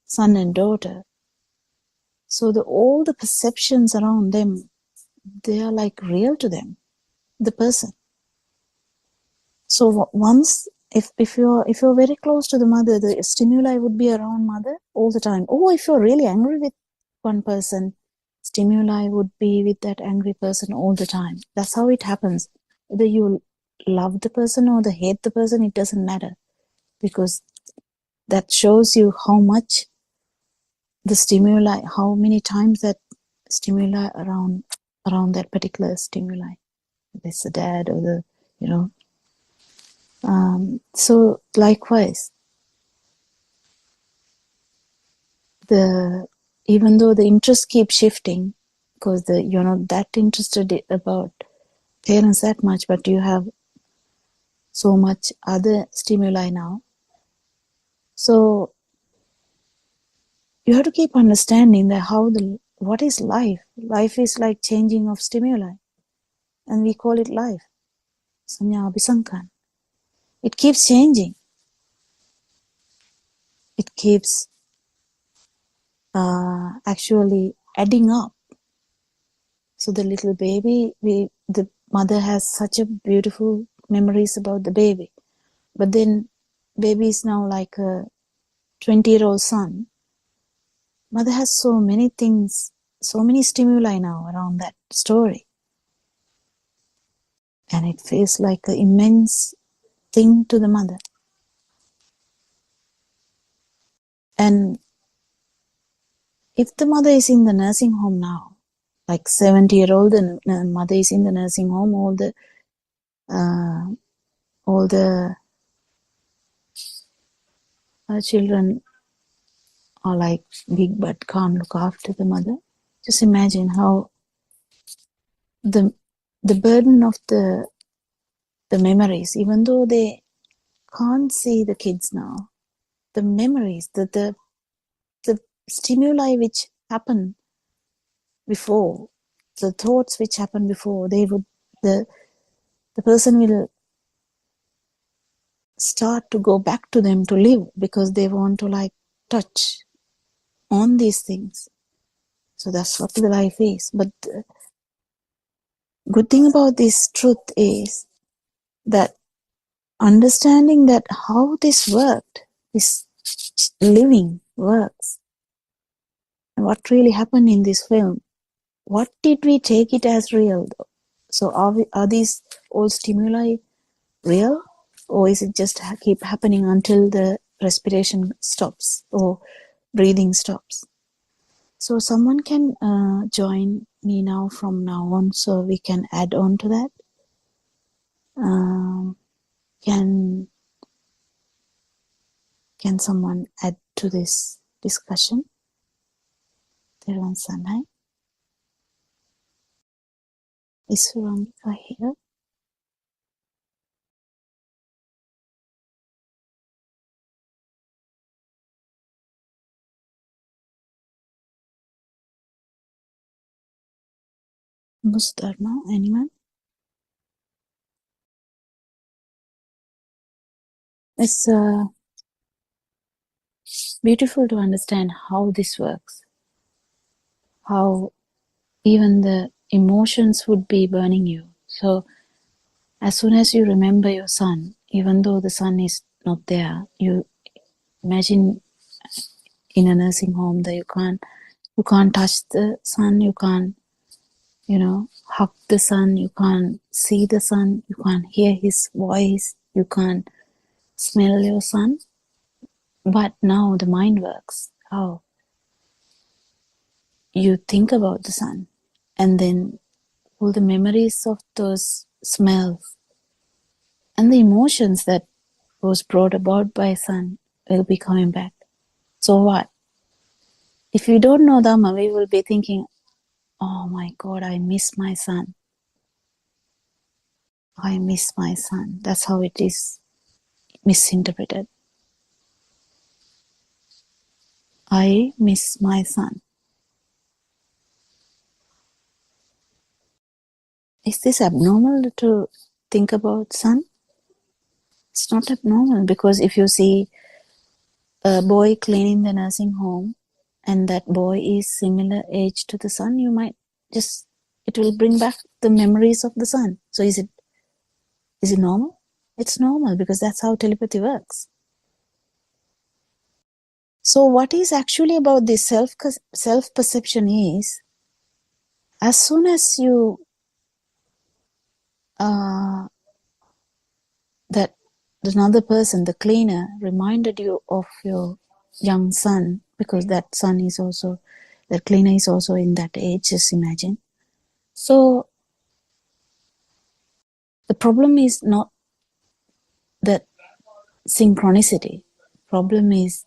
son and daughter. So all the perceptions around them, they are like real to them, the person. So once, if you're very close to the mother, the stimuli would be around mother all the time. Or if you're really angry with one person, stimuli would be with that angry person all the time. That's how it happens. Whether you love the person or hate the person, it doesn't matter, because that shows you how much the stimuli, how many times that stimuli around that particular stimuli. It's the dad or the, you know. So likewise, even though the interest keeps shifting, because you're not that interested about parents that much, but you have so much other stimuli now. So you have to keep understanding that what is life. Life is like changing of stimuli, and we call it life. Sanya Abhisankan. It keeps changing. It keeps actually adding up. So the little baby, the mother has such a beautiful memories about the baby. But then baby is now like a 20-year-old son. Mother has so many things, so many stimuli now around that story. And it feels like an immense thing to the mother. And if the mother is in the nursing home now, like 70-year-old, and mother is in the nursing home, all the children are like big but can't look after the mother. Just imagine how the burden of the memories, even though they can't see the kids now, the memories, the stimuli which happened before, the thoughts which happened before, the person will start to go back to them to live, because they want to like touch on these things. So that's what the life is. But the good thing about this truth is that understanding that how this worked, this living works, and what really happened in this film, what did we take it as real though? So are these all stimuli real, or is it just keep happening until the respiration stops or breathing stops? So someone can join me now from now on, so we can add on to that. Can someone add to this discussion? Teruvan Sanai. Is Veronica here? Musdharma, anyone? It's beautiful to understand how this works, how even the emotions would be burning you. So as soon as you remember your son, even though the son is not there, you imagine in a nursing home that you can't touch the son, you hug the sun, you can't see the sun, you can't hear his voice, you can't smell your sun. But now the mind works. How? You think about the sun, and then all the memories of those smells and the emotions that was brought about by sun will be coming back. So what? If we don't know Dhamma, we will be thinking, oh my God, I miss my son. I miss my son. That's how it is misinterpreted. I miss my son. Is this abnormal to think about son? It's not abnormal, because if you see a boy cleaning the nursing home and that boy is similar age to the son, you might just, it will bring back the memories of the son. So is it normal? It's normal, because that's how telepathy works. So what is actually about this self-perception is, as soon as you that another person, the cleaner, reminded you of your young son, because that cleaner is also in that age, just imagine. So the problem is not that synchronicity. Problem is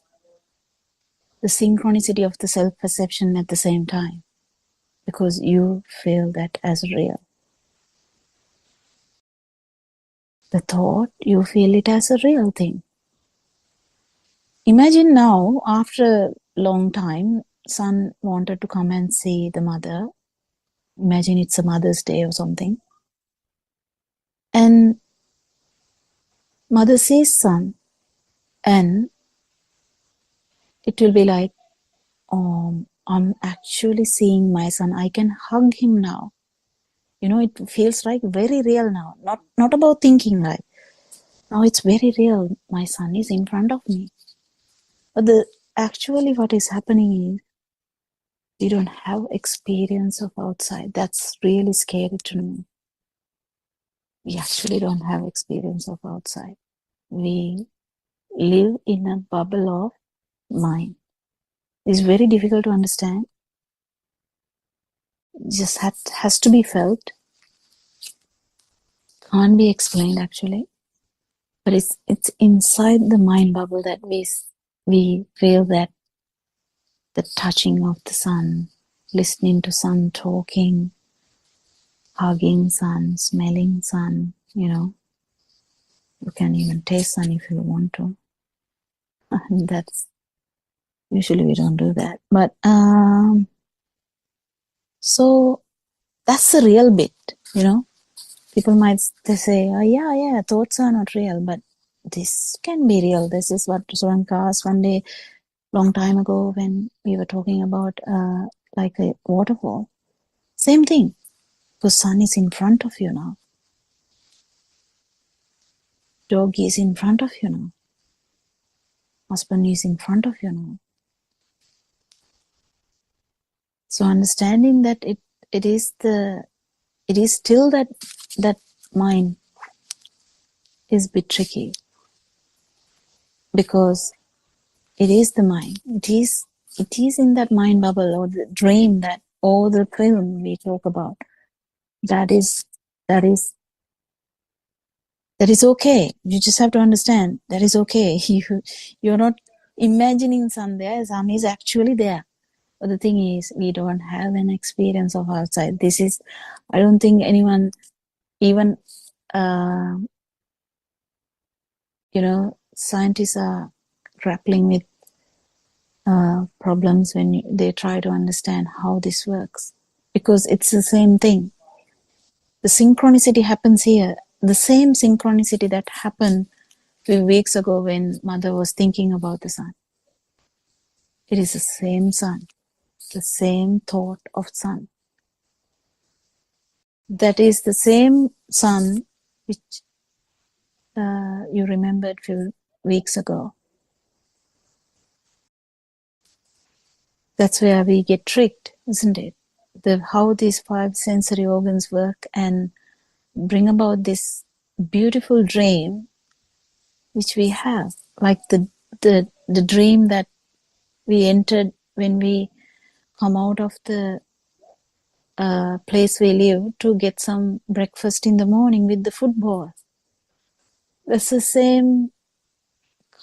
the synchronicity of the self-perception at the same time, because you feel that as real. The thought, you feel it as a real thing. Imagine now, after a long time, son wanted to come and see the mother. Imagine it's a Mother's Day or something. And mother sees son, and it will be like, I'm actually seeing my son. I can hug him now. It feels like very real now. Not about thinking, right? Now it's very real. My son is in front of me. But actually what is happening is, we don't have experience of outside. That's really scary to know. We actually don't have experience of outside. We live in a bubble of mind. It's very difficult to understand. Just has to be felt. Can't be explained actually. But it's inside the mind bubble that we feel that the touching of the sun, listening to sun talking, hugging sun, smelling sun, you can even taste sun if you want to. And that's, usually we don't do that. But so that's the real bit, People might say, oh yeah, thoughts are not real, but this can be real. This is what Suranka asked one day, long time ago, when we were talking about like a waterfall. Same thing, because sun is in front of you now. Dog is in front of you now. Husband is in front of you now. So understanding that it is still that mind is a bit tricky, because it is the mind. It is in that mind bubble, or the dream, that, or the film we talk about. That is okay. You just have to understand that is okay. You're not imagining sun there. Sun is actually there. But the thing is, we don't have an experience of outside. I don't think anyone, even scientists are grappling with problems when they try to understand how this works, because it's the same thing. The synchronicity happens here, the same synchronicity that happened a few weeks ago when mother was thinking about the sun. It is the same sun, the same thought of sun. That is the same sun which you remembered a few weeks ago. That's where we get tricked, isn't it? how these 5 sensory organs work and bring about this beautiful dream which we have, like the dream that we entered when we come out of the place we live to get some breakfast in the morning with the football. That's the same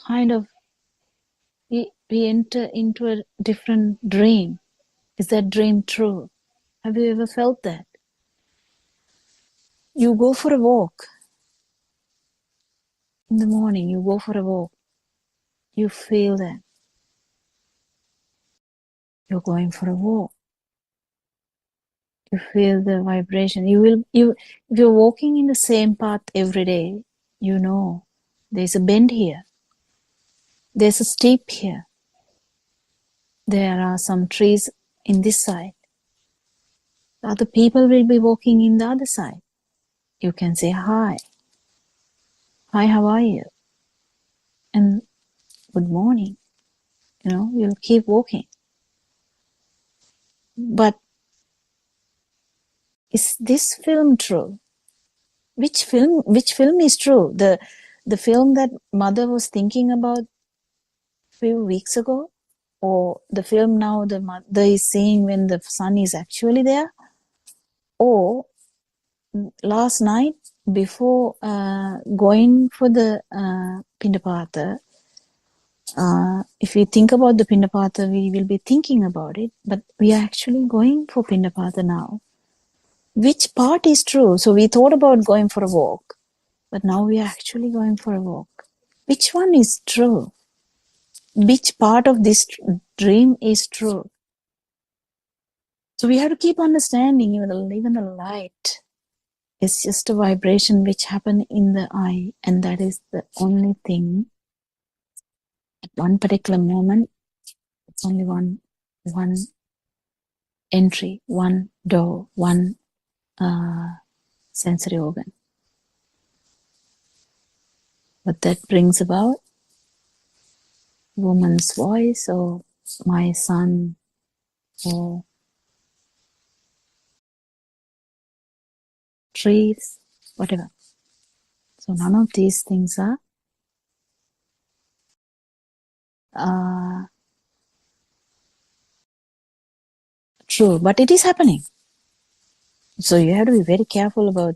kind of, we enter into a different dream. Is that dream true? Have you ever felt that? You go for a walk in the morning, you go for a walk, you feel that you're going for a walk. You feel the vibration. If you're walking in the same path every day, you know there's a bend here, there's a steep here, there are some trees in this side. Other people will be walking in the other side. You can say hi. Hi, how are you? And good morning. You'll keep walking. But is this film true? Which film is true? The film that mother was thinking about a few weeks ago? Or the film now the mother is seeing when the son is actually there? Or last night before going for the Pindapata, if we think about the Pindapata, we will be thinking about it, but we are actually going for Pindapata now. Which part is true? So we thought about going for a walk, but now we are actually going for a walk. Which one is true? Which part of this dream is true? So we have to keep understanding even the light is just a vibration which happens in the eye, and that is the only thing. At one particular moment, it's only one entry, one door, one sensory organ. But that brings about woman's voice, or my son, or trees, whatever. So none of these things are true, but it is happening. So you have to be very careful about,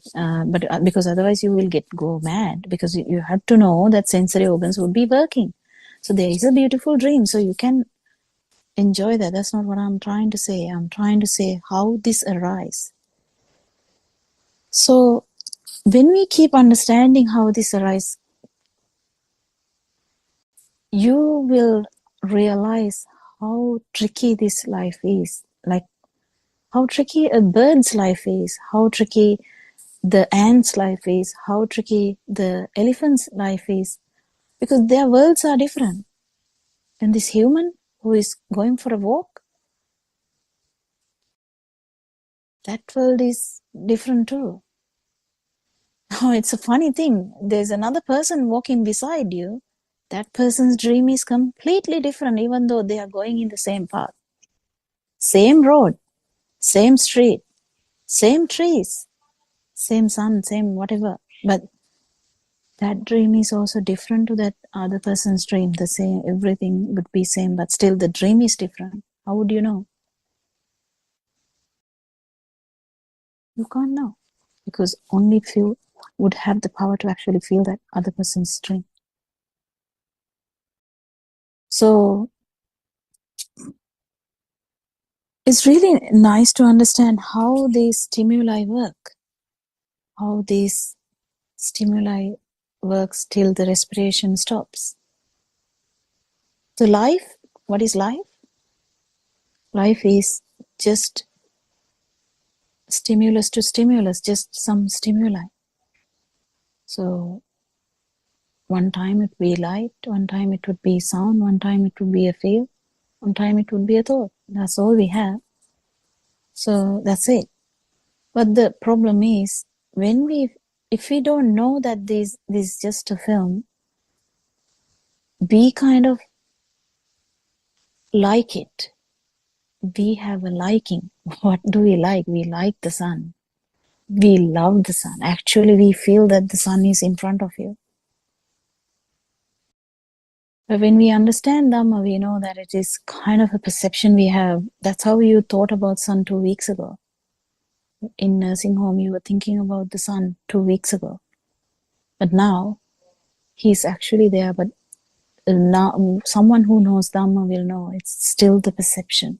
because otherwise you will go mad, because you have to know that sensory organs would be working. So there is a beautiful dream, so you can enjoy that. That's not what I'm trying to say. I'm trying to say how this arises. So when we keep understanding how this arises, you will realize how tricky this life is. Like how tricky a bird's life is, how tricky the ant's life is, how tricky the elephant's life is, because their worlds are different. And this human who is going for a walk, that world is different too. Oh, it's a funny thing. There's another person walking beside you. That person's dream is completely different, even though they are going in the same path. Same road, same street, same trees, same sun, same whatever. But that dream is also different to that other person's dream. The same, everything would be same, but still the dream is different. How would you know? You can't know, because only few would have the power to actually feel that other person's dream. So it's really nice to understand how these stimuli work, how these stimuli works till the respiration stops. So life, what is life? Life is just stimulus to stimulus, just some stimuli. So one time it would be light, one time it would be sound, one time it would be a feel, one time it would be a thought. That's all we have. So that's it. But the problem is, if we don't know that this is just a film, we kind of like it. we have a liking. What do we like? We like the sun. We love the sun. Actually, we feel that the sun is in front of you. But when we understand Dhamma, we know that it is kind of a perception we have. That's how you thought about sun 2 weeks ago. In nursing home, you were thinking about the sun 2 weeks ago. But now, he's actually there. But now, someone who knows Dhamma will know it's still the perception.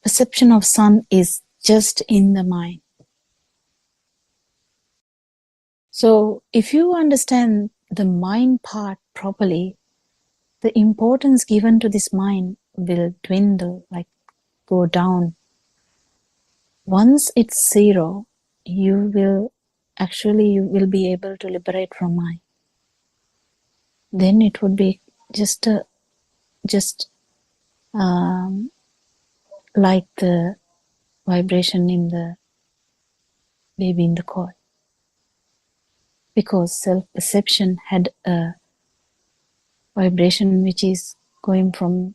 Perception of sun is just in the mind. So if you understand the mind part properly, the importance given to this mind will dwindle, like go down. Once it's zero, you will be able to liberate from mind. Then it would be just like the vibration in the baby in the coil. Because self-perception had a vibration which is going from,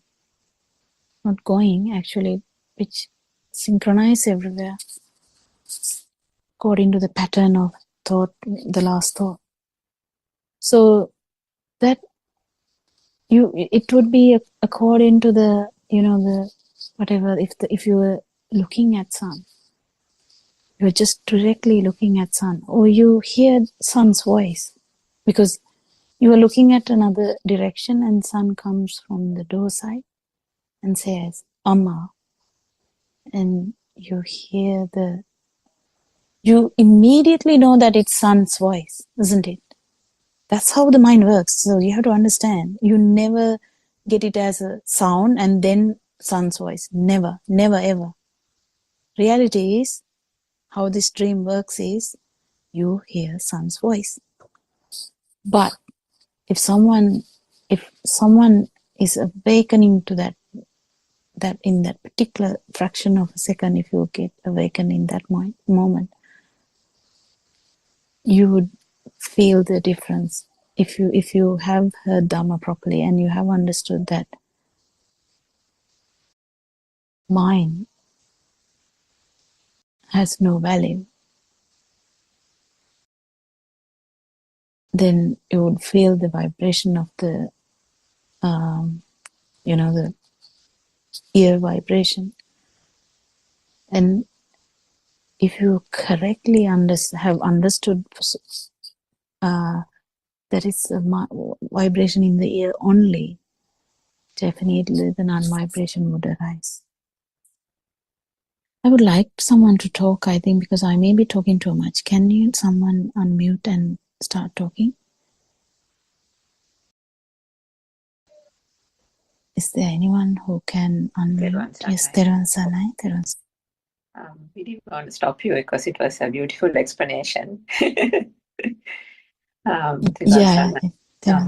not going actually, which synchronize everywhere according to the pattern of thought, the last thought. So that it would be according to the, the whatever, if you were looking at sun, you're just directly looking at sun, or you hear sun's voice because you are looking at another direction and sun comes from the door side and says, Amma. And you immediately know that it's sun's voice, isn't it? That's how the mind works. So you have to understand, you never get it as a sound and then sun's voice. Never, never, ever. Reality is, how this dream works is, you hear sun's voice. But if someone is awakening to that in that particular fraction of a second, if you get awakened in that moment, you would feel the difference. If you have heard Dhamma properly and you have understood that mind has no value, then you would feel the vibration of the the ear vibration. And if you correctly have understood that it's a vibration in the ear only, definitely the non-vibration would arise. I would like someone to talk, I think, because I may be talking too much. Can someone unmute and start talking? Is there anyone who can unmute? Yes, Theron Sanai. We didn't want to stop you because it was a beautiful explanation. Theron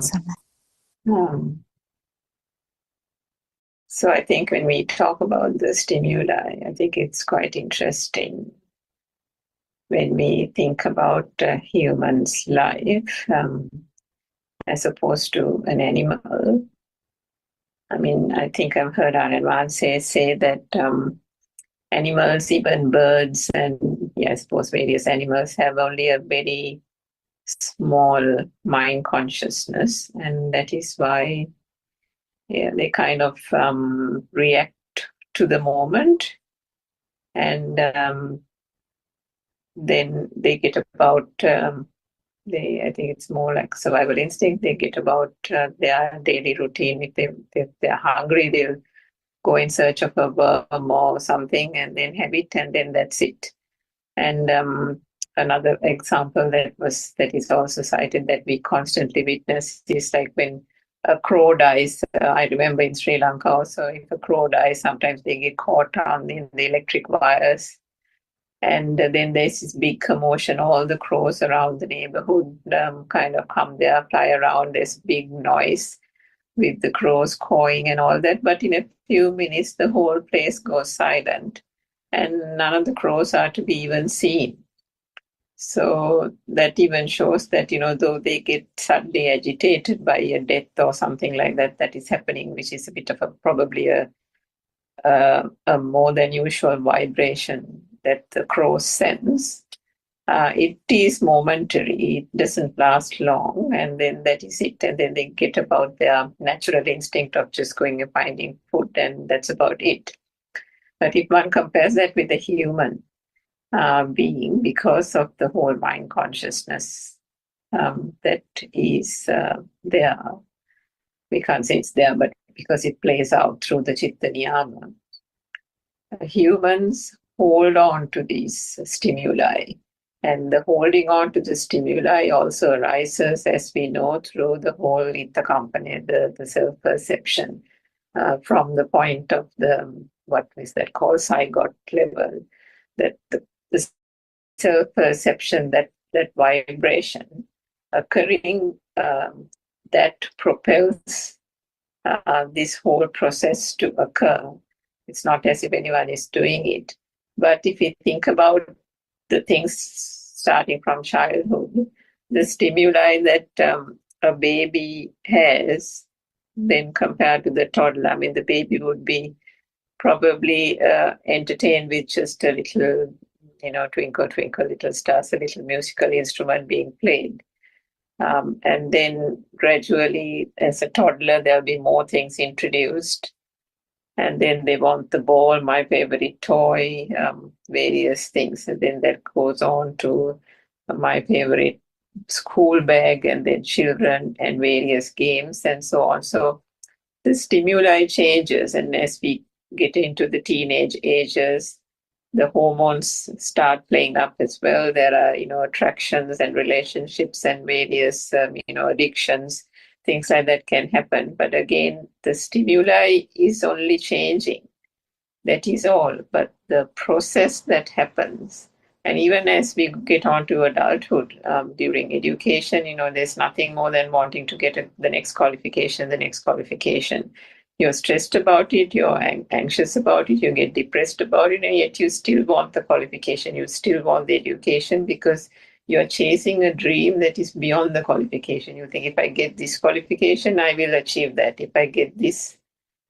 Sanai. So I think when we talk about the stimuli, I think it's quite interesting when we think about a human's life as opposed to an animal. I mean, I think I've heard Anand say that animals, even birds and I suppose various animals have only a very small mind consciousness, and that is why they kind of react to the moment, and then they get about I think it's more like survival instinct. They get about their daily routine. If they're hungry, they'll go in search of a worm or something and then have it, and then that's it. And another example that is also cited that we constantly witness is like when a crow dies. I remember in Sri Lanka also, if a crow dies, sometimes they get caught in the electric wires. And then there's this big commotion. All the crows around the neighborhood kind of come there, fly around. There's big noise with the crows cawing and all that. But in a few minutes, the whole place goes silent and none of the crows are to be even seen. So that even shows that, though they get suddenly agitated by a death or something like that is happening, which is a bit of probably a a more than usual vibration that the crow sends. It is momentary, it doesn't last long, and then that is it. And then they get about their natural instinct of just going and finding food, and that's about it. But if one compares that with a human being, because of the whole mind consciousness that is there, we can't say it's there, but because it plays out through the Chitta Niyama, humans hold on to these stimuli. And the holding on to the stimuli also arises, as we know, through the whole Ita company, the self-perception, from the point of the, what is that called, zygote level, that the self-perception, that vibration occurring, that propels this whole process to occur. It's not as if anyone is doing it. But if you think about the things starting from childhood, the stimuli that a baby has, then compared to the toddler, I mean, the baby would be probably entertained with just a little, twinkle, twinkle, little stars, a little musical instrument being played. And then gradually, as a toddler, there'll be more things introduced. And then they want the ball, my favorite toy, various things. And then that goes on to my favorite school bag, and then children and various games and so on. So the stimuli changes. And as we get into the teenage ages, the hormones start playing up as well. There are, attractions and relationships and various, addictions. Things like that can happen. But again, the stimuli is only changing. That is all. But the process that happens, and even as we get on to adulthood, during education, there's nothing more than wanting to get the next qualification, the next qualification. You're stressed about it, you're anxious about it, you get depressed about it, and yet you still want the qualification, you still want the education, because you're chasing a dream that is beyond the qualification. You think, if I get this qualification, I will achieve that. If I get this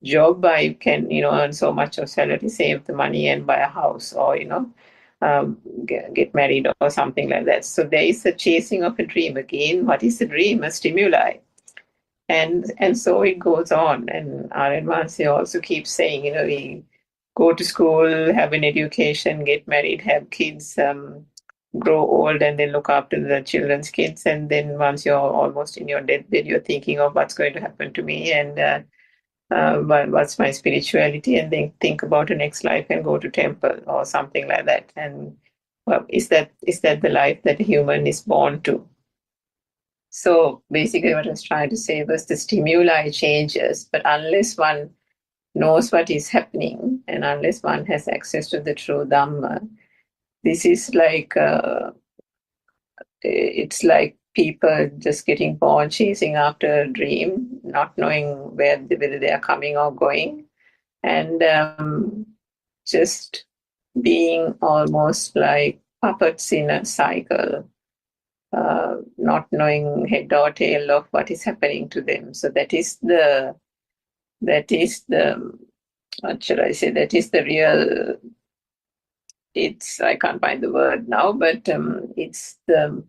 job, I can, earn so much of salary, save the money and buy a house, or, get married or something like that. So there is a chasing of a dream. Again, what is a dream? A stimuli. And so it goes on. And R.N. Mansi also keeps saying, we go to school, have an education, get married, have kids, grow old, and then look after the children's kids. And then once you're almost in your deathbed, you're thinking of what's going to happen to me, and what's my spirituality, and then think about the next life and go to temple or something like that. And well, is that the life that a human is born to? So basically what I was trying to say was the stimuli changes, but unless one knows what is happening, and unless one has access to the true Dhamma, this is like, it's like people just getting born, chasing after a dream, not knowing whether they are coming or going, and just being almost like puppets in a cycle, not knowing head or tail of what is happening to them. So that is the, what should I say, that is the real, I can't find the word now, but it's the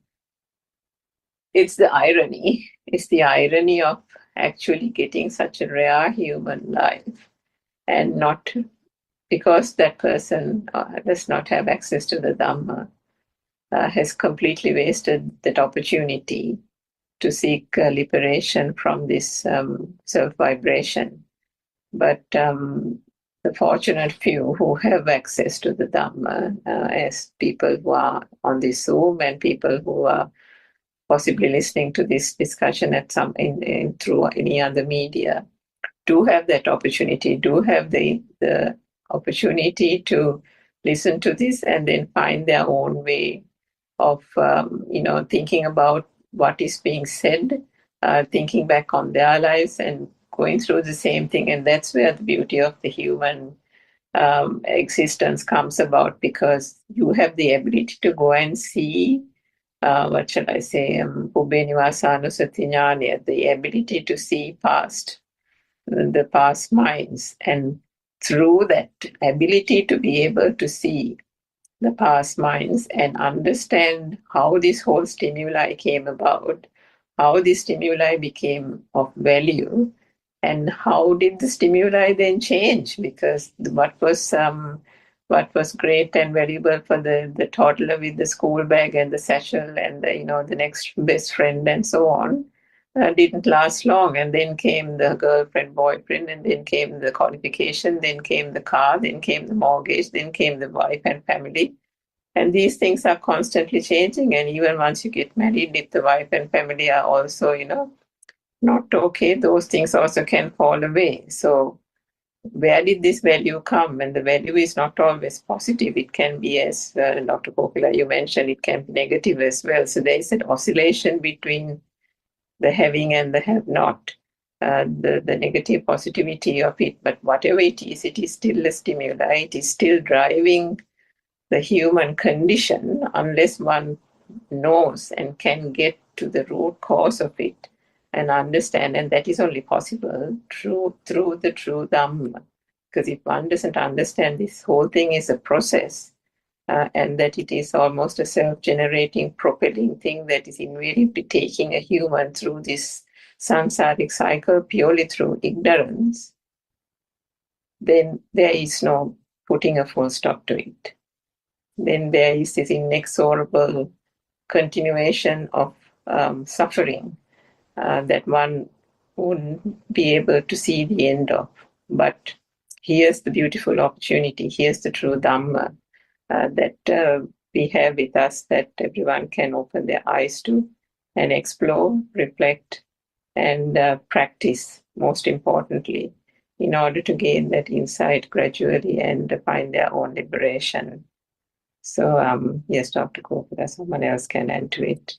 irony. It's the irony of actually getting such a rare human life, and not because that person does not have access to the Dhamma, has completely wasted that opportunity to seek liberation from this self-vibration. But the fortunate few who have access to the Dhamma, as people who are on this Zoom and people who are possibly listening to this discussion at through any other media, do have that opportunity, do have the opportunity to listen to this and then find their own way of, thinking about what is being said, thinking back on their lives and going through the same thing. And that's where the beauty of the human existence comes about, because you have the ability to go and see, what shall I say, the ability to see past, the past minds, and through that ability to be able to see the past minds and understand how this whole stimuli came about, how the stimuli became of value, and how did the stimuli then change? Because what was great and valuable for the toddler with the school bag and the satchel and the next best friend and so on didn't last long. And then came the girlfriend, boyfriend, and then came the qualification, then came the car, then came the mortgage, then came the wife and family. And these things are constantly changing. And even once you get married, if the wife and family are also, not okay, those things also can fall away. So where did this value come? And the value is not always positive. It can be, as Dr. Kokila, you mentioned, it can be negative as well. So there is an oscillation between the having and the have not, the negative positivity of it. But whatever it is still a stimuli. It is still driving the human condition unless one knows and can get to the root cause of it and understand. And that is only possible through the true Dhamma. Because if one doesn't understand this whole thing is a process, and that it is almost a self-generating, propelling thing that is invariably taking a human through this samsaric cycle purely through ignorance, then there is no putting a full stop to it. Then there is this inexorable continuation of suffering that one wouldn't be able to see the end of. But here's the beautiful opportunity, here's the true Dhamma that we have with us, that everyone can open their eyes to and explore, reflect, and practice, most importantly, in order to gain that insight gradually and find their own liberation. So, yes, Dr. Kopila, someone else can add to it.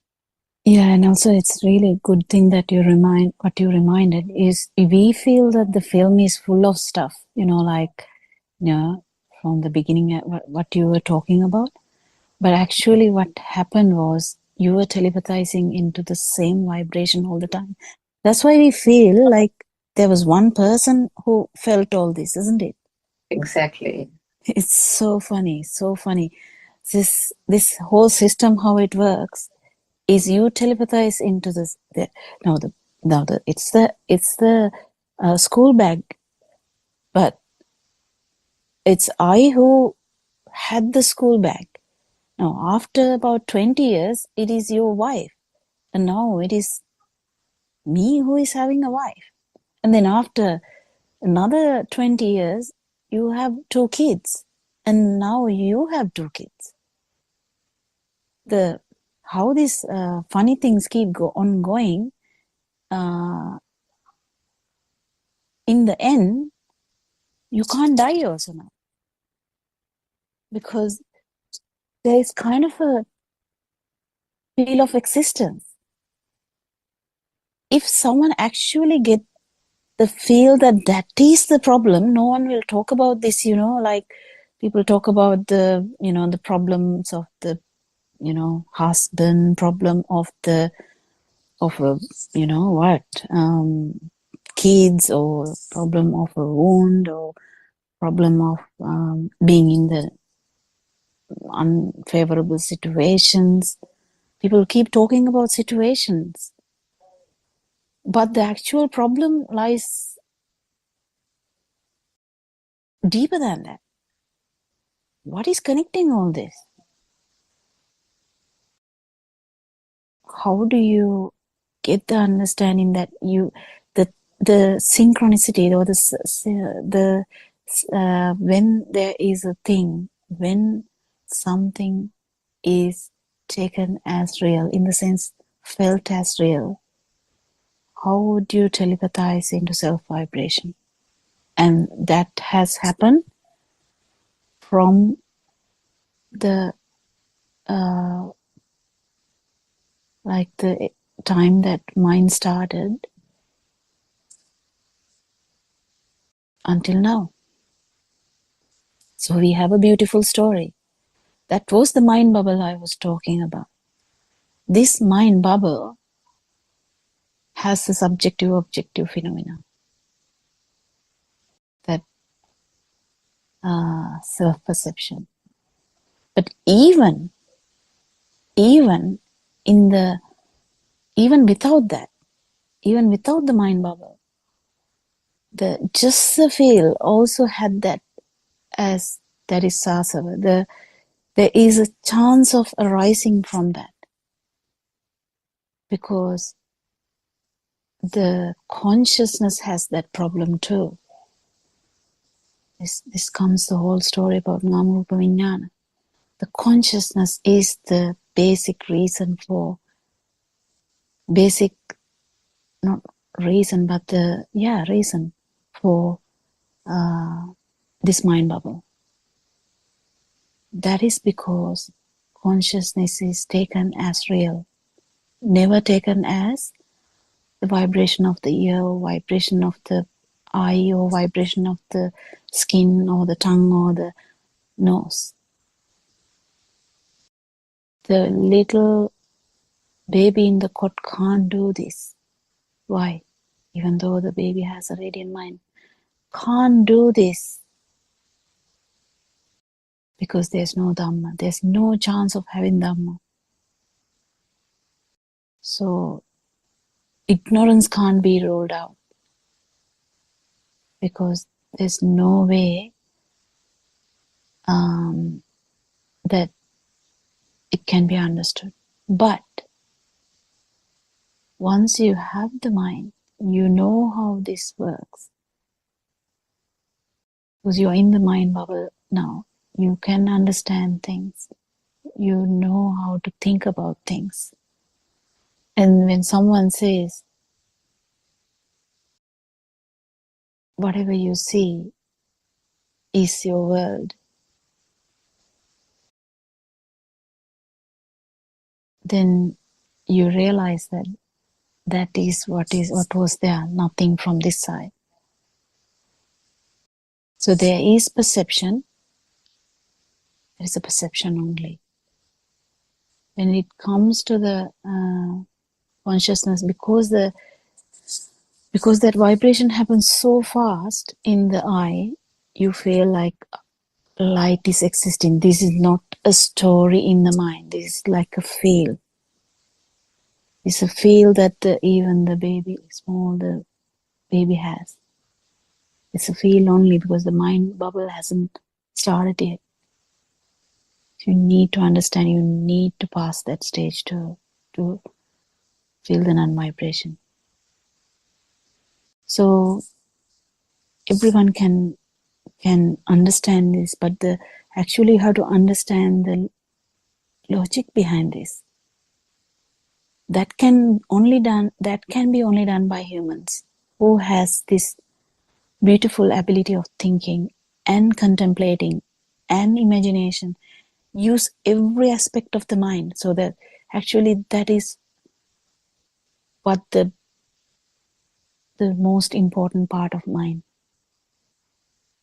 Yeah, and also it's really a good thing that what you reminded is we feel that the film is full of stuff, from the beginning, what you were talking about. But actually what happened was you were telepathizing into the same vibration all the time. That's why we feel like there was one person who felt all this, isn't it? Exactly. It's so funny, so funny. This whole system, how it works, is you telepathize into this. It's the school bag, but it's I who had the school bag. Now, after about 20 years, it is your wife, and now it is me who is having a wife. And then after another 20 years, you have 2 kids, and now you have 2 kids. How these funny things keep on going, in the end, you can't die also now. Because there is kind of a feel of existence. If someone actually get the feel that is the problem, no one will talk about this, like people talk about the problems of the, husband, problem of kids, or problem of a wound, or problem of being in the unfavorable situations. People keep talking about situations, but the actual problem lies deeper than that. What is connecting all this? How do you get the understanding that the synchronicity, or the when there is a thing, when something is taken as real, in the sense felt as real, how would you telepathize into self-vibration? And that has happened from the the time that mind started until now. So we have a beautiful story. That was the mind bubble I was talking about. This mind bubble has a subjective-objective phenomena. That self-perception. But even in the even without that, even without the mind bubble, the just the feel also had that as that is sasava. There is a chance of arising from that because the consciousness has that problem too. This comes the whole story about Namarupa Vijnana. The consciousness is the basic reason for basic, not reason, but the reason for this mind bubble. That is because consciousness is taken as real, never taken as the vibration of the ear, or vibration of the eye, or vibration of the skin, or the tongue, or the nose. The little baby in the cot can't do this. Why? Even though the baby has a radiant mind, can't do this because there's no Dhamma. There's no chance of having Dhamma. So ignorance can't be rolled out because there's no way that it can be understood. But once you have the mind, you know how this works. Because you're in the mind bubble now. You can understand things. You know how to think about things. And when someone says, whatever you see is your world, then you realize that that is what was there, nothing from this side. So there is perception. There is a perception only. When it comes to the consciousness, because that vibration happens so fast in the eye, you feel like light is existing. This is not a story in the mind. This is like a feel. It's a feel that even the baby, the baby has. It's a feel only because the mind bubble hasn't started yet. You need to understand, you need to pass that stage to feel the non-vibration. So everyone can understand this, but actually you have to understand the logic behind this. That can be only done by humans who has this beautiful ability of thinking and contemplating and imagination. Use every aspect of the mind, so that actually that is what the most important part of mind.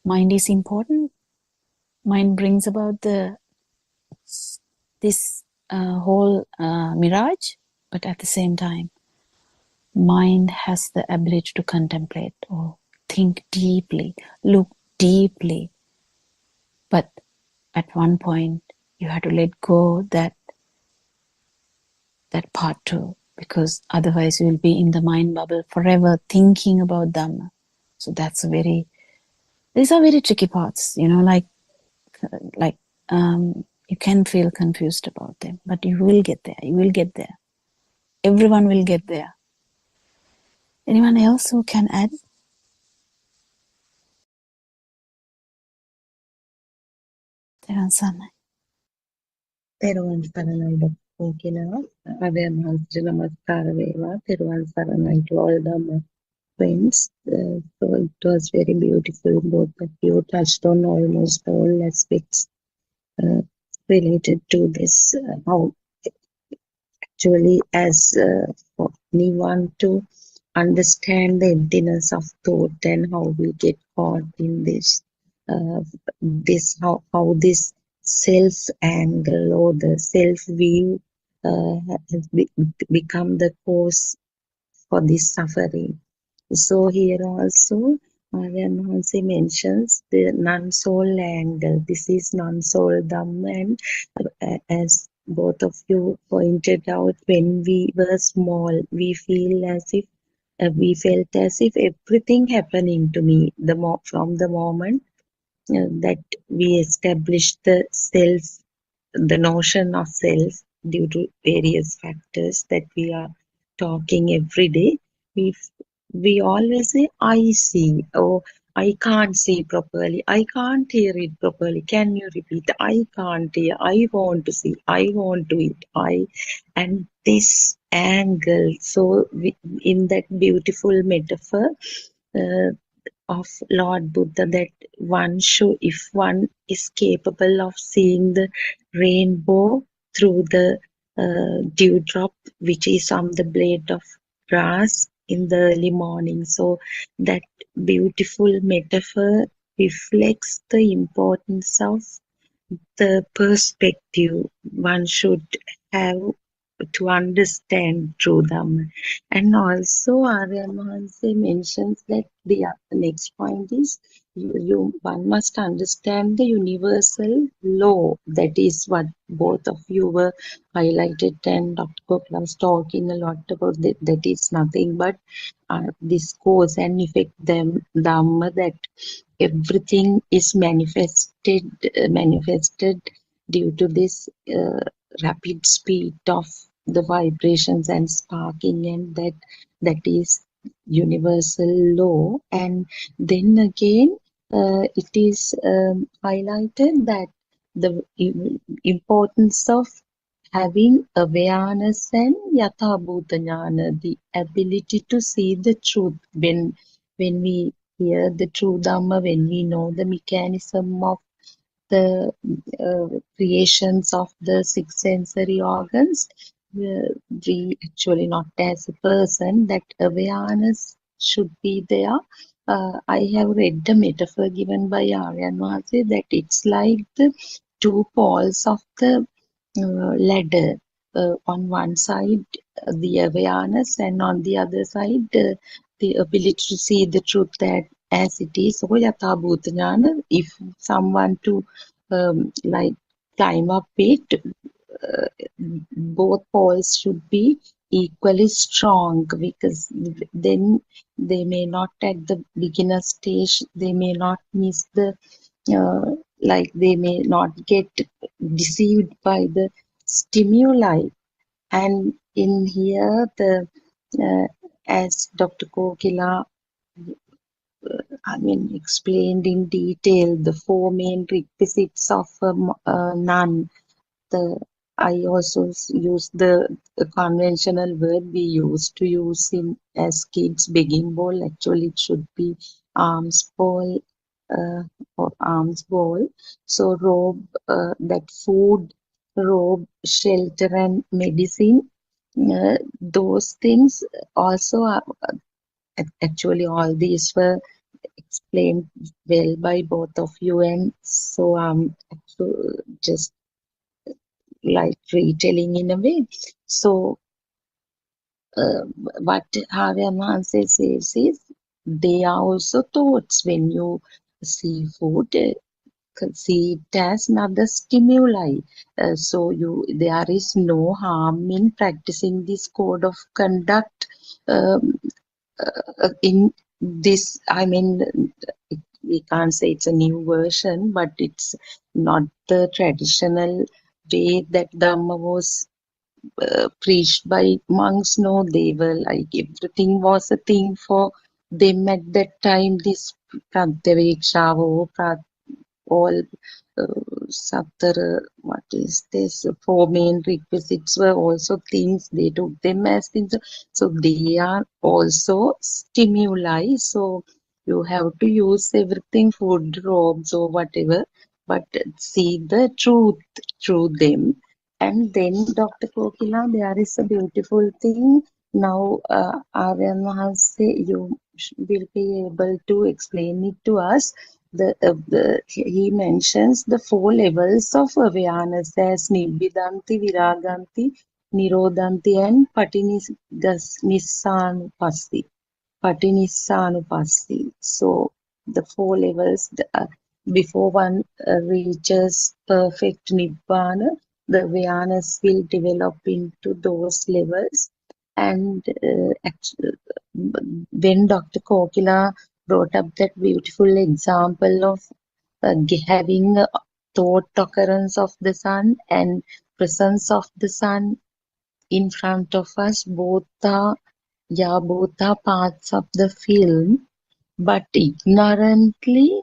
Mind is important. Mind brings about this whole mirage, but at the same time, mind has the ability to contemplate or think deeply, look deeply. But at one point, you have to let go that part too, because otherwise you will be in the mind bubble forever thinking about Dhamma. So these are very tricky parts, like you can feel confused about them, but you will get there. You will get there. Everyone will get there. Anyone else who can add? Thank තෙරුවන් සරණයි doctor කියලා අවය මහන්සියට නමස්කාර වේවා තෙරුවන් සරණයි to all Dhamma friends. So it was very beautiful. Both of you touched on almost all aspects related to this. How actually, as we want to understand the emptiness of thought and how we get caught in this, how this self angle or the self view has become the cause for this suffering. So here also Aryan Hansi mentions the non-soul angle. This is non-soul Dhamma, and as both of you pointed out, when we were small, we felt as if everything happening to me. From the moment that we established the notion of self due to various factors that we are talking every day, we we always say I see, or I can't see properly, I can't hear it properly. Can you repeat? I can't hear, I want to see, I want to eat, and this angle. So in that beautiful metaphor, uh, of Lord Buddha, that if one is capable of seeing the rainbow through the dewdrop, which is on the blade of grass in the early morning. So that beautiful metaphor reflects the importance of the perspective one should have to understand true Dhamma. And also Arya Mahanse mentions that the next point is one must understand the universal law. That is what both of you were highlighted, and Dr. Kokla was talking a lot about that. That is nothing but this cause and effect Dhamma, that everything is manifested due to this rapid speed of the vibrations and sparking, and that is universal law. And then again it is highlighted that the importance of having awareness and yatha bhuta jnana, the ability to see the truth. When we hear the true Dhamma, when we know the mechanism of the creations of the six sensory organs, we actually, not as a person, that awareness should be there. I have read the metaphor given by Aryan Mahasi that it's like the two poles of the ladder. On one side, the awareness, and on the other side, the ability to see the truth that as it is. So, yatha bhuta jnana, if someone to like climb up it, uh, both poles should be equally strong, because then they may not, at the beginner stage, they may not miss the they may not get deceived by the stimuli. And in here, uh, as Dr. Kokila explained in detail, the four main requisites of a nun. The I also use the conventional word we used to use in as kids, begging bowl. Actually, it should be alms bowl, or alms bowl. So robe, that food, robe, shelter, and medicine. Those things also are, actually all these were explained well by both of you, and so just like retelling in a way. So what Haryaman says is they are also thoughts. When you see food, see it as another stimuli. So there is no harm in practicing this code of conduct in this. We can't say it's a new version, but it's not the traditional way that Dhamma was preached by monks. No, they were like, everything was a thing for them at that time. This Pratyaveksha, all what is this? Four main requisites were also things, they took them as things. So they are also stimuli. So you have to use everything, food, robes, or whatever, but see the truth through them. And then, Dr. Kokila, there is a beautiful thing. Now, Aryan Mahase, you will be able to explain it to us. He mentions the four levels of awareness as Nibbidanti, Viraganti, Nirodhanti, and Patinissanupasti. So the four levels. Before one reaches perfect Nibbana, the awareness will develop into those levels. And when Dr. Kokila brought up that beautiful example of having a thought occurrence of the sun and presence of the sun in front of us, both are parts of the film, but ignorantly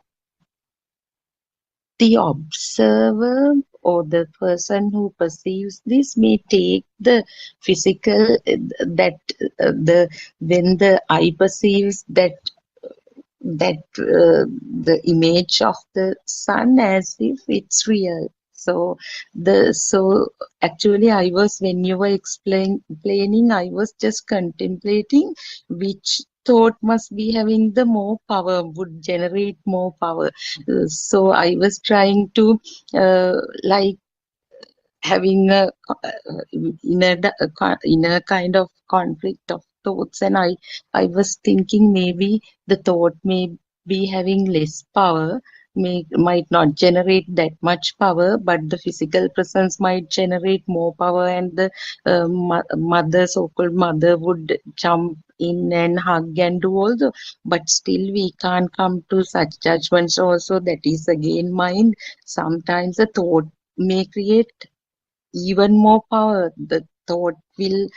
the observer or the person who perceives this may take the physical that the when the eye perceives that the image of the sun as if it's real. So actually I was, when you were explaining, I was just contemplating which thought must be having the more power, would generate more power. So I was trying to like having in a kind of conflict of thoughts, and I was thinking maybe the thought may be having less power, might not generate that much power, but the physical presence might generate more power, and the mother, so-called mother, would jump in and hug and do all the, but still we can't come to such judgments also. That is again mind. Sometimes a thought may create even more power. The thought will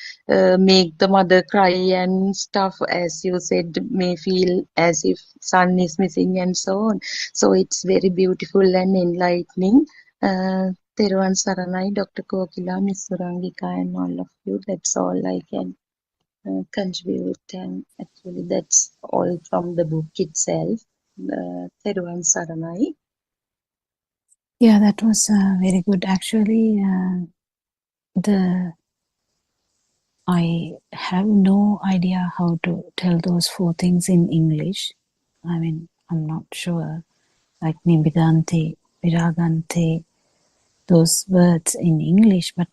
make the mother cry and stuff, as you said, may feel as if son is missing and so on. So it's very beautiful and enlightening. Teruvan Saranai, Dr. Kokila, Miss Surangika, and all of you. That's all I can contribute, and actually that's all from the book itself. Teruvan Saranai. Yeah, that was very good. Actually, I have no idea how to tell those four things in English. I mean, I'm not sure. Like Nibbidante, Viragante, those words in English, but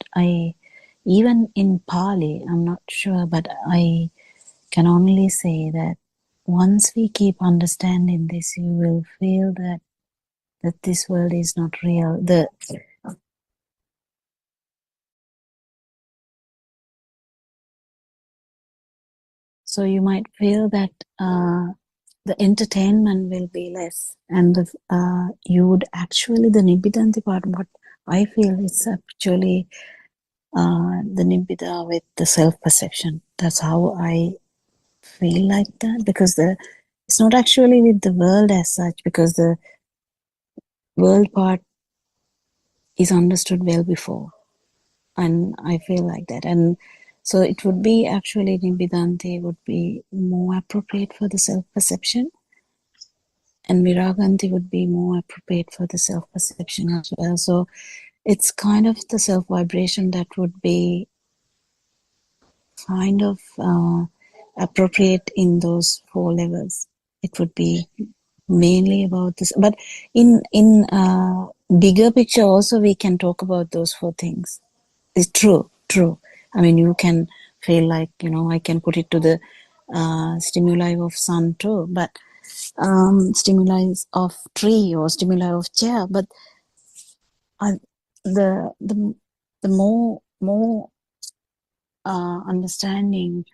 even in Pali, I'm not sure, but I can only say that once we keep understanding this, you will feel that this world is not real. So you might feel that the entertainment will be less, and you would actually, the Nibbidanti part, what I feel is actually the Nibbida with the self-perception. That's how I feel like that, because it's not actually with the world as such, because the world part is understood well before, and I feel like that. And so it would be actually Nibbidanti would be more appropriate for the self-perception, and Viraganti would be more appropriate for the self-perception as well. So it's kind of the self-vibration that would be kind of appropriate in those four levels. It would be mainly about this, but in bigger picture also we can talk about those four things. It's true. I mean, you can feel like, I can put it to the stimuli of sun too, but stimuli of tree or stimuli of chair, but the more understanding,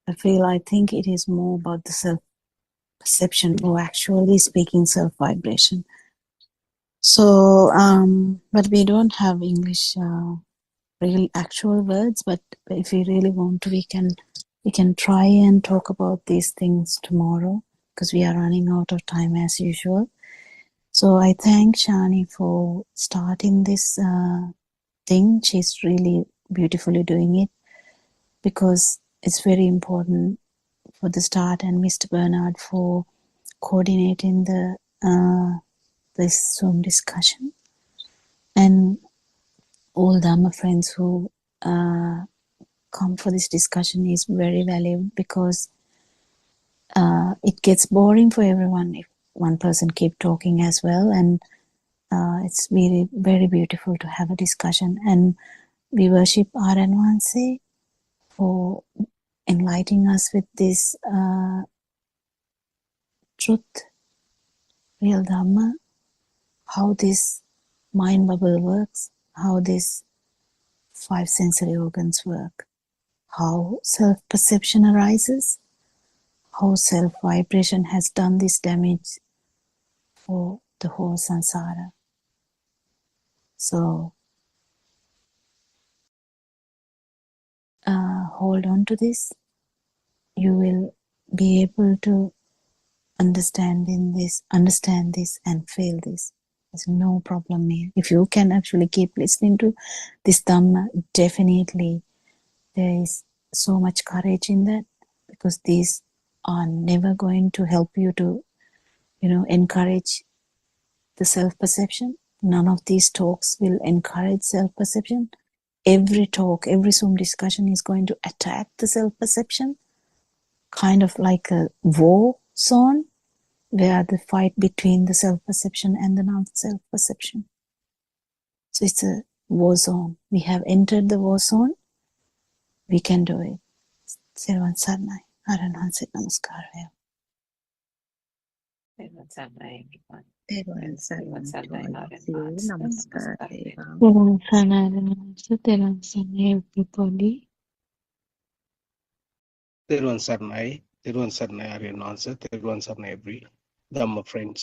I think it is more about the self-perception, or actually speaking self-vibration. So, but we don't have English real actual words, but if we really want to, we can try and talk about these things tomorrow, because we are running out of time as usual. So I thank Shani for starting this thing. She's really beautifully doing it, because it's very important for the start, and Mr. Bernard for coordinating this Zoom discussion, and all Dhamma friends who come for this discussion is very valuable, because it gets boring for everyone if one person keep talking as well, and it's really very beautiful to have a discussion. And we worship Aranwanse for enlightening us with this truth real Dhamma, how this mind bubble works, how these 5 sensory organs work, how self-perception arises, how self-vibration has done this damage for the whole samsara. So hold on to this. You will be able to understand this and feel this. There's no problem here. If you can actually keep listening to this Dhamma, definitely there is so much courage in that, because these are never going to help you to, encourage the self-perception. None of these talks will encourage self-perception. Every talk, every Zoom discussion is going to attack the self-perception, kind of like a war zone, where the fight between the self-perception and the non-self-perception. So it's a war zone. We have entered the war zone. We can do it. Sirvan Sarnai. Aranhansit Namaskara. Everyone everyone. තෙරුවන් සරණයි සියලු නමස්කාර වේවා. Therun Sanai, Therun Sanai, everybody. Therwan Sarnai, Aryan answer, Therwan Sarnai, every Dhamma friends.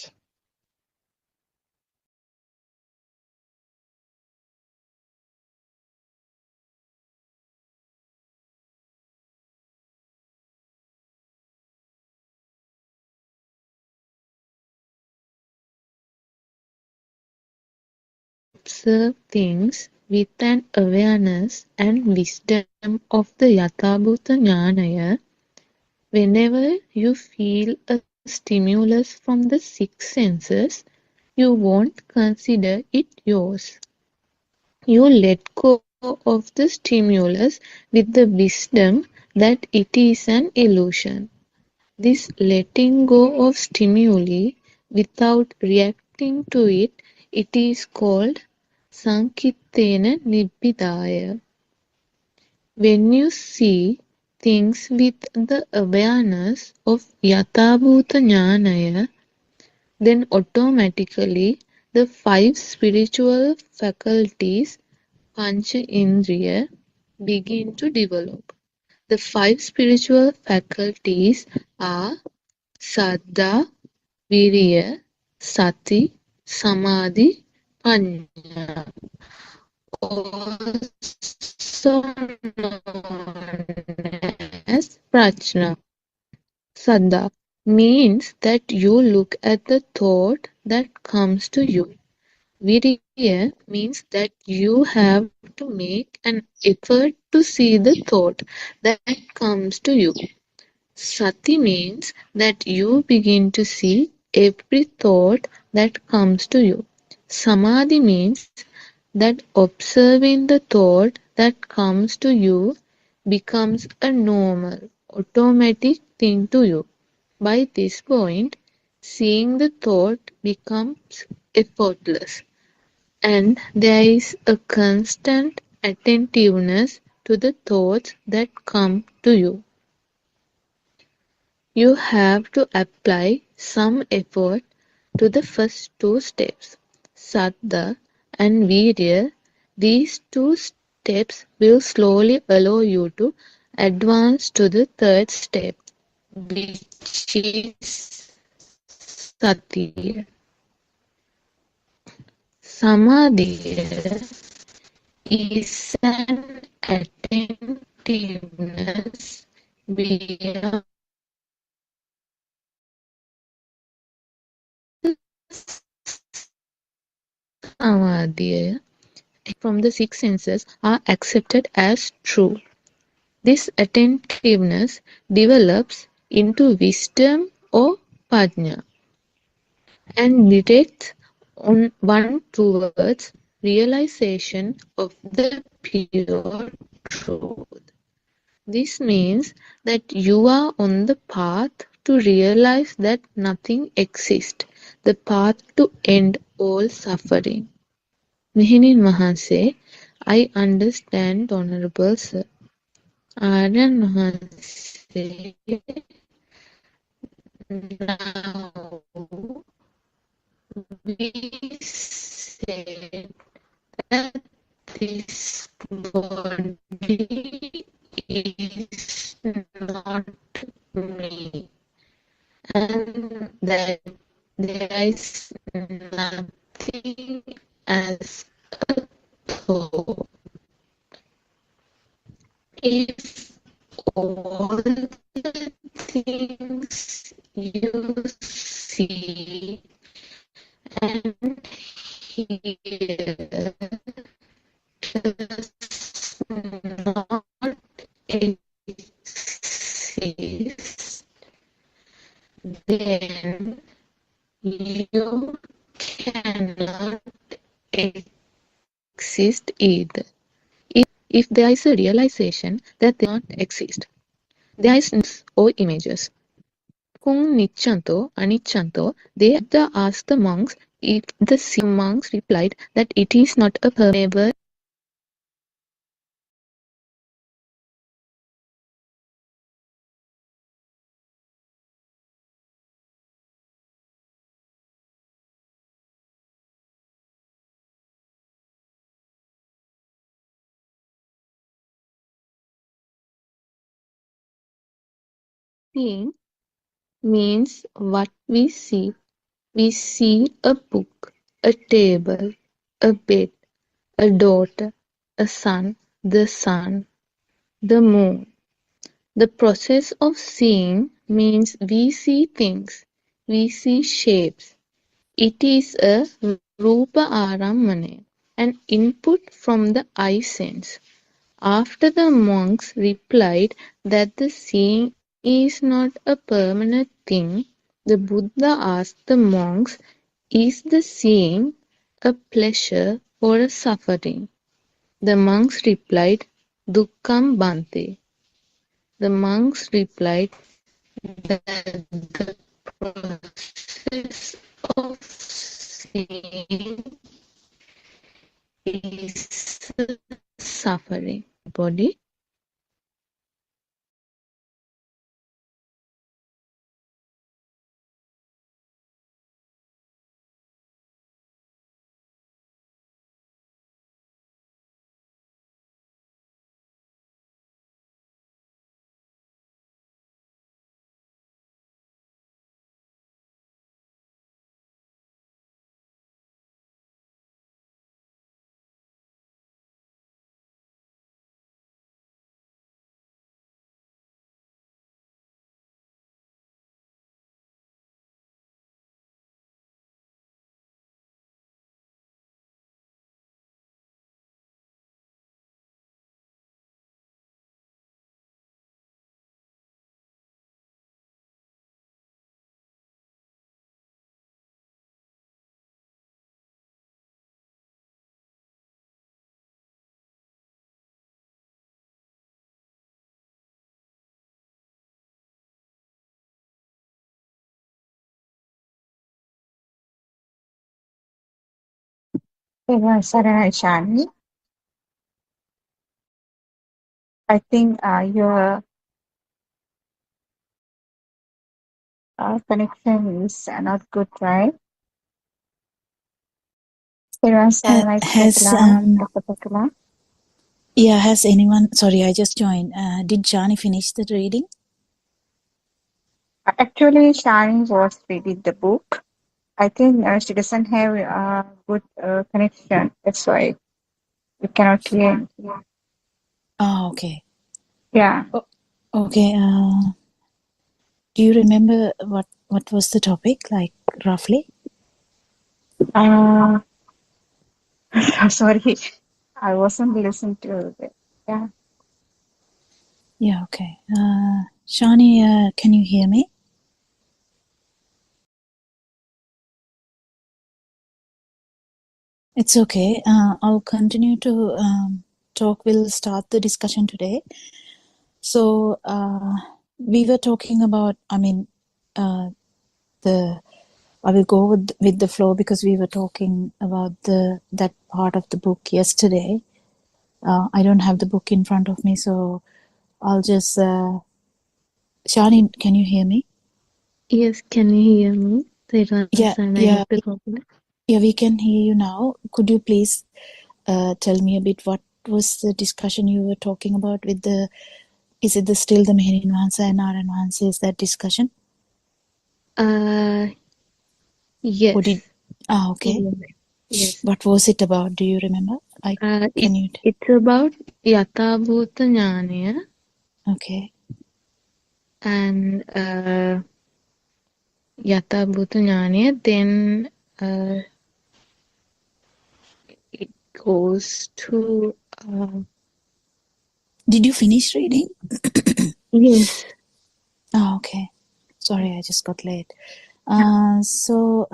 Observe things with an awareness and wisdom of the Yathabhuta Jnanaya. Whenever you feel a stimulus from the six senses, you won't consider it yours. You let go of the stimulus with the wisdom that it is an illusion. This letting go of stimuli without reacting to it, it is called Sankittena Nibbidaya. When you see things with the awareness of Yathabhuta Jnanaya, then automatically the 5 spiritual faculties, Pancha Indriya, begin to develop. The 5 spiritual faculties are Saddha, Viriya, Sati, Samadhi, Panya, also known as Prajna. Saddha means that you look at the thought that comes to you. Virya means that you have to make an effort to see the thought that comes to you. Sati means that you begin to see every thought that comes to you. Samadhi means that observing the thought that comes to you becomes a normal, automatic thing to you. By this point, seeing the thought becomes effortless, and there is a constant attentiveness to the thoughts that come to you. You have to apply some effort to the first 2 steps, Saddha and Virya. These 2 steps will slowly allow you to advance to the 3rd step, which is Sati. Samadhi is an attentiveness beyond Samadhi from the 6 senses are accepted as true. This attentiveness develops into wisdom or Pajna and directs one towards realization of the pure truth. This means that you are on the path to realize that nothing exists, the path to end all suffering. Mehenin Mahanse, I understand, Honorable Sir. Aryan Mahanse, now we said that this body is not me, and that there is nothing as a thought. If all the things you see and hear does not exist, then you cannot exist either. If there is a realization that they not exist, there is or images. Kung Nichanto, Anichanto, they asked the monks if the monks replied that it is not a permanent. Seeing means what we see. We see a book, a table, a bed, a daughter, a son, the moon. The process of seeing means we see things, we see shapes. It is a rupa aramane, an input from the eye sense. After the monks replied that the seeing is not a permanent thing, the Buddha asked the monks, is the seeing a pleasure or a suffering? The monks replied, Dukkam Bhante. The monks replied that the process of seeing is suffering. Body. Sarah Shani, I think your connection is not good, right? Has yeah, has anyone, sorry, I just joined. Did Johnny finish the reading? Actually, Shani was reading the book. I think she doesn't have a good connection. That's why we cannot hear. Oh, okay. Yeah. Okay. Do you remember what was the topic, like roughly? Sorry, I wasn't listening to it. Yeah. Yeah, okay. Shani, can you hear me? It's okay. I'll continue to talk. We'll start the discussion today. So we were talking about, I will go with the flow because we were talking about that part of the book yesterday. I don't have the book in front of me, so I'll just... Shani, can you hear me? Yes, can you hear me? Yeah, yeah, yeah, we can hear you now. Could you please tell me a bit what was the discussion you were talking about with the, is it still the Meherin Wahanse and Naran Wahanse, is that discussion? Yes. What did, okay. Yes. What was it about? Do you remember? It's about Yathabhuta Jnanaya. Okay. And Yathabhuta Jnanaya, then it goes to... Did you finish reading? Yes. Oh, okay. Sorry, I just got late. So...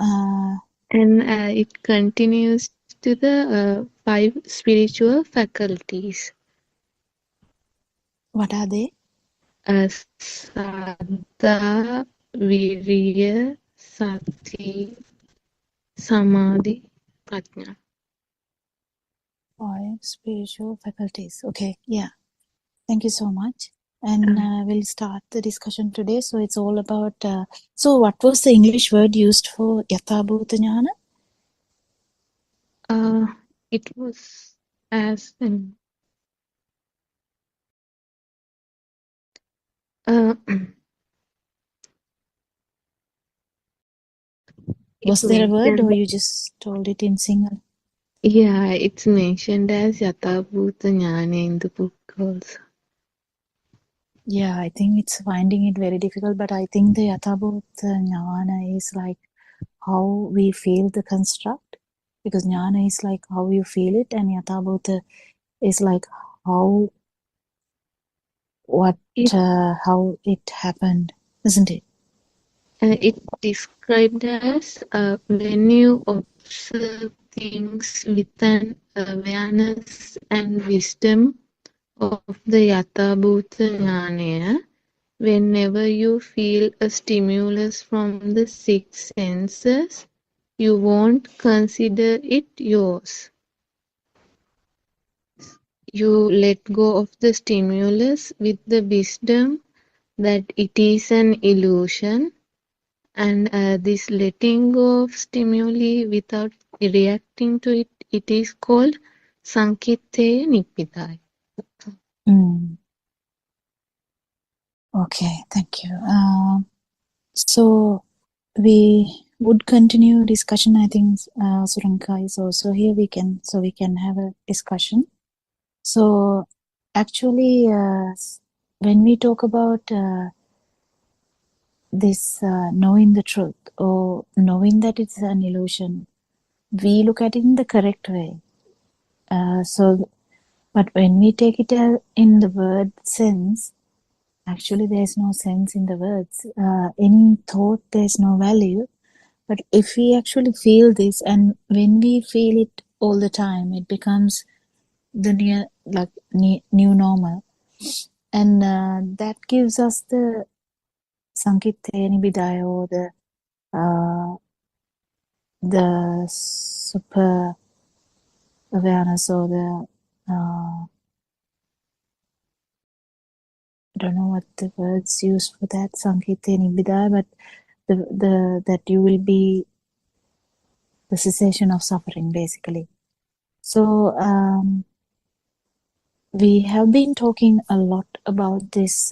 and it continues to the 5 spiritual faculties. What are they? Saddha, Virya, Sati, Samadhi, Prajna. 5 spiritual faculties. Okay, yeah. Thank you so much. And we'll start the discussion today. So it's all about... so what was the English word used for Yathabhuta Jnana? It was as in... Was there a word or you just told it in single? Yeah, it's mentioned as Yathabhuta Jnana in the book also. Yeah, I think it's finding it very difficult, but I think the Yathabhuta Jnana is like how we feel the construct, because Jnana is like how you feel it, and Yathabhuta is like how it happened, isn't it? It described as when you observe things with an awareness and wisdom of the Yathabhuta Jnana, whenever you feel a stimulus from the 6 senses, you won't consider it yours. You let go of the stimulus with the wisdom that it is an illusion, and this letting go of stimuli without reacting to it, it is called Sankitte Nibbidaya. Okay, thank you. So we would continue discussion. I think Suranka is also here. We can have a discussion. So actually, when we talk about this knowing the truth or knowing that it's an illusion, we look at it in the correct way. But when we take it in the word sense, actually there's no sense in the words. In thought, there's no value. But if we actually feel this, and when we feel it all the time, it becomes the new normal, and that gives us the Sankitte Nibbidaya, or the super awareness, or the I don't know what the words used for that, Sankitte Nibbidaya, but that you will be the cessation of suffering, basically. So we have been talking a lot about this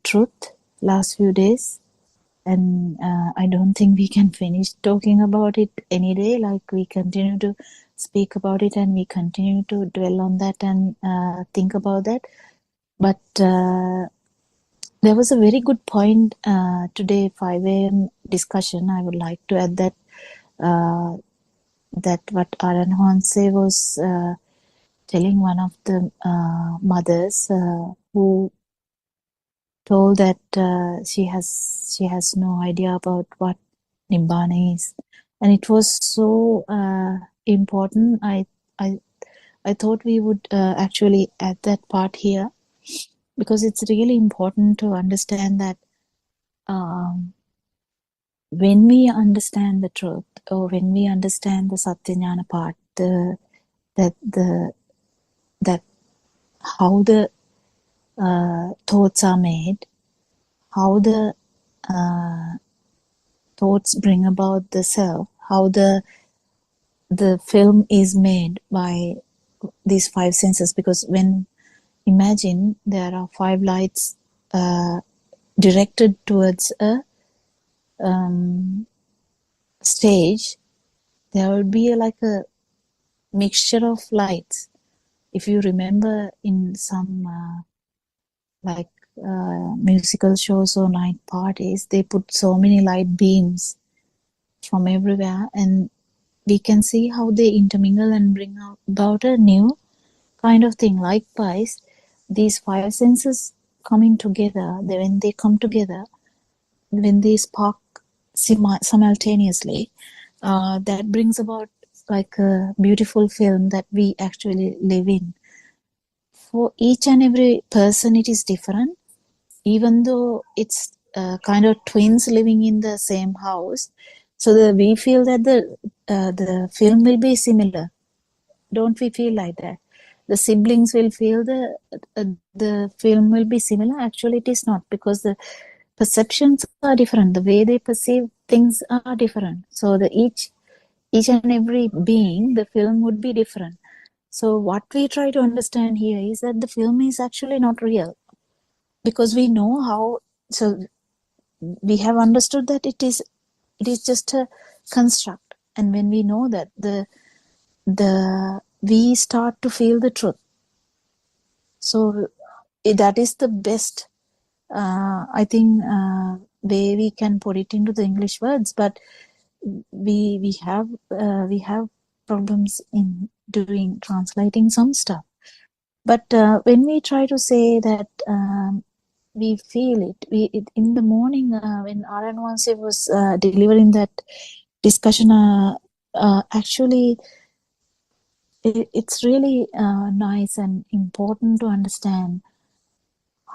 truth last few days, and I don't think we can finish talking about it any day. Like, we continue to speak about it, and we continue to dwell on that and think about that. But there was a very good point today, 5 a.m. discussion. I would like to add that what Aran Honse was telling one of the mothers who told that she has no idea about what Nibbana is, and it was so important. I thought we would actually add that part here, because it's really important to understand that when we understand the truth, or when we understand the Satya Jnana part, that how the thoughts are made, how the thoughts bring about the self, how the film is made by these five senses. Because when imagine there are five lights directed towards a stage, there will be like a mixture of lights. If you remember in some musical shows or night parties, they put so many light beams from everywhere, and we can see how they intermingle and bring about a new kind of thing. Likewise, these five senses coming together, when they come together, when they spark simultaneously, that brings about like a beautiful film that we actually live in. For each and every person, it is different. Even though it's kind of twins living in the same house, so we feel that the film will be similar. Don't we feel like that? The siblings will feel the film will be similar. Actually, it is not, because the perceptions are different. The way they perceive things are different. So each and every being, the film would be different. So what we try to understand here is that the film is actually not real, because we know how. So we have understood that it is just a construct, and when we know that, we start to feel the truth. So that is the best, I think, way we can put it into the English words. But we have problems in translating some stuff. But when we try to say that we feel it, in the morning when Aranwansi was delivering that discussion, actually it's really nice and important to understand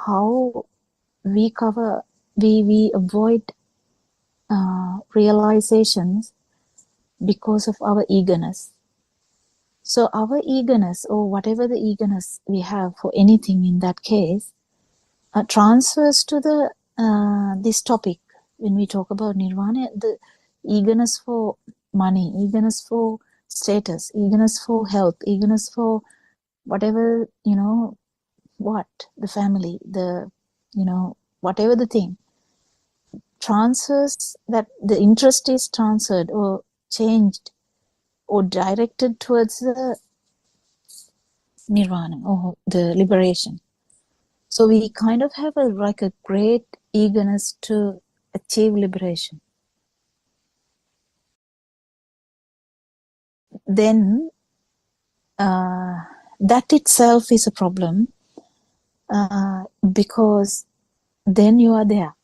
how we avoid realizations because of our eagerness. So our eagerness, or whatever the eagerness we have for anything in that case, transfers to this topic. When we talk about nirvana, the eagerness for money, eagerness for status, eagerness for health, eagerness for whatever, what, the family, whatever the thing, transfers, that the interest is transferred or changed or directed towards the nirvana or the liberation. So we kind of have a great eagerness to achieve liberation. Then that itself is a problem, because then you are there.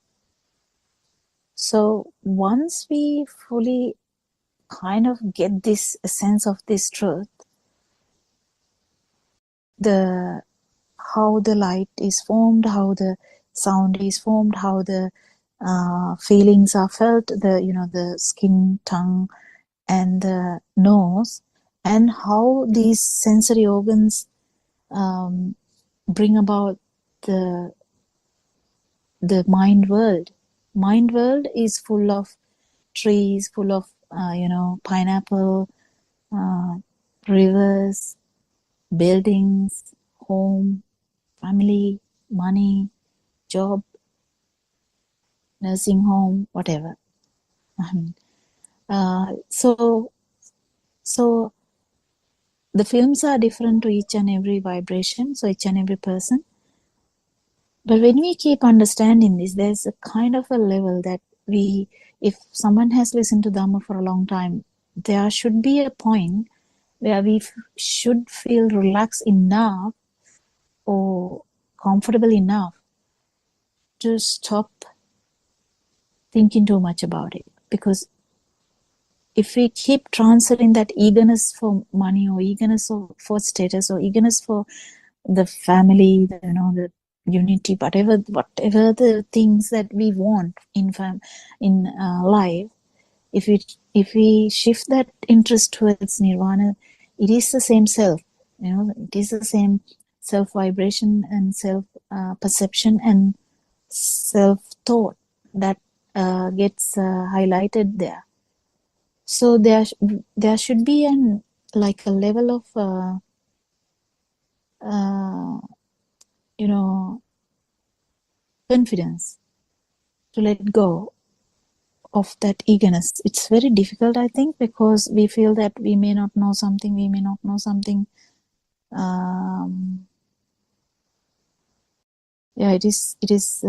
So once we fully kind of get this sense of this truth, how the light is formed, how the sound is formed, how the feelings are felt, the skin, tongue, and the nose, and how these sensory organs bring about the mind world. Mind world is full of trees, full of pineapple, rivers, buildings, home, family, money, job, nursing home, whatever. So the films are different to each and every vibration, so each and every person. But when we keep understanding this, there's a kind of a level that if someone has listened to Dhamma for a long time, there should be a point where we should feel relaxed enough or comfortable enough to stop thinking too much about it. Because if we keep transferring that eagerness for money, or eagerness for status, or eagerness for the family, the unity, whatever the things that we want in life, if we shift that interest towards nirvana, it is the same self. It is the same self vibration and self perception and self thought that gets highlighted there. So there should be an like a level of confidence to let go of that eagerness. It's very difficult, I think, because we feel that we may not know something. Yeah, it is. It's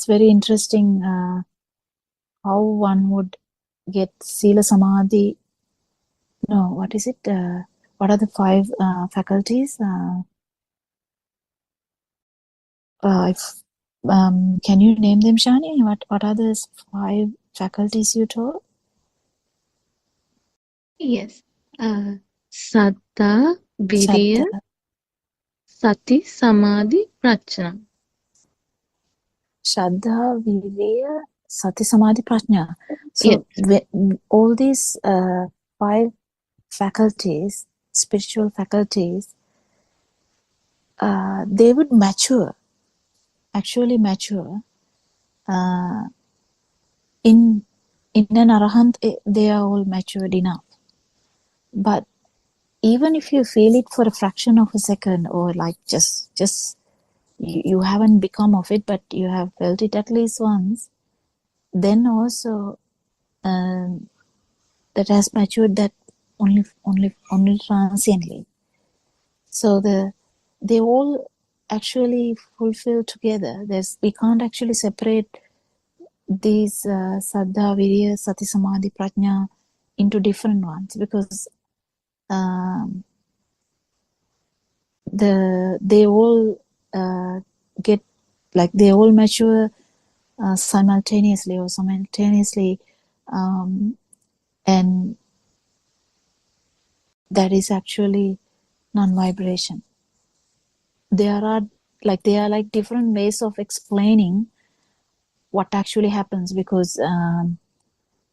very interesting how one would get Sila Samadhi. No, what is it? What are the 5 faculties? Can you name them, Shani? What are the 5 faculties you told? Yes. Saddha, Viriya, Shraddha, Sati, Samadhi, Prajna. Shraddha, Virya, Sati, Samadhi, Prajna. Yes. So all these 5 faculties, spiritual faculties, they would actually mature in an arahant. They are all matured enough. But even if you feel it for a fraction of a second, or like just you haven't become of it, but you have felt it at least once, then also that has matured, that only transiently. So they all actually fulfill together. We can't actually separate these Saddha, Virya, Sati, Samadhi, Prajna into different ones, because they all get, like, they all mature simultaneously, and that is actually non-vibration. They are like different ways of explaining what actually happens, because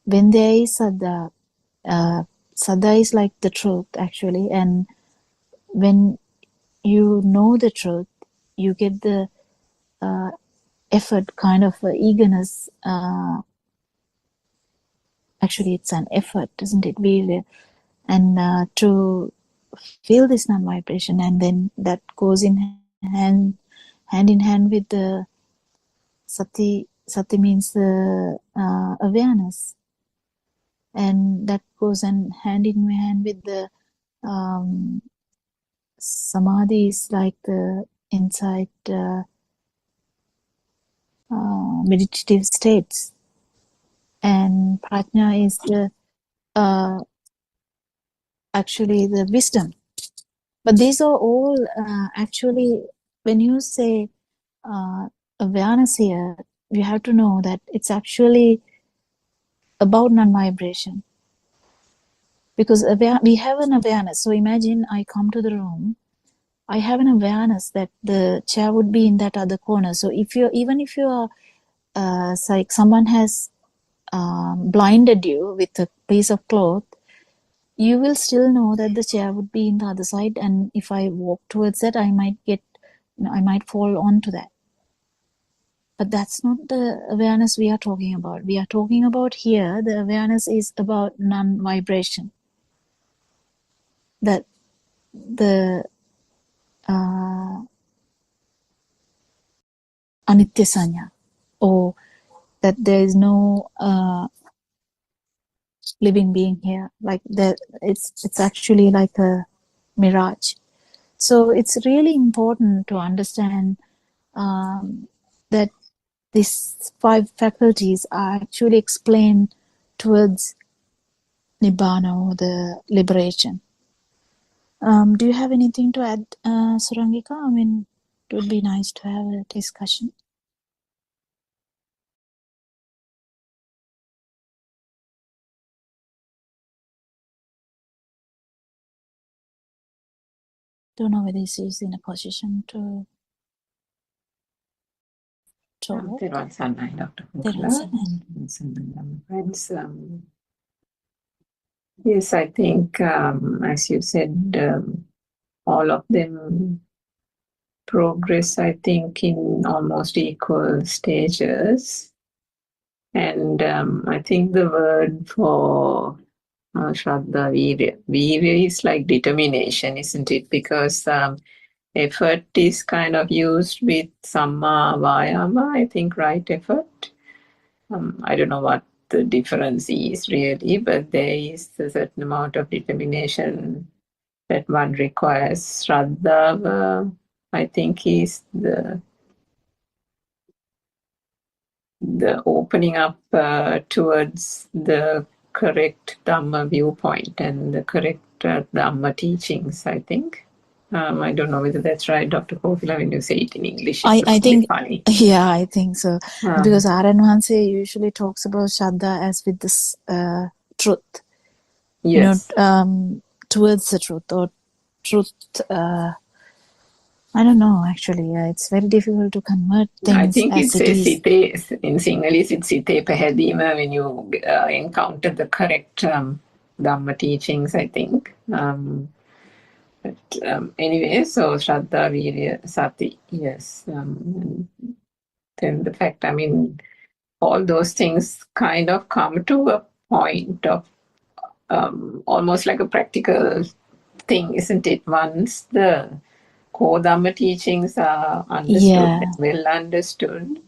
when there is Saddha, Saddha is like the truth actually, and when you know the truth, you get the effort, kind of eagerness. Actually, it's an effort, isn't it? And to feel this non-vibration, and then that goes hand in hand with the sati. Sati means the awareness, and that goes hand in hand with the samadhi, is like the insight meditative states, and prajna is the actually the wisdom. But these are all actually, when you say awareness here, you have to know that it's actually about non-vibration, because we have an awareness. So imagine I come to the room, I have an awareness that the chair would be in that other corner. So even if you are like someone has blinded you with a piece of cloth, you will still know that the chair would be in the other side, and if I walk towards that, I might fall onto that. But that's not the awareness we are talking about. We are talking about here, the awareness is about non-vibration. That the anitya sanya, or that there is no living being here, like that. It's actually like a mirage. So it's really important to understand that these 5 faculties are actually explained towards nibbana, or the liberation. Do you have anything to add, Surangika? I mean, it would be nice to have a discussion. Don't know whether she's in a position to talk. Thiruvaan Sarnai, Dr. Kokila. Thiruvaan Sarnai. Friends, Yes, I think, as you said, all of them progress, I think, in almost equal stages. And I think the word for Shraddha, Virya is like determination, isn't it? Because effort is kind of used with Samma Vayama, I think, right effort. I don't know what the difference is really, but there is a certain amount of determination that one requires. Shraddha, I think, is the opening up towards the correct Dhamma viewpoint and the correct Dhamma teachings, I think. I don't know whether that's right, Dr. Kokila, when you say it in English, it I sounds a bit think, funny. yeah, I think so. Because Aran Hanse usually talks about Shraddha as with this truth, Yes. towards the truth or truth. I don't know, actually. It's very difficult to convert things I think as it it says is. Site, in Sinhalese, it's Site Pahadima when you encounter the correct Dhamma teachings, I think. But anyway, so Shraddha, Virya, Sati, yes. Then the fact, I mean, all those things kind of come to a point of almost like a practical thing, isn't it? Once the core Dhamma teachings are understood, Yeah. well understood,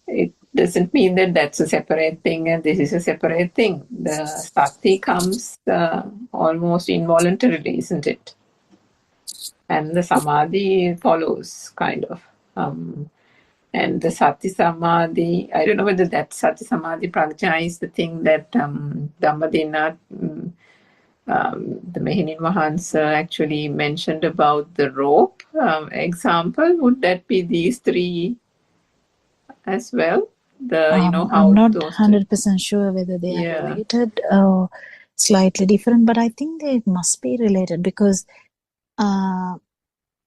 it doesn't mean that that's a separate thing and this is a separate thing. The Sati comes almost involuntarily, isn't it? And the Samadhi follows, kind of. And the Sati Samadhi, I don't know whether that Sati Samadhi Prajna is the thing that Dhammadina, the Mehinin Mahansa actually mentioned about the rope example. Would that be these three as well? How I'm not those 100% sure whether they are yeah. related or slightly different, but I think they must be related because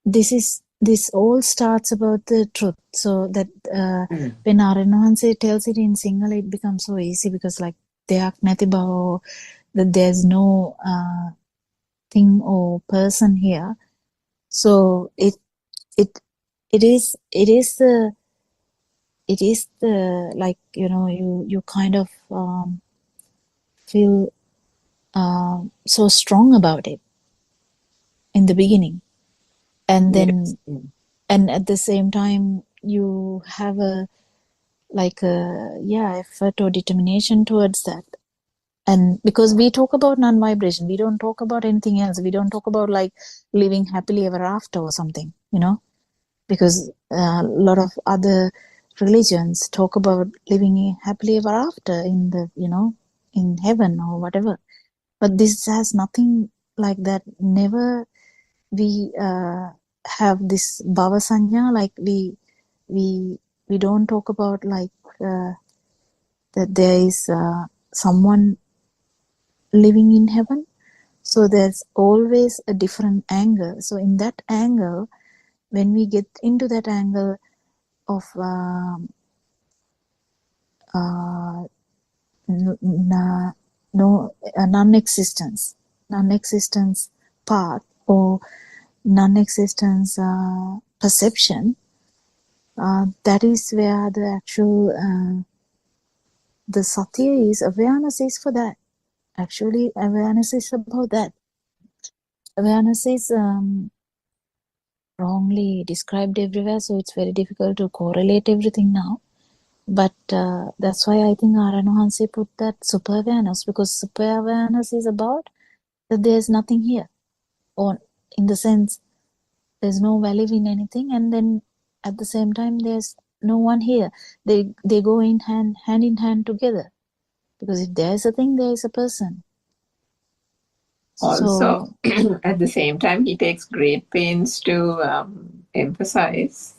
this all starts about the truth. So that when Aranahanse tells it in Sinhala, it becomes so easy because like deyak nathi bava, that there's no thing or person here. So it is the like you kind of feel so strong about it in the beginning, and then and at the same time you have a effort or determination towards that. And because we talk about non-vibration, we don't talk about anything else. We don't talk about like living happily ever after or something, because a lot of other religions talk about living happily ever after in the in heaven or whatever, but this has nothing like that. Never we have this bhava sanya, like we don't talk about like that there is someone living in heaven. So there's always a different angle. So in that angle, when we get into that angle of non-existence path or non-existence perception, that is where the actual the satya is. Awareness is for that. Actually, awareness is about that. Awareness is wrongly described everywhere, so it's very difficult to correlate everything now. But that's why I think Aranahanse put that super awareness, because super awareness is about that there's nothing here, or in the sense there's no value in anything, and then at the same time there's no one here. They go in hand in hand together, because if there's a thing, there is a person. Also, at the same time, he takes great pains to emphasize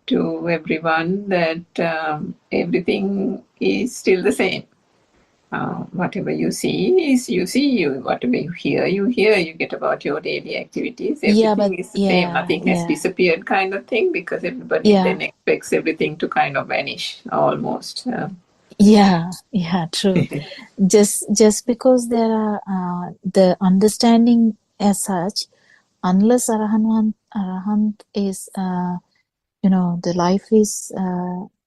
to everyone that everything is still the same. Whatever you see is you see, whatever you hear, you get about your daily activities. Everything is the same. Nothing has disappeared, kind of thing, because everybody then expects everything to kind of vanish almost. Yeah, true. Just because there are the understanding as such, unless Arahant is, the life is,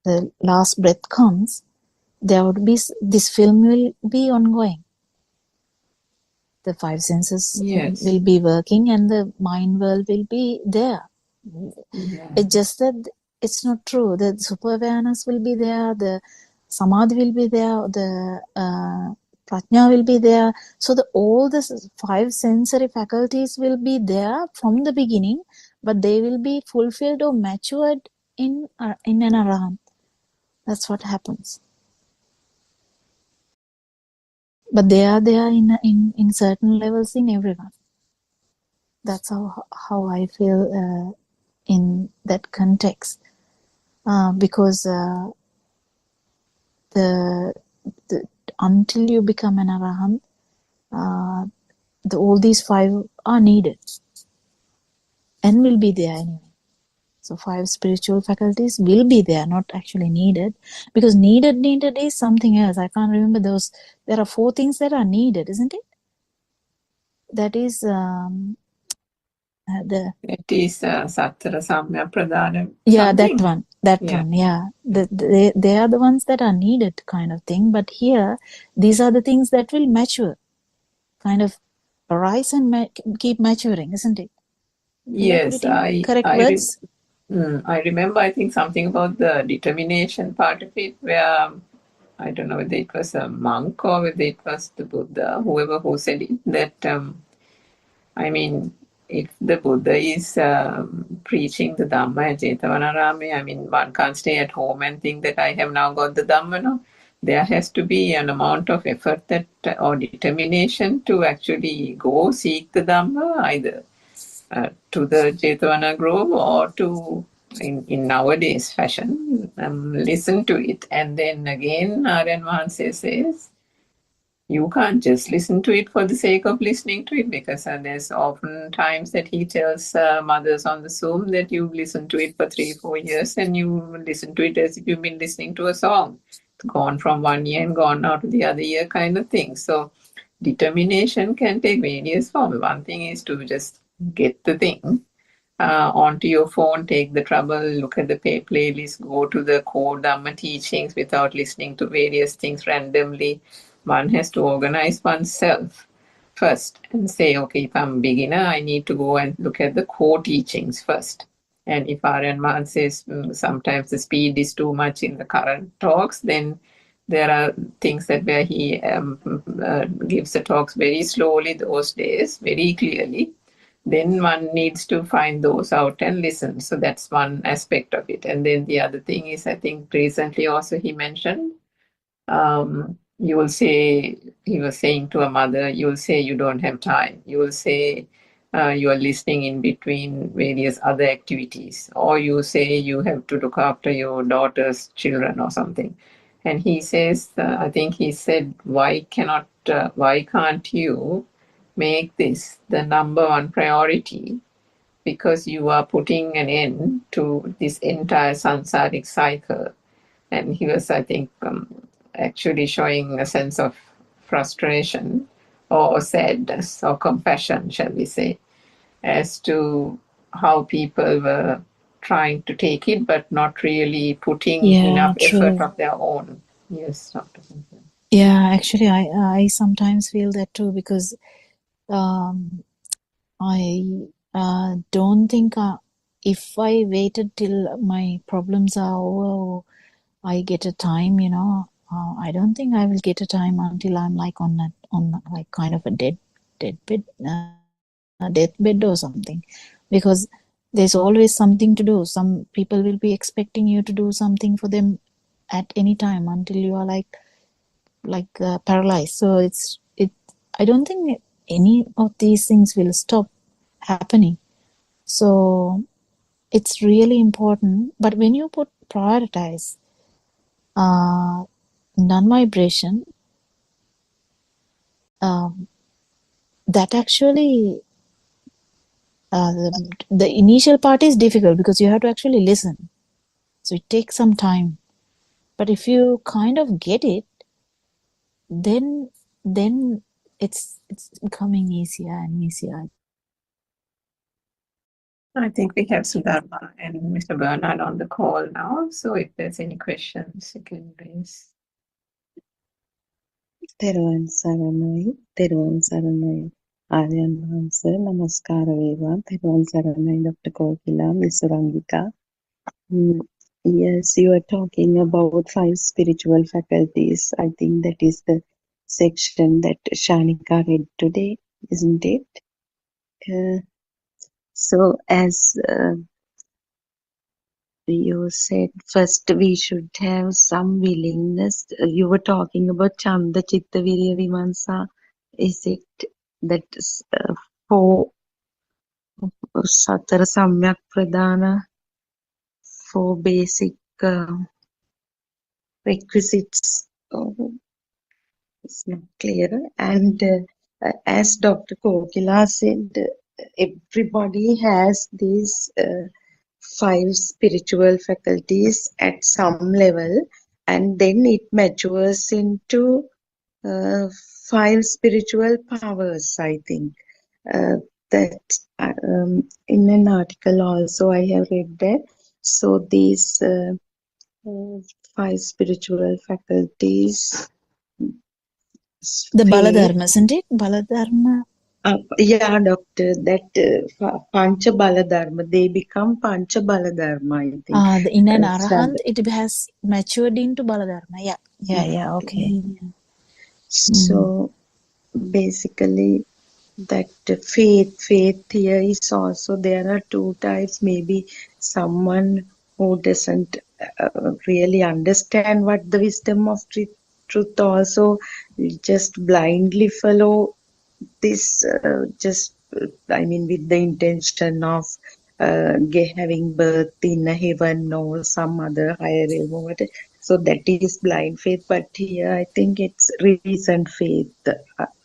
the last breath comes, there would be, this film will be ongoing. The five senses Yes. will be working and the mind world will be there. Yeah. It's just that it's not true. The super awareness will be there, the samadhi will be there, the prajna will be there. So all the five sensory faculties will be there from the beginning, but they will be fulfilled or matured in an arahant. That's what happens. But they are there in certain levels in everyone. That's how I feel in that context. Because the until you become an arahant, all these five are needed and will be there anyway. So five spiritual faculties will be there, not actually needed, because needed is something else. I can't remember those. There are four things that are needed, isn't it? That is It is Sattara Samya Pradana. Yeah, something. that one. Yeah, they are the ones that are needed, kind of thing. But here, these are the things that will mature, kind of arise and keep maturing, isn't it? Did I put Yes, it in correct words? I remember, I think, something about the determination part of it, where I don't know whether it was a monk or whether it was the Buddha, whoever who said it, that, I mean, if the Buddha is preaching the Dhamma at Jetavanarame, I mean, one can't stay at home and think that I have now got the Dhamma, no? There has to be an amount of effort that or determination to actually go seek the Dhamma, either to the Jetavana Grove or to, in nowadays fashion, listen to it. And then again, Aryan Mahanse says, you can't just listen to it for the sake of listening to it, because there's often times that he tells mothers on the Zoom that you've listened to it for 3-4 years and you listen to it as if you've been listening to a song. It's gone from one ear and gone out of the other ear, kind of thing. So determination can take various forms. One thing is to just get the thing onto your phone, take the trouble, look at the playlist, go to the core Dhamma teachings without listening to various things randomly. One has to organize oneself first and say, okay, if I'm a beginner, I need to go and look at the core teachings first. And if Aryan Man says sometimes the speed is too much in the current talks, then there are things that where he gives the talks very slowly those days, very clearly. Then one needs to find those out and listen. So that's one aspect of it. And then the other thing is, I think recently also he mentioned, you will say, he was saying to a mother, you will say you don't have time. You will say you are listening in between various other activities. Or you say you have to look after your daughter's children or something. And he says, I think he said, why can't you make this the number one priority, because you are putting an end to this entire samsaric cycle. And he was, I think, actually showing a sense of frustration or sadness or compassion, shall we say, as to how people were trying to take it but not really putting enough effort of their own. Yes, Dr. Cynthia. Yeah, actually, I sometimes feel that too, because I don't think if I waited till my problems are over, I get a time, I don't think I will get a time until I'm like on like kind of a deathbed or something, because there's always something to do. Some people will be expecting you to do something for them at any time until you are like paralyzed. So I don't think any of these things will stop happening. So it's really important. But when you prioritize non-vibration, that actually the initial part is difficult because you have to actually listen. So it takes some time. But if you kind of get it, then it's becoming easier and easier. I think we have Sudharma and Mr. Bernard on the call now. So if there's any questions, you can raise. තෙරුවන් සරණයි ආර්යයන් වහන්සේ නමස්කාර වේවා තෙරුවන් සරණයි Dr. Kokila, Miss Rangika. Yes, you are talking about 5 spiritual faculties. I think that is the section that Shanika read today, isn't it? So as you said, first we should have some willingness. You were talking about Chanda Chitta Virya Vimansa. Is it that for Satara Samyak Pradhana, for basic requisites? It's not clear. And as Dr. Kokila said, everybody has these 5 spiritual faculties at some level, and then it matures into 5 spiritual powers, I think. That in an article also I have read that. So these 5 spiritual faculties. The Baladharma, isn't it? Baladharma. Yeah, doctor, that Pancha Baladharma, they become Pancha Baladharma, I think. In an Arahant, it has matured into Baladharma. Yeah, okay. So basically, that faith here is also, there are 2 types. Maybe someone who doesn't really understand what the wisdom of truth also just blindly follow this I mean with the intention of having birth in a heaven or some other higher realm or whatever. So that is blind faith, but here I think it's reasoned faith,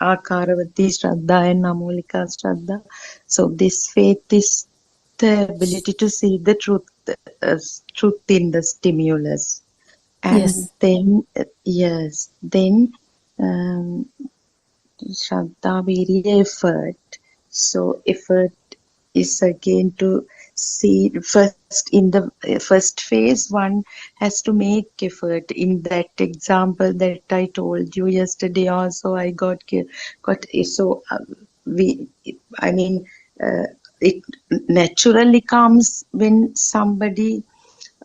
Akaravati Shraddha and Namolika Shraddha. So this faith is the ability to see the truth in the stimulus. And then Shraddha, Virya, effort. So effort is again to see first in the first phase, one has to make effort. In that example that I told you yesterday also, I got so it naturally comes when somebody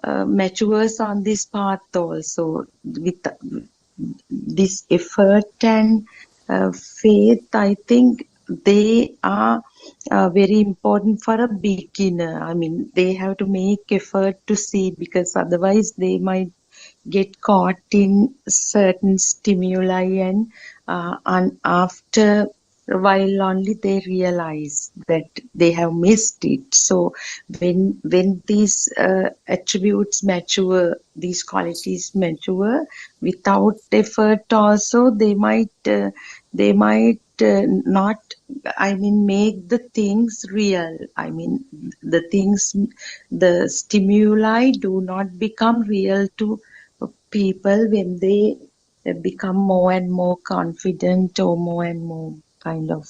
matures on this path also. With this effort and faith, I think they are very important for a beginner. I mean, they have to make effort to see, because otherwise they might get caught in certain stimuli, and after a while only they realize that they have missed it. So when these attributes mature, these qualities mature without effort also, they might not, I mean, make the things real. I mean, the stimuli do not become real to people when they become more and more confident, or more and more kind of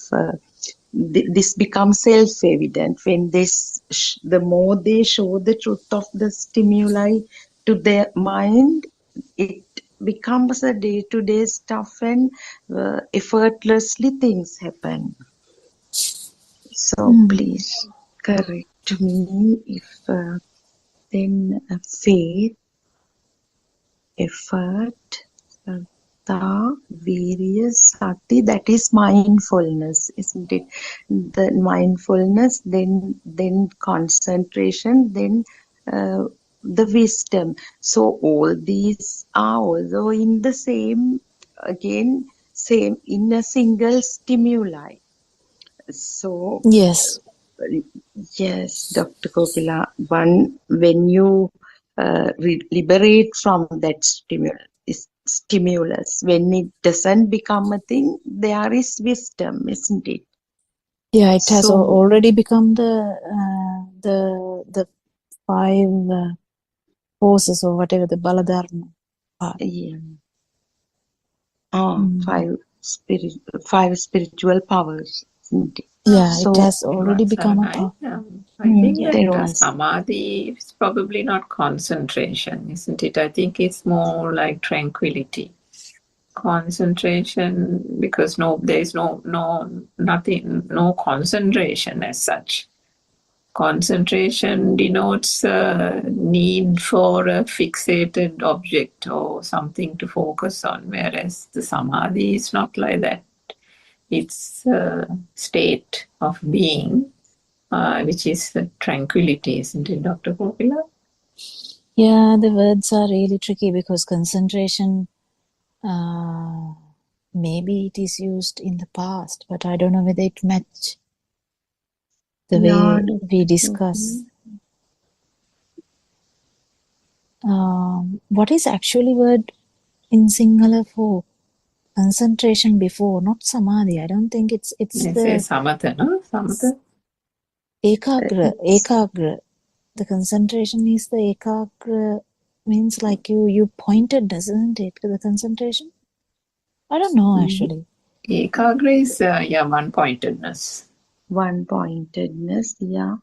this becomes self-evident when the more they show the truth of the stimuli to their mind, it becomes a day-to-day stuff, and effortlessly things happen. So please correct me if then faith, effort, Saddha, Virya, Sati, that is mindfulness, isn't it? The mindfulness, then concentration, then the wisdom. So all these are also in the same in a single stimuli. So yes, Dr. Kokila, when you liberate from that stimulus, when it doesn't become a thing, there is wisdom, isn't it? Yeah, it has already become the 5 forces or whatever, the Baladharma. Yeah. Five spiritual powers, isn't it? Yeah, it So has already become a Saranai, power. I think Yeah. that there was samadhi is probably not concentration, isn't it? I think it's more like tranquility. Concentration, because there is nothing, no concentration as such. Concentration denotes a need for a fixated object or something to focus on, whereas the samadhi is not like that. It's a state of being, which is tranquility, isn't it, Dr. Popila? Yeah, the words are really tricky because concentration, maybe it is used in the past, but I don't know whether it match the way we discuss. What is actually word in Sinhala for concentration before? Not samadhi. I don't think it's They say the samatha, no? Samatha? ekagra. The concentration is the ekagra, means like you pointed, doesn't it? The concentration. I don't know actually. Ekagra is one-pointedness. One-pointedness, yeah.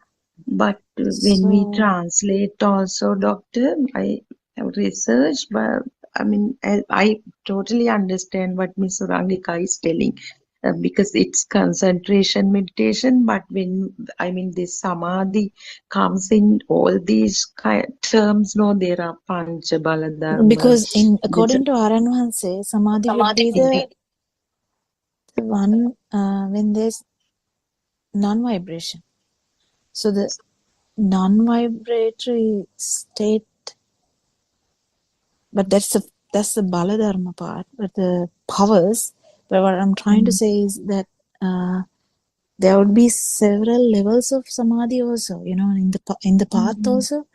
But when we So translate also, doctor, I have researched, but I mean, I totally understand what Miss Rangika is telling, because it's concentration meditation. But when I mean this samadhi comes in all these terms, no, there are pancha bala because dharmas. according to Aranwanse, samadhi would be the one when there's non-vibration. So the non-vibratory state, but that's the baladharma part. But the powers, but what I'm trying to say is that there would be several levels of samadhi also, in the path also,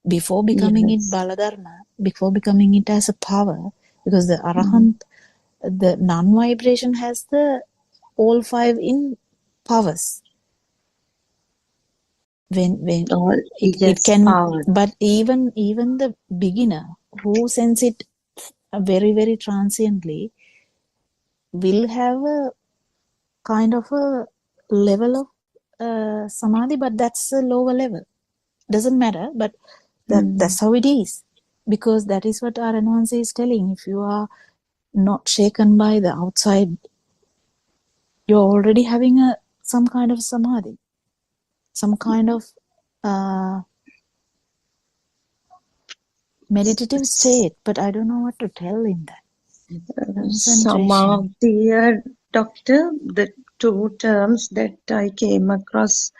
before becoming it Yes. baladharma, before becoming it as a power, because the arahant, the non-vibration has the all five in powers. When All it yes, can, power. but even the beginner who sends it very very transiently will have a kind of a level of samadhi, but that's a lower level. Doesn't matter, but that's how it is, because that is what our Aranwanse is telling. If you are not shaken by the outside, you're already having some kind of samadhi, some kind of meditative state, but I don't know what to tell in that. Some Concentration. of the doctor, the two terms that I came across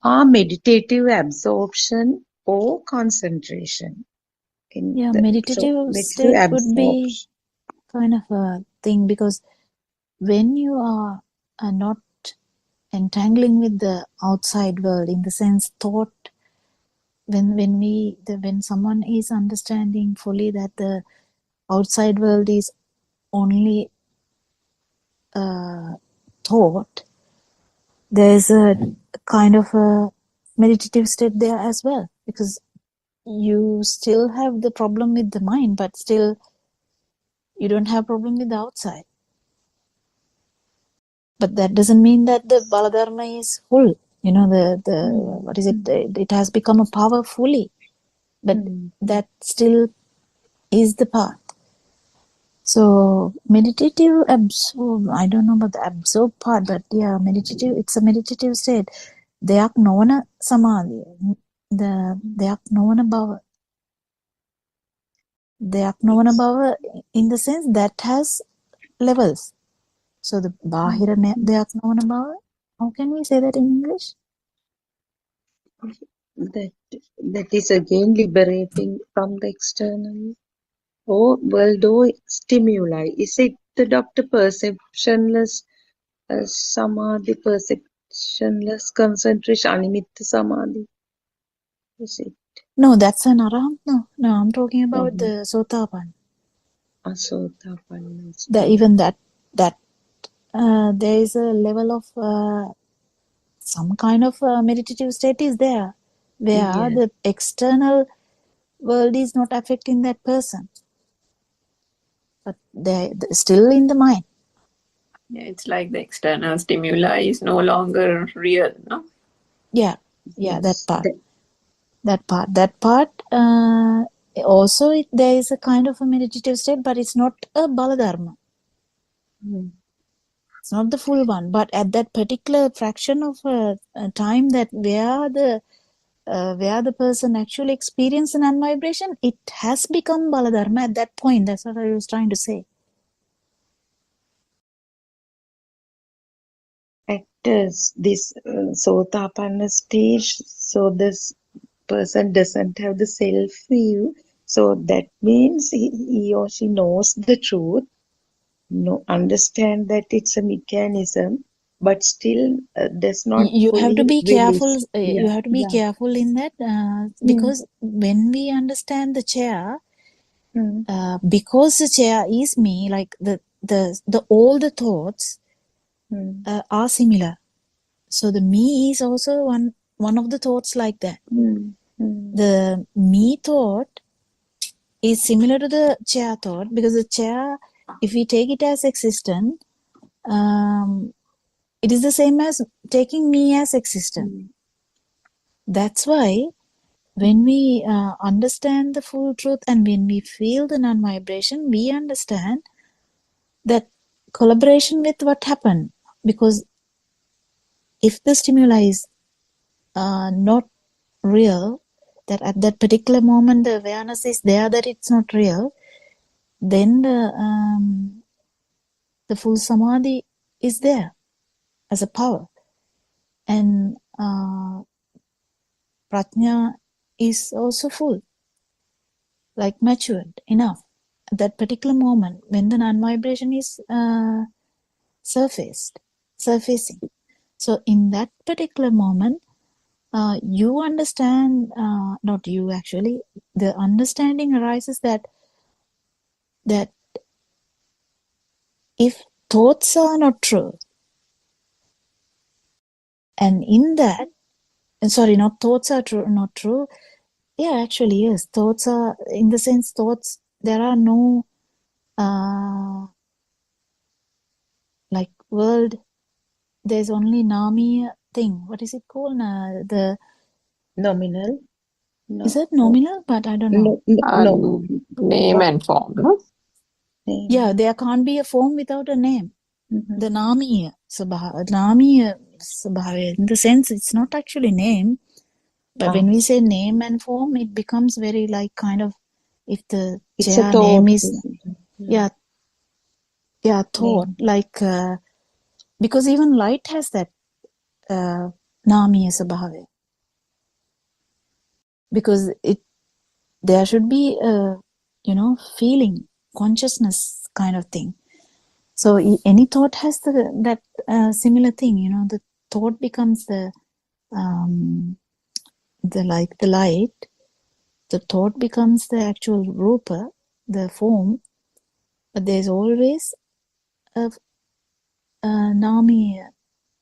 are meditative absorption or concentration. Yeah, meditative Meditative state would be absorption. kind of a thing, because when you are not entangling with the outside world, in the sense thought, when someone is understanding fully that the outside world is only thought, there's a kind of a meditative state there as well, because you still have the problem with the mind, but still you don't have problem with the outside. But that doesn't mean that the baladharma is full. The what is it? It has become a power fully, but that still is the path. So meditative absorb, I don't know about the absorb part, but yeah, meditative, it's a meditative state. Deyak novana samadhi. Deyak novana bhava. Deyak novana bhava, in the sense that has levels. So the bahira deyak novana bhava, how can we say that in English? That is again liberating from the external or world or stimuli. Is it the doctor perceptionless samadhi, perceptionless concentration, animitta samadhi? Is it? No, that's an arahant. No, I'm talking about the sotapan. Asotapanna. Even that there is a level of some kind of meditative state is there, where Yes. the external world is not affecting that person. but they're still in the mind. Yeah, it's like the external stimuli is no longer real, no? Yeah, Yes, that part. Also, there is a kind of a meditative state, but it's not a baladharma. It's not the full one, but at that particular fraction of time that where the person actually experiences an vibration, it has become baladharma at that point. That's what I was trying to say. at this Sotapanna stage, so this person doesn't have the self view. So that means he or she knows the truth, understand that it's a mechanism, but still does not You have to fully be careful. release. You have to be careful in that because when we understand the chair, because the chair is me, like the all the thoughts are similar. So the me is also one of the thoughts like that. The me thought is similar to the chair thought, because the chair, if we take it as existent, it is the same as taking me as existent. That's why when we understand the full truth and when we feel the non-vibration, we understand that collaboration with what happened. Because if the stimuli is not real, that at that particular moment the awareness is there that it's not real, then the full samadhi is there as a power, and prajna is also full, like matured enough at that particular moment when the non-vibration is surfacing. So in that particular moment, you understand, not you actually, the understanding arises that if thoughts are not true, and in that, sorry, not thoughts are true, not true. Yeah, actually, yes, thoughts are, in the sense, thoughts, there are no, like world, there's only Nami thing. What is it called? The Nominal? No. Is that nominal? But I don't know. No. Name and form, no? Yeah, there can't be a form without a name. The Nami Sabhava, in the sense, it's not actually name, but when we say name and form, it becomes very like kind of, if the It's chair a thought, name is, isn't it? thought, like, because even light has that Nami Sabhava. Because there should be a, feeling, consciousness kind of thing. So any thought has that similar thing, the thought becomes the light, the thought becomes the actual rupa, the form, but there's always a Nami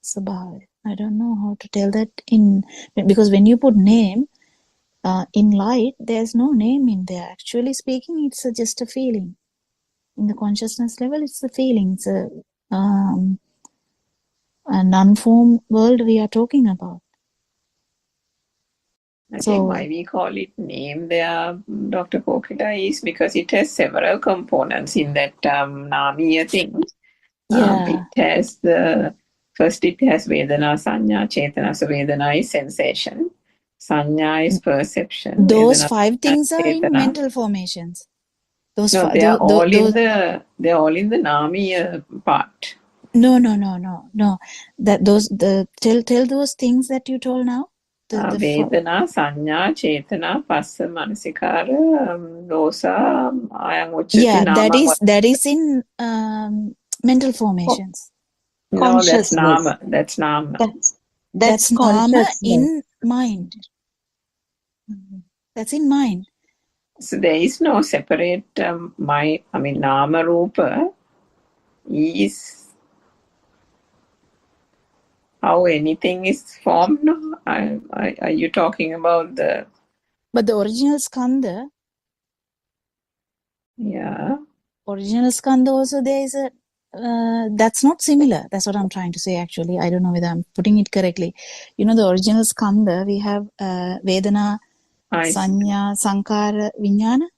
Sabhava. I don't know how to tell that because when you put name, in light, there's no name in there. Actually speaking, it's just a feeling. In the consciousness level, it's a feeling. It's a non-form world we are talking about. I think why we call it name there, Dr. Kokila, is because it has several components in that Namiya thing. It has first it has Vedana, Sanya, Chetana. So Vedana is sensation. Sanya is perception. Those Vedana, 5 things are in Chetana. mental formations. Those no, they are all in the Namiya part. No. That tell those things that you told now. Vedana, Sanya, Chetana, Passa, Manasikara, Dosa, Ayam Uchati, Nama. That is in mental formations. No, that's Nama. That's Nama. That's Nama in mind. That's in mind. So there is no separate Nama Rupa is how anything is formed. No? Are you talking about But the original skandha? Yeah. original skandha also there is a that's not similar. That's what I'm trying to say actually. I don't know whether I'm putting it correctly. You know, the original skandha, we have Vedana, I see. Sanya, Sankara, Vijnana.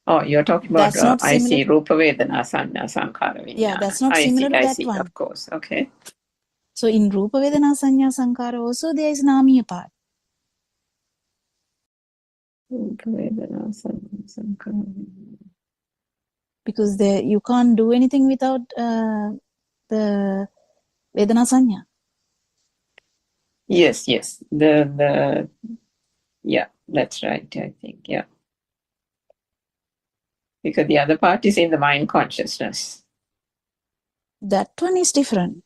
Oh, you're talking about, That's not I similar. see, Rupa Vedana, Sanya, Sankhara, Yeah, Vijnana. that's not I similar see, to I that see, one. of course. Okay. So in Rupa Vedana, Sanya, Sankara also there is Namiya part. Rupa Vedana, Sanya, Sankhara, Vijnana. Because there you can't do anything without the Vedana Sanya. Yes, yes. Yeah, that's right, I think. Yeah. Because the other part is in the mind consciousness. That one is different.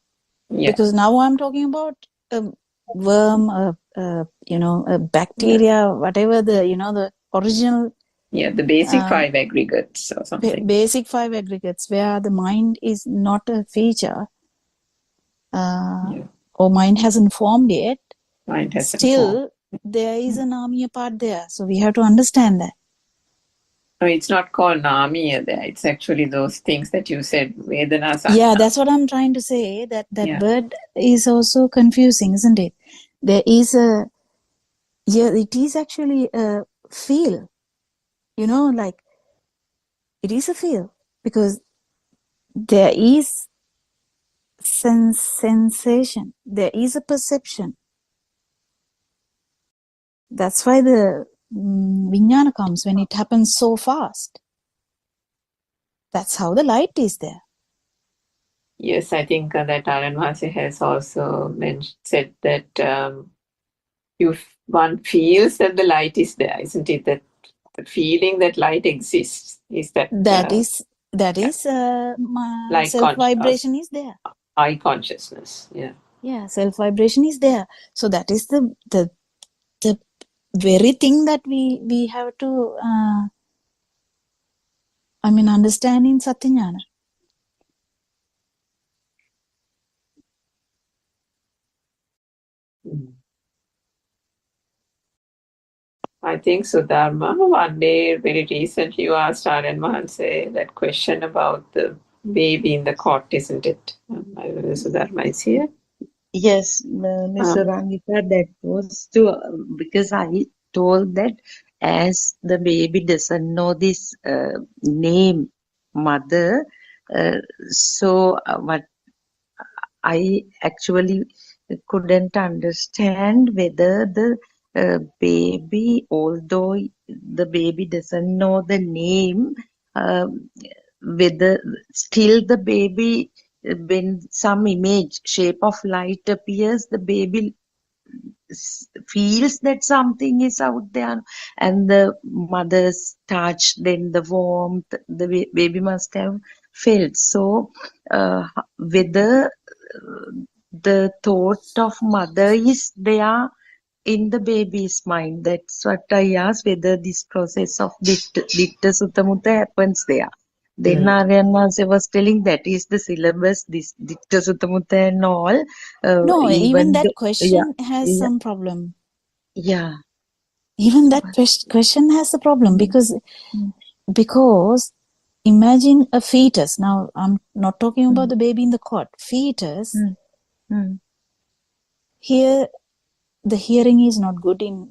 Yeah. Because now I'm talking about a worm, a bacteria, whatever the original. Yeah, the basic 5 aggregates or something. Basic 5 aggregates where the mind is not a feature or mind hasn't formed yet. Mind hasn't Still, formed. there is a Namiya part there. So we have to understand that. No, it's not called Namiya there. It's actually those things that you said, Vedana, Sanya. Yeah, that's what I'm trying to say. That Yeah. word is also confusing, isn't it? There is it is actually a feel. You know, like it is a feel because there is sensation. There is a perception. That's why the vijnana comes when it happens so fast. That's how the light is there. Yes, I think that Aran Mahasi has also said that one feels that the light is there, isn't it? That the feeling that light exists is that. That is light self vibration is there. Eye consciousness, yeah. Yeah, self vibration is there. So that is the very thing that we have to understand in Satyajnana. I think Sudharma, one day very recently you asked Aran Mahasi that question about the baby in the cot, isn't it? I don't know if Sudharma is here. Yes, Ms. Rangita, that was because I told that as the baby doesn't know this name, mother, so what I actually couldn't understand whether the baby, although the baby doesn't know the name, whether still the baby, when some image, shape of light appears, the baby feels that something is out there, and the mother's touch, then the warmth, the baby must have felt. So, whether the thought of mother is there in the baby's mind, that's what I asked, whether this process of Ditta Sutta Mutta happens there. Then Aryan was telling that is the syllabus, this Ditta Sutta Mutta and all. No, even that question yeah, has some problem. Yeah. Even that question has a problem because imagine a fetus. Now, I'm not talking about the baby in the cot. Fetus, here, the hearing is not good in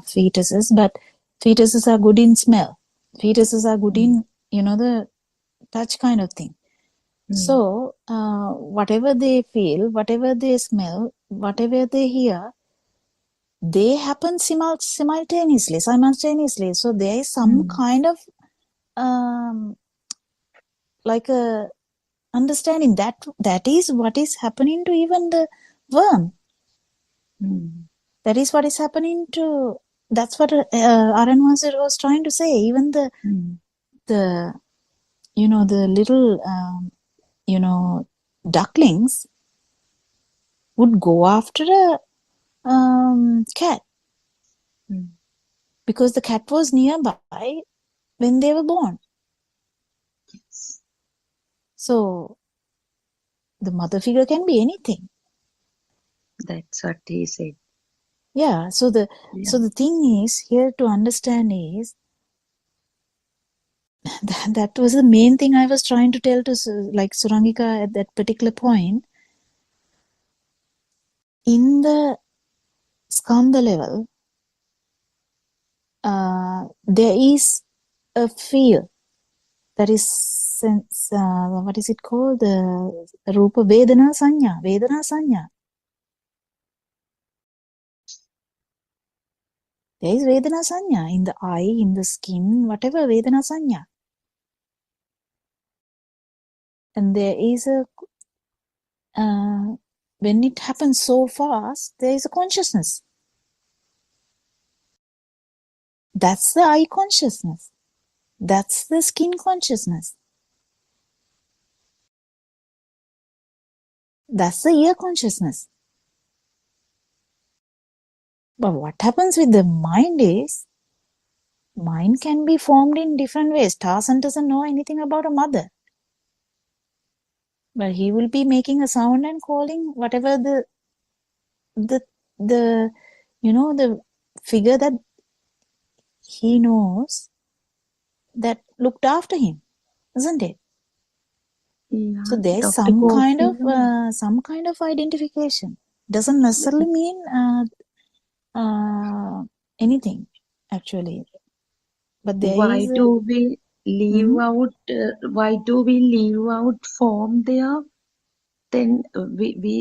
fetuses, but fetuses are good in smell. Fetuses are good in, the touch kind of thing. So, whatever they feel, whatever they smell, whatever they hear, they happen simultaneously. So, there is some kind of like a understanding that is what is happening to even the worm. That is what is happening to. That's what Aran was trying to say. Even the little ducklings would go after a cat because the cat was nearby when they were born. So the mother figure can be anything. That's what he said. Yeah. So the thing is here to understand is that was the main thing I was trying to tell to like Surangika at that particular point. In the skandha level, there is a feel that is sense, what is it called? The Rupa Vedana Sanya. Vedana Sanya. There is Vedana Sanya in the eye, in the skin, whatever Vedana Sanya. And there is a, when it happens so fast, there is a consciousness. That's the eye consciousness. That's the skin consciousness. That's the ear consciousness. But what happens with the mind is, mind can be formed in different ways. Tarzan doesn't know anything about a mother. But he will be making a sound and calling whatever the the figure that he knows that looked after him, isn't it? Yeah, So there's Dr. some kind Kokila. of identification. Doesn't necessarily mean anything actually, but there Why is do we leave Mhm. out? Why do we leave out form there? Then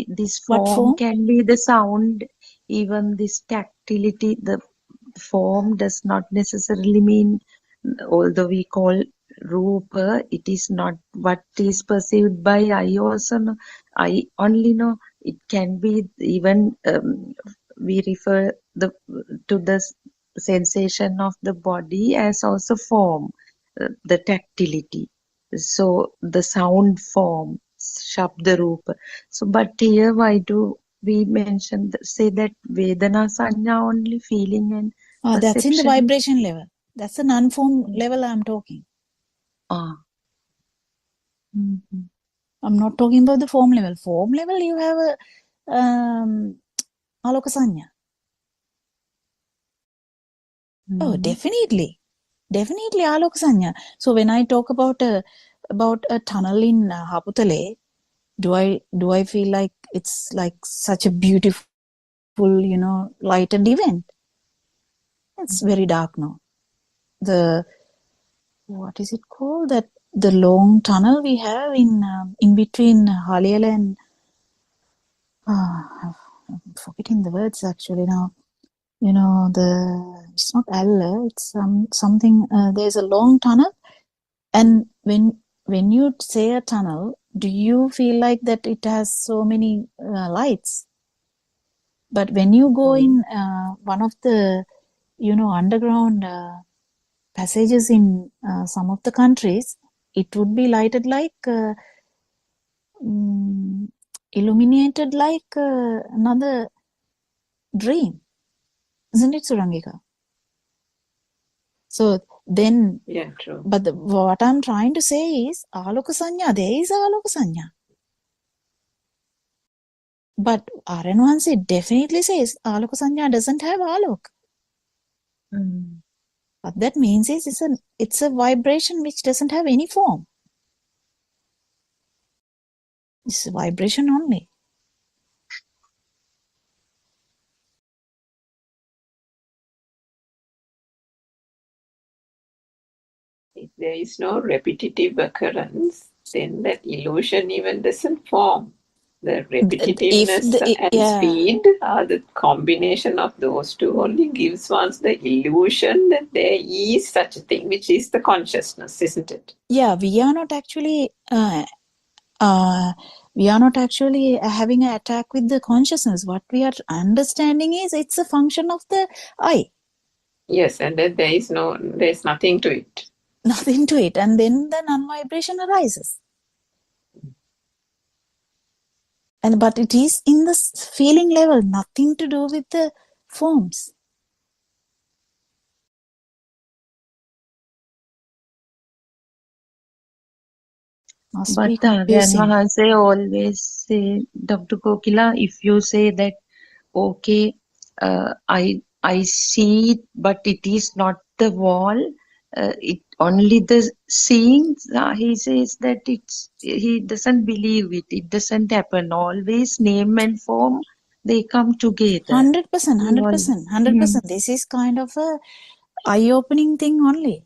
this What form form? can be the sound, even this tactility. The form does not necessarily mean, although we call rupa, it is not what is perceived by eye also. No, I only know it can be even we refer to the sensation of the body as also form, the tactility. So the sound form, shabda rupa. So, but here why do we mention say that Vedana Sanya only feeling and That's in the perception? vibration level. That's the non-form level I'm talking. Mhm. I'm not talking about the form level. Form level, you have a aloka sanya. Oh, definitely aloka sanya. So when I talk about a tunnel in Haputale, do I feel like it's like such a beautiful, lightened event? It's very dark now. What is it called? That the long tunnel we have in between Haliala and I'm forgetting the words actually now. It's not Alla, it's something. There's a long tunnel, and when you say a tunnel, do you feel like that it has so many lights? But when you go in one of the underground passages in some of the countries, it would be lighted like illuminated like another dream, isn't it, Surangika? So then, Yeah, true. but what I'm trying to say is aloka sanya. There is aloka sanya, but Aryan definitely says aloka sanya doesn't have alok. What that means is it's a vibration which doesn't have any form. It's a vibration only. If there is no repetitive occurrence, then that illusion even doesn't form. The repetitiveness and speed are the combination of those two only gives one the illusion that there is such a thing, which is the consciousness, isn't it? Yeah, we are not actually having an attack with the consciousness. What we are understanding is it's a function of the I. Yes, and that there's nothing to it. Nothing to it. And then the non-vibration arises. But it is in the feeling level, nothing to do with the forms. Must be confusing. Mahase always say, Dr. Kokila, if you say that, okay, I see it, but it is not the wall, it only the seeing. He says that he doesn't believe it. It doesn't happen. Always name and form, they come together. 100%, 100%, 100%. This is kind of a eye-opening thing only.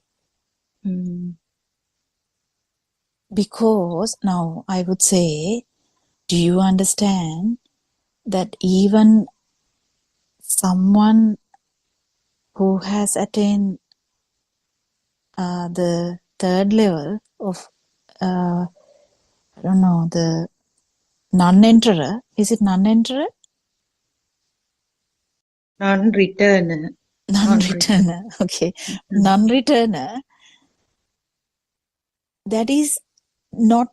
Because now I would say, do you understand that even someone who has attained the third level of, I don't know, the non-enterer, is it non-enterer? Non-returner. Non-returner, okay. Non-returner, that is not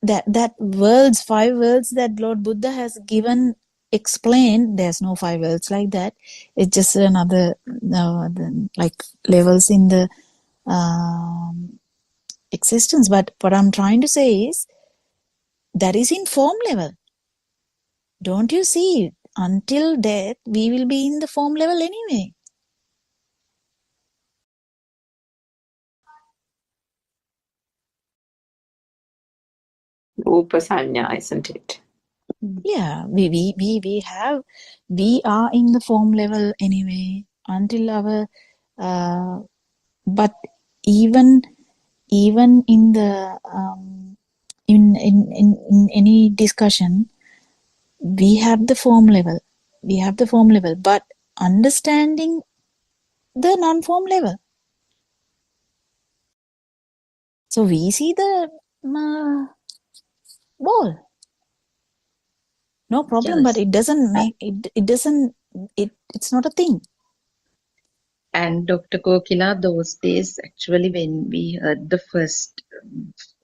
that worlds, 5 worlds that Lord Buddha has given, explained. There's no 5 worlds like that. It's just another like levels in the existence. But what I'm trying to say is that is in form level. Don't you see? Until death, we will be in the form level anyway. Rupa Sanya, isn't it? Yeah, we are in the form level anyway until our but even in the in any discussion, we have the form level, but understanding the non-form level. So we see the ball, no problem, Yes. but it doesn't make it's not a thing. And Dr. Kokila, those days actually when we heard for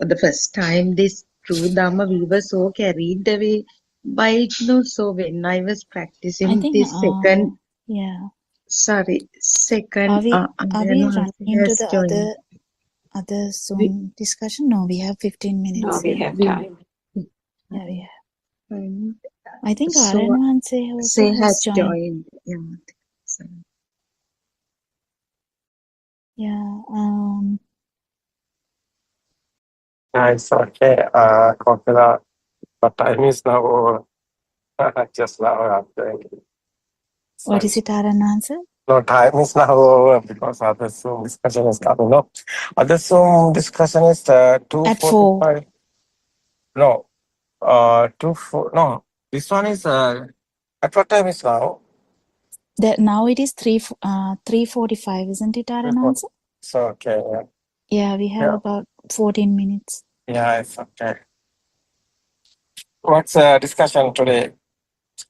the first time this true Dharma, we were so carried away by it. No, so when I was I practicing think this second, yeah. second, Are we running into has the joined. other Zoom discussion? No, we have 15 minutes. No, we have time. Yeah, we have. And I think so Aranwanse also has joined. Yeah. So, Yeah. It's okay. Kokila, but time is now over. Just now I'm doing it. What is it, Aranwanse? No, time is now over because other Zoom discussion is coming up. Other Zoom discussion is At 4. 2:45. No, 2:4. No, this one is at what time is now? That now it is 3:45, isn't it, Aranwanse? So okay. Yeah. Yeah, we have about 14 minutes. Yeah, it's okay. What's discussion today?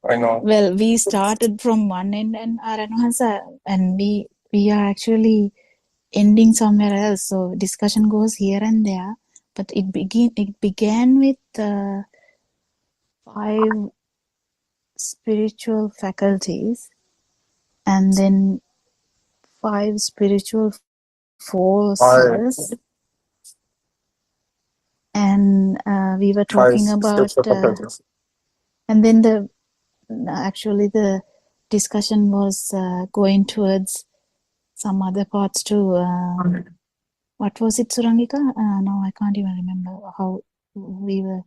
I know. Well, we started from one end, and Aranwanse, and we are actually ending somewhere else. So discussion goes here and there, but it began with 5 spiritual faculties, and then 5 spiritual forces, and we were talking about and then the discussion was going towards some other parts too. What was it, Surangika? Now I can't even remember how we were.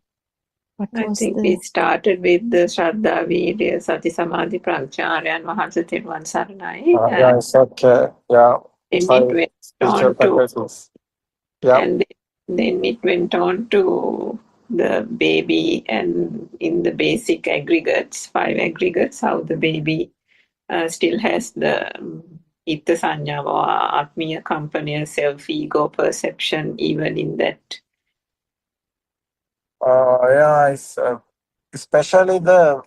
I think we started with the Shraddha, Virya, Sati, Samadhi, Prajna, Aryan Mahansa, Tirvan Saranai. Yeah, it's okay. Yeah. And it went on to, and then it went on to the baby, and in the basic aggregates, 5 aggregates, how the baby still has the Itta Sanya or Atmiya company, self-ego perception, even in that. Yeah, it's especially the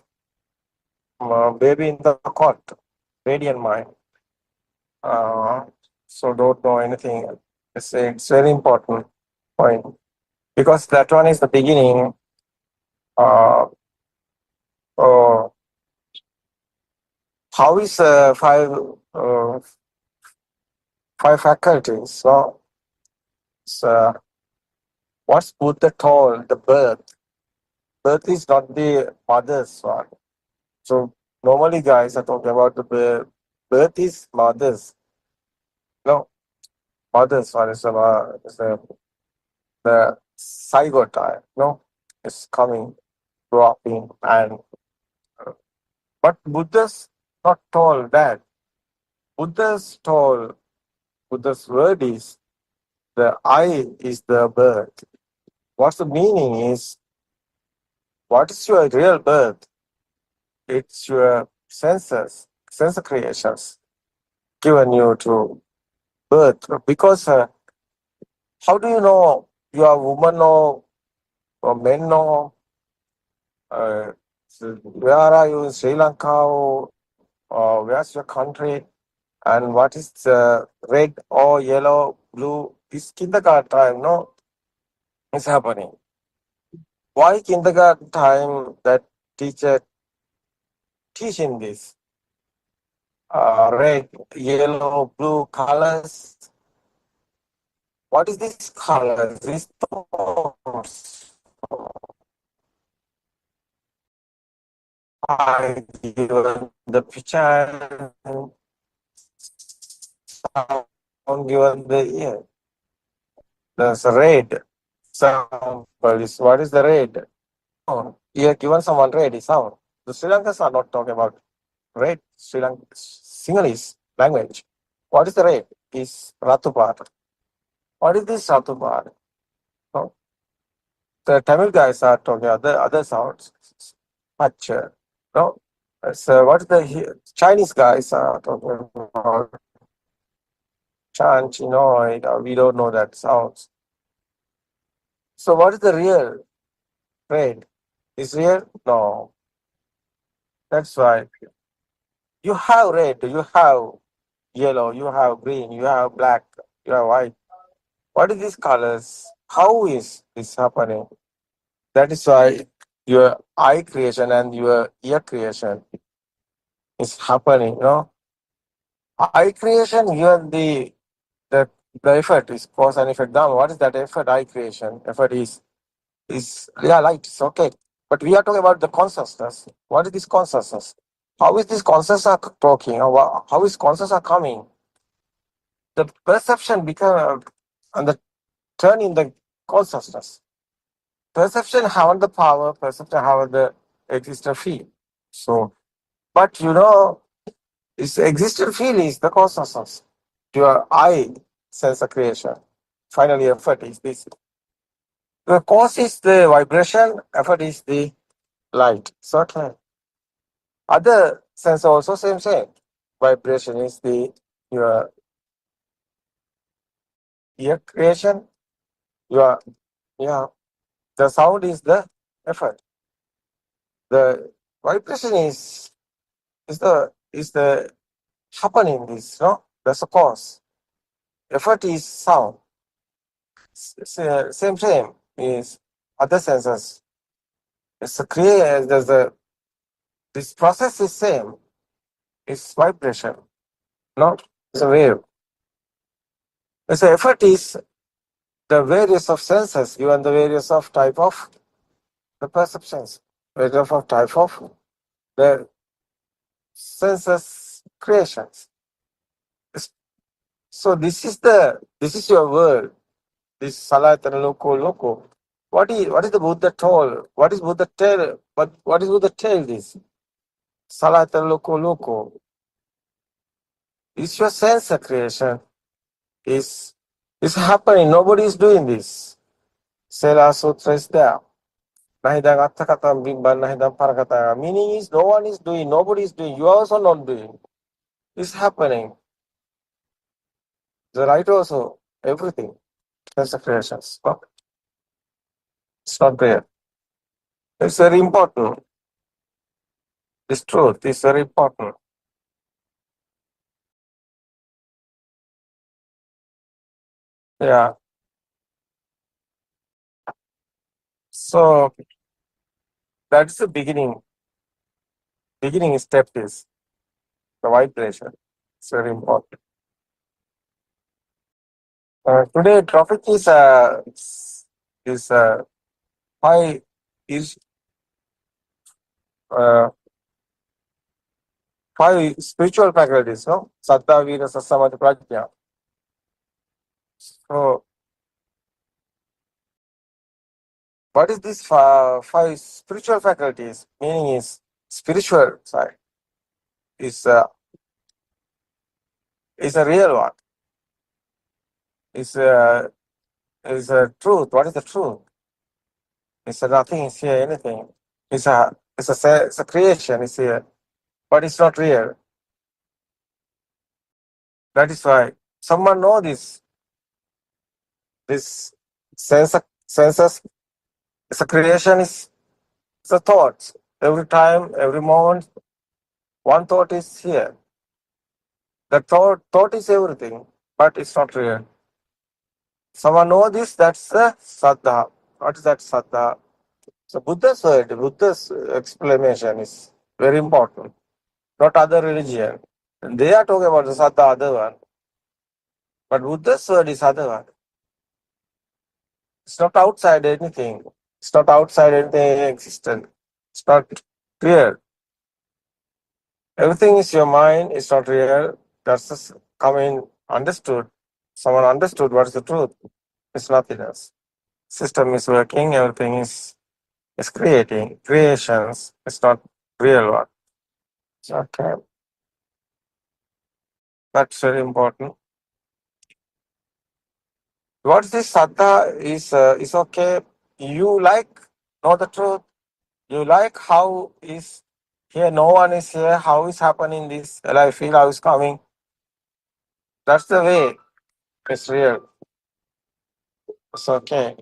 baby in the cot, radiant mind. So don't know anything. It's very important point because that one is the beginning. How is 5 faculties? So what's Buddha told the birth? Birth is not the mother's one. So normally guys are talking about the birth. Birth is mother's. No, mother's one is the zygote time, no, is coming, dropping, and but Buddha's not told that. Buddha's word is the I is the birth. What's the meaning is what is your real birth? It's your sense creations given you to birth. Because how do you know you are woman or men so where are you in Sri Lanka or where's your country and what is red or yellow, blue? This kindergarten time, no, is happening. Why kindergarten time that teacher teaching this? Red, yellow, blue colors. What is this colors? These thoughts. I given the picture sound given the ear. There's a red sound. What is the red? Sound. Ear given someone red is sound. The Sri Lankans are not talking about red. Sri Lanka Sinhalese language. What is the red? Is Ratupad. What is this Ratupad? No. The Tamil guys are talking other sounds. Pacha. No. So what is the Chinese guys are talking about? Chant, we don't know that sounds. So what is the real red? Is real? No. That's why you have red, you have yellow, you have green, you have black, you have white. What is these colors? How is this happening? That is why your eye creation and your ear creation is happening, Eye creation, even the effort is cause and effect down. What is that effort? Eye creation. Effort is light, it's okay. But we are talking about the consciousness. What is this consciousness? How is this consciousness talking? How is consciousness coming? The perception become and the turn in the consciousness. Perception have the power, perception have the existent field. So, but this existent field is the consciousness. Your eye sense of creation. Finally, effort is this. The cause is the vibration, effort is the light. Certainly. Other sense also same. Vibration is your ear creation. Your the sound is the effort. The vibration is the happening this, that's the cause. Effort is sound. Same is other senses. It's a create. This process is same. It's vibration. It's a wave. It's a effort is the various of senses given the various of type of the perceptions, various of type of the senses creations. So this is your world. This Salayatana Loko. What is the Buddha told? What is Buddha tell? What is Buddha tell this? Salayatana Loko. It's your sense of creation. Is happening. Nobody is doing this. Sela Sutra is there. Nahidang Attakatam Bimban Nahidang Parakata. Meaning is no one is doing, nobody is doing, you are also not doing. It's happening. The right also, everything. That's the creations. It's not there. It's very important. This truth is very important. Yeah. So that's the beginning. Beginning step is the vibration. It's very important. Today topic is why is 5 spiritual faculties, Sattva, Vira, Sasamati, Prajna. So, what is this five spiritual faculties? Meaning is spiritual side is a real one. Is a truth. What is the truth? It's a nothing is here. Anything. It's a creation. It's here, but it's not real. That is why someone know this senses. It's a creation. Is the thoughts. Every time, every moment, one thought is here. The thought is everything, but it's not real. Someone know this, that's the saddha. What is that saddha? So Buddha's word, Buddha's explanation is very important, not other religion. And they are talking about the saddha, other one. But Buddha's word is other one. It's not outside anything. It's not outside anything existent. It's not real. Everything is your mind, it's not real. That's just coming understood. Someone understood what is the truth. It's nothing else. System is working, everything is creating. Creations, it's not real one. Okay. That's very important. What this saddha is okay. You like know the truth. You like how is here. No one is here. How is happening this? Well, I feel how is coming. That's the way. It's real. It's okay.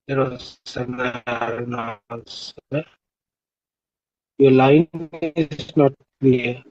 There was an answer. Your line is not clear.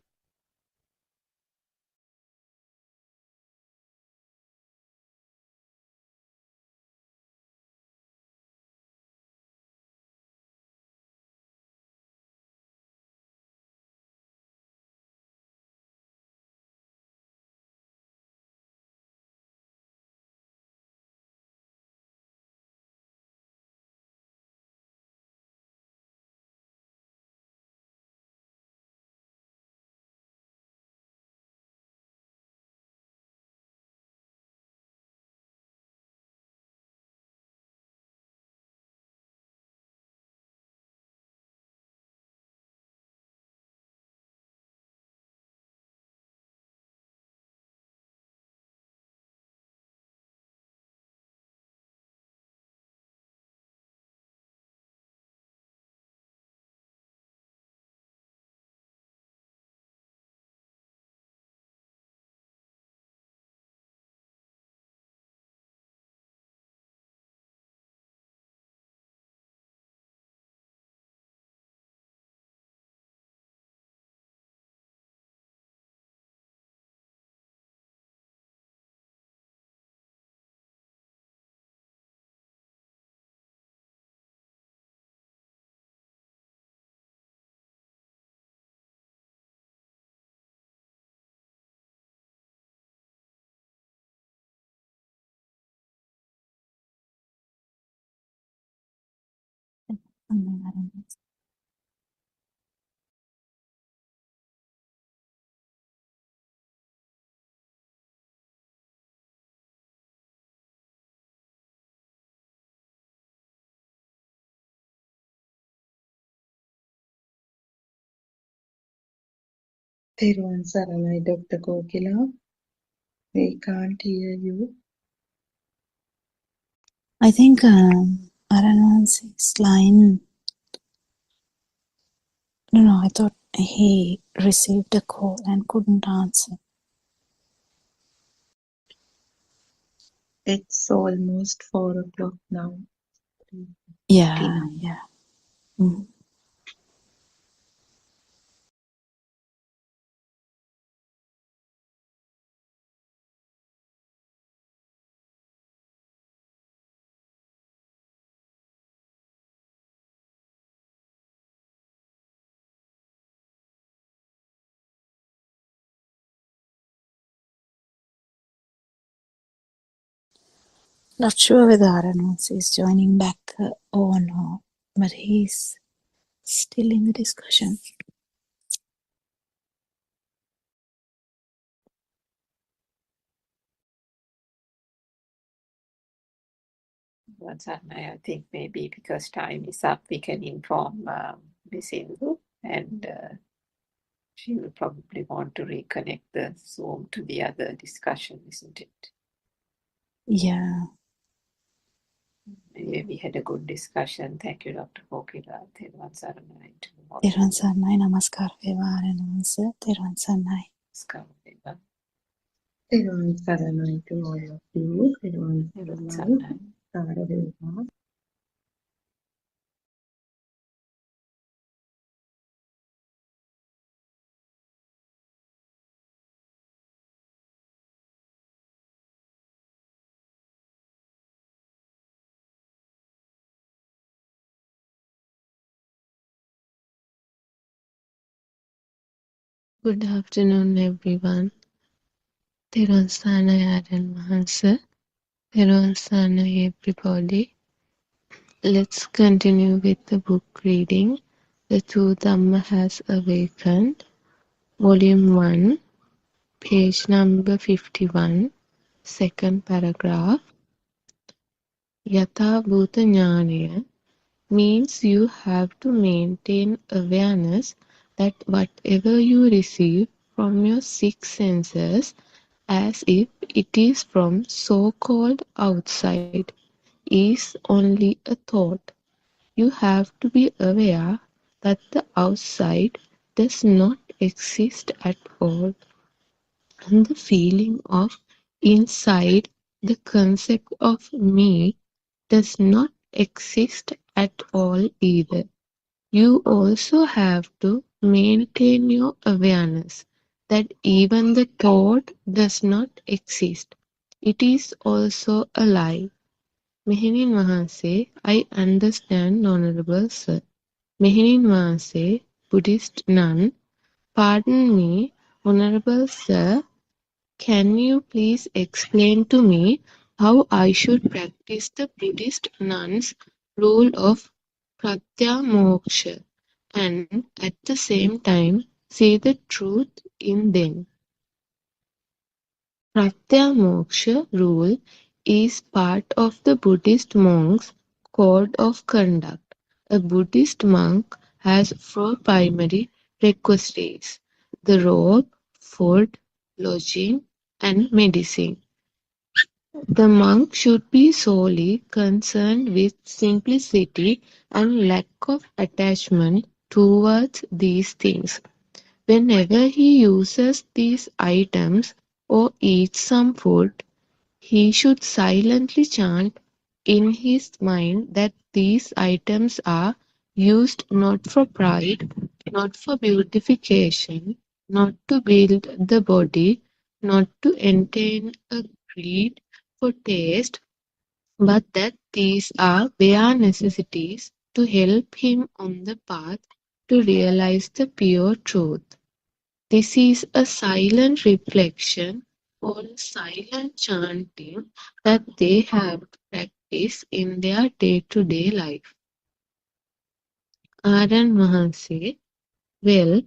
Thiruvan Saranai, Dr. Kokila. We can't hear you. I think Aranan's line, no, I thought he received a call and couldn't answer. It's almost 4 o'clock now. Yeah, yeah. Mm. Not sure whether Aranans is joining back or no, but he's still in the discussion. I think maybe because time is up, we can inform Miss Indu, and she will probably want to reconnect the Zoom to the other discussion, isn't it? Yeah. Anyway, we had a good discussion. Thank you, Dr. Kokila. Thiruvan Saranai to all. Thiruvan Saranai, Namaskar Veva Aranans, Thiruvan Saranai. Namaskar Veva. Thiruvan Saranai to all of you. Thiruvan Thiruvan Saranai. Saranai. Saraveva. Good afternoon, everyone. Thiruvan Saranai Aran Mahansa. Thiruvan Saranai, everybody. Let's continue with the book reading. The True Dhamma Has Awakened, Volume 1, page number 51, second paragraph. Yatha Bhuta Jnanaya means you have to maintain awareness that whatever you receive from your six senses, as if it is from so-called outside, is only a thought. You have to be aware that the outside does not exist at all, and the feeling of inside, the concept of me, does not exist at all either. You also have to maintain your awareness that even the thought does not exist. It is also a lie. Mehenin Mahanse, I understand, Honorable Sir. Mehenin Mahanse, Buddhist nun. Pardon me, Honorable Sir. Can you please explain to me how I should practice the Buddhist nun's rule of pratyamoksha and at the same time see the truth in them? Pratyamoksha rule is part of the Buddhist monk's code of conduct. A Buddhist monk has four primary requisites: the robe, food, lodging, and medicine. The monk should be solely concerned with simplicity and lack of attachment towards these things. Whenever he uses these items or eats some food, he should silently chant in his mind that these items are used not for pride, not for beautification, not to build the body, not to entertain a greed for taste, but that these are bare necessities to help him on the path to realize the pure truth. This is a silent reflection or a silent chanting that they have to practice in their day-to-day life. Aran Mahanse, well,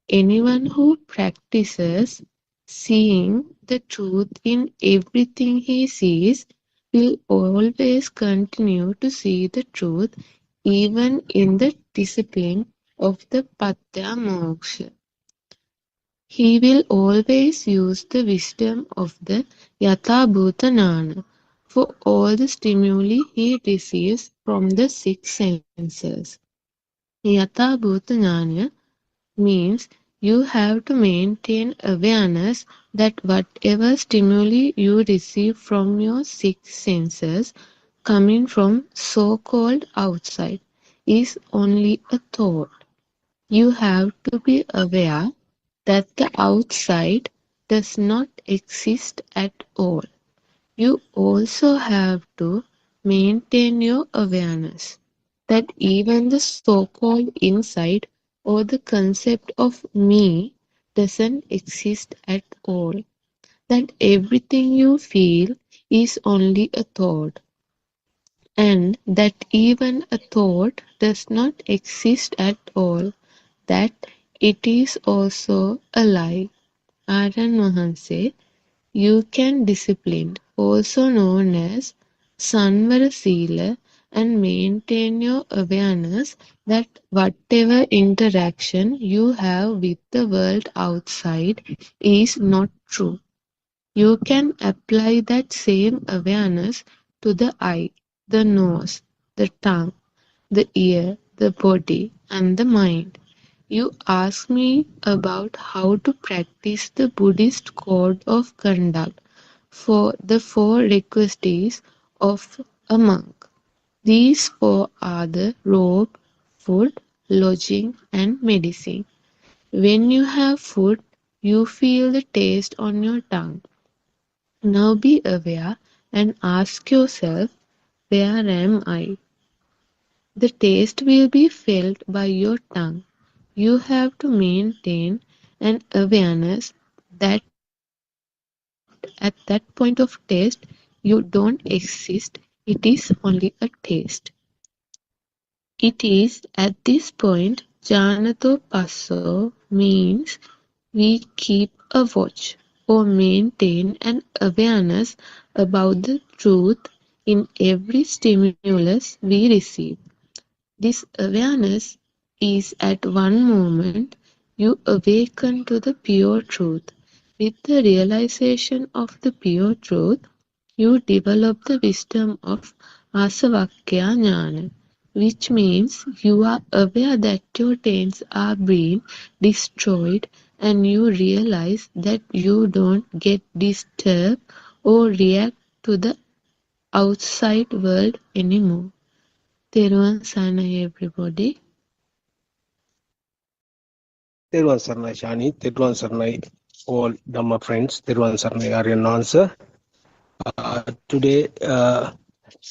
anyone who practices seeing the truth in everything he sees will always continue to see the truth even in the discipline of the Patya Moksha. He will always use the wisdom of the Yatha Bhuta Gnana for all the stimuli he receives from the six senses. Yatha Bhuta Gnana means you have to maintain awareness that whatever stimuli you receive from your six senses coming from so-called outside is only a thought. You have to be aware that the outside does not exist at all. You also have to maintain your awareness that even the so-called inside or the concept of me doesn't exist at all. That everything you feel is only a thought, and that even a thought does not exist at all, that it is also a lie. Aryan Mahanse, you can discipline, also known as Sanvara Sila, and maintain your awareness that whatever interaction you have with the world outside is not true. You can apply that same awareness to the eye, the nose, the tongue, the ear, the body, and the mind. You ask me about how to practice the Buddhist code of conduct for the four requisites of a monk. These four are the robe, food, lodging, and medicine. When you have food, you feel the taste on your tongue. Now be aware and ask yourself, where am I? The taste will be felt by your tongue. You have to maintain an awareness that at that point of taste you don't exist, it is only a taste. It is at this point Janato Passo means we keep a watch or maintain an awareness about the truth in every stimulus we receive. This awareness is at one moment you awaken to the pure truth. With the realization of the pure truth, you develop the wisdom of Asavakya Jnana, which means you are aware that your taints are being destroyed and you realize that you don't get disturbed or react to the outside world anymore. Teruvan Saranai, everybody. Teruvan Saranai Shani, Teruvan Saranai all Dhamma friends, Teruvan Saranai Aryan answer. Today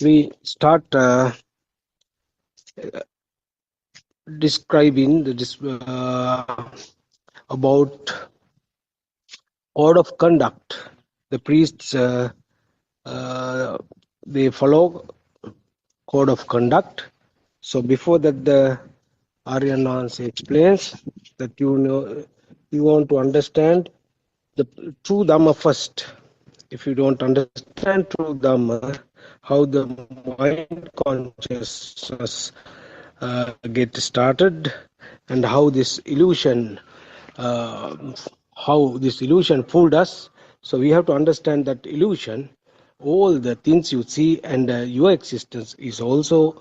we start describing about code of conduct. The priests they follow code of conduct. So before that, the Aryan answer explains that you want to understand the true Dhamma first. If you don't understand true Dhamma, how the mind consciousness get started, and how this illusion fooled us. So we have to understand that illusion, all the things you see and your existence is also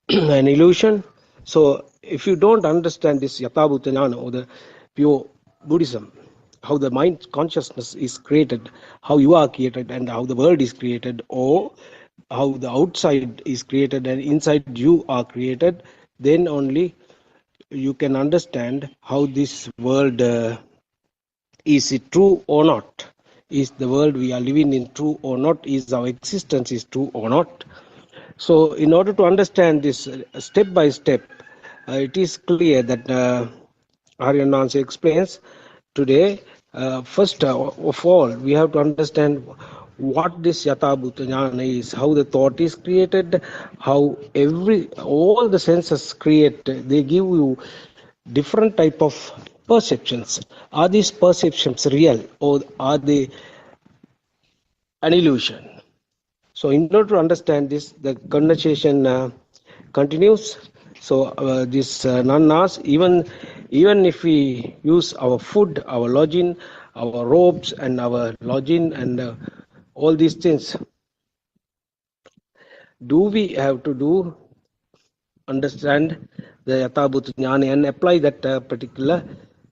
an illusion. So if you don't understand this Yathabhuta Jnana or the pure Buddhism, how the mind consciousness is created, how you are created, and how the world is created, or how the outside is created and inside you are created, then only you can understand how this world is it true or not. Is the world we are living in true or not? Is our existence is true or not? So in order to understand this step by step, it is clear that Aryan Nancy explains today. First of all, we have to understand what this Yatha Bhuta Jnana is, how the thought is created, how all the senses create. They give you different type of perceptions. Are these perceptions real or are they an illusion? So in order to understand this, the conversation continues. So this nun asks, even Even if we use our food, our lodging, our robes and our lodging and all these things, do we have to do understand the Yathabhuta Jnana and apply that particular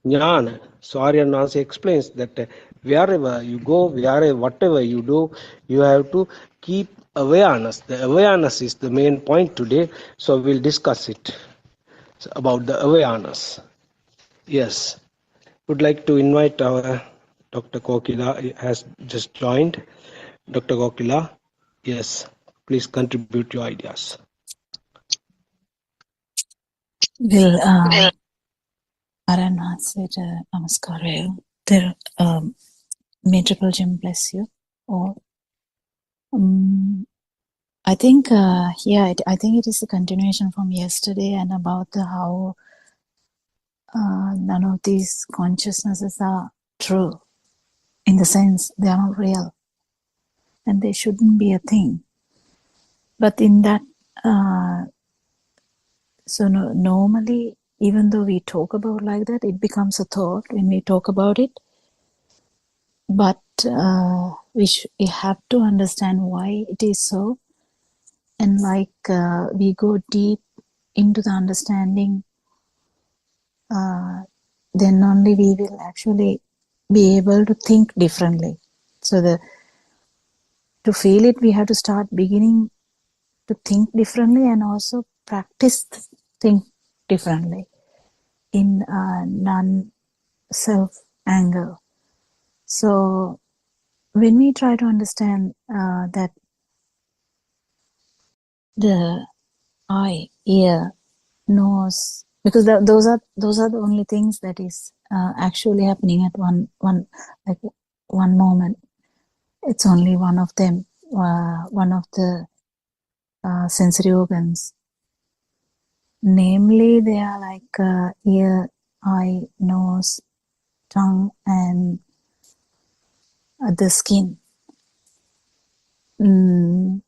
Jnana? So Aryan also explains that wherever you go, whatever you do, you have to keep awareness. The awareness is the main point today, so we'll discuss it about the awareness. Yes, would like to invite our Dr. Kokila has just joined. Dr. Kokila, yes, please contribute your ideas. Well, Aranasita Namaskarayo. There, may Triple Gem bless you all. I think, I think it is a continuation from yesterday and about how none of these consciousnesses are true, in the sense they are not real and they shouldn't be a thing. But in that, normally, even though we talk about like that, it becomes a thought when we talk about it. But we have to understand why it is so. And we go deep into the understanding, then only we will actually be able to think differently. So to feel it, we have to start beginning to think differently and also practice think differently in non-self angle. So when we try to understand that the eye, ear, nose, because those are the only things that is actually happening at one moment. It's only one of them, one of the sensory organs. Namely, they are like ear, eye, nose, tongue, and the skin. And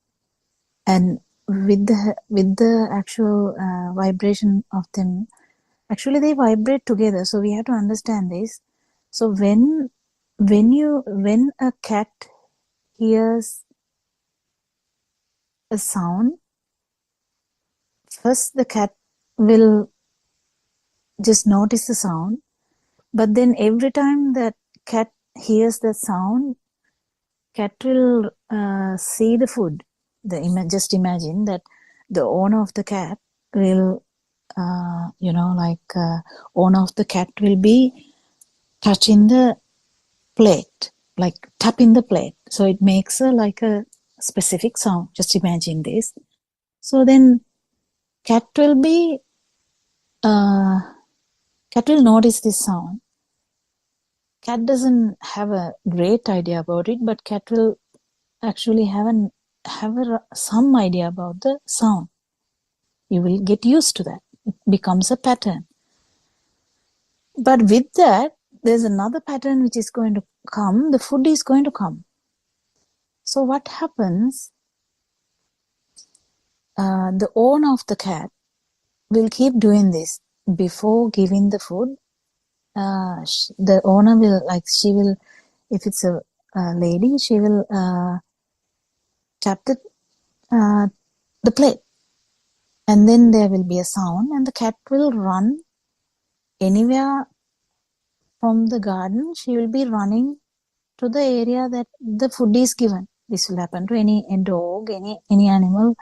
with the actual vibration of them, actually they vibrate together. So we have to understand this. So when a cat hears a sound, first the cat will just notice the sound, but then every time that cat hears the sound, cat will see the food. Just imagine that the owner of the cat will, owner of the cat will be touching the plate, like tapping the plate. So it makes a specific sound. Just imagine this. So then cat will notice this sound. Cat doesn't have a great idea about it, but cat will actually have some idea about the sound. You will get used to that. It becomes a pattern. But with that, there's another pattern which is going to come. The food is going to come. So what happens? The owner of the cat will keep doing this. Before giving the food, the owner will, if it's a lady, she will tap the plate. And then there will be a sound and the cat will run anywhere from the garden. She will be running to the area that the food is given. This will happen to any dog, any animal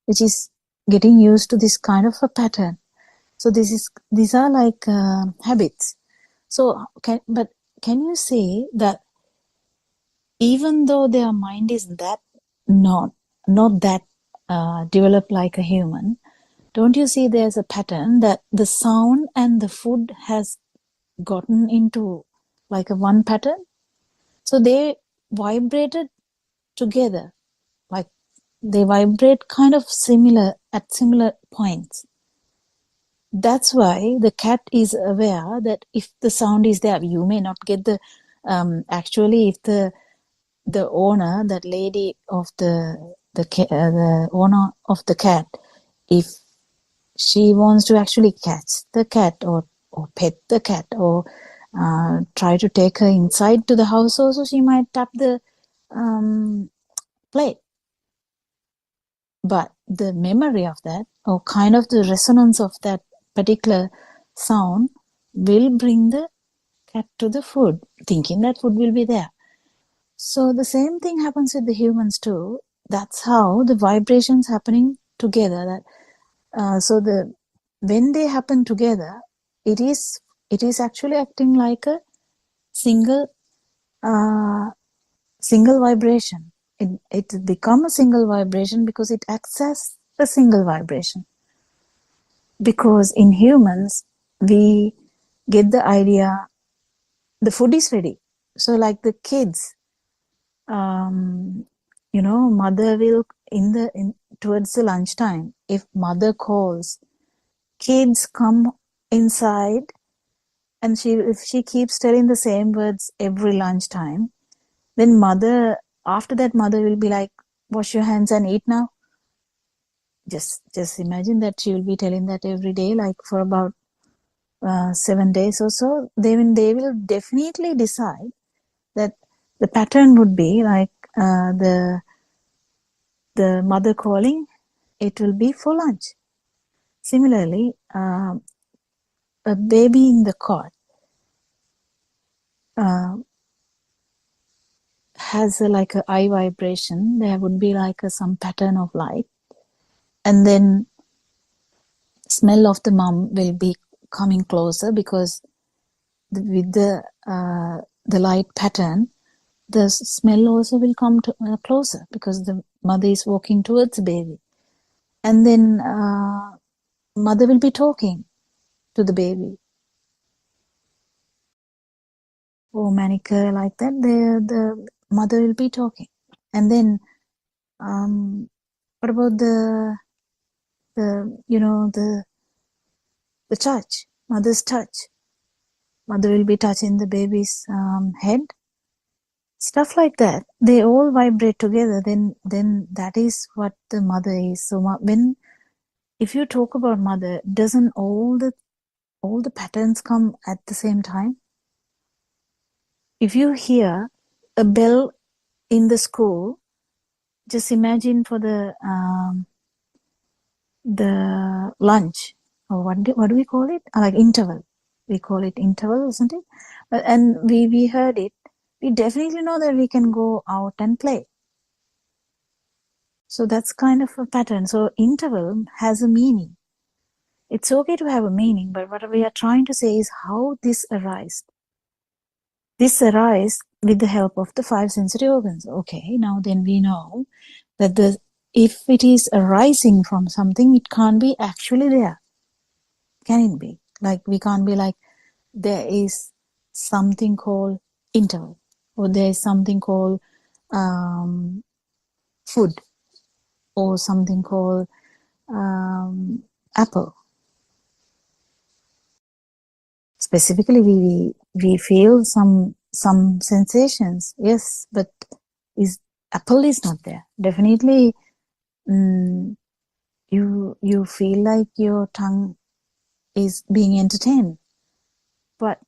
which is getting used to this kind of a pattern. So these are like habits. So can you say that even though their mind is that not that developed like a human, don't you see there's a pattern that the sound and the food has gotten into like a one pattern? So they vibrated together, like they vibrate kind of similar at similar points. That's why the cat is aware that if the sound is there, you may not get the actually if the owner, that lady of the owner of the cat, if she wants to actually catch the cat or or pet the cat, or try to take her inside to the house also, she might tap the plate. But the memory of that, or kind of the resonance of that particular sound, will bring the cat to the food, thinking that food will be there. So the same thing happens with the humans too. That's how the vibrations happening together. That when they happen together, it is actually acting like a single vibration. It become a single vibration because it acts as a single vibration. Because in humans, we get the idea the food is ready. So like the kids, mother will towards the lunchtime, if mother calls, kids come inside, and if she keeps telling the same words every lunchtime, then after that mother will be like, wash your hands and eat now. Just imagine that she will be telling that every day, like for about 7 days or so. They will definitely decide that the pattern would be like the mother calling, it will be for lunch. Similarly, a baby in the cot has like a eye vibration. There would be like some pattern of light, and then smell of the mom will be coming closer, because with the light pattern, the smell also will come to, closer, because the mother is walking towards the baby. And then mother will be talking to the baby, or manicure, like that. The mother will be talking. And then what about the touch, mother's touch? Mother will be touching the baby's head, stuff like that. They all vibrate together. Then that is what the mother is. So if you talk about mother, doesn't all the patterns come at the same time? If you hear a bell in the school, just imagine for the lunch, or what do we call it? Like interval. We call it interval, isn't it? And we heard it. We definitely know that we can go out and play. So that's kind of a pattern. So interval has a meaning. It's okay to have a meaning, but what we are trying to say is how this arises. This arises with the help of the 5 sensory organs. Okay, now then we know that if it is arising from something, it can't be actually there. Can it be? Like, we can't be like, there is something called interval, or there is something called food, or something called apple. Specifically, we feel some sensations, yes, but apple is not there. Definitely, you feel like your tongue is being entertained, but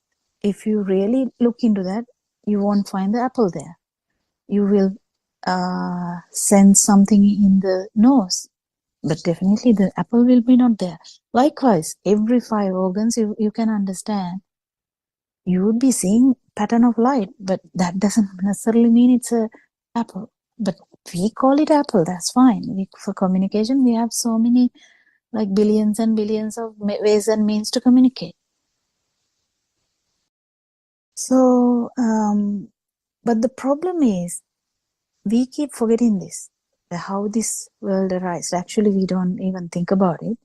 if you really look into that, you won't find the apple there. You will sense something in the nose, but definitely the apple will be not there. Likewise, every 5 organs, you can understand, you would be seeing pattern of light, but that doesn't necessarily mean it's a apple. But we call it apple, that's fine. For communication, we have so many, like billions and billions of ways and means to communicate. So, but the problem is, we keep forgetting this, how this world arises. Actually, we don't even think about it.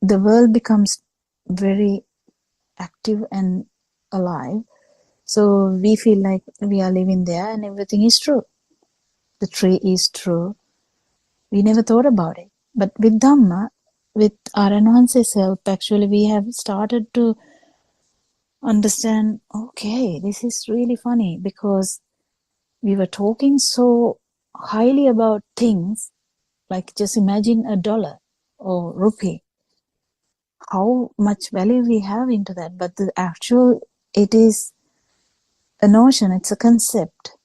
The world becomes very active and alive. So we feel like we are living there and everything is true. The tree is true. We never thought about it. But with Dhamma, with our enhanced help, actually we have started to understand, okay, this is really funny, because we were talking so highly about things, like just imagine $1 or rupee. how much value we have into that. But the actual, it is a notion, it's a concept.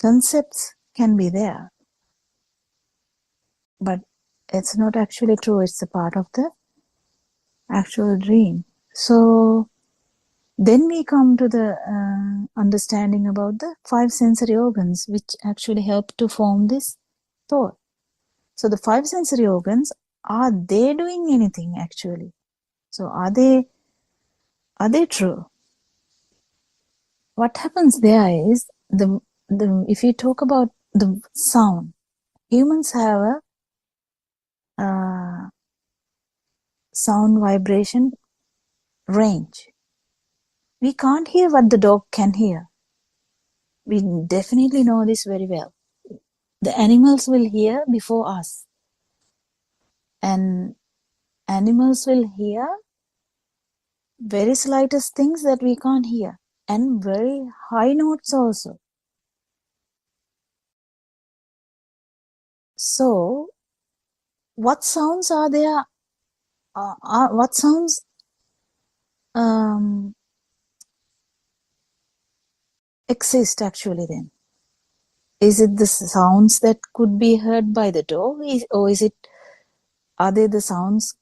Concepts can be there, but it's not actually true. It's a part of the actual dream. So then we come to the understanding about the 5 sensory organs, which actually help to form this thought. So the 5 sensory organs, are they doing anything actually? So are they true? What happens there is if you talk about the sound, humans have a sound vibration range. We can't hear what the dog can hear. We definitely know this very well. The animals will hear before us. And animals will hear very slightest things that we can't hear. And very high notes also. So, what sounds are there? What sounds exist actually then? Is it the sounds that could be heard by the dog, or are they the sounds